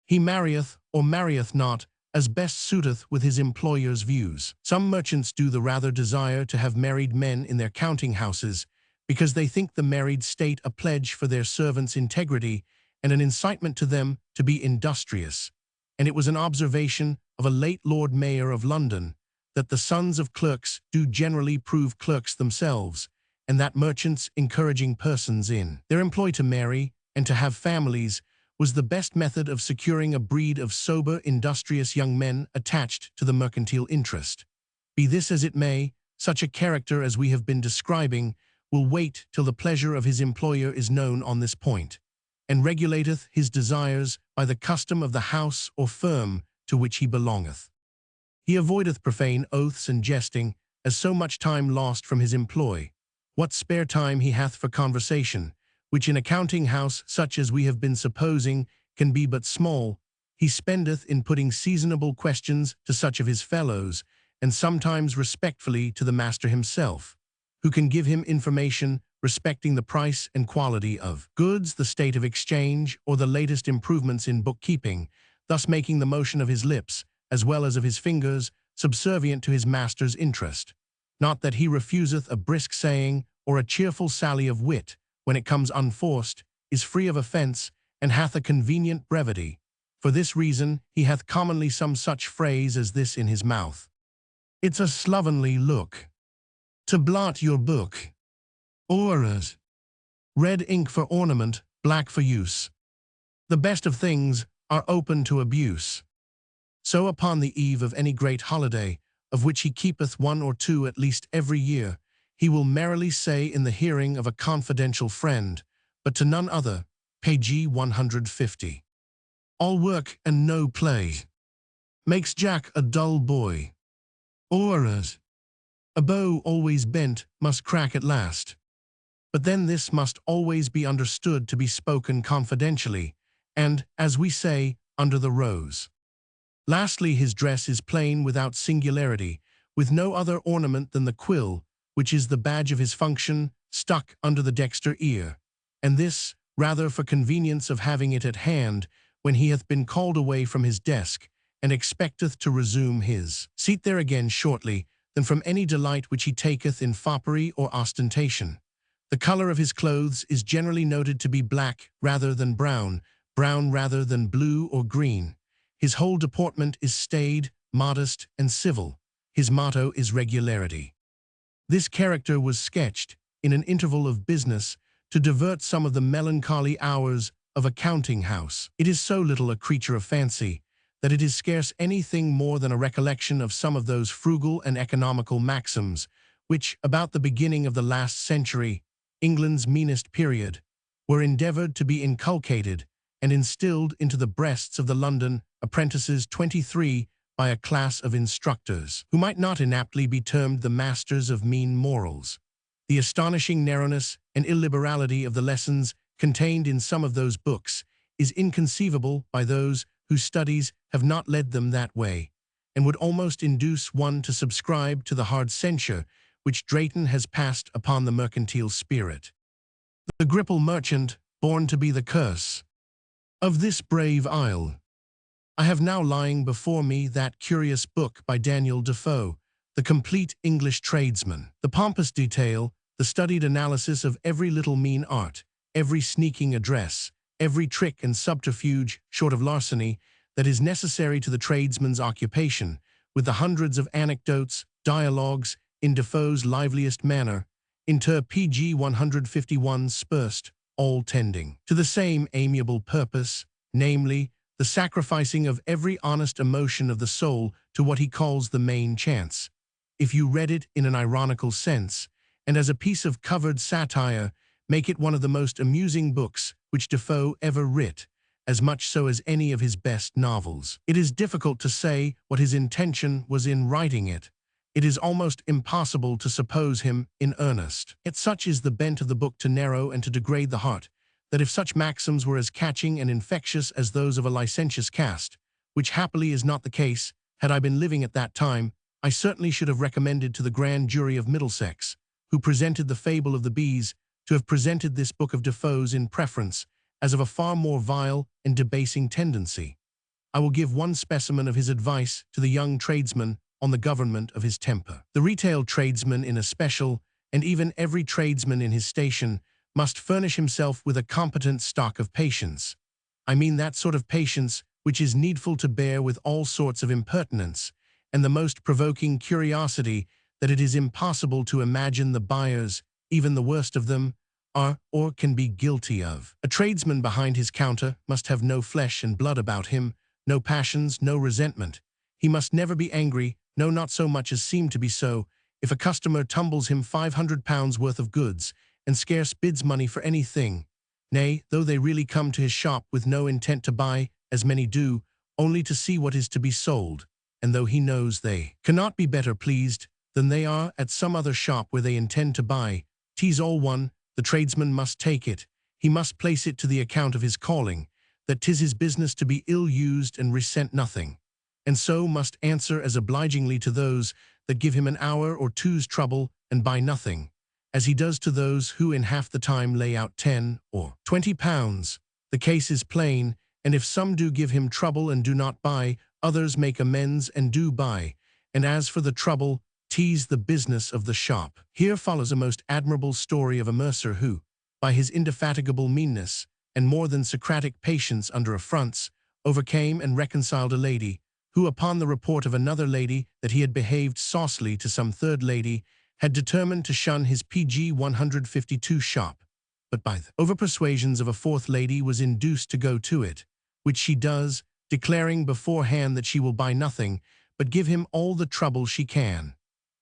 He marrieth or marrieth not, as best suiteth with his employer's views. Some merchants do the rather desire to have married men in their counting houses, because they think the married state a pledge for their servants' integrity, and an incitement to them to be industrious. And it was an observation of a late Lord Mayor of London that the sons of clerks do generally prove clerks themselves, and that merchants encouraging persons in their employ to marry and to have families was the best method of securing a breed of sober, industrious young men attached to the mercantile interest. Be this as it may, such a character as we have been describing will wait till the pleasure of his employer is known on this point, and regulateth his desires by the custom of the house or firm to which he belongeth. He avoideth profane oaths and jesting, as so much time lost from his employ. What spare time he hath for conversation, which in a counting house such as we have been supposing can be but small, he spendeth in putting seasonable questions to such of his fellows, and sometimes respectfully to the master himself, who can give him information respecting the price and quality of goods, the state of exchange, or the latest improvements in bookkeeping, thus making the motion of his lips, as well as of his fingers, subservient to his master's interest. Not that he refuseth a brisk saying, or a cheerful sally of wit, when it comes unforced, is free of offence, and hath a convenient brevity. For this reason he hath commonly some such phrase as this in his mouth: "It's a slovenly look to blot your book, or as red ink for ornament, black for use. The best of things are open to abuse." So upon the eve of any great holiday, of which he keepeth one or two at least every year, he will merrily say in the hearing of a confidential friend, but to none other, page 150, "All work and no play makes Jack a dull boy," or as "a bow always bent must crack at last." But then this must always be understood to be spoken confidentially, and, as we say, under the rose. Lastly, his dress is plain without singularity, with no other ornament than the quill, which is the badge of his function, stuck under the dexter ear, and this rather for convenience of having it at hand when he hath been called away from his desk, and expecteth to resume his seat there again shortly, than from any delight which he taketh in foppery or ostentation. The color of his clothes is generally noted to be black rather than brown, brown rather than blue or green. His whole deportment is staid, modest, and civil. His motto is regularity. This character was sketched, in an interval of business, to divert some of the melancholy hours of a counting house. It is so little a creature of fancy, that it is scarce anything more than a recollection of some of those frugal and economical maxims, which, about the beginning of the last century, England's meanest period, were endeavored to be inculcated and instilled into the breasts of the London apprentices 23 by a class of instructors, who might not inaptly be termed the masters of mean morals. The astonishing narrowness and illiberality of the lessons contained in some of those books is inconceivable by those whose studies have not led them that way, and would almost induce one to subscribe to the hard censure which Drayton has passed upon the mercantile spirit. The Gripple merchant, born to be the curse of this brave isle. I have now lying before me that curious book by Daniel Defoe, The Complete English Tradesman. The pompous detail, the studied analysis of every little mean art, every sneaking address, every trick and subterfuge, short of larceny, that is necessary to the tradesman's occupation, with the hundreds of anecdotes, dialogues, in Defoe's liveliest manner, inter pg 151 spersed, all tending to the same amiable purpose, namely, the sacrificing of every honest emotion of the soul to what he calls the main chance. If you read it in an ironical sense, and as a piece of covered satire, make it one of the most amusing books which Defoe ever writ, as much so as any of his best novels. It is difficult to say what his intention was in writing it. It is almost impossible to suppose him in earnest. Yet such is the bent of the book to narrow and to degrade the heart, that if such maxims were as catching and infectious as those of a licentious cast, which happily is not the case, had I been living at that time, I certainly should have recommended to the grand jury of Middlesex, who presented the Fable of the Bees, to have presented this book of Defoe's in preference, as of a far more vile and debasing tendency. I will give one specimen of his advice to the young tradesman on the government of his temper. The retail tradesman in especial, and even every tradesman in his station, must furnish himself with a competent stock of patience. I mean that sort of patience which is needful to bear with all sorts of impertinence, and the most provoking curiosity that it is impossible to imagine the buyers, even the worst of them, are or can be guilty of. A tradesman behind his counter must have no flesh and blood about him, no passions, no resentment. He must never be angry, no, not so much as seem to be so, if a customer tumbles him £500 worth of goods and scarce bids money for anything. Nay, though they really come to his shop with no intent to buy, as many do, only to see what is to be sold, and though he knows they cannot be better pleased than they are at some other shop where they intend to buy, 'tis all one, the tradesman must take it, he must place it to the account of his calling, that 'tis his business to be ill-used and resent nothing, and so must answer as obligingly to those that give him an hour or two's trouble and buy nothing, as he does to those who in half the time lay out £10 or £20. The case is plain, and if some do give him trouble and do not buy, others make amends and do buy, and as for the trouble, 'tis the business of the shop. Here follows a most admirable story of a mercer who, by his indefatigable meanness and more than Socratic patience under affronts, overcame and reconciled a lady, who upon the report of another lady that he had behaved saucily to some third lady, had determined to shun his PG 152 shop, but by the over-persuasions of a fourth lady was induced to go to it, which she does, declaring beforehand that she will buy nothing, but give him all the trouble she can.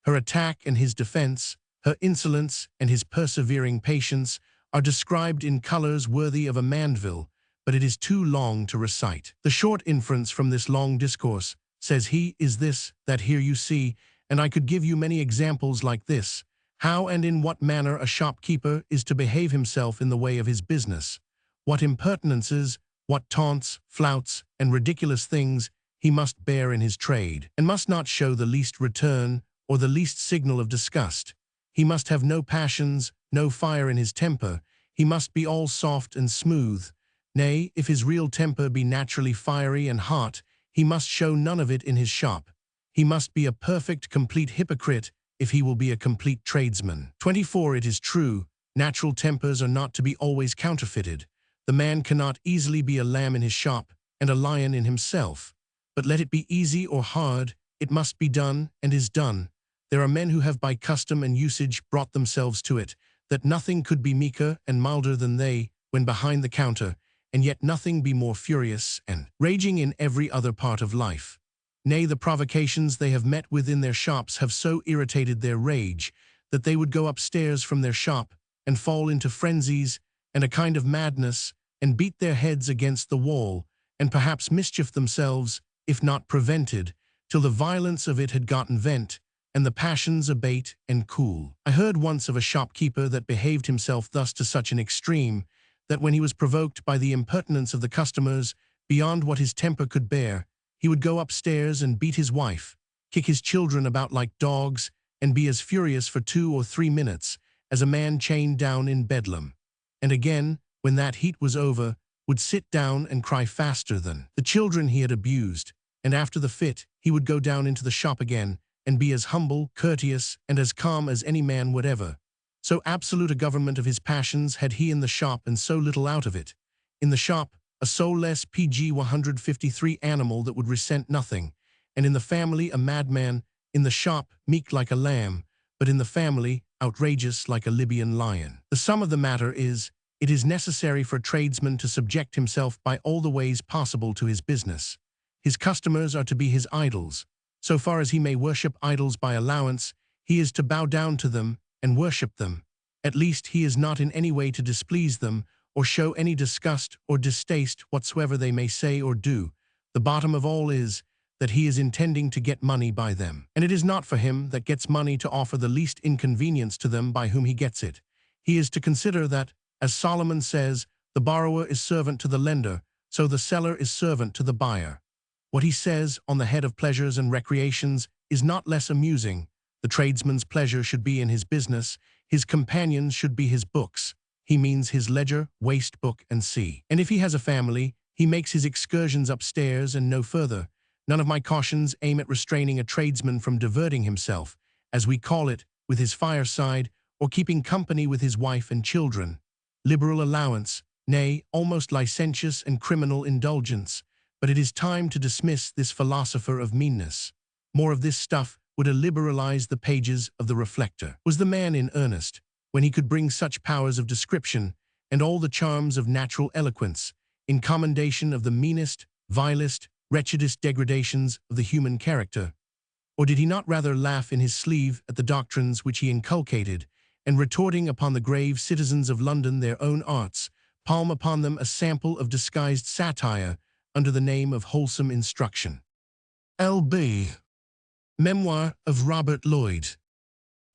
Her attack and his defense, her insolence and his persevering patience, are described in colors worthy of a Mandeville, but it is too long to recite. The short inference from this long discourse, says he, is this, that here you see, and I could give you many examples like this, how and in what manner a shopkeeper is to behave himself in the way of his business, what impertinences, what taunts, flouts, and ridiculous things he must bear in his trade, and must not show the least return or the least signal of disgust. He must have no passions, no fire in his temper, he must be all soft and smooth. Nay, if his real temper be naturally fiery and hot, he must show none of it in his shop. He must be a perfect, complete hypocrite if he will be a complete tradesman. 24. It is true, natural tempers are not to be always counterfeited. The man cannot easily be a lamb in his shop and a lion in himself. But let it be easy or hard, it must be done and is done. There are men who have by custom and usage brought themselves to it, that nothing could be meeker and milder than they when behind the counter, and yet nothing be more furious and raging in every other part of life. Nay, the provocations they have met with in their shops have so irritated their rage that they would go upstairs from their shop and fall into frenzies and a kind of madness and beat their heads against the wall and perhaps mischief themselves, if not prevented, till the violence of it had gotten vent and the passions abate and cool. I heard once of a shopkeeper that behaved himself thus to such an extreme that when he was provoked by the impertinence of the customers beyond what his temper could bear, he would go upstairs and beat his wife, kick his children about like dogs, and be as furious for 2 or 3 minutes as a man chained down in Bedlam. And again, when that heat was over, would sit down and cry faster than the children he had abused, and after the fit, he would go down into the shop again and be as humble, courteous, and as calm as any man whatever. So absolute a government of his passions had he in the shop and so little out of it. In the shop, a soulless PG 153 animal that would resent nothing, and in the family a madman, in the shop meek like a lamb, but in the family outrageous like a Libyan lion. The sum of the matter is, it is necessary for a tradesman to subject himself by all the ways possible to his business. His customers are to be his idols. So far as he may worship idols by allowance, he is to bow down to them and worship them. At least he is not in any way to displease them or show any disgust or distaste whatsoever they may say or do. The bottom of all is that he is intending to get money by them. And it is not for him that gets money to offer the least inconvenience to them by whom he gets it. He is to consider that, as Solomon says, the borrower is servant to the lender, so the seller is servant to the buyer. What he says on the head of pleasures and recreations is not less amusing. The tradesman's pleasure should be in his business, his companions should be his books. He means his ledger, waste book, and see. And if he has a family, he makes his excursions upstairs and no further. None of my cautions aim at restraining a tradesman from diverting himself, as we call it, with his fireside, or keeping company with his wife and children. Liberal allowance, nay, almost licentious and criminal indulgence, but it is time to dismiss this philosopher of meanness. More of this stuff would illiberalize the pages of the Reflector. Was the man in earnest, when he could bring such powers of description and all the charms of natural eloquence, in commendation of the meanest, vilest, wretchedest degradations of the human character? Or did he not rather laugh in his sleeve at the doctrines which he inculcated, and retorting upon the grave citizens of London their own arts, palm upon them a sample of disguised satire under the name of wholesome instruction? L.B. Memoir of Robert Lloyd.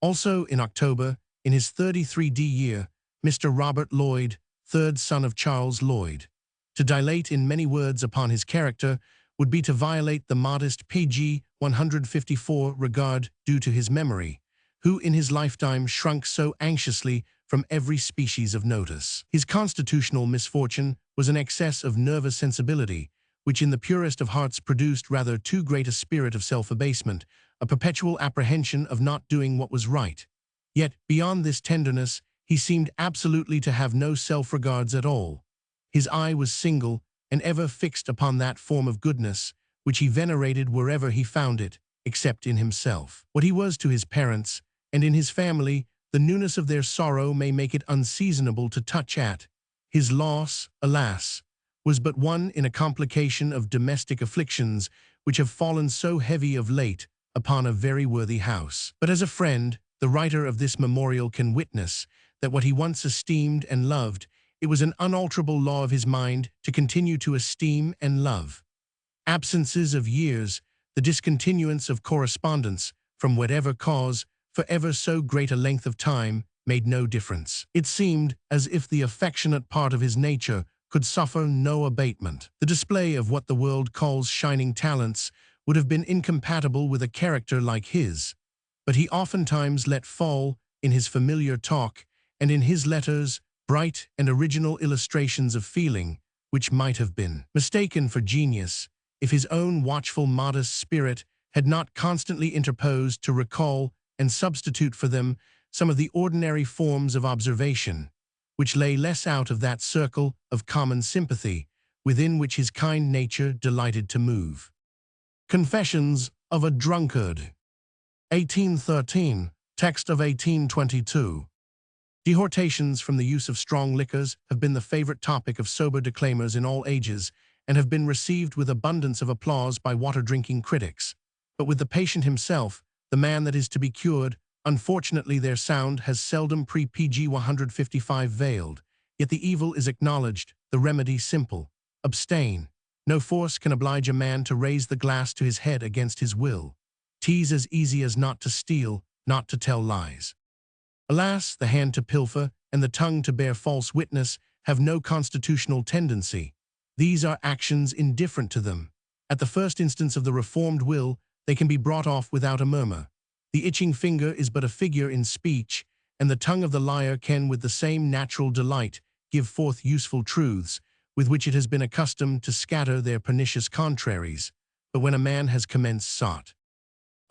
Also in October, in his 33d year, Mr. Robert Lloyd, third son of Charles Lloyd. To dilate in many words upon his character would be to violate the modest pg 154 regard due to his memory, who in his lifetime shrunk so anxiously from every species of notice. His constitutional misfortune was an excess of nervous sensibility, which in the purest of hearts produced rather too great a spirit of self-abasement, a perpetual apprehension of not doing what was right. Yet, beyond this tenderness, he seemed absolutely to have no self-regards at all. His eye was single and ever fixed upon that form of goodness, which he venerated wherever he found it, except in himself. What he was to his parents, and in his family, the newness of their sorrow may make it unseasonable to touch at. His loss, alas, was but one in a complication of domestic afflictions which have fallen so heavy of late upon a very worthy house. But as a friend, the writer of this memorial can witness that what he once esteemed and loved, it was an unalterable law of his mind to continue to esteem and love. Absences of years, the discontinuance of correspondence, from whatever cause, for ever so great a length of time, made no difference. It seemed as if the affectionate part of his nature could suffer no abatement. The display of what the world calls shining talents would have been incompatible with a character like his, but he oftentimes let fall, in his familiar talk, and in his letters, bright and original illustrations of feeling, which might have been mistaken for genius, if his own watchful, modest spirit had not constantly interposed to recall and substitute for them some of the ordinary forms of observation, which lay less out of that circle of common sympathy within which his kind nature delighted to move. Confessions of a Drunkard. 1813, text of 1822. Dehortations from the use of strong liquors have been the favorite topic of sober declaimers in all ages, and have been received with abundance of applause by water-drinking critics. But with the patient himself, the man that is to be cured, unfortunately their sound has seldom pre-PG 155 veiled, yet the evil is acknowledged, the remedy simple. Abstain. No force can oblige a man to raise the glass to his head against his will. 'Tis as easy as not to steal, not to tell lies. Alas, the hand to pilfer and the tongue to bear false witness have no constitutional tendency. These are actions indifferent to them. At the first instance of the reformed will, they can be brought off without a murmur. The itching finger is but a figure in speech, and the tongue of the liar can with the same natural delight give forth useful truths, with which it has been accustomed to scatter their pernicious contraries. But when a man has commenced sought,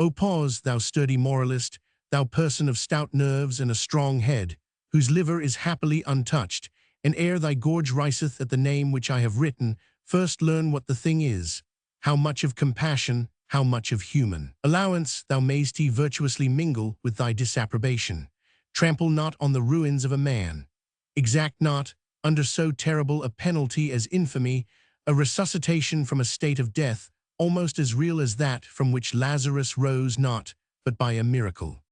O pause, thou sturdy moralist, thou person of stout nerves and a strong head, whose liver is happily untouched, and ere thy gorge riseth at the name which I have written, first learn what the thing is, how much of compassion, how much of human allowance thou mayst virtuously mingle with thy disapprobation. Trample not on the ruins of a man. Exact not, under so terrible a penalty as infamy, a resuscitation from a state of death, almost as real as that from which Lazarus rose not, but by a miracle.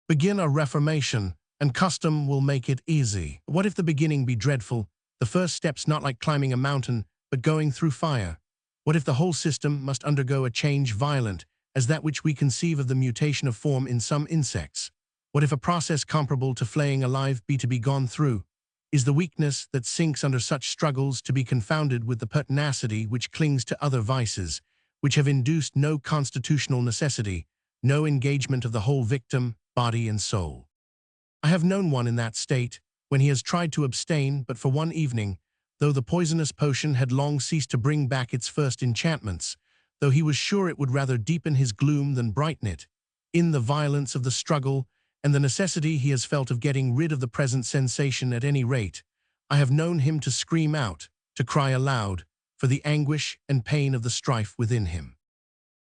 Begin a reformation, and custom will make it easy. What if the beginning be dreadful, the first steps not like climbing a mountain, but going through fire? What if the whole system must undergo a change violent, as that which we conceive of the mutation of form in some insects? What if a process comparable to flaying alive be to be gone through? Is the weakness that sinks under such struggles to be confounded with the pertinacity which clings to other vices, which have induced no constitutional necessity, no engagement of the whole victim, body and soul? I have known one in that state, when he has tried to abstain but for one evening, though the poisonous potion had long ceased to bring back its first enchantments, though he was sure it would rather deepen his gloom than brighten it. In the violence of the struggle, and the necessity he has felt of getting rid of the present sensation at any rate, I have known him to scream out, to cry aloud, for the anguish and pain of the strife within him.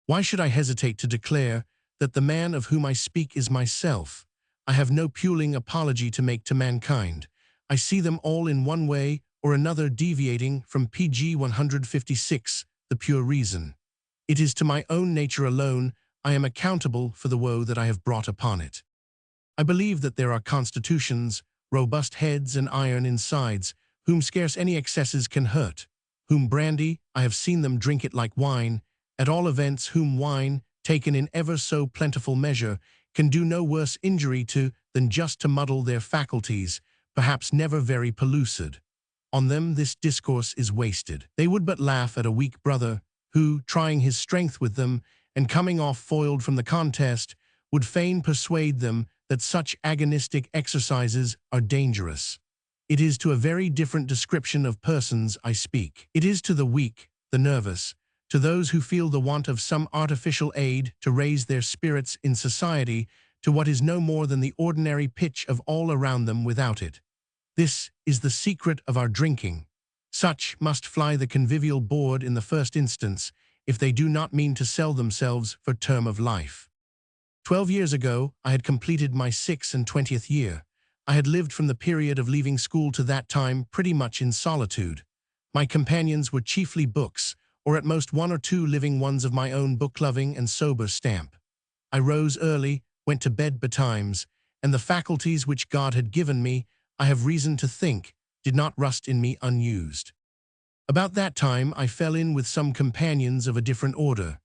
Why should I hesitate to declare that the man of whom I speak is myself? I have no puling apology to make to mankind. I see them all in one way or another deviating from PG 156, the pure reason. It is to my own nature alone I am accountable for the woe that I have brought upon it. I believe that there are constitutions, robust heads and iron insides, whom scarce any excesses can hurt, whom brandy, I have seen them drink it like wine, at all events whom wine, taken in ever so plentiful measure, can do no worse injury to than just to muddle their faculties, perhaps never very pellucid. On them this discourse is wasted. They would but laugh at a weak brother, who, trying his strength with them, and coming off foiled from the contest, would fain persuade them that such agonistic exercises are dangerous. It is to a very different description of persons I speak. It is to the weak, the nervous, to those who feel the want of some artificial aid to raise their spirits in society to what is no more than the ordinary pitch of all around them without it. This is the secret of our drinking. Such must fly the convivial board in the first instance, if they do not mean to sell themselves for term of life. 12 years ago, I had completed my 26th year. I had lived from the period of leaving school to that time pretty much in solitude. My companions were chiefly books, or at most one or two living ones of my own book-loving and sober stamp. I rose early, went to bed betimes, and the faculties which God had given me, I have reason to think, did not rust in me unused. About that time I fell in with some companions of a different order.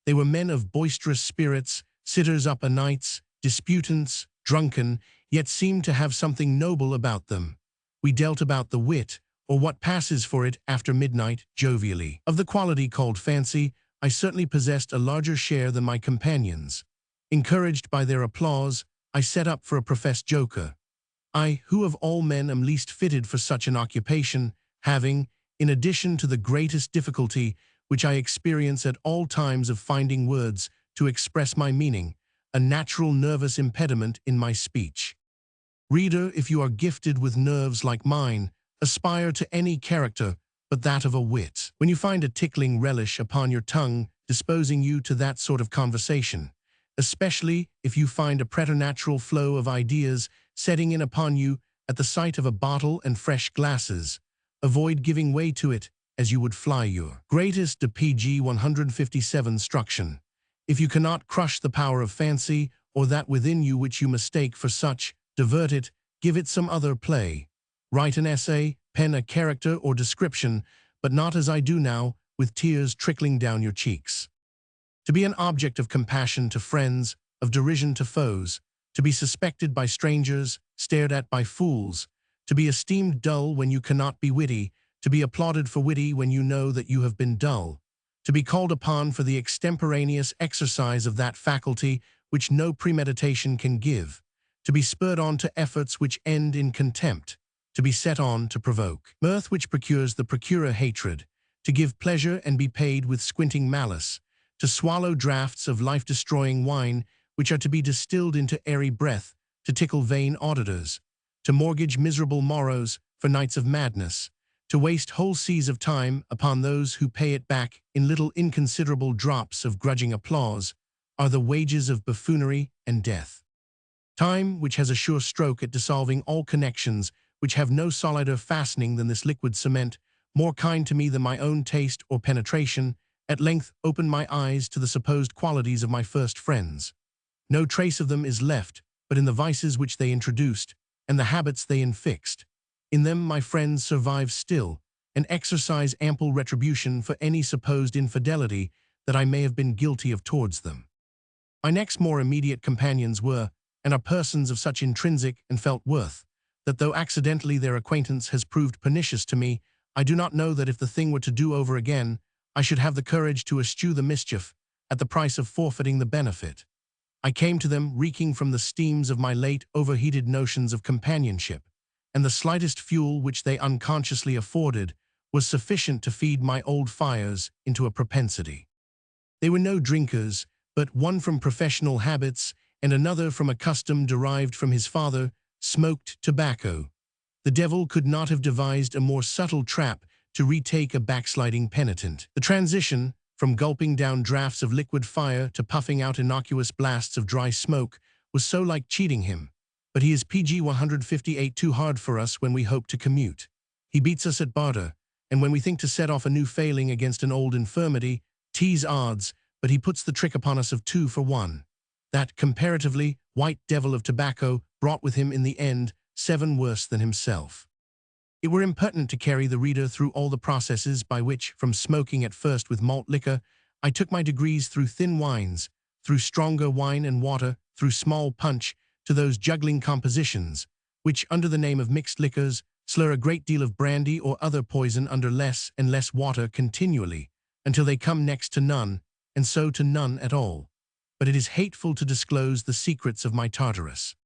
They were men of boisterous spirits, sitters up o' nights, disputants, drunken, yet seemed to have something noble about them. We dealt about the wit, or what passes for it after midnight, jovially. Of the quality called fancy, I certainly possessed a larger share than my companions. Encouraged by their applause, I set up for a professed joker. I, who of all men am least fitted for such an occupation, having, in addition to the greatest difficulty which I experience at all times of finding words to express my meaning, a natural nervous impediment in my speech. Reader, if you are gifted with nerves like mine, aspire to any character but that of a wit. When you find a tickling relish upon your tongue disposing you to that sort of conversation, especially if you find a preternatural flow of ideas setting in upon you at the sight of a bottle and fresh glasses, avoid giving way to it as you would fly your greatest de PG 157 struction. If you cannot crush the power of fancy, or that within you which you mistake for such, divert it, give it some other play. Write an essay, pen a character or description, but not as I do now, with tears trickling down your cheeks. To be an object of compassion to friends, of derision to foes, to be suspected by strangers, stared at by fools, to be esteemed dull when you cannot be witty, to be applauded for witty when you know that you have been dull, to be called upon for the extemporaneous exercise of that faculty which no premeditation can give, to be spurred on to efforts which end in contempt, to be set on to provoke mirth which procures the procurer hatred, to give pleasure and be paid with squinting malice, to swallow draughts of life-destroying wine which are to be distilled into airy breath, to tickle vain auditors, to mortgage miserable morrows for nights of madness, to waste whole seas of time upon those who pay it back in little inconsiderable drops of grudging applause, are the wages of buffoonery and death. Time, which has a sure stroke at dissolving all connections which have no solider fastening than this liquid cement, more kind to me than my own taste or penetration, at length opened my eyes to the supposed qualities of my first friends. No trace of them is left but in the vices which they introduced, and the habits they infixed. In them my friends survive still, and exercise ample retribution for any supposed infidelity that I may have been guilty of towards them. My next more immediate companions were, and are persons of such intrinsic and felt worth, that though accidentally their acquaintance has proved pernicious to me, I do not know that if the thing were to do over again, I should have the courage to eschew the mischief at the price of forfeiting the benefit. I came to them reeking from the steams of my late overheated notions of companionship, and the slightest fuel which they unconsciously afforded was sufficient to feed my old fires into a propensity. They were no drinkers, but one from professional habits and another from a custom derived from his father, smoked tobacco. The devil could not have devised a more subtle trap to retake a backsliding penitent. The transition from gulping down draughts of liquid fire to puffing out innocuous blasts of dry smoke was so like cheating him. But he is PG 158 too hard for us when we hope to commute. He beats us at barter, and when we think to set off a new failing against an old infirmity, tease odds, but he puts the trick upon us of 2 for 1. That, comparatively, white devil of tobacco brought with him in the end 7 worse than himself. It were impertinent to carry the reader through all the processes by which, from smoking at first with malt liquor, I took my degrees through thin wines, through stronger wine and water, through small punch, to those juggling compositions, which, under the name of mixed liquors, slur a great deal of brandy or other poison under less and less water continually, until they come next to none, and so to none at all. But it is hateful to disclose the secrets of my Tartarus.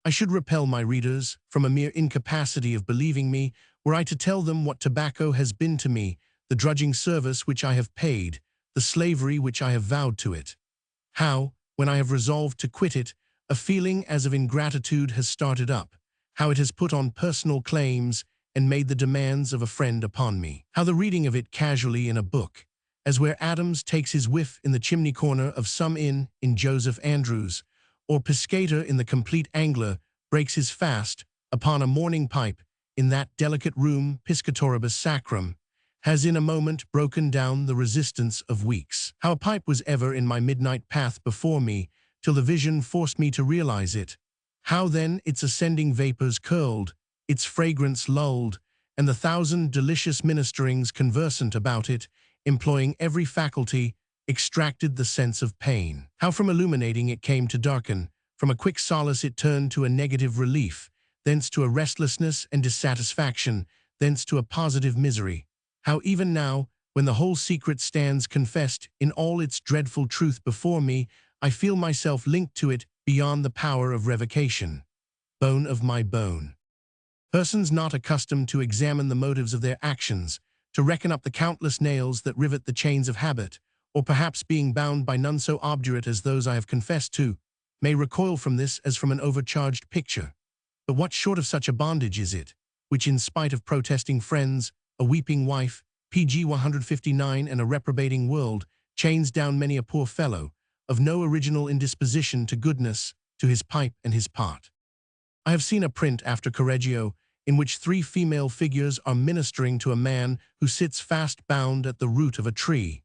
I should repel my readers from a mere incapacity of believing me were I to tell them what tobacco has been to me, the drudging service which I have paid, the slavery which I have vowed to it. How, when I have resolved to quit it, a feeling as of ingratitude has started up, how it has put on personal claims and made the demands of a friend upon me. How the reading of it casually in a book, as where Adams takes his whiff in the chimney corner of some inn in Joseph Andrews, or Piscator in The Complete Angler breaks his fast upon a morning pipe in that delicate room Piscatoribus Sacrum, has in a moment broken down the resistance of weeks. How a pipe was ever in my midnight path before me, till the vision forced me to realize it. How then its ascending vapors curled, its fragrance lulled, and the 1,000 delicious ministerings conversant about it, employing every faculty, extracted the sense of pain. How from illuminating it came to darken, from a quick solace it turned to a negative relief, thence to a restlessness and dissatisfaction, thence to a positive misery. How even now, when the whole secret stands confessed in all its dreadful truth before me, I feel myself linked to it beyond the power of revocation. Bone of my bone. Persons not accustomed to examine the motives of their actions, to reckon up the countless nails that rivet the chains of habit, or perhaps being bound by none so obdurate as those I have confessed to, may recoil from this as from an overcharged picture. But what short of such a bondage is it, which in spite of protesting friends, a weeping wife, PG 159 and a reprobating world, chains down many a poor fellow, of no original indisposition to goodness, to his pipe and his pot. I have seen a print after Correggio, in which 3 female figures are ministering to a man who sits fast bound at the root of a tree.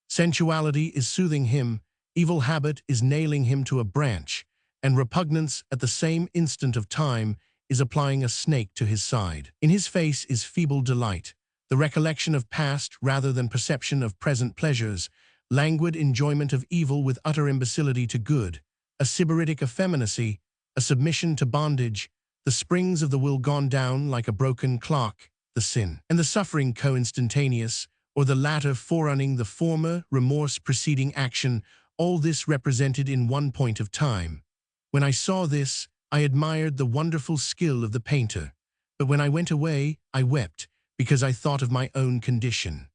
Sensuality is soothing him, evil habit is nailing him to a branch, and repugnance at the same instant of time is applying a snake to his side. In his face is feeble delight, the recollection of past rather than perception of present pleasures, languid enjoyment of evil with utter imbecility to good, a sybaritic effeminacy, a submission to bondage, the springs of the will gone down like a broken clock, the sin, and the suffering co-instantaneous, or the latter forerunning the former, remorse preceding action, all this represented in one point of time. When I saw this, I admired the wonderful skill of the painter, but when I went away, I wept, because I thought of my own condition.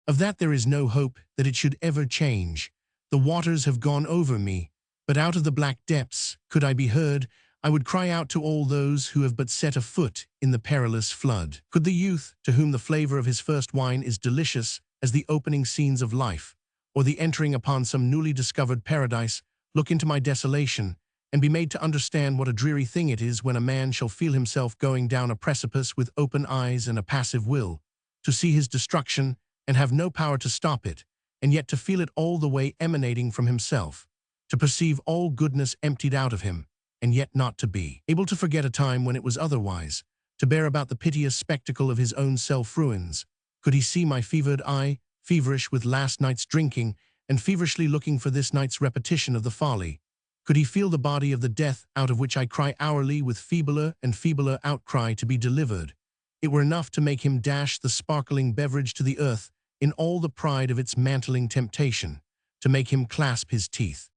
Of that there is no hope that it should ever change. The waters have gone over me, but out of the black depths, could I be heard, I would cry out to all those who have but set a foot in the perilous flood. Could the youth, to whom the flavor of his first wine is delicious as the opening scenes of life, or the entering upon some newly discovered paradise, look into my desolation, and be made to understand what a dreary thing it is when a man shall feel himself going down a precipice with open eyes and a passive will, to see his destruction and have no power to stop it, and yet to feel it all the way emanating from himself, to perceive all goodness emptied out of him, and yet not to be able to forget a time when it was otherwise, to bear about the piteous spectacle of his own self-ruins. Could he see my fevered eye, feverish with last night's drinking, and feverishly looking for this night's repetition of the folly? Could he feel the body of the death out of which I cry hourly with feebler and feebler outcry to be delivered? It were enough to make him dash the sparkling beverage to the earth in all the pride of its mantling temptation, to make him clasp his teeth,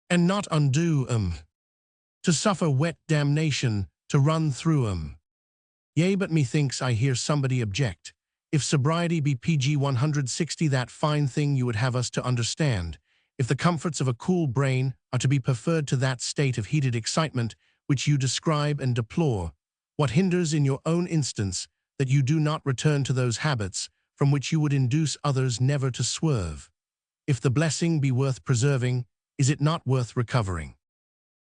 and not undo 'em, to suffer wet damnation to run through 'em. Yea, but methinks I hear somebody object, if sobriety be PG 160 that fine thing you would have us to understand, if the comforts of a cool brain are to be preferred to that state of heated excitement which you describe and deplore, What hinders in your own instance that you do not return to those habits from which you would induce others never to swerve? If the blessing be worth preserving, is it not worth recovering?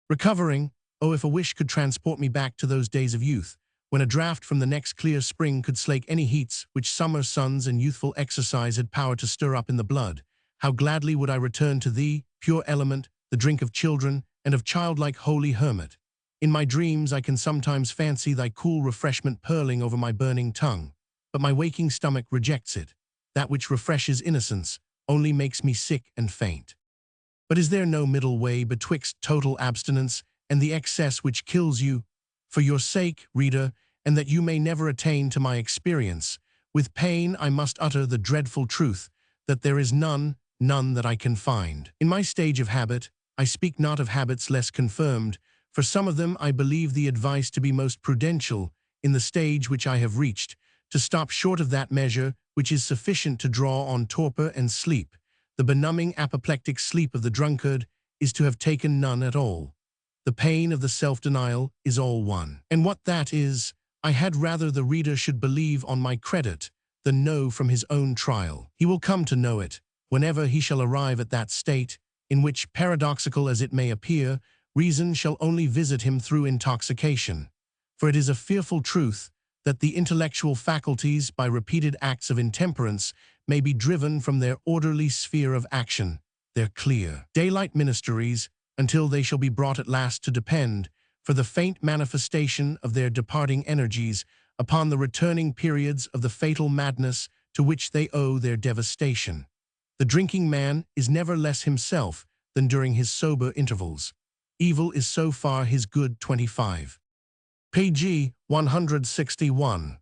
Recovering, oh, if a wish could transport me back to those days of youth, when a draught from the next clear spring could slake any heats which summer suns and youthful exercise had power to stir up in the blood, how gladly would I return to thee, pure element, the drink of children, and of childlike holy hermit. In my dreams I can sometimes fancy thy cool refreshment purling over my burning tongue, but my waking stomach rejects it. That which refreshes innocence only makes me sick and faint. But is there no middle way betwixt total abstinence and the excess which kills you? For your sake, reader, and that you may never attain to my experience, with pain I must utter the dreadful truth that there is none that I can find. In my stage of habit, I speak not of habits less confirmed, for some of them I believe the advice to be most prudential, in the stage which I have reached, to stop short of that measure which is sufficient to draw on torpor and sleep. The benumbing apoplectic sleep of the drunkard is to have taken none at all. The pain of the self-denial is all one. And what that is, I had rather the reader should believe on my credit than know from his own trial. He will come to know it, whenever he shall arrive at that state, in which, paradoxical as it may appear, reason shall only visit him through intoxication. For it is a fearful truth that the intellectual faculties, by repeated acts of intemperance, may be driven from their orderly sphere of action, their clear daylight ministries, until they shall be brought at last to depend, for the faint manifestation of their departing energies, upon the returning periods of the fatal madness to which they owe their devastation. The drinking man is never less himself than during his sober intervals. Evil is so far his good. 25. Page 161.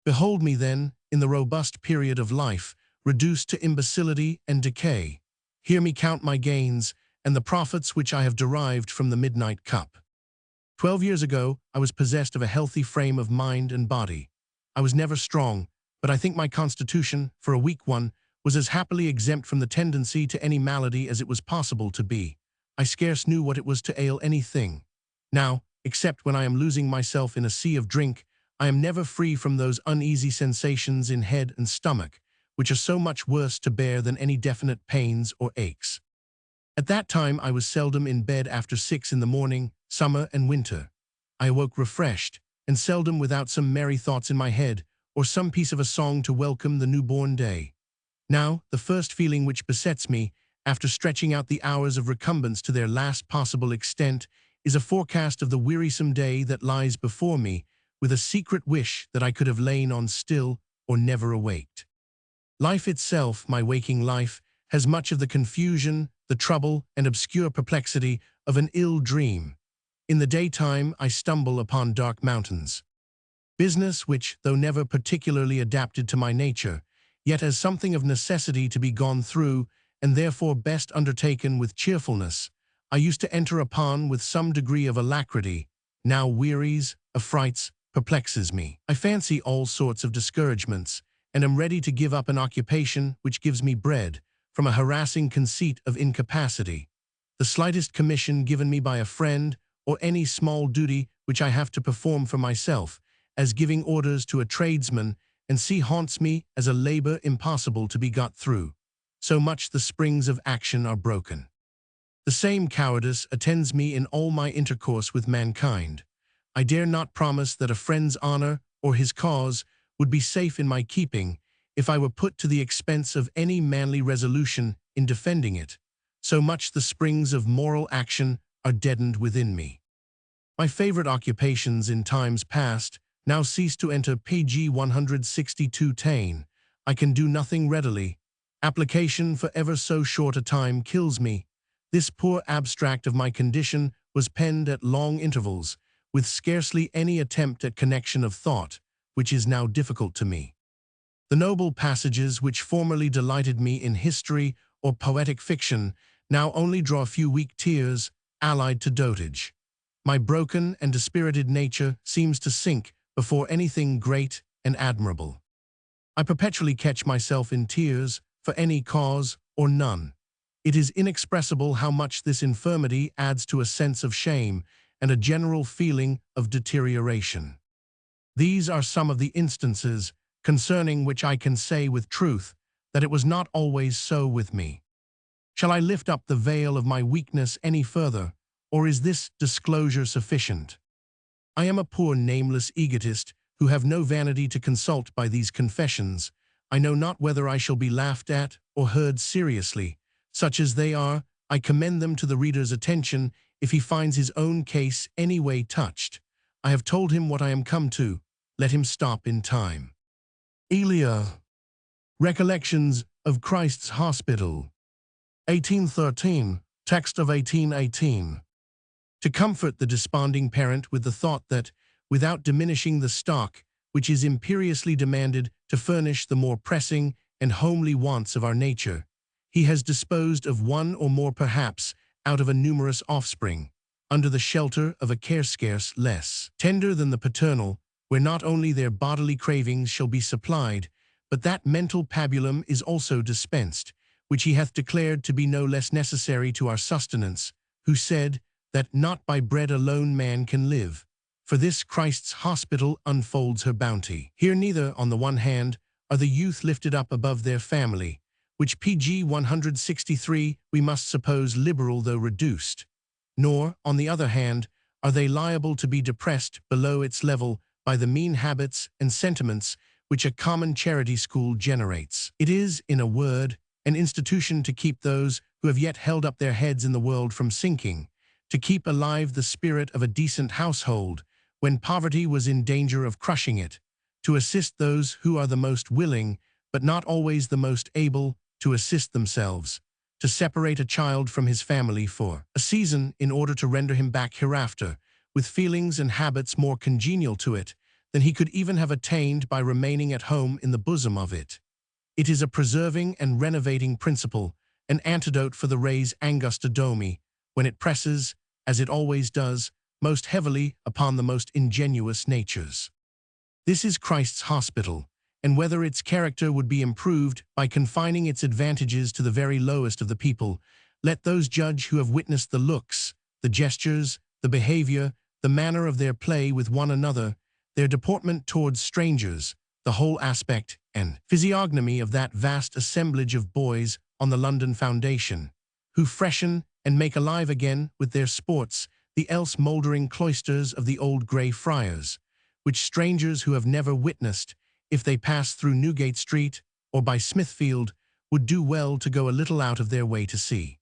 Behold me then, in the robust period of life, reduced to imbecility and decay. Hear me count my gains, and the profits which I have derived from the midnight cup. 12 years ago, I was possessed of a healthy frame of mind and body. I was never strong, but I think my constitution, for a weak one, was as happily exempt from the tendency to any malady as it was possible to be. I scarce knew what it was to ail anything. Now, except when I am losing myself in a sea of drink, I am never free from those uneasy sensations in head and stomach, which are so much worse to bear than any definite pains or aches. At that time I was seldom in bed after 6 in the morning, summer and winter. I awoke refreshed, and seldom without some merry thoughts in my head, or some piece of a song to welcome the newborn day. Now, the first feeling which besets me, after stretching out the hours of recumbence to their last possible extent, is a forecast of the wearisome day that lies before me, with a secret wish that I could have lain on still or never awaked. Life itself, my waking life, has much of the confusion, the trouble, and obscure perplexity of an ill dream. In the daytime I stumble upon dark mountains. Business which, though never particularly adapted to my nature, yet as something of necessity to be gone through, and therefore best undertaken with cheerfulness, I used to enter upon with some degree of alacrity, now wearies, affrights, perplexes me. I fancy all sorts of discouragements, and am ready to give up an occupation which gives me bread, from a harassing conceit of incapacity. The slightest commission given me by a friend, or any small duty which I have to perform for myself, as giving orders to a tradesman, and haunts me as a labor impossible to be got through. So much the springs of action are broken. The same cowardice attends me in all my intercourse with mankind. I dare not promise that a friend's honor or his cause would be safe in my keeping if I were put to the expense of any manly resolution in defending it. So much the springs of moral action are deadened within me. My favorite occupations in times past now cease to enter. Page 162. I can do nothing readily. Application for ever so short a time kills me. This poor abstract of my condition was penned at long intervals, with scarcely any attempt at connection of thought, which is now difficult to me. The noble passages which formerly delighted me in history or poetic fiction now only draw a few weak tears, allied to dotage. My broken and dispirited nature seems to sink before anything great and admirable. I perpetually catch myself in tears, for any cause or none. It is inexpressible how much this infirmity adds to a sense of shame and a general feeling of deterioration. These are some of the instances concerning which I can say with truth that it was not always so with me. Shall I lift up the veil of my weakness any further, or is this disclosure sufficient? I am a poor nameless egotist who have no vanity to consult by these confessions. I know not whether I shall be laughed at or heard seriously. Such as they are, I commend them to the reader's attention if he finds his own case any way touched. I have told him what I am come to. Let him stop in time. Elia. Recollections of Christ's Hospital. 1813, text of 1818. To comfort the desponding parent with the thought that, without diminishing the stock which is imperiously demanded to furnish the more pressing and homely wants of our nature, he has disposed of one or more perhaps out of a numerous offspring, under the shelter of a care scarce less tender than the paternal, where not only their bodily cravings shall be supplied, but that mental pabulum is also dispensed, which he hath declared to be no less necessary to our sustenance, who said that not by bread alone man can live. For this Christ's hospital unfolds her bounty. Here neither, on the one hand, are the youth lifted up above their family, which PG 163 we must suppose liberal though reduced, nor, on the other hand, are they liable to be depressed below its level by the mean habits and sentiments which a common charity school generates. It is, in a word, an institution to keep those who have yet held up their heads in the world from sinking, to keep alive the spirit of a decent household when poverty was in danger of crushing it, to assist those who are the most willing, but not always the most able, to assist themselves, to separate a child from his family for a season in order to render him back hereafter, with feelings and habits more congenial to it than he could even have attained by remaining at home in the bosom of it. It is a preserving and renovating principle, an antidote for the res angusta domi, when it presses, as it always does, most heavily upon the most ingenuous natures. This is Christ's hospital, and whether its character would be improved by confining its advantages to the very lowest of the people, let those judge who have witnessed the looks, the gestures, the behavior, the manner of their play with one another, their deportment towards strangers, the whole aspect and physiognomy of that vast assemblage of boys on the London foundation, who freshen and make alive again with their sports the else mouldering cloisters of the old grey friars, which strangers who have never witnessed, if they pass through Newgate Street or by Smithfield, would do well to go a little out of their way to see.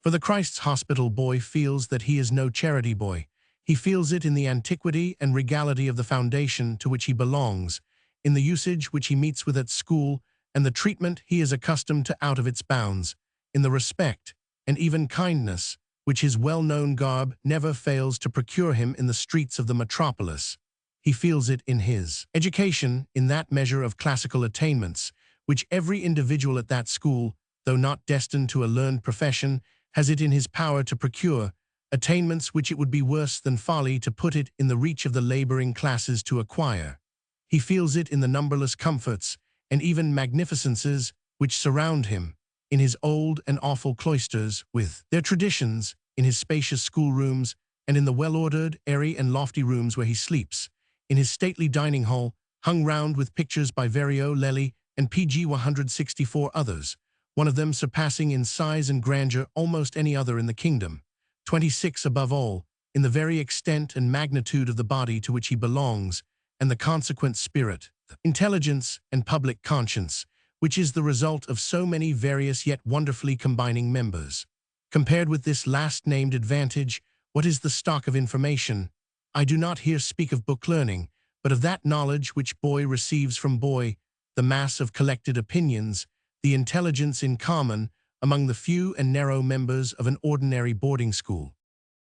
For the Christ's Hospital boy feels that he is no charity boy. He feels it in the antiquity and regality of the foundation to which he belongs, in the usage which he meets with at school, and the treatment he is accustomed to out of its bounds, in the respect and even kindness which his well-known garb never fails to procure him in the streets of the metropolis. He feels it in his education, in that measure of classical attainments, which every individual at that school, though not destined to a learned profession, has it in his power to procure, attainments which it would be worse than folly to put it in the reach of the laboring classes to acquire. He feels it in the numberless comforts and even magnificences which surround him, in his old and awful cloisters, with their traditions, in his spacious schoolrooms, and in the well-ordered, airy, and lofty rooms where he sleeps, in his stately dining hall, hung round with pictures by Verrio, Lely, and PG 164 others, one of them surpassing in size and grandeur almost any other in the kingdom, 26 above all, in the very extent and magnitude of the body to which he belongs, and the consequent spirit, intelligence, and public conscience, which is the result of so many various yet wonderfully combining members. Compared with this last-named advantage, what is the stock of information? I do not here speak of book learning, but of that knowledge which boy receives from boy, the mass of collected opinions, the intelligence in common among the few and narrow members of an ordinary boarding school.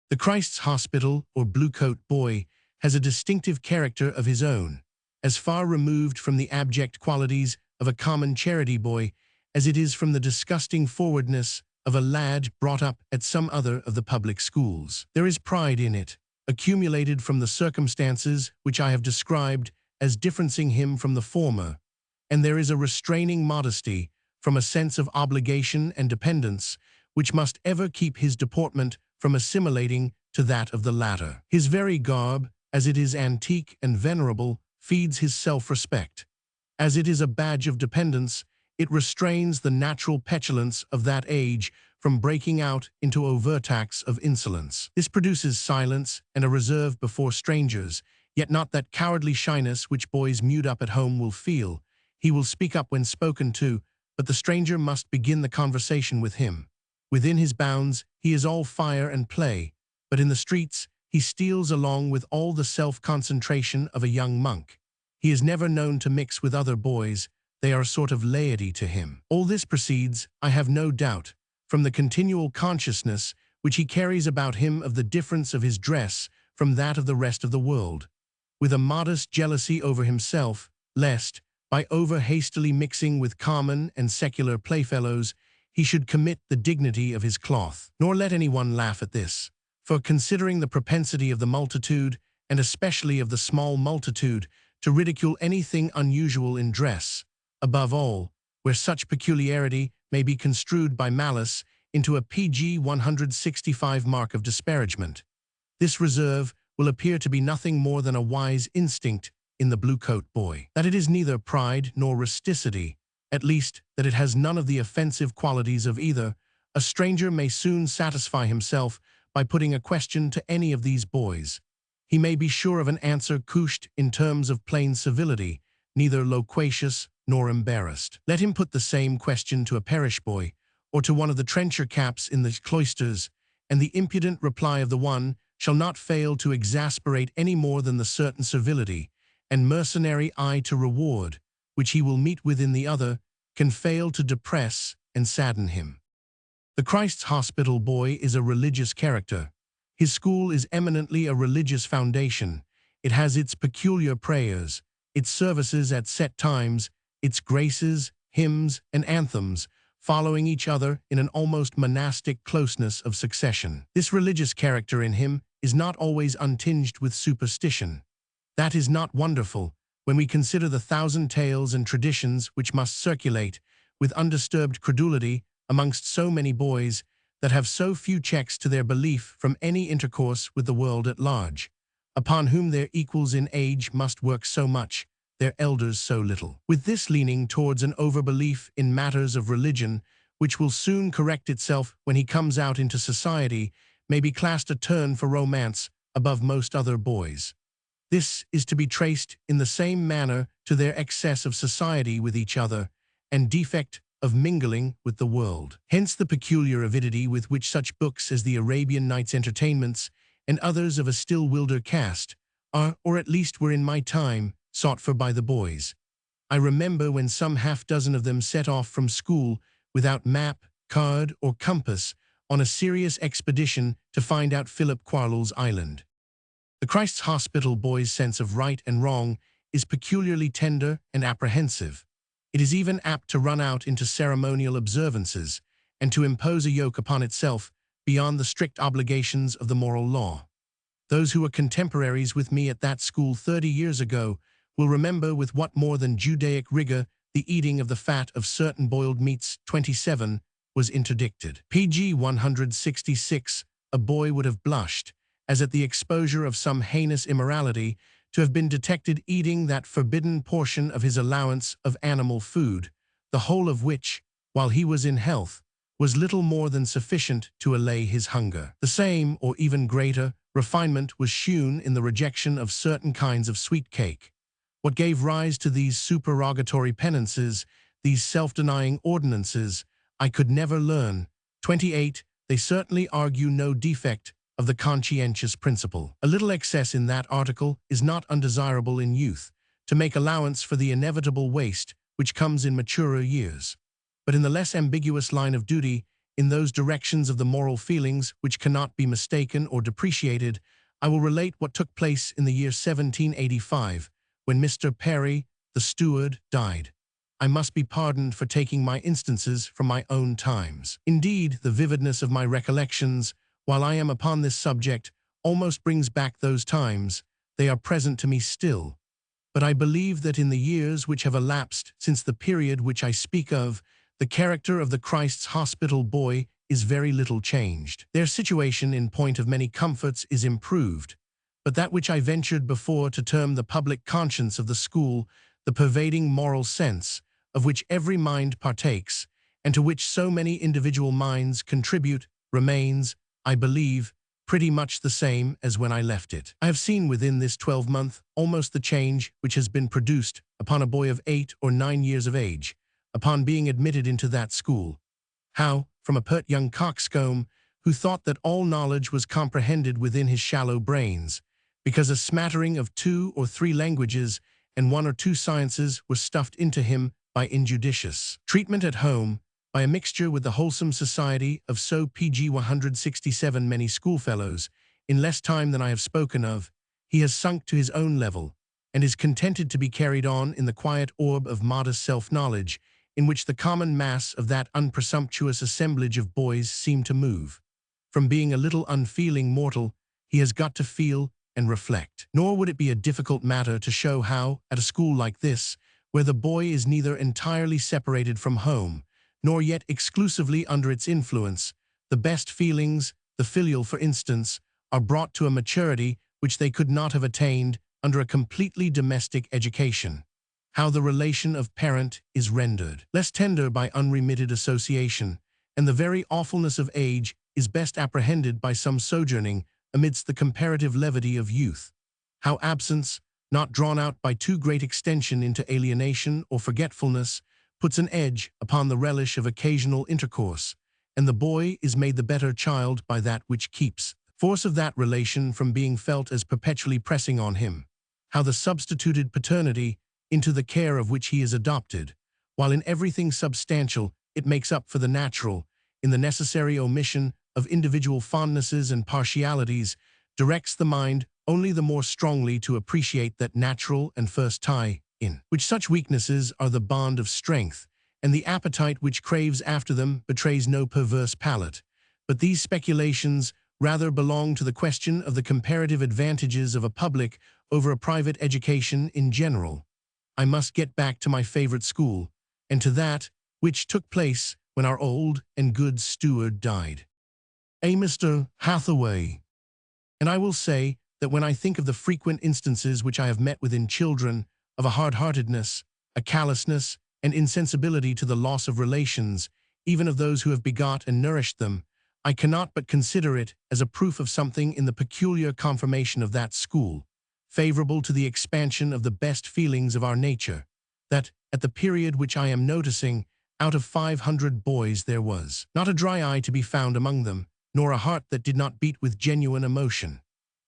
The Christ's Hospital, or Bluecoat boy, has a distinctive character of his own, as far removed from the abject qualities of a common charity boy as it is from the disgusting forwardness of a lad brought up at some other of the public schools. There is pride in it, accumulated from the circumstances which I have described as differencing him from the former, and there is a restraining modesty from a sense of obligation and dependence which must ever keep his deportment from assimilating to that of the latter. His very garb, as it is antique and venerable, feeds his self-respect. As it is a badge of dependence, it restrains the natural petulance of that age from breaking out into overt acts of insolence. This produces silence and a reserve before strangers, yet not that cowardly shyness which boys mewed up at home will feel. He will speak up when spoken to, but the stranger must begin the conversation with him. Within his bounds, he is all fire and play, but in the streets, he steals along with all the self-concentration of a young monk. He is never known to mix with other boys. They are a sort of laity to him. All this proceeds, I have no doubt, from the continual consciousness which he carries about him of the difference of his dress from that of the rest of the world, with a modest jealousy over himself, lest, by over-hastily mixing with common and secular playfellows, he should commit the dignity of his cloth. Nor let anyone laugh at this, for considering the propensity of the multitude, and especially of the small multitude, to ridicule anything unusual in dress, above all, where such peculiarity may be construed by malice into a PG 165 mark of disparagement. This reserve will appear to be nothing more than a wise instinct in the blue-coat boy. That it is neither pride nor rusticity, at least that it has none of the offensive qualities of either, a stranger may soon satisfy himself by putting a question to any of these boys. He may be sure of an answer couched in terms of plain civility, neither loquacious nor embarrassed. Let him put the same question to a parish boy, or to one of the trencher caps in the cloisters, and the impudent reply of the one shall not fail to exasperate any more than the certain servility and mercenary eye to reward, which he will meet with in the other, can fail to depress and sadden him. The Christ's Hospital boy is a religious character. His school is eminently a religious foundation. It has its peculiar prayers, its services at set times, its graces, hymns, and anthems, following each other in an almost monastic closeness of succession. This religious character in him is not always untinged with superstition. That is not wonderful, when we consider the thousand tales and traditions which must circulate, with undisturbed credulity, amongst so many boys, that have so few checks to their belief from any intercourse with the world at large, upon whom their equals in age must work so much, their elders so little. With this leaning towards an overbelief in matters of religion, which will soon correct itself when he comes out into society, may be classed a turn for romance above most other boys. This is to be traced in the same manner to their excess of society with each other, and defect of mingling with the world. Hence the peculiar avidity with which such books as the Arabian Nights Entertainments and others of a still wilder cast are, or at least were in my time, sought for by the boys. I remember when some half-dozen of them set off from school without map, card, or compass on a serious expedition to find out Philip Quarlell's island. The Christ's Hospital boy's sense of right and wrong is peculiarly tender and apprehensive. It is even apt to run out into ceremonial observances and to impose a yoke upon itself beyond the strict obligations of the moral law. Those who were contemporaries with me at that school 30 years ago will remember with what more than Judaic rigor the eating of the fat of certain boiled meats 27 was interdicted. PG 166, a boy would have blushed, as at the exposure of some heinous immorality, to have been detected eating that forbidden portion of his allowance of animal food, the whole of which, while he was in health, was little more than sufficient to allay his hunger. The same, or even greater, refinement was shewn in the rejection of certain kinds of sweet cake. What gave rise to these supererogatory penances, these self-denying ordinances, I could never learn. 28. They certainly argue no defect of the conscientious principle. A little excess in that article is not undesirable in youth, to make allowance for the inevitable waste which comes in maturer years. But in the less ambiguous line of duty, in those directions of the moral feelings which cannot be mistaken or depreciated, I will relate what took place in the year 1785, when Mr. Perry, the steward, died. I must be pardoned for taking my instances from my own times. Indeed, the vividness of my recollections, while I am upon this subject, almost brings back those times. They are present to me still. But I believe that in the years which have elapsed since the period which I speak of, the character of the Christ's Hospital boy is very little changed. Their situation in point of many comforts is improved, but that which I ventured before to term the public conscience of the school, the pervading moral sense, of which every mind partakes, and to which so many individual minds contribute, remains, I believe, pretty much the same as when I left it. I have seen within this 12-month almost the change which has been produced upon a boy of 8 or 9 years of age, upon being admitted into that school. How, from a pert young coxcomb, who thought that all knowledge was comprehended within his shallow brains, because a smattering of 2 or 3 languages and 1 or 2 sciences were stuffed into him by injudicious treatment at home, by a mixture with the wholesome society of so PG 167 many schoolfellows, in less time than I have spoken of, he has sunk to his own level, and is contented to be carried on in the quiet orb of modest self-knowledge, in which the common mass of that unpresumptuous assemblage of boys seem to move. From being a little unfeeling mortal, he has got to feel and reflect. Nor would it be a difficult matter to show how, at a school like this, where the boy is neither entirely separated from home, nor yet exclusively under its influence, the best feelings, the filial for instance, are brought to a maturity which they could not have attained under a completely domestic education. How the relation of parent is rendered less tender by unremitted association, and the very awfulness of age is best apprehended by some sojourning amidst the comparative levity of youth. How absence, not drawn out by too great extension into alienation or forgetfulness, puts an edge upon the relish of occasional intercourse, and the boy is made the better child by that which keeps force of that relation from being felt as perpetually pressing on him. How the substituted paternity, into the care of which he is adopted, while in everything substantial it makes up for the natural, in the necessary omission of individual fondnesses and partialities, directs the mind only the more strongly to appreciate that natural and first tie, in which such weaknesses are the bond of strength, and the appetite which craves after them betrays no perverse palate. But these speculations rather belong to the question of the comparative advantages of a public over a private education in general. I must get back to my favorite school, and to that which took place when our old and good steward died, a Mr. Hathaway. And I will say that when I think of the frequent instances which I have met with in children of a hard-heartedness, a callousness, and insensibility to the loss of relations, even of those who have begot and nourished them, I cannot but consider it as a proof of something in the peculiar conformation of that school, favorable to the expansion of the best feelings of our nature, that, at the period which I am noticing, out of 500 boys there was not a dry eye to be found among them, nor a heart that did not beat with genuine emotion.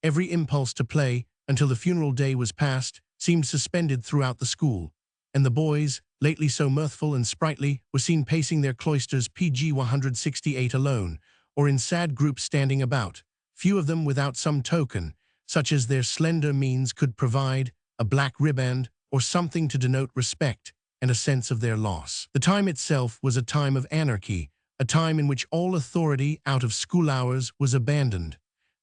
Every impulse to play, until the funeral day was past, seemed suspended throughout the school, and the boys, lately so mirthful and sprightly, were seen pacing their cloisters PG 168 alone, or in sad groups standing about, few of them without some token, such as their slender means could provide, a black riband, or something to denote respect and a sense of their loss. The time itself was a time of anarchy, a time in which all authority out of school hours was abandoned.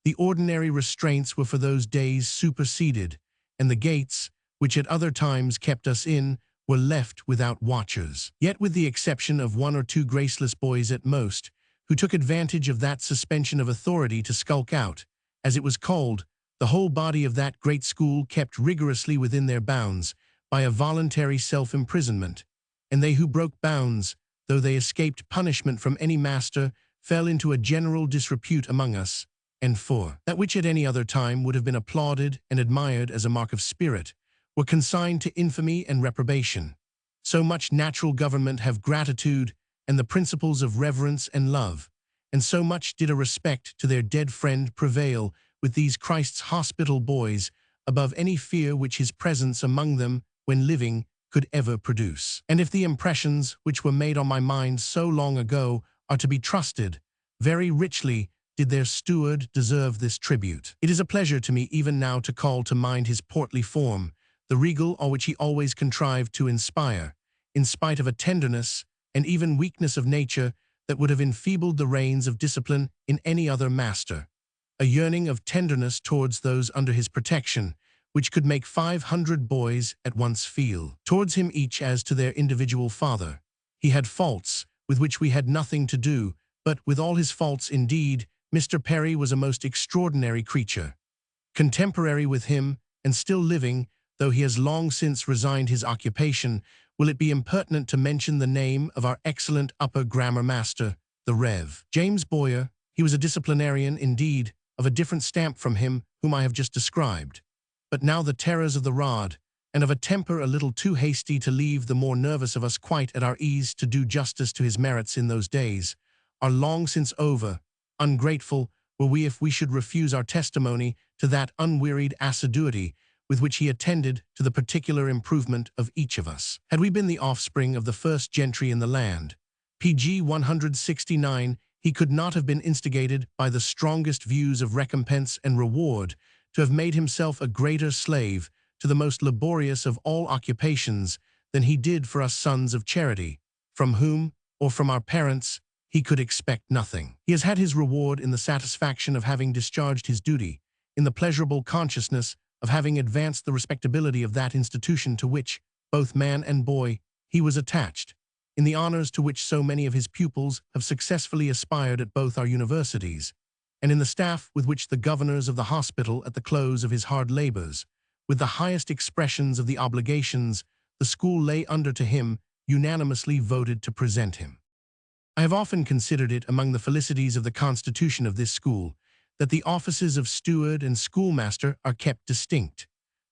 The ordinary restraints were for those days superseded, and the gates, which at other times kept us in, were left without watchers. Yet with the exception of 1 or 2 graceless boys at most, who took advantage of that suspension of authority to skulk out, as it was called, the whole body of that great school kept rigorously within their bounds by a voluntary self-imprisonment, and they who broke bounds, though they escaped punishment from any master, fell into a general disrepute among us, and for that which at any other time would have been applauded and admired as a mark of spirit, were consigned to infamy and reprobation. So much natural government have gratitude and the principles of reverence and love, and so much did a respect to their dead friend prevail with these Christ's hospital boys above any fear which his presence among them when living could ever produce. And if the impressions which were made on my mind so long ago are to be trusted, very richly did their steward deserve this tribute. It is a pleasure to me even now to call to mind his portly form, the regal awe which he always contrived to inspire, in spite of a tenderness and even weakness of nature that would have enfeebled the reins of discipline in any other master, a yearning of tenderness towards those under his protection, which could make 500 boys at once feel towards him each as to their individual father. He had faults with which we had nothing to do, but with all his faults indeed, Mr. Perry was a most extraordinary creature. Contemporary with him, and still living, though he has long since resigned his occupation, will it be impertinent to mention the name of our excellent upper grammar master, the Rev. James Boyer. He was a disciplinarian, indeed, of a different stamp from him whom I have just described, but now the terrors of the rod, and of a temper a little too hasty to leave the more nervous of us quite at our ease to do justice to his merits in those days, are long since over. Ungrateful were we if we should refuse our testimony to that unwearied assiduity with which he attended to the particular improvement of each of us. Had we been the offspring of the first gentry in the land, pg 169, he could not have been instigated by the strongest views of recompense and reward to have made himself a greater slave to the most laborious of all occupations than he did for us sons of charity, from whom, or from our parents, he could expect nothing. He has had his reward in the satisfaction of having discharged his duty, in the pleasurable consciousness of having advanced the respectability of that institution to which, both man and boy, he was attached, in the honors to which so many of his pupils have successfully aspired at both our universities, and in the staff with which the governors of the hospital at the close of his hard labors, with the highest expressions of the obligations the school lay under to him, unanimously voted to present him. I have often considered it among the felicities of the constitution of this school that the offices of steward and schoolmaster are kept distinct,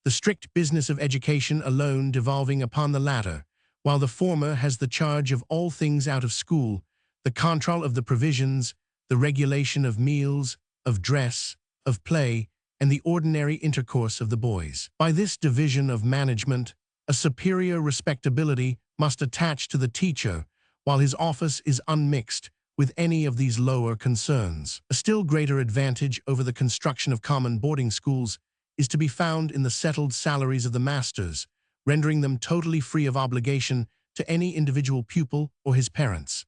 the strict business of education alone devolving upon the latter, while the former has the charge of all things out of school, the control of the provisions, the regulation of meals, of dress, of play, and the ordinary intercourse of the boys. By this division of management, a superior respectability must attach to the teacher, while his office is unmixed with any of these lower concerns. A still greater advantage over the construction of common boarding schools is to be found in the settled salaries of the masters, rendering them totally free of obligation to any individual pupil or his parents.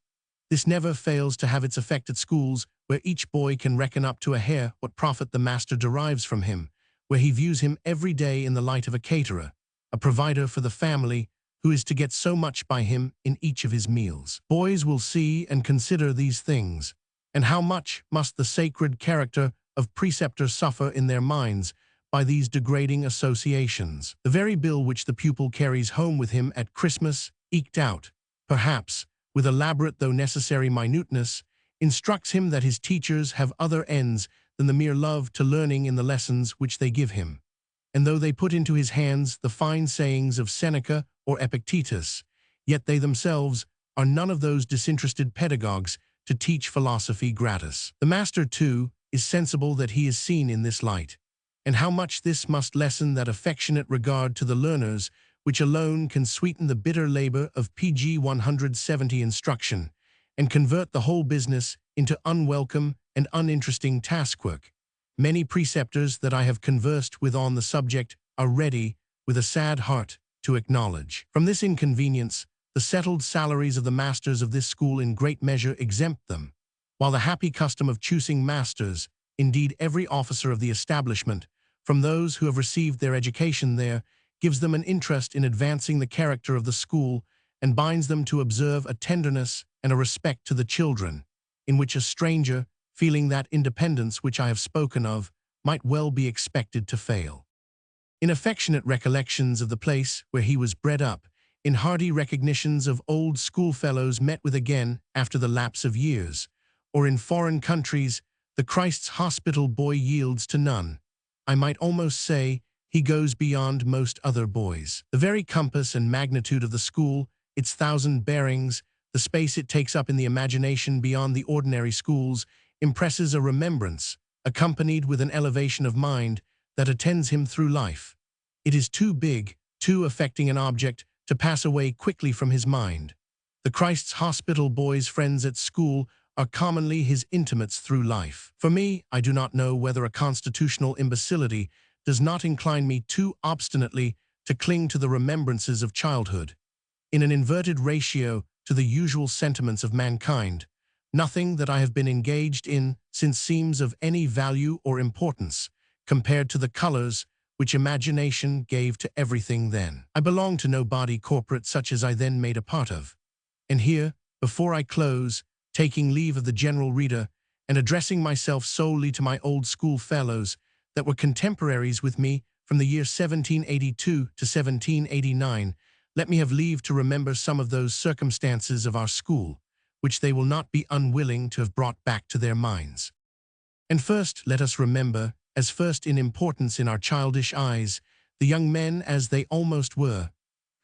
This never fails to have its effect at schools where each boy can reckon up to a hair what profit the master derives from him, where he views him every day in the light of a caterer, a provider for the family, who is to get so much by him in each of his meals. Boys will see and consider these things, and how much must the sacred character of preceptor suffer in their minds by these degrading associations. The very bill which the pupil carries home with him at Christmas, eked out, perhaps, with elaborate though necessary minuteness, instructs him that his teachers have other ends than the mere love to learning in the lessons which they give him. And though they put into his hands the fine sayings of Seneca or Epictetus, yet they themselves are none of those disinterested pedagogues to teach philosophy gratis. The master, too, is sensible that he is seen in this light, and how much this must lessen that affectionate regard to the learners which alone can sweeten the bitter labor of pg 170 instruction, and convert the whole business into unwelcome and uninteresting taskwork. Many preceptors that I have conversed with on the subject are ready, with a sad heart, to acknowledge. From this inconvenience, the settled salaries of the masters of this school in great measure exempt them, while the happy custom of choosing masters, indeed every officer of the establishment, from those who have received their education there, gives them an interest in advancing the character of the school, and binds them to observe a tenderness and a respect to the children, in which a stranger, feeling that independence which I have spoken of, might well be expected to fail. In affectionate recollections of the place where he was bred up, in hearty recognitions of old schoolfellows met with again after the lapse of years, or in foreign countries, the Christ's hospital boy yields to none. I might almost say he goes beyond most other boys. The very compass and magnitude of the school, its thousand bearings, the space it takes up in the imagination beyond the ordinary schools, impresses a remembrance, accompanied with an elevation of mind, that attends him through life. It is too big, too affecting an object, to pass away quickly from his mind. The Christ's hospital boy's friends at school are commonly his intimates through life. For me, I do not know whether a constitutional imbecility does not incline me too obstinately to cling to the remembrances of childhood. In an inverted ratio to the usual sentiments of mankind, nothing that I have been engaged in since seems of any value or importance, compared to the colors which imagination gave to everything then. I belong to no body corporate such as I then made a part of. And here, before I close, taking leave of the general reader, and addressing myself solely to my old school fellows, that were contemporaries with me from the year 1782 to 1789, let me have leave to remember some of those circumstances of our school, which they will not be unwilling to have brought back to their minds. And first let us remember, as first in importance in our childish eyes, the young men as they almost were,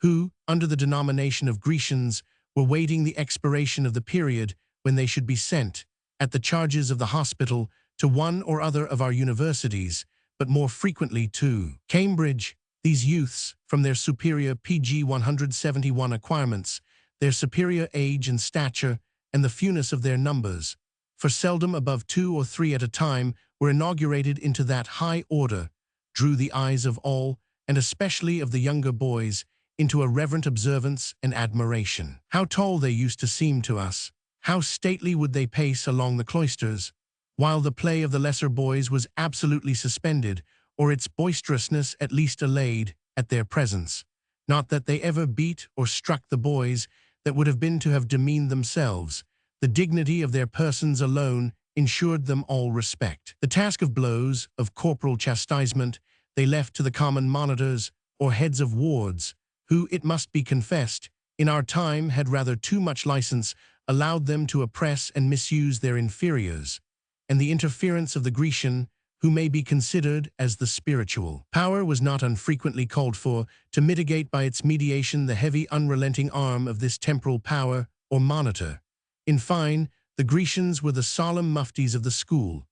who, under the denomination of Grecians, were waiting the expiration of the period when they should be sent, at the charges of the hospital, to one or other of our universities, but more frequently to Cambridge. These youths, from their superior PG 171 acquirements, their superior age and stature, and the fewness of their numbers, for seldom above 2 or 3 at a time, were inaugurated into that high order, drew the eyes of all, and especially of the younger boys, into a reverent observance and admiration. How tall they used to seem to us! How stately would they pace along the cloisters, while the play of the lesser boys was absolutely suspended, or its boisterousness at least allayed, at their presence. Not that they ever beat or struck the boys, that would have been to have demeaned themselves. The dignity of their persons alone ensured them all respect. The task of blows, of corporal chastisement, they left to the common monitors, or heads of wards, who, it must be confessed, in our time had rather too much license allowed them to oppress and misuse their inferiors, and the interference of the Grecian, who may be considered as the spiritual power, was not unfrequently called for to mitigate by its mediation the heavy unrelenting arm of this temporal power or monitor. In fine, the Grecians were the solemn muftis of the school.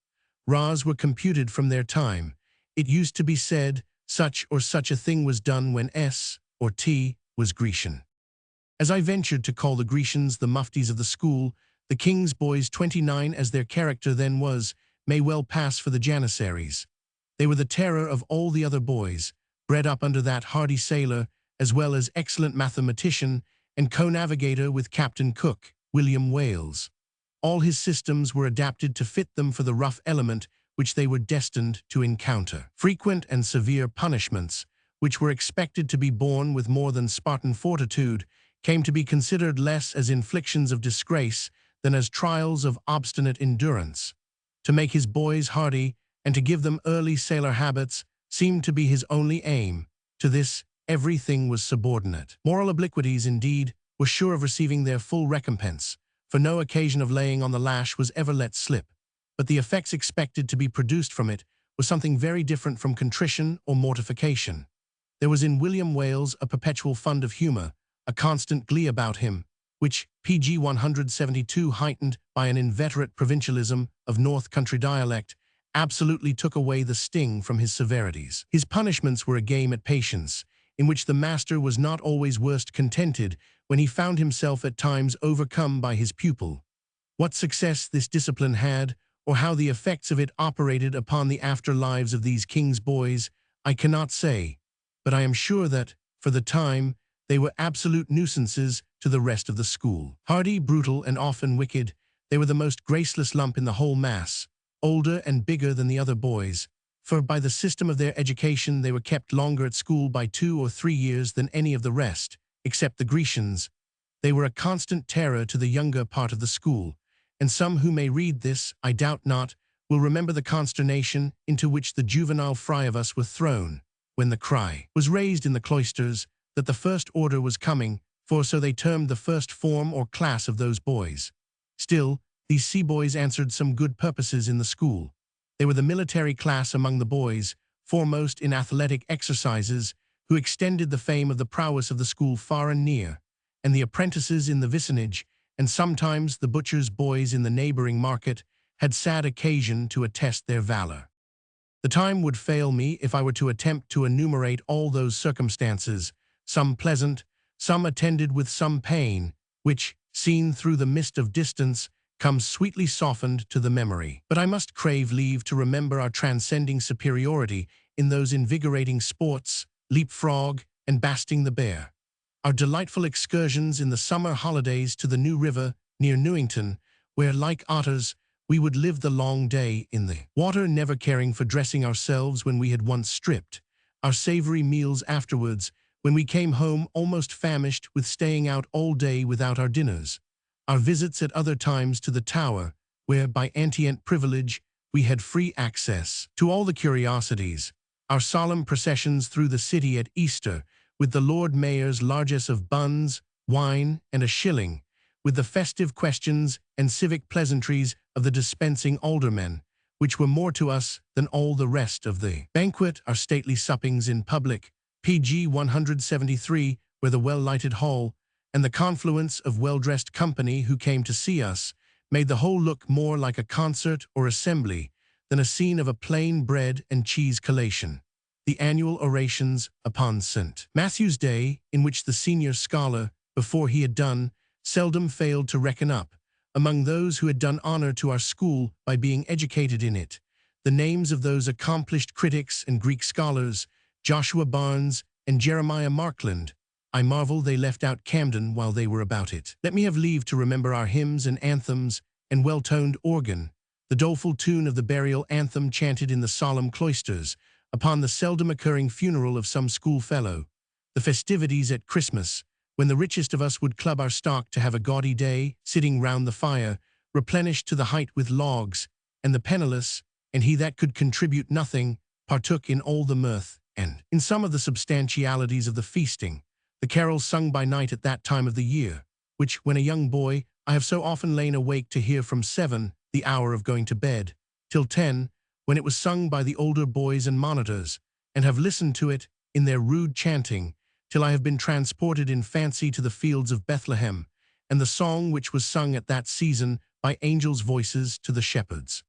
Ras were computed from their time. It used to be said, such or such a thing was done when S or T was Grecian. As I ventured to call the Grecians the muftis of the school, the king's boys, 29 as their character then was, may well pass for the janissaries. They were the terror of all the other boys, bred up under that hardy sailor, as well as excellent mathematician and co-navigator with Captain Cook, William Wales. All his systems were adapted to fit them for the rough element which they were destined to encounter. Frequent and severe punishments, which were expected to be borne with more than Spartan fortitude, came to be considered less as inflictions of disgrace than as trials of obstinate endurance. To make his boys hardy and to give them early sailor habits seemed to be his only aim. To this, everything was subordinate. Moral obliquities, indeed, were sure of receiving their full recompense, for no occasion of laying on the lash was ever let slip, but the effects expected to be produced from it was something very different from contrition or mortification. There was in William Wales a perpetual fund of humor, a constant glee about him, which PG 172, heightened by an inveterate provincialism of North Country dialect, absolutely took away the sting from his severities. His punishments were a game at patience, in which the master was not always worst contented when he found himself at times overcome by his pupil. What success this discipline had, or how the effects of it operated upon the after lives of these king's boys, I cannot say, but I am sure that, for the time, they were absolute nuisances to the rest of the school. Hardy, brutal, and often wicked, they were the most graceless lump in the whole mass, older and bigger than the other boys, for by the system of their education they were kept longer at school by 2 or 3 years than any of the rest, except the Grecians. They were a constant terror to the younger part of the school, and some who may read this, I doubt not, will remember the consternation into which the juvenile fry of us were thrown, when the cry was raised in the cloisters that the first order was coming, for so they termed the first form or class of those boys. Still, these sea boys answered some good purposes in the school. They were the military class among the boys, foremost in athletic exercises, who extended the fame of the prowess of the school far and near, and the apprentices in the vicinage, and sometimes the butcher's boys in the neighboring market, had sad occasion to attest their valor. The time would fail me if I were to attempt to enumerate all those circumstances, some pleasant, some attended with some pain, which, seen through the mist of distance, comes sweetly softened to the memory. But I must crave leave to remember our transcending superiority in those invigorating sports, leapfrog, and basting the bear. Our delightful excursions in the summer holidays to the New River near Newington, where, like otters, we would live the long day in the water, never caring for dressing ourselves when we had once stripped. Our savory meals afterwards, when we came home almost famished with staying out all day without our dinners. Our visits at other times to the tower, where, by antient privilege, we had free access to all the curiosities. Our solemn processions through the city at Easter, with the Lord Mayor's largesse of buns, wine, and a shilling, with the festive questions and civic pleasantries of the dispensing aldermen, which were more to us than all the rest of the banquet, our stately suppings in public, PG 173, where the well-lighted hall, and the confluence of well-dressed company who came to see us, made the whole look more like a concert or assembly than a scene of a plain bread and cheese collation. The annual orations upon St. Matthew's Day, in which the senior scholar, before he had done, seldom failed to reckon up, among those who had done honor to our school by being educated in it, the names of those accomplished critics and Greek scholars, Joshua Barnes and Jeremiah Markland. I marvel they left out Camden while they were about it. Let me have leave to remember our hymns and anthems and well-toned organ, the doleful tune of the burial anthem chanted in the solemn cloisters, upon the seldom occurring funeral of some schoolfellow, the festivities at Christmas, when the richest of us would club our stock to have a gaudy day, sitting round the fire, replenished to the height with logs, and the penniless, and he that could contribute nothing, partook in all the mirth, and in some of the substantialities of the feasting, the carols sung by night at that time of the year, which, when a young boy, I have so often lain awake to hear from 7, the hour of going to bed, till 10, when it was sung by the older boys and monitors, and have listened to it in their rude chanting, till I have been transported in fancy to the fields of Bethlehem, and the song which was sung at that season by angels' voices to the shepherds.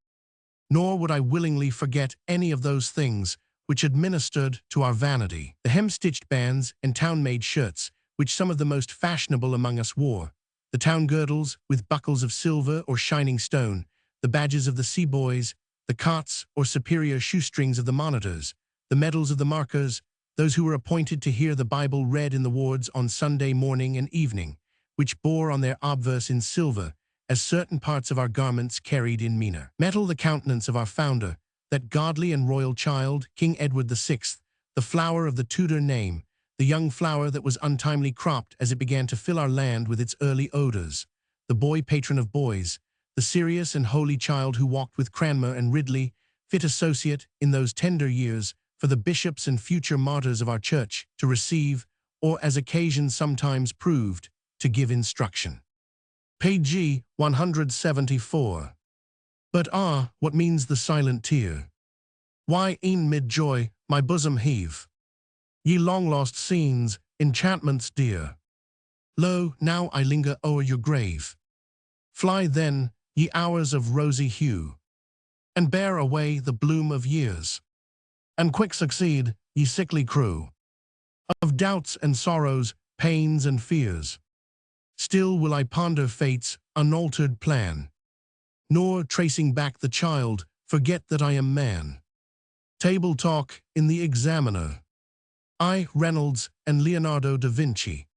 Nor would I willingly forget any of those things which administered to our vanity, the hem-stitched bands and town-made shirts, which some of the most fashionable among us wore, the town girdles with buckles of silver or shining stone, the badges of the sea-boys, the cots or superior shoestrings of the monitors, the medals of the markers, those who were appointed to hear the Bible read in the wards on Sunday morning and evening, which bore on their obverse in silver, as certain parts of our garments carried in meaner metal the countenance of our founder, that godly and royal child, King Edward VI, the flower of the Tudor name, the young flower that was untimely cropped as it began to fill our land with its early odors, the boy patron of boys, the serious and holy child who walked with Cranmer and Ridley, fit associate in those tender years for the bishops and future martyrs of our church to receive, or as occasion sometimes proved, to give instruction. Page 174. But what means the silent tear? Why e'en mid joy my bosom heave? Ye long-lost scenes, enchantments dear. Lo, now I linger o'er your grave. Fly then, ye hours of rosy hue, and bear away the bloom of years. And quick succeed, ye sickly crew, of doubts and sorrows, pains and fears. Still will I ponder fate's unaltered plan, nor, tracing back the child, forget that I am man. Table talk in the Examiner. I, Reynolds, and Leonardo da Vinci.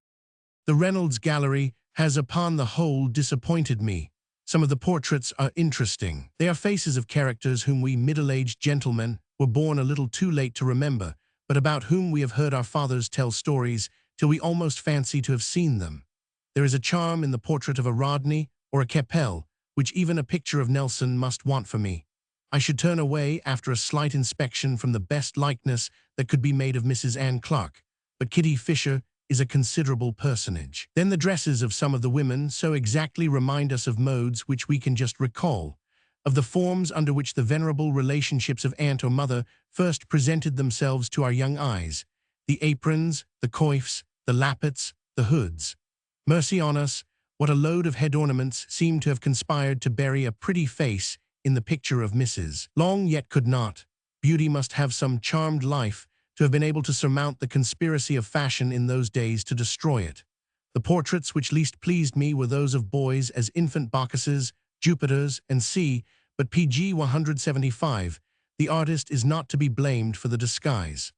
The Reynolds Gallery has upon the whole disappointed me. Some of the portraits are interesting. They are faces of characters whom we middle-aged gentlemen were born a little too late to remember, but about whom we have heard our fathers tell stories till we almost fancy to have seen them. There is a charm in the portrait of a Rodney or a Keppel, which even a picture of Nelson must want for me. I should turn away after a slight inspection from the best likeness that could be made of Mrs. Anne Clark, but Kitty Fisher is a considerable personage. Then the dresses of some of the women so exactly remind us of modes which we can just recall, of the forms under which the venerable relationships of aunt or mother first presented themselves to our young eyes, the aprons, the coifs, the lappets, the hoods. Mercy on us, what a load of head ornaments seemed to have conspired to bury a pretty face in the picture of Mrs. Long yet could not. Beauty must have some charmed life to have been able to surmount the conspiracy of fashion in those days to destroy it. The portraits which least pleased me were those of boys as infant Bacchuses, Jupiters, and but PG 175, the artist is not to be blamed for the disguise.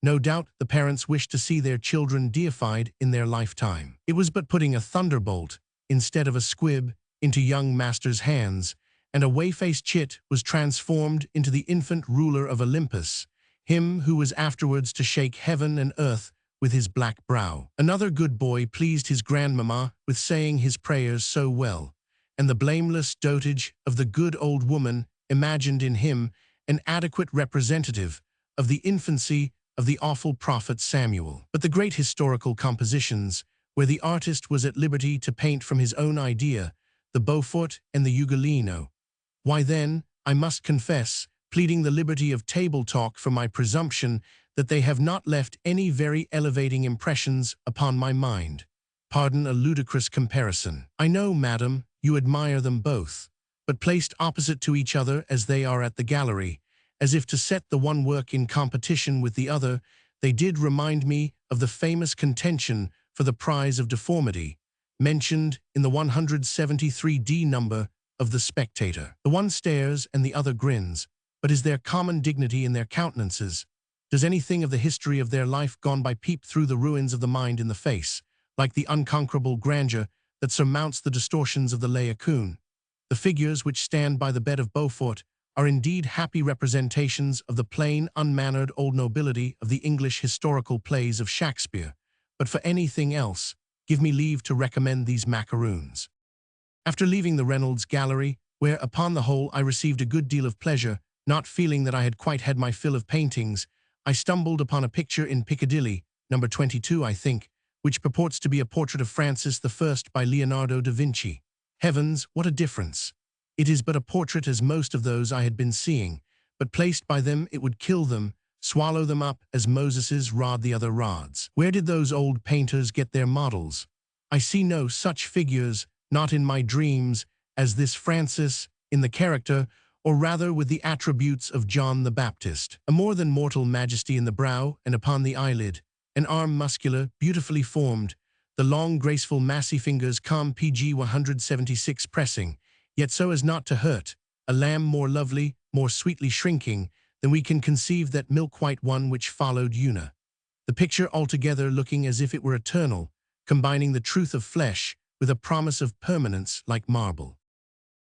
No doubt the parents wished to see their children deified in their lifetime. It was but putting a thunderbolt, instead of a squib, into young master's hands, and a whey-faced chit was transformed into the infant ruler of Olympus, him who was afterwards to shake heaven and earth with his black brow. Another good boy pleased his grandmamma with saying his prayers so well, and the blameless dotage of the good old woman imagined in him an adequate representative of the infancy of the awful prophet Samuel. But the great historical compositions, where the artist was at liberty to paint from his own idea, the Beaufort and the Ugolino, why then, I must confess, pleading the liberty of table talk for my presumption that they have not left any very elevating impressions upon my mind. Pardon a ludicrous comparison. I know, madam, you admire them both, but placed opposite to each other as they are at the gallery, as if to set the one work in competition with the other, they did remind me of the famous contention for the prize of deformity, mentioned in the 173d number of The Spectator. The one stares and the other grins, but is there common dignity in their countenances? Does anything of the history of their life gone by peep through the ruins of the mind in the face, like the unconquerable grandeur that surmounts the distortions of the Laocoon? The figures which stand by the bed of Beaufort are indeed happy representations of the plain, unmannered old nobility of the English historical plays of Shakespeare, but for anything else, give me leave to recommend these macaroons. After leaving the Reynolds Gallery, where upon the whole I received a good deal of pleasure, not feeling that I had quite had my fill of paintings, I stumbled upon a picture in Piccadilly, number 22 I think, which purports to be a portrait of Francis I by Leonardo da Vinci. Heavens, what a difference! It is but a portrait as most of those I had been seeing, but placed by them it would kill them, swallow them up as Moses's rod the other rods. Where did those old painters get their models? I see no such figures, not in my dreams, as this Francis, in the character, or rather with the attributes of John the Baptist. A more than mortal majesty in the brow and upon the eyelid, an arm muscular, beautifully formed, the long, graceful, massy fingers calm PG 176 pressing, yet so as not to hurt, a lamb more lovely, more sweetly shrinking, than we can conceive that milk-white one which followed Una. The picture altogether looking as if it were eternal, combining the truth of flesh with a promise of permanence like marble.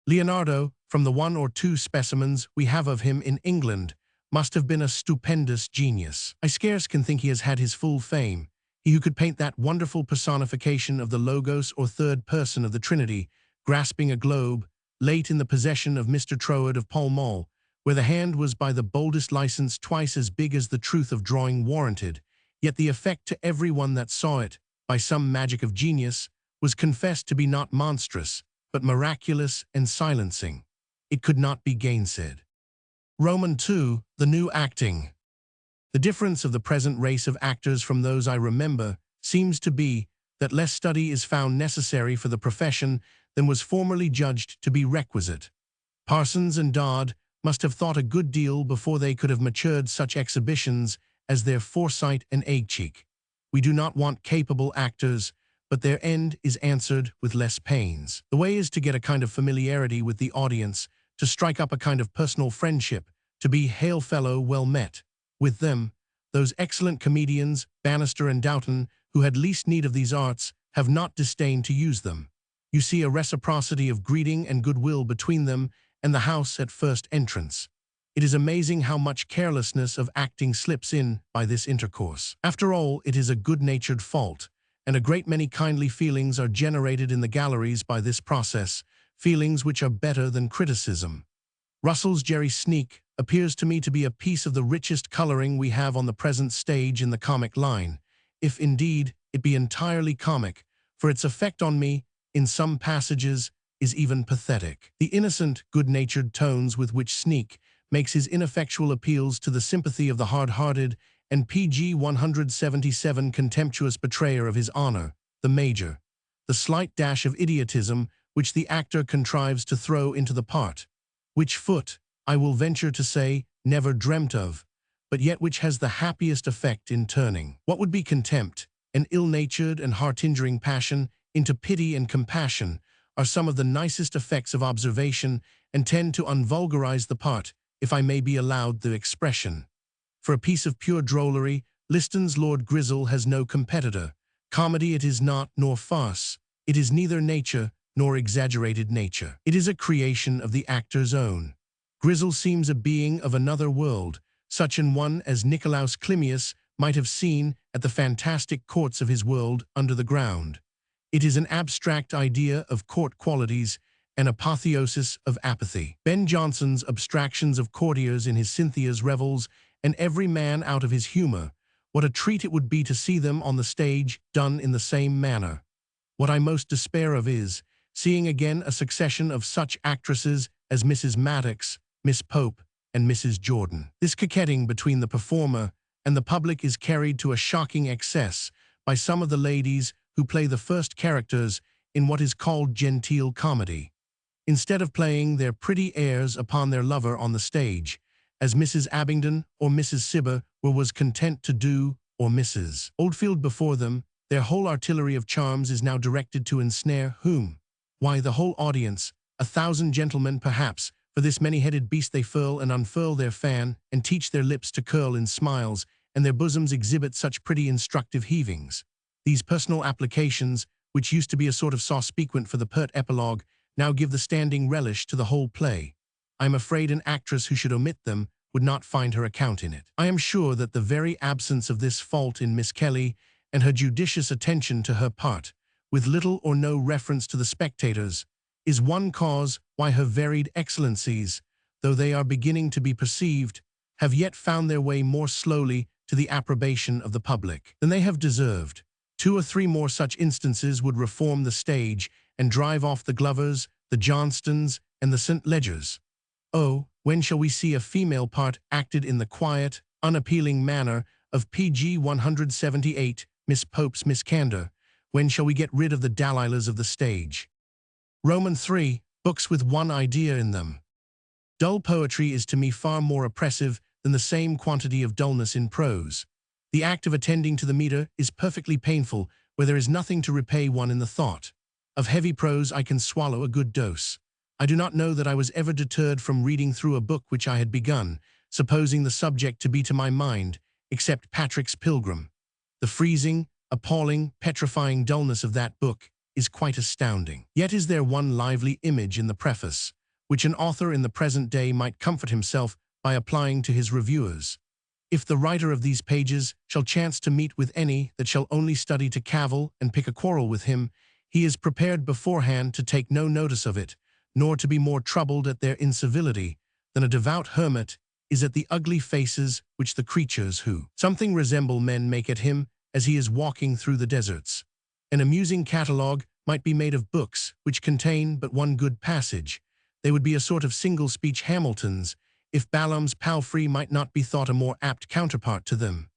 Leonardo, from the one or two specimens we have of him in England, must have been a stupendous genius. I scarce can think he has had his full fame, he who could paint that wonderful personification of the Logos or third person of the Trinity, grasping a globe, late in the possession of Mr. Troward of Pall Mall, where the hand was by the boldest license twice as big as the truth of drawing warranted, yet the effect to every one that saw it, by some magic of genius, was confessed to be not monstrous, but miraculous and silencing. It could not be gainsaid. Roman II, the new acting. The difference of the present race of actors from those I remember seems to be that less study is found necessary for the profession than was formerly judged to be requisite. Parsons and Dodd must have thought a good deal before they could have matured such exhibitions as their Foresight and Egg-cheek. We do not want capable actors, but their end is answered with less pains. The way is to get a kind of familiarity with the audience, to strike up a kind of personal friendship, to be hail fellow well met. With them, those excellent comedians, Bannister and Doughton, who had least need of these arts, have not disdained to use them. You see a reciprocity of greeting and goodwill between them and the house at first entrance. It is amazing how much carelessness of acting slips in by this intercourse. After all, it is a good-natured fault, and a great many kindly feelings are generated in the galleries by this process, feelings which are better than criticism. Russell's Jerry Sneak appears to me to be a piece of the richest coloring we have on the present stage in the comic line, if indeed it be entirely comic, for its effect on me, in some passages, is even pathetic. The innocent, good-natured tones with which Sneak makes his ineffectual appeals to the sympathy of the hard-hearted and PG 177 contemptuous betrayer of his honor, the Major, the slight dash of idiotism which the actor contrives to throw into the part, which Foot, I will venture to say, never dreamt of, but yet which has the happiest effect in turning what would be contempt, an ill-natured and heart-injuring passion, into pity and compassion, are some of the nicest effects of observation and tend to unvulgarize the part, if I may be allowed the expression. For a piece of pure drollery, Liston's Lord Grizzle has no competitor. Comedy it is not, nor farce. It is neither nature nor exaggerated nature. It is a creation of the actor's own. Grizzle seems a being of another world, such an one as Nicolaus Climius might have seen at the fantastic courts of his world under the ground. It is an abstract idea of court qualities, an apotheosis of apathy. Ben Jonson's abstractions of courtiers in his Cynthia's revels, and every man out of his humor. What a treat it would be to see them on the stage, done in the same manner. What I most despair of is seeing again a succession of such actresses as Mrs. Maddox, Miss Pope, and Mrs. Jordan. This coquetting between the performer and the public is carried to a shocking excess by some of the ladies who play the first characters in what is called genteel comedy, instead of playing their pretty airs upon their lover on the stage, as Mrs. Abingdon or Mrs. Cibber was content to do, or Mrs. Oldfield before them. Their whole artillery of charms is now directed to ensnare whom? Why, the whole audience, 1,000 gentlemen perhaps, for this many-headed beast they furl and unfurl their fan, and teach their lips to curl in smiles, and their bosoms exhibit such pretty instructive heavings. These personal applications, which used to be a sort of sauce piquant for the pert epilogue, now give the standing relish to the whole play. I am afraid an actress who should omit them would not find her account in it. I am sure that the very absence of this fault in Miss Kelly, and her judicious attention to her part, with little or no reference to the spectators, is one cause why her varied excellencies, though they are beginning to be perceived, have yet found their way more slowly to the approbation of the public than they have deserved. 2 or 3 more such instances would reform the stage and drive off the Glovers, the Johnstons, and the St. Ledgers. Oh, when shall we see a female part acted in the quiet, unappealing manner of PG 178, Miss Pope's Miss Candor? When shall we get rid of the Dalilahs of the stage? Roman 3, books with one idea in them. Dull poetry is to me far more oppressive than the same quantity of dullness in prose. The act of attending to the meter is perfectly painful where there is nothing to repay one in the thought. Of heavy prose I can swallow a good dose. I do not know that I was ever deterred from reading through a book which I had begun, supposing the subject to be to my mind, except Patrick's Pilgrim. The freezing, appalling, petrifying dullness of that book is quite astounding. Yet is there one lively image in the preface, which an author in the present day might comfort himself by applying to his reviewers. If the writer of these pages shall chance to meet with any that shall only study to cavil and pick a quarrel with him, he is prepared beforehand to take no notice of it, nor to be more troubled at their incivility than a devout hermit is at the ugly faces which the creatures who something resemble men make at him as he is walking through the deserts. An amusing catalogue might be made of books which contain but one good passage. They would be a sort of single-speech Hamiltons, if Balaam's palfrey might not be thought a more apt counterpart to them.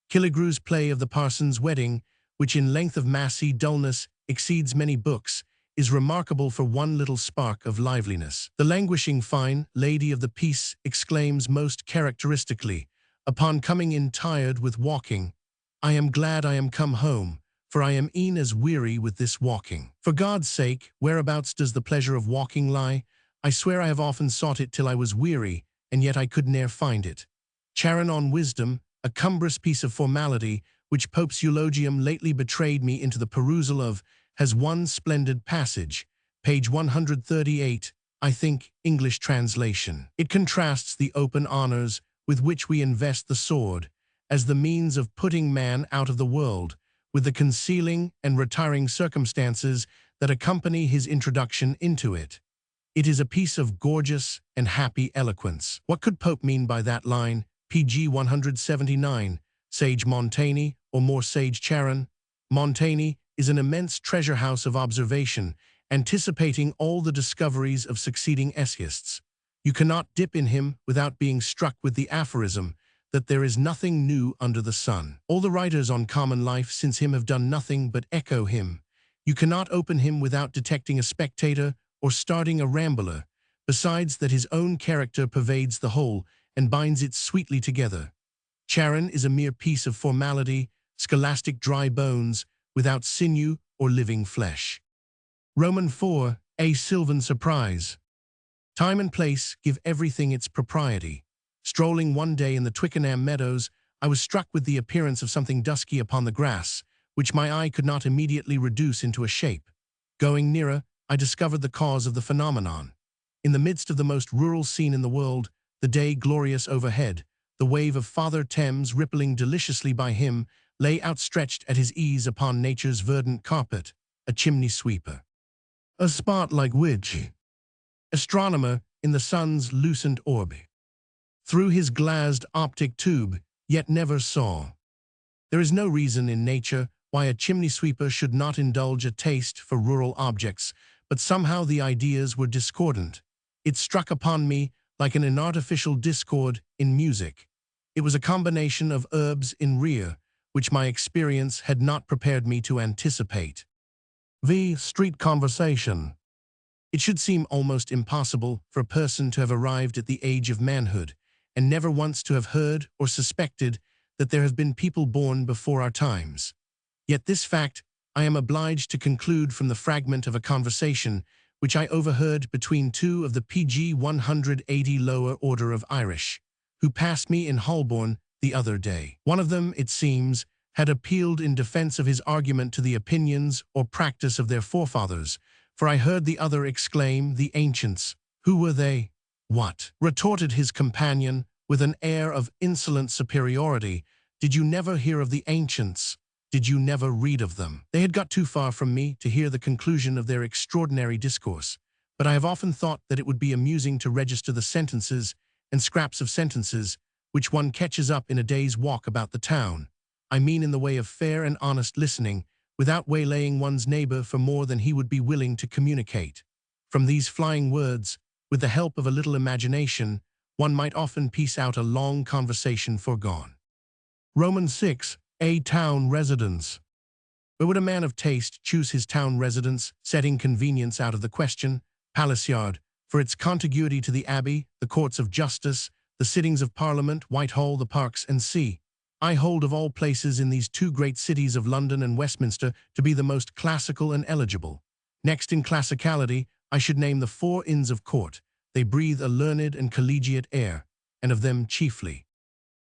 Killigrew's play of the Parson's Wedding, which in length of massy dullness exceeds many books, is remarkable for one little spark of liveliness. The languishing fine lady of the piece exclaims most characteristically, upon coming in tired with walking, "I am glad I am come home, for I am e'en as weary with this walking." For God's sake, whereabouts does the pleasure of walking lie? I swear I have often sought it till I was weary, and yet I could ne'er find it. Charon on Wisdom, a cumbrous piece of formality, which Pope's eulogium lately betrayed me into the perusal of, has one splendid passage, page 138, I think, English translation. It contrasts the open honors with which we invest the sword, as the means of putting man out of the world, with the concealing and retiring circumstances that accompany his introduction into it. It is a piece of gorgeous and happy eloquence. What could Pope mean by that line, PG 179, sage Montaigne, or more sage Charon? Montaigne is an immense treasure house of observation, anticipating all the discoveries of succeeding essayists. You cannot dip in him without being struck with the aphorism that there is nothing new under the sun. All the writers on common life since him have done nothing but echo him. You cannot open him without detecting a spectator or starting a rambler, besides that his own character pervades the whole and binds it sweetly together. Charon is a mere piece of formality, scholastic dry bones, without sinew or living flesh. Roman 4, a sylvan surprise. Time and place give everything its propriety. Strolling one day in the Twickenham meadows, I was struck with the appearance of something dusky upon the grass, which my eye could not immediately reduce into a shape. Going nearer, I discovered the cause of the phenomenon. In the midst of the most rural scene in the world, the day glorious overhead, the wave of Father Thames rippling deliciously by him, lay outstretched at his ease upon nature's verdant carpet, a chimney sweeper. A spot like which astronomer in the sun's lucent orb, through his glazed optic tube, yet never saw. There is no reason in nature why a chimney sweeper should not indulge a taste for rural objects, but somehow the ideas were discordant. It struck upon me like an inartificial discord in music. It was a combination of herbs in rear, which my experience had not prepared me to anticipate. The street conversation. It should seem almost impossible for a person to have arrived at the age of manhood and never once to have heard or suspected that there have been people born before our times. Yet this fact I am obliged to conclude from the fragment of a conversation which I overheard between two of the PG 180 lower order of Irish, who passed me in Holborn the other day. One of them, it seems, had appealed in defense of his argument to the opinions or practice of their forefathers, for I heard the other exclaim, "The ancients, who were they?" "What?" retorted his companion with an air of insolent superiority. "Did you never hear of the ancients? Did you never read of them?" They had got too far from me to hear the conclusion of their extraordinary discourse, but I have often thought that it would be amusing to register the sentences and scraps of sentences which one catches up in a day's walk about the town. I mean in the way of fair and honest listening, without waylaying one's neighbor for more than he would be willing to communicate. From these flying words, with the help of a little imagination, one might often piece out a long conversation foregone. Roman 6. A town residence. Where would a man of taste choose his town residence, setting convenience out of the question, Palace Yard, for its contiguity to the Abbey, the courts of justice, the sittings of Parliament, Whitehall, the parks, and sea? I hold of all places in these two great cities of London and Westminster to be the most classical and eligible. Next in classicality, I should name the 4 Inns of Court. They breathe a learned and collegiate air, and of them chiefly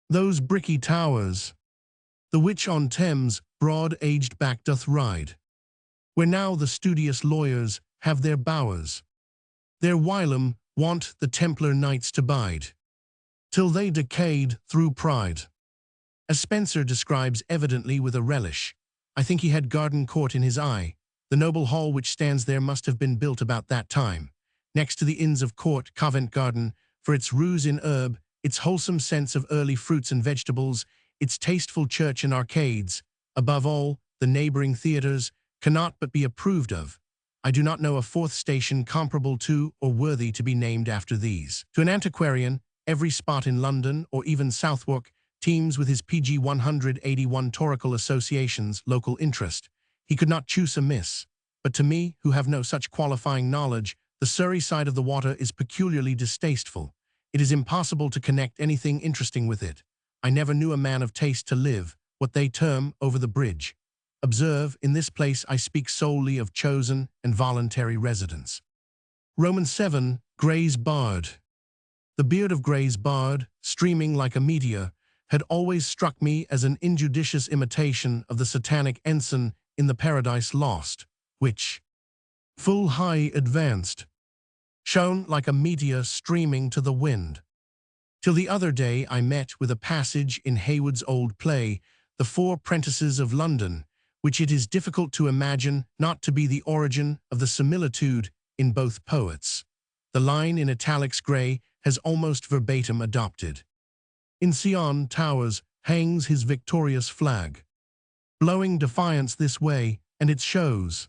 those bricky towers, the which on Thames broad-aged back doth ride, where now the studious lawyers have their bowers, their whilom wont the Templar knights to bide, till they decayed through pride. As Spenser describes evidently with a relish. I think he had Garden Court in his eye. The noble hall which stands there must have been built about that time. Next to the Inns of Court, Covent Garden, for its ruse in herb, its wholesome sense of early fruits and vegetables, its tasteful church and arcades, above all, the neighboring theatres, cannot but be approved of. I do not know a 4th station comparable to or worthy to be named after these. To an antiquarian, every spot in London, or even Southwark, teems with his PG 181 Torical associations, local interest. He could not choose amiss. But to me, who have no such qualifying knowledge, the Surrey side of the water is peculiarly distasteful. It is impossible to connect anything interesting with it. I never knew a man of taste to live, what they term, over the bridge. Observe, in this place I speak solely of chosen and voluntary residence. Roman 7. Gray's Bard. The beard of Gray's Bard, streaming like a meteor, had always struck me as an injudicious imitation of the satanic ensign in the Paradise Lost, which, full high advanced, shone like a meteor streaming to the wind. Till the other day I met with a passage in Haywood's old play, The 4 Prentices of London, which it is difficult to imagine not to be the origin of the similitude in both poets. The line in italics Gray has almost verbatim adopted. In Sion towers hangs his victorious flag, blowing defiance this way, and it shows,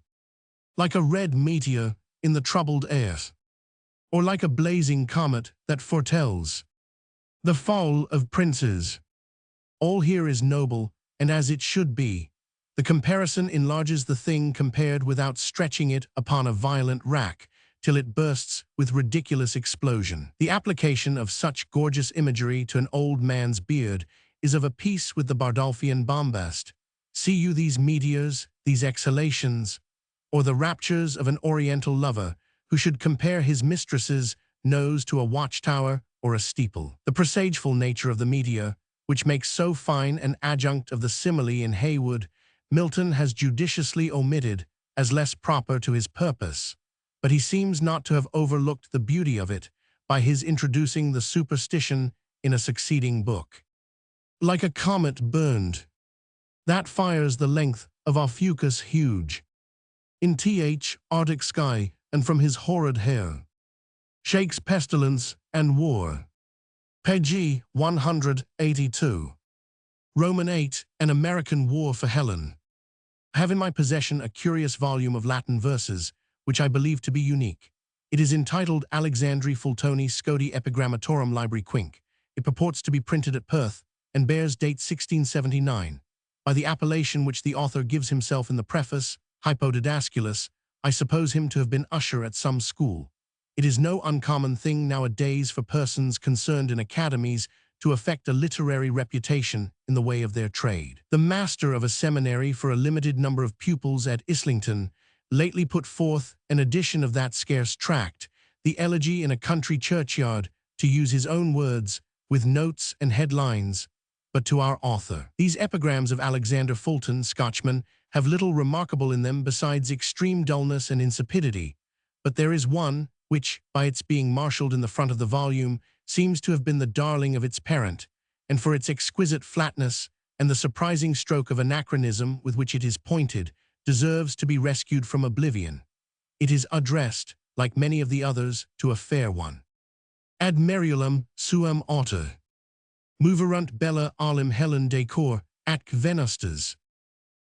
like a red meteor in the troubled air, or like a blazing comet that foretells the fall of princes. All here is noble, and as it should be. The comparison enlarges the thing compared without stretching it upon a violent rack, till it bursts with ridiculous explosion. The application of such gorgeous imagery to an old man's beard is of a piece with the Bardolphian bombast. See you these meteors, these exhalations, or the raptures of an oriental lover who should compare his mistress's nose to a watchtower or a steeple. The presageful nature of the meteor, which makes so fine an adjunct of the simile in Haywood, Milton has judiciously omitted as less proper to his purpose, but he seems not to have overlooked the beauty of it by his introducing the superstition in a succeeding book. Like a comet burned, that fires the length of Ophiuchus huge, in Arctic sky, and from his horrid hair Shakespeare's Pestilence and War. Page 182. Roman 8, An American War for Helen. I have in my possession a curious volume of Latin verses, which I believe to be unique. It is entitled Alexandri Fultoni Scodi Epigrammatorum Libri Quinque. It purports to be printed at Perth, and bears date 1679. By the appellation which the author gives himself in the preface, Hypodidasculus, I suppose him to have been usher at some school. It is no uncommon thing nowadays for persons concerned in academies to affect a literary reputation in the way of their trade. The master of a seminary for a limited number of pupils at Islington lately put forth an edition of that scarce tract, The Elegy in a Country Churchyard, to use his own words, with notes and headlines, but to our author. These epigrams of Alexander Fulton, Scotchman, have little remarkable in them besides extreme dullness and insipidity, but there is one which, by its being marshalled in the front of the volume, seems to have been the darling of its parent, and for its exquisite flatness and the surprising stroke of anachronism with which it is pointed, deserves to be rescued from oblivion. It is addressed, like many of the others, to a fair one. Ad Meriulum suam autor. Moverunt bella alim Helen decor, atque venustas.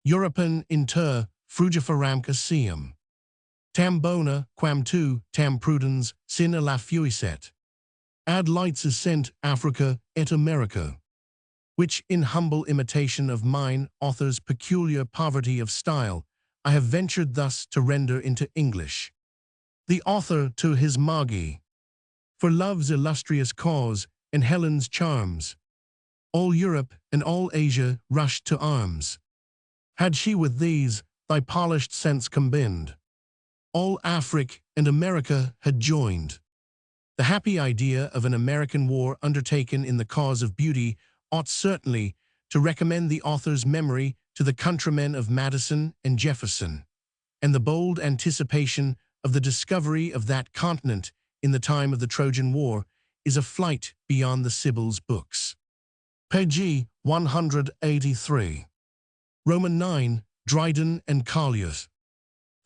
Europan inter frugiferam caesium. Tam bona, quam tu, tam prudens, sine la fuiset. Ad lights ascent Africa et America. Which, in humble imitation of mine author's peculiar poverty of style, I have ventured thus to render into English. The author to his Magi. For love's illustrious cause, and Helen's charms, all Europe and all Asia rushed to arms. Had she with these thy polished sense combined, all Afric and America had joined. The happy idea of an American war undertaken in the cause of beauty ought certainly to recommend the author's memory to the countrymen of Madison and Jefferson, and the bold anticipation of the discovery of that continent in the time of the Trojan War is a flight beyond the Sibyl's books. Page 183. Roman 9, Dryden and Collier.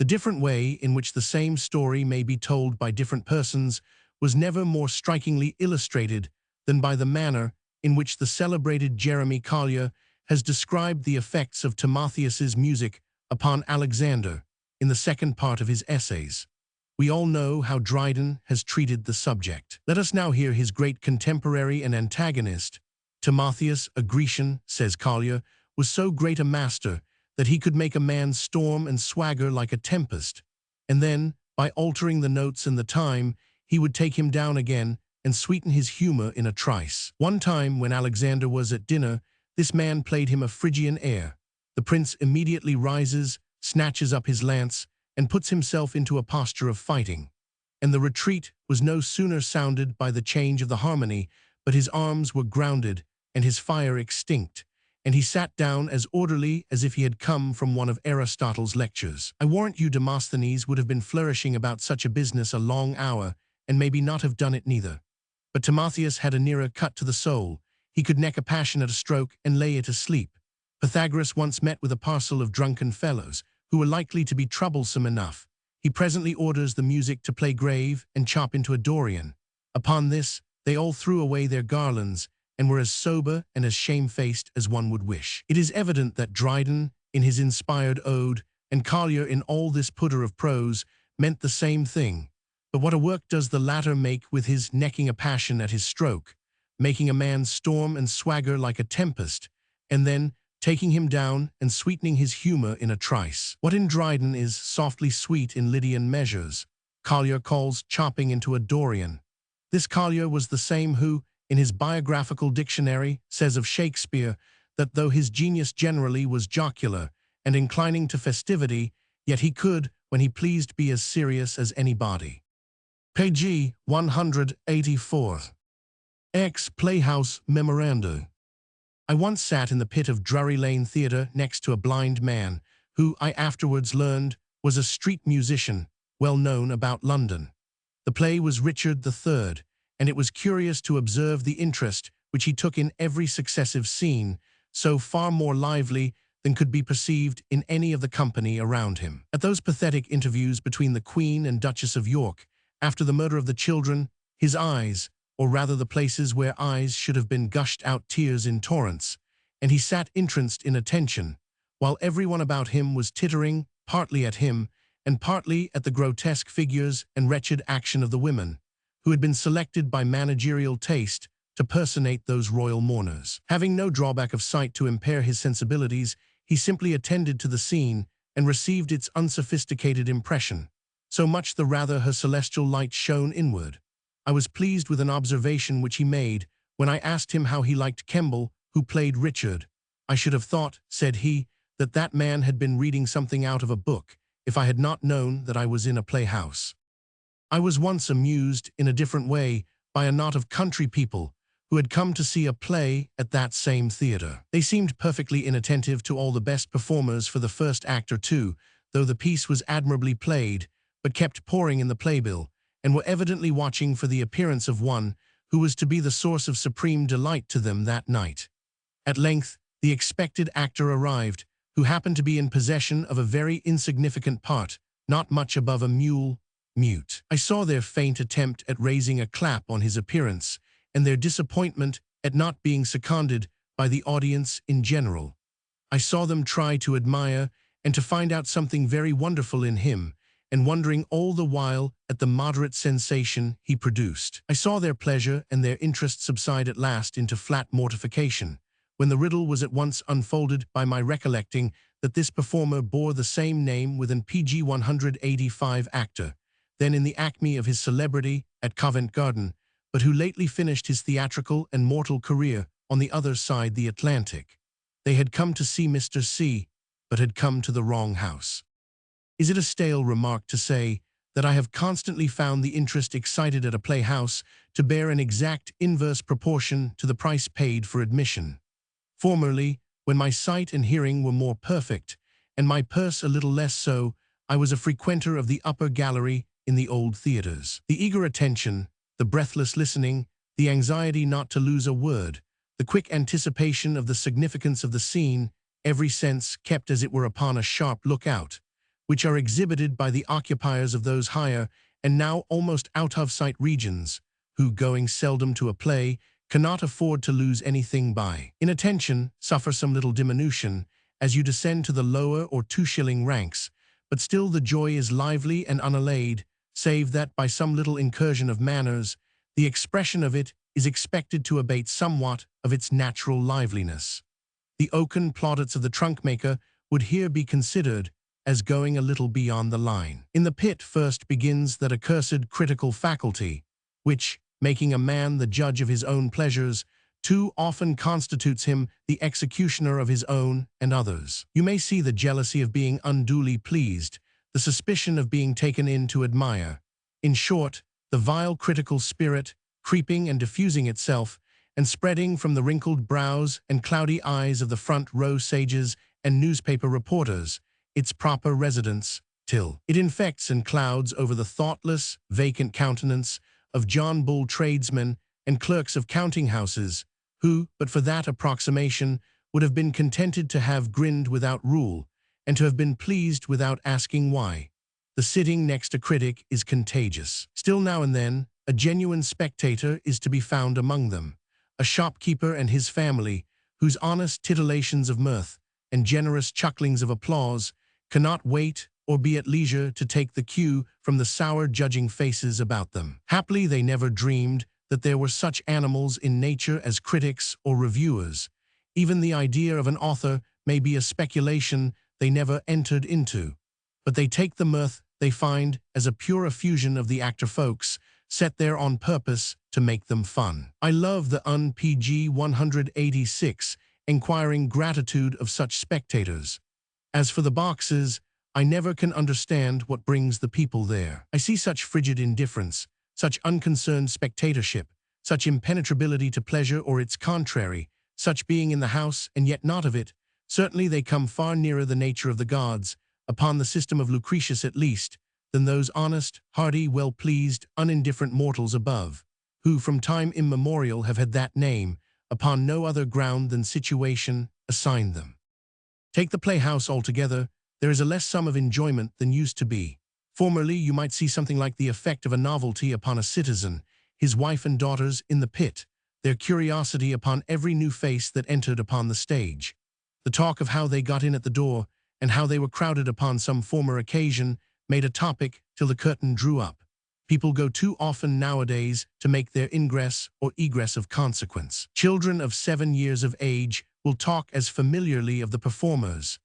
The different way in which the same story may be told by different persons was never more strikingly illustrated than by the manner in which the celebrated Jeremy Collier has described the effects of Timotheus's music upon Alexander in the second part of his essays. We all know how Dryden has treated the subject. Let us now hear his great contemporary and antagonist. Timotheus, a Grecian, says Collier, was so great a master that he could make a man storm and swagger like a tempest, and then, by altering the notes and the time, he would take him down again and sweeten his humor in a trice. One time, when Alexander was at dinner, this man played him a Phrygian air. The prince immediately rises, snatches up his lance, and puts himself into a posture of fighting. And the retreat was no sooner sounded by the change of the harmony, but his arms were grounded and his fire extinct, and he sat down as orderly as if he had come from one of Aristotle's lectures. I warrant you Demosthenes would have been flourishing about such a business a long hour, and maybe not have done it neither. But Timotheus had a nearer cut to the soul. He could neck a passion at a stroke and lay it asleep. Pythagoras once met with a parcel of drunken fellows, who were likely to be troublesome enough. He presently orders the music to play grave and chop into a Dorian. Upon this, they all threw away their garlands, and were as sober and as shamefaced as one would wish. It is evident that Dryden, in his inspired ode, and Collier in all this putter of prose, meant the same thing. But what a work does the latter make with his necking a passion at his stroke, making a man storm and swagger like a tempest, and then taking him down and sweetening his humor in a trice. What in Dryden is softly sweet in Lydian measures, Collier calls chopping into a Dorian. This Collier was the same who, in his biographical dictionary, says of Shakespeare that though his genius generally was jocular and inclining to festivity, yet he could, when he pleased, be as serious as anybody. Page 184. Ex Playhouse Memoranda. I once sat in the pit of Drury Lane Theatre next to a blind man, who, I afterwards learned, was a street musician, well known about London. The play was Richard III, and it was curious to observe the interest which he took in every successive scene, so far more lively than could be perceived in any of the company around him. At those pathetic interviews between the Queen and Duchess of York, After the murder of the children, his eyes, or rather the places where eyes should have been, gushed out tears in torrents, and he sat entranced in attention, while everyone about him was tittering, partly at him, and partly at the grotesque figures and wretched action of the women, who had been selected by managerial taste to personate those royal mourners. Having no drawback of sight to impair his sensibilities, he simply attended to the scene and received its unsophisticated impression. So much the rather her celestial light shone inward. I was pleased with an observation which he made when I asked him how he liked Kemble, who played Richard. I should have thought, said he, that that man had been reading something out of a book, if I had not known that I was in a playhouse. I was once amused, in a different way, by a knot of country people who had come to see a play at that same theatre. They seemed perfectly inattentive to all the best performers for the first act or two, though the piece was admirably played, but kept poring in the playbill, and were evidently watching for the appearance of one who was to be the source of supreme delight to them that night. At length, the expected actor arrived, who happened to be in possession of a very insignificant part, not much above a mute. I saw their faint attempt at raising a clap on his appearance, and their disappointment at not being seconded by the audience in general. I saw them try to admire and to find out something very wonderful in him, and wondering all the while at the moderate sensation he produced. I saw their pleasure and their interest subside at last into flat mortification, when the riddle was at once unfolded by my recollecting that this performer bore the same name with an PG 185 actor, then in the acme of his celebrity at Covent Garden, but who lately finished his theatrical and mortal career on the other side the Atlantic. They had come to see Mr. C, but had come to the wrong house. Is it a stale remark to say that I have constantly found the interest excited at a playhouse to bear an exact inverse proportion to the price paid for admission? Formerly, when my sight and hearing were more perfect, and my purse a little less so, I was a frequenter of the upper gallery in the old theatres. The eager attention, the breathless listening, the anxiety not to lose a word, the quick anticipation of the significance of the scene, every sense kept as it were upon a sharp lookout, which are exhibited by the occupiers of those higher and now almost out-of-sight regions, who, going seldom to a play, cannot afford to lose anything by inattention, suffer some little diminution as you descend to the lower or 2-shilling ranks, but still the joy is lively and unallayed, save that by some little incursion of manners, the expression of it is expected to abate somewhat of its natural liveliness. The oaken plaudits of the trunk-maker would here be considered as going a little beyond the line. In the pit first begins that accursed critical faculty, which, making a man the judge of his own pleasures, too often constitutes him the executioner of his own and others. You may see the jealousy of being unduly pleased, the suspicion of being taken in to admire. In short, the vile critical spirit, creeping and diffusing itself, and spreading from the wrinkled brows and cloudy eyes of the front-row sages and newspaper reporters, its proper residence, till it infects and clouds over the thoughtless, vacant countenance of John Bull tradesmen and clerks of counting-houses, who, but for that approximation, would have been contented to have grinned without rule, and to have been pleased without asking why. The sitting next a critic is contagious. Still now and then, a genuine spectator is to be found among them, a shopkeeper and his family, whose honest titillations of mirth and generous chucklings of applause cannot wait or be at leisure to take the cue from the sour judging faces about them. Haply they never dreamed that there were such animals in nature as critics or reviewers. Even the idea of an author may be a speculation they never entered into, but they take the mirth they find as a pure effusion of the actor folks, set there on purpose to make them fun. I love the un-PG 186 inquiring gratitude of such spectators. As for the boxes, I never can understand what brings the people there. I see such frigid indifference, such unconcerned spectatorship, such impenetrability to pleasure or its contrary, such being in the house and yet not of it. Certainly they come far nearer the nature of the gods, upon the system of Lucretius at least, than those honest, hearty, well-pleased, unindifferent mortals above, who from time immemorial have had that name, upon no other ground than situation, assigned them. Take the playhouse altogether, there is a less sum of enjoyment than used to be. Formerly, you might see something like the effect of a novelty upon a citizen, his wife and daughters in the pit, their curiosity upon every new face that entered upon the stage. The talk of how they got in at the door, and how they were crowded upon some former occasion, made a topic till the curtain drew up. People go too often nowadays to make their ingress or egress of consequence. Children of 7 years of age will talk as familiarly of the performers,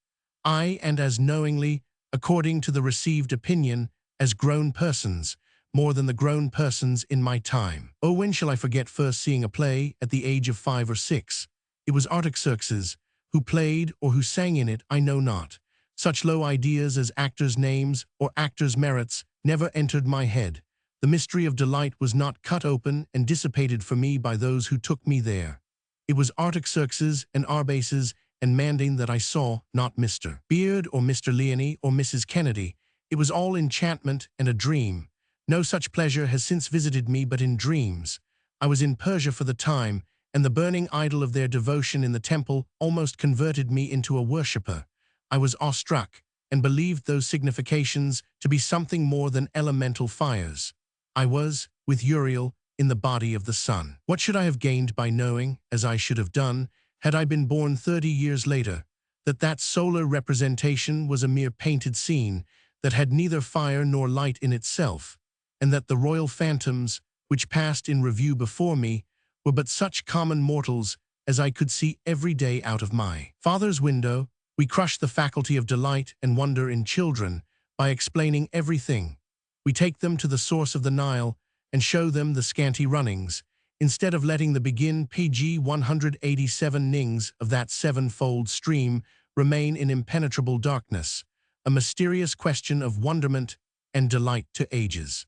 aye, and as knowingly, according to the received opinion, as grown persons, more than the grown persons in my time. Oh, when shall I forget first seeing a play at the age of 5 or 6? It was Artaxerxes. Who played or who sang in it, I know not. Such low ideas as actors' names or actors' merits never entered my head. The mystery of delight was not cut open and dissipated for me by those who took me there. It was Artaxerxes and Arbaces and Mandane that I saw, not Mr. Beard or Mr. Leone or Mrs. Kennedy. It was all enchantment and a dream. No such pleasure has since visited me but in dreams. I was in Persia for the time, and the burning idol of their devotion in the temple almost converted me into a worshipper. I was awestruck, and believed those significations to be something more than elemental fires. I was, with Uriel, in the body of the sun. What should I have gained by knowing, as I should have done, had I been born 30 years later, that that solar representation was a mere painted scene, that had neither fire nor light in itself, and that the royal phantoms, which passed in review before me, were but such common mortals as I could see every day out of my father's window? We crush the faculty of delight and wonder in children by explaining everything. We take them to the source of the Nile and show them the scanty runnings, instead of letting the begin pg 187 nings of that sevenfold stream remain in impenetrable darkness, a mysterious question of wonderment and delight to ages.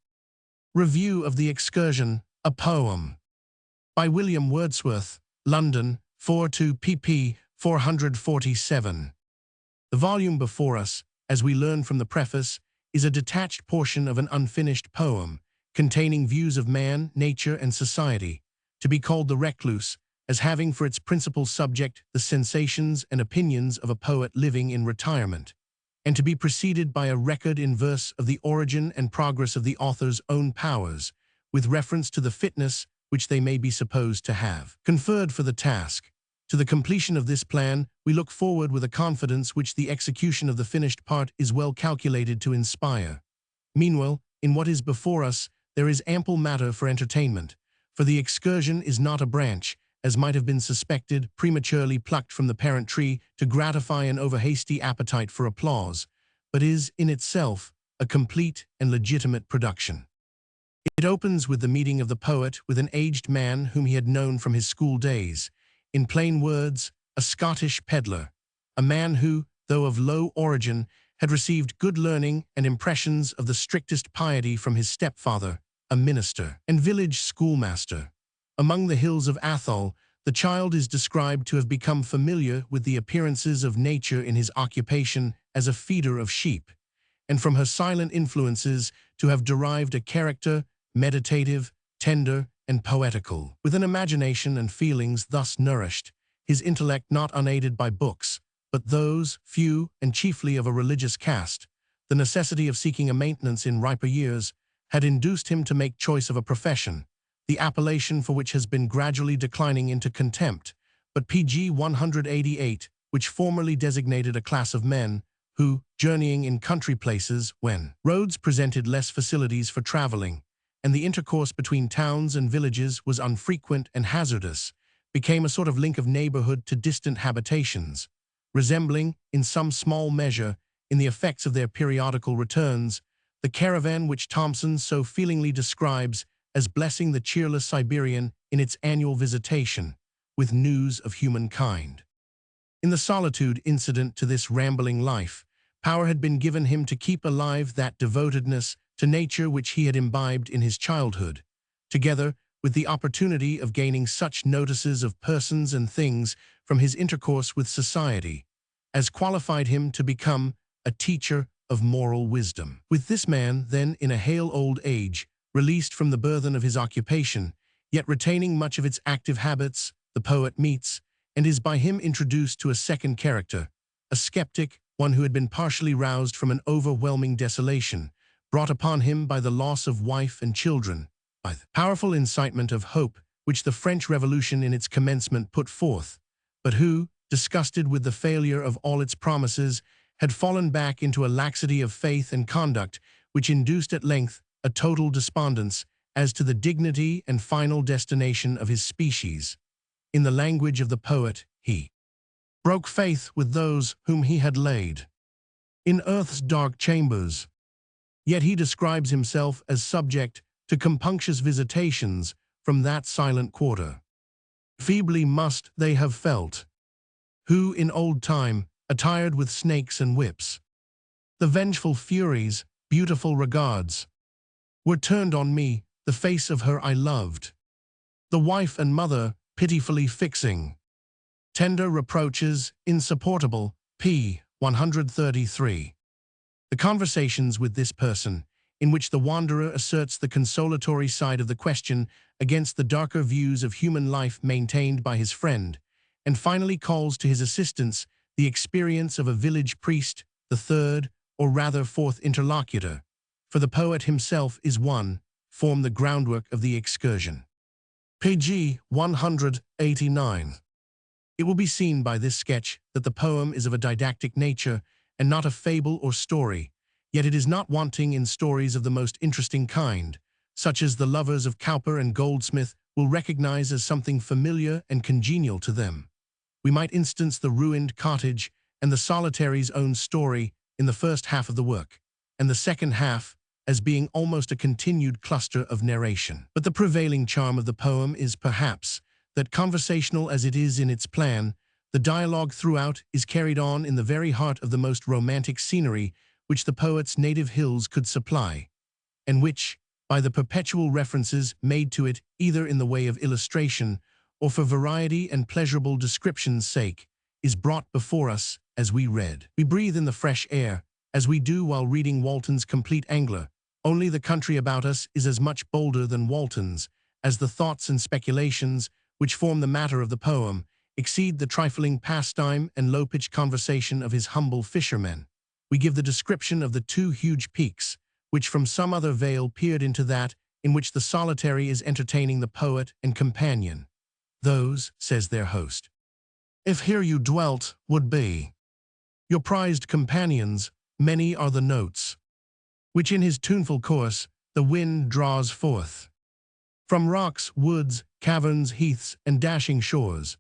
Review of the Excursion, a poem. By William Wordsworth, London, 42 pp. 447. The volume before us, as we learn from the preface, is a detached portion of an unfinished poem, containing views of man, nature, and society, to be called The Recluse, as having for its principal subject the sensations and opinions of a poet living in retirement, and to be preceded by a record in verse of the origin and progress of the author's own powers, with reference to the fitness which they may be supposed to have conferred for the task. To the completion of this plan, we look forward with a confidence which the execution of the finished part is well calculated to inspire. Meanwhile, in what is before us, there is ample matter for entertainment, for the excursion is not a branch, as might have been suspected, prematurely plucked from the parent tree to gratify an over-hasty appetite for applause, but is, in itself, a complete and legitimate production. It opens with the meeting of the poet with an aged man whom he had known from his school days. In plain words, a Scottish peddler, a man who, though of low origin, had received good learning and impressions of the strictest piety from his stepfather, a minister and village schoolmaster. Among the hills of Athol, the child is described to have become familiar with the appearances of nature in his occupation as a feeder of sheep, and from her silent influences to have derived a character meditative, tender, and poetical. With an imagination and feelings thus nourished, his intellect not unaided by books, but those, few and chiefly of a religious caste, the necessity of seeking a maintenance in riper years, had induced him to make choice of a profession, the appellation for which has been gradually declining into contempt, but pg 188, which formerly designated a class of men who, journeying in country places when roads presented less facilities for traveling, and the intercourse between towns and villages was unfrequent and hazardous, became a sort of link of neighborhood to distant habitations, resembling, in some small measure, in the effects of their periodical returns, the caravan which Thomson so feelingly describes as blessing the cheerless Siberian in its annual visitation, with news of humankind. In the solitude incident to this rambling life, power had been given him to keep alive that devotedness to nature which he had imbibed in his childhood, together with the opportunity of gaining such notices of persons and things from his intercourse with society, as qualified him to become a teacher of moral wisdom. With this man, then in a hale old age, released from the burthen of his occupation, yet retaining much of its active habits, the poet meets, and is by him introduced to a second character, a skeptic, one who had been partially roused from an overwhelming desolation, brought upon him by the loss of wife and children, by the powerful incitement of hope which the French Revolution in its commencement put forth, but who, disgusted with the failure of all its promises, had fallen back into a laxity of faith and conduct which induced at length a total despondence as to the dignity and final destination of his species. In the language of the poet, he broke faith with those whom he had laid in earth's dark chambers. Yet he describes himself as subject to compunctious visitations from that silent quarter. Feebly must they have felt, who in old time, attired with snakes and whips, the vengeful Furies, beautiful regards, were turned on me, the face of her I loved, the wife and mother pitifully fixing. Tender reproaches, insupportable, p. 133. The conversations with this person, in which the wanderer asserts the consolatory side of the question against the darker views of human life maintained by his friend, and finally calls to his assistance the experience of a village priest, the third, or rather fourth interlocutor, for the poet himself is one, form the groundwork of the excursion. Pg 189. It will be seen by this sketch that the poem is of a didactic nature and not a fable or story, yet it is not wanting in stories of the most interesting kind, such as the lovers of Cowper and Goldsmith will recognize as something familiar and congenial to them. We might instance the ruined cottage and the solitary's own story in the first half of the work, and the second half as being almost a continued cluster of narration. But the prevailing charm of the poem is, perhaps, that conversational as it is in its plan, the dialogue throughout is carried on in the very heart of the most romantic scenery which the poet's native hills could supply, and which, by the perpetual references made to it either in the way of illustration or for variety and pleasurable description's sake, is brought before us as we read. We breathe in the fresh air, as we do while reading Walton's Complete Angler, only the country about us is as much bolder than Walton's, as the thoughts and speculations which form the matter of the poem exceed the trifling pastime and low-pitched conversation of his humble fishermen. We give the description of the two huge peaks, which from some other vale peered into that in which the solitary is entertaining the poet and companion. Those, says their host, if here you dwelt, would be your prized companions. Many are the notes which in his tuneful course the wind draws forth from rocks, woods, caverns, heaths, and dashing shores.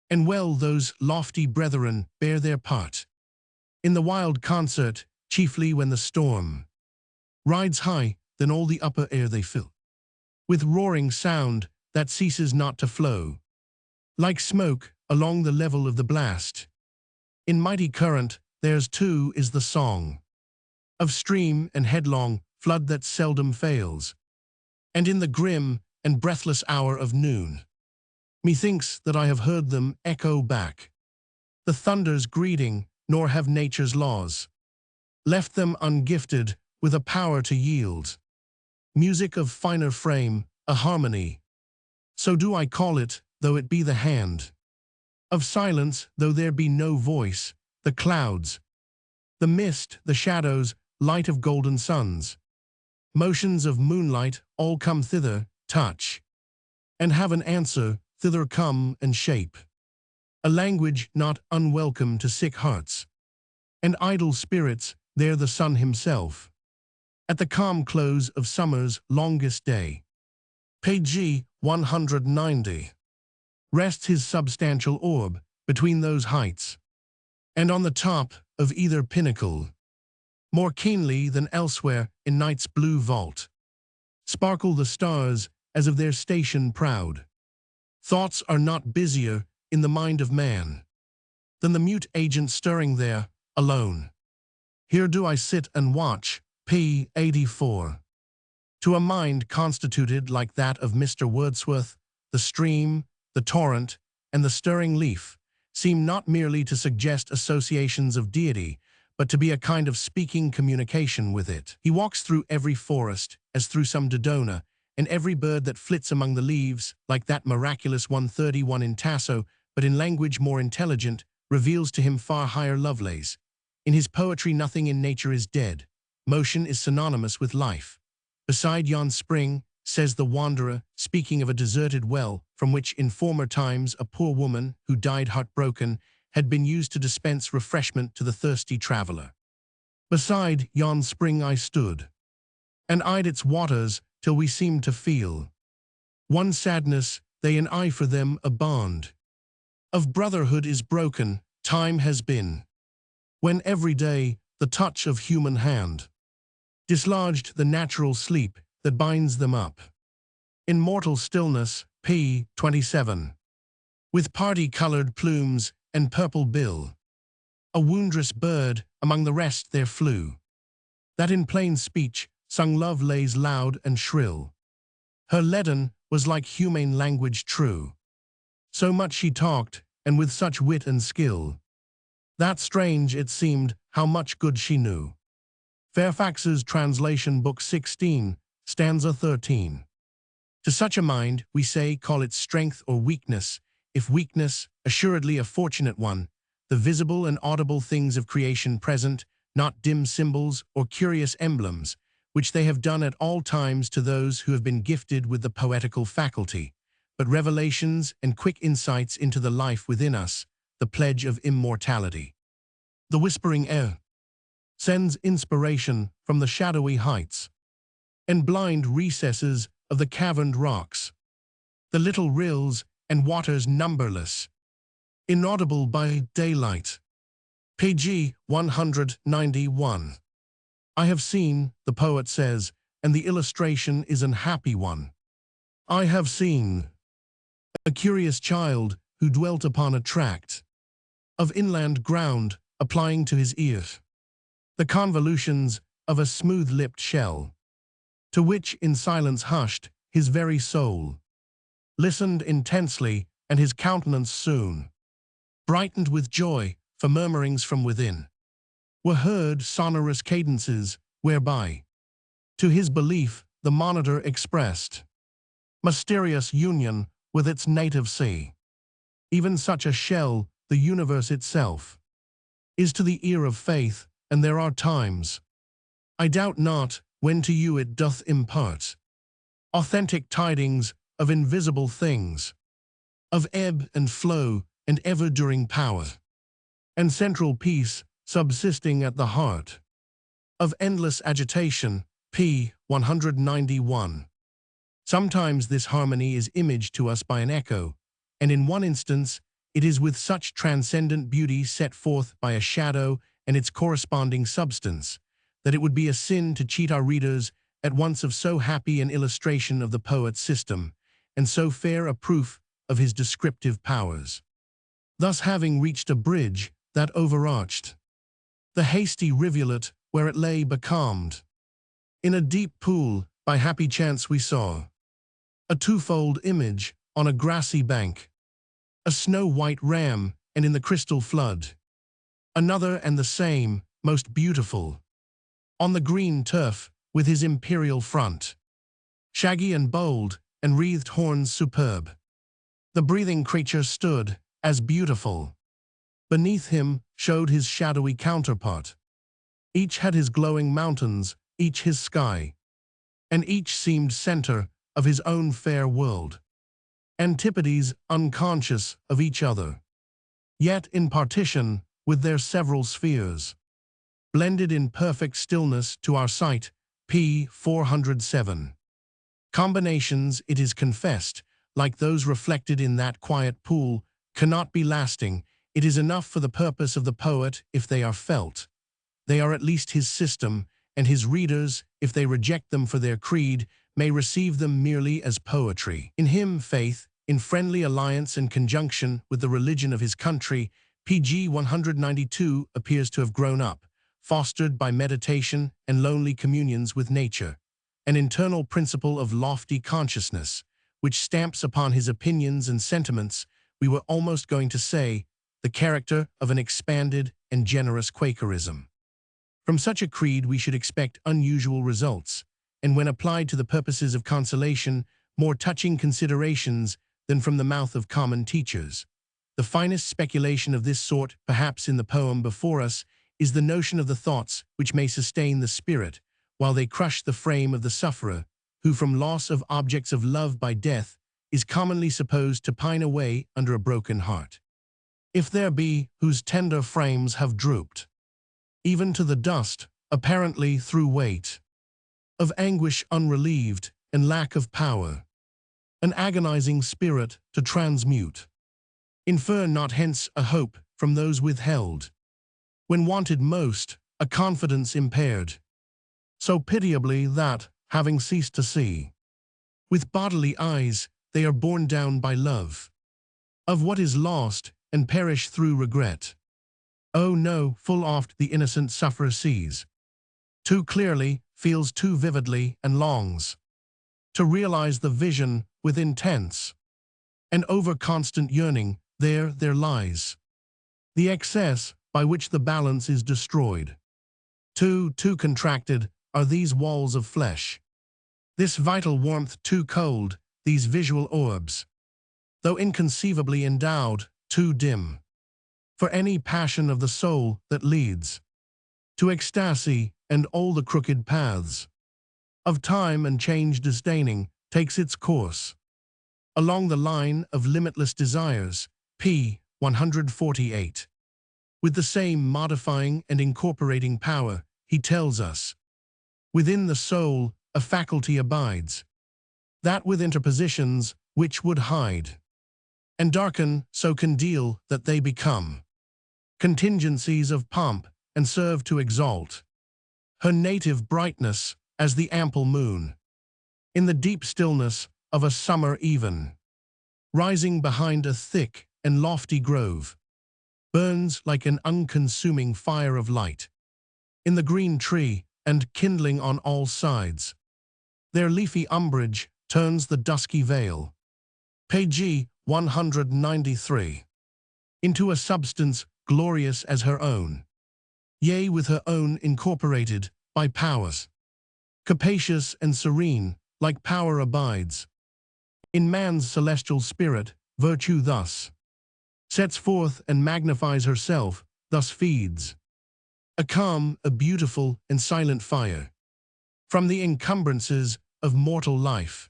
And well those lofty brethren bear their part in the wild concert, chiefly when the storm rides high, then all the upper air they fill with roaring sound that ceases not to flow, like smoke along the level of the blast. In mighty current theirs too is the song of stream and headlong flood that seldom fails, and in the grim and breathless hour of noon, methinks that I have heard them echo back the thunder's greeting, nor have nature's laws left them ungifted with a power to yield music of finer frame, a harmony. So do I call it, though it be the hand of silence, though there be no voice, the clouds, the mist, the shadows, light of golden suns, motions of moonlight, all come thither, touch, and have an answer, thither come and shape a language not unwelcome to sick hearts and idle spirits. There the sun himself, at the calm close of summer's longest day, pg 190, rests his substantial orb between those heights, and on the top of either pinnacle, more keenly than elsewhere in night's blue vault, sparkle the stars as of their station proud. Thoughts are not busier in the mind of man than the mute agent stirring there, alone. Here do I sit and watch, p. 84. To a mind constituted like that of Mr. Wordsworth, the stream, the torrent, and the stirring leaf seem not merely to suggest associations of deity, but to be a kind of speaking communication with it. He walks through every forest, as through some Dodona, and every bird that flits among the leaves, like that miraculous 131 in Tasso, but in language more intelligent, reveals to him far higher Lovelace. In his poetry nothing in nature is dead. motion is synonymous with life. Beside yon spring, says the wanderer, speaking of a deserted well from which in former times a poor woman, who died heartbroken, had been used to dispense refreshment to the thirsty traveler. Beside yon spring I stood, and eyed its waters till we seemed to feel one sadness, they and I for them a bond of brotherhood is broken. Time has been when every day the touch of human hand dislodged the natural sleep that binds them up. In mortal stillness, p. 27. With party-colored plumes and purple bill, a wondrous bird among the rest there flew, that in plain speech sung love lays loud and shrill. Her leaden was like humane language true. So much she talked, and with such wit and skill, that strange it seemed how much good she knew. Fairfax's Translation, Book 16, stanza 13. To such a mind, we say, call it strength or weakness. If weakness, assuredly a fortunate one, the visible and audible things of creation present, not dim symbols or curious emblems, which they have done at all times to those who have been gifted with the poetical faculty, but revelations and quick insights into the life within us, the pledge of immortality. The whispering air sends inspiration from the shadowy heights and blind recesses of the caverned rocks, the little rills and waters numberless, inaudible by daylight. Pg 191. I have seen, the poet says, and the illustration is an happy one. I have seen a curious child who dwelt upon a tract of inland ground, applying to his ear the convolutions of a smooth-lipped shell, to which in silence hushed his very soul listened intensely, and his countenance soon brightened with joy, for murmurings from within were heard, sonorous cadences, whereby to his belief the monitor expressed mysterious union with its native sea. Even such a shell, the universe itself, is to the ear of faith, and there are times, I doubt not, when to you it doth impart authentic tidings of invisible things, of ebb and flow and ever-during power, and central peace subsisting at the heart of endless agitation. P. 191. Sometimes this harmony is imaged to us by an echo, and in one instance it is with such transcendent beauty set forth by a shadow and its corresponding substance, that it would be a sin to cheat our readers at once of so happy an illustration of the poet's system, and so fair a proof of his descriptive powers. Thus, having reached a bridge that overarched the hasty rivulet where it lay becalmed, in a deep pool by happy chance we saw a twofold image on a grassy bank, a snow-white ram, and in the crystal flood another and the same, most beautiful, on the green turf with his imperial front, shaggy and bold, and wreathed horns superb. The breathing creature stood, as beautiful. Beneath him showed his shadowy counterpart. Each had his glowing mountains, each his sky, and each seemed center of his own fair world. Antipodes unconscious of each other, yet in partition with their several spheres, blended in perfect stillness to our sight. P. 407. Combinations, it is confessed, like those reflected in that quiet pool, cannot be lasting. It is enough for the purpose of the poet if they are felt. They are at least his system, and his readers, if they reject them for their creed, may receive them merely as poetry. In him, faith, in friendly alliance and conjunction with the religion of his country, Pg 192 appears to have grown up, fostered by meditation and lonely communions with nature, an internal principle of lofty consciousness, which stamps upon his opinions and sentiments, we were almost going to say, the character of an expanded and generous Quakerism. From such a creed we should expect unusual results, and when applied to the purposes of consolation, more touching considerations than from the mouth of common teachers. The finest speculation of this sort, perhaps in the poem before us, is the notion of the thoughts which may sustain the spirit, while they crush the frame of the sufferer, who from loss of objects of love by death is commonly supposed to pine away under a broken heart. If there be whose tender frames have drooped, even to the dust, apparently through weight of anguish unrelieved and lack of power, an agonizing spirit to transmute, infer not hence a hope from those withheld, when wanted most, a confidence impaired, so pitiably that, having ceased to see, with bodily eyes they are borne down by love of what is lost, and perish through regret. Oh no, full oft the innocent sufferer sees too clearly, feels too vividly, and longs to realize the vision with intense and over-constant yearning. There lies the excess by which the balance is destroyed. Too contracted are these walls of flesh, this vital warmth too cold, these visual orbs, though inconceivably endowed, too dim for any passion of the soul that leads to ecstasy, and all the crooked paths of time and change disdaining takes its course along the line of limitless desires. p. 148. With the same modifying and incorporating power, he tells us, within the soul a faculty abides, that with interpositions which would hide and darken so can deal that they become contingencies of pomp and serve to exalt her native brightness as the ample moon in the deep stillness of a summer even, rising behind a thick and lofty grove, burns like an unconsuming fire of light in the green tree, and kindling on all sides their leafy umbrage turns the dusky veil, page 193, into a substance glorious as her own, yea, with her own incorporated by powers, capacious and serene, like power abides in man's celestial spirit. Virtue thus sets forth and magnifies herself, thus feeds a calm, a beautiful and silent fire from the encumbrances of mortal life,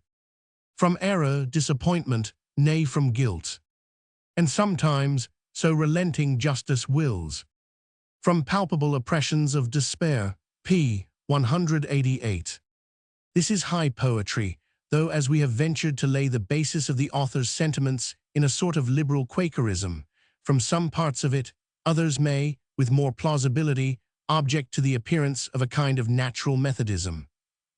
from error, disappointment, nay, from guilt, and sometimes so relenting justice wills, from palpable oppressions of despair. p. 188. This is high poetry, though as we have ventured to lay the basis of the author's sentiments in a sort of liberal Quakerism, from some parts of it, others may, with more plausibility, object to the appearance of a kind of natural Methodism.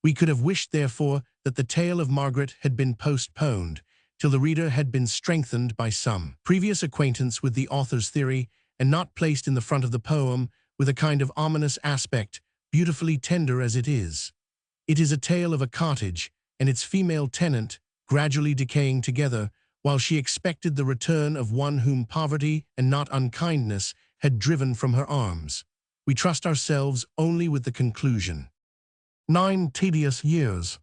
We could have wished, therefore, that the tale of Margaret had been postponed till the reader had been strengthened by some previous acquaintance with the author's theory, and not placed in the front of the poem with a kind of ominous aspect, beautifully tender as it is. It is a tale of a cottage and its female tenant gradually decaying together, while she expected the return of one whom poverty and not unkindness had driven from her arms. We trust ourselves only with the conclusion. 9 tedious years.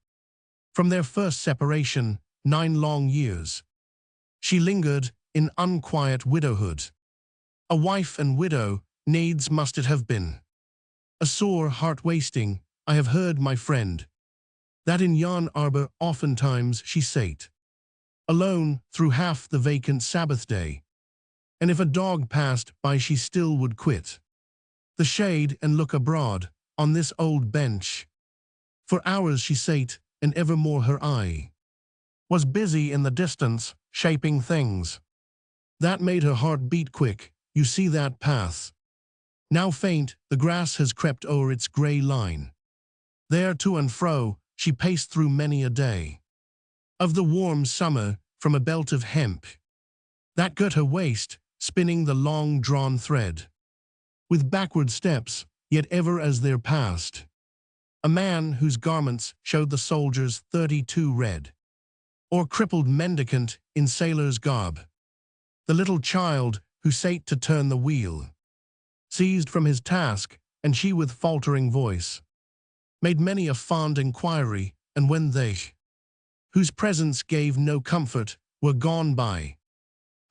From their first separation, 9 long years, she lingered in unquiet widowhood. A wife and widow, needs must it have been. A sore heart-wasting, I have heard, my friend, that in yon arbor oftentimes she sate, alone through half the vacant Sabbath day, and if a dog passed by she still would quit the shade and look abroad on this old bench. For hours she sate, and evermore her eye was busy in the distance, shaping things that made her heart beat quick. You see that path, now faint, the grass has crept o'er its grey line. There to and fro she paced through many a day of the warm summer, from a belt of hemp that girt her waist, spinning the long-drawn thread, with backward steps, yet ever as there passed a man whose garments showed the soldier's 32 red, or crippled mendicant in sailor's garb, the little child who sate to turn the wheel, seized from his task, and she with faltering voice made many a fond inquiry, and when they, whose presence gave no comfort, were gone by,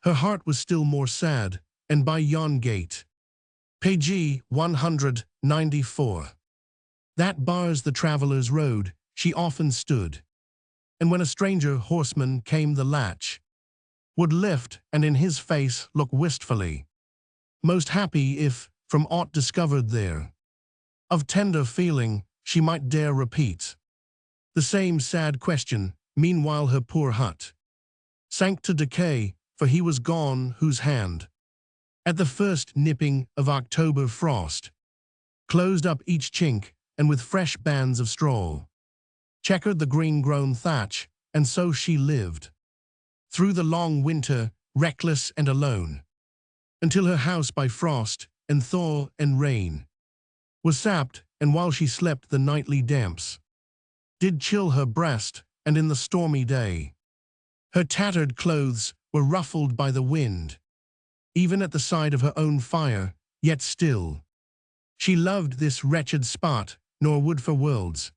her heart was still more sad, and by yon gate Page 194. That bars the traveller's road, she often stood, and when a stranger horseman came the latch, would lift and in his face look wistfully, most happy if, from aught discovered there, of tender feeling she might dare repeat the same sad question. Meanwhile her poor hut sank to decay, for he was gone whose hand, at the first nipping of October frost, closed up each chink, and with fresh bands of straw checkered the green-grown thatch, and so she lived through the long winter, reckless and alone, until her house by frost and thaw and rain was sapped, and while she slept the nightly damps did chill her breast, and in the stormy day her tattered clothes were ruffled by the wind, even at the side of her own fire, yet still she loved this wretched spot, nor would for worlds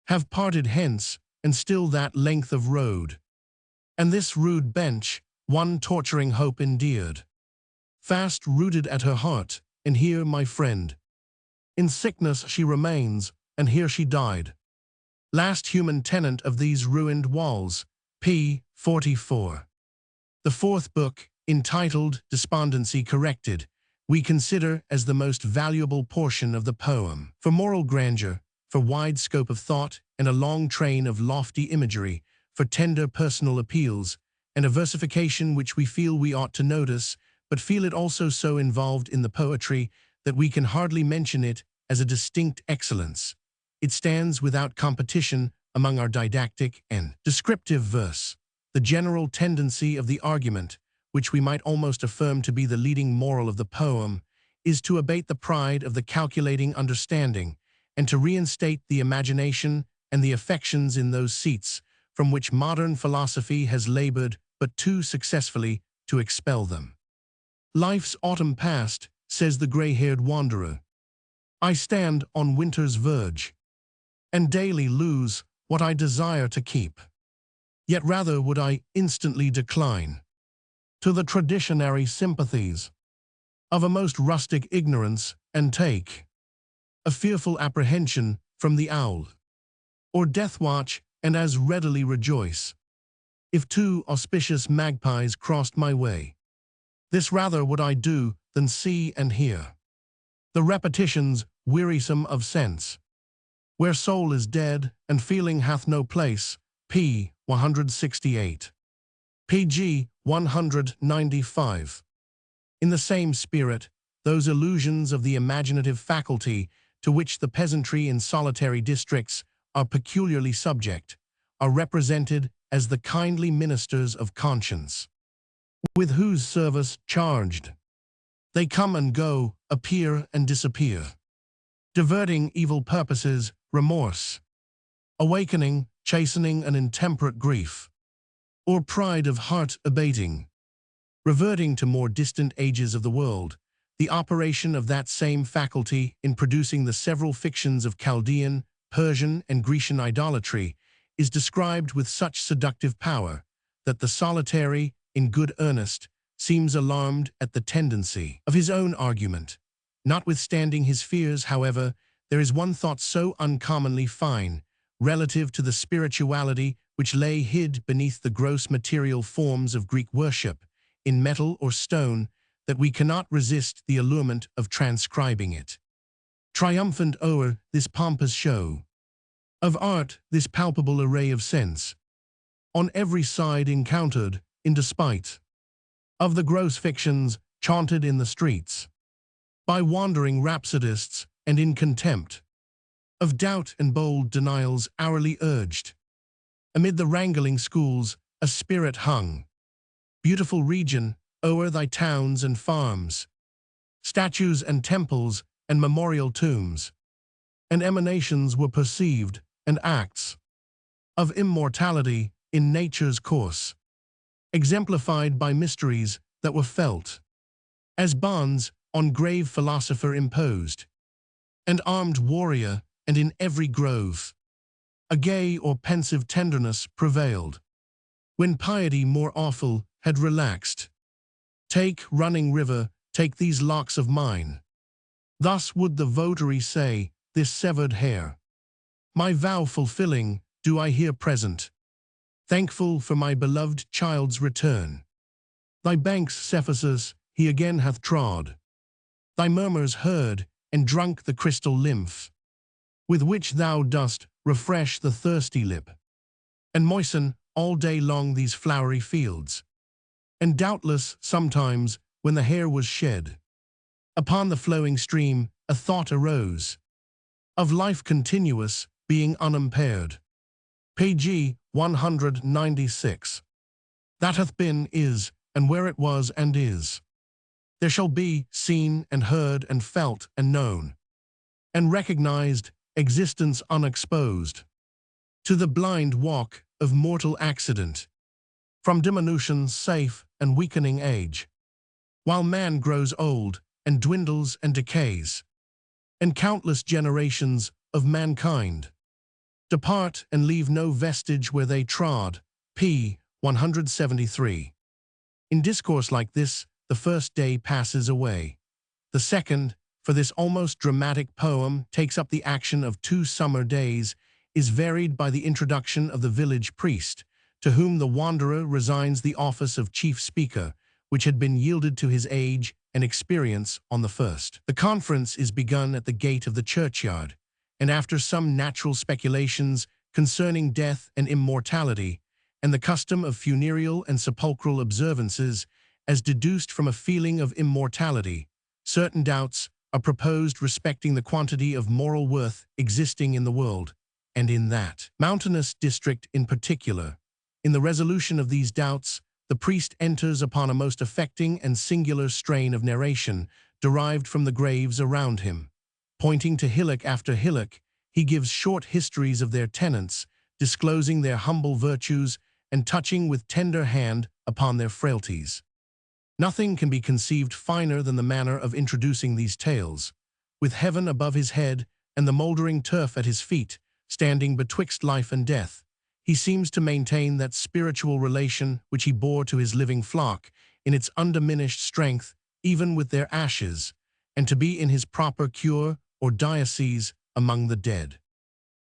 have parted hence, and still that length of road, and this rude bench, one torturing hope endeared, fast rooted at her heart, and here, my friend, in sickness she remains, and here she died, last human tenant of these ruined walls. P. 44. The fourth book, entitled Despondency Corrected, we consider as the most valuable portion of the poem, for moral grandeur, for wide scope of thought and a long train of lofty imagery, for tender personal appeals, and a versification which we feel we ought to notice, but feel it also so involved in the poetry that we can hardly mention it as a distinct excellence. It stands without competition among our didactic and descriptive verse. The general tendency of the argument, which we might almost affirm to be the leading moral of the poem, is to abate the pride of the calculating understanding, and to reinstate the imagination and the affections in those seats from which modern philosophy has labored but too successfully to expel them. Life's autumn past, says the gray-haired wanderer, I stand on winter's verge, and daily lose what I desire to keep. Yet rather would I instantly decline to the traditionary sympathies of a most rustic ignorance, and take a fearful apprehension from the owl or death watch, and as readily rejoice if two auspicious magpies crossed my way. This rather would I do than see and hear the repetitions wearisome of sense, where soul is dead and feeling hath no place. P. 168. Pg. 195. In the same spirit, those illusions of the imaginative faculty to which the peasantry in solitary districts are peculiarly subject, are represented as the kindly ministers of conscience, with whose service charged they come and go, appear and disappear, diverting evil purposes, remorse, awakening, chastening an intemperate grief, or pride of heart abating, reverting to more distant ages of the world. The operation of that same faculty in producing the several fictions of Chaldean, Persian, and Grecian idolatry is described with such seductive power that the solitary, in good earnest, seems alarmed at the tendency of his own argument. Notwithstanding his fears, however, there is one thought so uncommonly fine, relative to the spirituality which lay hid beneath the gross material forms of Greek worship, in metal or stone, that we cannot resist the allurement of transcribing it. Triumphant o'er this pompous show of art, this palpable array of sense, on every side encountered, in despite of the gross fictions chaunted in the streets by wandering rhapsodists, and in contempt of doubt and bold denials hourly urged. Amid the wrangling schools a spirit hung, beautiful region, o'er thy towns and farms, statues and temples and memorial tombs, and emanations were perceived, and acts of immortality in nature's course, exemplified by mysteries that were felt as bonds on grave philosopher imposed, and armed warrior, and in every grove a gay or pensive tenderness prevailed, when piety more awful had relaxed. Take, running river, take these locks of mine, Thus would the votary say, this severed hair, my vow fulfilling, do I here present, thankful for my beloved child's return. Thy banks, Cephasus, he again hath trod, thy murmurs heard, and drunk the crystal lymph, with which thou dost refresh the thirsty lip, and moisten all day long these flowery fields. And doubtless, sometimes, when the hair was shed, upon the flowing stream a thought arose, of life continuous, being unimpaired. Pg 196. That hath been, is, and where it was and is. There shall be, seen and heard and felt and known, and recognized, existence unexposed, to the blind walk of mortal accident, from diminution safe and weakening age, while man grows old and dwindles and decays, and countless generations of mankind depart and leave no vestige where they trod. P. 173. In discourse like this, the first day passes away. The second, for this almost dramatic poem takes up the action of 2 summer days, is varied by the introduction of the village priest, to whom the wanderer resigns the office of chief speaker, which had been yielded to his age and experience on the first. The conference is begun at the gate of the churchyard, and after some natural speculations concerning death and immortality, and the custom of funereal and sepulchral observances, as deduced from a feeling of immortality, certain doubts are proposed respecting the quantity of moral worth existing in the world, and in that mountainous district in particular. In the resolution of these doubts, the priest enters upon a most affecting and singular strain of narration derived from the graves around him. Pointing to hillock after hillock, he gives short histories of their tenants, disclosing their humble virtues and touching with tender hand upon their frailties. Nothing can be conceived finer than the manner of introducing these tales. With heaven above his head and the mouldering turf at his feet, standing betwixt life and death, he seems to maintain that spiritual relation which he bore to his living flock in its undiminished strength, even with their ashes, and to be in his proper cure or diocese among the dead.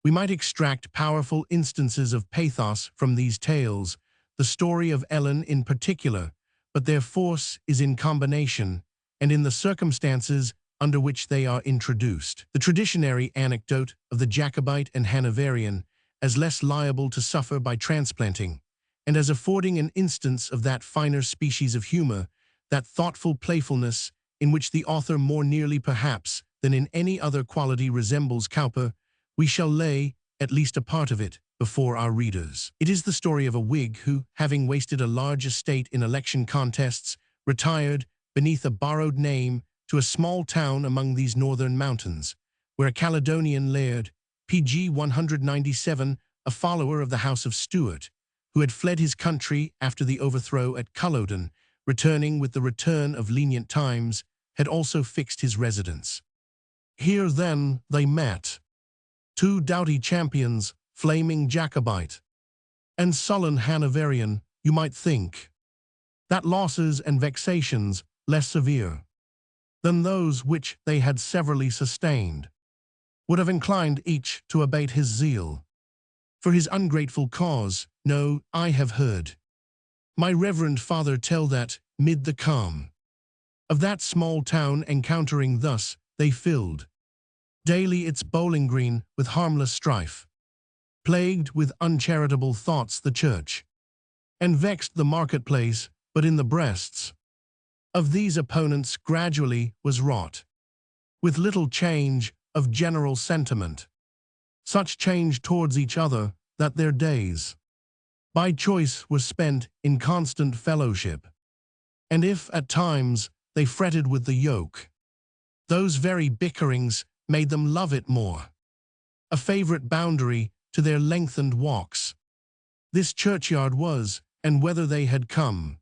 We might extract powerful instances of pathos from these tales, the story of Ellen in particular, but their force is in combination and in the circumstances under which they are introduced. The traditionary anecdote of the Jacobite and Hanoverian as less liable to suffer by transplanting, and as affording an instance of that finer species of humor, that thoughtful playfulness in which the author more nearly perhaps than in any other quality resembles Cowper, we shall lay, at least a part of it, before our readers. It is the story of a Whig who, having wasted a large estate in election contests, retired, beneath a borrowed name, to a small town among these northern mountains, where a Caledonian laird, Pg 197, a follower of the House of Stuart, who had fled his country after the overthrow at Culloden, returning with the return of lenient times, had also fixed his residence. Here, then, they met, 2 doughty champions, flaming Jacobite and sullen Hanoverian. You might think that losses and vexations less severe than those which they had severally sustained would have inclined each to abate his zeal for his ungrateful cause. No, I have heard my reverend father tell that, mid the calm of that small town encountering thus, they filled daily its bowling green with harmless strife, plagued with uncharitable thoughts the church, and vexed the marketplace, but in the breasts of these opponents gradually was wrought, with little change of general sentiment, such change towards each other, that their days by choice were spent in constant fellowship, and if at times they fretted with the yoke, those very bickerings made them love it more, a favorite boundary to their lengthened walks. This churchyard was, and whether they had come,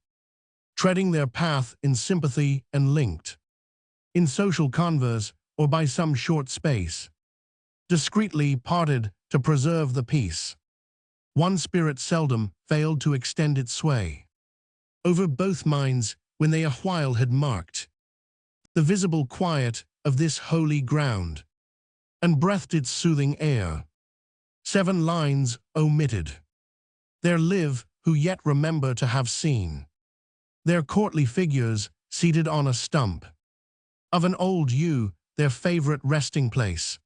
treading their path in sympathy and linked, in social converse or by some short space, discreetly parted to preserve the peace. One spirit seldom failed to extend its sway over both minds when they a while had marked the visible quiet of this holy ground, and breathed its soothing air. 7 lines omitted. There live who yet remember to have seen their courtly figures seated on a stump of an old yew, their favorite resting place.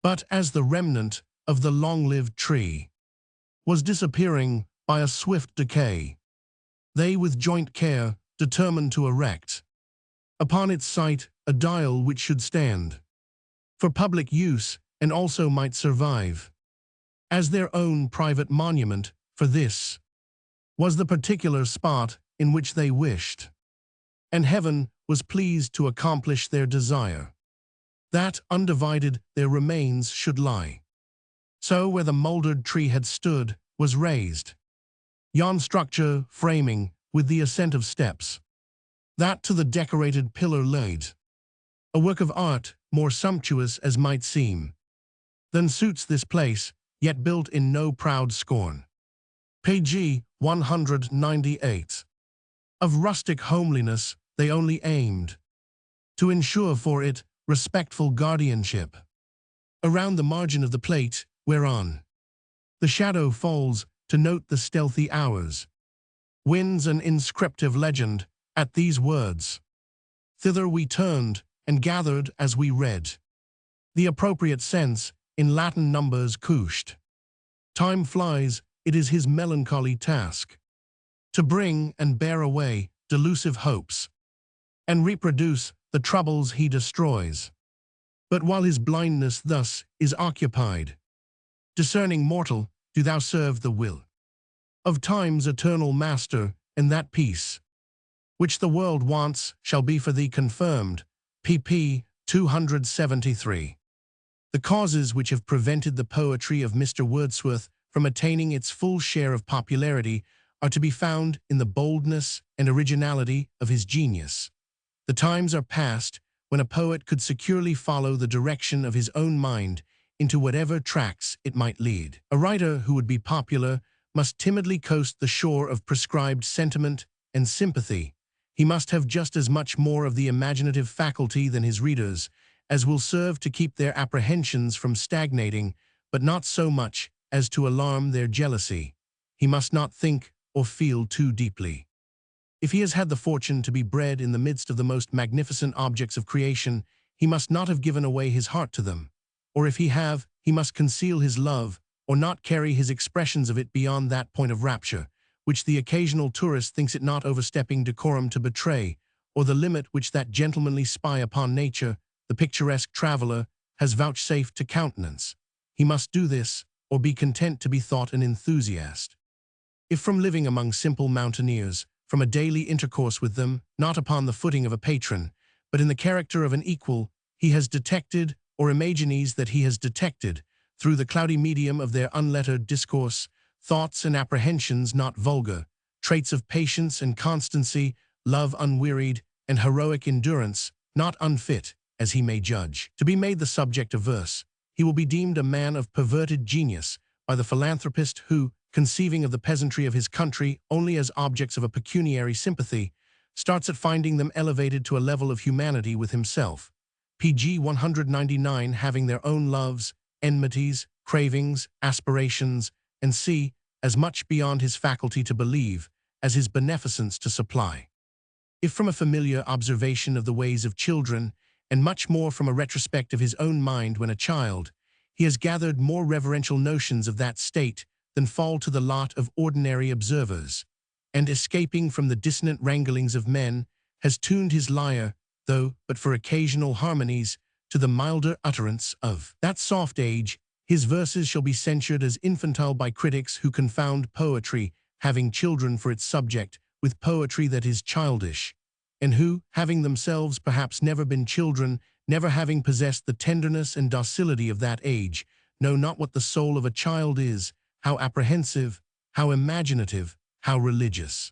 But as the remnant of the long-lived tree was disappearing by a swift decay, they with joint care determined to erect upon its site a dial which should stand for public use and also might survive as their own private monument, for this was the particular spot in which they wished, and heaven was pleased to accomplish their desire, that undivided their remains should lie. So where the mouldered tree had stood was raised yon structure framing with the ascent of steps, that to the decorated pillar laid, a work of art more sumptuous as might seem than suits this place, yet built in no proud scorn. Page 198. Of rustic homeliness they only aimed to ensure for it respectful guardianship. Around the margin of the plate, whereon the shadow falls to note the stealthy hours, winds an inscriptive legend at these words. Thither we turned and gathered as we read the appropriate sense in Latin numbers couched. Time flies, it is his melancholy task to bring and bear away delusive hopes and reproduce the troubles he destroys. But while his blindness thus is occupied, discerning mortal, do thou serve the will of time's eternal master, and that peace which the world wants shall be for thee confirmed. pp. 273. The causes which have prevented the poetry of Mr. Wordsworth from attaining its full share of popularity are to be found in the boldness and originality of his genius. The times are past when a poet could securely follow the direction of his own mind into whatever tracks it might lead. A writer who would be popular must timidly coast the shore of prescribed sentiment and sympathy. He must have just as much more of the imaginative faculty than his readers, as will serve to keep their apprehensions from stagnating, but not so much as to alarm their jealousy. He must not think or feel too deeply. If he has had the fortune to be bred in the midst of the most magnificent objects of creation, he must not have given away his heart to them. Or if he have, he must conceal his love, or not carry his expressions of it beyond that point of rapture, which the occasional tourist thinks it not overstepping decorum to betray, or the limit which that gentlemanly spy upon nature, the picturesque traveler, has vouchsafed to countenance. He must do this, or be content to be thought an enthusiast. If from living among simple mountaineers, from a daily intercourse with them, not upon the footing of a patron, but in the character of an equal, he has detected, or imagines that he has detected, through the cloudy medium of their unlettered discourse, thoughts and apprehensions not vulgar, traits of patience and constancy, love unwearied, and heroic endurance, not unfit, as he may judge, to be made the subject of verse, he will be deemed a man of perverted genius by the philanthropist who, conceiving of the peasantry of his country only as objects of a pecuniary sympathy, starts at finding them elevated to a level of humanity with himself. Pg 199 having their own loves, enmities, cravings, aspirations, and c. as much beyond his faculty to believe as his beneficence to supply. If from a familiar observation of the ways of children, and much more from a retrospect of his own mind when a child, he has gathered more reverential notions of that state than fall to the lot of ordinary observers, and escaping from the dissonant wranglings of men, has tuned his lyre, though but for occasional harmonies, to the milder utterance of that soft age. His verses shall be censured as infantile by critics who confound poetry, having children for its subject, with poetry that is childish, and who, having themselves perhaps never been children, never having possessed the tenderness and docility of that age, know not what the soul of a child is, how apprehensive, how imaginative, how religious.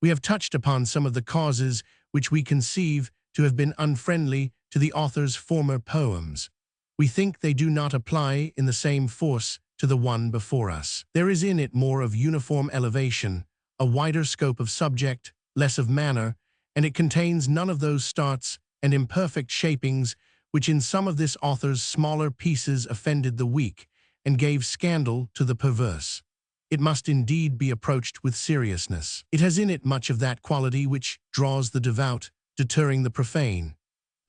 We have touched upon some of the causes which we conceive to have been unfriendly to the author's former poems. We think they do not apply in the same force to the one before us. There is in it more of uniform elevation, a wider scope of subject, less of manner, and it contains none of those starts and imperfect shapings, which in some of this author's smaller pieces offended the weak, and gave scandal to the perverse. It must indeed be approached with seriousness. It has in it much of that quality which draws the devout, deterring the profane.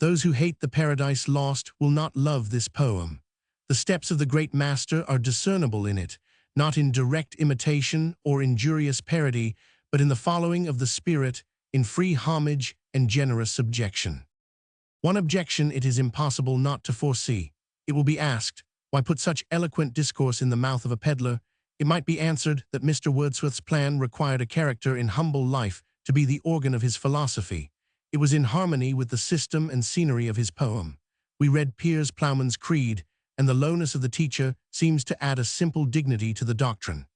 Those who hate the paradise lost will not love this poem. The steps of the great master are discernible in it, not in direct imitation or injurious parody, but in the following of the spirit, in free homage and generous subjection. One objection it is impossible not to foresee. It will be asked, why put such eloquent discourse in the mouth of a peddler? It might be answered that Mr. Wordsworth's plan required a character in humble life to be the organ of his philosophy. It was in harmony with the system and scenery of his poem. We read Piers Plowman's Creed, and the lowness of the teacher seems to add a simple dignity to the doctrine.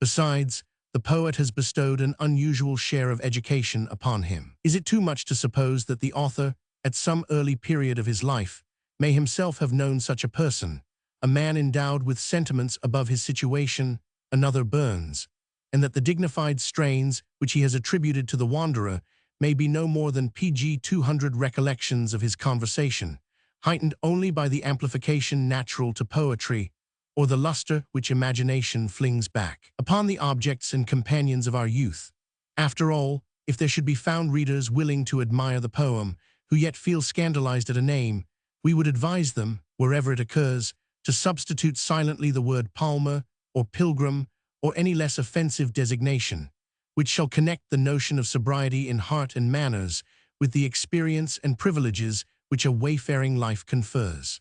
Besides, the poet has bestowed an unusual share of education upon him. Is it too much to suppose that the author, at some early period of his life, may himself have known such a person, a man endowed with sentiments above his situation, another Burns, and that the dignified strains which he has attributed to the Wanderer may be no more than PG 200 recollections of his conversation, heightened only by the amplification natural to poetry, or the luster which imagination flings back upon the objects and companions of our youth. After all, if there should be found readers willing to admire the poem, who yet feel scandalized at a name, we would advise them, wherever it occurs, to substitute silently the word Palmer or Pilgrim or any less offensive designation, which shall connect the notion of sobriety in heart and manners with the experience and privileges which a wayfaring life confers.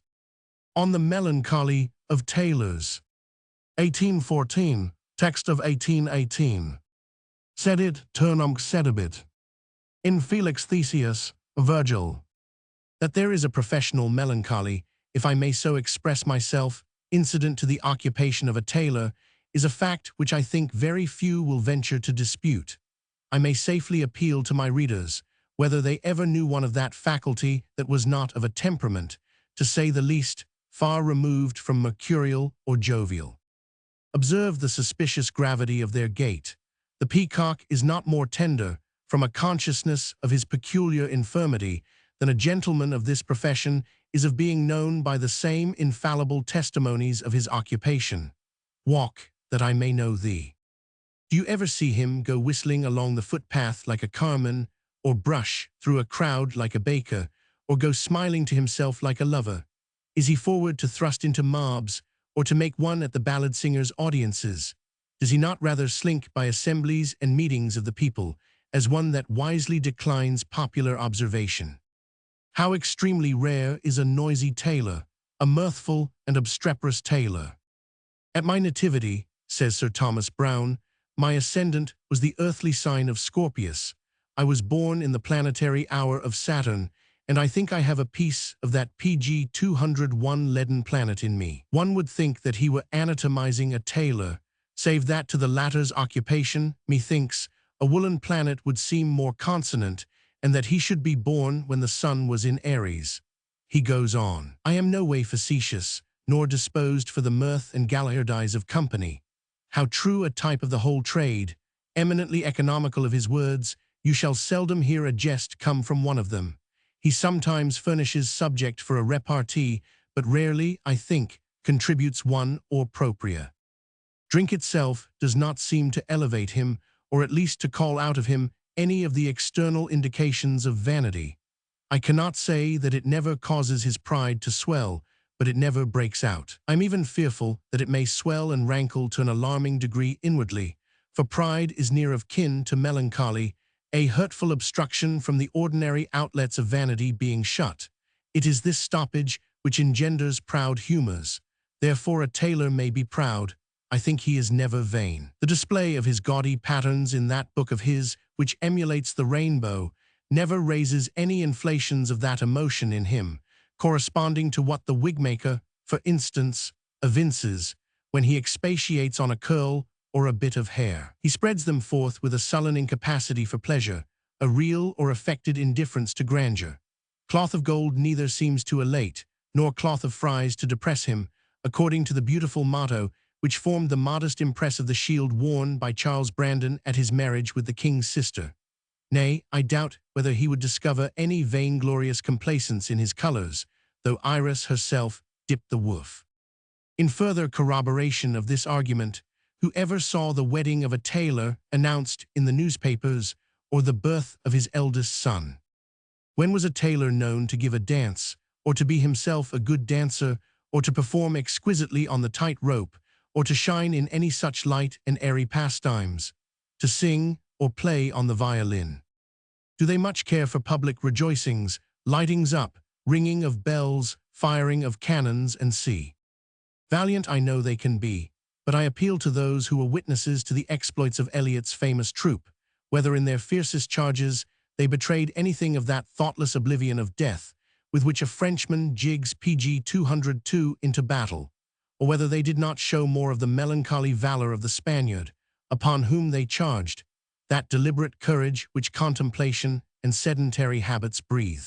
On the Melancholy of Tailors. 1814, text of 1818. Sedit turnum sedibit. In Felix Theseus, Virgil. That there is a professional melancholy, if I may so express myself, incident to the occupation of a tailor, is a fact which I think very few will venture to dispute. I may safely appeal to my readers, whether they ever knew one of that faculty that was not of a temperament, to say the least, far removed from mercurial or jovial. Observe the suspicious gravity of their gait. The peacock is not more tender, from a consciousness of his peculiar infirmity, than a gentleman of this profession is of being known by the same infallible testimonies of his occupation. Walk, that I may know thee. Do you ever see him go whistling along the footpath like a carman, or brush through a crowd like a baker, or go smiling to himself like a lover? Is he forward to thrust into mobs, or to make one at the ballad singer's audiences? Does he not rather slink by assemblies and meetings of the people, as one that wisely declines popular observation? How extremely rare is a noisy tailor, a mirthful and obstreperous tailor. At my nativity, says Sir Thomas Browne, my ascendant was the earthly sign of Scorpius. I was born in the planetary hour of Saturn, and I think I have a piece of that PG 201 leaden planet in me. One would think that he were anatomizing a tailor, save that to the latter's occupation, methinks, a woolen planet would seem more consonant, and that he should be born when the sun was in Aries. He goes on. I am no way facetious, nor disposed for the mirth and galliardize of company. How true a type of the whole trade, eminently economical of his words, you shall seldom hear a jest come from one of them. He sometimes furnishes subject for a repartee, but rarely, I think, contributes one or propria. Drink itself does not seem to elevate him, or at least to call out of him any of the external indications of vanity. I cannot say that it never causes his pride to swell, but it never breaks out. I am even fearful that it may swell and rankle to an alarming degree inwardly, for pride is near of kin to melancholy, a hurtful obstruction from the ordinary outlets of vanity being shut. It is this stoppage which engenders proud humors. Therefore a tailor may be proud. I think he is never vain. The display of his gaudy patterns in that book of his, which emulates the rainbow, never raises any inflations of that emotion in him, corresponding to what the wigmaker, for instance, evinces when he expatiates on a curl or a bit of hair. He spreads them forth with a sullen incapacity for pleasure, a real or affected indifference to grandeur. Cloth of gold neither seems to elate, nor cloth of fries to depress him, according to the beautiful motto which formed the modest impress of the shield worn by Charles Brandon at his marriage with the king's sister. Nay, I doubt whether he would discover any vainglorious complacence in his colours, though Iris herself dipped the woof. In further corroboration of this argument, whoever saw the wedding of a tailor announced in the newspapers, or the birth of his eldest son? When was a tailor known to give a dance, or to be himself a good dancer, or to perform exquisitely on the tight rope, or to shine in any such light and airy pastimes, to sing or play on the violin? Do they much care for public rejoicings, lightings up, ringing of bells, firing of cannons, and sea? Valiant I know they can be, but I appeal to those who were witnesses to the exploits of Eliot's famous troop, whether in their fiercest charges they betrayed anything of that thoughtless oblivion of death with which a Frenchman jigs PG 202 into battle, or whether they did not show more of the melancholy valor of the Spaniard, upon whom they charged, that deliberate courage which contemplation and sedentary habits breathe.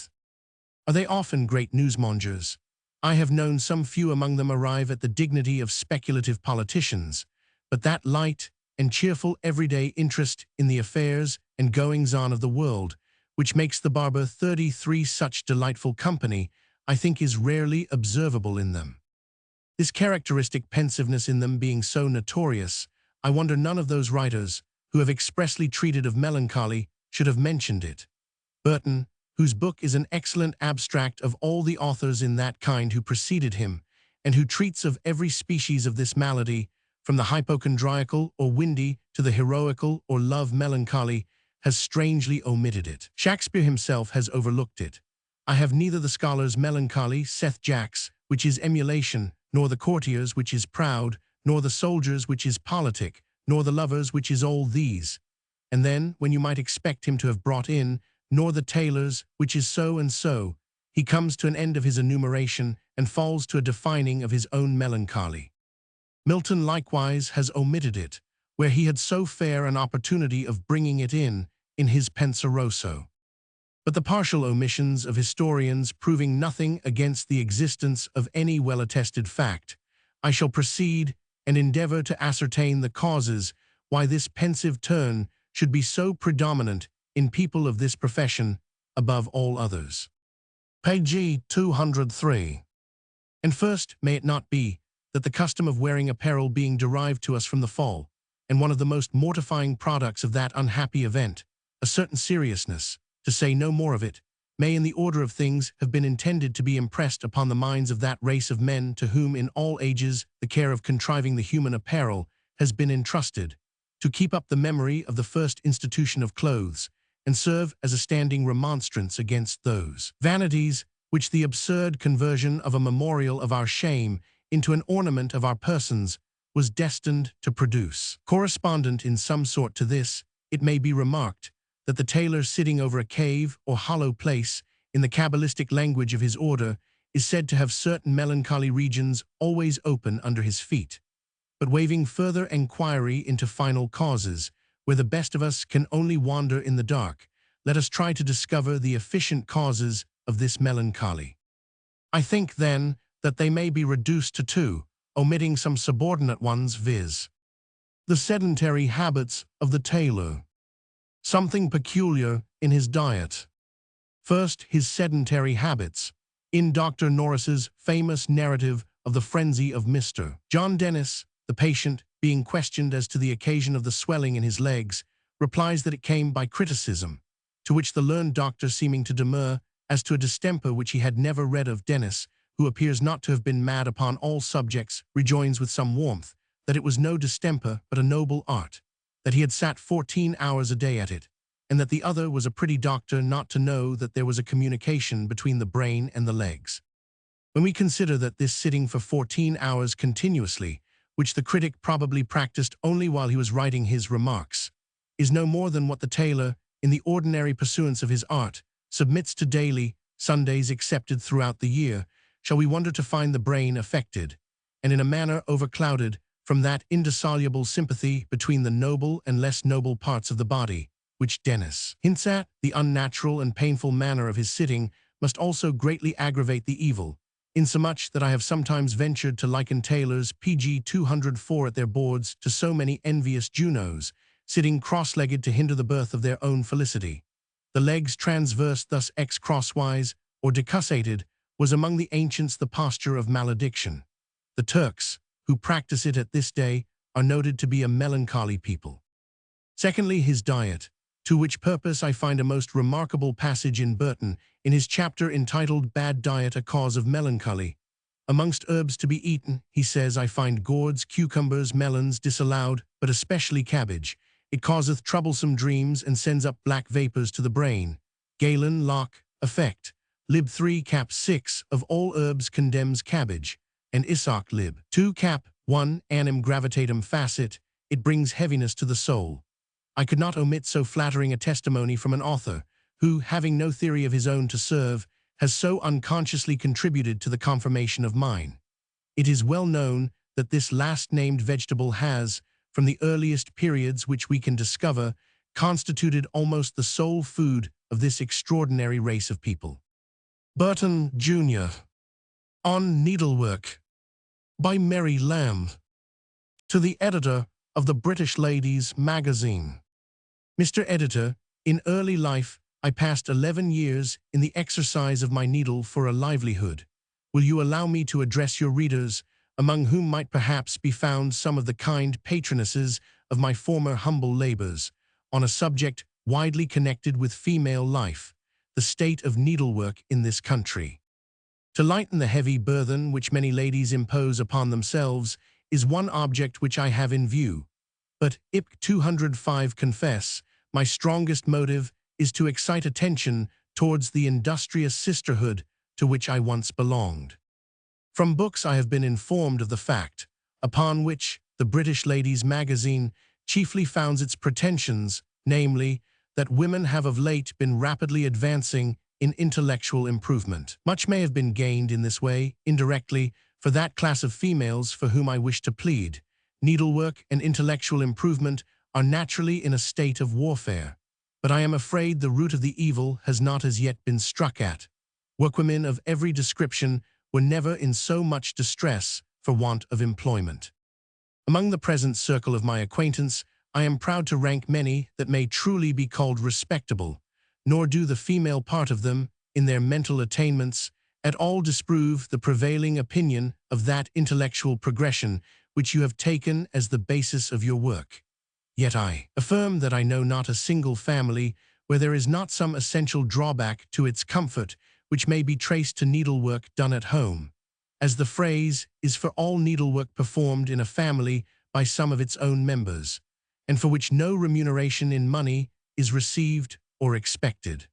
Are they often great newsmongers? I have known some few among them arrive at the dignity of speculative politicians, but that light and cheerful everyday interest in the affairs and goings-on of the world, which makes the barber 33 such delightful company, I think is rarely observable in them. This characteristic pensiveness in them being so notorious, I wonder none of those writers, who have expressly treated of melancholy, should have mentioned it. Burton, whose book is an excellent abstract of all the authors in that kind who preceded him, and who treats of every species of this malady, from the hypochondriacal or windy to the heroical or love melancholy, has strangely omitted it. Shakespeare himself has overlooked it. I have neither the scholar's melancholy, Seth Jacks, which is emulation, nor the courtier's, which is proud, nor the soldier's, which is politic, nor the lover's, which is all these. And then, when you might expect him to have brought in, nor the tailor's, which is so and so, he comes to an end of his enumeration and falls to a defining of his own melancholy. Milton likewise has omitted it, where he had so fair an opportunity of bringing it in his Penseroso. But the partial omissions of historians proving nothing against the existence of any well-attested fact, I shall proceed and endeavor to ascertain the causes why this pensive turn should be so predominant in people of this profession above all others. Page 203. And first, may it not be, that the custom of wearing apparel being derived to us from the fall, and one of the most mortifying products of that unhappy event, a certain seriousness, to say no more of it, may in the order of things have been intended to be impressed upon the minds of that race of men to whom in all ages the care of contriving the human apparel has been entrusted, to keep up the memory of the first institution of clothes, and serve as a standing remonstrance against those vanities which the absurd conversion of a memorial of our shame into an ornament of our persons was destined to produce. Correspondent in some sort to this, it may be remarked that the tailor sitting over a cave or hollow place, in the cabalistic language of his order, is said to have certain melancholy regions always open under his feet. But waiving further enquiry into final causes, where the best of us can only wander in the dark, let us try to discover the efficient causes of this melancholy. I think, then, that they may be reduced to two, omitting some subordinate ones, viz. The sedentary habits of the tailor. Something peculiar in his diet. First, his sedentary habits. In Dr. Norris's famous narrative of the frenzy of Mr. John Dennis, the patient, being questioned as to the occasion of the swelling in his legs, replies that it came by criticism, to which the learned doctor, seeming to demur as to a distemper which he had never read of, Dennis, who appears not to have been mad upon all subjects, rejoins with some warmth that it was no distemper but a noble art, that he had sat 14 hours a day at it, and that the other was a pretty doctor not to know that there was a communication between the brain and the legs. When we consider that this sitting for 14 hours continuously, which the critic probably practiced only while he was writing his remarks, is no more than what the tailor, in the ordinary pursuance of his art, submits to daily, Sundays excepted throughout the year, shall we wonder to find the brain affected, and in a manner overclouded, from that indissoluble sympathy between the noble and less noble parts of the body, which Dennis hints at? The unnatural and painful manner of his sitting must also greatly aggravate the evil, insomuch that I have sometimes ventured to liken tailors PG 204 at their boards to so many envious Junos, sitting cross-legged to hinder the birth of their own felicity. The legs transverse thus x crosswise, or decussated, was among the ancients the posture of malediction. The Turks, who practice it at this day, are noted to be a melancholy people. Secondly, his diet, to which purpose I find a most remarkable passage in Burton, in his chapter entitled Bad Diet a Cause of Melancholy. Amongst herbs to be eaten, he says, I find gourds, cucumbers, melons disallowed, but especially cabbage. It causeth troublesome dreams and sends up black vapors to the brain. Galen, Locke, Effect. Lib 3 cap 6 of all herbs condemns cabbage, and Isaac lib 2 cap 1 anim gravitatum facit, it brings heaviness to the soul. I could not omit so flattering a testimony from an author, who, having no theory of his own to serve, has so unconsciously contributed to the confirmation of mine. It is well known that this last-named vegetable has, from the earliest periods which we can discover, constituted almost the sole food of this extraordinary race of people. Burton, Jr. On Needlework. By Mary Lamb. To the editor of the British Ladies Magazine. Mr. Editor, in early life, I passed 11 years in the exercise of my needle for a livelihood. Will you allow me to address your readers, among whom might perhaps be found some of the kind patronesses of my former humble labors, on a subject widely connected with female life, the state of needlework in this country. To lighten the heavy burthen which many ladies impose upon themselves is one object which I have in view. But, IP 205 confess, my strongest motive is to excite attention towards the industrious sisterhood to which I once belonged. From books I have been informed of the fact, upon which the British Ladies Magazine chiefly founds its pretensions, namely, that women have of late been rapidly advancing in intellectual improvement. Much may have been gained in this way, indirectly, for that class of females for whom I wish to plead. Needlework and intellectual improvement are naturally in a state of warfare, but I am afraid the root of the evil has not as yet been struck at. Workwomen of every description were never in so much distress for want of employment. Among the present circle of my acquaintance, I am proud to rank many that may truly be called respectable, nor do the female part of them, in their mental attainments, at all disprove the prevailing opinion of that intellectual progression which you have taken as the basis of your work. Yet I affirm that I know not a single family where there is not some essential drawback to its comfort which may be traced to needlework done at home, as the phrase is for all needlework performed in a family by some of its own members, and for which no remuneration in money is received or expected.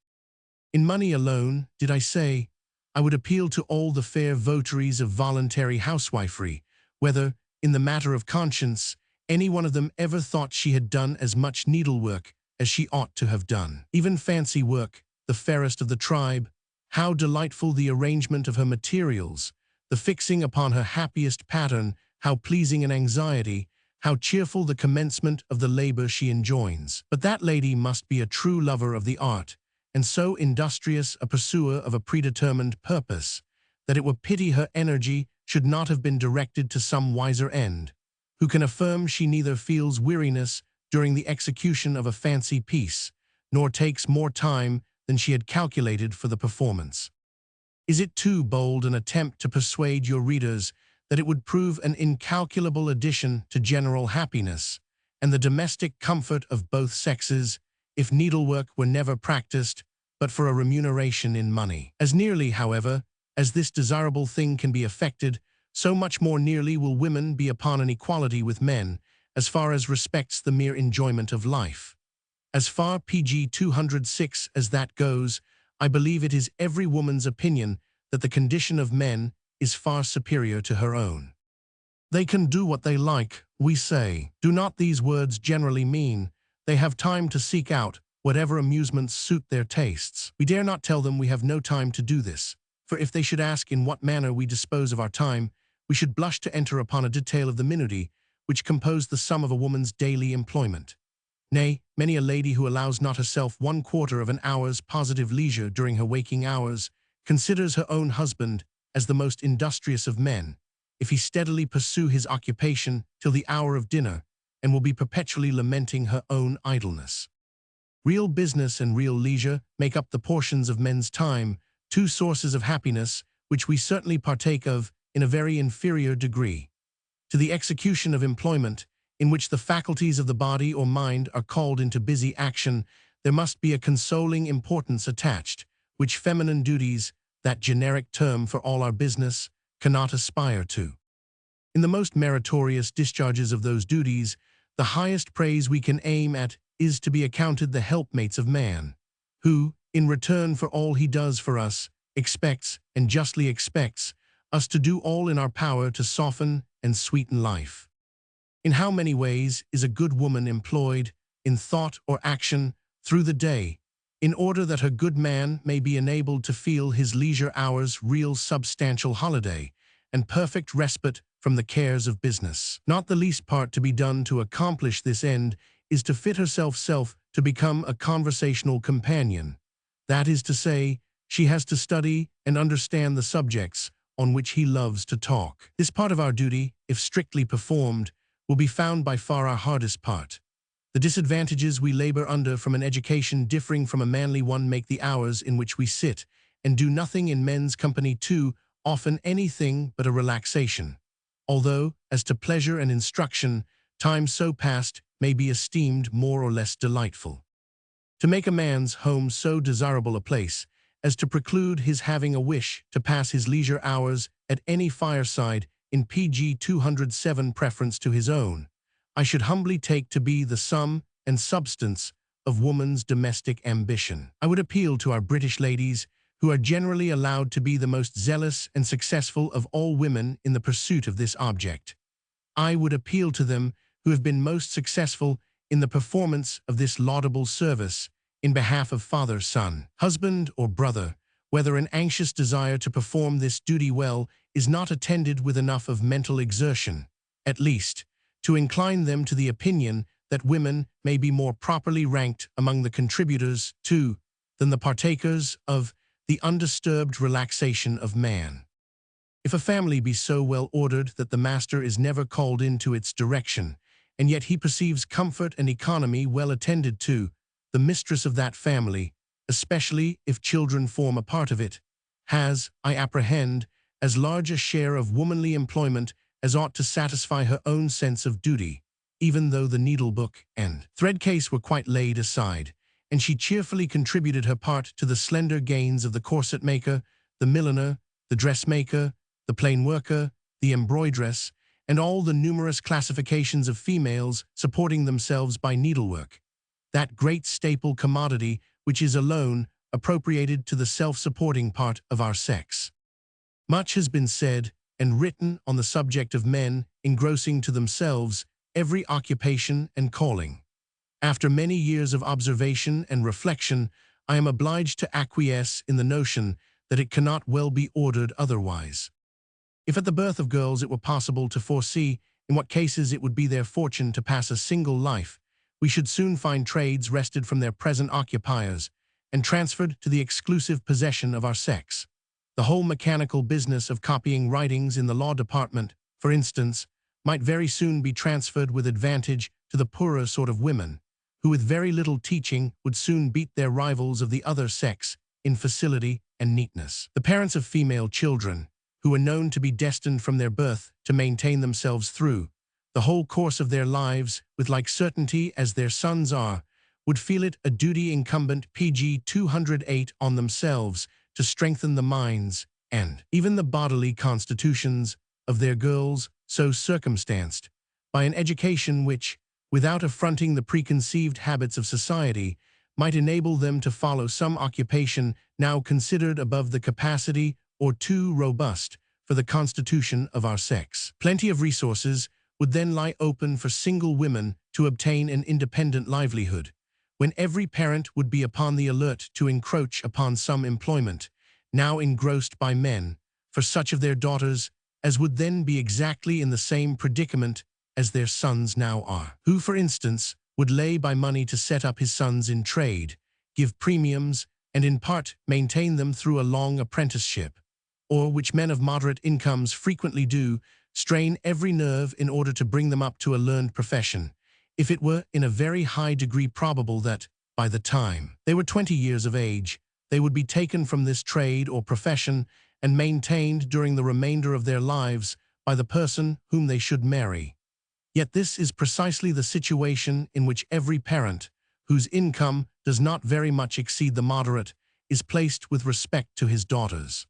In money alone, did I say, I would appeal to all the fair votaries of voluntary housewifery, whether, in the matter of conscience, any one of them ever thought she had done as much needlework as she ought to have done. Even fancy work, the fairest of the tribe, how delightful the arrangement of her materials, the fixing upon her happiest pattern, how pleasing an anxiety, how cheerful the commencement of the labor she enjoins. But that lady must be a true lover of the art, and so industrious a pursuer of a predetermined purpose, that it were pity her energy should not have been directed to some wiser end, who can affirm she neither feels weariness during the execution of a fancy piece, nor takes more time than she had calculated for the performance. Is it too bold an attempt to persuade your readers that it would prove an incalculable addition to general happiness and the domestic comfort of both sexes if needlework were never practiced but for a remuneration in money? As nearly, however, as this desirable thing can be effected, so much more nearly will women be upon an equality with men as far as respects the mere enjoyment of life. As far pg 206 as that goes, I believe it is every woman's opinion that the condition of men is far superior to her own. They can do what they like, we say. Do not these words generally mean they have time to seek out whatever amusements suit their tastes? We dare not tell them we have no time to do this, for if they should ask in what manner we dispose of our time, we should blush to enter upon a detail of the minuti which compose the sum of a woman's daily employment. Nay, many a lady who allows not herself 1/4 of an hour's positive leisure during her waking hours considers her own husband as the most industrious of men, if he steadily pursue his occupation till the hour of dinner, and will be perpetually lamenting her own idleness. Real business and real leisure make up the portions of men's time, two sources of happiness, which we certainly partake of in a very inferior degree. To the execution of employment, in which the faculties of the body or mind are called into busy action, there must be a consoling importance attached, which feminine duties, that generic term for all our business, cannot aspire to. In the most meritorious discharges of those duties, the highest praise we can aim at is to be accounted the helpmates of man, who, in return for all he does for us, expects, and justly expects, us to do all in our power to soften and sweeten life. In how many ways is a good woman employed, in thought or action, through the day, in order that her good man may be enabled to feel his leisure hours real substantial holiday, and perfect respite from the cares of business. Not the least part to be done to accomplish this end is to fit herself to become a conversational companion. That is to say, she has to study and understand the subjects on which he loves to talk. This part of our duty, if strictly performed, will be found by far our hardest part. The disadvantages we labor under from an education differing from a manly one make the hours in which we sit and do nothing in men's company too often anything but a relaxation, although, as to pleasure and instruction, time so passed may be esteemed more or less delightful. To make a man's home so desirable a place as to preclude his having a wish to pass his leisure hours at any fireside in PG 207 preference to his own, I should humbly take to be the sum and substance of woman's domestic ambition. I would appeal to our British ladies, who are generally allowed to be the most zealous and successful of all women in the pursuit of this object. I would appeal to them who have been most successful in the performance of this laudable service in behalf of father, son, husband, or brother, whether an anxious desire to perform this duty well is not attended with enough of mental exertion, at least, to incline them to the opinion that women may be more properly ranked among the contributors to than the partakers of the undisturbed relaxation of man. If a family be so well ordered that the master is never called into its direction, and yet he perceives comfort and economy well attended to, the mistress of that family, especially if children form a part of it, has, I apprehend, as large a share of womanly employment as ought to satisfy her own sense of duty, even though the needlebook and thread case were quite laid aside, and she cheerfully contributed her part to the slender gains of the corset maker, the milliner, the dressmaker, the plain worker, the embroideress, and all the numerous classifications of females supporting themselves by needlework, that great staple commodity which is alone appropriated to the self-supporting part of our sex. Much has been said and written on the subject of men engrossing to themselves every occupation and calling. After many years of observation and reflection, I am obliged to acquiesce in the notion that it cannot well be ordered otherwise. If at the birth of girls it were possible to foresee in what cases it would be their fortune to pass a single life, we should soon find trades wrested from their present occupiers and transferred to the exclusive possession of our sex. The whole mechanical business of copying writings in the law department, for instance, might very soon be transferred with advantage to the poorer sort of women, who with very little teaching would soon beat their rivals of the other sex in facility and neatness. The parents of female children, who are known to be destined from their birth to maintain themselves through the whole course of their lives with like certainty as their sons are, would feel it a duty incumbent PG 208 on themselves to strengthen the minds and even the bodily constitutions of their girls so circumstanced by an education which, without affronting the preconceived habits of society, might enable them to follow some occupation now considered above the capacity or too robust for the constitution of our sex. Plenty of resources would then lie open for single women to obtain an independent livelihood, when every parent would be upon the alert to encroach upon some employment, now engrossed by men, for such of their daughters as would then be exactly in the same predicament as their sons now are, who, for instance, would lay by money to set up his sons in trade, give premiums, and in part maintain them through a long apprenticeship, or which men of moderate incomes frequently do, strain every nerve in order to bring them up to a learned profession, if it were in a very high degree probable that, By the time they were 20 years of age, they would be taken from this trade or profession and maintained during the remainder of their lives by the person whom they should marry. Yet this is precisely the situation in which every parent, whose income does not very much exceed the moderate, is placed with respect to his daughters.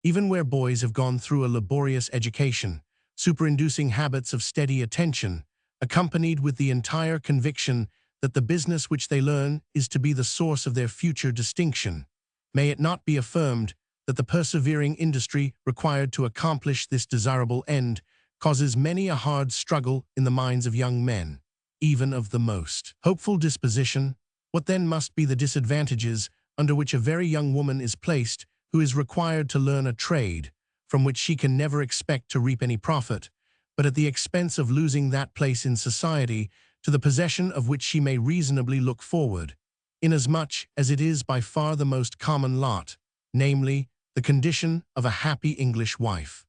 Even where boys have gone through a laborious education, superinducing habits of steady attention, accompanied with the entire conviction that the business which they learn is to be the source of their future distinction, may it not be affirmed that the persevering industry required to accomplish this desirable end causes many a hard struggle in the minds of young men, even of the most hopeful disposition? What then must be the disadvantages under which a very young woman is placed who is required to learn a trade from which she can never expect to reap any profit, but at the expense of losing that place in society to the possession of which she may reasonably look forward, inasmuch as it is by far the most common lot, namely, the condition of a happy English wife.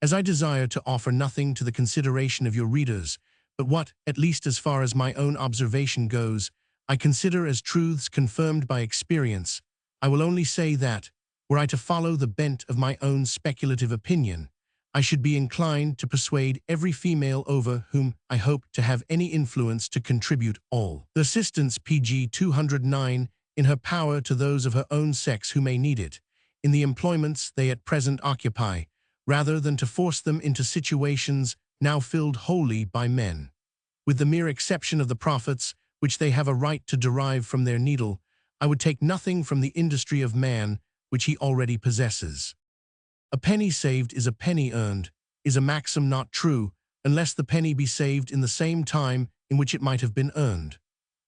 As I desire to offer nothing to the consideration of your readers, but what, at least as far as my own observation goes, I consider as truths confirmed by experience, I will only say that, were I to follow the bent of my own speculative opinion, I should be inclined to persuade every female over whom I hope to have any influence to contribute all the assistance pg 209 in her power to those of her own sex who may need it, in the employments they at present occupy, rather than to force them into situations now filled wholly by men. With the mere exception of the profits which they have a right to derive from their needle, I would take nothing from the industry of man which he already possesses. A penny saved is a penny earned, is a maxim not true, unless the penny be saved in the same time in which it might have been earned.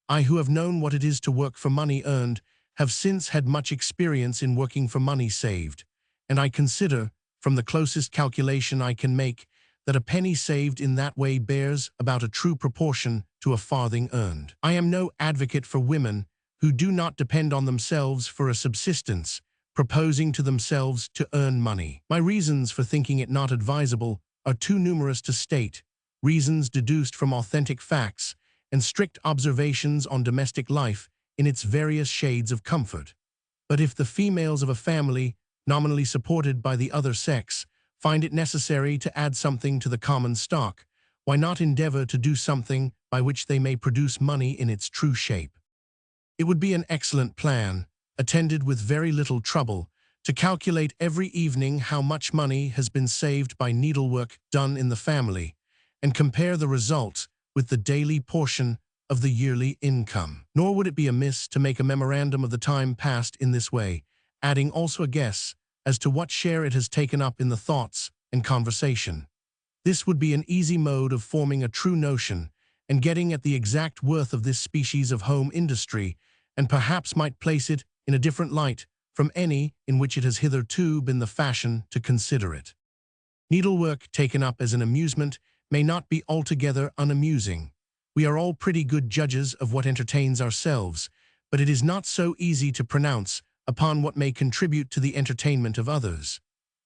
I, who have known what it is to work for money earned, have since had much experience in working for money saved, and I consider, from the closest calculation I can make, that a penny saved in that way bears about a true proportion to a farthing earned. I am no advocate for women who do not depend on themselves for a subsistence, proposing to themselves to earn money. My reasons for thinking it not advisable are too numerous to state, reasons deduced from authentic facts and strict observations on domestic life in its various shades of comfort. But if the females of a family, nominally supported by the other sex, find it necessary to add something to the common stock, why not endeavor to do something by which they may produce money in its true shape? It would be an excellent plan, attended with very little trouble, to calculate every evening how much money has been saved by needlework done in the family, and compare the result with the daily portion of the yearly income. Nor would it be amiss to make a memorandum of the time passed in this way, adding also a guess as to what share it has taken up in the thoughts and conversation. This would be an easy mode of forming a true notion and getting at the exact worth of this species of home industry, and perhaps might place it in a different light from any in which it has hitherto been the fashion to consider it. Needlework taken up as an amusement may not be altogether unamusing. We are all pretty good judges of what entertains ourselves, but it is not so easy to pronounce upon what may contribute to the entertainment of others.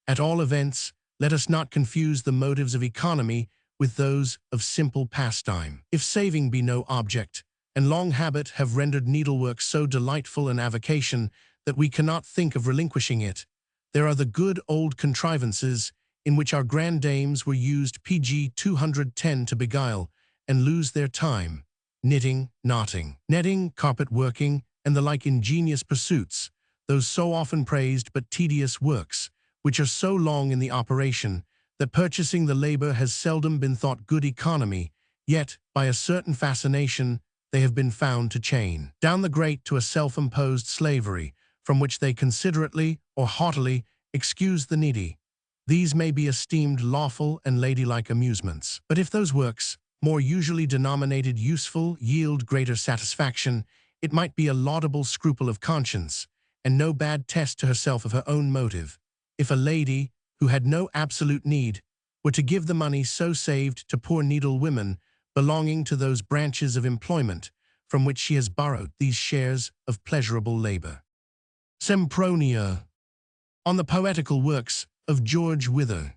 At all events, let us not confuse the motives of economy with those of simple pastime. If saving be no object, and long habit have rendered needlework so delightful an avocation that we cannot think of relinquishing it, there are the good old contrivances in which our grand dames were used pg 210 to beguile and lose their time: knitting, knotting, netting, carpet working, and the like ingenious pursuits, those so often praised but tedious works, which are so long in the operation that purchasing the labor has seldom been thought good economy, yet, by a certain fascination, they have been found to chain down the great to a self-imposed slavery, from which they considerately or haughtily excuse the needy. These may be esteemed lawful and ladylike amusements. But if those works, more usually denominated useful, yield greater satisfaction, it might be a laudable scruple of conscience, and no bad test to herself of her own motive, if a lady, who had no absolute need, were to give the money so saved to poor needle-women belonging to those branches of employment from which she has borrowed these shares of pleasurable labor. Sempronia. On the Poetical Works of George Wither.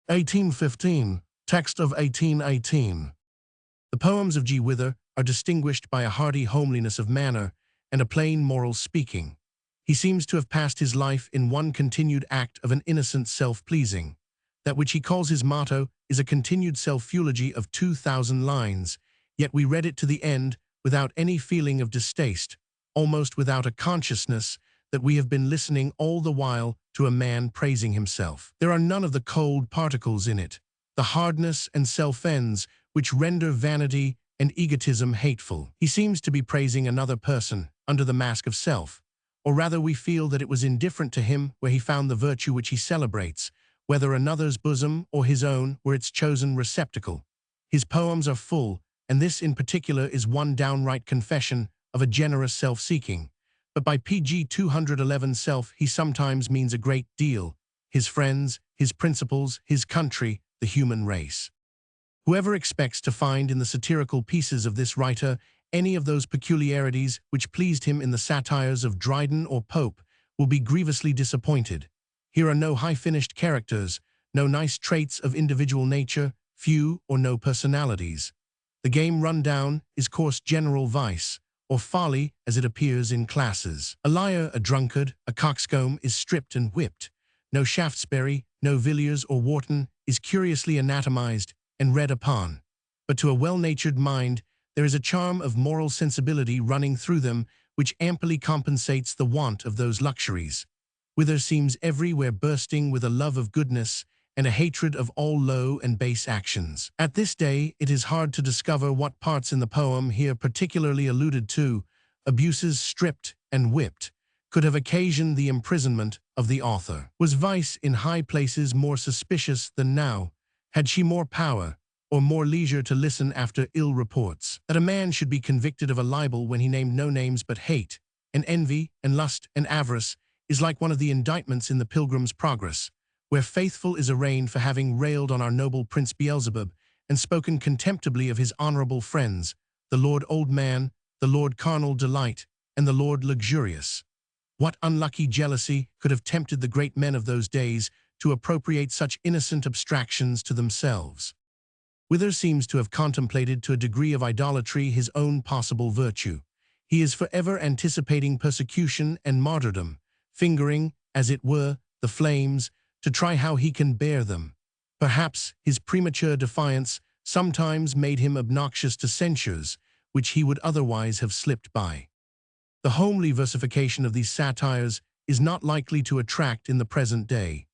1815, text of 1818. The poems of G. Wither are distinguished by a hearty homeliness of manner and a plain moral speaking. He seems to have passed his life in one continued act of an innocent self-pleasing. That which he calls his motto is a continued self-eulogy of 2,000 lines, yet we read it to the end without any feeling of distaste, almost without a consciousness that we have been listening all the while to a man praising himself. There are none of the cold particles in it, the hardness and self-ends which render vanity and egotism hateful. He seems to be praising another person under the mask of self, or rather we feel that it was indifferent to him where he found the virtue which he celebrates, whether another's bosom or his own were its chosen receptacle. His poems are full, and this in particular is one downright confession of a generous self-seeking. But by pg 211 self he sometimes means a great deal, his friends, his principles, his country, the human race. Whoever expects to find in the satirical pieces of this writer any of those peculiarities which pleased him in the satires of Dryden or Pope will be grievously disappointed. Here are no high-finished characters, no nice traits of individual nature, few or no personalities. The game run down is coarse general vice, or folly as it appears in classes. A liar, a drunkard, a coxcomb is stripped and whipped. No Shaftesbury, no Villiers or Wharton is curiously anatomized and read upon. But to a well-natured mind, there is a charm of moral sensibility running through them which amply compensates the want of those luxuries. Wither seems everywhere bursting with a love of goodness and a hatred of all low and base actions. At this day, it is hard to discover what parts in the poem here particularly alluded to, abuses stripped and whipped, could have occasioned the imprisonment of the author. Was vice in high places more suspicious than now? Had she more power, or more leisure to listen after ill reports? That a man should be convicted of a libel when he named no names but hate, and envy, and lust, and avarice, is like one of the indictments in the Pilgrim's Progress, where Faithful is arraigned for having railed on our noble Prince Beelzebub and spoken contemptibly of his honorable friends, the Lord Old Man, the Lord Carnal Delight, and the Lord Luxurious. What unlucky jealousy could have tempted the great men of those days to appropriate such innocent abstractions to themselves? Wither seems to have contemplated to a degree of idolatry his own possible virtue. He is forever anticipating persecution and martyrdom, fingering, as it were, the flames, to try how he can bear them. Perhaps his premature defiance sometimes made him obnoxious to censures, which he would otherwise have slipped by. The homely versification of these satires is not likely to attract in the present day.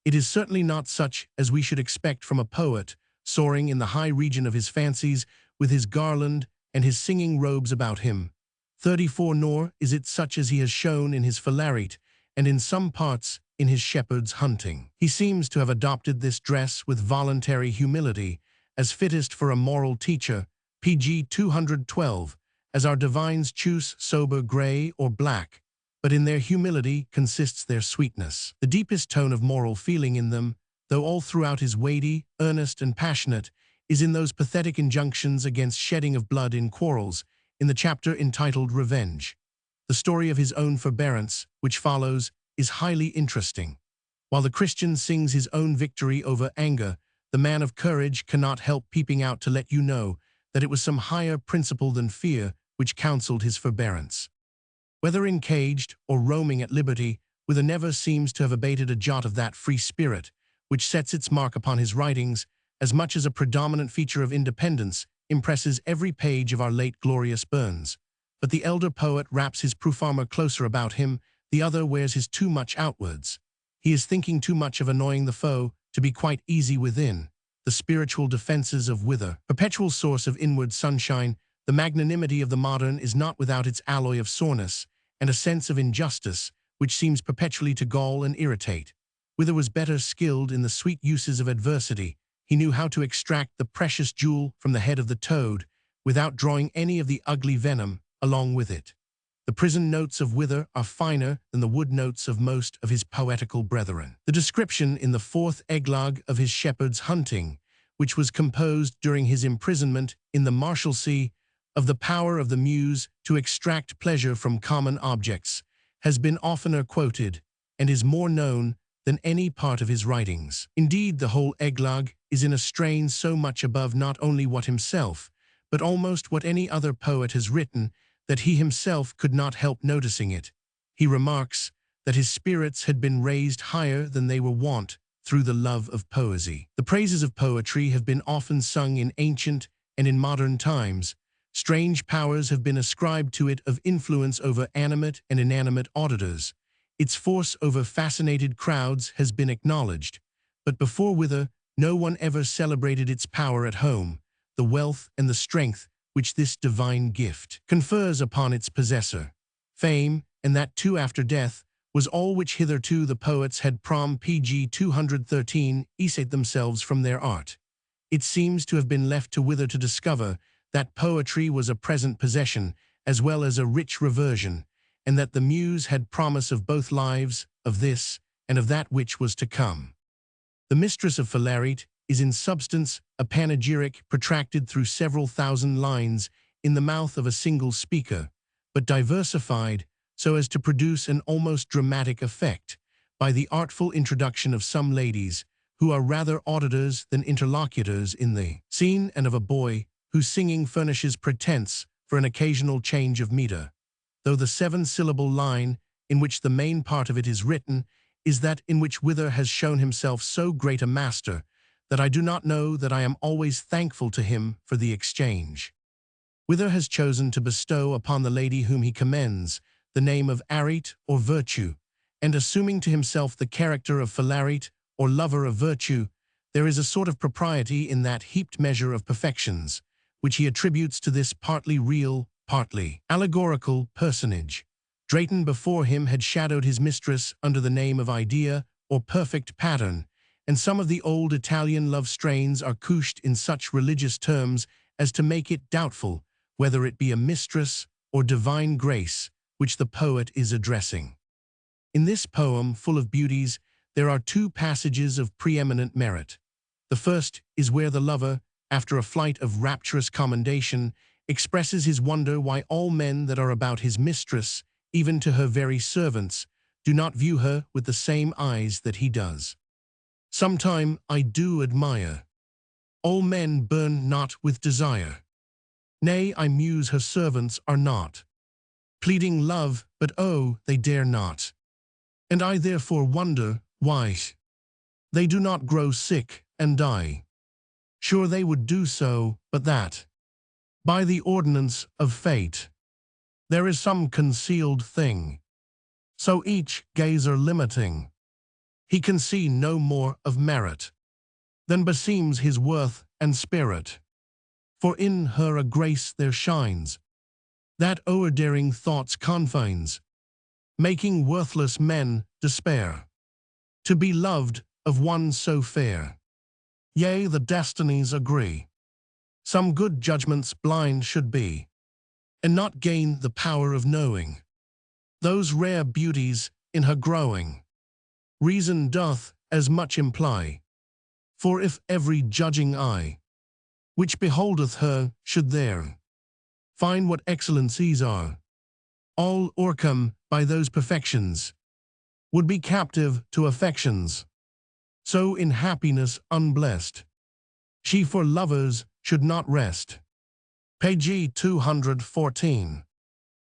It is certainly not such as we should expect from a poet, soaring in the high region of his fancies, with his garland and his singing robes about him. 34 nor is it such as he has shown in his Philarete, and in some parts in his shepherd's hunting. He seems to have adopted this dress with voluntary humility, as fittest for a moral teacher, pg 212, as our divines choose sober gray or black, but in their humility consists their sweetness. The deepest tone of moral feeling in them, though all throughout is weighty, earnest, and passionate, is in those pathetic injunctions against shedding of blood in quarrels, in the chapter entitled Revenge. The story of his own forbearance, which follows, is highly interesting. While the Christian sings his own victory over anger, the man of courage cannot help peeping out to let you know that it was some higher principle than fear which counseled his forbearance. Whether encaged or roaming at liberty, Wither never seems to have abated a jot of that free spirit which sets its mark upon his writings, as much as a predominant feature of independence impresses every page of our late glorious Burns. But the elder poet wraps his proof armor closer about him, the other wears his too much outwards. He is thinking too much of annoying the foe to be quite easy within. The spiritual defenses of Wither, perpetual source of inward sunshine, the magnanimity of the modern is not without its alloy of soreness, and a sense of injustice, which seems perpetually to gall and irritate. Wither was better skilled in the sweet uses of adversity. He knew how to extract the precious jewel from the head of the toad, without drawing any of the ugly venom along with it. The prison notes of Wither are finer than the wood notes of most of his poetical brethren. The description in the 4th eglogue of his shepherd's hunting, which was composed during his imprisonment in the Marshalsea, of the power of the muse to extract pleasure from common objects, has been oftener quoted, and is more known than any part of his writings. Indeed, the whole eglogue is in a strain so much above not only what himself, but almost what any other poet has written, that he himself could not help noticing it. He remarks that his spirits had been raised higher than they were wont through the love of poesy. The praises of poetry have been often sung in ancient and in modern times. Strange powers have been ascribed to it of influence over animate and inanimate auditors. Its force over fascinated crowds has been acknowledged. But before Wither, no one ever celebrated its power at home, the wealth and the strength which this divine gift confers upon its possessor. Fame, and that too after death, was all which hitherto the poets had pg 213 essayed themselves from their art. It seems to have been left to Wither to discover that poetry was a present possession as well as a rich reversion, and that the muse had promise of both lives, of this and of that which was to come. The Mistress of Philarete is in substance a panegyric protracted through several thousand lines in the mouth of a single speaker, but diversified so as to produce an almost dramatic effect by the artful introduction of some ladies who are rather auditors than interlocutors in the scene, and of a boy whose singing furnishes pretense for an occasional change of meter, though the seven-syllable line in which the main part of it is written is that in which Wither has shown himself so great a master that I do not know that I am always thankful to him for the exchange. Wither has chosen to bestow upon the lady whom he commends the name of Arete or Virtue, and assuming to himself the character of Philarete or lover of virtue, there is a sort of propriety in that heaped measure of perfections, which he attributes to this partly real, partly allegorical personage. Drayton before him had shadowed his mistress under the name of Idea or Perfect Pattern, and some of the old Italian love strains are couched in such religious terms as to make it doubtful whether it be a mistress or divine grace which the poet is addressing. In this poem, full of beauties, there are two passages of preeminent merit. The first is where the lover, after a flight of rapturous commendation, expresses his wonder why all men that are about his mistress, even to her very servants, do not view her with the same eyes that he does. Sometime I do admire. All men burn not with desire. Nay, I muse her servants are not pleading love, but oh, they dare not. And I therefore wonder why they do not grow sick and die. Sure they would do so, but that, by the ordinance of fate, there is some concealed thing. So each gazer limiting, he can see no more of merit than beseems his worth and spirit. For in her a grace there shines, that o'er daring thoughts confines, making worthless men despair, to be loved of one so fair. Yea, the destinies agree. Some good judgments blind should be, and not gain the power of knowing those rare beauties in her growing. Reason doth as much imply, for if every judging eye, which beholdeth her, should there find what excellencies are, all o'ercome by those perfections, would be captive to affections. So in happiness unblessed, she for lovers should not rest. Page 214.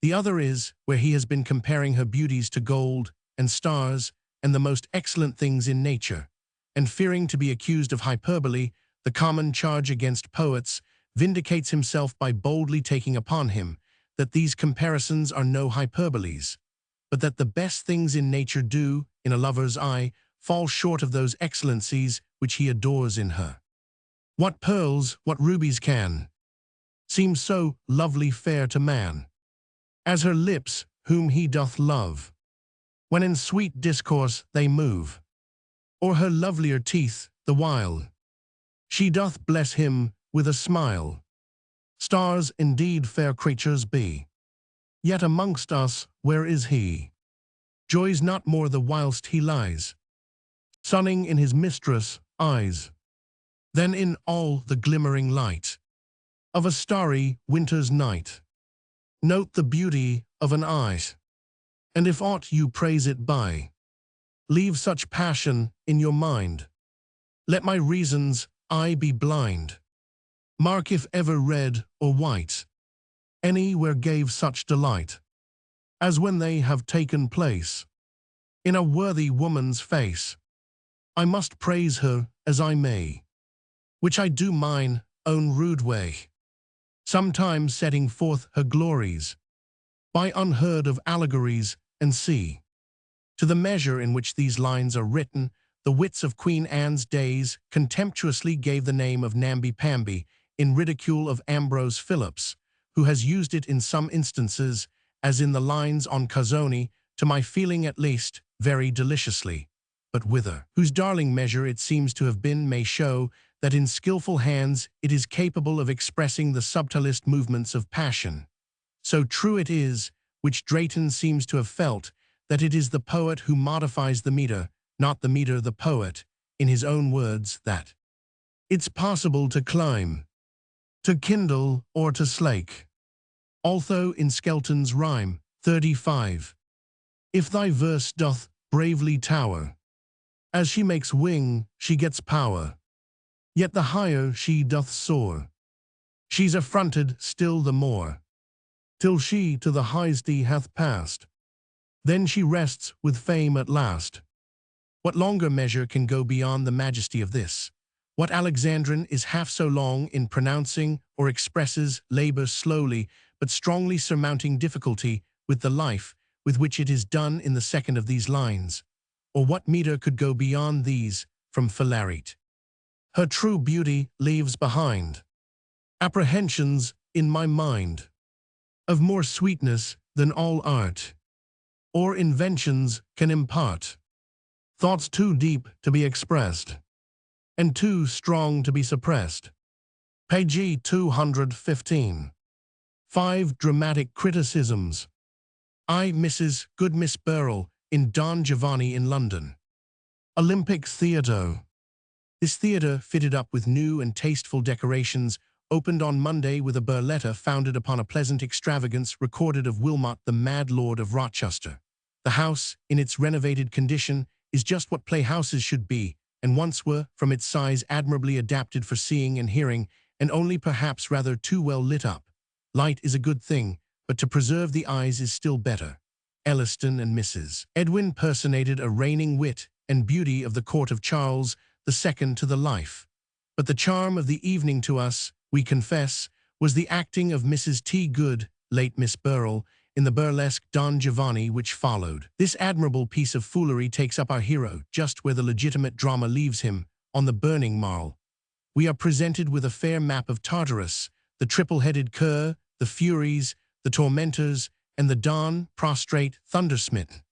The other is where he has been comparing her beauties to gold and stars and the most excellent things in nature, and fearing to be accused of hyperbole, the common charge against poets, vindicates himself by boldly taking upon him that these comparisons are no hyperboles, but that the best things in nature do, in a lover's eye, fall short of those excellencies which he adores in her. What pearls, what rubies can seem so lovely fair to man, as her lips whom he doth love, when in sweet discourse they move, or her lovelier teeth, the while she doth bless him with a smile. Stars indeed fair creatures be, yet amongst us where is he? Joys not more the whilst he lies, sunning in his mistress' eyes, than in all the glimmering light of a starry winter's night. Note the beauty of an eye, and if aught you praise it by, leave such passion in your mind. Let my reason's eye be blind. Mark if ever red or white, anywhere gave such delight, as when they have taken place in a worthy woman's face. I must praise her as I may, which I do mine own rude way, sometimes setting forth her glories by unheard of allegories, and see, to the measure in which these lines are written, the wits of Queen Anne's days contemptuously gave the name of namby-pamby in ridicule of Ambrose Phillips, who has used it in some instances, as in the lines on Cuzzoni, to my feeling at least, very deliciously. But whither, whose darling measure it seems to have been, may show that in skilful hands it is capable of expressing the subtlest movements of passion. So true it is, which Drayton seems to have felt, that it is the poet who modifies the meter, not the meter the poet, in his own words, that it's possible to climb, to kindle, or to slake. Although in Skelton's rhyme, 35, if thy verse doth bravely tower, as she makes wing, she gets power, yet the higher she doth soar, she's affronted still the more, till she to the highesty hath passed, then she rests with fame at last. What longer measure can go beyond the majesty of this? What Alexandrine is half so long in pronouncing or expresses labor slowly but strongly surmounting difficulty with the life with which it is done in the second of these lines? Or what meter could go beyond these from Philarete? Her true beauty leaves behind apprehensions in my mind of more sweetness than all art or inventions can impart, thoughts too deep to be expressed and too strong to be suppressed. Page 215. 5 dramatic criticisms. Mrs. Good Miss Burrell in Don Giovanni in London. Olympic Theatre. This theatre, fitted up with new and tasteful decorations, opened on Monday with a burletta founded upon a pleasant extravagance recorded of Wilmot the Mad Lord of Rochester. The house, in its renovated condition, is just what playhouses should be, and once were, from its size admirably adapted for seeing and hearing, and only perhaps rather too well lit up. Light is a good thing, but to preserve the eyes is still better. Elliston and Mrs. Edwin personated a reigning wit and beauty of the court of Charles II to the life. But the charm of the evening to us, we confess, was the acting of Mrs. T. Good, late Miss Burrell, in the burlesque Don Giovanni which followed. This admirable piece of foolery takes up our hero just where the legitimate drama leaves him, on the burning marl. We are presented with a fair map of Tartarus, the triple-headed cur, the Furies, the Tormentors, and the Don, prostrate, thundersmitten.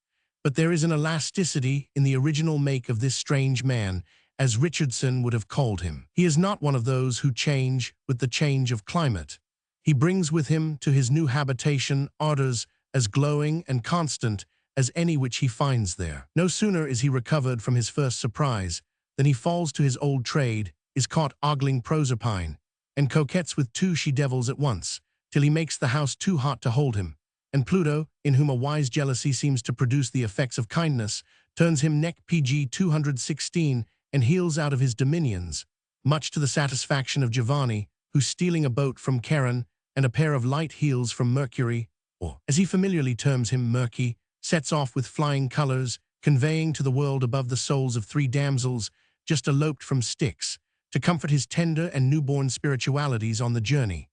But there is an elasticity in the original make of this strange man, as Richardson would have called him. He is not one of those who change with the change of climate. He brings with him to his new habitation ardors as glowing and constant as any which he finds there. No sooner is he recovered from his first surprise than he falls to his old trade, is caught ogling Proserpine, and coquettes with 2 she-devils at once, till he makes the house too hot to hold him, and Pluto, in whom a wise jealousy seems to produce the effects of kindness, turns him neck PG 216 and heals out of his dominions, much to the satisfaction of Giovanni, who, stealing a boat from Charon and a pair of light heels from Mercury, or, as he familiarly terms him, Murky, sets off with flying colors, conveying to the world above the souls of 3 damsels just eloped from Styx, to comfort his tender and newborn spiritualities on the journey.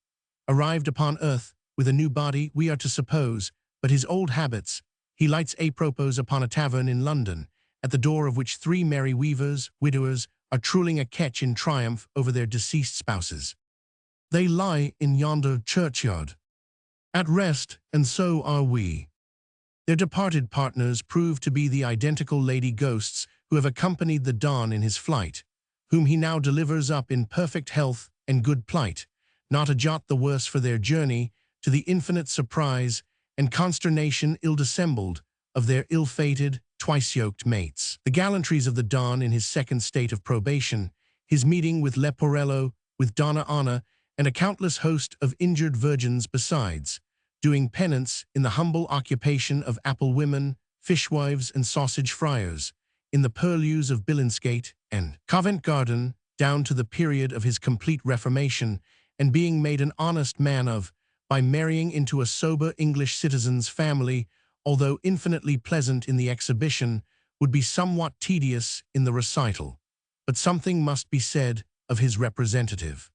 Arrived upon earth with a new body, we are to suppose, but his old habits, he lights apropos upon a tavern in London, at the door of which 3 merry weavers, widowers, are truling a catch in triumph over their deceased spouses. They lie in yonder churchyard, at rest, and so are we. Their departed partners prove to be the identical lady ghosts who have accompanied the Don in his flight, whom he now delivers up in perfect health and good plight, not a jot the worse for their journey, to the infinite surprise and consternation ill-dissembled of their ill-fated, twice-yoked mates. The gallantries of the Don in his second state of probation, his meeting with Leporello, with Donna Anna, and a countless host of injured virgins besides, doing penance in the humble occupation of apple women, fishwives, and sausage friars, in the purlieus of Billingsgate and Covent Garden, down to the period of his complete reformation, and being made an honest man of, by marrying into a sober English citizen's family, although infinitely pleasant in the exhibition, would be somewhat tedious in the recital. But something must be said of his representative.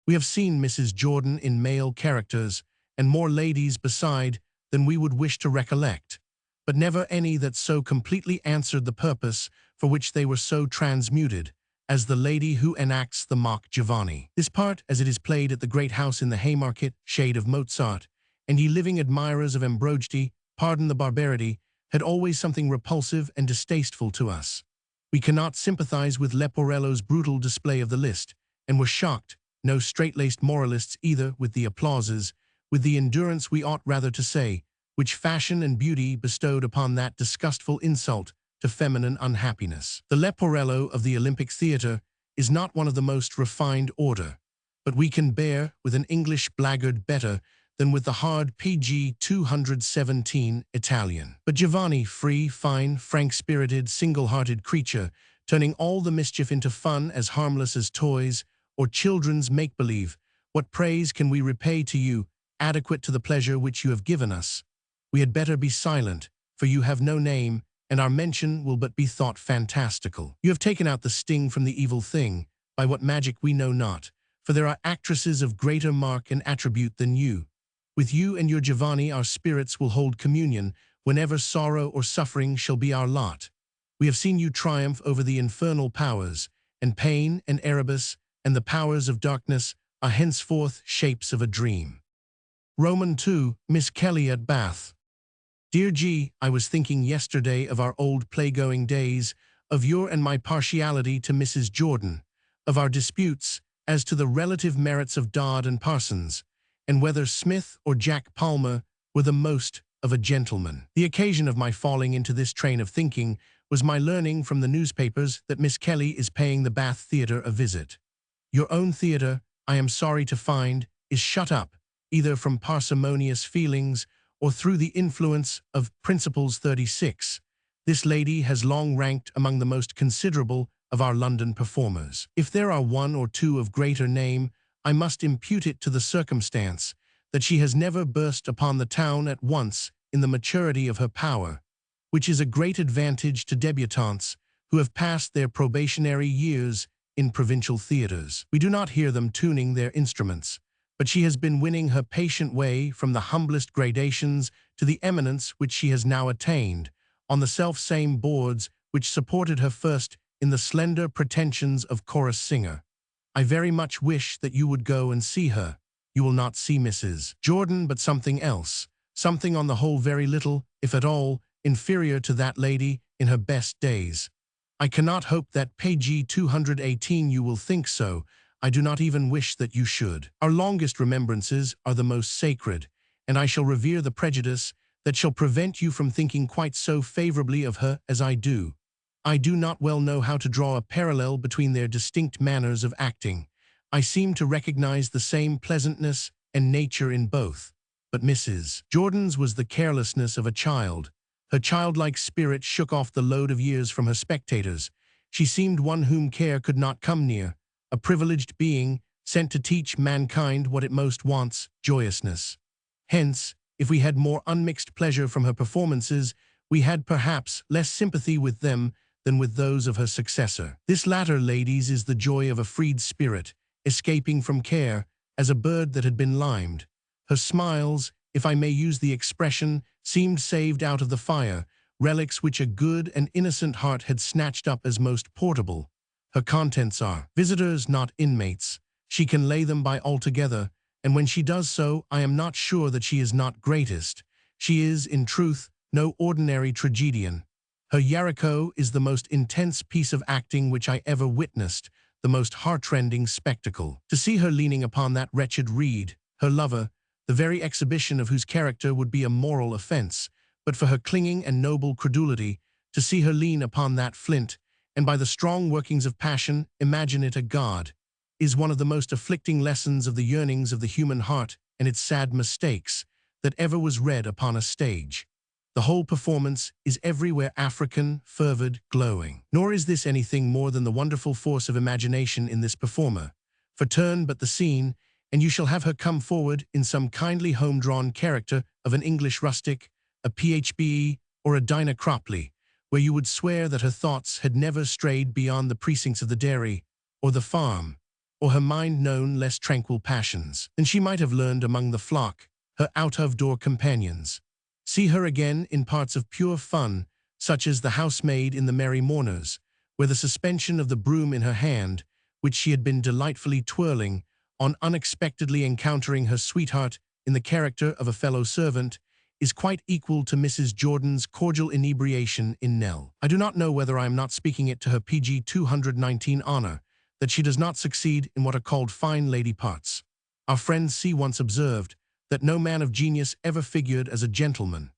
We have seen Mrs. Jordan in male characters, and more ladies beside than we would wish to recollect, but never any that so completely answered the purpose for which they were so transmuted, as the lady who enacts the mock Giovanni. This part, as it is played at the great house in the Haymarket, shade of Mozart, and ye living admirers of Ambrogio, pardon the barbarity, had always something repulsive and distasteful to us. We cannot sympathize with Leporello's brutal display of the list, and were shocked, no straight-laced moralists either, with the applauses, with the endurance we ought rather to say, which fashion and beauty bestowed upon that disgustful insult to feminine unhappiness. The Leporello of the Olympic Theatre is not one of the most refined order, but we can bear with an English blackguard better than with the hard PG 217 Italian. But Giovanni, free, fine, frank-spirited, single-hearted creature, turning all the mischief into fun as harmless as toys, or children's make-believe, what praise can we repay to you, adequate to the pleasure which you have given us? We had better be silent, for you have no name, and our mention will but be thought fantastical. You have taken out the sting from the evil thing, by what magic we know not, for there are actresses of greater mark and attribute than you. With you and your Giovanni our spirits will hold communion, whenever sorrow or suffering shall be our lot. We have seen you triumph over the infernal powers, and pain and Erebus and the powers of darkness are henceforth shapes of a dream. Roman 2, Miss Kelly at Bath. Dear G, I was thinking yesterday of our old playgoing days, of your and my partiality to Mrs. Jordan, of our disputes as to the relative merits of Dodd and Parsons, and whether Smith or Jack Palmer were the most of a gentleman. The occasion of my falling into this train of thinking was my learning from the newspapers that Miss Kelly is paying the Bath Theatre a visit. Your own theatre, I am sorry to find, is shut up, either from parsimonious feelings or through the influence of Principles 36. This lady has long ranked among the most considerable of our London performers. If there are one or two of greater name, I must impute it to the circumstance that she has never burst upon the town at once in the maturity of her power, which is a great advantage to debutantes who have passed their probationary years in provincial theatres. We do not hear them tuning their instruments, but she has been winning her patient way from the humblest gradations to the eminence which she has now attained, on the self-same boards which supported her first in the slender pretensions of chorus singer. I very much wish that you would go and see her. You will not see Mrs. Jordan, but something else, something on the whole very little, if at all, inferior to that lady in her best days. I cannot hope that page 218 you will think so. I do not even wish that you should. Our longest remembrances are the most sacred, and I shall revere the prejudice that shall prevent you from thinking quite so favorably of her as I do. I do not well know how to draw a parallel between their distinct manners of acting. I seem to recognize the same pleasantness and nature in both. But Mrs. Jordan's was the carelessness of a child. Her childlike spirit shook off the load of years from her spectators. She seemed one whom care could not come near, a privileged being sent to teach mankind what it most wants, joyousness. Hence, if we had more unmixed pleasure from her performances, we had perhaps less sympathy with them than with those of her successor. This latter, ladies, is the joy of a freed spirit, escaping from care, as a bird that had been limed. Her smiles, if I may use the expression, seemed saved out of the fire, relics which a good and innocent heart had snatched up as most portable. Her contents are visitors, not inmates. She can lay them by altogether, and when she does so, I am not sure that she is not greatest. She is, in truth, no ordinary tragedian. Her Yarico is the most intense piece of acting which I ever witnessed, the most heart-rending spectacle. To see her leaning upon that wretched reed, her lover, the very exhibition of whose character would be a moral offense, but for her clinging and noble credulity, to see her lean upon that flint, and by the strong workings of passion imagine it a god, is one of the most afflicting lessons of the yearnings of the human heart and its sad mistakes that ever was read upon a stage. The whole performance is everywhere African, fervid, glowing. Nor is this anything more than the wonderful force of imagination in this performer. For turn but the scene, and you shall have her come forward in some kindly home-drawn character of an English rustic, a PHBE, or a Dinah Cropley, where you would swear that her thoughts had never strayed beyond the precincts of the dairy, or the farm, or her mind known less tranquil passions than she might have learned among the flock, her out-of-door companions. See her again in parts of pure fun, such as the housemaid in the Merry Mourners, where the suspension of the broom in her hand, which she had been delightfully twirling, on unexpectedly encountering her sweetheart in the character of a fellow servant, is quite equal to Mrs. Jordan's cordial inebriation in Nell. I do not know whether I am not speaking it to her PG 219 honor, that she does not succeed in what are called fine lady parts. Our friend C. once observed that no man of genius ever figured as a gentleman.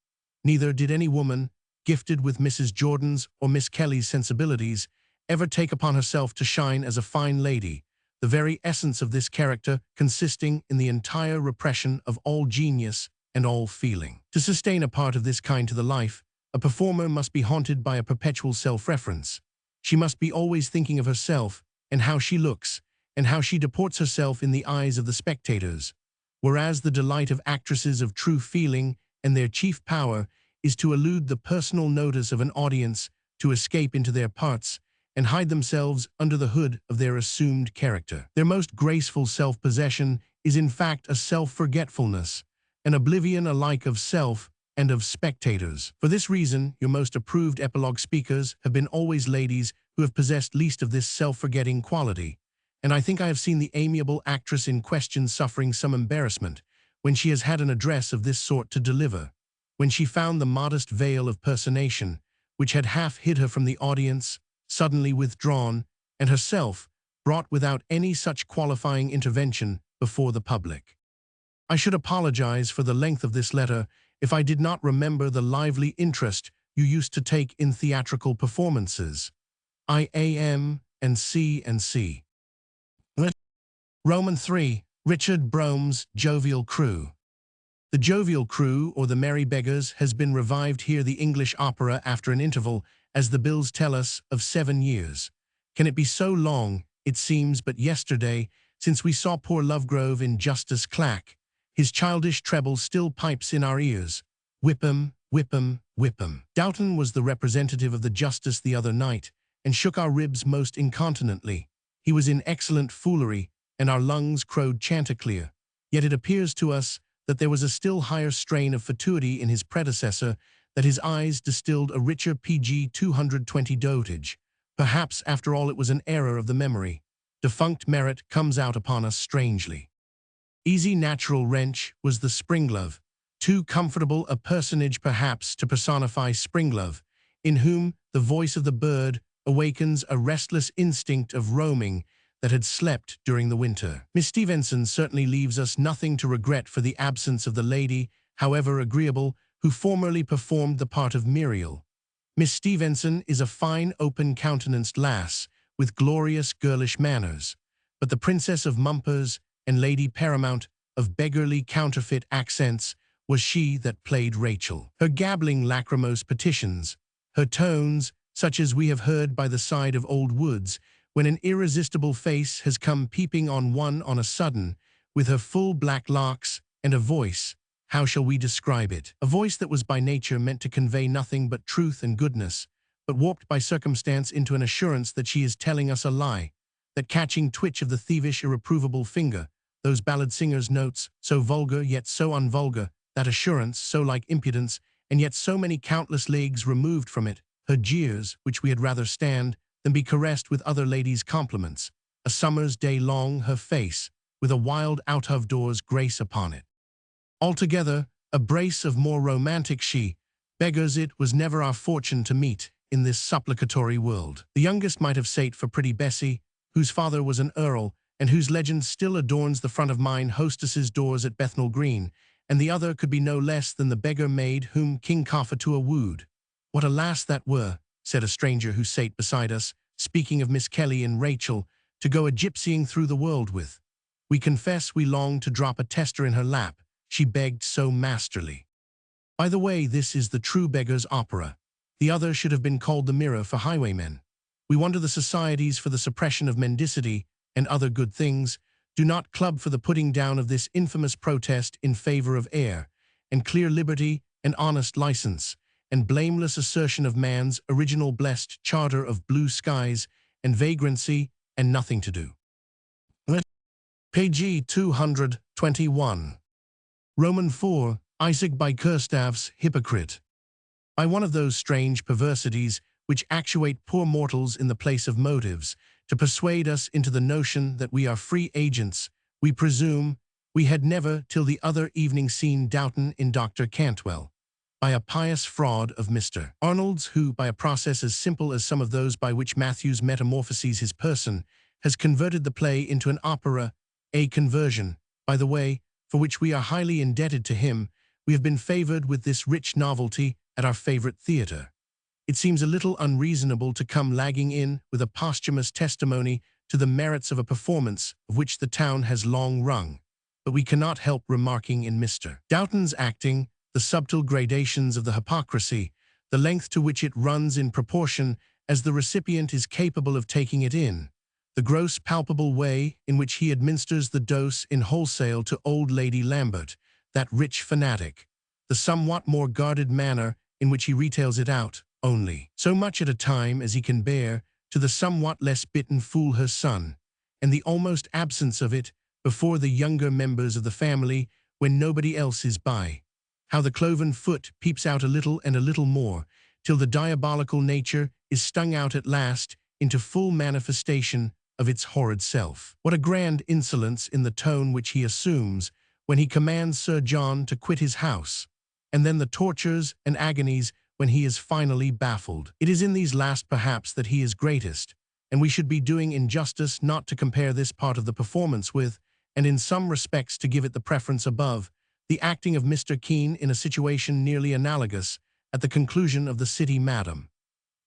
Neither did any woman, gifted with Mrs. Jordan's or Miss Kelly's sensibilities, ever take upon herself to shine as a fine lady, the very essence of this character consisting in the entire repression of all genius and all feeling. To sustain a part of this kind to the life, a performer must be haunted by a perpetual self-reference. She must be always thinking of herself and how she looks, and how she deports herself in the eyes of the spectators, whereas the delight of actresses of true feeling and their chief power is to elude the personal notice of an audience, to escape into their parts, and hide themselves under the hood of their assumed character. Their most graceful self-possession is in fact a self-forgetfulness, an oblivion alike of self and of spectators. For this reason, your most approved epilogue speakers have been always ladies who have possessed least of this self-forgetting quality, and I think I have seen the amiable actress in question suffering some embarrassment when she has had an address of this sort to deliver, when she found the modest veil of personation, which had half hid her from the audience, suddenly withdrawn, and herself brought without any such qualifying intervention before the public. I should apologize for the length of this letter if I did not remember the lively interest you used to take in theatrical performances. I.A.M. and C. Roman 3. Richard Brome's Jovial Crew. The Jovial Crew, or the Merry Beggars, has been revived here, the English opera, after an interval, as the bills tell us, of 7 years. Can it be so long, it seems but yesterday, since we saw poor Lovegrove in Justice Clack? His childish treble still pipes in our ears. Whip 'em, whip 'em, whip 'em. Doughton was the representative of the justice the other night, and shook our ribs most incontinently. He was in excellent foolery, and our lungs crowed chanticleer. Yet it appears to us that there was a still higher strain of fatuity in his predecessor, that his eyes distilled a richer PG 220 dotage. Perhaps, after all, it was an error of the memory. Defunct merit comes out upon us strangely. Easy natural wrench was the Springlove, too comfortable a personage perhaps to personify Springlove, in whom the voice of the bird awakens a restless instinct of roaming that had slept during the winter. Miss Stevenson certainly leaves us nothing to regret for the absence of the lady, however agreeable, who formerly performed the part of Muriel. Miss Stevenson is a fine open-countenanced lass, with glorious girlish manners, but the Princess of Mumpers and Lady Paramount of beggarly counterfeit accents was she that played Rachel. Her gabbling lachrymose petitions, her tones, such as we have heard by the side of old woods, when an irresistible face has come peeping on one on a sudden, with her full black locks, and a voice, how shall we describe it? A voice that was by nature meant to convey nothing but truth and goodness, but warped by circumstance into an assurance that she is telling us a lie, that catching twitch of the thievish irreprovable finger, those ballad singers' notes, so vulgar yet so unvulgar, that assurance, so like impudence, and yet so many countless leagues removed from it, her jeers, which we had rather stand than be caressed with other ladies' compliments, a summer's day long her face, with a wild out-of-doors grace upon it. Altogether, a brace of more romantic beggars it was never our fortune to meet in this supplicatory world. The youngest might have sate for pretty Bessie, whose father was an earl, and whose legend still adorns the front of mine hostess's doors at Bethnal Green, and the other could be no less than the beggar maid whom King Cophetua wooed. What a lass that were, said a stranger who sate beside us, speaking of Miss Kelly and Rachel, to go a-gypsying through the world with. We confess we longed to drop a tester in her lap, she begged so masterly. By the way, this is the true beggar's opera. The other should have been called the Mirror for Highwaymen. We wonder the societies for the suppression of mendicity and other good things Do not club for the putting down of this infamous protest in favor of air, and clear liberty, and honest license, and blameless assertion of man's original blessed charter of blue skies, and vagrancy, and nothing to do. Page 221. Roman 4, Isaac by Kurstav's Hypocrite. By one of those strange perversities which actuate poor mortals in the place of motives, to persuade us into the notion that we are free agents, we presume we had never till the other evening seen Doughton in Dr. Cantwell, by a pious fraud of Mr. Arnold's, who, by a process as simple as some of those by which Matthews metamorphoses his person, has converted the play into an opera, a conversion, by the way, for which we are highly indebted to him. We have been favored with this rich novelty at our favorite theater. It seems a little unreasonable to come lagging in with a posthumous testimony to the merits of a performance of which the town has long rung, but we cannot help remarking in Mr. Doughton's acting the subtle gradations of the hypocrisy, the length to which it runs in proportion as the recipient is capable of taking it in, the gross palpable way in which he administers the dose in wholesale to old Lady Lambert, that rich fanatic, the somewhat more guarded manner in which he retails it out, only so much at a time as he can bear, to the somewhat less bitten fool her son, and the almost absence of it before the younger members of the family when nobody else is by. How the cloven foot peeps out a little and a little more, till the diabolical nature is stung out at last into full manifestation of its horrid self. What a grand insolence in the tone which he assumes when he commands Sir John to quit his house, and then the tortures and agonies when he is finally baffled. It is in these last perhaps that he is greatest, and we should be doing injustice not to compare this part of the performance with, and in some respects to give it the preference above, the acting of Mr. Kean in a situation nearly analogous at the conclusion of The City Madam.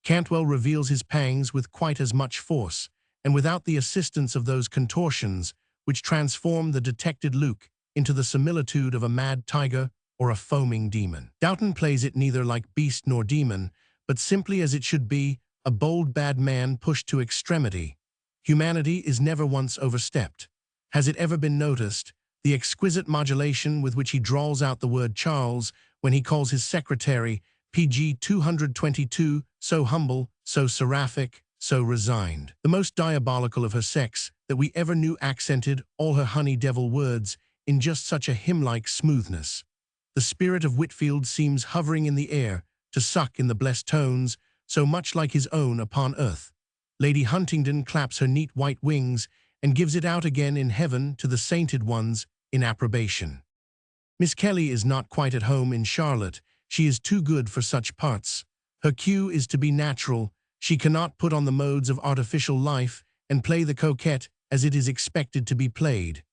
Cantwell reveals his pangs with quite as much force, and without the assistance of those contortions which transform the detected Luke into the similitude of a mad tiger or a foaming demon. Doughton plays it neither like beast nor demon, but simply as it should be, a bold bad man pushed to extremity. Humanity is never once overstepped. Has it ever been noticed, the exquisite modulation with which he drawls out the word Charles when he calls his secretary, pg 222, so humble, so seraphic, so resigned? The most diabolical of her sex that we ever knew accented all her honey devil words in just such a hymn-like smoothness. The spirit of Whitfield seems hovering in the air to suck in the blessed tones, so much like his own upon earth. Lady Huntingdon claps her neat white wings and gives it out again in heaven to the sainted ones in approbation. Miss Kelly is not quite at home in Charlotte. She is too good for such parts. Her cue is to be natural. She cannot put on the modes of artificial life and play the coquette as it is expected to be played.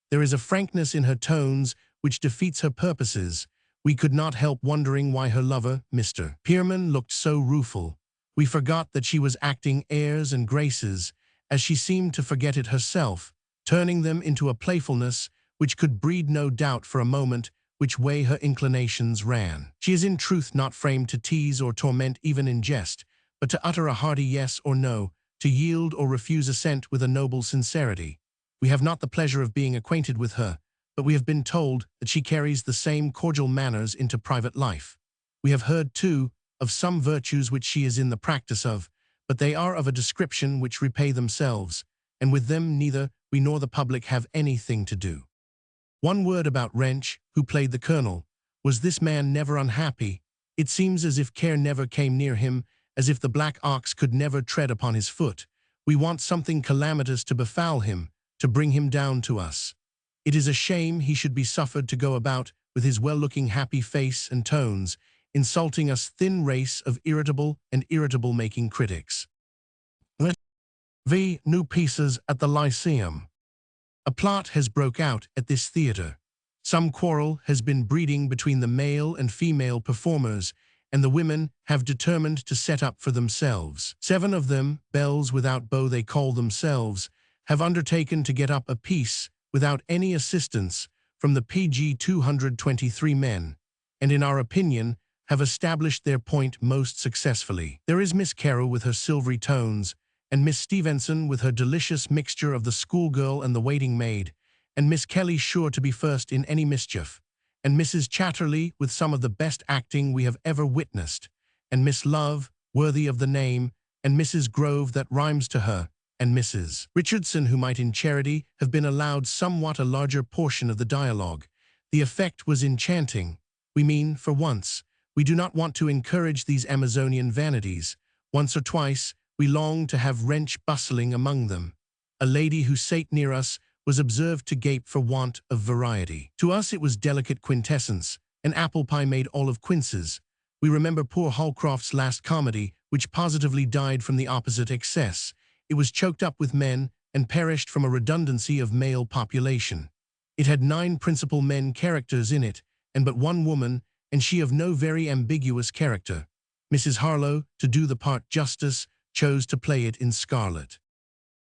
There is a frankness in her tones which defeats her purposes. We could not help wondering why her lover, Mr. Pierman, looked so rueful. We forgot that she was acting airs and graces, as she seemed to forget it herself, turning them into a playfulness which could breed no doubt for a moment which way her inclinations ran. She is in truth not framed to tease or torment even in jest, but to utter a hearty yes or no, to yield or refuse assent with a noble sincerity. We have not the pleasure of being acquainted with her, but we have been told that she carries the same cordial manners into private life. We have heard, too, of some virtues which she is in the practice of, but they are of a description which repay themselves, and with them neither we nor the public have anything to do. One word about Wrench, who played the Colonel. Was this man never unhappy? It seems as if care never came near him, as if the black ox could never tread upon his foot. We want something calamitous to befoul him, to bring him down to us. It is a shame he should be suffered to go about with his well-looking happy face and tones, insulting us thin race of irritable and irritable-making critics. New pieces at the Lyceum. A plot has broke out at this theatre. Some quarrel has been breeding between the male and female performers, and the women have determined to set up for themselves. 7 of them, belles without bow they call themselves, have undertaken to get up a piece without any assistance from the PG 223 men, and in our opinion, have established their point most successfully. There is Miss Carroll with her silvery tones, and Miss Stevenson with her delicious mixture of the schoolgirl and the waiting maid, and Miss Kelly sure to be first in any mischief, and Mrs. Chatterley with some of the best acting we have ever witnessed, and Miss Love, worthy of the name, and Mrs. Grove that rhymes to her, and Mrs. Richardson, who might in charity have been allowed somewhat a larger portion of the dialogue. The effect was enchanting. We mean, for once, we do not want to encourage these Amazonian vanities. Once or twice, we long to have wrench bustling among them. A lady who sate near us was observed to gape for want of variety. To us it was delicate quintessence, an apple pie made all of quinces. We remember poor Holcroft's last comedy, which positively died from the opposite excess. It was choked up with men and perished from a redundancy of male population. It had 9 principal men characters in it, and but 1 woman, and she of no very ambiguous character. Mrs. Harlowe, to do the part justice, chose to play it in scarlet.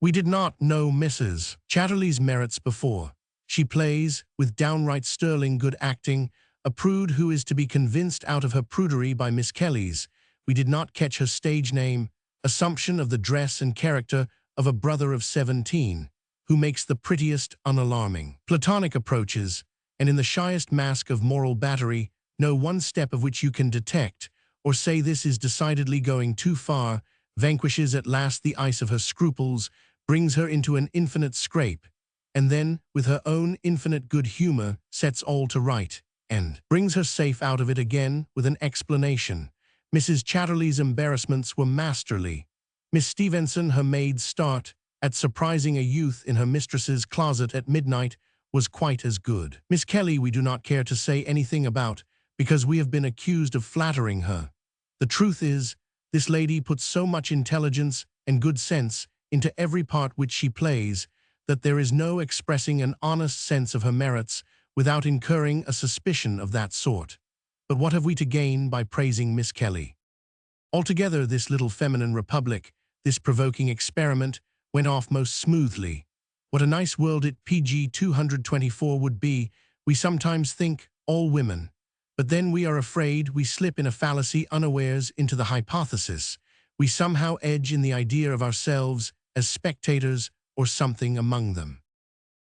We did not know Mrs. Chatterley's merits before. She plays, with downright sterling good acting, a prude who is to be convinced out of her prudery by Miss Kelly's. We did not catch her stage name, assumption of the dress and character of a brother of 17, who makes the prettiest unalarming platonic approaches, and in the shyest mask of moral battery, no one step of which you can detect, or say this is decidedly going too far, vanquishes at last the ice of her scruples, brings her into an infinite scrape, and then, with her own infinite good humor, sets all to right, and brings her safe out of it again with an explanation. Mrs. Chatterley's embarrassments were masterly. Miss Stevenson, her maid's start at surprising a youth in her mistress's closet at midnight, was quite as good. Miss Kelly we do not care to say anything about, because we have been accused of flattering her. The truth is, this lady puts so much intelligence and good sense into every part which she plays, that there is no expressing an honest sense of her merits without incurring a suspicion of that sort. But what have we to gain by praising Miss Kelly? Altogether, this little feminine republic, this provoking experiment, went off most smoothly. What a nice world it PG 224 would be, we sometimes think, all women. But then we are afraid we slip in a fallacy unawares into the hypothesis. We somehow edge in the idea of ourselves as spectators or something among them.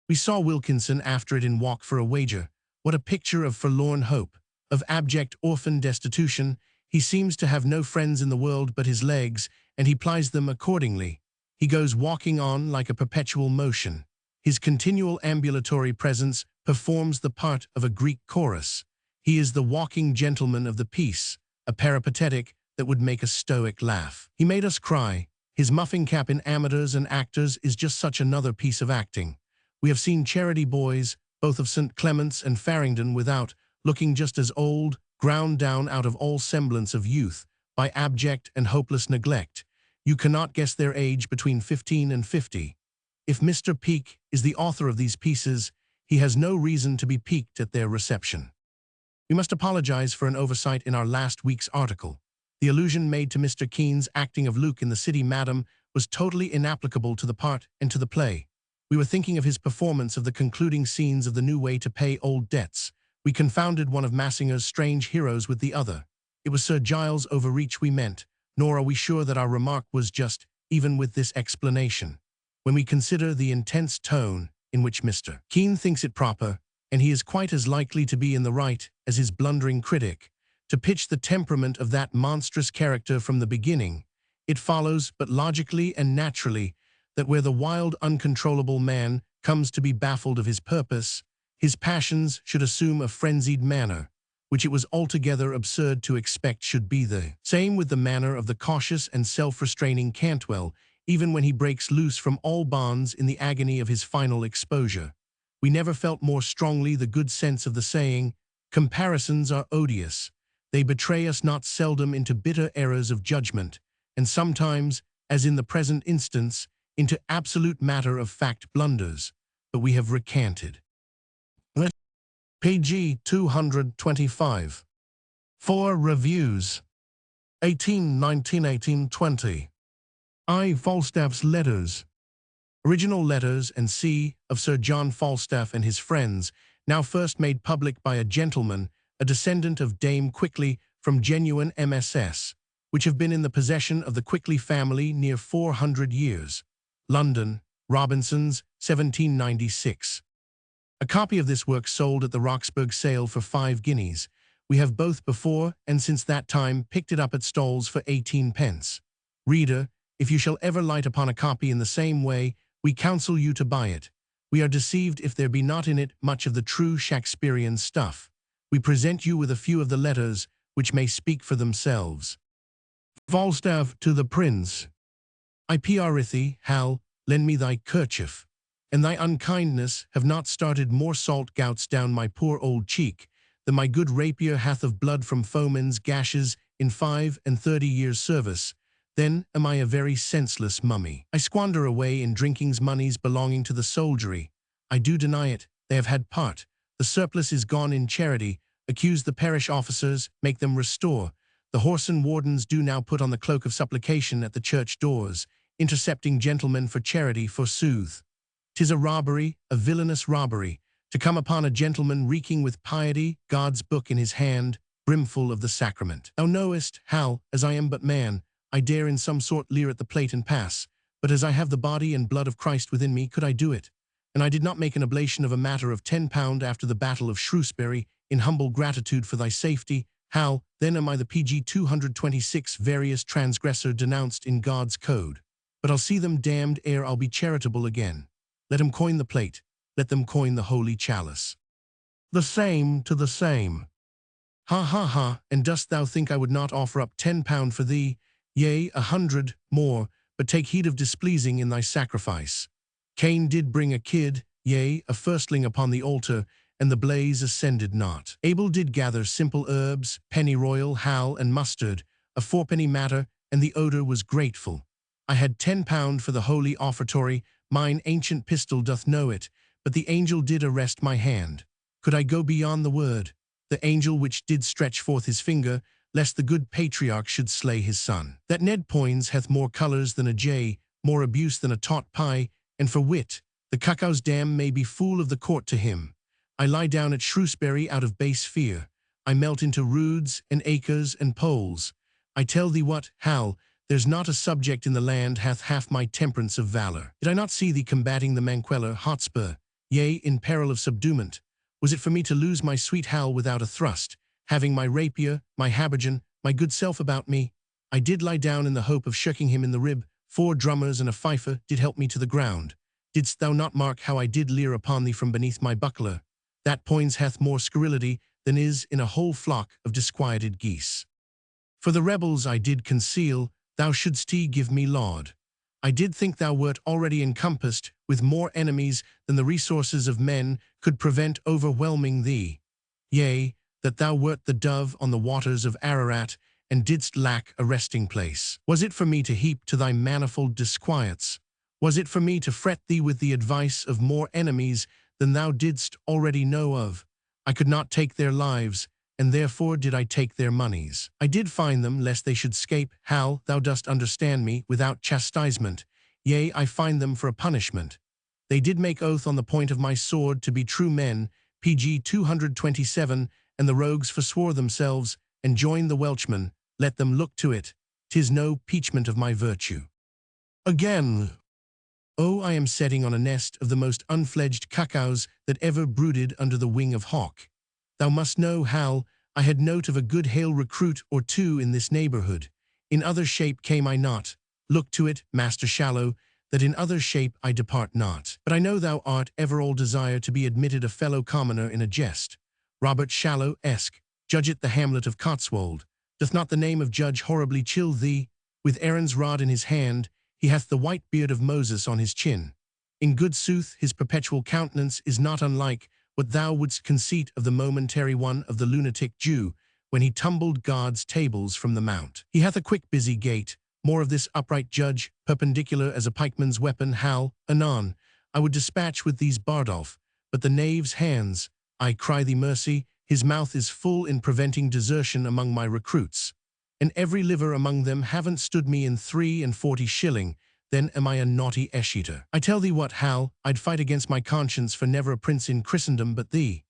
We saw Wilkinson after it in Walk for a Wager. What a picture of forlorn hope, of abject orphan destitution. He seems to have no friends in the world but his legs, and he plies them accordingly. He goes walking on like a perpetual motion. His continual ambulatory presence performs the part of a Greek chorus. He is the walking gentleman of the piece, a peripatetic that would make a stoic laugh. He made us cry. His muffing cap in Amateurs and Actors is just such another piece of acting. We have seen charity boys, both of St. Clement's and Farringdon, without, looking just as old, ground down out of all semblance of youth, by abject and hopeless neglect. You cannot guess their age between 15 and 50. If Mr. Peake is the author of these pieces, he has no reason to be piqued at their reception. We must apologize for an oversight in our last week's article. The allusion made to Mr. Kean's acting of Luke in The City Madam was totally inapplicable to the part and to the play. We were thinking of his performance of the concluding scenes of The New Way to Pay Old Debts. We confounded one of Massinger's strange heroes with the other. It was Sir Giles Overreach we meant, nor are we sure that our remark was just, even with this explanation. When we consider the intense tone in which Mr. Kean thinks it proper, and he is quite as likely to be in the right as his blundering critic, to pitch the temperament of that monstrous character from the beginning, it follows, but logically and naturally, that where the wild, uncontrollable man comes to be baffled of his purpose, his passions should assume a frenzied manner, which it was altogether absurd to expect should be the same with the manner of the cautious and self-restraining Cantwell, even when he breaks loose from all bonds in the agony of his final exposure. We never felt more strongly the good sense of the saying, "Comparisons are odious. They betray us not seldom into bitter errors of judgment, and sometimes, as in the present instance, into absolute matter-of-fact blunders, but we have recanted." Page 225. 4 Reviews. 1819, 1820. I. Falstaff's Letters. Original Letters and C. of Sir John Falstaff and his friends, now first made public by a gentleman, a descendant of Dame Quickly, from genuine MSS. which have been in the possession of the Quickly family near 400 years. London, Robinson's, 1796. A copy of this work sold at the Roxburgh sale for 5 guineas. We have both before and since that time picked it up at stalls for 18 pence. Reader, if you shall ever light upon a copy in the same way, we counsel you to buy it. We are deceived if there be not in it much of the true Shakespearean stuff. We present you with a few of the letters, which may speak for themselves. Falstaff to the Prince. I prithee, Hal, lend me thy kerchief, and thy unkindness have not started more salt gouts down my poor old cheek than my good rapier hath of blood from foemen's gashes in 35 years' service. Then am I a very senseless mummy. I squander away in drinking's moneys belonging to the soldiery. I do deny it, they have had part. The surplus is gone in charity. Accuse the parish officers, make them restore. The whoreson wardens do now put on the cloak of supplication at the church doors, intercepting gentlemen for charity forsooth. 'Tis a robbery, a villainous robbery, to come upon a gentleman reeking with piety, God's book in his hand, brimful of the sacrament. Thou knowest, Hal, as I am but man, I dare in some sort leer at the plate and pass, but as I have the body and blood of Christ within me, could I do it? And I did not make an oblation of a matter of £10 after the battle of Shrewsbury, in humble gratitude for thy safety, Hal, then am I the PG 226 various transgressor denounced in God's code. But I'll see them damned ere I'll be charitable again. Let 'em coin the plate, let them coin the holy chalice. The same to the same. Ha ha ha, and dost thou think I would not offer up £10 for thee? Yea, 100 more, but take heed of displeasing in thy sacrifice. Cain did bring a kid, yea, a firstling upon the altar, and the blaze ascended not. Abel did gather simple herbs, pennyroyal, hal, and mustard, a fourpenny matter, and the odour was grateful. I had £10 for the holy offertory, mine ancient pistol doth know it, but the angel did arrest my hand. Could I go beyond the word? The angel which did stretch forth his finger, lest the good patriarch should slay his son. That Ned Poins hath more colours than a jay, more abuse than a taught pie, and for wit, the cuckoo's dam may be fool of the court to him. I lie down at Shrewsbury out of base fear. I melt into roods and acres and poles. I tell thee what, Hal, there's not a subject in the land hath half my temperance of valour. Did I not see thee combating the Manqueller Hotspur, yea, in peril of subduement? Was it for me to lose my sweet Hal without a thrust, having my rapier, my habergeon, my good self about me? I did lie down in the hope of shirking him in the rib. 4 drummers and a fifer did help me to the ground. Didst thou not mark how I did leer upon thee from beneath my buckler? That Poins hath more scurrility than is in a whole flock of disquieted geese. For the rebels I did conceal, thou shouldst give me laud. I did think thou wert already encompassed with more enemies than the resources of men could prevent overwhelming thee. Yea, that thou wert the dove on the waters of Ararat, and didst lack a resting place. Was it for me to heap to thy manifold disquiets? Was it for me to fret thee with the advice of more enemies than thou didst already know of? I could not take their lives, and therefore did I take their moneys. I did find them, lest they should scape, Hal, thou dost understand me, without chastisement. Yea, I find them for a punishment. They did make oath on the point of my sword to be true men, PG 227, and the rogues forswore themselves, and joined the Welshmen. Let them look to it. 'Tis no peachment of my virtue. Again, oh, I am setting on a nest of the most unfledged cuckoos that ever brooded under the wing of hawk. Thou must know, Hal, I had note of a good hale recruit or two in this neighbourhood. In other shape came I not. Look to it, Master Shallow, that in other shape I depart not. But I know thou art ever all desire to be admitted a fellow commoner in a jest. Robert Shallow-esque, judge at the hamlet of Cotswold. Doth not the name of Judge horribly chill thee? With Aaron's rod in his hand, he hath the white beard of Moses on his chin. In good sooth, his perpetual countenance is not unlike what thou wouldst conceit of the momentary one of the lunatic Jew, when he tumbled God's tables from the mount. He hath a quick busy gait, more of this upright judge, perpendicular as a pikeman's weapon. Hal, anon, I would dispatch with these Bardolph, but the knave's hands, I cry thee mercy, his mouth is full in preventing desertion among my recruits. And every liver among them haven't stood me in 43 shilling, then am I a naughty escheater. I tell thee what, Hal, I'd fight against my conscience for never a prince in Christendom but thee.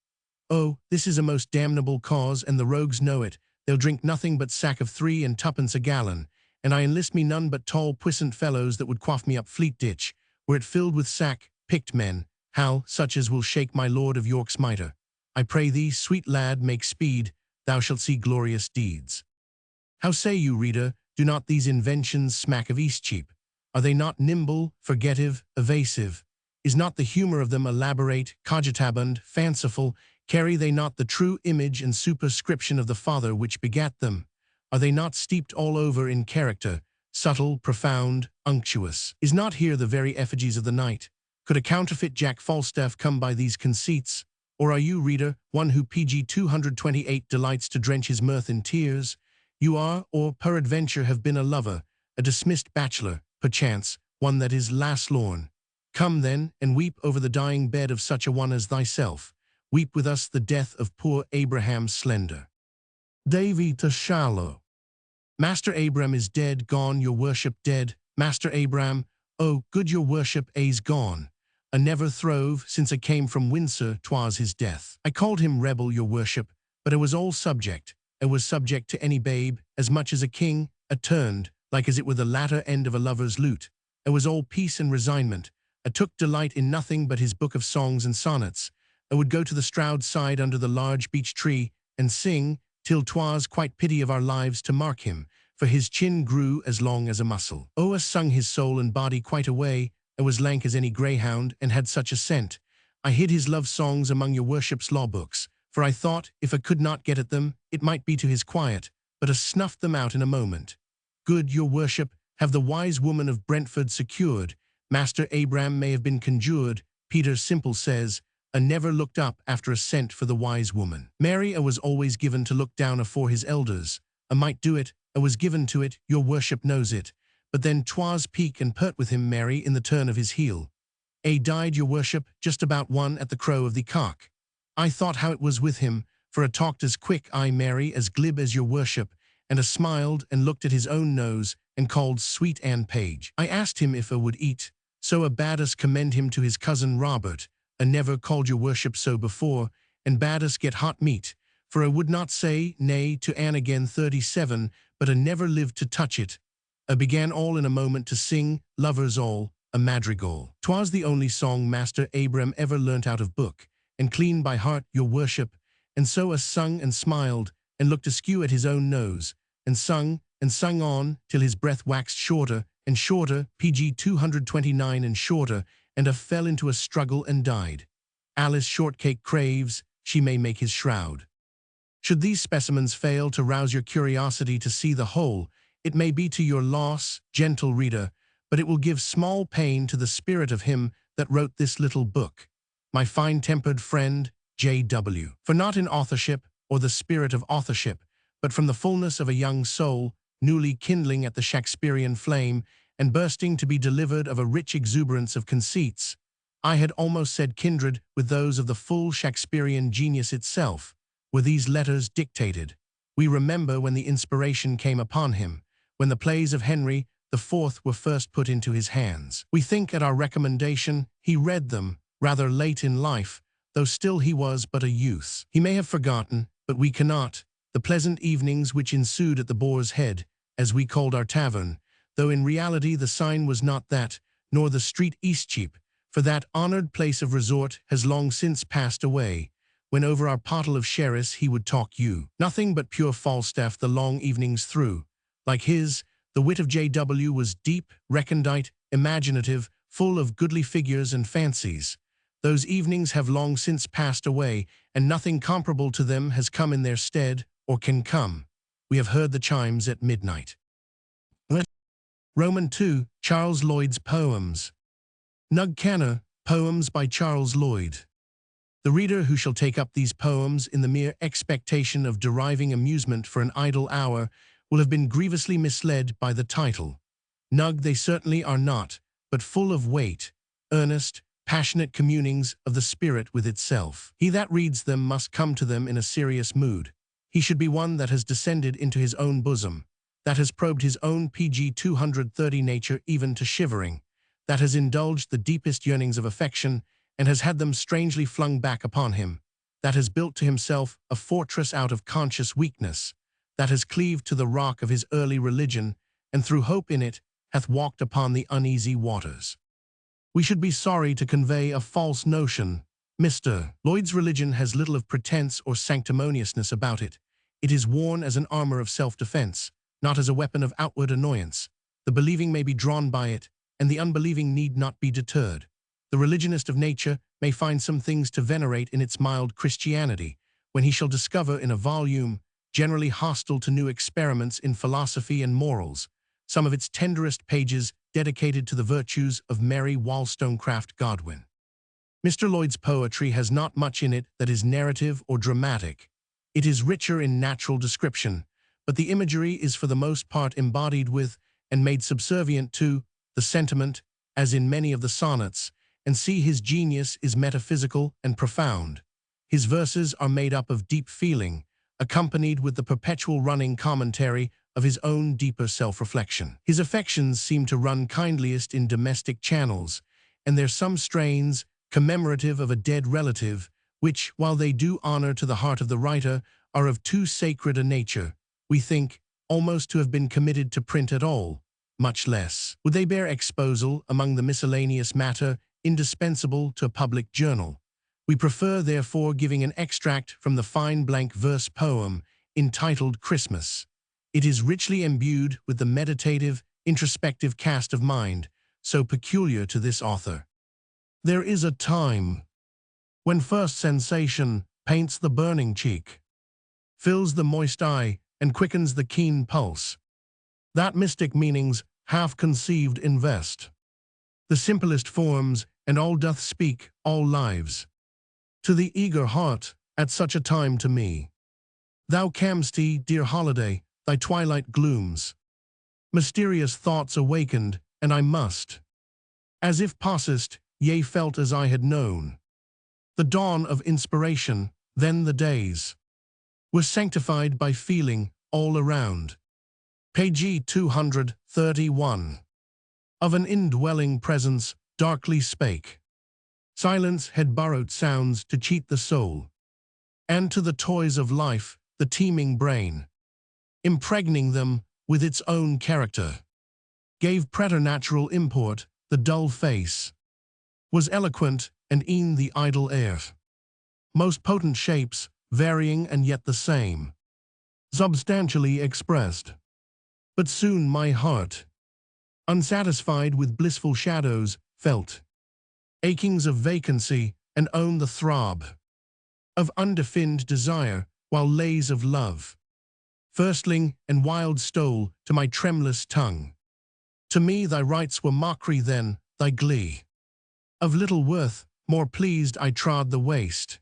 Oh, this is a most damnable cause, and the rogues know it. They'll drink nothing but sack of 3 and 2pence a gallon, and I enlist me none but tall puissant fellows that would quaff me up Fleet Ditch, were it filled with sack, picked men, how, such as will shake my Lord of York's mitre. I pray thee, sweet lad, make speed, thou shalt see glorious deeds. How say you, reader, do not these inventions smack of Eastcheap? Are they not nimble, forgetive, evasive? Is not the humour of them elaborate, cogitabund, fanciful? Carry they not the true image and superscription of the Father which begat them? Are they not steeped all over in character, subtle, profound, unctuous? Is not here the very effigies of the night? Could a counterfeit Jack Falstaff come by these conceits? Or are you, reader, one who PG 228 delights to drench his mirth in tears? You are, or peradventure have been a lover, a dismissed bachelor, perchance, one that is lass-lorn. Come then, and weep over the dying bed of such a one as thyself. Weep with us the death of poor Abraham Slender. Davy to Shallow. Master Abram is dead, gone, your worship, dead. Master Abram, oh, good your worship, a's gone. A never throve, since a came from Windsor, 'twas his death. I called him rebel, your worship, but I was all subject. I was subject to any babe, as much as a king, a turned, like as it were the latter end of a lover's lute. I was all peace and resignment. I took delight in nothing but his book of songs and sonnets. I would go to the Stroud side under the large beech tree, and sing, till 'twas quite pity of our lives to mark him, for his chin grew as long as a muscle. Oh, I sung his soul and body quite away. I was lank as any greyhound, and had such a scent. I hid his love songs among your worship's law books, for I thought, if I could not get at them, it might be to his quiet, but I snuffed them out in a moment. Good, your worship, have the wise woman of Brentford secured. Master Abram may have been conjured. Peter Simple says, I never looked up after a cent for the wise woman. Mary, I was always given to look down afore his elders. I might do it, I was given to it, your worship knows it. But then 'twas peak and pert with him, Mary, in the turn of his heel. A died, your worship, just about 1 at the crow of the cock. I thought how it was with him, for I talked as quick, I, Mary, as glib as your worship, and I smiled and looked at his own nose, and called sweet Anne Page. I asked him if I would eat, so I bade us commend him to his cousin Robert. I never called your worship so before, and bade us get hot meat, for I would not say nay to Anne again 37, but I never lived to touch it. I began all in a moment to sing, lovers all, a madrigal. 'Twas the only song Master Abram ever learnt out of book, and clean by heart, your worship, and so I sung and smiled, and looked askew at his own nose, and sung on, till his breath waxed shorter and shorter, PG 229 and shorter, and I fell into a struggle and died. Alice Shortcake craves, she may make his shroud. Should these specimens fail to rouse your curiosity to see the whole, it may be to your loss, gentle reader, but it will give small pain to the spirit of him that wrote this little book. My fine-tempered friend, J.W. For not in authorship, or the spirit of authorship, but from the fullness of a young soul, newly kindling at the Shakespearean flame, and bursting to be delivered of a rich exuberance of conceits, I had almost said kindred with those of the full Shakespearean genius itself, were these letters dictated. We remember when the inspiration came upon him, when the plays of Henry IV were first put into his hands. We think at our recommendation he read them rather late in life, though still he was but a youth. He may have forgotten, but we cannot, the pleasant evenings which ensued at the Boar's Head, as we called our tavern, though in reality the sign was not that, nor the street Eastcheap, for that honoured place of resort has long since passed away, when over our pottle of sherris he would talk you. Nothing but pure Falstaff the long evenings through. Like his, the wit of J.W. was deep, recondite, imaginative, full of goodly figures and fancies. Those evenings have long since passed away, and nothing comparable to them has come in their stead, or can come. We have heard the chimes at midnight. Roman 2, Charles Lloyd's Poems. Nug Canna, Poems by Charles Lloyd. The reader who shall take up these poems in the mere expectation of deriving amusement for an idle hour will have been grievously misled by the title. Nug they certainly are not, but full of weight, earnest, passionate communings of the spirit with itself. He that reads them must come to them in a serious mood. He should be one that has descended into his own bosom, that has probed his own PG 230 nature even to shivering, that has indulged the deepest yearnings of affection and has had them strangely flung back upon him, that has built to himself a fortress out of conscious weakness, that has cleaved to the rock of his early religion, and through hope in it hath walked upon the uneasy waters. We should be sorry to convey a false notion. Mr. Lloyd's religion has little of pretense or sanctimoniousness about it. It is worn as an armor of self-defense, not as a weapon of outward annoyance. The believing may be drawn by it, and the unbelieving need not be deterred. The religionist of nature may find some things to venerate in its mild Christianity, when he shall discover in a volume, generally hostile to new experiments in philosophy and morals, some of its tenderest pages dedicated to the virtues of Mary Wollstonecraft Godwin. Mr. Lloyd's poetry has not much in it that is narrative or dramatic. It is richer in natural description, but the imagery is for the most part embodied with, and made subservient to, the sentiment, as in many of the sonnets, and see his genius is metaphysical and profound. His verses are made up of deep feeling, accompanied with the perpetual running commentary of his own deeper self-reflection. His affections seem to run kindliest in domestic channels, and there are some strains commemorative of a dead relative, which, while they do honor to the heart of the writer, are of too sacred a nature, we think, almost to have been committed to print at all, much less would they bear exposal among the miscellaneous matter indispensable to a public journal. We prefer, therefore, giving an extract from the fine blank verse poem entitled Christmas. It is richly imbued with the meditative, introspective cast of mind, so peculiar to this author. There is a time when first sensation paints the burning cheek, fills the moist eye, and quickens the keen pulse. That mystic meanings, half conceived, invest the simplest forms, and all doth speak, all lives. To the eager heart, at such a time to me, thou cam'st, dear holiday, thy twilight glooms. Mysterious thoughts awakened, and I must, as if passest, yea, felt as I had known. The dawn of inspiration, then the days were sanctified by feeling all around. Page 231. Of an indwelling presence darkly spake. Silence had borrowed sounds to cheat the soul, and to the toys of life, the teeming brain, impregning them with its own character, gave preternatural import. The dull face was eloquent, and e'en the idle air. Most potent shapes, varying and yet the same, substantially expressed. But soon my heart, unsatisfied with blissful shadows, felt achings of vacancy, and owned the throb of undefined desire, while lays of love, firstling and wild, stole to my tremulous tongue. To me thy rites were mockery then, thy glee of little worth. More pleased I trod the waste,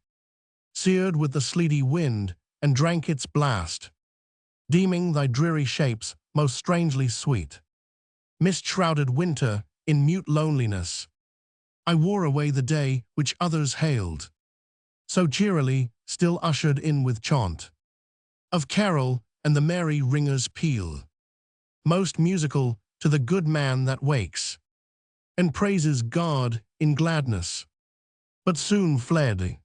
seared with the sleety wind, and drank its blast, deeming thy dreary shapes most strangely sweet. Mist-shrouded winter, in mute loneliness, I wore away the day which others hailed so cheerily, still ushered in with chaunt of carol and the merry ringer's peal, most musical to the good man that wakes and praises God in gladness, but soon fled.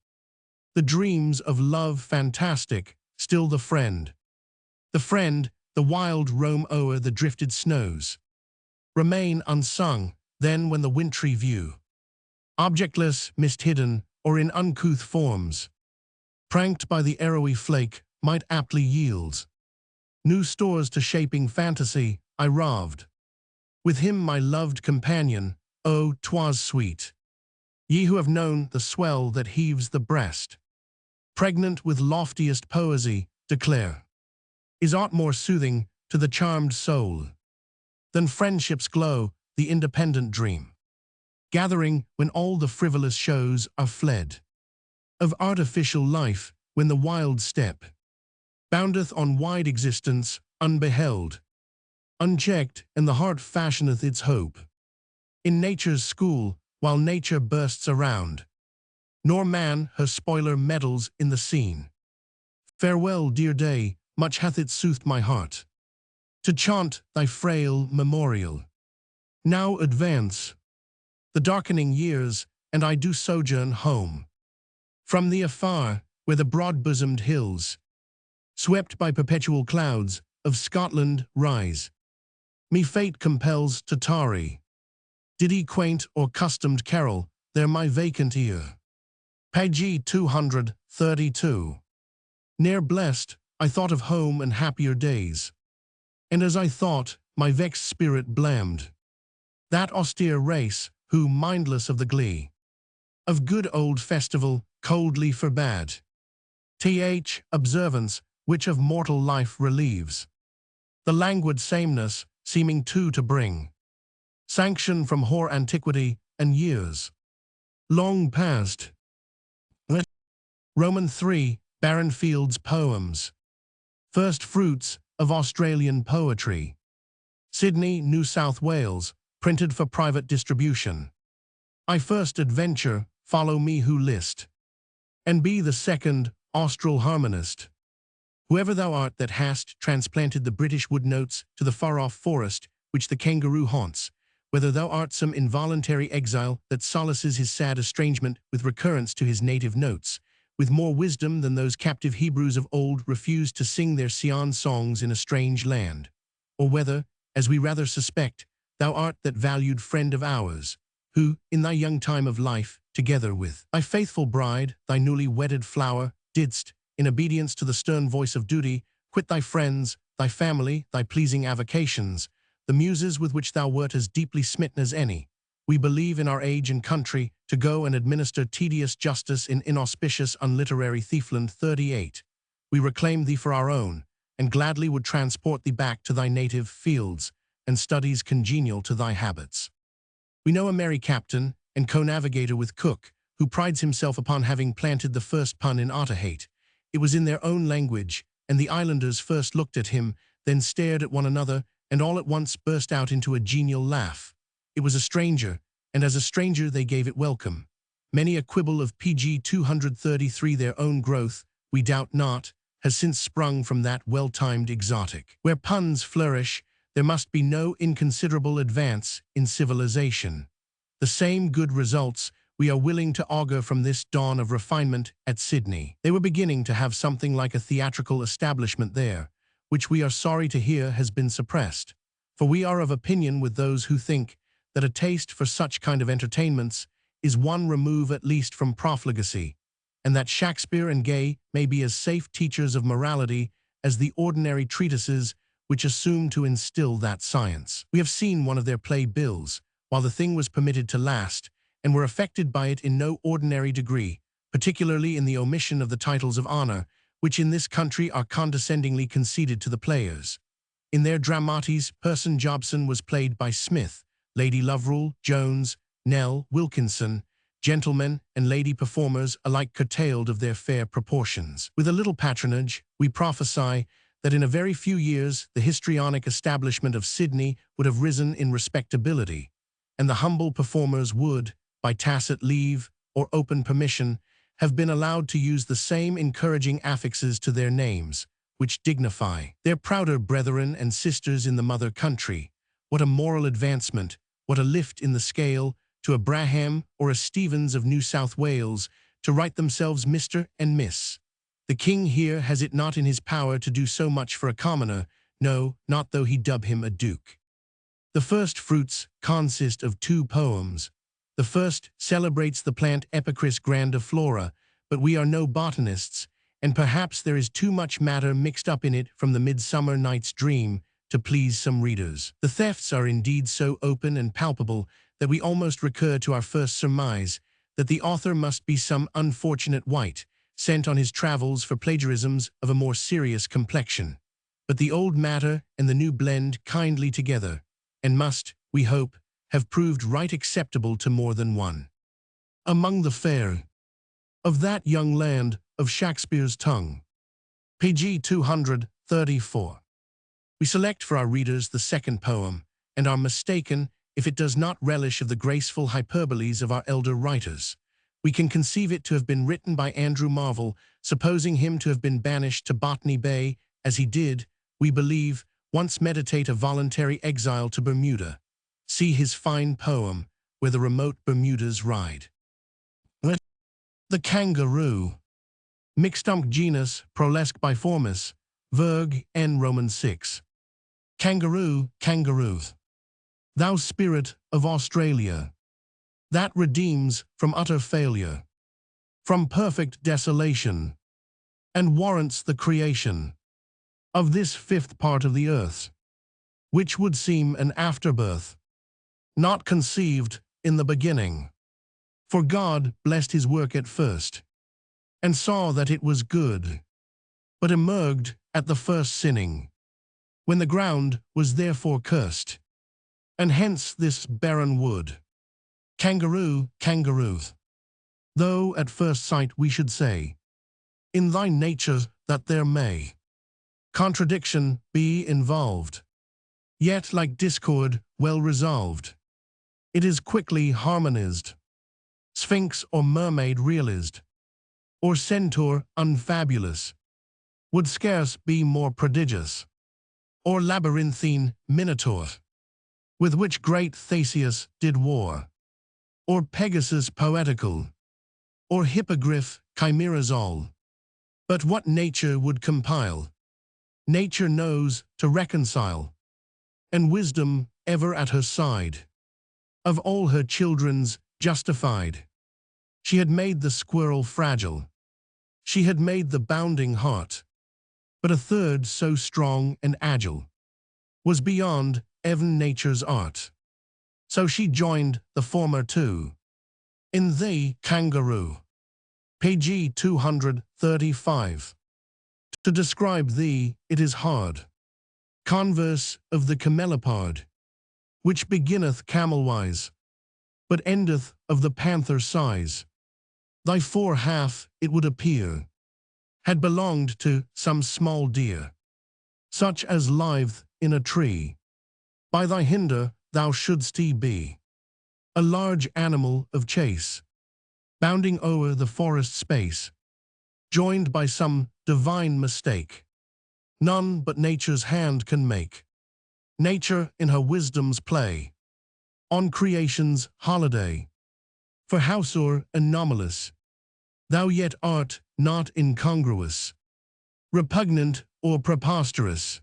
The dreams of love fantastic, still the friend, the wild roam o'er the drifted snows, remain unsung. Then when the wintry view, objectless, mist-hidden, or in uncouth forms, pranked by the arrowy flake, might aptly yield new stores to shaping fantasy, I roved with him, my loved companion. Oh, 'twas sweet. Ye who have known the swell that heaves the breast, pregnant with loftiest poesy, declare, is aught more soothing to the charmed soul than friendship's glow, the independent dream, gathering when all the frivolous shows are fled, of artificial life, when the wild step boundeth on wide existence, unbeheld, unchecked, and the heart fashioneth its hope in nature's school, while nature bursts around, nor man her spoiler meddles in the scene. Farewell, dear day, much hath it soothed my heart to chaunt thy frail memorial. Now advance the darkening years, and I do sojourn home from thee afar, where the broad-bosomed hills Swept by perpetual clouds, of Scotland rise. Me fate compels to tarry. Did he quaint or customed carol, there my vacant ear. Page 232. Ne'er blessed, I thought of home and happier days. And as I thought, my vexed spirit blamed that austere race, who, mindless of the glee of good old festival, coldly forbade observance, which of mortal life relieves the languid sameness, seeming to bring sanction from hoar antiquity and years long past. Roman 3, Baron Field's Poems. First Fruits of Australian Poetry. Sydney, New South Wales, printed for private distribution. I first adventure, follow me who list, and be the second, austral harmonist. Whoever thou art that hast transplanted the British wood notes to the far-off forest which the kangaroo haunts, whether thou art some involuntary exile that solaces his sad estrangement with recurrence to his native notes, with more wisdom than those captive Hebrews of old refused to sing their Sion songs in a strange land, or whether, as we rather suspect, thou art that valued friend of ours, who, in thy young time of life, together with thy faithful bride, thy newly wedded flower, didst, in obedience to the stern voice of duty, quit thy friends, thy family, thy pleasing avocations, the muses with which thou wert as deeply smitten as any. We believe in our age and country to go and administer tedious justice in inauspicious unliterary Thiefland 38. We reclaim thee for our own, and gladly would transport thee back to thy native fields and studies congenial to thy habits. We know a merry captain and co-navigator with Cook, who prides himself upon having planted the first pun in Otaheite. It was in their own language, and the islanders first looked at him, then stared at one another, and all at once burst out into a genial laugh. It was a stranger, and as a stranger they gave it welcome. Many a quibble of PG 233 their own growth, we doubt not, has since sprung from that well-timed exotic. Where puns flourish, there must be no inconsiderable advance in civilization. The same good results we are willing to augur from this dawn of refinement at Sydney. They were beginning to have something like a theatrical establishment there, which we are sorry to hear has been suppressed. For we are of opinion with those who think that a taste for such kind of entertainments is one remove at least from profligacy, and that Shakespeare and Gay may be as safe teachers of morality as the ordinary treatises which assume to instill that science. We have seen one of their play bills, while the thing was permitted to last, and were affected by it in no ordinary degree, particularly in the omission of the titles of honor, which in this country are condescendingly conceded to the players. In their dramatis, Person Jobson was played by Smith, Lady Loverule, Jones, Nell, Wilkinson, gentlemen and lady performers alike curtailed of their fair proportions. With a little patronage, we prophesy that in a very few years the histrionic establishment of Sydney would have risen in respectability, and the humble performers would, by tacit leave or open permission, have been allowed to use the same encouraging affixes to their names, which dignify their prouder brethren and sisters in the mother country. What a moral advancement, what a lift in the scale, to a Braham or a Stevens of New South Wales to write themselves Mr. and Miss. The King here has it not in his power to do so much for a commoner, no, not though he dub him a duke. The first fruits consist of 2 poems. The first celebrates the plant Epicris grandiflora, but we are no botanists, and perhaps there is too much matter mixed up in it from the Midsummer Night's Dream to please some readers. The thefts are indeed so open and palpable that we almost recur to our first surmise that the author must be some unfortunate wight, sent on his travels for plagiarisms of a more serious complexion. But the old matter and the new blend kindly together, and must, we hope, have proved right acceptable to more than one. Among the fair of that young land of Shakespeare's tongue. Page 234. We select for our readers the second poem, and are mistaken if it does not relish of the graceful hyperboles of our elder writers. We can conceive it to have been written by Andrew Marvell, supposing him to have been banished to Botany Bay, as he did, we believe, once meditate a voluntary exile to Bermuda. See his fine poem, Where the Remote Bermudas Ride. The kangaroo. Mixtumc genus, Prolesque biformis, Verg N Roman 6. Kangaroo, kangaroo. Thou spirit of Australia, that redeems from utter failure, from perfect desolation, and warrants the creation of this fifth part of the earth, which would seem an afterbirth, not conceived in the beginning. For God blessed his work at first, and saw that it was good, but emerged at the first sinning, when the ground was therefore cursed, and hence this barren wood. Kangaroo, kangaroo. Though at first sight we should say, in thy nature that there may contradiction be involved, yet like discord well resolved, it is quickly harmonized. Sphinx or mermaid realized, or centaur unfabulous, would scarce be more prodigious, or labyrinthine minotaur, with which great Theseus did war, or Pegasus poetical, or hippogriff chimeras all. But what nature would compile, nature knows to reconcile, and wisdom ever at her side, of all her children's justified. She had made the squirrel fragile, she had made the bounding hart, but a third so strong and agile was beyond even nature's art. So she joined the former two in thee, kangaroo. Page 235. To describe thee, it is hard. Converse of the camelopard, which beginneth camel-wise, but endeth of the panther size. Thy fore half, it would appear, had belonged to some small deer, such as liveth in a tree. By thy hinder thou shouldst be a large animal of chase, bounding o'er the forest space, joined by some divine mistake. None but nature's hand can make. Nature in her wisdom's play, on creation's holiday. For howsoe'er anomalous, thou yet art not incongruous, repugnant or preposterous,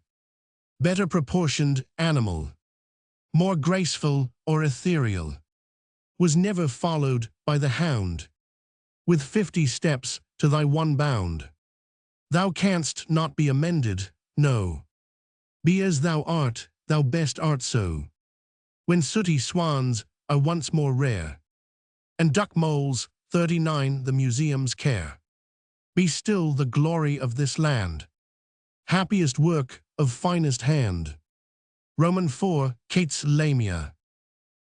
better proportioned animal, more graceful or ethereal, was never followed by the hound, with 50 steps to thy one bound. Thou canst not be amended, no. Be as thou art, thou best art so. When sooty swans are once more rare, and duck moles 39 the museum's care. Be still the glory of this land, happiest work of finest hand. Roman 4, Keats Lamia.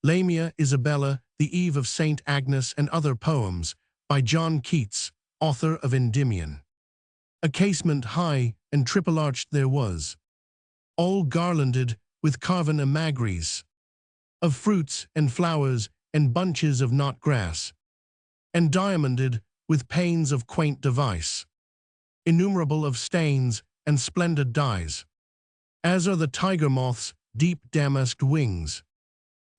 Lamia Isabella, the Eve of Saint Agnes and other poems, by John Keats, author of Endymion. A casement high and triple-arched there was, all garlanded with carven amagries, of fruits and flowers and bunches of knot grass, and diamonded with panes of quaint device, innumerable of stains and splendid dyes, as are the tiger moth's deep damasked wings,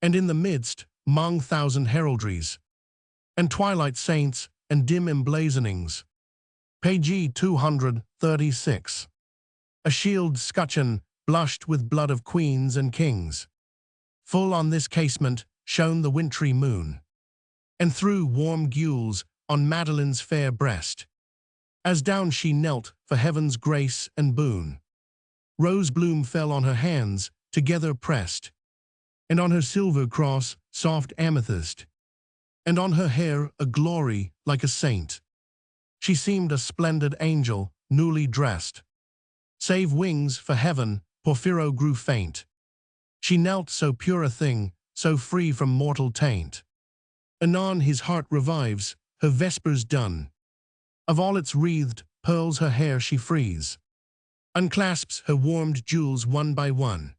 and in the midst 'mong thousand heraldries, and twilight saints and dim emblazonings. Page 236. A shield scutcheon blushed with blood of queens and kings. Full on this casement shone the wintry moon, and threw warm gules on Madeline's fair breast, as down she knelt for heaven's grace and boon. Rose bloom fell on her hands, together pressed, and on her silver cross soft amethyst, and on her hair a glory like a saint. She seemed a splendid angel, newly dressed. Save wings for heaven, Porphyro grew faint. She knelt so pure a thing, so free from mortal taint. Anon his heart revives, her vespers done. Of all its wreathed pearls her hair she frees, unclasps her warmed jewels one by one,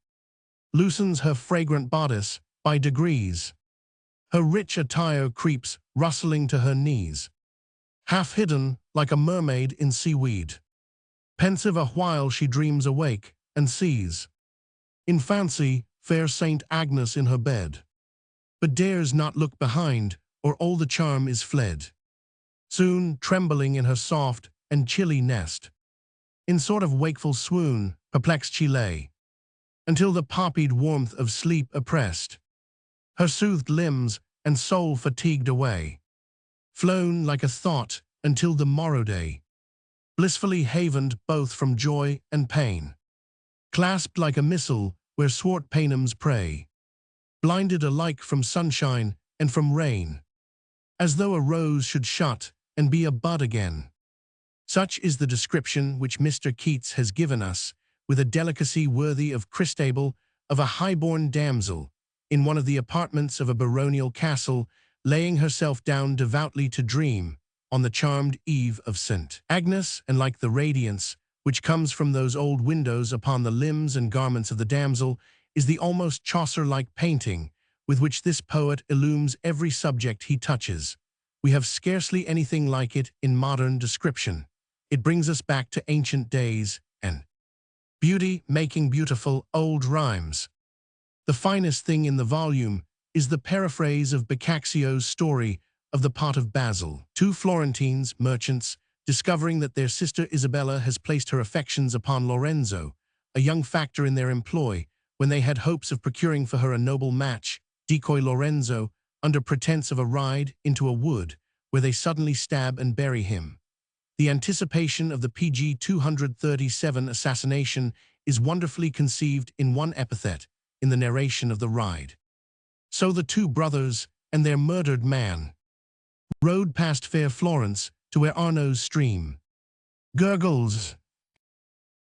loosens her fragrant bodice by degrees. Her rich attire creeps rustling to her knees, half hidden like a mermaid in seaweed. Pensive a while she dreams awake, and sees, in fancy, fair Saint Agnes in her bed, but dares not look behind, or all the charm is fled. Soon, trembling in her soft and chilly nest, In sort of wakeful swoon, perplexed she lay, until the poppied warmth of sleep oppressed her soothed limbs and soul fatigued away, flown like a thought until the morrow day, blissfully havened both from joy and pain, clasped like a missile where swart Paynims pray, blinded alike from sunshine and from rain, as though a rose should shut and be a bud again. Such is the description which Mr. Keats has given us, with a delicacy worthy of Christabel, of a high-born damsel, in one of the apartments of a baronial castle, laying herself down devoutly to dream, on the charmed eve of St. Agnes, and like the radiance which comes from those old windows upon the limbs and garments of the damsel, is the almost Chaucer-like painting with which this poet illumes every subject he touches. We have scarcely anything like it in modern description. It brings us back to ancient days and beauty making beautiful old rhymes. The finest thing in the volume is the paraphrase of Boccaccio's story of the pot of basil. Two Florentines, merchants, discovering that their sister Isabella has placed her affections upon Lorenzo, a young factor in their employ, when they had hopes of procuring for her a noble match, decoy Lorenzo, under pretense of a ride, into a wood, where they suddenly stab and bury him. The anticipation of the PG 237 assassination is wonderfully conceived in one epithet in the narration of the ride. So the two brothers and their murdered man rode past fair Florence to where Arno's stream gurgles.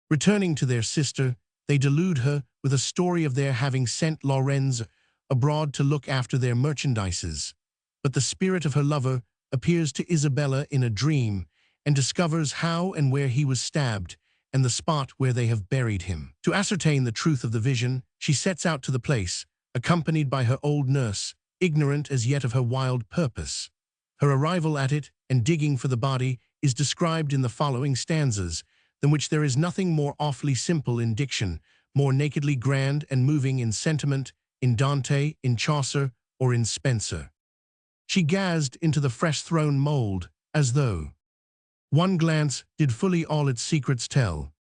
Returning to their sister, they delude her with a story of their having sent Lorenzo abroad to look after their merchandises. But the spirit of her lover appears to Isabella in a dream and discovers how and where he was stabbed and the spot where they have buried him. To ascertain the truth of the vision, she sets out to the place, accompanied by her old nurse, ignorant as yet of her wild purpose. Her arrival at it and digging for the body is described in the following stanzas, than which there is nothing more awfully simple in diction, more nakedly grand and moving in sentiment, in Dante, in Chaucer, or in Spenser. She gazed into the fresh-thrown mould, as though one glance did fully all its secrets tell.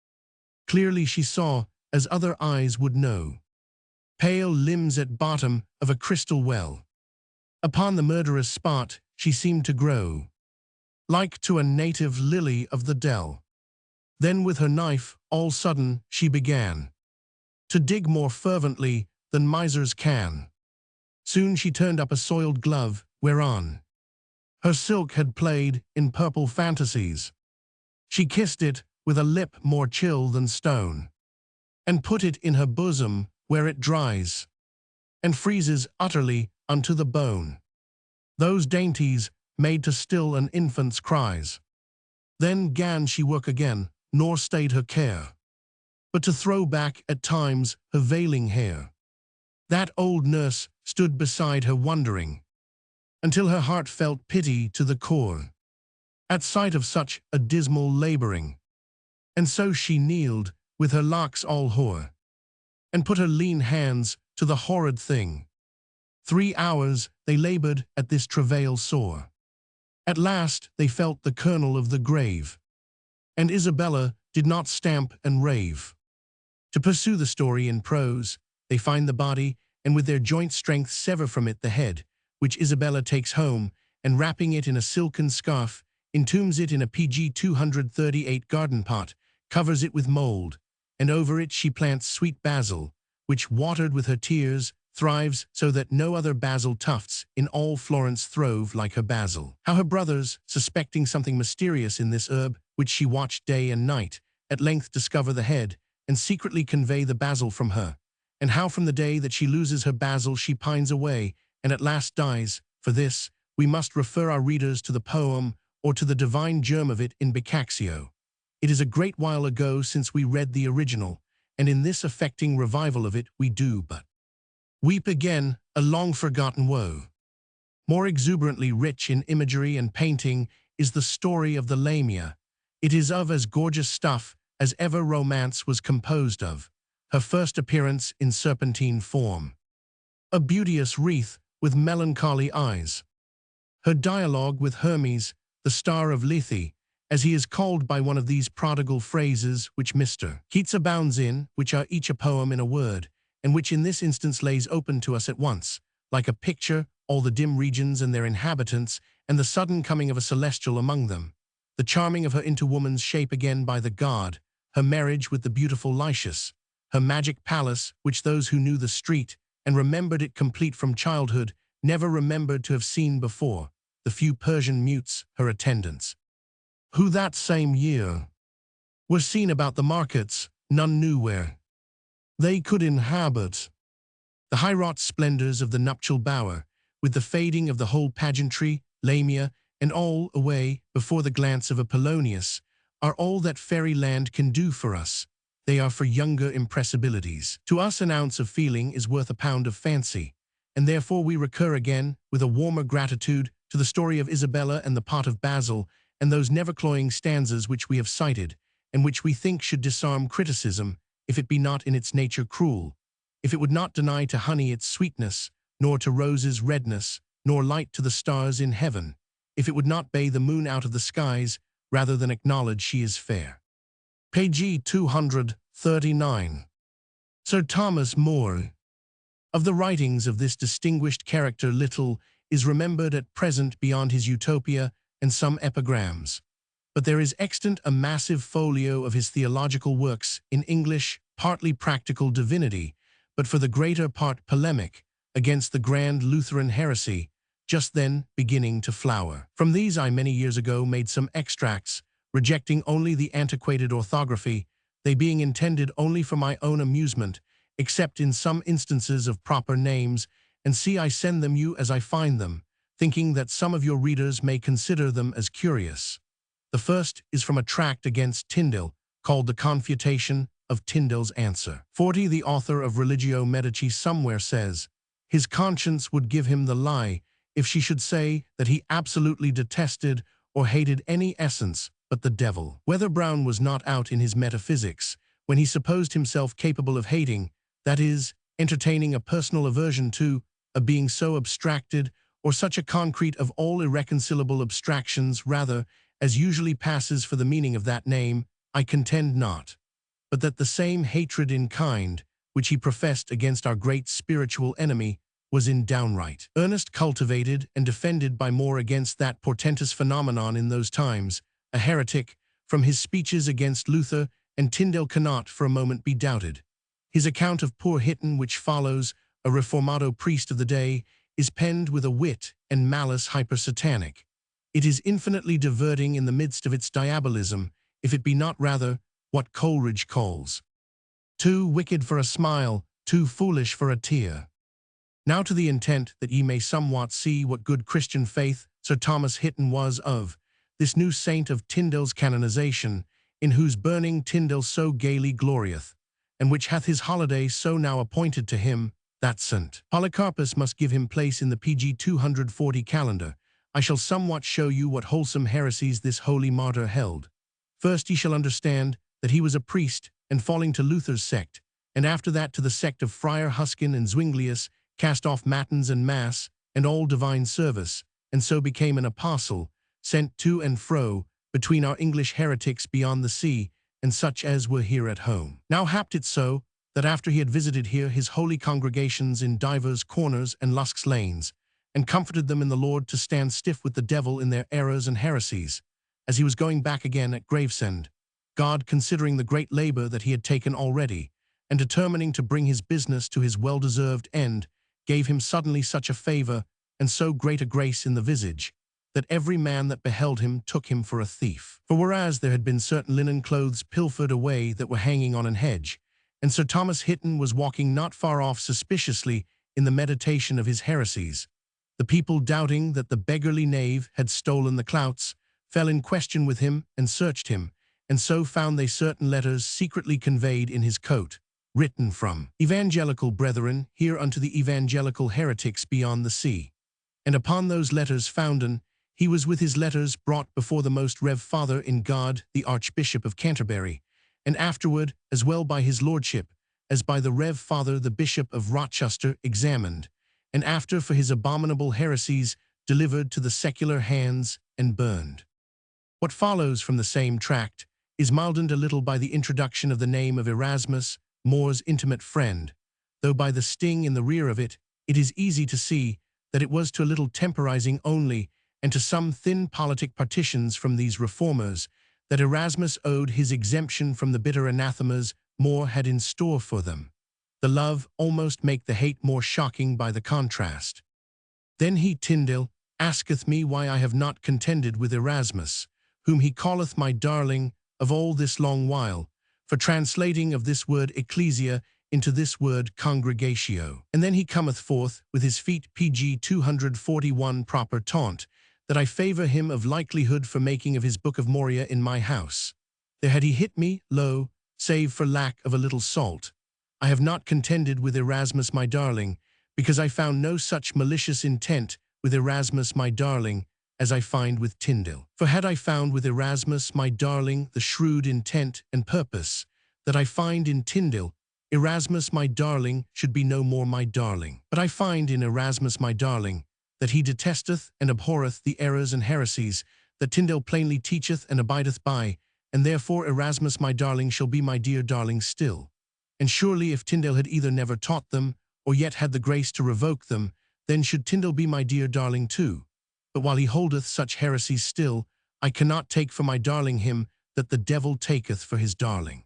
Clearly she saw, as other eyes would know, pale limbs at bottom of a crystal well. Upon the murderous spot she seemed to grow, like to a native lily of the dell. Then with her knife, all sudden, she began to dig more fervently than misers can. Soon she turned up a soiled glove, whereon her silk had played in purple fantasies. She kissed it with a lip more chill than stone, and put it in her bosom, where it dries, and freezes utterly unto the bone. Those dainties made to still an infant's cries. Then gan she work again, nor stayed her care, but to throw back at times her veiling hair. That old nurse stood beside her wondering, until her heart felt pity to the core, at sight of such a dismal laboring. And so she kneeled, with her locks all hoar, and put her lean hands to the horrid thing. 3 hours they labored at this travail sore. At last they felt the kernel of the grave, and Isabella did not stamp and rave. To pursue the story in prose, they find the body, and with their joint strength sever from it the head, which Isabella takes home, and wrapping it in a silken scarf, entombs it in a PG 238 garden pot, covers it with mold, and over it she plants sweet basil, which, watered with her tears, thrives so that no other basil tufts in all Florence throve like her basil. How her brothers, suspecting something mysterious in this herb, which she watched day and night, at length discover the head, and secretly convey the basil from her, and how from the day that she loses her basil she pines away, and at last dies. For this, we must refer our readers to the poem or to the divine germ of it in Boccaccio. It is a great while ago since we read the original, and in this affecting revival of it we do but weep again a long-forgotten woe. More exuberantly rich in imagery and painting is the story of the Lamia. It is of as gorgeous stuff as ever romance was composed of, her first appearance in serpentine form, a beauteous wreath with melancholy eyes, her dialogue with Hermes, the star of Lethe, as he is called by one of these prodigal phrases which Mr. Keats abounds in, which are each a poem in a word, and which in this instance lays open to us at once, like a picture, all the dim regions and their inhabitants, and the sudden coming of a celestial among them, the charming of her into woman's shape again by the god, her marriage with the beautiful Lycius, her magic palace, which those who knew the street, and remembered it complete from childhood, never remembered to have seen before, the few Persian mutes, her attendants, who that same year were seen about the markets, none knew where they could inhabit. The high-wrought splendors of the nuptial bower, with the fading of the whole pageantry, Lamia, and all away before the glance of Apollonius, are all that fairy land can do for us. They are for younger impressibilities. To us an ounce of feeling is worth a pound of fancy, and therefore we recur again, with a warmer gratitude, to the story of Isabella and the pot of basil, and those never-cloying stanzas which we have cited, and which we think should disarm criticism, if it be not in its nature cruel, if it would not deny to honey its sweetness, nor to roses redness, nor light to the stars in heaven, if it would not bay the moon out of the skies, rather than acknowledge she is fair. Page 239. Sir Thomas More. Of the writings of this distinguished character little is remembered at present beyond his Utopia and some epigrams. But there is extant a massive folio of his theological works in English, partly practical divinity, but for the greater part polemic, against the grand Lutheran heresy, just then beginning to flower. From these I many years ago made some extracts, rejecting only the antiquated orthography, they being intended only for my own amusement, except in some instances of proper names, and see I send them you as I find them, thinking that some of your readers may consider them as curious. The first is from a tract against Tyndale, called The Confutation of Tyndale's Answer. 40. The author of Religio Medici somewhere says, his conscience would give him the lie if she should say that he absolutely detested or hated any essence but the devil. Whether Brown was not out in his metaphysics when he supposed himself capable of hating, that is, entertaining a personal aversion to, a being so abstracted, or such a concrete of all irreconcilable abstractions rather, as usually passes for the meaning of that name, I contend not, but that the same hatred in kind, which he professed against our great spiritual enemy, was in downright earnest cultivated and defended by More against that portentous phenomenon in those times, a heretic, from his speeches against Luther, and Tyndale cannot for a moment be doubted. His account of poor Hitton, which follows, a reformado priest of the day, is penned with a wit and malice hyper-satanic. It is infinitely diverting in the midst of its diabolism, if it be not rather what Coleridge calls too wicked for a smile, too foolish for a tear. Now to the intent that ye may somewhat see what good Christian faith Sir Thomas Hitton was of, this new saint of Tyndale's canonization, in whose burning Tyndale so gaily glorieth, and which hath his holiday so now appointed to him, that St. Polycarpus must give him place in the PG 240 calendar. I shall somewhat show you what wholesome heresies this holy martyr held. First ye shall understand that he was a priest, and falling to Luther's sect, and after that to the sect of Friar Huskin and Zwinglius, cast off matins and mass, and all divine service, and so became an apostle, sent to and fro, between our English heretics beyond the sea, and such as were here at home. Now happed it so, that after he had visited here his holy congregations in divers corners and Lusk's lanes, and comforted them in the Lord to stand stiff with the devil in their errors and heresies, as he was going back again at Gravesend, God, considering the great labor that he had taken already, and determining to bring his business to his well-deserved end, gave him suddenly such a favor, and so great a grace in the visage, that every man that beheld him took him for a thief. For whereas there had been certain linen clothes pilfered away that were hanging on an hedge, and Sir Thomas Hitton was walking not far off suspiciously in the meditation of his heresies, the people, doubting that the beggarly knave had stolen the clouts, fell in question with him and searched him, and so found they certain letters secretly conveyed in his coat, written from evangelical brethren here unto the evangelical heretics beyond the sea. And upon those letters founden, he was with his letters brought before the most Rev. Father in God, the Archbishop of Canterbury, and afterward, as well by his lordship, as by the Rev. Father the Bishop of Rochester, examined, and after for his abominable heresies delivered to the secular hands and burned. What follows from the same tract is mildened a little by the introduction of the name of Erasmus, More's intimate friend, though by the sting in the rear of it, it is easy to see that it was to a little temporizing only, and to some thin politic partitions from these reformers, that Erasmus owed his exemption from the bitter anathemas More had in store for them. The love almost make the hate more shocking by the contrast. Then he, Tyndale, asketh me why I have not contended with Erasmus, whom he calleth my darling, of all this long while, for translating of this word ecclesia into this word congregatio. And then he cometh forth with his feet pg 241 proper taunt, that I favour him of likelihood for making of his book of Moria in my house. There had he hit me, lo, save for lack of a little salt. I have not contended with Erasmus my darling, because I found no such malicious intent with Erasmus my darling, as I find with Tyndale. For had I found with Erasmus my darling the shrewd intent and purpose that I find in Tyndale, Erasmus my darling should be no more my darling. But I find in Erasmus my darling that he detesteth and abhorreth the errors and heresies that Tyndale plainly teacheth and abideth by, and therefore Erasmus my darling shall be my dear darling still. And surely if Tyndale had either never taught them, or yet had the grace to revoke them, then should Tyndale be my dear darling too. But while he holdeth such heresies still, I cannot take for my darling him that the devil taketh for his darling.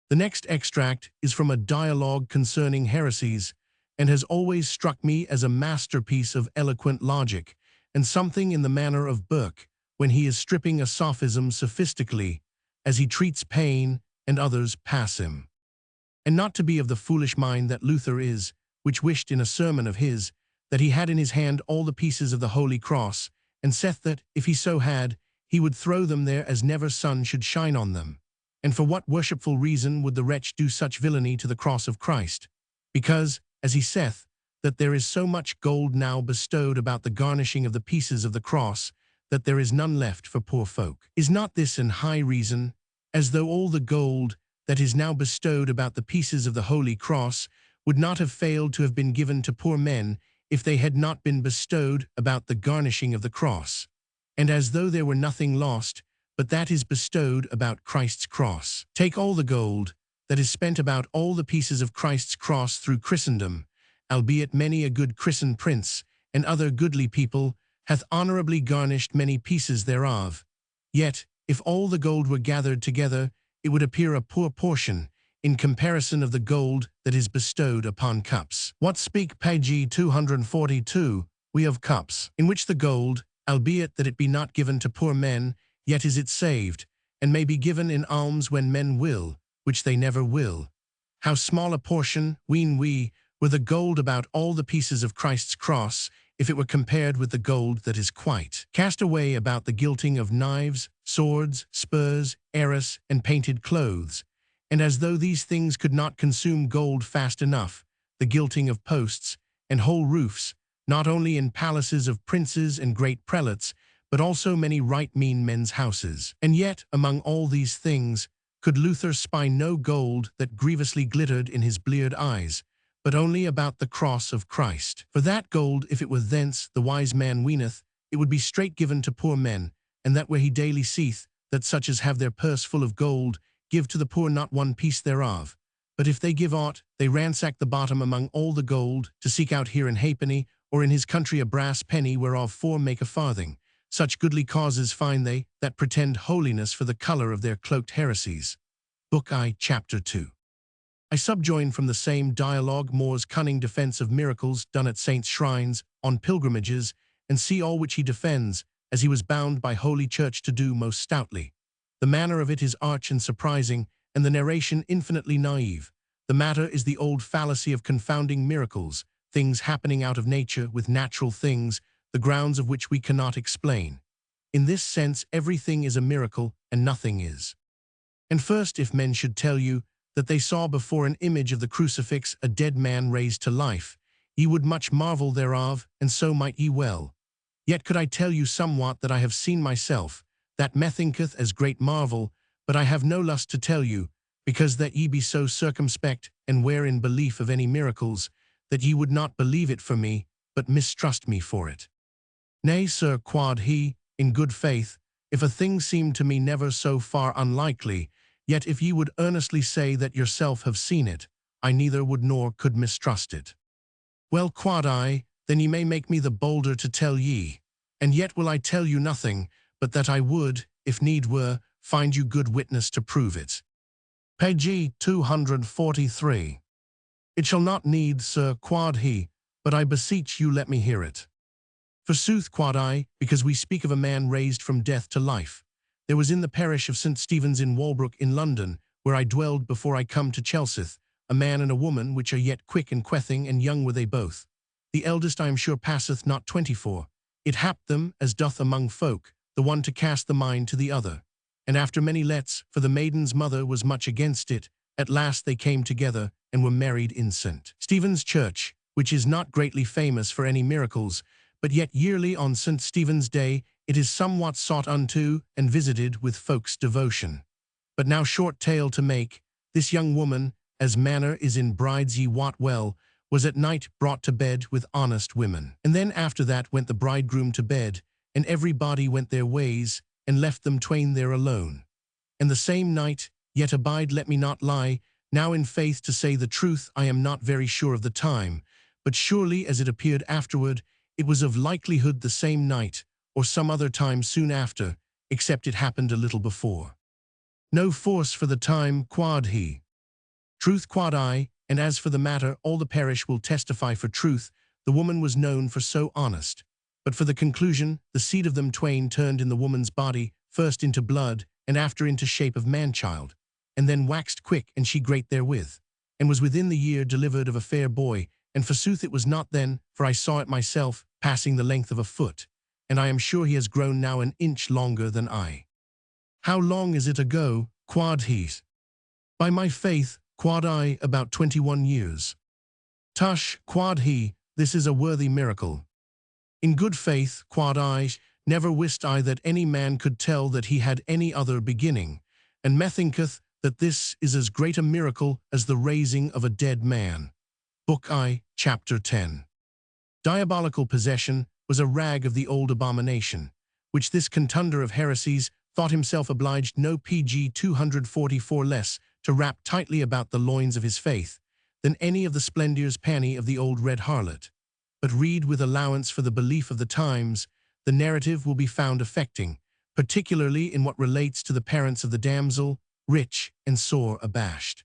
The next extract is from a dialogue concerning heresies, and has always struck me as a masterpiece of eloquent logic, and something in the manner of Burke, when he is stripping a sophism sophistically, as he treats pain, and others pass him. And not to be of the foolish mind that Luther is, which wished in a sermon of his, that he had in his hand all the pieces of the holy cross, and saith that, if he so had, he would throw them there as never sun should shine on them. And for what worshipful reason would the wretch do such villainy to the cross of Christ? Because, as he saith, that there is so much gold now bestowed about the garnishing of the pieces of the cross, that there is none left for poor folk. Is not this an high reason, as though all the gold that is now bestowed about the pieces of the holy cross would not have failed to have been given to poor men if they had not been bestowed about the garnishing of the cross, and as though there were nothing lost, but that is bestowed about Christ's cross. Take all the gold that is spent about all the pieces of Christ's cross through Christendom, albeit many a good christened prince and other goodly people hath honourably garnished many pieces thereof. Yet, if all the gold were gathered together, it would appear a poor portion, in comparison of the gold that is bestowed upon cups. What speak page 242, we of cups, in which the gold, albeit that it be not given to poor men, yet is it saved, and may be given in alms when men will, which they never will. How small a portion, ween we, were the gold about all the pieces of Christ's cross, if it were compared with the gold that is quite cast away about the gilting of knives, swords, spurs, arras, and painted clothes. And as though these things could not consume gold fast enough, the gilting of posts, and whole roofs, not only in palaces of princes and great prelates, but also many right mean men's houses. And yet, among all these things, could Luther spy no gold that grievously glittered in his bleared eyes, but only about the cross of Christ. For that gold, if it were thence, the wise man weeneth, it would be straight given to poor men, and that where he daily seeth, that such as have their purse full of gold, give to the poor not one piece thereof. But if they give aught, they ransack the bottom among all the gold, to seek out here an halfpenny, or in his country a brass penny whereof four make a farthing. Such goodly causes find they, that pretend holiness for the colour of their cloaked heresies. Book I, Chapter 2. I subjoin from the same dialogue More's cunning defence of miracles done at saints' shrines, on pilgrimages, and see all which he defends, as he was bound by Holy Church to do most stoutly. The manner of it is arch and surprising, and the narration infinitely naive. The matter is the old fallacy of confounding miracles, things happening out of nature with natural things, the grounds of which we cannot explain. In this sense, everything is a miracle, and nothing is. And first, if men should tell you that they saw before an image of the crucifix a dead man raised to life, ye would much marvel thereof, and so might ye well. Yet could I tell you somewhat that I have seen myself, that methinketh as great marvel, but I have no lust to tell you, because that ye be so circumspect, and ware in belief of any miracles, that ye would not believe it for me, but mistrust me for it. Nay, sir, quod he, in good faith, if a thing seemed to me never so far unlikely, yet if ye would earnestly say that yourself have seen it, I neither would nor could mistrust it. Well, quod I, then ye may make me the bolder to tell ye, and yet will I tell you nothing, but that I would, if need were, find you good witness to prove it. Page 243. It shall not need, sir, quod he, but I beseech you let me hear it. Forsooth, quod I, because we speak of a man raised from death to life. There was in the parish of St. Stephen's in Walbrook in London, where I dwelled before I come to Chelsea, a man and a woman which are yet quick and quething, and young were they both. The eldest I am sure passeth not 24. It happed them, as doth among folk, the one to cast the mind to the other. And after many lets, for the maiden's mother was much against it, at last they came together, and were married in St. Stephen's Church, which is not greatly famous for any miracles, but yet yearly on St. Stephen's Day it is somewhat sought unto and visited with folks' devotion. But now short tale to make, this young woman, as manner is in brides ye wot well, was at night brought to bed with honest women. And then after that went the bridegroom to bed, and every body went their ways, and left them twain there alone. And the same night, yet abide let me not lie, now in faith to say the truth I am not very sure of the time, but surely as it appeared afterward, it was of likelihood the same night, or some other time soon after, except it happened a little before. No force for the time, quod he. Truth, quod I, and as for the matter, all the parish will testify for truth, the woman was known for so honest. But for the conclusion, the seed of them twain turned in the woman's body, first into blood, and after into shape of man-child, and then waxed quick, and she great therewith, and was within the year delivered of a fair boy, and forsooth it was not then, for I saw it myself, passing the length of a foot, and I am sure he has grown now an inch longer than I. How long is it ago, quod he? By my faith, quod I, about 21 years. Tush, quod he, this is a worthy miracle. In good faith, quod I, never wist I that any man could tell that he had any other beginning, and methinketh that this is as great a miracle as the raising of a dead man. Book I, Chapter 10. Diabolical possession was a rag of the old abomination, which this contender of heresies thought himself obliged no pg 244 less to wrap tightly about the loins of his faith than any of the splendors panny of the old red harlot. But read with allowance for the belief of the times, the narrative will be found affecting, particularly in what relates to the parents of the damsel, rich and sore abashed.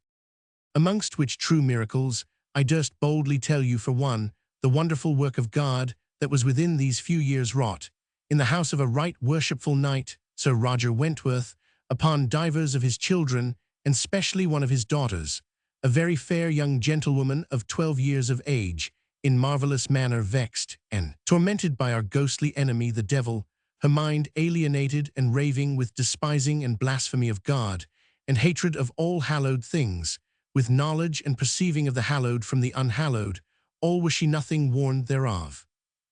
Amongst which true miracles, I durst boldly tell you for one, the wonderful work of God that was within these few years wrought, in the house of a right worshipful knight, Sir Roger Wentworth, upon divers of his children, and specially one of his daughters, a very fair young gentlewoman of 12 years of age, in marvellous manner vexed and tormented by our ghostly enemy the devil, her mind alienated and raving with despising and blasphemy of God, and hatred of all hallowed things, with knowledge and perceiving of the hallowed from the unhallowed, all was she nothing warned thereof.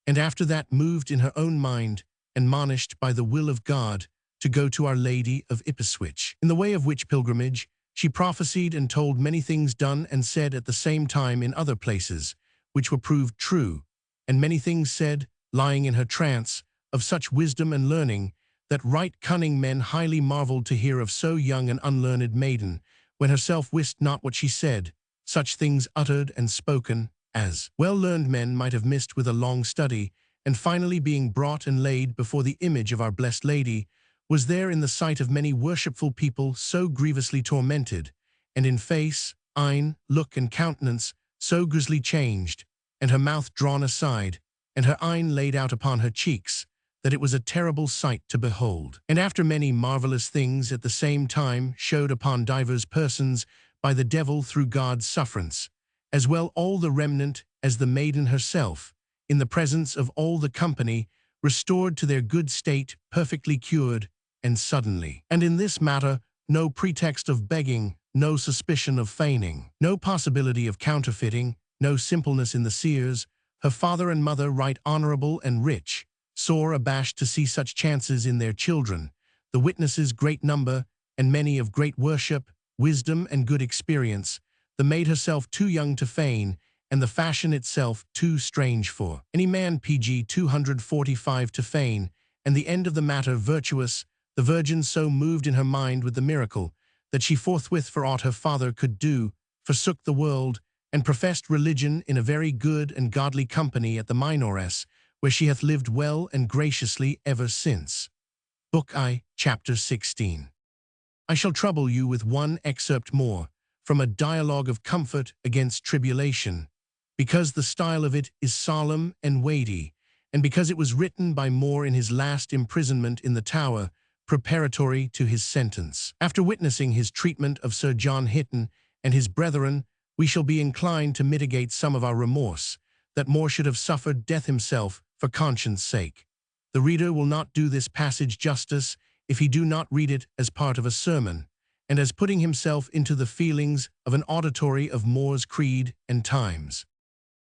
And after that moved in her own mind, and admonished by the will of God, to go to Our Lady of Ipswich, in the way of which pilgrimage, she prophesied and told many things done and said at the same time in other places, which were proved true, and many things said, lying in her trance, of such wisdom and learning, that right cunning men highly marveled to hear of so young an unlearned maiden, when herself wist not what she said, such things uttered and spoken, as well-learned men might have missed with a long study, and finally being brought and laid before the image of our blessed Lady, was there in the sight of many worshipful people so grievously tormented, and in face, eyne, look, and countenance so grisly changed, and her mouth drawn aside, and her eyne laid out upon her cheeks, that it was a terrible sight to behold. And after many marvellous things at the same time showed upon divers persons by the devil through God's sufferance, as well all the remnant as the maiden herself, in the presence of all the company, restored to their good state, perfectly cured, and suddenly. And in this matter, no pretext of begging, no suspicion of feigning, no possibility of counterfeiting, no simpleness in the seers, her father and mother right honorable and rich, sore abashed to see such chances in their children, the witnesses great number, and many of great worship, wisdom, and good experience, the maid herself too young to feign, and the fashion itself too strange for any man pg 245 to feign, and the end of the matter virtuous, the Virgin so moved in her mind with the miracle, that she forthwith, for aught her father could do, forsook the world, and professed religion in a very good and godly company at the Minoress, where she hath lived well and graciously ever since. Book I, Chapter 16. I shall trouble you with one excerpt more, from a dialogue of comfort against tribulation, because the style of it is solemn and weighty, and because it was written by More in his last imprisonment in the Tower, preparatory to his sentence. After witnessing his treatment of Sir John Hitton and his brethren, we shall be inclined to mitigate some of our remorse, that More should have suffered death himself for conscience' sake. The reader will not do this passage justice if he do not read it as part of a sermon, and as putting himself into the feelings of an auditory of More's creed and times.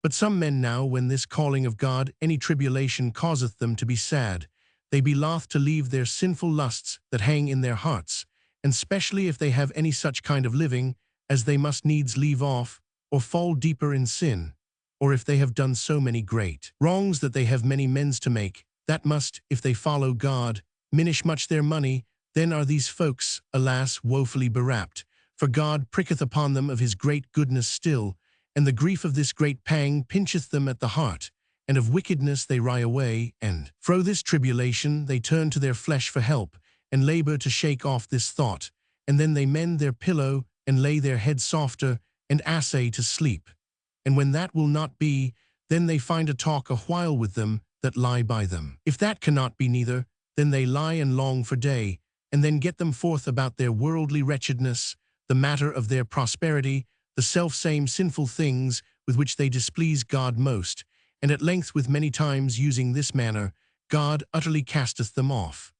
But some men now, when this calling of God any tribulation causeth them to be sad, they be loth to leave their sinful lusts that hang in their hearts, and specially if they have any such kind of living as they must needs leave off, or fall deeper in sin, or if they have done so many great wrongs that they have many amends to make, that must, if they follow God, minish much their money, then are these folks, alas, woefully berapt, for God pricketh upon them of his great goodness still, and the grief of this great pang pincheth them at the heart, and of wickedness they wry away, and fro this tribulation they turn to their flesh for help, and labor to shake off this thought, and then they mend their pillow, and lay their head softer, and assay to sleep. And when that will not be, then they find a talk a while with them that lie by them. If that cannot be neither, then they lie and long for day, and then get them forth about their worldly wretchedness, the matter of their prosperity, the self-same sinful things with which they displease God most, and at length with many times using this manner, God utterly casteth them off.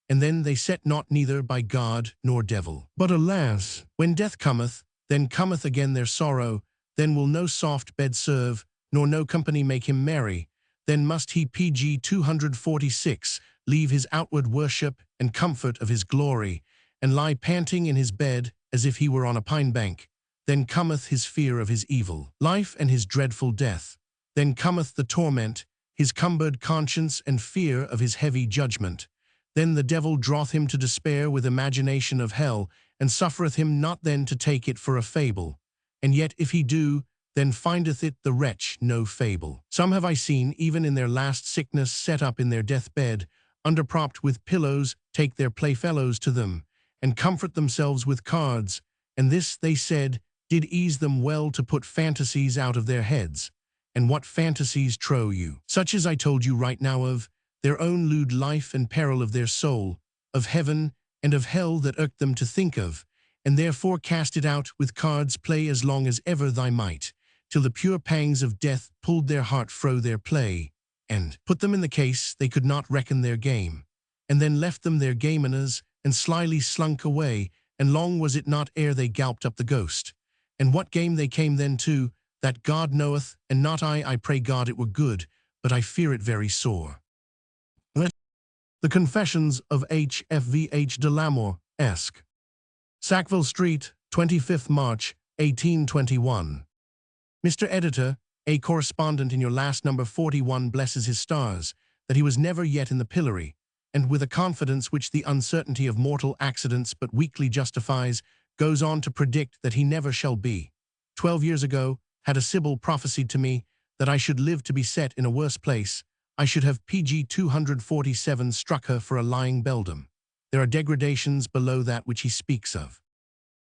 And then they set naught neither by God nor devil. But alas, when death cometh, then cometh again their sorrow, then will no soft bed serve, nor no company make him merry, then must he pg 246 leave his outward worship and comfort of his glory, and lie panting in his bed as if he were on a pine bank. Then cometh his fear of his evil life and his dreadful death. Then cometh the torment, his cumbered conscience and fear of his heavy judgment. Then the devil draweth him to despair with imagination of hell, and suffereth him not then to take it for a fable. And yet if he do, then findeth it the wretch no fable. Some have I seen, even in their last sickness, set up in their death-bed, underpropped with pillows, take their playfellows to them, and comfort themselves with cards, and this, they said, did ease them well to put fantasies out of their heads. And what fantasies, trow you? Such as I told you right now of, their own lewd life and peril of their soul, of heaven and of hell that irked them to think of, and therefore cast it out with cards play as long as ever thy might, till the pure pangs of death pulled their heart fro their play, and put them in the case they could not reckon their game, and then left them their gamenas, and slyly slunk away, and long was it not ere they galloped up the ghost. And what game they came then to, that God knoweth, and not I pray God it were good, but I fear it very sore. The Confessions of H.F.V.H. de Lamore, Esq. Sackville Street, 25th March, 1821. Mr. Editor, a correspondent in your last number 41 blesses his stars, that he was never yet in the pillory, and with a confidence which the uncertainty of mortal accidents but weakly justifies, goes on to predict that he never shall be. 12 years ago, had a Sibyl prophesied to me that I should live to be set in a worse place, I should have pg 247 struck her for a lying beldam. There are degradations below that which he speaks of.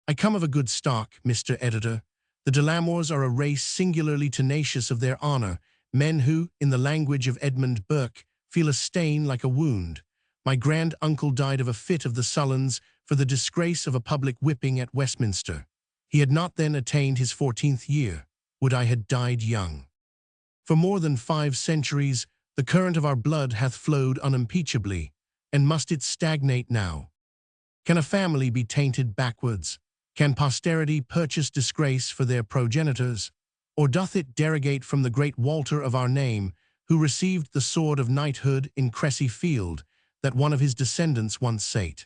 I come of a good stock, Mr. Editor. The de Lamores are a race singularly tenacious of their honor, men who, in the language of Edmund Burke, feel a stain like a wound. My grand-uncle died of a fit of the sullens for the disgrace of a public whipping at Westminster. He had not then attained his 14th year. Would I had died young. For more than 5 centuries, the current of our blood hath flowed unimpeachably, and must it stagnate now? Can a family be tainted backwards? Can posterity purchase disgrace for their progenitors? Or doth it derogate from the great Walter of our name, who received the sword of knighthood in Cressy Field, that one of his descendants once sate?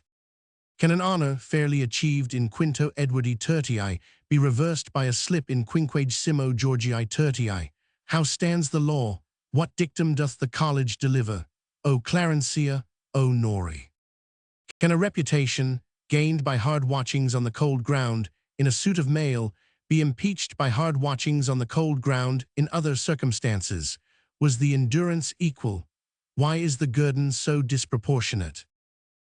Can an honor fairly achieved in Quinto Edwardi Tertii be reversed by a slip in Quinquage Simo Georgii Tertii? How stands the law? What dictum doth the college deliver? O Clarencia, O Nori. Can a reputation, gained by hard watchings on the cold ground in a suit of mail, be impeached by hard watchings on the cold ground in other circumstances? Was the endurance equal? Why is the guerdon so disproportionate?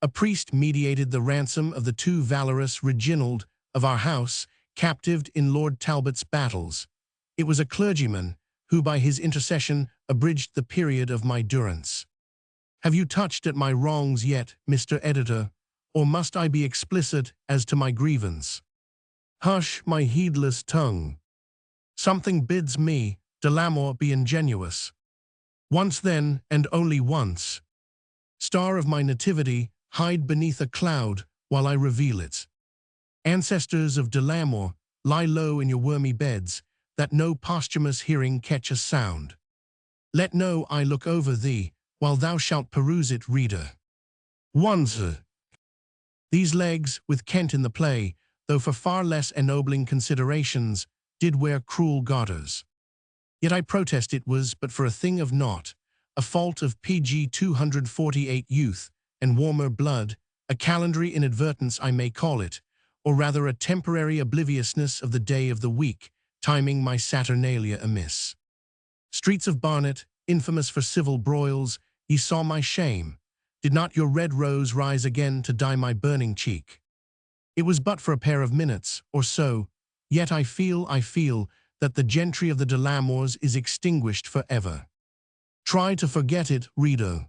A priest mediated the ransom of the too valorous Reginald of our house, captived in Lord Talbot's battles. It was a clergyman who by his intercession abridged the period of my durance. Have you touched at my wrongs yet, Mr. Editor, or must I be explicit as to my grievance? Hush, my heedless tongue. Something bids me, Delamore, be ingenuous. Once then, and only once. Star of my nativity, hide beneath a cloud while I reveal it. Ancestors of Delamore, lie low in your wormy beds, that no posthumous hearing catch a sound. Let no eye look over thee, while thou shalt peruse it, reader. Once. These legs, with Kent in the play, though for far less ennobling considerations, did wear cruel garters. Yet I protest it was but for a thing of naught, a fault of PG 248 youth, and warmer blood, a calendary inadvertence I may call it, or rather a temporary obliviousness of the day of the week, timing my Saturnalia amiss. Streets of Barnet, infamous for civil broils, ye saw my shame. Did not your red rose rise again to dye my burning cheek? It was but for a pair of minutes, or so, yet I feel, that the gentry of the Delamores is extinguished for ever. Try to forget it, reader.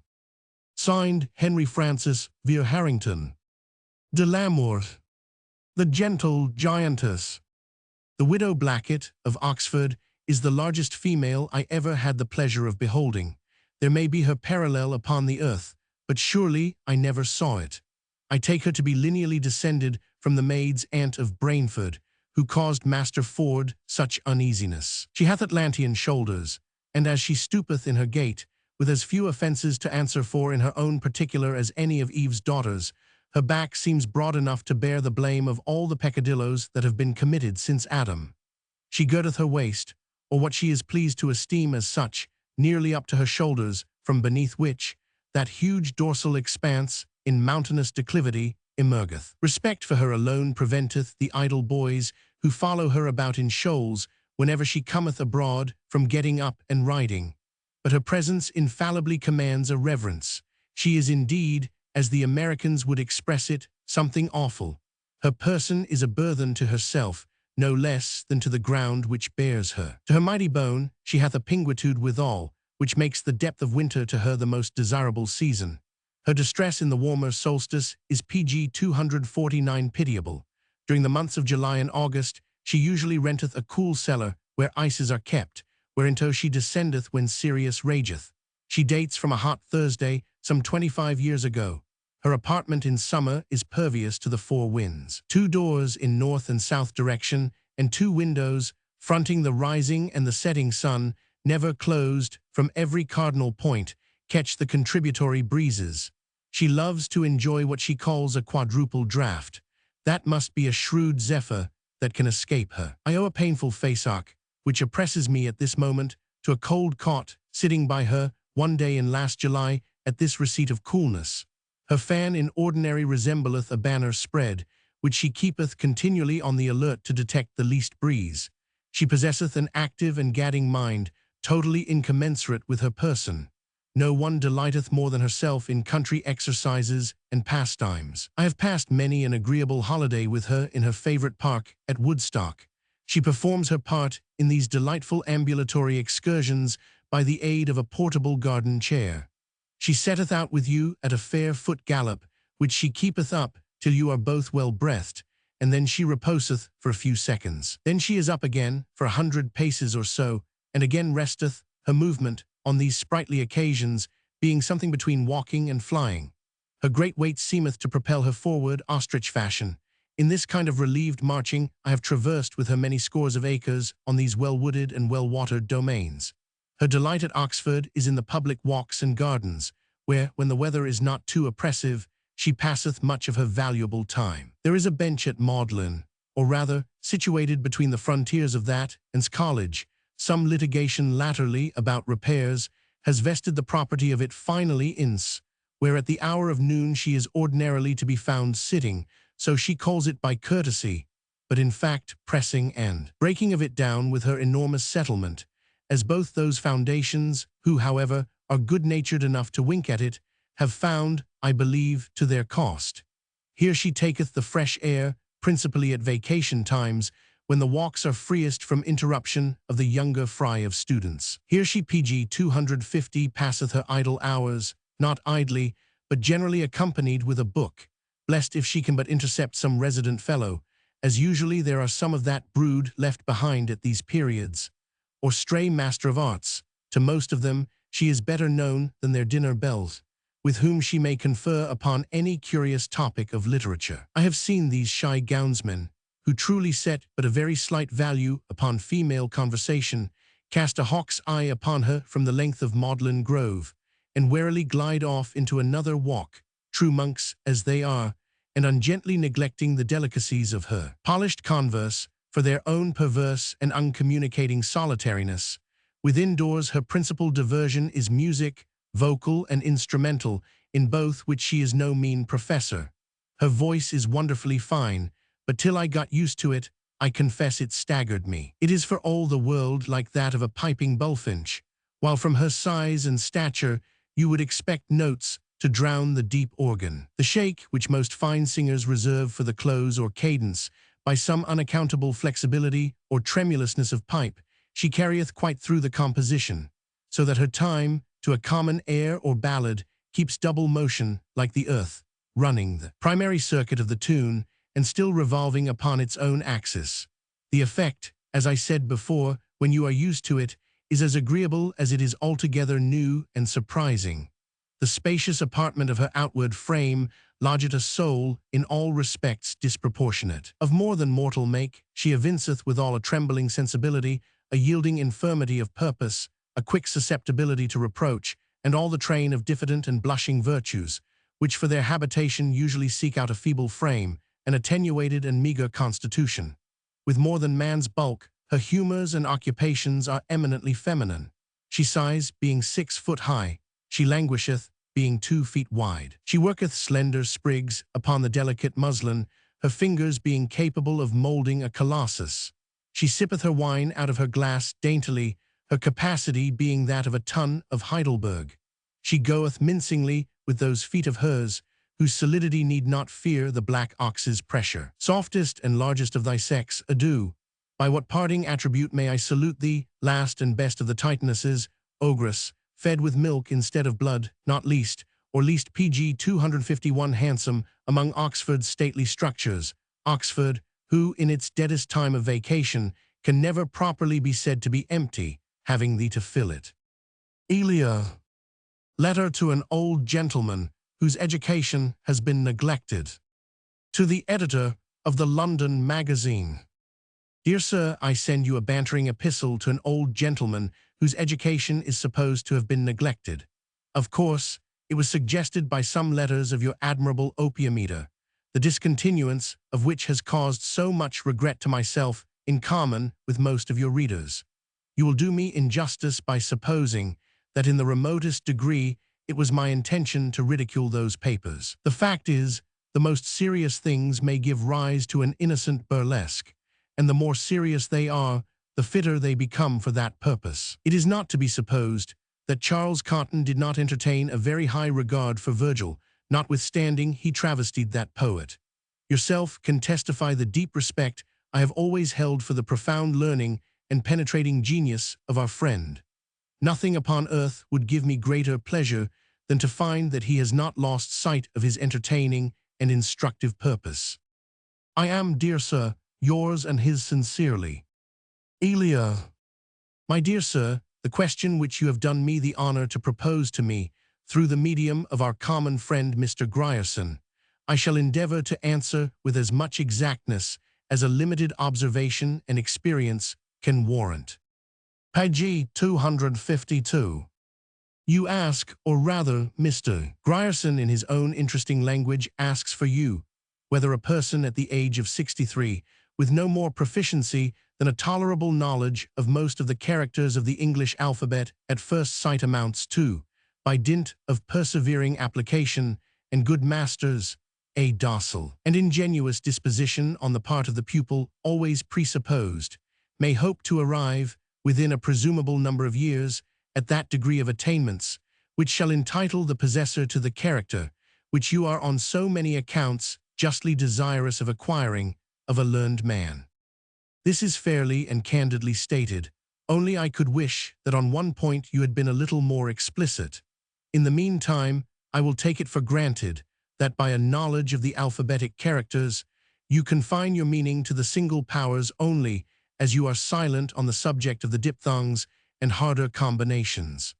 Signed, Henry Francis Vere Harrington. Delamore, the gentle giantess. The widow Blackett, of Oxford, is the largest female I ever had the pleasure of beholding. There may be her parallel upon the earth, but surely I never saw it. I take her to be lineally descended from the maid's aunt of Brainford, who caused Master Ford such uneasiness. She hath Atlantean shoulders, and as she stoopeth in her gait, with as few offences to answer for in her own particular as any of Eve's daughters, her back seems broad enough to bear the blame of all the peccadilloes that have been committed since Adam. She girdeth her waist, or what she is pleased to esteem as such, nearly up to her shoulders, from beneath which, that huge dorsal expanse, in mountainous declivity, emergeth. Respect for her alone preventeth the idle boys who follow her about in shoals whenever she cometh abroad from getting up and riding. But her presence infallibly commands a reverence. She is indeed, as the Americans would express it, something awful. Her person is a burthen to herself, no less than to the ground which bears her. To her mighty bone she hath a pinguitude withal, which makes the depth of winter to her the most desirable season. Her distress in the warmer solstice is PG 249 pitiable. During the months of July and August, she usually renteth a cool cellar, where ices are kept, whereinto she descendeth when Sirius rageth. She dates from a hot Thursday, some 25 years ago. Her apartment in summer is pervious to the four winds. 2 doors in north and south direction, and 2 windows, fronting the rising and the setting sun, never closed, from every cardinal point, catch the contributory breezes. She loves to enjoy what she calls a quadruple draught. That must be a shrewd zephyr that can escape her. I owe a painful face-ache, which oppresses me at this moment, to a cold cot, sitting by her, one day in last July, at this receipt of coolness. Her fan in ordinary resembleth a banner spread, which she keepeth continually on the alert to detect the least breeze. She possesseth an active and gadding mind, totally incommensurate with her person. No one delighteth more than herself in country exercises and pastimes. I have passed many an agreeable holiday with her in her favourite park at Woodstock. She performs her part in these delightful ambulatory excursions by the aid of a portable garden chair. She setteth out with you at a fair foot gallop, which she keepeth up till you are both well breathed, and then she reposeth for a few seconds. Then she is up again for 100 paces or so, and again resteth, her movement, on these sprightly occasions, being something between walking and flying. Her great weight seemeth to propel her forward ostrich fashion. In this kind of relieved marching I have traversed with her many scores of acres on these well-wooded and well-watered domains. Her delight at Oxford is in the public walks and gardens, where, when the weather is not too oppressive, she passeth much of her valuable time. There is a bench at Magdalen, or rather, situated between the frontiers of that and College. Some litigation latterly about repairs has vested the property of it finally in where at the hour of noon she is ordinarily to be found sitting, so she calls it by courtesy, but in fact pressing and breaking of it down with her enormous settlement, as both those foundations, who, however, are good-natured enough to wink at it, have found, I believe, to their cost. Here she taketh the fresh air, principally at vacation times, when the walks are freest from interruption of the younger fry of students. Here she PG 250 passeth her idle hours, not idly, but generally accompanied with a book, blessed if she can but intercept some resident fellow, as usually there are some of that brood left behind at these periods, or stray master of arts. To most of them she is better known than their dinner bells, with whom she may confer upon any curious topic of literature. I have seen these shy gownsmen, who truly set but a very slight value upon female conversation, cast a hawk's eye upon her from the length of Magdalen Grove, and warily glide off into another walk, true monks as they are, and ungently neglecting the delicacies of her polished converse for their own perverse and uncommunicating solitariness. Within doors her principal diversion is music, vocal and instrumental, in both which she is no mean professor. Her voice is wonderfully fine, but till I got used to it, I confess it staggered me. It is for all the world like that of a piping bullfinch, while from her size and stature you would expect notes to drown the deep organ. The shake, which most fine singers reserve for the close or cadence, by some unaccountable flexibility or tremulousness of pipe, she carrieth quite through the composition, so that her time, to a common air or ballad, keeps double motion like the earth, running the primary circuit of the tune, and still revolving upon its own axis. The effect, as I said before, when you are used to it, is as agreeable as it is altogether new and surprising. The spacious apartment of her outward frame lodgeth a soul in all respects disproportionate. Of more than mortal make, she evinceth withal a trembling sensibility, a yielding infirmity of purpose, a quick susceptibility to reproach, and all the train of diffident and blushing virtues, which for their habitation usually seek out a feeble frame, an attenuated and meagre constitution. With more than man's bulk, her humors and occupations are eminently feminine. She sighs, being 6 foot high. She languisheth, being 2 feet wide. She worketh slender sprigs upon the delicate muslin, her fingers being capable of moulding a colossus. She sippeth her wine out of her glass daintily, her capacity being that of a tun of Heidelberg. She goeth mincingly with those feet of hers, whose solidity need not fear the black ox's pressure. Softest and largest of thy sex, adieu. By what parting attribute may I salute thee, last and best of the Titanesses, ogress, fed with milk instead of blood, not least, or least PG 251 handsome among Oxford's stately structures, Oxford, who, in its deadest time of vacation, can never properly be said to be empty, having thee to fill it. Elia. Letter to an old gentleman whose education has been neglected. To the editor of the London Magazine. Dear Sir, I send you a bantering epistle to an old gentleman whose education is supposed to have been neglected. Of course, it was suggested by some letters of your admirable opium eater, the discontinuance of which has caused so much regret to myself in common with most of your readers. You will do me injustice by supposing that in the remotest degree it was my intention to ridicule those papers. The fact is, the most serious things may give rise to an innocent burlesque, and the more serious they are, the fitter they become for that purpose. It is not to be supposed that Charles Cotton did not entertain a very high regard for Virgil, notwithstanding he travestied that poet. Yourself can testify the deep respect I have always held for the profound learning and penetrating genius of our friend. Nothing upon earth would give me greater pleasure than to find that he has not lost sight of his entertaining and instructive purpose. I am, dear sir, yours and his sincerely. Elia. My dear sir, the question which you have done me the honor to propose to me, through the medium of our common friend Mr. Grierson, I shall endeavor to answer with as much exactness as a limited observation and experience can warrant. Page 252. You ask, or rather, Mr. Grierson in his own interesting language asks for you, whether a person at the age of 63, with no more proficiency than a tolerable knowledge of most of the characters of the English alphabet at first sight amounts to, by dint of persevering application and good masters, a docile and ingenuous disposition on the part of the pupil always presupposed, may hope to arrive, within a presumable number of years, at that degree of attainments, which shall entitle the possessor to the character, which you are on so many accounts justly desirous of acquiring, of a learned man. This is fairly and candidly stated, only I could wish that on one point you had been a little more explicit. In the meantime, I will take it for granted that by a knowledge of the alphabetic characters, you confine your meaning to the single powers only, as you are silent on the subject of the diphthongs and harder combinations.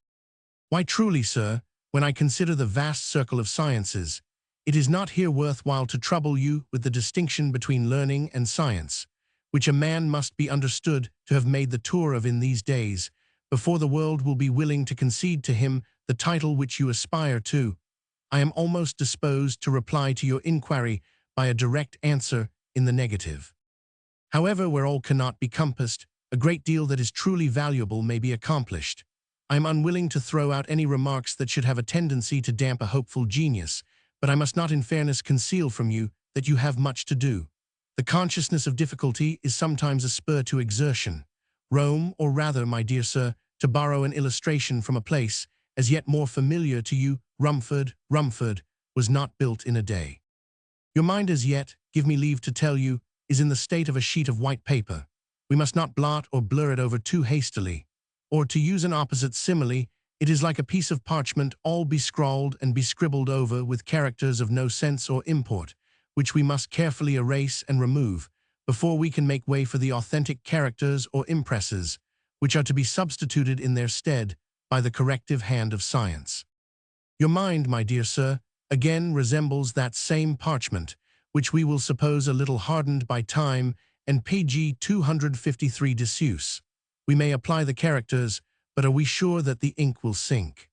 Why truly, sir, when I consider the vast circle of sciences, it is not here worthwhile to trouble you with the distinction between learning and science, which a man must be understood to have made the tour of in these days, before the world will be willing to concede to him the title which you aspire to. I am almost disposed to reply to your inquiry by a direct answer in the negative. However, where all cannot be compassed, a great deal that is truly valuable may be accomplished. I am unwilling to throw out any remarks that should have a tendency to damp a hopeful genius, but I must not in fairness conceal from you that you have much to do. The consciousness of difficulty is sometimes a spur to exertion. Rome, or rather, my dear sir, to borrow an illustration from a place as yet more familiar to you, Rumford, was not built in a day. Your mind as yet, give me leave to tell you, is in the state of a sheet of white paper. We must not blot or blur it over too hastily. Or, to use an opposite simile, it is like a piece of parchment all bescrawled and bescribbled over with characters of no sense or import, which we must carefully erase and remove before we can make way for the authentic characters or impresses, which are to be substituted in their stead by the corrective hand of science. Your mind, my dear sir, again resembles that same parchment, which we will suppose a little hardened by time and pg 253 disuse. We may apply the characters, but are we sure that the ink will sink?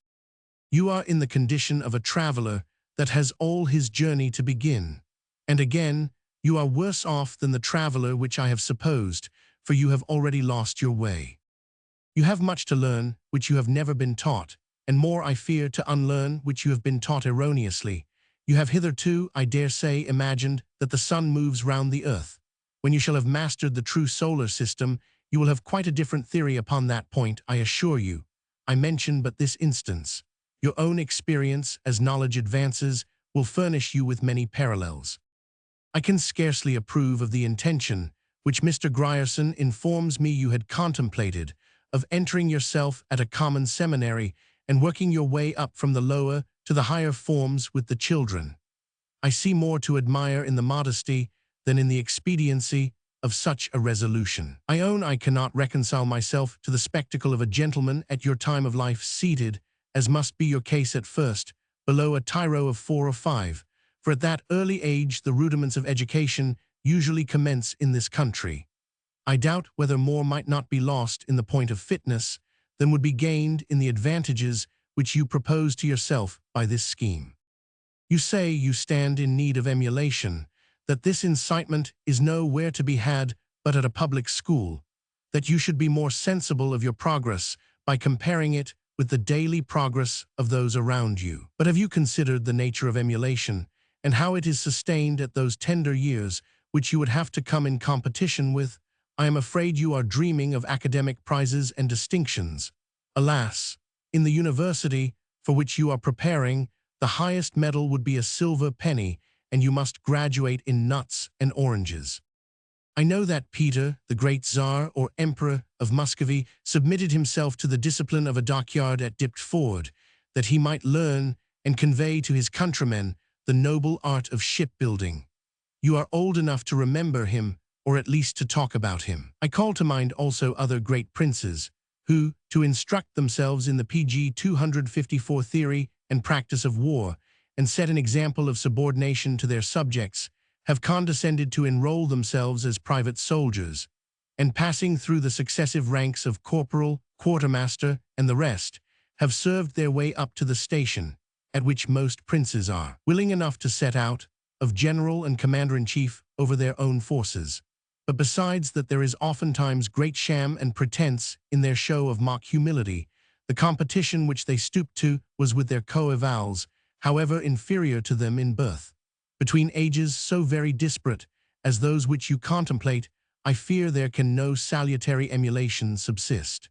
You are in the condition of a traveler that has all his journey to begin. And again, you are worse off than the traveler which I have supposed, for you have already lost your way. You have much to learn, which you have never been taught, and more, I fear, to unlearn, which you have been taught erroneously. You have hitherto, I dare say, imagined that the sun moves round the earth. When you shall have mastered the true solar system, you will have quite a different theory upon that point, I assure you. I mention but this instance. Your own experience, as knowledge advances, will furnish you with many parallels. I can scarcely approve of the intention, which Mr. Grierson informs me you had contemplated, of entering yourself at a common seminary and working your way up from the lower to the higher forms with the children. I see more to admire in the modesty than in the expediency of such a resolution. I own I cannot reconcile myself to the spectacle of a gentleman at your time of life seated, as must be your case at first, below a tyro of 4 or 5, for at that early age the rudiments of education usually commence in this country. I doubt whether more might not be lost in the point of fitness than would be gained in the advantages which you propose to yourself by this scheme. You say you stand in need of emulation, that this incitement is nowhere to be had but at a public school, that you should be more sensible of your progress by comparing it with the daily progress of those around you. But have you considered the nature of emulation, and how it is sustained at those tender years which you would have to come in competition with? I am afraid you are dreaming of academic prizes and distinctions. Alas, in the university for which you are preparing, the highest medal would be a silver penny, and you must graduate in nuts and oranges. I know that Peter, the great Tsar or Emperor of Muscovy, submitted himself to the discipline of a dockyard at Diptford, that he might learn and convey to his countrymen the noble art of shipbuilding. You are old enough to remember him, or at least to talk about him. I call to mind also other great princes, who, to instruct themselves in the pg 254 theory and practice of war, and set an example of subordination to their subjects, have condescended to enroll themselves as private soldiers, and passing through the successive ranks of corporal, quartermaster, and the rest, have served their way up to the station at which most princes are, willing enough to set out, of general and commander-in-chief over their own forces. But besides that there is oftentimes great sham and pretense in their show of mock humility, The competition which they stooped to was with their coevals, however inferior to them in birth. Between ages so very disparate as those which you contemplate, I fear there can no salutary emulation subsist.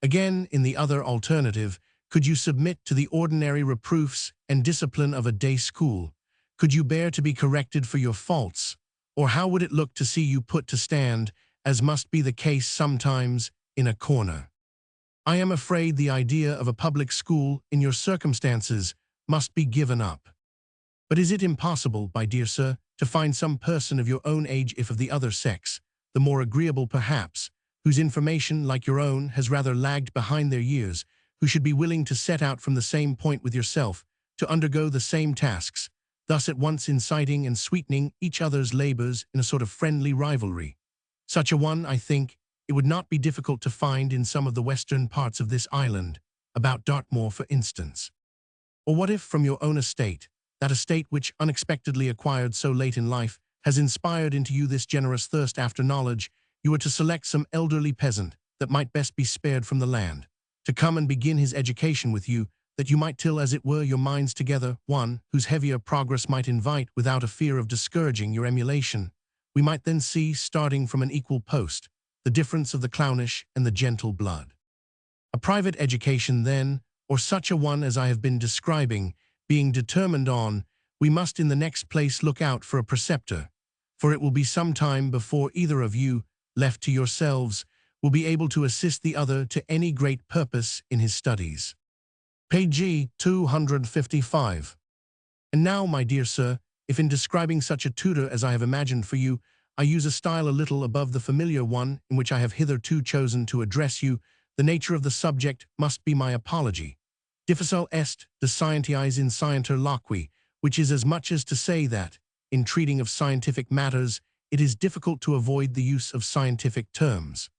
Again, in the other alternative, could you submit to the ordinary reproofs and discipline of a day school? Could you bear to be corrected for your faults? Or how would it look to see you put to stand, as must be the case sometimes, in a corner? I am afraid the idea of a public school in your circumstances must be given up. But is it impossible, my dear sir, to find some person of your own age, if of the other sex, the more agreeable perhaps, whose information, like your own, has rather lagged behind their years, who should be willing to set out from the same point with yourself, to undergo the same tasks, thus at once inciting and sweetening each other's labors in a sort of friendly rivalry? Such a one, I think, it would not be difficult to find in some of the western parts of this island, about Dartmoor for instance. Or what if from your own estate, that estate which, unexpectedly acquired so late in life, has inspired into you this generous thirst after knowledge, you were to select some elderly peasant that might best be spared from the land, to come and begin his education with you, that you might till as it were your minds together, one whose heavier progress might invite, without a fear of discouraging, your emulation. We might then see, starting from an equal post, the difference of the clownish and the gentle blood. A private education then, or such a one as I have been describing, being determined on, we must in the next place look out for a preceptor, for it will be some time before either of you, left to yourselves, will be able to assist the other to any great purpose in his studies. Page 255. And now, my dear sir, if in describing such a tutor as I have imagined for you, I use a style a little above the familiar one in which I have hitherto chosen to address you, the nature of the subject must be my apology. Difficile est de scientiae in scienter loqui, which is as much as to say that, in treating of scientific matters, it is difficult to avoid the use of scientific terms.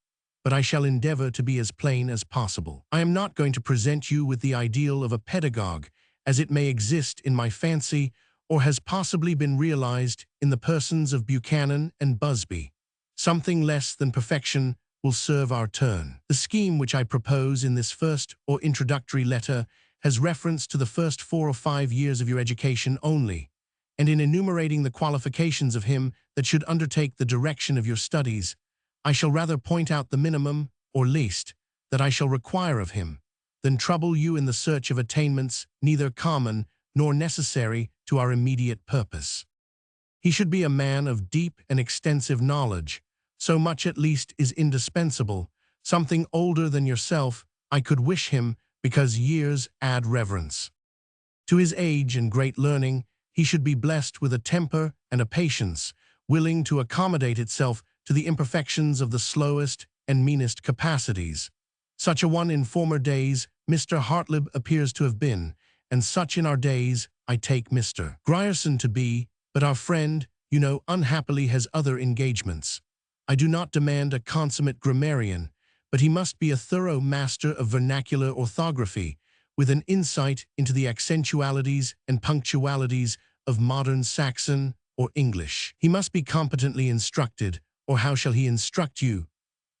But I shall endeavor to be as plain as possible. I am not going to present you with the ideal of a pedagogue, as it may exist in my fancy, or has possibly been realized in the persons of Buchanan and Busby. Something less than perfection will serve our turn. The scheme which I propose in this first or introductory letter has reference to the first 4 or 5 years of your education only, and in enumerating the qualifications of him that should undertake the direction of your studies, I shall rather point out the minimum, or least, that I shall require of him, than trouble you in the search of attainments neither common nor necessary to our immediate purpose. He should be a man of deep and extensive knowledge. So much at least is indispensable. Something older than yourself, I could wish him, because years add reverence. To his age and great learning, he should be blessed with a temper and a patience, willing to accommodate itself to the imperfections of the slowest and meanest capacities. Such a one in former days Mr. Hartlib appears to have been, and such in our days I take Mr. Grierson to be, but our friend, you know, unhappily has other engagements. I do not demand a consummate grammarian, but he must be a thorough master of vernacular orthography, with an insight into the accentualities and punctualities of modern Saxon or English. He must be competently instructed, or how shall he instruct you,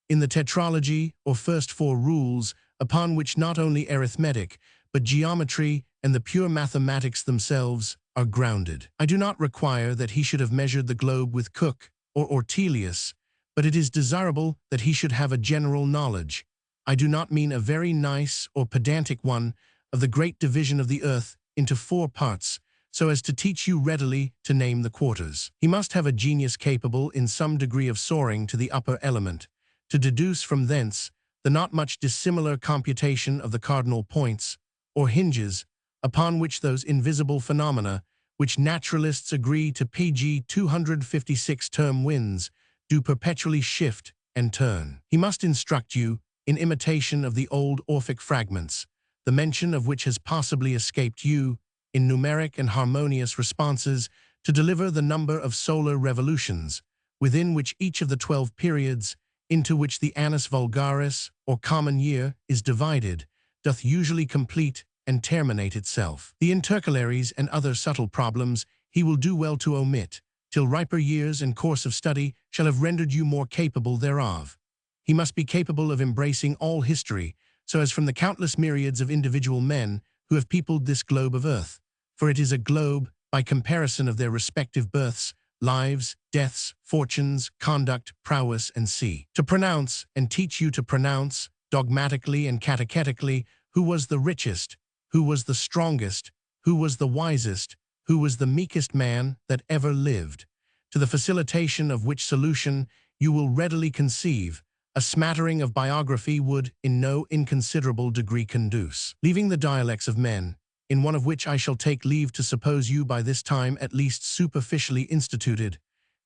in the tetralogy or first 4 rules, upon which not only arithmetic, but geometry and the pure mathematics themselves are grounded. I do not require that he should have measured the globe with Cook or Ortelius, but it is desirable that he should have a general knowledge. I do not mean a very nice or pedantic one, of the great division of the earth into 4 parts, so as to teach you readily to name the quarters. He must have a genius capable in some degree of soaring to the upper element, to deduce from thence the not much dissimilar computation of the cardinal points, or hinges, upon which those invisible phenomena, which naturalists agree to pg 256 term winds, do perpetually shift and turn. He must instruct you, in imitation of the old Orphic fragments, the mention of which has possibly escaped you, in numeric and harmonious responses, to deliver the number of solar revolutions, within which each of the 12 periods, into which the annus vulgaris, or common year, is divided, doth usually complete and terminate itself. The intercalaries and other subtle problems he will do well to omit, till riper years and course of study shall have rendered you more capable thereof. He must be capable of embracing all history, so as from the countless myriads of individual men who have peopled this globe of earth. For it is a globe, by comparison of their respective births, lives, deaths, fortunes, conduct, prowess, and see. To pronounce, and teach you to pronounce, dogmatically and catechetically, who was the richest, who was the strongest, who was the wisest, who was the meekest man that ever lived, to the facilitation of which solution you will readily conceive, a smattering of biography would in no inconsiderable degree conduce. Leaving the dialects of men, in one of which I shall take leave to suppose you by this time at least superficially instituted,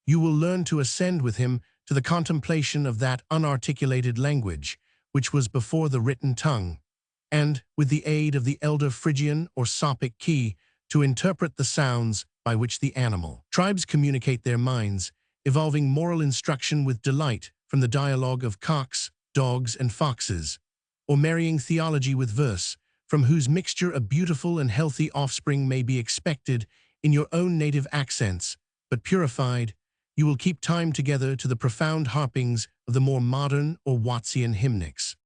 you will learn to ascend with him to the contemplation of that unarticulated language, which was before the written tongue, and, with the aid of the elder Phrygian or Sophic key, to interpret the sounds by which the animal tribes communicate their minds, evolving moral instruction with delight from the dialogue of cocks, dogs, and foxes, or marrying theology with verse, from whose mixture a beautiful and healthy offspring may be expected in your own native accents, but purified, you will keep time together to the profound harpings of the more modern or Wattsian hymnics.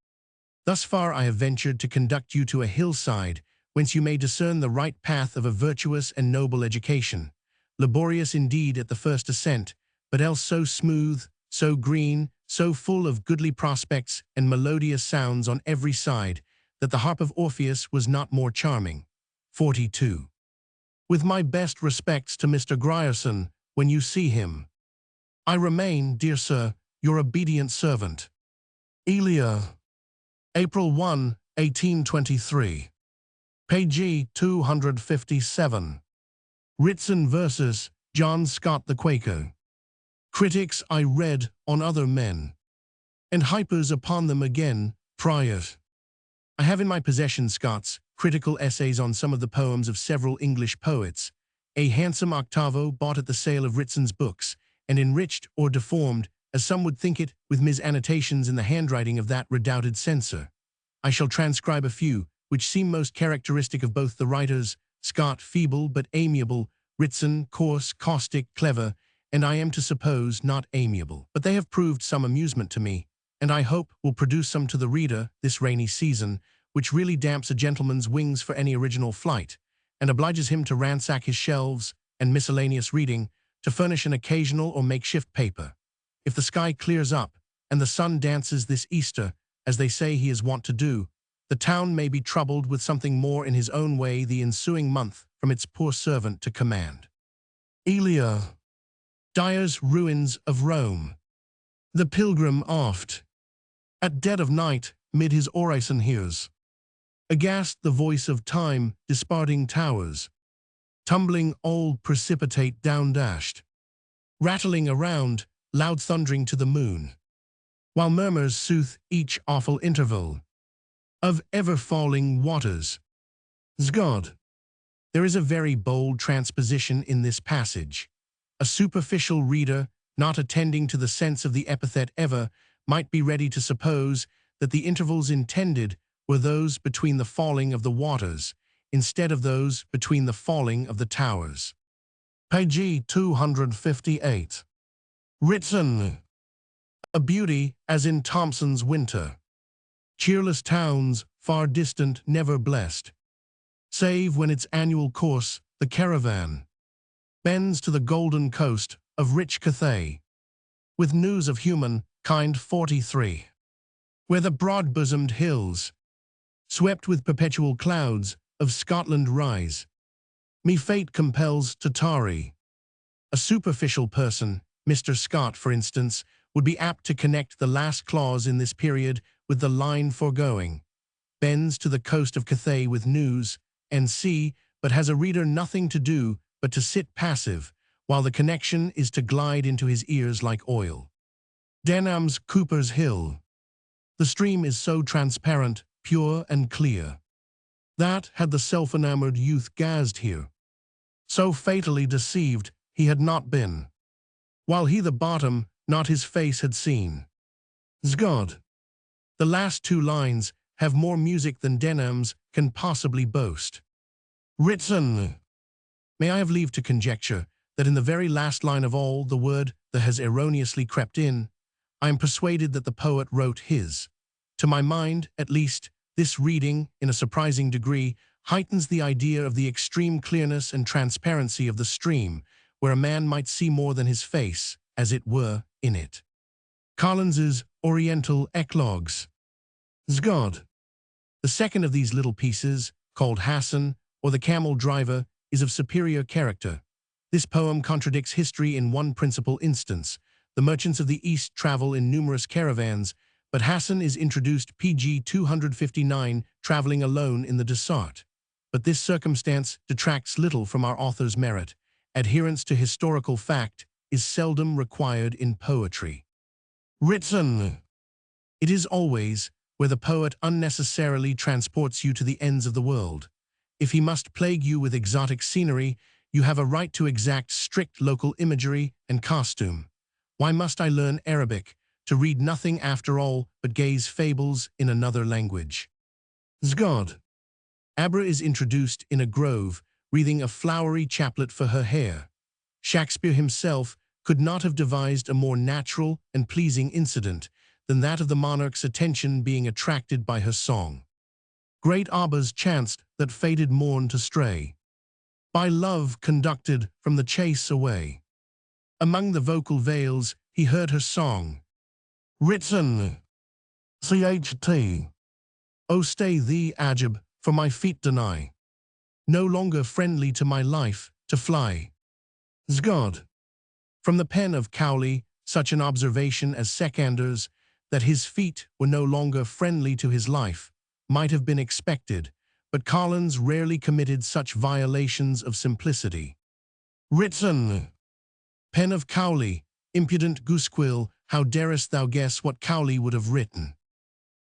Thus far I have ventured to conduct you to a hillside, whence you may discern the right path of a virtuous and noble education, laborious indeed at the first ascent, but else so smooth, so green, so full of goodly prospects and melodious sounds on every side, that the harp of Orpheus was not more charming. 42. With my best respects to Mr. Grierson, when you see him. I remain, dear sir, your obedient servant. Elia. April 1, 1823. Page 257. Ritson versus John Scott the Quaker. Critics I read on other men, and hypers upon them again, prowess. I have in my possession Scott's critical essays on some of the poems of several English poets, a handsome octavo bought at the sale of Ritson's books, and enriched or deformed, as some would think it, with misannotations in the handwriting of that redoubted censor. I shall transcribe a few, which seem most characteristic of both the writers, Scott feeble but amiable, Ritson coarse, caustic, clever, and I am to suppose not amiable. But they have proved some amusement to me, and I hope will produce some to the reader this rainy season, which really damps a gentleman's wings for any original flight, and obliges him to ransack his shelves and miscellaneous reading to furnish an occasional or makeshift paper. If the sky clears up, and the sun dances this Easter, as they say he is wont to do, the town may be troubled with something more in his own way the ensuing month from its poor servant to command. Elia. Dyer's Ruins of Rome. The pilgrim oft, at dead of night, mid his orison hears, aghast the voice of time disparting towers, tumbling old precipitate down-dashed, rattling around, loud thundering to the moon, while murmurs sooth each awful interval of ever-falling waters. God. There is a very bold transposition in this passage. A superficial reader, not attending to the sense of the epithet ever, might be ready to suppose that the intervals intended were those between the falling of the waters, instead of those between the falling of the towers. Page 258. Ritson. A beauty, as in Thomson's Winter. Cheerless towns, far distant, never blessed, save when its annual course, the caravan, bends to the golden coast of rich Cathay, with news of human kind 43, where the broad-bosomed hills, swept with perpetual clouds, of Scotland rise. Me fate compels to tarry. A superficial person, Mr. Scott, for instance, would be apt to connect the last clause in this period with the line foregoing, bends to the coast of Cathay with news, and see, but has a reader nothing to do but to sit passive, while the connection is to glide into his ears like oil. Denham's Cooper's Hill. The stream is so transparent, pure and clear, that, had the self-enamored youth gazed here, so fatally deceived he had not been, while he the bottom, not his face had seen. God. The last two lines have more music than Denham's can possibly boast. Ritson. May I have leave to conjecture that in the very last line of all the word that has erroneously crept in, I am persuaded that the poet wrote his, to my mind, at least, This reading, in a surprising degree, heightens the idea of the extreme clearness and transparency of the stream, where a man might see more than his face, as it were, in it. Collins's Oriental Eclogues. Zgod. The second of these little pieces, called Hassan, or the Camel Driver, is of superior character. This poem contradicts history in one principal instance. The merchants of the East travel in numerous caravans, but Hassan is introduced pg 259, traveling alone in the Desart. But this circumstance detracts little from our author's merit. Adherence to historical fact is seldom required in poetry. Written. It is always where the poet unnecessarily transports you to the ends of the world. If he must plague you with exotic scenery, you have a right to exact strict local imagery and costume. Why must I learn Arabic, to read nothing after all but gaze fables in another language? Zgod. Abra is introduced in a grove, wreathing a flowery chaplet for her hair. Shakespeare himself could not have devised a more natural and pleasing incident than that of the monarch's attention being attracted by her song. Great Abbas chanced that fated morn to stray, by love conducted from the chase away. Among the vocal veils he heard her song. Written. CHT. O stay thee, Ajab, for my feet deny. No longer friendly to my life, to fly. Zgod. From the pen of Cowley, such an observation as Sekander's, that his feet were no longer friendly to his life, might have been expected, but Collins rarely committed such violations of simplicity. Written. Pen of Cowley, impudent goosequill, how darest thou guess what Cowley would have written?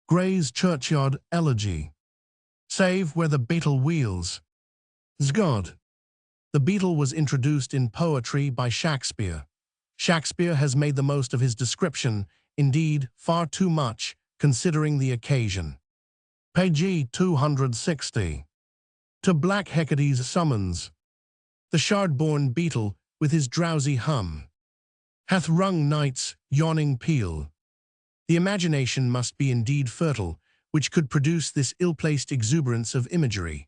Gray's Churchyard Elegy. Save where the beetle wheels. Zgod. The beetle was introduced in poetry by Shakespeare. Shakespeare has made the most of his description, indeed, far too much, considering the occasion. Page 260. To Black Hecate's summons. The shard-born beetle, with his drowsy hum, hath rung night's yawning peal. The imagination must be indeed fertile, which could produce this ill-placed exuberance of imagery.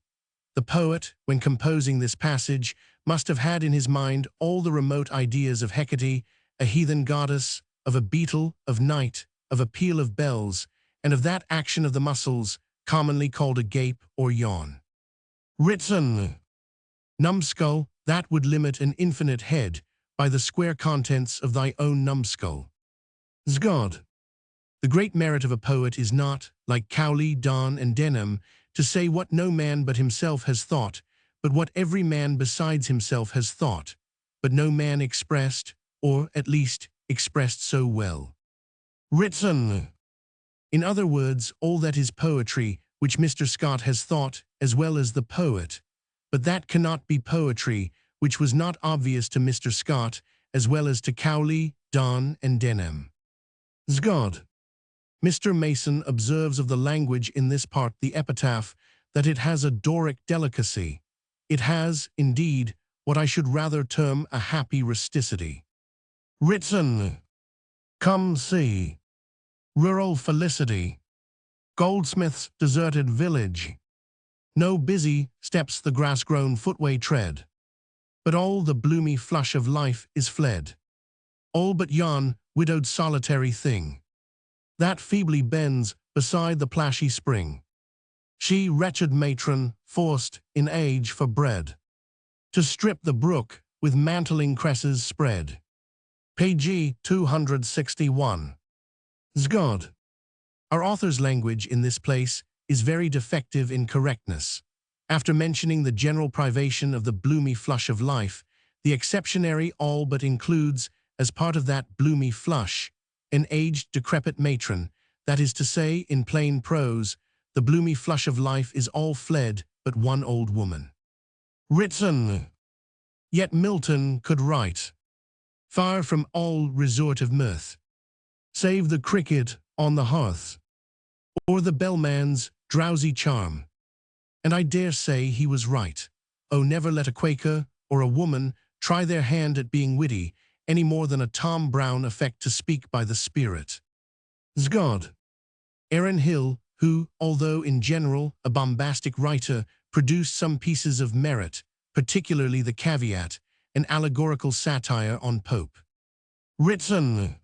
The poet, when composing this passage, must have had in his mind all the remote ideas of Hecate, a heathen goddess, of a beetle, of night, of a peal of bells, and of that action of the muscles, commonly called a gape or yawn. Written. Numbskull, that would limit an infinite head by the square contents of thy own numbskull. Zgod. The great merit of a poet is not, like Cowley, Donne, and Denham, to say what no man but himself has thought, but what every man besides himself has thought, but no man expressed, or, at least, expressed so well. Written. In other words, all that is poetry, which Mr. Scott has thought, as well as the poet. But that cannot be poetry, which was not obvious to Mr. Scott, as well as to Cowley, Donne, and Denham. Zgod. Mr. Mason observes of the language in this part the epitaph, that it has a Doric delicacy. It has, indeed, what I should rather term a happy rusticity. Written. Come see. Rural felicity. Goldsmith's deserted village. No busy steps the grass-grown footway tread, but all the bloomy flush of life is fled. All but yon widowed solitary thing, that feebly bends beside the plashy spring. She, wretched matron, forced, in age for bread, to strip the brook with mantling cresses spread. Page 261. Zgod. Our author's language in this place is very defective in correctness. After mentioning the general privation of the bloomy flush of life, the exceptionary all but includes, as part of that bloomy flush, an aged, decrepit matron, that is to say, in plain prose, the bloomy flush of life is all fled but one old woman. Written. Yet Milton could write, far from all resort of mirth, save the cricket on the hearth, or the bellman's drowsy charm. And I dare say he was right. Oh, never let a Quaker or a woman try their hand at being witty, any more than a Tom Brown affect to speak by the spirit. Zgod. Aaron Hill, who, although in general a bombastic writer, produced some pieces of merit, particularly the caveat, an allegorical satire on Pope. Written.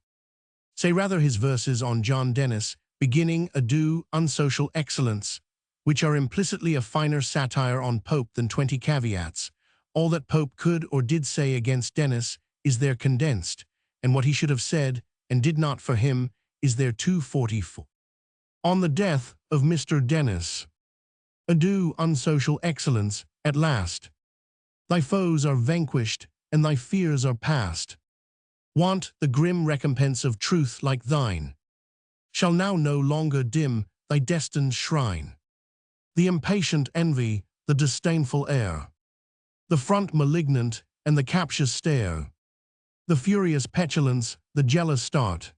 Say rather his verses on John Dennis, beginning Ado, Unsocial Excellence, which are implicitly a finer satire on Pope than 20 caveats. All that Pope could or did say against Dennis is there condensed, and what he should have said, and did not for him, is there 244. On the death of Mr. Dennis. Ado, unsocial excellence, at last. Thy foes are vanquished, and thy fears are past. Want the grim recompense of truth like thine shall now no longer dim thy destined shrine. The impatient envy, the disdainful air, the front malignant, and the captious stare, the furious petulance, the jealous start,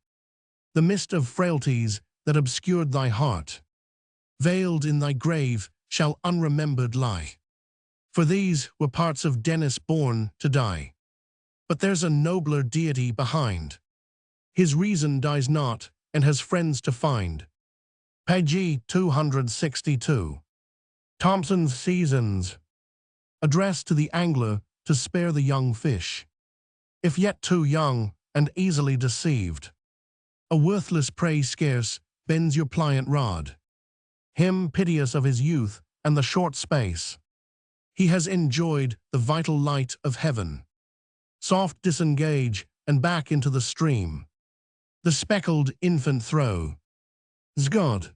the mist of frailties that obscured thy heart, veiled in thy grave, shall unremembered lie. For these were parts of Dennis born to die. But there's a nobler deity behind. His reason dies not, and has friends to find. Page 262. Thompson's Seasons. Addressed to the angler to spare the young fish. If yet too young, and easily deceived, a worthless prey scarce bends your pliant rod. Him piteous of his youth and the short space, he has enjoyed the vital light of heaven. Soft disengage, and back into the stream the speckled infant throw. God.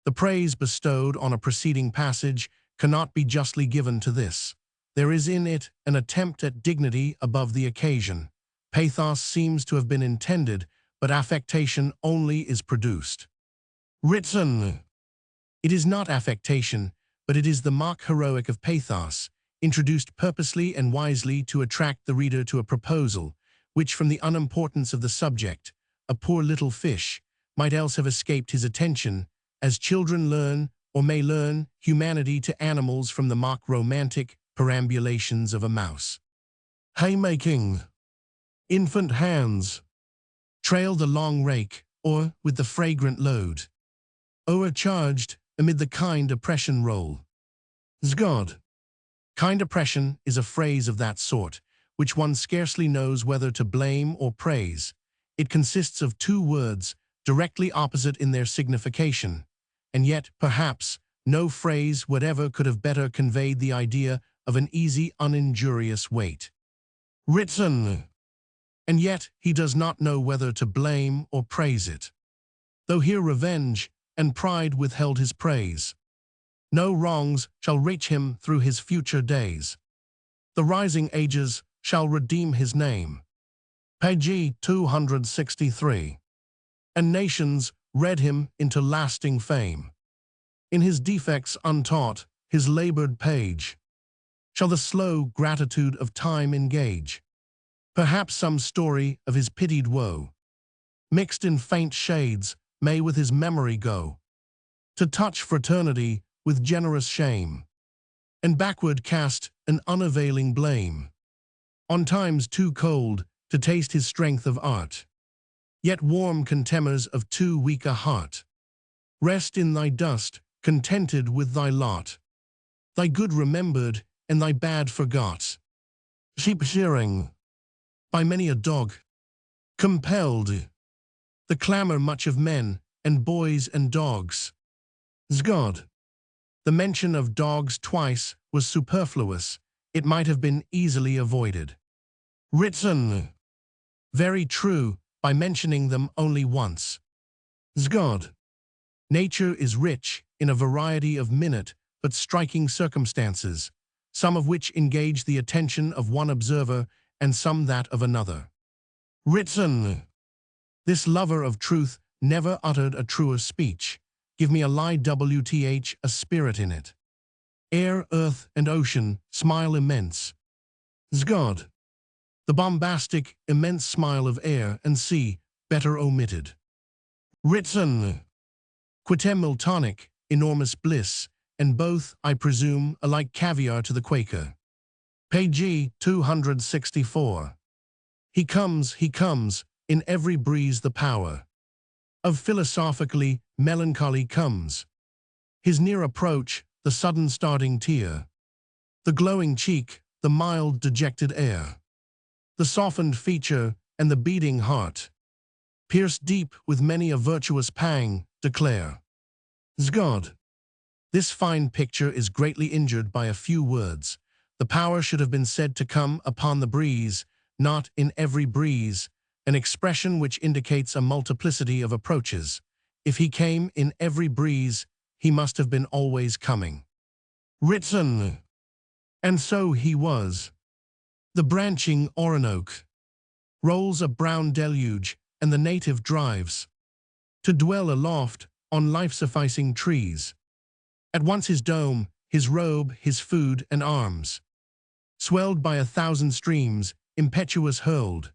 The praise bestowed on a preceding passage cannot be justly given to this. There is in it an attempt at dignity above the occasion. Pathos seems to have been intended, but affectation only is produced. Written. It is not affectation, but it is the mock heroic of pathos, introduced purposely and wisely to attract the reader to a proposal, which from the unimportance of the subject, a poor little fish, might else have escaped his attention, as children learn, or may learn, humanity to animals from the mock romantic perambulations of a mouse. Haymaking. Infant hands trail the long rake, or with the fragrant load, o'ercharged amid the kind oppression roll. God. Kind oppression is a phrase of that sort, which one scarcely knows whether to blame or praise. It consists of two words, directly opposite in their signification, and yet, perhaps, no phrase whatever could have better conveyed the idea of an easy, uninjurious weight. Written. And yet he does not know whether to blame or praise it. Though here revenge and pride withheld his praise, no wrongs shall reach him through his future days. The rising ages shall redeem his name. Page 263. And nations read him into lasting fame. In his defects untaught, his labored page, shall the slow gratitude of time engage. Perhaps some story of his pitied woe, mixed in faint shades, may with his memory go, to touch fraternity with generous shame, and backward cast an unavailing blame on times too cold to taste his strength of art, yet warm contemners of too weak a heart. Rest in thy dust, contented with thy lot, thy good remembered and thy bad forgot. Sheep shearing, by many a dog compelled, the clamor much of men and boys and dogs. God. The mention of dogs twice was superfluous. It might have been easily avoided. Written. Very true, by mentioning them only once. God. Nature is rich in a variety of minute but striking circumstances, some of which engage the attention of one observer and some that of another. Written. This lover of truth never uttered a truer speech. Give me a lie WTH, a spirit in it. Air, earth, and ocean smile immense. God. The bombastic, immense smile of air and sea, better omitted. Written. Quitem Miltonic, enormous bliss, and both, I presume, alike caviar to the Quaker. Page 264. He comes, in every breeze the power of philosophically melancholy comes. His near approach, the sudden starting tear. The glowing cheek, the mild dejected air. The softened feature and the beating heart. Pierced deep with many a virtuous pang, declare. God. This fine picture is greatly injured by a few words. The power should have been said to come upon the breeze, not in every breeze, an expression which indicates a multiplicity of approaches. If he came in every breeze, he must have been always coming. Written. And so he was. The branching Orinoco rolls a brown deluge, and the native drives to dwell aloft on life-sufficing trees. At once his dome, his robe, his food and arms, swelled by 1,000 streams, impetuous hurled.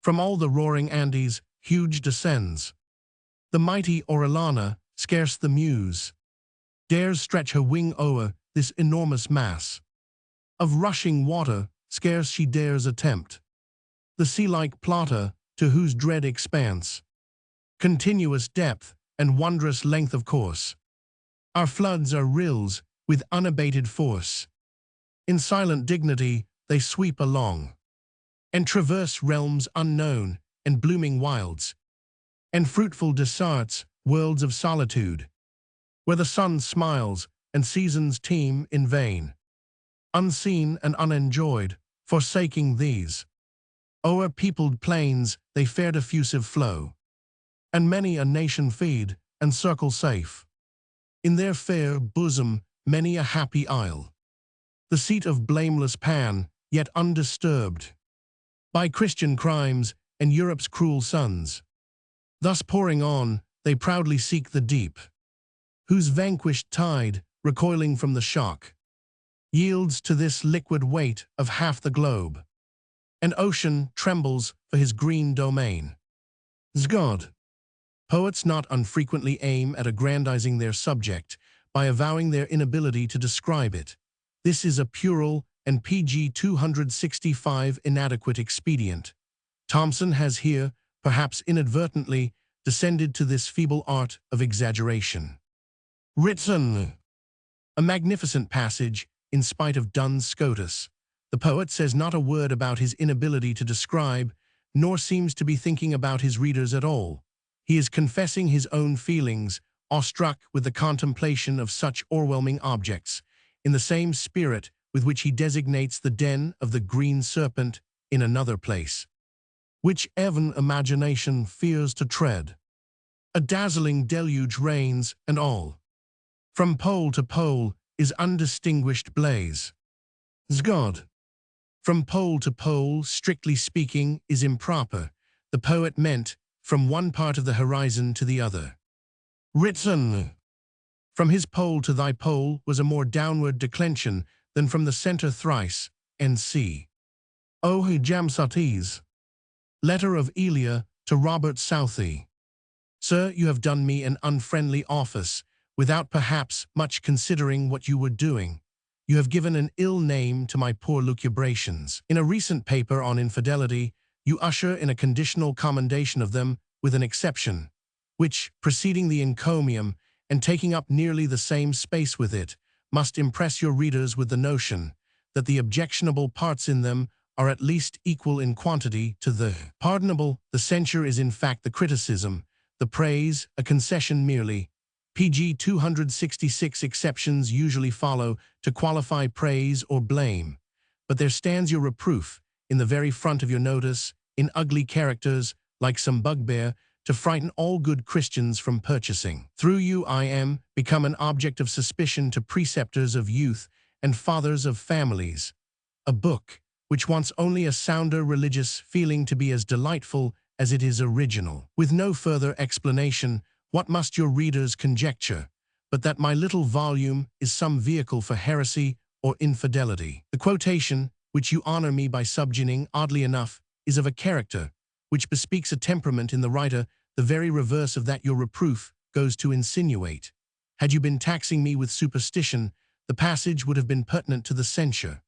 From all the roaring Andes, huge descends. The mighty Orellana, scarce the muse, dares stretch her wing o'er this enormous mass of rushing water, scarce she dares attempt. The sea-like Plata, to whose dread expanse, continuous depth and wondrous length of course, our floods are rills with unabated force. In silent dignity they sweep along, and traverse realms unknown, and blooming wilds, and fruitful desarts, worlds of solitude, where the sun smiles and seasons teem in vain. Unseen and unenjoyed, forsaking these, o'er peopled plains they fare diffusive flow, and many a nation feed and circle safe. In their fair bosom many a happy isle, the seat of blameless Pan, yet undisturbed by Christian crimes and Europe's cruel sons. Thus pouring on, they proudly seek the deep, whose vanquished tide, recoiling from the shock, yields to this liquid weight of half the globe, and ocean trembles for his green domain. God. Poets not unfrequently aim at aggrandizing their subject by avowing their inability to describe it. This is a puerile and PG 265 inadequate expedient. Thomson has here, perhaps inadvertently, descended to this feeble art of exaggeration. Written. A magnificent passage, in spite of Duns Scotus. The poet says not a word about his inability to describe, nor seems to be thinking about his readers at all. He is confessing his own feelings, awestruck with the contemplation of such o'erwhelming objects, in the same spirit with which he designates the den of the green serpent in another place, which even imagination fears to tread. A dazzling deluge reigns, and all, from pole to pole, is undistinguished blaze. God. From pole to pole, strictly speaking, is improper. The poet meant from one part of the horizon to the other. Written. From his pole to thy pole was a more downward declension than from the center thrice, N.C. O. Jamsates. Letter of Elia to Robert Southey. Sir, you have done me an unfriendly office, without perhaps much considering what you were doing. You have given an ill name to my poor lucubrations. In a recent paper on infidelity, you usher in a conditional commendation of them with an exception, which, preceding the encomium and taking up nearly the same space with it, must impress your readers with the notion that the objectionable parts in them are at least equal in quantity to the pardonable. The censure is in fact the criticism, the praise a concession merely. PG 266 exceptions usually follow to qualify praise or blame, but there stands your reproof in the very front of your notice, in ugly characters, like some bugbear, to frighten all good Christians from purchasing. Through you I am become an object of suspicion to preceptors of youth and fathers of families. A book which wants only a sounder religious feeling to be as delightful as it is original. With no further explanation, what must your readers conjecture, but that my little volume is some vehicle for heresy or infidelity? The quotation, which you honor me by subjoining, oddly enough, is of a character which bespeaks a temperament in the writer the very reverse of that your reproof goes to insinuate. Had you been taxing me with superstition, the passage would have been pertinent to the censure.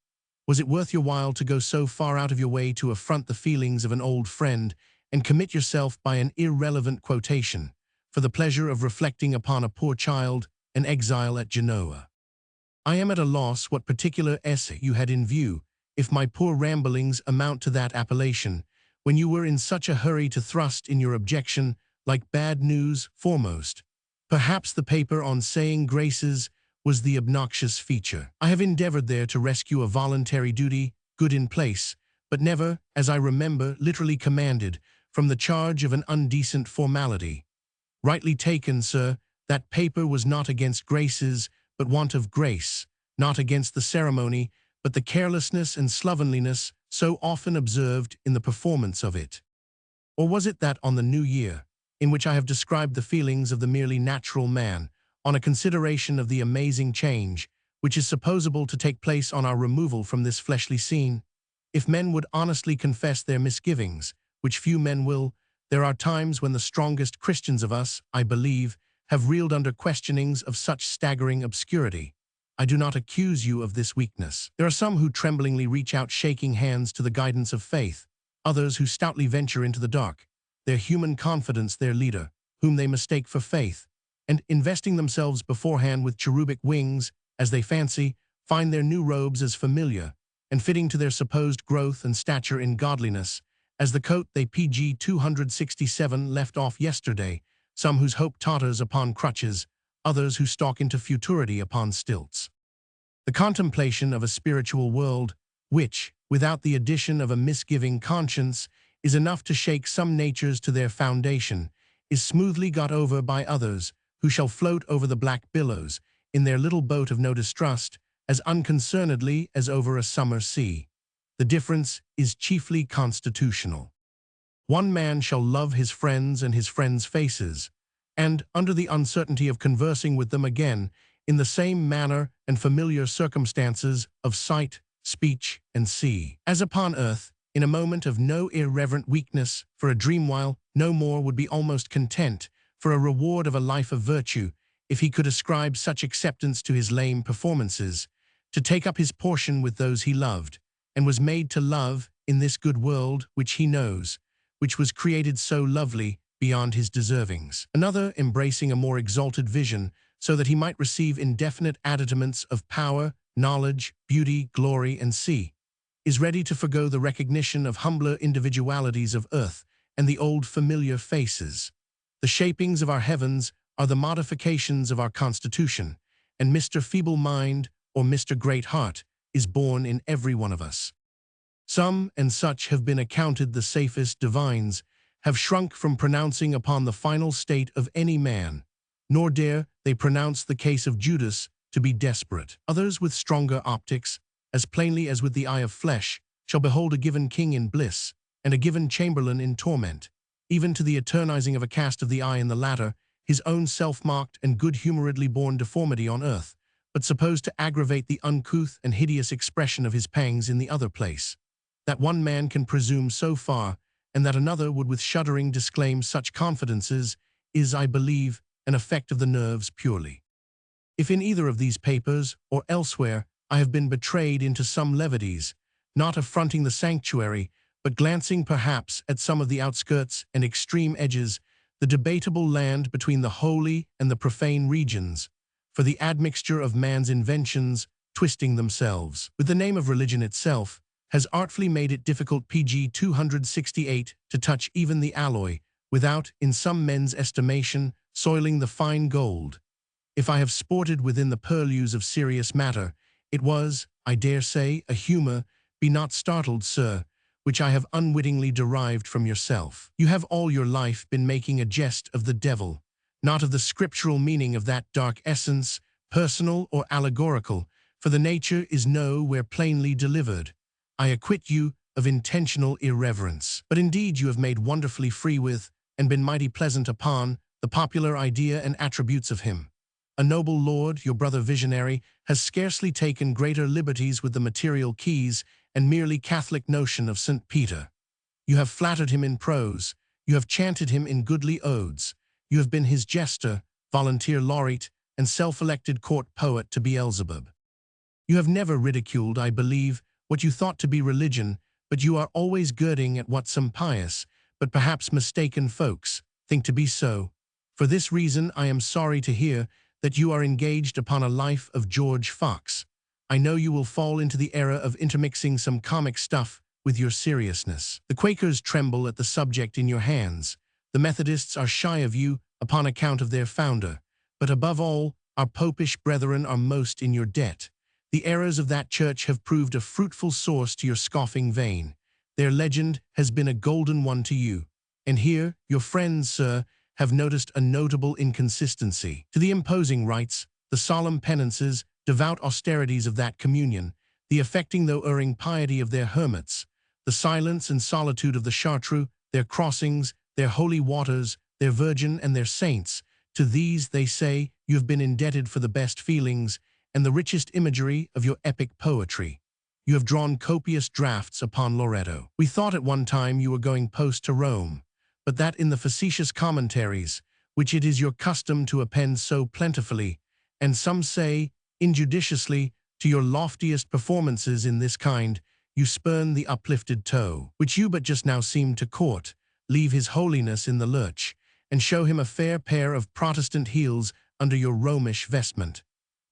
Was it worth your while to go so far out of your way to affront the feelings of an old friend and commit yourself by an irrelevant quotation? for the pleasure of reflecting upon a poor child, an exile at Genoa. I am at a loss what particular essay you had in view, if my poor ramblings amount to that appellation, when you were in such a hurry to thrust in your objection, like bad news, foremost. Perhaps the paper on saying graces was the obnoxious feature. I have endeavored there to rescue a voluntary duty, good in place, but never, as I remember, literally commanded, from the charge of an undecent formality. Rightly taken, sir, that paper was not against graces, but want of grace, not against the ceremony, but the carelessness and slovenliness so often observed in the performance of it. Or was it that on the New Year, in which I have described the feelings of the merely natural man, on a consideration of the amazing change, which is supposable to take place on our removal from this fleshly scene? If men would honestly confess their misgivings, which few men will, there are times when the strongest Christians of us, I believe, have reeled under questionings of such staggering obscurity. I do not accuse you of this weakness. There are some who tremblingly reach out shaking hands to the guidance of faith, others who stoutly venture into the dark, their human confidence their leader, whom they mistake for faith, and investing themselves beforehand with cherubic wings, as they fancy, find their new robes as familiar, and fitting to their supposed growth and stature in godliness, as the coat they PG 267 left off yesterday, some whose hope totters upon crutches, others who stalk into futurity upon stilts. The contemplation of a spiritual world, which, without the addition of a misgiving conscience, is enough to shake some natures to their foundation, is smoothly got over by others, who shall float over the black billows, in their little boat of no distrust, as unconcernedly as over a summer sea. The difference is chiefly constitutional. One man shall love his friends and his friends' faces, and, under the uncertainty of conversing with them again, in the same manner and familiar circumstances of sight, speech, and see. As upon earth, in a moment of no irreverent weakness, for a dream while, no more would be almost content, for a reward of a life of virtue, if he could ascribe such acceptance to his lame performances, to take up his portion with those he loved, and was made to love in this good world which he knows, which was created so lovely beyond his deservings. Another, embracing a more exalted vision, so that he might receive indefinite additaments of power, knowledge, beauty, glory, and see, is ready to forgo the recognition of humbler individualities of earth and the old familiar faces. The shapings of our heavens are the modifications of our constitution, and Mr. Feeble Mind or Mr. Great Heart is born in every one of us. Some, and such have been accounted the safest divines, have shrunk from pronouncing upon the final state of any man, nor dare they pronounce the case of Judas to be desperate. Others with stronger optics, as plainly as with the eye of flesh, shall behold a given king in bliss, and a given chamberlain in torment, even to the eternizing of a cast of the eye in the latter, his own self-marked and good-humoredly born deformity on earth, but supposed to aggravate the uncouth and hideous expression of his pangs in the other place. That one man can presume so far, and that another would with shuddering disclaim such confidences, is, I believe, an effect of the nerves purely. If in either of these papers, or elsewhere, I have been betrayed into some levities, not affronting the sanctuary, but glancing perhaps at some of the outskirts and extreme edges, the debatable land between the holy and the profane regions, for the admixture of man's inventions, twisting themselves with the name of religion itself, has artfully made it difficult PG 268 to touch even the alloy, without, in some men's estimation, soiling the fine gold. If I have sported within the purlieus of serious matter, it was, I dare say, a humor, be not startled, sir, which I have unwittingly derived from yourself. You have all your life been making a jest of the devil, not of the scriptural meaning of that dark essence, personal or allegorical, for the nature is nowhere plainly delivered. I acquit you of intentional irreverence. But indeed you have made wonderfully free with, and been mighty pleasant upon, the popular idea and attributes of him. A noble lord, your brother visionary, has scarcely taken greater liberties with the material keys and merely Catholic notion of St. Peter. You have flattered him in prose, you have chanted him in goodly odes, you have been his jester, volunteer laureate, and self-elected court poet to Beelzebub. You have never ridiculed, I believe, what you thought to be religion, but you are always girding at what some pious, but perhaps mistaken folks, think to be so. For this reason, I am sorry to hear that you are engaged upon a life of George Fox. I know you will fall into the error of intermixing some comic stuff with your seriousness. The Quakers tremble at the subject in your hands. The Methodists are shy of you upon account of their founder. But above all, our popish brethren are most in your debt. The errors of that church have proved a fruitful source to your scoffing vein. Their legend has been a golden one to you. And here, your friends, sir, have noticed a notable inconsistency. To the imposing rites, the solemn penances, devout austerities of that communion, the affecting though erring piety of their hermits, the silence and solitude of the Chartreux, their crossings, their holy waters, their Virgin and their saints, to these, they say, you have been indebted for the best feelings and the richest imagery of your epic poetry. You have drawn copious drafts upon Loretto. We thought at one time you were going post to Rome, but that in the facetious commentaries, which it is your custom to append so plentifully, and some say, injudiciously, to your loftiest performances in this kind, you spurn the uplifted toe, which you but just now seem to court, leave his holiness in the lurch, and show him a fair pair of Protestant heels under your Romish vestment.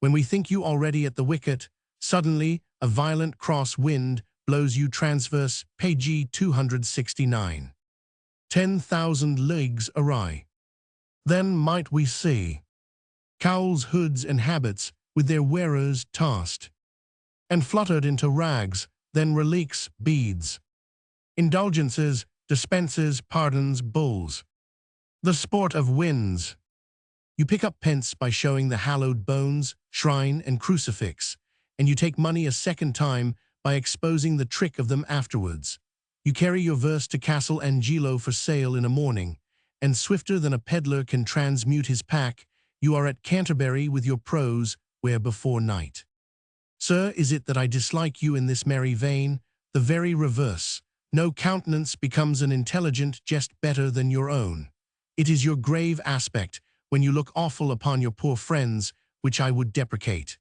When we think you already at the wicket, suddenly a violent cross wind blows you transverse, page 269. 10,000 leagues awry. Then might we see cowls, hoods, and habits with their wearers tossed, and fluttered into rags, then relics, beads, indulgences, dispenses, pardons, bulls. The sport of winds. You pick up pence by showing the hallowed bones, shrine, and crucifix, and you take money a second time by exposing the trick of them afterwards. You carry your verse to Castle Angelo for sale in a morning, and swifter than a peddler can transmute his pack, you are at Canterbury with your prose, where before night. Sir, is it that I dislike you in this merry vein? The very reverse. No countenance becomes an intelligent jest better than your own. It is your grave aspect, when you look awful upon your poor friends, which I would deprecate.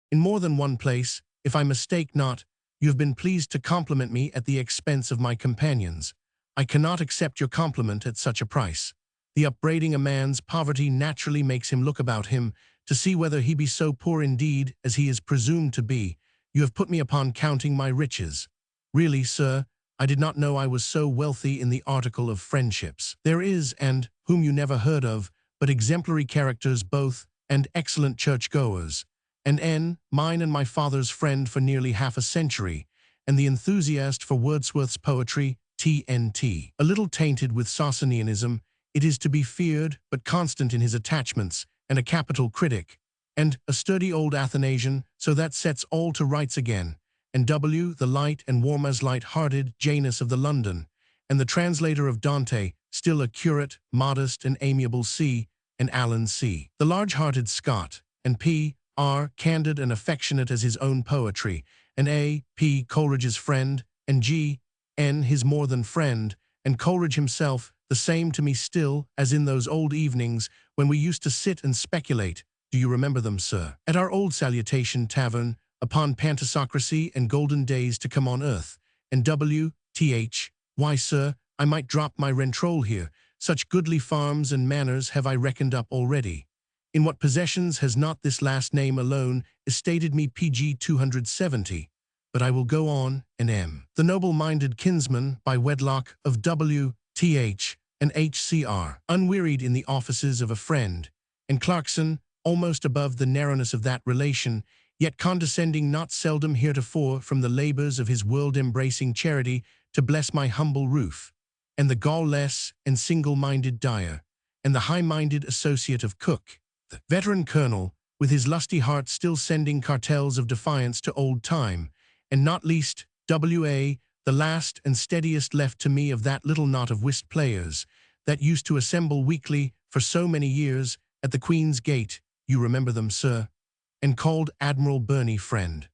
In more than one place, if I mistake not, you have been pleased to compliment me at the expense of my companions. I cannot accept your compliment at such a price. The upbraiding a man's poverty naturally makes him look about him to see whether he be so poor indeed as he is presumed to be. You have put me upon counting my riches. Really, sir, I did not know I was so wealthy in the article of friendships. There is, and whom you never heard of, but exemplary characters both, and excellent churchgoers, and mine and my father's friend for nearly half a century, and the enthusiast for Wordsworth's poetry, TNT. A little tainted with Socinianism, it is to be feared, but constant in his attachments, and a capital critic, and a sturdy old Athanasian, so that sets all to rights again, and W, the light and warm as light-hearted Janus of the London, and the translator of Dante, still a curate, modest and amiable C, and Alan C, the large-hearted Scott, and P, R, candid and affectionate as his own poetry, and A, P, Coleridge's friend, and G, N, his more than friend, and Coleridge himself, the same to me still, as in those old evenings when we used to sit and speculate, do you remember them, sir, at our old Salutation Tavern, upon Pantasocracy and golden days to come on earth, and W.Th. Why, sir, I might drop my rentroll here, such goodly farms and manors have I reckoned up already. In what possessions has not this last name alone estated me PG 270, but I will go on, and M. The noble-minded kinsman, by wedlock, of W.Th. and H.C.R., unwearied in the offices of a friend, and Clarkson, almost above the narrowness of that relation, yet condescending not seldom heretofore from the labors of his world-embracing charity to bless my humble roof, and the gall-less and single-minded Dyer, and the high-minded associate of Cook, the veteran colonel, with his lusty heart still sending cartels of defiance to old time, and not least W.A., the last and steadiest left to me of that little knot of whist players that used to assemble weekly for so many years at the Queen's Gate, you remember them, sir, and called Admiral Burney friend.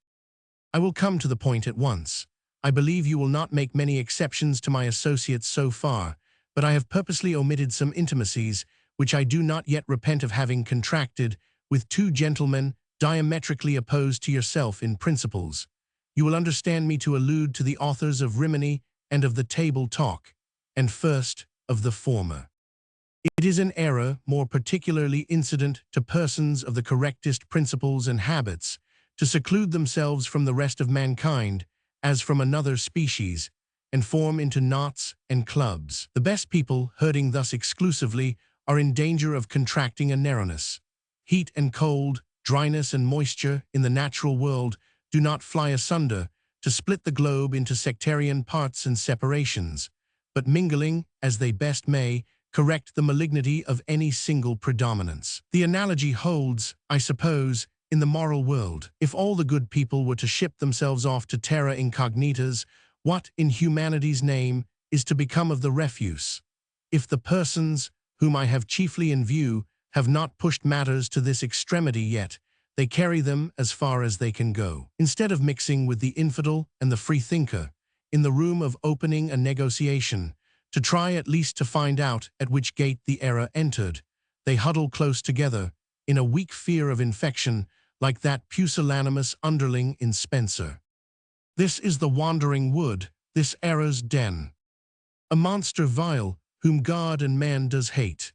I will come to the point at once. I believe you will not make many exceptions to my associates so far, but I have purposely omitted some intimacies which I do not yet repent of having contracted with two gentlemen diametrically opposed to yourself in principles. You will understand me to allude to the authors of Rimini and of the Table Talk, and first of the former. It is an error more particularly incident to persons of the correctest principles and habits, to seclude themselves from the rest of mankind, as from another species, and form into knots and clubs. The best people, herding thus exclusively, are in danger of contracting a narrowness. Heat and cold, dryness and moisture in the natural world do not fly asunder to split the globe into sectarian parts and separations, but mingling, as they best may, correct the malignity of any single predominance. The analogy holds, I suppose, in the moral world. If all the good people were to ship themselves off to terra incognitas, what, in humanity's name, is to become of the refuse? If the persons, whom I have chiefly in view, have not pushed matters to this extremity yet, they carry them as far as they can go. Instead of mixing with the infidel and the freethinker, in the room of opening a negotiation, to try at least to find out at which gate the error entered, they huddle close together, in a weak fear of infection, like that pusillanimous underling in Spenser. This is the wandering wood, this error's den. A monster vile, whom God and man does hate.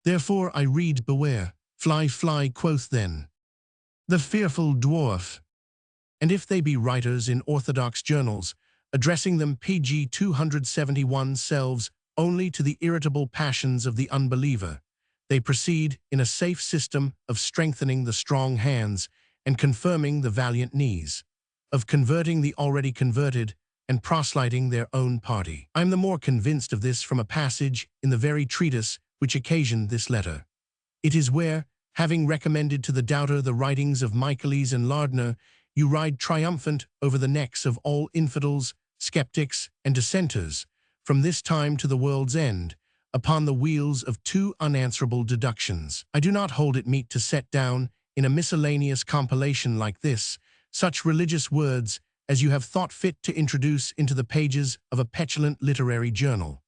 Therefore I read, beware, fly, fly, quoth then the fearful dwarf. And if they be writers in orthodox journals, addressing them PG 271 selves only to the irritable passions of the unbeliever, they proceed in a safe system of strengthening the strong hands and confirming the valiant knees, of converting the already converted and proselyting their own party. I am the more convinced of this from a passage in the very treatise which occasioned this letter. It is where, having recommended to the doubter the writings of Michaelis and Lardner, you ride triumphant over the necks of all infidels, skeptics, and dissenters, from this time to the world's end, upon the wheels of two unanswerable deductions. I do not hold it meet to set down, in a miscellaneous compilation like this, such religious words as you have thought fit to introduce into the pages of a petulant literary journal.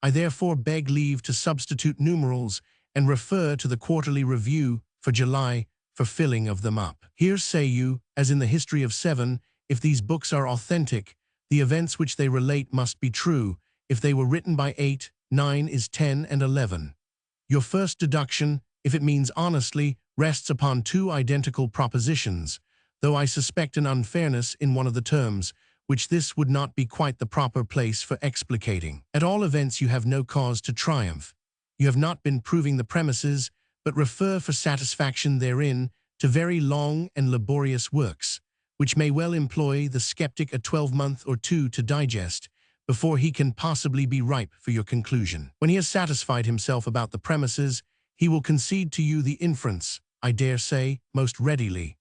I therefore beg leave to substitute numerals and refer to the Quarterly Review for July for filling of them up. Here say you, as in the History of Seven, if these books are authentic, the events which they relate must be true. If they were written by 8, 9 is 10 and 11. Your first deduction, if it means honestly, rests upon two identical propositions, though I suspect an unfairness in one of the terms, which this would not be quite the proper place for explicating. At all events you have no cause to triumph. You have not been proving the premises, but refer for satisfaction therein to very long and laborious works, which may well employ the skeptic a 12-month or two to digest, before he can possibly be ripe for your conclusion. When he has satisfied himself about the premises, he will concede to you the inference, I dare say, most readily.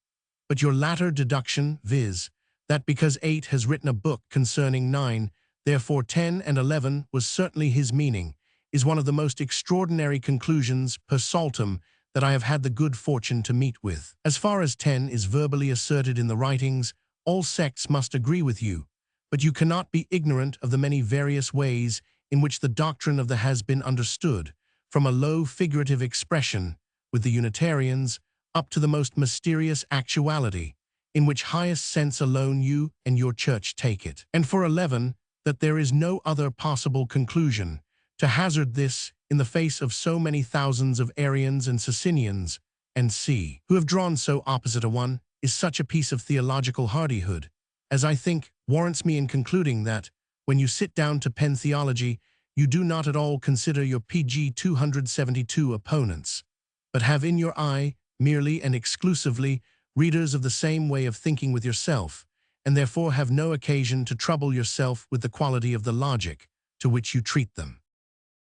But your latter deduction, viz., that because 8 has written a book concerning 9, therefore 10 and 11 was certainly his meaning, is one of the most extraordinary conclusions per saltum that I have had the good fortune to meet with. As far as 10 is verbally asserted in the writings, all sects must agree with you, but you cannot be ignorant of the many various ways in which the doctrine of the has been understood, from a low figurative expression, with the Unitarians, up to the most mysterious actuality, in which highest sense alone you and your church take it. And for 11, that there is no other possible conclusion, to hazard this in the face of so many thousands of Arians and Socinians, and C, who have drawn so opposite a one, is such a piece of theological hardihood, as I think warrants me in concluding that, when you sit down to pen theology, you do not at all consider your PG 272 opponents, but have in your eye, merely and exclusively, readers of the same way of thinking with yourself, and therefore have no occasion to trouble yourself with the quality of the logic to which you treat them.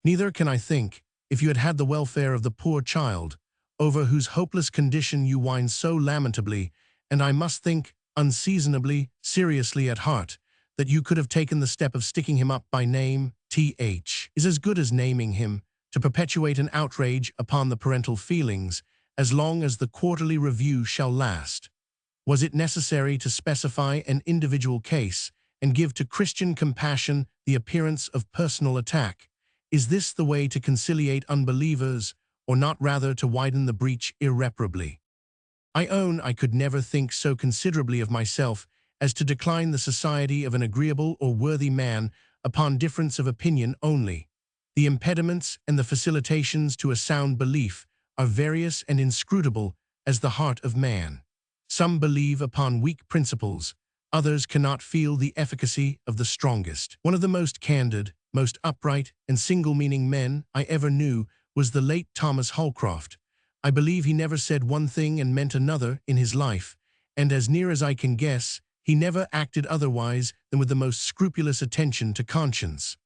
Neither can I think, if you had had the welfare of the poor child, over whose hopeless condition you whine so lamentably, and I must think, unseasonably, seriously at heart, that you could have taken the step of sticking him up by name. Th. is as good as naming him, to perpetuate an outrage upon the parental feelings, as long as the Quarterly Review shall last. Was it necessary to specify an individual case, and give to Christian compassion the appearance of personal attack? Is this the way to conciliate unbelievers, or not rather to widen the breach irreparably? I own I could never think so considerably of myself as to decline the society of an agreeable or worthy man upon difference of opinion only. The impediments and the facilitations to a sound belief are various and inscrutable as the heart of man. Some believe upon weak principles, others cannot feel the efficacy of the strongest. One of the most candid, most upright, and single-meaning men I ever knew was the late Thomas Holcroft. I believe he never said one thing and meant another in his life, and as near as I can guess, he never acted otherwise than with the most scrupulous attention to conscience.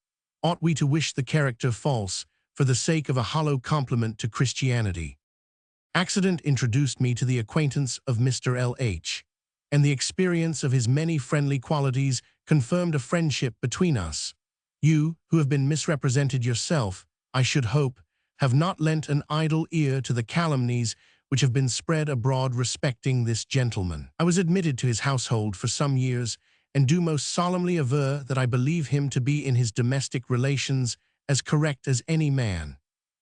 Ought we to wish the character false for the sake of a hollow compliment to Christianity? Accident introduced me to the acquaintance of Mr. L.H., and the experience of his many friendly qualities confirmed a friendship between us. You, who have been misrepresented yourself, I should hope, have not lent an idle ear to the calumnies which have been spread abroad respecting this gentleman. I was admitted to his household for some years, and do most solemnly aver that I believe him to be in his domestic relations as correct as any man.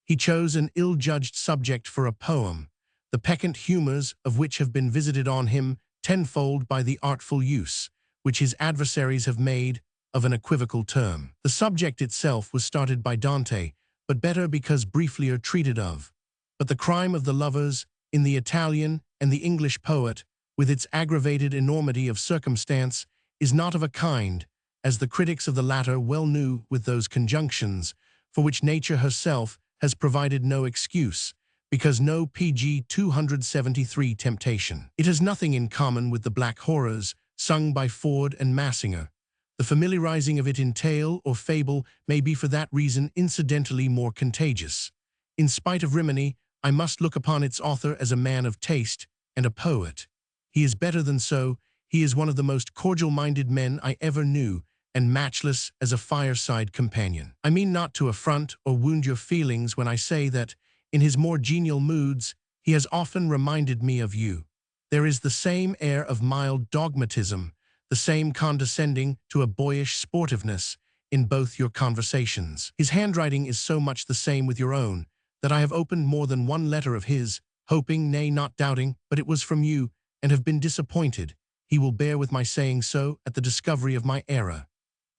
He chose an ill-judged subject for a poem, the peccant humours of which have been visited on him tenfold by the artful use, which his adversaries have made, of an equivocal term. The subject itself was started by Dante, but better because brieflier treated of. But the crime of the lovers, in the Italian and the English poet, with its aggravated enormity of circumstance, is not of a kind, as the critics of the latter well knew, with those conjunctions, for which nature herself has provided no excuse, because no PG 273 temptation. It has nothing in common with the black horrors sung by Ford and Massinger. The familiarizing of it in tale or fable may be for that reason incidentally more contagious. In spite of Rimini, I must look upon its author as a man of taste and a poet. He is better than so. He is one of the most cordial-minded men I ever knew, and matchless as a fireside companion. I mean not to affront or wound your feelings when I say that, in his more genial moods, he has often reminded me of you. There is the same air of mild dogmatism, the same condescending to a boyish sportiveness, in both your conversations. His handwriting is so much the same with your own, that I have opened more than one letter of his, hoping, nay, not doubting, but it was from you, and have been disappointed. He will bear with my saying so at the discovery of my error.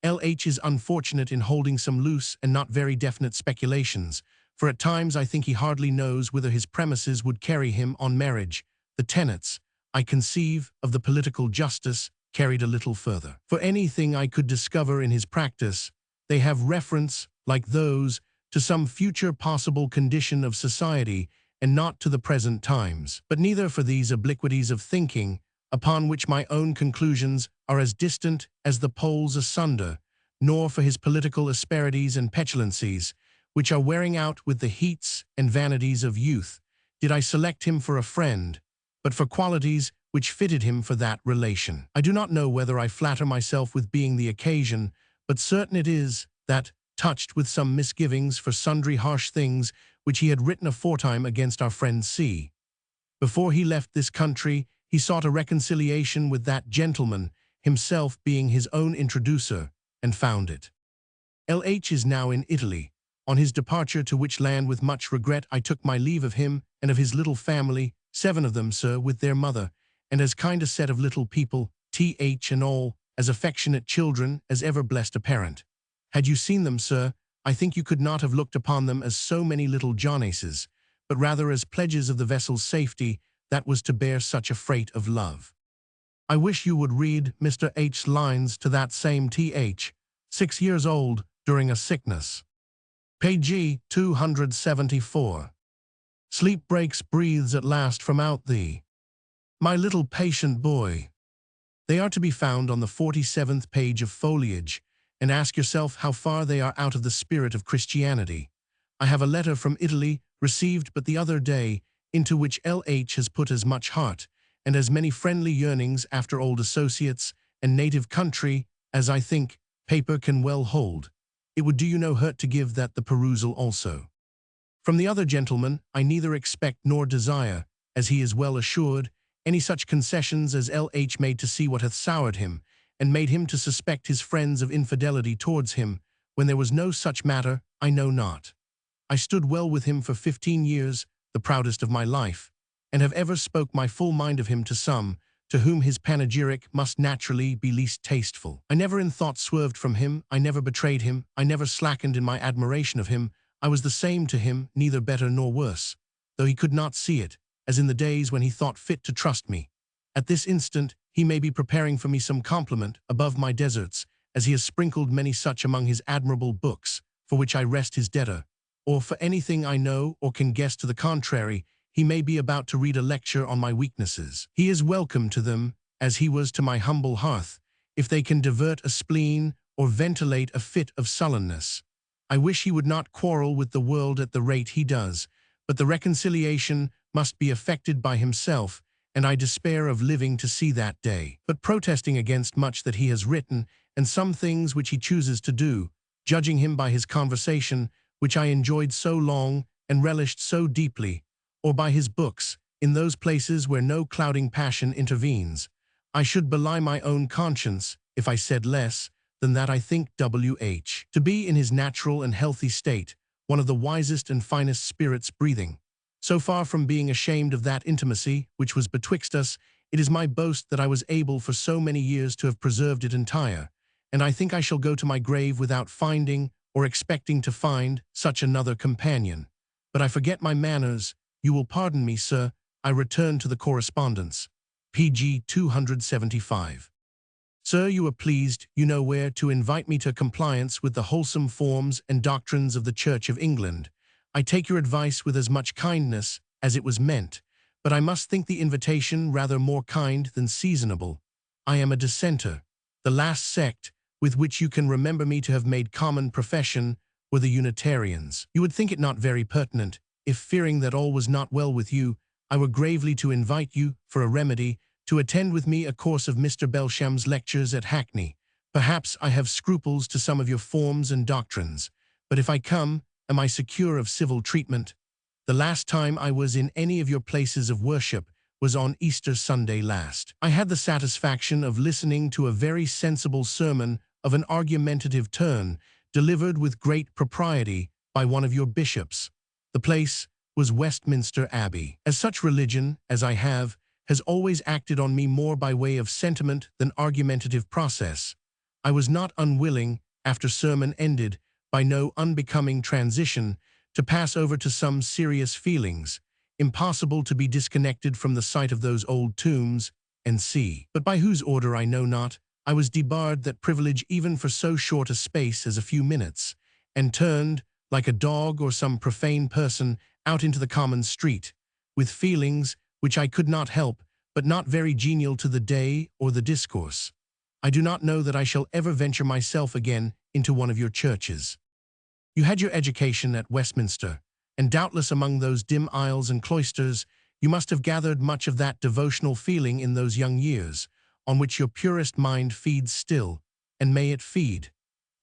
L.H. is unfortunate in holding some loose and not very definite speculations, for at times I think he hardly knows whither his premises would carry him on marriage. The tenets, I conceive, of the political justice carried a little further. For anything I could discover in his practice, they have reference, like those, to some future possible condition of society, and not to the present times. But neither for these obliquities of thinking, upon which my own conclusions are as distant as the poles asunder, nor for his political asperities and petulancies, which are wearing out with the heats and vanities of youth, did I select him for a friend, but for qualities which fitted him for that relation. I do not know whether I flatter myself with being the occasion, but certain it is that, touched with some misgivings for sundry harsh things which he had written aforetime against our friend C, before he left this country, he sought a reconciliation with that gentleman, himself being his own introducer, and found it. L.H. is now in Italy, on his departure to which land with much regret I took my leave of him and of his little family, 7 of them, sir, with their mother, and as kind a set of little people, T.H. and all, as affectionate children as ever blessed a parent. Had you seen them, sir, I think you could not have looked upon them as so many little Johnaces, but rather as pledges of the vessel's safety that was to bear such a freight of love. I wish you would read Mr. H.'s lines to that same T.H., 6 years old, during a sickness. Page 274. Sleep breathes at last from out thee, my little patient boy. They are to be found on the 47th page of Foliage, and ask yourself how far they are out of the spirit of Christianity. I have a letter from Italy, received but the other day, into which L.H. has put as much heart, and as many friendly yearnings after old associates and native country, as I think, paper can well hold. It would do you no hurt to give that the perusal also. From the other gentleman I neither expect nor desire, as he is well assured, any such concessions as L.H. made to see what hath soured him, and made him to suspect his friends of infidelity towards him, when there was no such matter, I know not. I stood well with him for 15 years, the proudest of my life, and have ever spoke my full mind of him to some, to whom his panegyric must naturally be least tasteful. I never in thought swerved from him, I never betrayed him, I never slackened in my admiration of him. I was the same to him, neither better nor worse, though he could not see it, as in the days when he thought fit to trust me. At this instant, he may be preparing for me some compliment above my deserts, as he has sprinkled many such among his admirable books, for which I rest his debtor. Or for anything I know or can guess to the contrary, he may be about to read a lecture on my weaknesses. He is welcome to them, as he was to my humble hearth, if they can divert a spleen or ventilate a fit of sullenness. I wish he would not quarrel with the world at the rate he does, but the reconciliation must be effected by himself, and I despair of living to see that day. But protesting against much that he has written, and some things which he chooses to do, judging him by his conversation, which I enjoyed so long and relished so deeply, or by his books, in those places where no clouding passion intervenes, I should belie my own conscience if I said less than that I think W.H. to be in his natural and healthy state, one of the wisest and finest spirits breathing. So far from being ashamed of that intimacy which was betwixt us, it is my boast that I was able for so many years to have preserved it entire, and I think I shall go to my grave without finding or expecting to find such another companion. But I forget my manners. You will pardon me, sir. I return to the correspondence. PG 275. Sir, you are pleased, you know where, to invite me to compliance with the wholesome forms and doctrines of the Church of England. I take your advice with as much kindness as it was meant, but I must think the invitation rather more kind than seasonable. I am a dissenter. The last sect with which you can remember me to have made common profession were the Unitarians. You would think it not very pertinent, if fearing that all was not well with you, I were gravely to invite you, for a remedy, to attend with me a course of Mr. Belsham's lectures at Hackney. Perhaps I have scruples to some of your forms and doctrines, but if I come, am I secure of civil treatment? The last time I was in any of your places of worship was on Easter Sunday last. I had the satisfaction of listening to a very sensible sermon of an argumentative turn, delivered with great propriety by one of your bishops. The place was Westminster Abbey. As such religion as I have has always acted on me more by way of sentiment than argumentative process. I was not unwilling, after sermon ended, by no unbecoming transition, to pass over to some serious feelings, impossible to be disconnected from the sight of those old tombs, and see. But by whose order I know not, I was debarred that privilege even for so short a space as a few minutes, and turned, like a dog or some profane person, out into the common street, with feelings which I could not help, but not very genial to the day or the discourse. I do not know that I shall ever venture myself again into one of your churches. You had your education at Westminster, and doubtless among those dim aisles and cloisters you must have gathered much of that devotional feeling in those young years, on which your purest mind feeds still, and may it feed.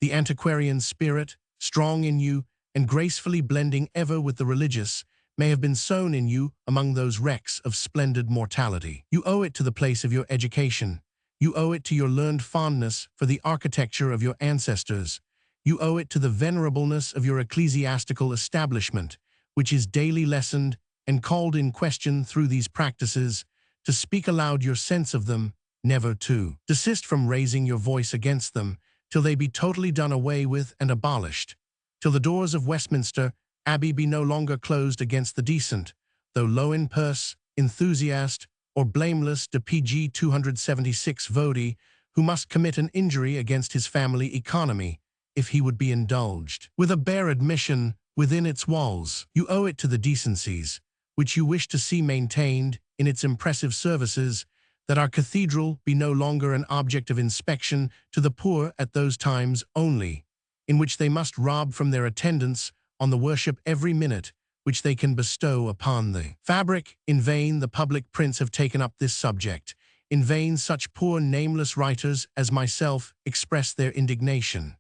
The antiquarian spirit, strong in you, and gracefully blending ever with the religious, may have been sown in you among those wrecks of splendid mortality. You owe it to the place of your education. You owe it to your learned fondness for the architecture of your ancestors. You owe it to the venerableness of your ecclesiastical establishment, which is daily lessened and called in question through these practices, to speak aloud your sense of them, never to desist from raising your voice against them, till they be totally done away with and abolished, till the doors of Westminster Abbey be no longer closed against the decent, though low in purse, enthusiast, or blameless de PG 276 Vodi, who must commit an injury against his family economy, if he would be indulged with a bare admission within its walls. You owe it to the decencies, which you wish to see maintained in its impressive services, that our cathedral be no longer an object of inspection to the poor at those times only, in which they must rob from their attendance on the worship every minute which they can bestow upon the fabric. In vain the public prints have taken up this subject. In vain such poor nameless writers as myself express their indignation.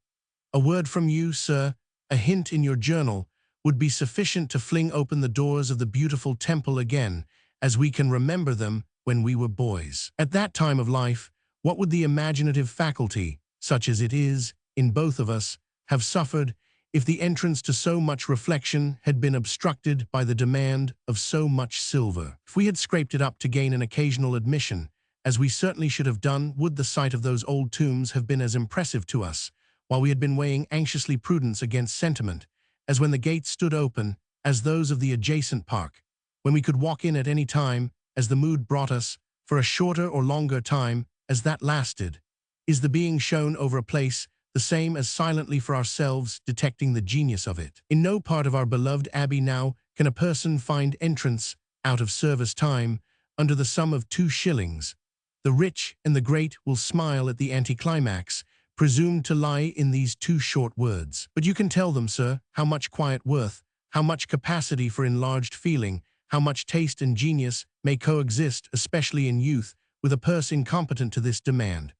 A word from you, sir, a hint in your journal, would be sufficient to fling open the doors of the beautiful temple again, as we can remember them when we were boys. At that time of life, what would the imaginative faculty, such as it is in both of us, have suffered if the entrance to so much reflection had been obstructed by the demand of so much silver? If we had scraped it up to gain an occasional admission, as we certainly should have done, would the sight of those old tombs have been as impressive to us, while we had been weighing anxiously prudence against sentiment, as when the gates stood open, as those of the adjacent park, when we could walk in at any time, as the mood brought us, for a shorter or longer time, as that lasted. Is the being shown over a place the same as silently for ourselves detecting the genius of it? In no part of our beloved abbey now can a person find entrance, out of service time, under the sum of 2 shillings. The rich and the great will smile at the anticlimax, presumed to lie in these 2 short words. But you can tell them, sir, how much quiet worth, how much capacity for enlarged feeling, how much taste and genius may coexist, especially in youth, with a purse incompetent to this demand.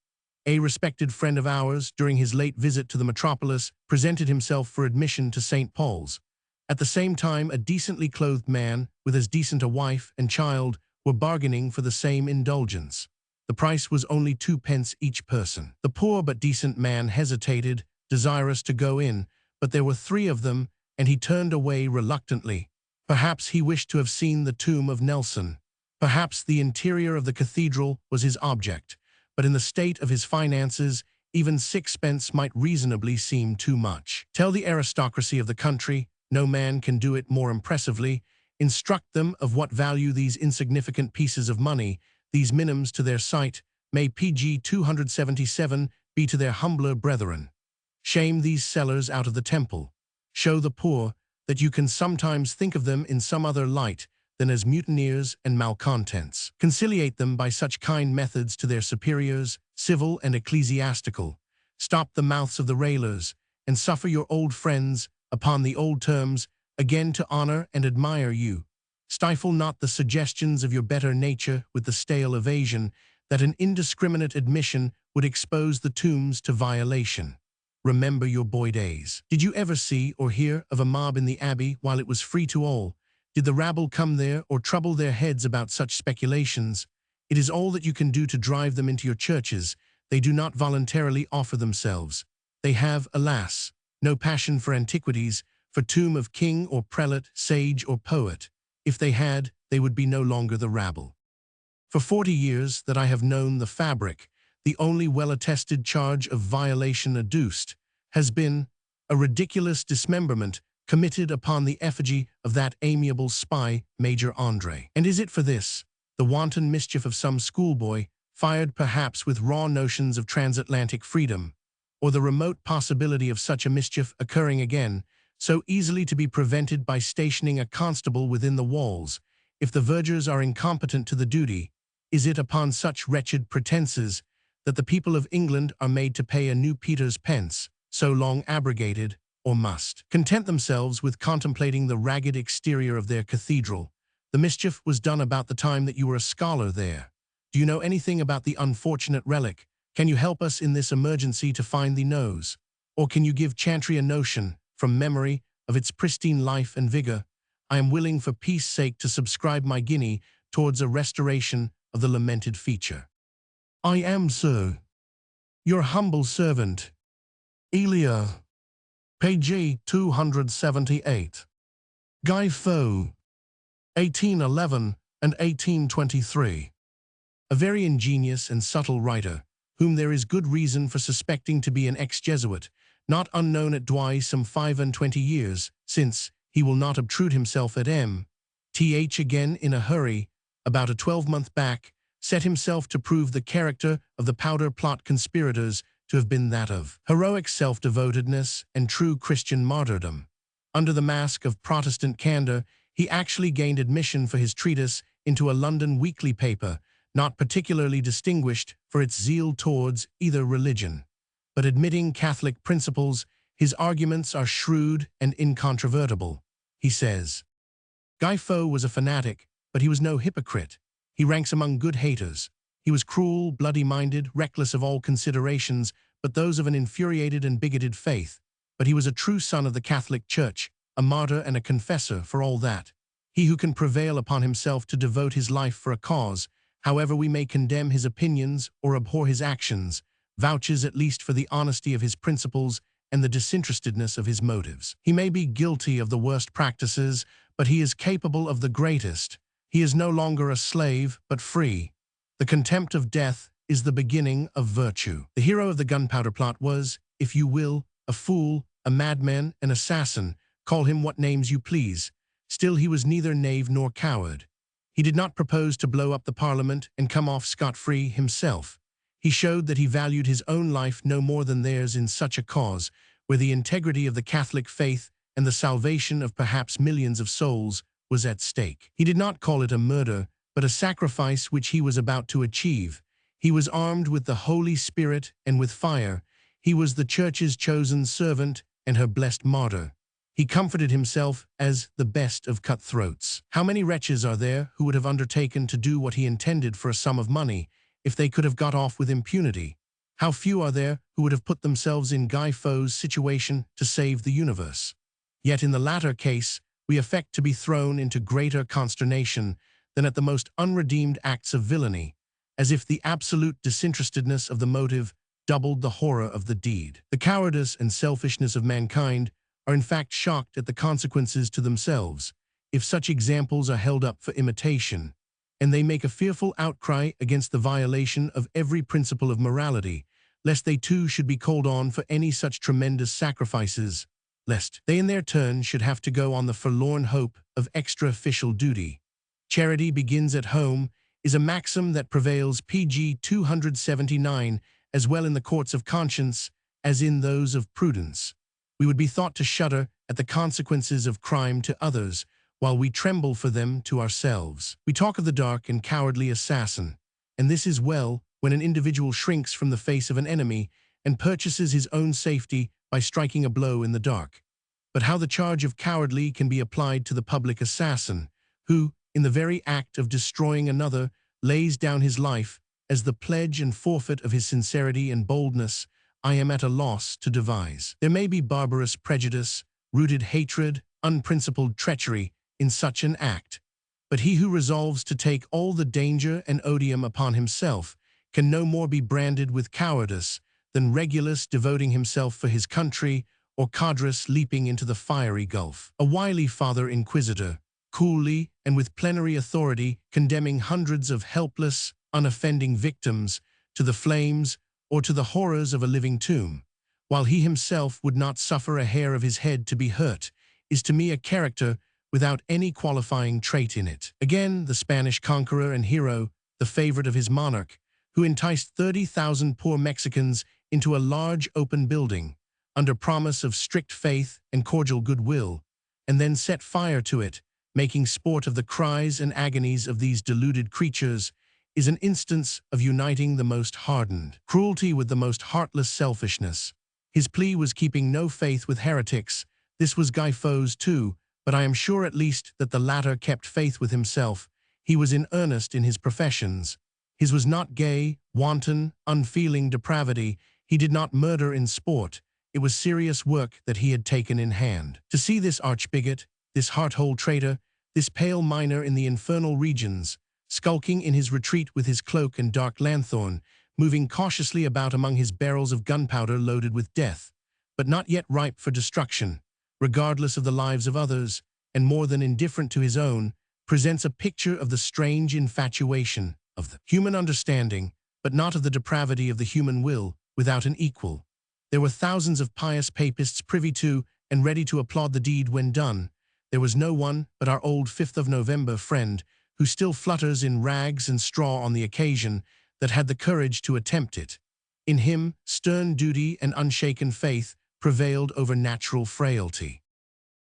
A respected friend of ours, during his late visit to the metropolis, presented himself for admission to St. Paul's. At the same time, a decently clothed man, with as decent a wife and child, were bargaining for the same indulgence. The price was only 2 pence each person. The poor but decent man hesitated, desirous to go in, but there were 3 of them, and he turned away reluctantly. Perhaps he wished to have seen the tomb of Nelson. Perhaps the interior of the cathedral was his object, but in the state of his finances, even 6 pence might reasonably seem too much. Tell the aristocracy of the country, no man can do it more impressively, instruct them of what value these insignificant pieces of money, these minims to their sight, may pg 277 be to their humbler brethren. Shame these sellers out of the temple. Show the poor that you can sometimes think of them in some other light than as mutineers and malcontents. Conciliate them by such kind methods to their superiors, civil and ecclesiastical. Stop the mouths of the railers, and suffer your old friends, upon the old terms, again to honor and admire you. Stifle not the suggestions of your better nature with the stale evasion that an indiscriminate admission would expose the tombs to violation. Remember your boy days. Did you ever see or hear of a mob in the abbey while it was free to all? Did the rabble come there or trouble their heads about such speculations? It is all that you can do to drive them into your churches. They do not voluntarily offer themselves. They have, alas, no passion for antiquities, for tomb of king or prelate, sage or poet. If they had, they would be no longer the rabble. For 40 years that I have known the fabric, the only well-attested charge of violation adduced has been a ridiculous dismemberment committed upon the effigy of that amiable spy, Major Andre. And is it for this, the wanton mischief of some schoolboy, fired perhaps with raw notions of transatlantic freedom, or the remote possibility of such a mischief occurring again, so easily to be prevented by stationing a constable within the walls, if the vergers are incompetent to the duty? Is it upon such wretched pretenses that the people of England are made to pay a new Peter's pence, so long abrogated, or must content themselves with contemplating the ragged exterior of their cathedral? The mischief was done about the time that you were a scholar there. Do you know anything about the unfortunate relic? Can you help us in this emergency to find the nose? Or can you give Chantry a notion, from memory, of its pristine life and vigor? I am willing for peace sake to subscribe my guinea towards a restoration of the lamented feature. I am, sir, your humble servant, Elia. Page 278. Guy Faux, 1811 and 1823. A very ingenious and subtle writer, whom there is good reason for suspecting to be an ex-Jesuit, not unknown at Douai some 25 years, since he will not obtrude himself at M.Th. again in a hurry, about a 12-month back, set himself to prove the character of the powder plot conspirators to have been that of heroic self-devotedness and true Christian martyrdom. Under the mask of Protestant candor, he actually gained admission for his treatise into a London weekly paper, not particularly distinguished for its zeal towards either religion. But admitting Catholic principles, his arguments are shrewd and incontrovertible. He says, Guy Faux was a fanatic, but he was no hypocrite. He ranks among good haters. He was cruel, bloody-minded, reckless of all considerations but those of an infuriated and bigoted faith. But he was a true son of the Catholic Church, a martyr and a confessor for all that. He who can prevail upon himself to devote his life for a cause, however we may condemn his opinions or abhor his actions, vouches at least for the honesty of his principles and the disinterestedness of his motives. He may be guilty of the worst practices, but he is capable of the greatest. He is no longer a slave, but free. The contempt of death is the beginning of virtue. The hero of the gunpowder plot was, if you will, a fool, a madman, an assassin, call him what names you please. Still he was neither knave nor coward. He did not propose to blow up the Parliament and come off scot-free himself. He showed that he valued his own life no more than theirs in such a cause, where the integrity of the Catholic faith and the salvation of perhaps millions of souls was at stake. He did not call it a murder, but a sacrifice which he was about to achieve. He was armed with the Holy Spirit and with fire. He was the Church's chosen servant and her blessed martyr. He comforted himself as the best of cutthroats. How many wretches are there who would have undertaken to do what he intended for a sum of money, if they could have got off with impunity? How few are there who would have put themselves in Guy Fawkes' situation to save the universe? Yet in the latter case, we affect to be thrown into greater consternation than at the most unredeemed acts of villainy, as if the absolute disinterestedness of the motive doubled the horror of the deed. The cowardice and selfishness of mankind are in fact shocked at the consequences to themselves, if such examples are held up for imitation, and they make a fearful outcry against the violation of every principle of morality, lest they too should be called on for any such tremendous sacrifices, lest they in their turn should have to go on the forlorn hope of extra-official duty. Charity begins at home is a maxim that prevails pg 279 as well in the courts of conscience as in those of prudence. We would be thought to shudder at the consequences of crime to others, while we tremble for them to ourselves. We talk of the dark and cowardly assassin, and this is well when an individual shrinks from the face of an enemy and purchases his own safety by striking a blow in the dark. But how the charge of cowardly can be applied to the public assassin, who, in the very act of destroying another, lays down his life as the pledge and forfeit of his sincerity and boldness, I am at a loss to devise. There may be barbarous prejudice, rooted hatred, unprincipled treachery in such an act, but he who resolves to take all the danger and odium upon himself can no more be branded with cowardice than Regulus devoting himself for his country or Codrus leaping into the fiery gulf. A wily Father Inquisitor, coolly and with plenary authority condemning hundreds of helpless, unoffending victims to the flames or to the horrors of a living tomb, while he himself would not suffer a hair of his head to be hurt, is to me a character without any qualifying trait in it. Again, the Spanish conqueror and hero, the favorite of his monarch, who enticed 30,000 poor Mexicans into a large open building, under promise of strict faith and cordial goodwill, and then set fire to it, making sport of the cries and agonies of these deluded creatures, is an instance of uniting the most hardened cruelty with the most heartless selfishness. His plea was keeping no faith with heretics. This was Guy Fawkes too, but I am sure at least that the latter kept faith with himself. He was in earnest in his professions. His was not gay, wanton, unfeeling depravity. He did not murder in sport. It was serious work that he had taken in hand. To see this arch-bigot, this heart-hole traitor, this pale miner in the infernal regions, skulking in his retreat with his cloak and dark lanthorn, moving cautiously about among his barrels of gunpowder loaded with death, but not yet ripe for destruction, regardless of the lives of others, and more than indifferent to his own, presents a picture of the strange infatuation of the human understanding, but not of the depravity of the human will, without an equal. There were thousands of pious papists privy to and ready to applaud the deed when done. There was no one but our old 5th of November friend, who still flutters in rags and straw on the occasion, that had the courage to attempt it. In him, stern duty and unshaken faith prevailed over natural frailty.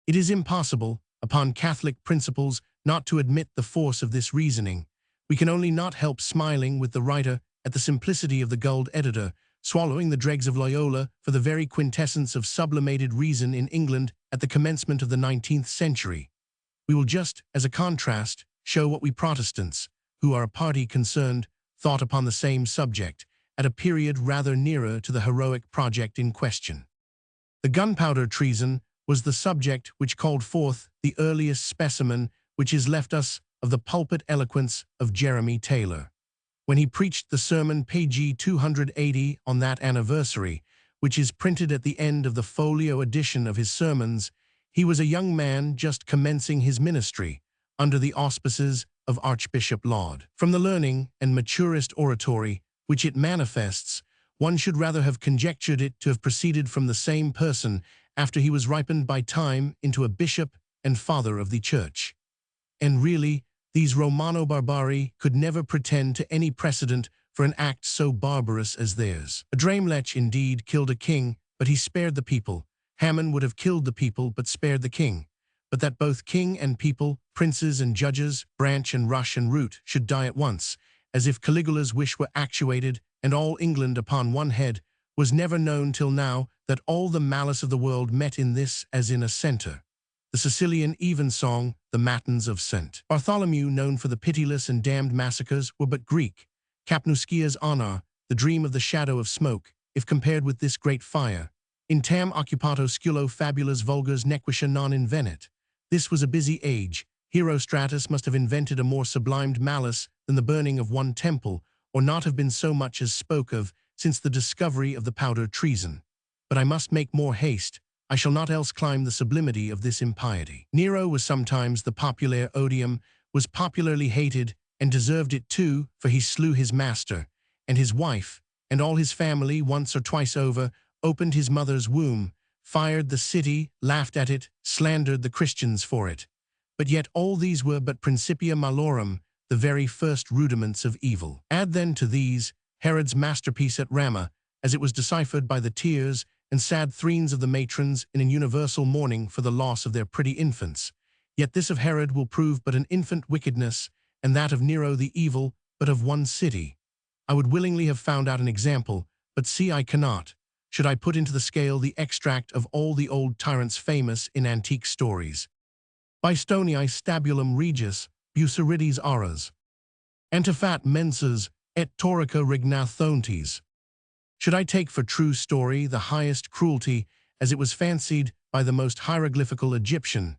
It is impossible, upon Catholic principles, not to admit the force of this reasoning. We can only not help smiling with the writer at the simplicity of the gulled editor, swallowing the dregs of Loyola for the very quintessence of sublimated reason in England at the commencement of the 19th century. We will just, as a contrast, show what we Protestants, who are a party concerned, thought upon the same subject, at a period rather nearer to the heroic project in question. The gunpowder treason was the subject which called forth the earliest specimen which is left us of the pulpit eloquence of Jeremy Taylor. When he preached the sermon pg 280 on that anniversary, which is printed at the end of the folio edition of his sermons, he was a young man just commencing his ministry, under the auspices of Archbishop Laud. From the learning and maturest oratory which it manifests, one should rather have conjectured it to have proceeded from the same person after he was ripened by time into a bishop and father of the Church. And really, these Romano-Barbari could never pretend to any precedent for an act so barbarous as theirs. Adramlech indeed killed a king, but he spared the people. Hammon would have killed the people, but spared the king. But that both king and people, princes and judges, branch and rush and root, should die at once, as if Caligula's wish were actuated, and all England upon one head, was never known till now, that all the malice of the world met in this as in a centre. The Sicilian evensong, the Matins of St. Bartholomew, known for the pitiless and damned massacres, were but Greek. Capnuskia's honor, the dream of the shadow of smoke, if compared with this great fire. In tam occupato sculo fabulas vulgus nequitia non invenit. This was a busy age. Herostratus must have invented a more sublimed malice than the burning of one temple, or not have been so much as spoke of, since the discovery of the powder treason. But I must make more haste. I shall not else climb the sublimity of this impiety. Nero was sometimes the popular odium, was popularly hated, and deserved it too, for he slew his master, and his wife, and all his family once or twice over, opened his mother's womb, fired the city, laughed at it, slandered the Christians for it. But yet all these were but principia malorum, the very first rudiments of evil. Add then to these Herod's masterpiece at Ramah, as it was deciphered by the tears and sad threens of the matrons in an universal mourning for the loss of their pretty infants. Yet this of Herod will prove but an infant wickedness, and that of Nero the evil, but of one city. I would willingly have found out an example, but see I cannot, should I put into the scale the extract of all the old tyrants famous in antique stories. Bistoniae stabulum regis, Bucerides auras. Antefat mensas, et torica regnathontes. Should I take for true story the highest cruelty as it was fancied by the most hieroglyphical Egyptian,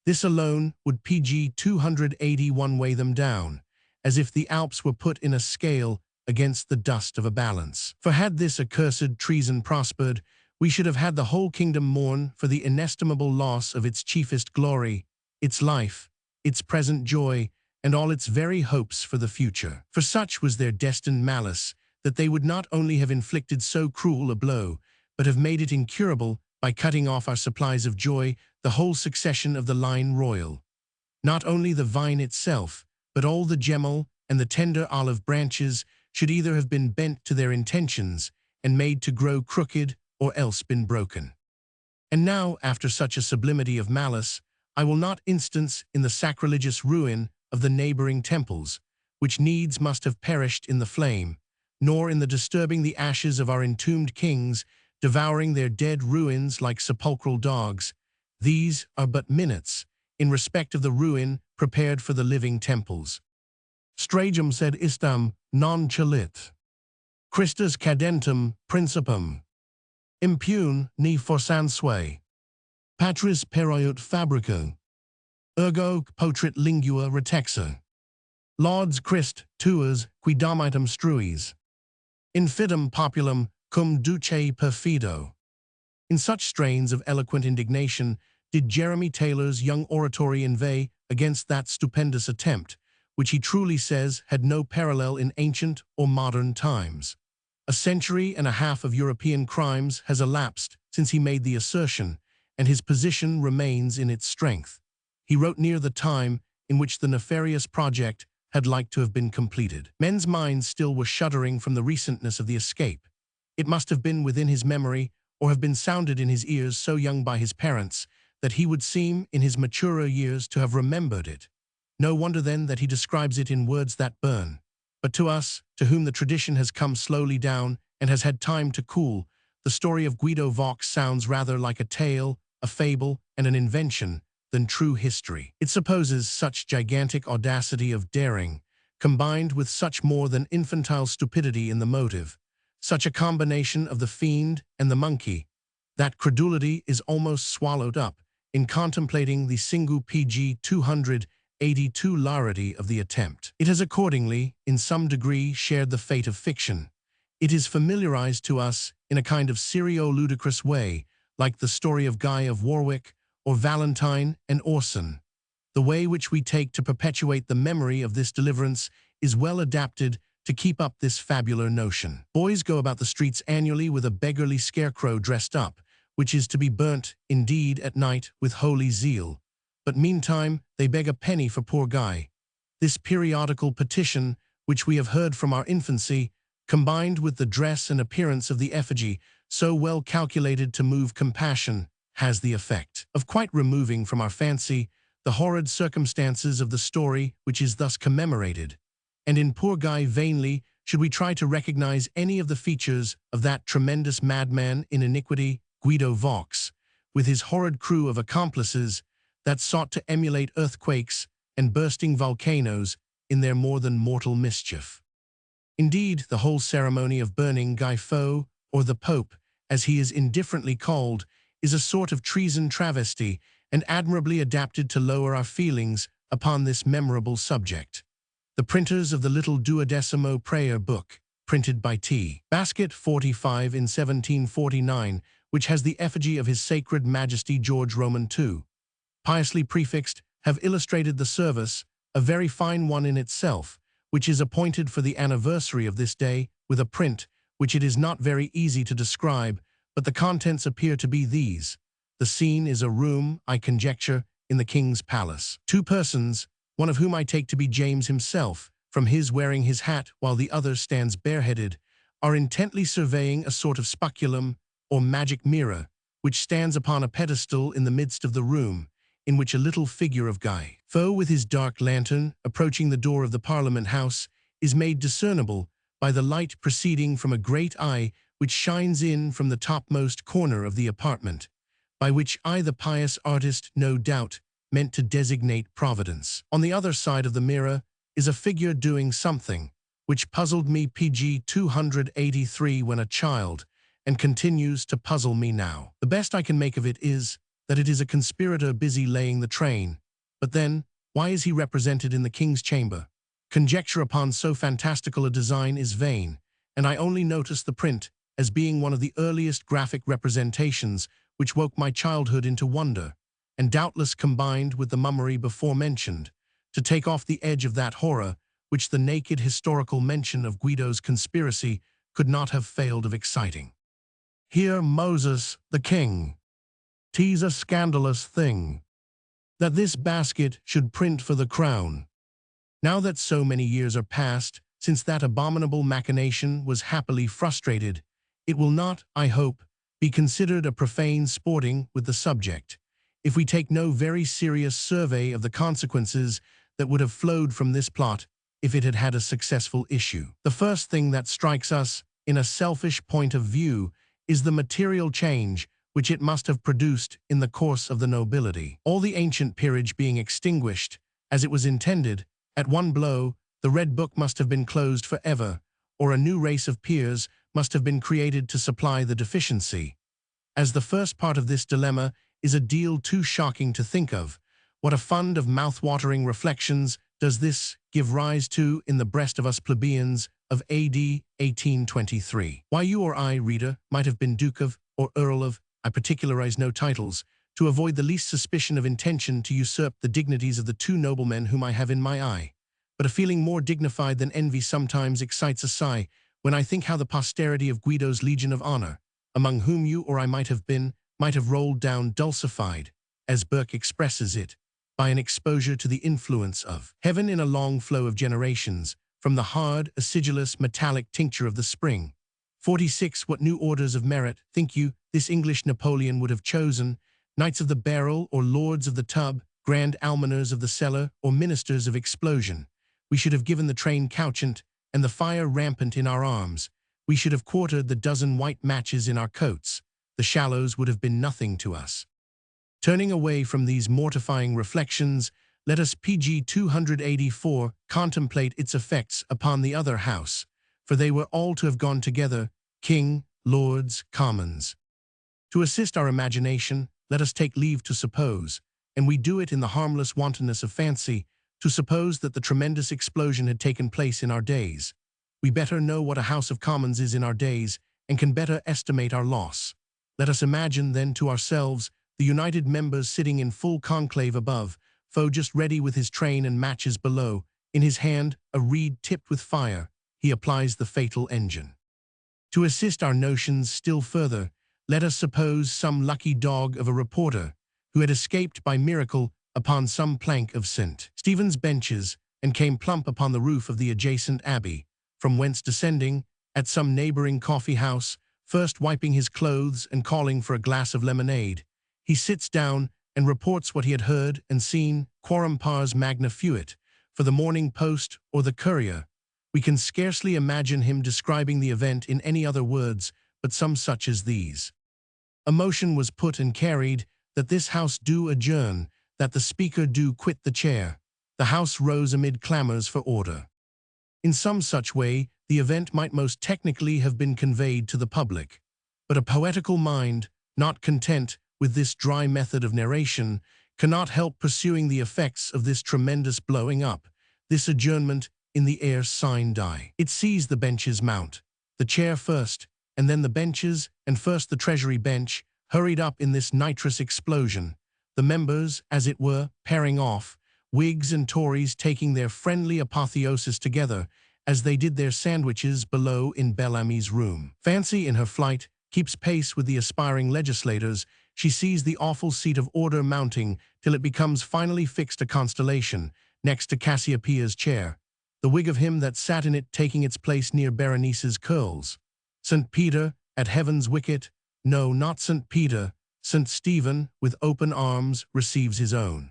this alone would PG 281 weigh them down, as if the Alps were put in a scale against the dust of a balance. For had this accursed treason prospered, we should have had the whole kingdom mourn for the inestimable loss of its chiefest glory, its life, its present joy, and all its very hopes for the future. For such was their destined malice, that they would not only have inflicted so cruel a blow, but have made it incurable by cutting off our supplies of joy, the whole succession of the line royal. Not only the vine itself, but all the gemel and the tender olive branches should either have been bent to their intentions and made to grow crooked, or else been broken. And now, after such a sublimity of malice, I will not instance in the sacrilegious ruin of the neighboring temples, which needs must have perished in the flame, nor in the disturbing the ashes of our entombed kings, devouring their dead ruins like sepulchral dogs. These are but minutes, in respect of the ruin prepared for the living temples. Stragem sed istam non celit. Christus cadentum principum. Impune ni forsansue. Patris periut fabrico. Ergo potrit lingua retexa. Lauds Christ tuas qui domitum struis. Infidem populum cum duce perfido. In such strains of eloquent indignation did Jeremy Taylor's young oratory inveigh against that stupendous attempt, which he truly says had no parallel in ancient or modern times. A century and a half of European crimes has elapsed since he made the assertion, and his position remains in its strength. He wrote near the time in which the nefarious project had like to have been completed. Men's minds still were shuddering from the recentness of the escape. It must have been within his memory, or have been sounded in his ears so young by his parents, that he would seem in his maturer years to have remembered it. No wonder then that he describes it in words that burn. But to us, to whom the tradition has come slowly down and has had time to cool, the story of Guido Vaux sounds rather like a tale, a fable, and an invention than true history. It supposes such gigantic audacity of daring, combined with such more than infantile stupidity in the motive, such a combination of the fiend and the monkey, that credulity is almost swallowed up in contemplating the single PG 282 larity of the attempt. It has accordingly, in some degree, shared the fate of fiction. It is familiarized to us in a kind of serio-ludicrous way, like the story of Guy of Warwick or Valentine and Orson. The way which we take to perpetuate the memory of this deliverance is well adapted to keep up this fabular notion. Boys go about the streets annually with a beggarly scarecrow dressed up, which is to be burnt, indeed, at night with holy zeal. But meantime they beg a penny for poor Guy. This periodical petition, which we have heard from our infancy, combined with the dress and appearance of the effigy, so well calculated to move compassion, has the effect of quite removing from our fancy the horrid circumstances of the story which is thus commemorated. And in poor Guy vainly should we try to recognize any of the features of that tremendous madman in iniquity, Guido Vaux, with his horrid crew of accomplices that sought to emulate earthquakes and bursting volcanoes in their more than mortal mischief. Indeed, the whole ceremony of burning Guy Faux, or the Pope, as he is indifferently called, is a sort of treason travesty and admirably adapted to lower our feelings upon this memorable subject. The printers of the little 12mo prayer book, printed by T. Basket 45 in 1749, which has the effigy of His Sacred Majesty George Roman II, piously prefixed, have illustrated the service, a very fine one in itself, which is appointed for the anniversary of this day, with a print, which it is not very easy to describe, but the contents appear to be these. The scene is a room, I conjecture, in the king's palace. Two persons, one of whom I take to be James himself, from his wearing his hat while the other stands bareheaded, are intently surveying a sort of speculum, or magic mirror, which stands upon a pedestal in the midst of the room, in which a little figure of Guy Faux with his dark lantern, approaching the door of the Parliament House, is made discernible by the light proceeding from a great eye which shines in from the topmost corner of the apartment, by which eye the pious artist, no doubt, meant to designate Providence. On the other side of the mirror is a figure doing something, which puzzled me pg 283 when a child, and continues to puzzle me now. The best I can make of it is that it is a conspirator busy laying the train. But then, why is he represented in the king's chamber? Conjecture upon so fantastical a design is vain, and I only notice the print as being one of the earliest graphic representations which woke my childhood into wonder, and doubtless combined with the mummery before mentioned, to take off the edge of that horror which the naked historical mention of Guido's conspiracy could not have failed of exciting. Here Moses, the king. 'Tis a scandalous thing that this basket should print for the crown. Now that so many years are past since that abominable machination was happily frustrated, it will not, I hope, be considered a profane sporting with the subject, if we take no very serious survey of the consequences that would have flowed from this plot if it had had a successful issue. The first thing that strikes us, in a selfish point of view, is the material change which it must have produced in the course of the nobility. All the ancient peerage being extinguished, as it was intended, at one blow, the Red Book must have been closed forever, or a new race of peers must have been created to supply the deficiency. As the first part of this dilemma is a deal too shocking to think of, what a fund of mouth-watering reflections does this give rise to in the breast of us plebeians of A.D. 1823. Why you or I, reader, might have been Duke of, or Earl of, I particularize no titles, to avoid the least suspicion of intention to usurp the dignities of the two noblemen whom I have in my eye. But a feeling more dignified than envy sometimes excites a sigh when I think how the posterity of Guido's Legion of Honor, among whom you or I might have been, might have rolled down dulcified, as Burke expresses it, by an exposure to the influence of heaven in a long flow of generations, from the hard, acidulous, metallic tincture of the spring. 46. What new orders of merit, think you, this English Napoleon would have chosen? Knights of the barrel, or lords of the tub, grand almoners of the cellar, or ministers of explosion? We should have given the train couchant, and the fire rampant in our arms. We should have quartered the dozen white matches in our coats. The shallows would have been nothing to us. Turning away from these mortifying reflections, let us pg 284 contemplate its effects upon the other house, for they were all to have gone together, King, Lords, Commons. To assist our imagination, let us take leave to suppose, and we do it in the harmless wantonness of fancy, to suppose that the tremendous explosion had taken place in our days. We better know what a House of Commons is in our days, and can better estimate our loss. Let us imagine then to ourselves the united members sitting in full conclave above, foe just ready with his train and matches below, in his hand a reed tipped with fire, he applies the fatal engine. To assist our notions still further, let us suppose some lucky dog of a reporter, who had escaped by miracle upon some plank of St. Stephen's benches, and came plump upon the roof of the adjacent abbey, from whence descending, at some neighboring coffee-house, first wiping his clothes and calling for a glass of lemonade, he sits down and reports what he had heard and seen, quorum pars magna fuit, for the Morning Post or the Courier. We can scarcely imagine him describing the event in any other words but some such as these. A motion was put and carried, that this House do adjourn, that the Speaker do quit the chair. The House rose amid clamors for order. In some such way, the event might most technically have been conveyed to the public. But a poetical mind, not content with this dry method of narration, cannot help pursuing the effects of this tremendous blowing up, this adjournment in the air sine die. It sees the benches mount, the chair first, and then the benches, and first the Treasury bench, hurried up in this nitrous explosion, the members, as it were, pairing off, Whigs and Tories taking their friendly apotheosis together, as they did their sandwiches below in Bellamy's room. Fancy in her flight keeps pace with the aspiring legislators. She sees the awful seat of order mounting till it becomes finally fixed a constellation, next to Cassiopeia's chair, the wig of him that sat in it taking its place near Berenice's curls. St. Peter, at heaven's wicket, no, not St. Peter, St. Stephen, with open arms, receives his own.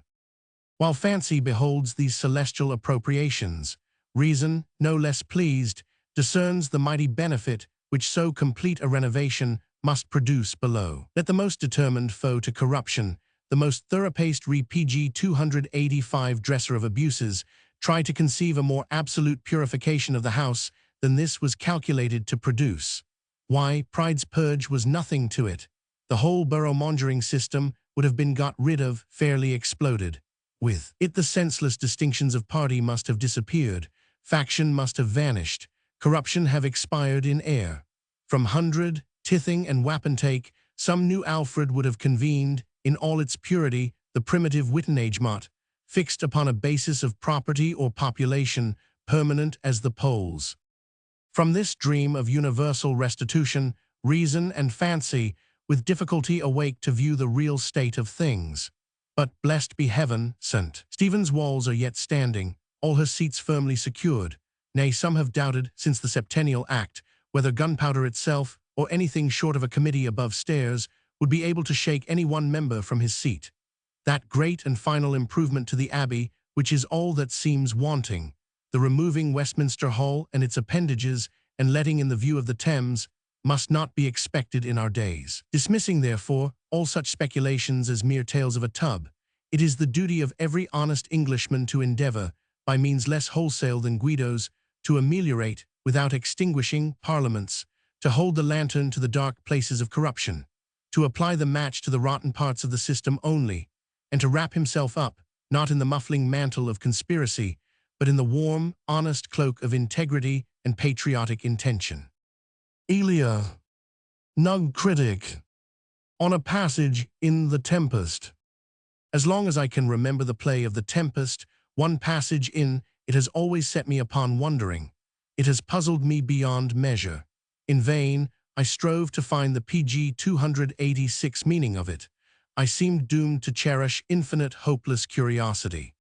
While fancy beholds these celestial appropriations, reason, no less pleased, discerns the mighty benefit which so complete a renovation must produce below. Let the most determined foe to corruption, the most thorough-paced PG 285 dresser of abuses, try to conceive a more absolute purification of the House than this was calculated to produce. Why, pride's purge was nothing to it. The whole borough-mongering system would have been got rid of, fairly exploded. With it the senseless distinctions of party must have disappeared, faction must have vanished, corruption have expired in air. From hundred, tithing and wapentake, some new Alfred would have convened, in all its purity, the primitive wittenage-mot, fixed upon a basis of property or population, permanent as the poles. From this dream of universal restitution, reason and fancy with difficulty awake to view the real state of things. But, blessed be heaven, St. Stephen's walls are yet standing, all her seats firmly secured. Nay, some have doubted, since the Septennial Act, whether gunpowder itself, or anything short of a committee above stairs, would be able to shake any one member from his seat. That great and final improvement to the Abbey, which is all that seems wanting, the removing Westminster Hall and its appendages and letting in the view of the Thames, must not be expected in our days. Dismissing, therefore, all such speculations as mere tales of a tub, it is the duty of every honest Englishman to endeavour, by means less wholesale than Guido's, to ameliorate, without extinguishing, parliaments, to hold the lantern to the dark places of corruption, to apply the match to the rotten parts of the system only, and to wrap himself up, not in the muffling mantle of conspiracy, but in the warm, honest cloak of integrity and patriotic intention. Elia, Nug Critic, on a passage in The Tempest. As long as I can remember the play of The Tempest, one passage in it has always set me upon wondering. It has puzzled me beyond measure. In vain, I strove to find the PG 286 meaning of it. I seemed doomed to cherish infinite hopeless curiosity.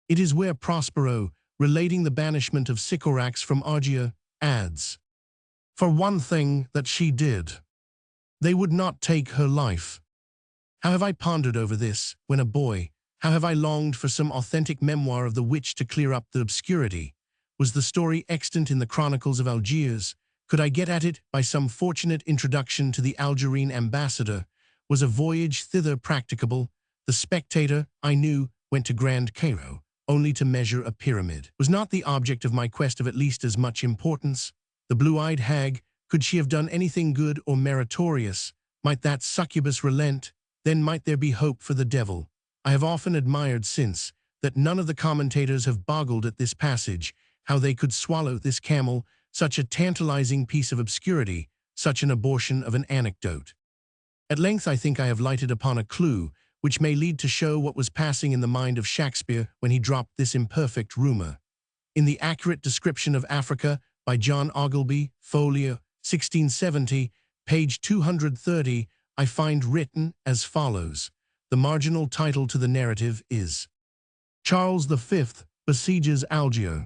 It is where Prospero, relating the banishment of Sycorax from Argia, adds, "For one thing that she did, they would not take her life." How have I pondered over this, when a boy? How have I longed for some authentic memoir of the witch to clear up the obscurity? Was the story extant in the Chronicles of Algiers? Could I get at it by some fortunate introduction to the Algerine ambassador? Was a voyage thither practicable? The Spectator, I knew, went to Grand Cairo, only to measure a pyramid. Was not the object of my quest of at least as much importance? The blue-eyed hag, could she have done anything good or meritorious? Might that succubus relent? Then might there be hope for the devil. I have often admired since that none of the commentators have boggled at this passage, how they could swallow this camel, such a tantalizing piece of obscurity, such an abortion of an anecdote. At length I think I have lighted upon a clue which may lead to show what was passing in the mind of Shakespeare when he dropped this imperfect rumor. In the accurate description of Africa by John Ogilby, folio, 1670, page 230, I find written as follows. The marginal title to the narrative is Charles V besieges Algiers.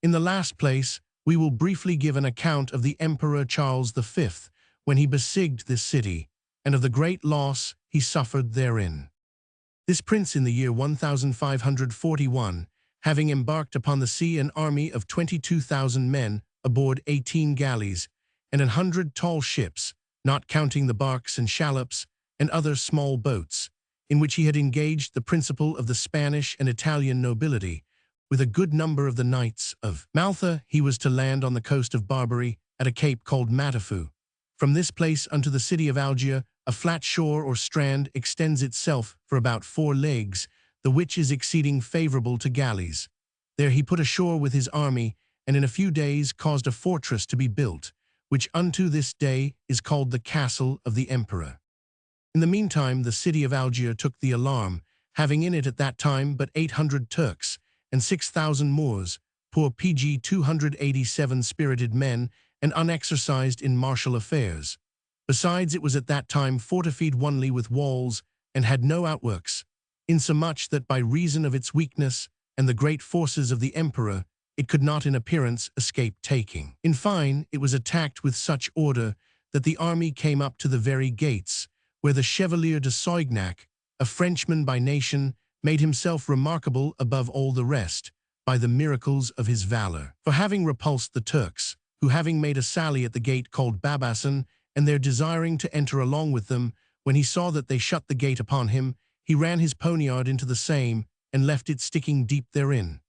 In the last place, we will briefly give an account of the Emperor Charles V when he besieged this city, and of the great loss he suffered therein. This prince in the year 1541, having embarked upon the sea an army of 22,000 men aboard 18 galleys and 100 tall ships, not counting the barks and shallops and other small boats, in which he had engaged the principal of the Spanish and Italian nobility, with a good number of the knights of Malta, he was to land on the coast of Barbary at a cape called Matafu. From this place unto the city of Algiers, a flat shore or strand extends itself for about 4 leagues, the which is exceeding favorable to galleys. There he put ashore with his army, and in a few days caused a fortress to be built, which unto this day is called the Castle of the Emperor. In the meantime the city of Algiers took the alarm, having in it at that time but 800 Turks, and 6,000 Moors, poor PG 287 spirited men, and unexercised in martial affairs. Besides, it was at that time fortified only with walls, and had no outworks, insomuch that by reason of its weakness and the great forces of the emperor, it could not in appearance escape taking. In fine, it was attacked with such order that the army came up to the very gates, where the Chevalier de Soignac, a Frenchman by nation, made himself remarkable above all the rest, by the miracles of his valor. For having repulsed the Turks, who having made a sally at the gate called Babassan, and their desiring to enter along with them, when he saw that they shut the gate upon him, he ran his poniard into the same, and left it sticking deep therein.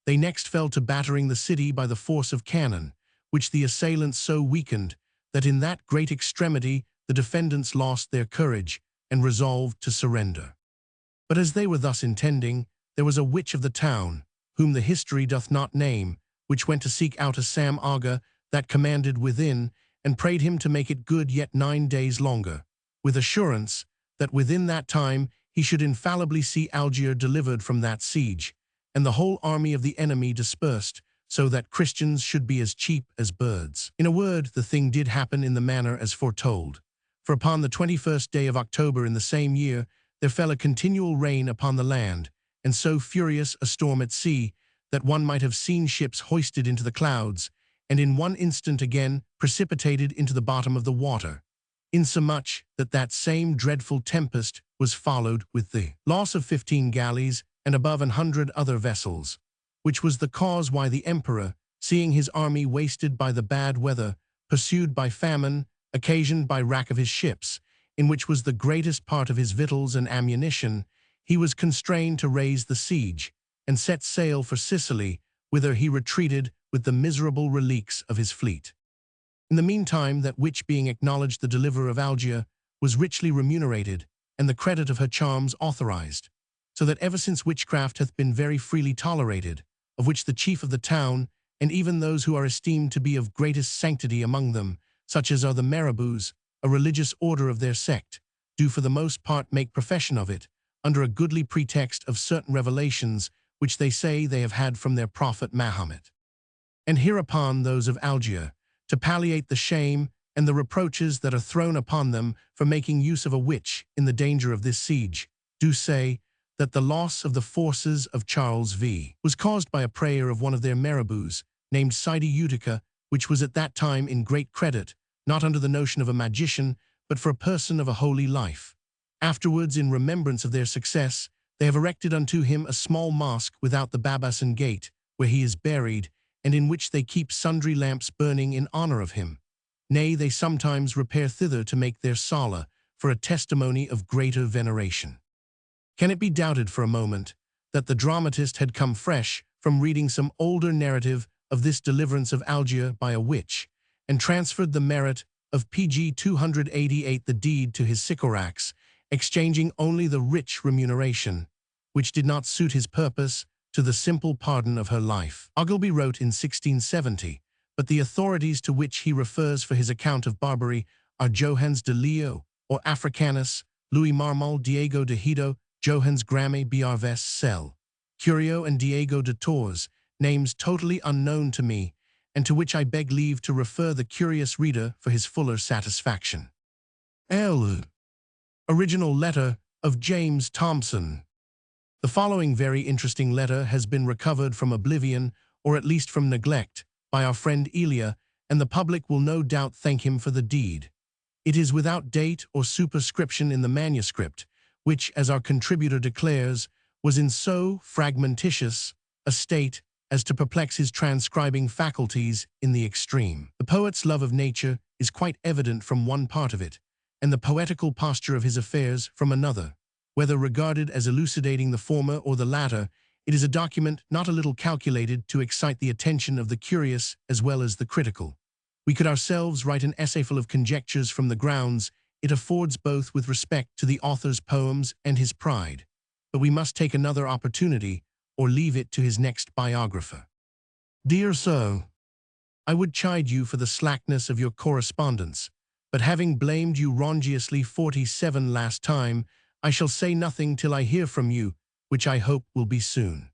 They next fell to battering the city by the force of cannon, which the assailants so weakened, that in that great extremity the defendants lost their courage, and resolved to surrender. But as they were thus intending, there was a witch of the town, whom the history doth not name, which went to seek out a Sam Aga that commanded within, and prayed him to make it good yet 9 days longer, with assurance that within that time he should infallibly see Algiers delivered from that siege, and the whole army of the enemy dispersed, so that Christians should be as cheap as birds. In a word, the thing did happen in the manner as foretold. For upon the 21st day of October in the same year, there fell a continual rain upon the land, and so furious a storm at sea, that one might have seen ships hoisted into the clouds, and in one instant again precipitated into the bottom of the water, insomuch that that same dreadful tempest was followed with the loss of 15 galleys and above 100 other vessels, which was the cause why the emperor, seeing his army wasted by the bad weather, pursued by famine, occasioned by wrack of his ships, in which was the greatest part of his victuals and ammunition, he was constrained to raise the siege, and set sail for Sicily, whither he retreated with the miserable reliques of his fleet. In the meantime, that witch, being acknowledged the deliverer of Algiers, was richly remunerated, and the credit of her charms authorized, so that ever since witchcraft hath been very freely tolerated, of which the chief of the town, and even those who are esteemed to be of greatest sanctity among them, such as are the marabouts, a religious order of their sect, do for the most part make profession of it, under a goodly pretext of certain revelations which they say they have had from their prophet Mahomet. And hereupon those of Algiers, to palliate the shame and the reproaches that are thrown upon them for making use of a witch in the danger of this siege, do say that the loss of the forces of Charles V was caused by a prayer of one of their marabouts, named Sidi Utica, which was at that time in great credit, not under the notion of a magician, but for a person of a holy life. Afterwards, in remembrance of their success, they have erected unto him a small mosque without the Babassan gate, where he is buried, and in which they keep sundry lamps burning in honor of him. Nay, they sometimes repair thither to make their sala, for a testimony of greater veneration. Can it be doubted for a moment that the dramatist had come fresh from reading some older narrative of this deliverance of Algiers by a witch, and transferred the merit of PG 288 the deed to his Sycorax, exchanging only the rich remuneration, which did not suit his purpose, to the simple pardon of her life? Ogilby wrote in 1670, but the authorities to which he refers for his account of Barbary are Johannes de Leo, or Africanus, Louis Marmol, Diego de Hido, Johannes Gramme, Bjarves Cell, Curio and Diego de Tours, names totally unknown to me, and to which I beg leave to refer the curious reader for his fuller satisfaction. L. Original letter of James Thomson. The following very interesting letter has been recovered from oblivion, or at least from neglect, by our friend Elia, and the public will no doubt thank him for the deed. It is without date or superscription in the manuscript, which, as our contributor declares, was in so fragmentitious a state as to perplex his transcribing faculties in the extreme. The poet's love of nature is quite evident from one part of it, and the poetical posture of his affairs from another. Whether regarded as elucidating the former or the latter, it is a document not a little calculated to excite the attention of the curious as well as the critical. We could ourselves write an essay full of conjectures from the grounds it affords both with respect to the author's poems and his pride, but we must take another opportunity or leave it to his next biographer. Dear Sir, I would chide you for the slackness of your correspondence, but having blamed you wrongiously 47 last time, I shall say nothing till I hear from you, which I hope will be soon.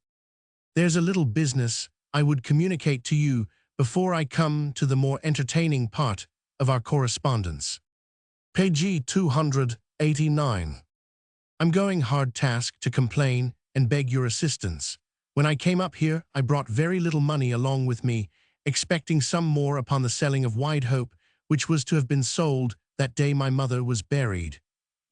There's a little business I would communicate to you before I come to the more entertaining part of our correspondence. Page 289. I'm going hard task to complain and beg your assistance. When I came up here, I brought very little money along with me, expecting some more upon the selling of Wide Hope, which was to have been sold that day my mother was buried.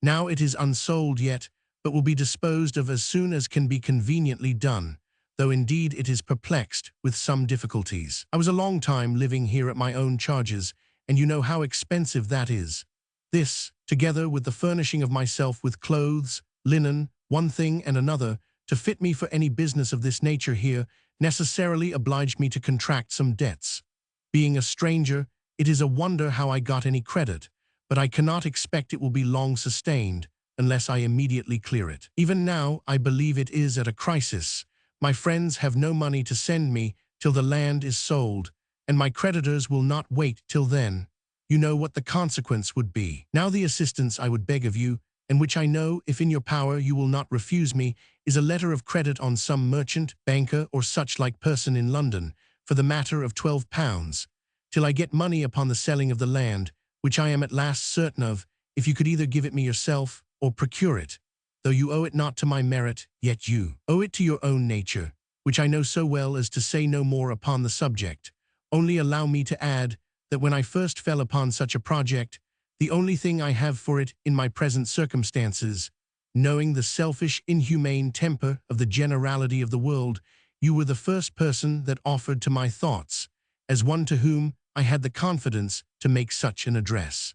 Now it is unsold yet, but will be disposed of as soon as can be conveniently done, though indeed it is perplexed with some difficulties. I was a long time living here at my own charges, and you know how expensive that is. This, together with the furnishing of myself with clothes, linen, one thing and another, to fit me for any business of this nature here, necessarily obliged me to contract some debts. Being a stranger, it is a wonder how I got any credit, but I cannot expect it will be long sustained, unless I immediately clear it. Even now, I believe it is at a crisis. My friends have no money to send me till the land is sold, and my creditors will not wait till then. You know what the consequence would be. Now the assistance I would beg of you, and which I know, if in your power you will not refuse me, is a letter of credit on some merchant, banker, or such-like person in London, for the matter of £12, till I get money upon the selling of the land, which I am at last certain of, if you could either give it me yourself, or procure it. Though you owe it not to my merit, yet you owe it to your own nature, which I know so well as to say no more upon the subject. Only allow me to add, that when I first fell upon such a project, the only thing I have for it in my present circumstances, knowing the selfish, inhumane temper of the generality of the world, you were the first person that offered to my thoughts, as one to whom I had the confidence to make such an address.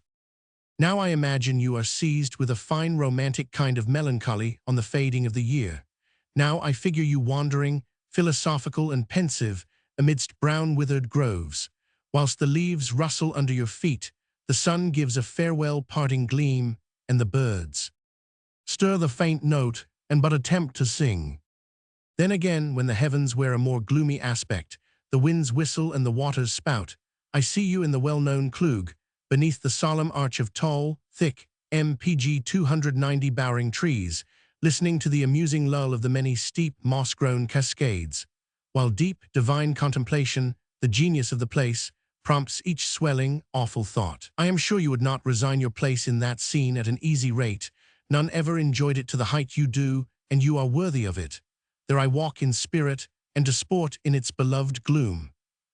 Now I imagine you are seized with a fine romantic kind of melancholy on the fading of the year. Now I figure you wandering, philosophical and pensive, amidst brown withered groves, whilst the leaves rustle under your feet, the sun gives a farewell parting gleam, and the birds stir the faint note, and but attempt to sing. Then again, when the heavens wear a more gloomy aspect, the winds whistle and the waters spout, I see you in the well-known Clwg, beneath the solemn arch of tall, thick, mpg 290 bowering trees, listening to the amusing lull of the many steep, moss-grown cascades, while deep, divine contemplation, the genius of the place, prompts each swelling, awful thought. I am sure you would not resign your place in that scene at an easy rate. None ever enjoyed it to the height you do, and you are worthy of it. There I walk in spirit, and disport in its beloved gloom.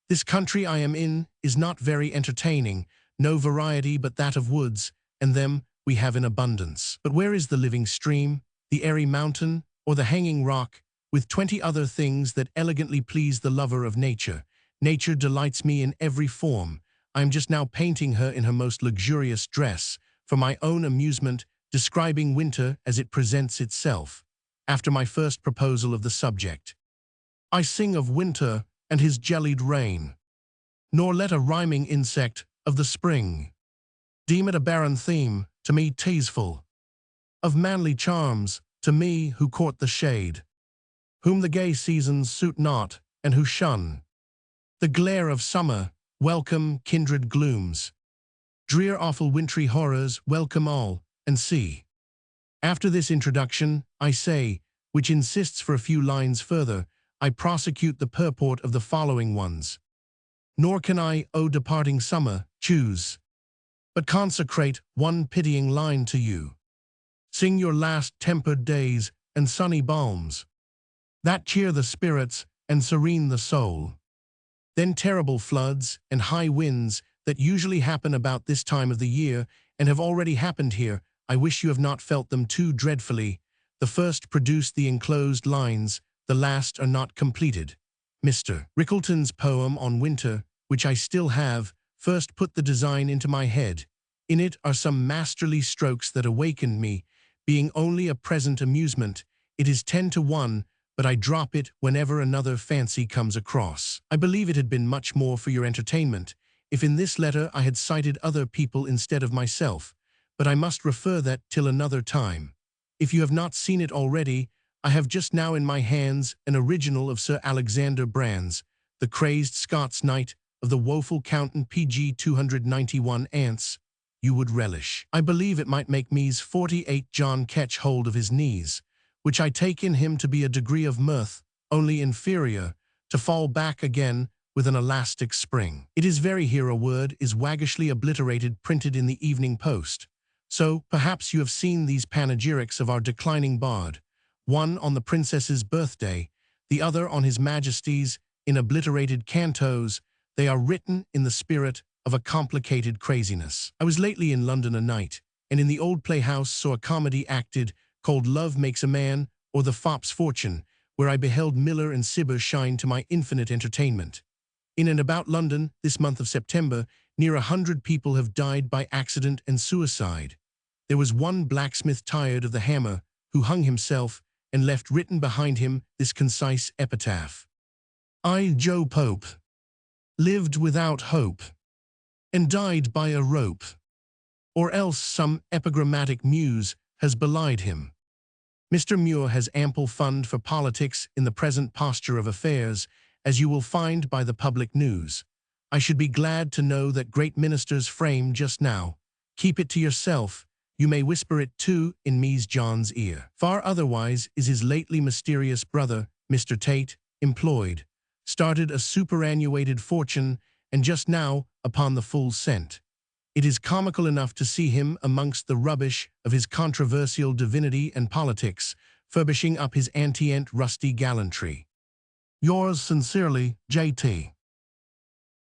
This country I am in is not very entertaining, no variety but that of woods, and them we have in abundance. But where is the living stream, the airy mountain, or the hanging rock, with 20 other things that elegantly please the lover of nature? Nature delights me in every form. I am just now painting her in her most luxurious dress, for my own amusement, describing winter as it presents itself, after my first proposal of the subject. I sing of winter and his jellied rain, nor let a rhyming insect of the spring deem it a barren theme, to me teaseful, of manly charms, to me who court the shade, whom the gay seasons suit not, and who shun the glare of summer. Welcome, kindred glooms, drear awful wintry horrors, welcome all, and see After this introduction, I say, which insists for a few lines further, I prosecute the purport of the following ones. Nor can I, O departing summer, choose, but consecrate one pitying line to you. Sing your last tempered days and sunny balms, that cheer the spirits and serene the soul. Then terrible floods and high winds that usually happen about this time of the year and have already happened here, I wish you have not felt them too dreadfully. The first produced the enclosed lines, the last are not completed. Mr. Rickleton's poem on winter, which I still have, first put the design into my head. In it are some masterly strokes that awakened me, being only a present amusement. It is 10 to 1, but I drop it whenever another fancy comes across. I believe it had been much more for your entertainment, if in this letter I had cited other people instead of myself, but I must refer that till another time. If you have not seen it already, I have just now in my hands an original of Sir Alexander Brand's, the crazed Scots knight of the woeful Countin PG 291 ants. You would relish. I believe it might make me's 48 John catch hold of his knees, which I take in him to be a degree of mirth, only inferior, to fall back again with an elastic spring. It is very here a word is waggishly obliterated printed in the Evening Post. So, perhaps you have seen these panegyrics of our declining bard, one on the princess's birthday, the other on his majesty's, in obliterated cantos. They are written in the spirit of a complicated craziness. I was lately in London a night, and in the old playhouse saw a comedy acted called Love Makes a Man, or The Fop's Fortune, where I beheld Miller and Cibber shine to my infinite entertainment. In and about London, this month of September, near 100 people have died by accident and suicide. There was one blacksmith tired of the hammer, who hung himself and left written behind him this concise epitaph. I, Joe Pope, lived without hope, and died by a rope. Or else some epigrammatic muse has belied him. Mr. Muir has ample fund for politics in the present posture of affairs, as you will find by the public news. I should be glad to know that great ministers frame just now. Keep it to yourself. You may whisper it too in me's John's ear. Far otherwise is his lately mysterious brother, Mr. Tate, employed, started a superannuated fortune, and just now upon the full scent. It is comical enough to see him amongst the rubbish of his controversial divinity and politics, furbishing up his anti-ant rusty gallantry. Yours sincerely, J.T.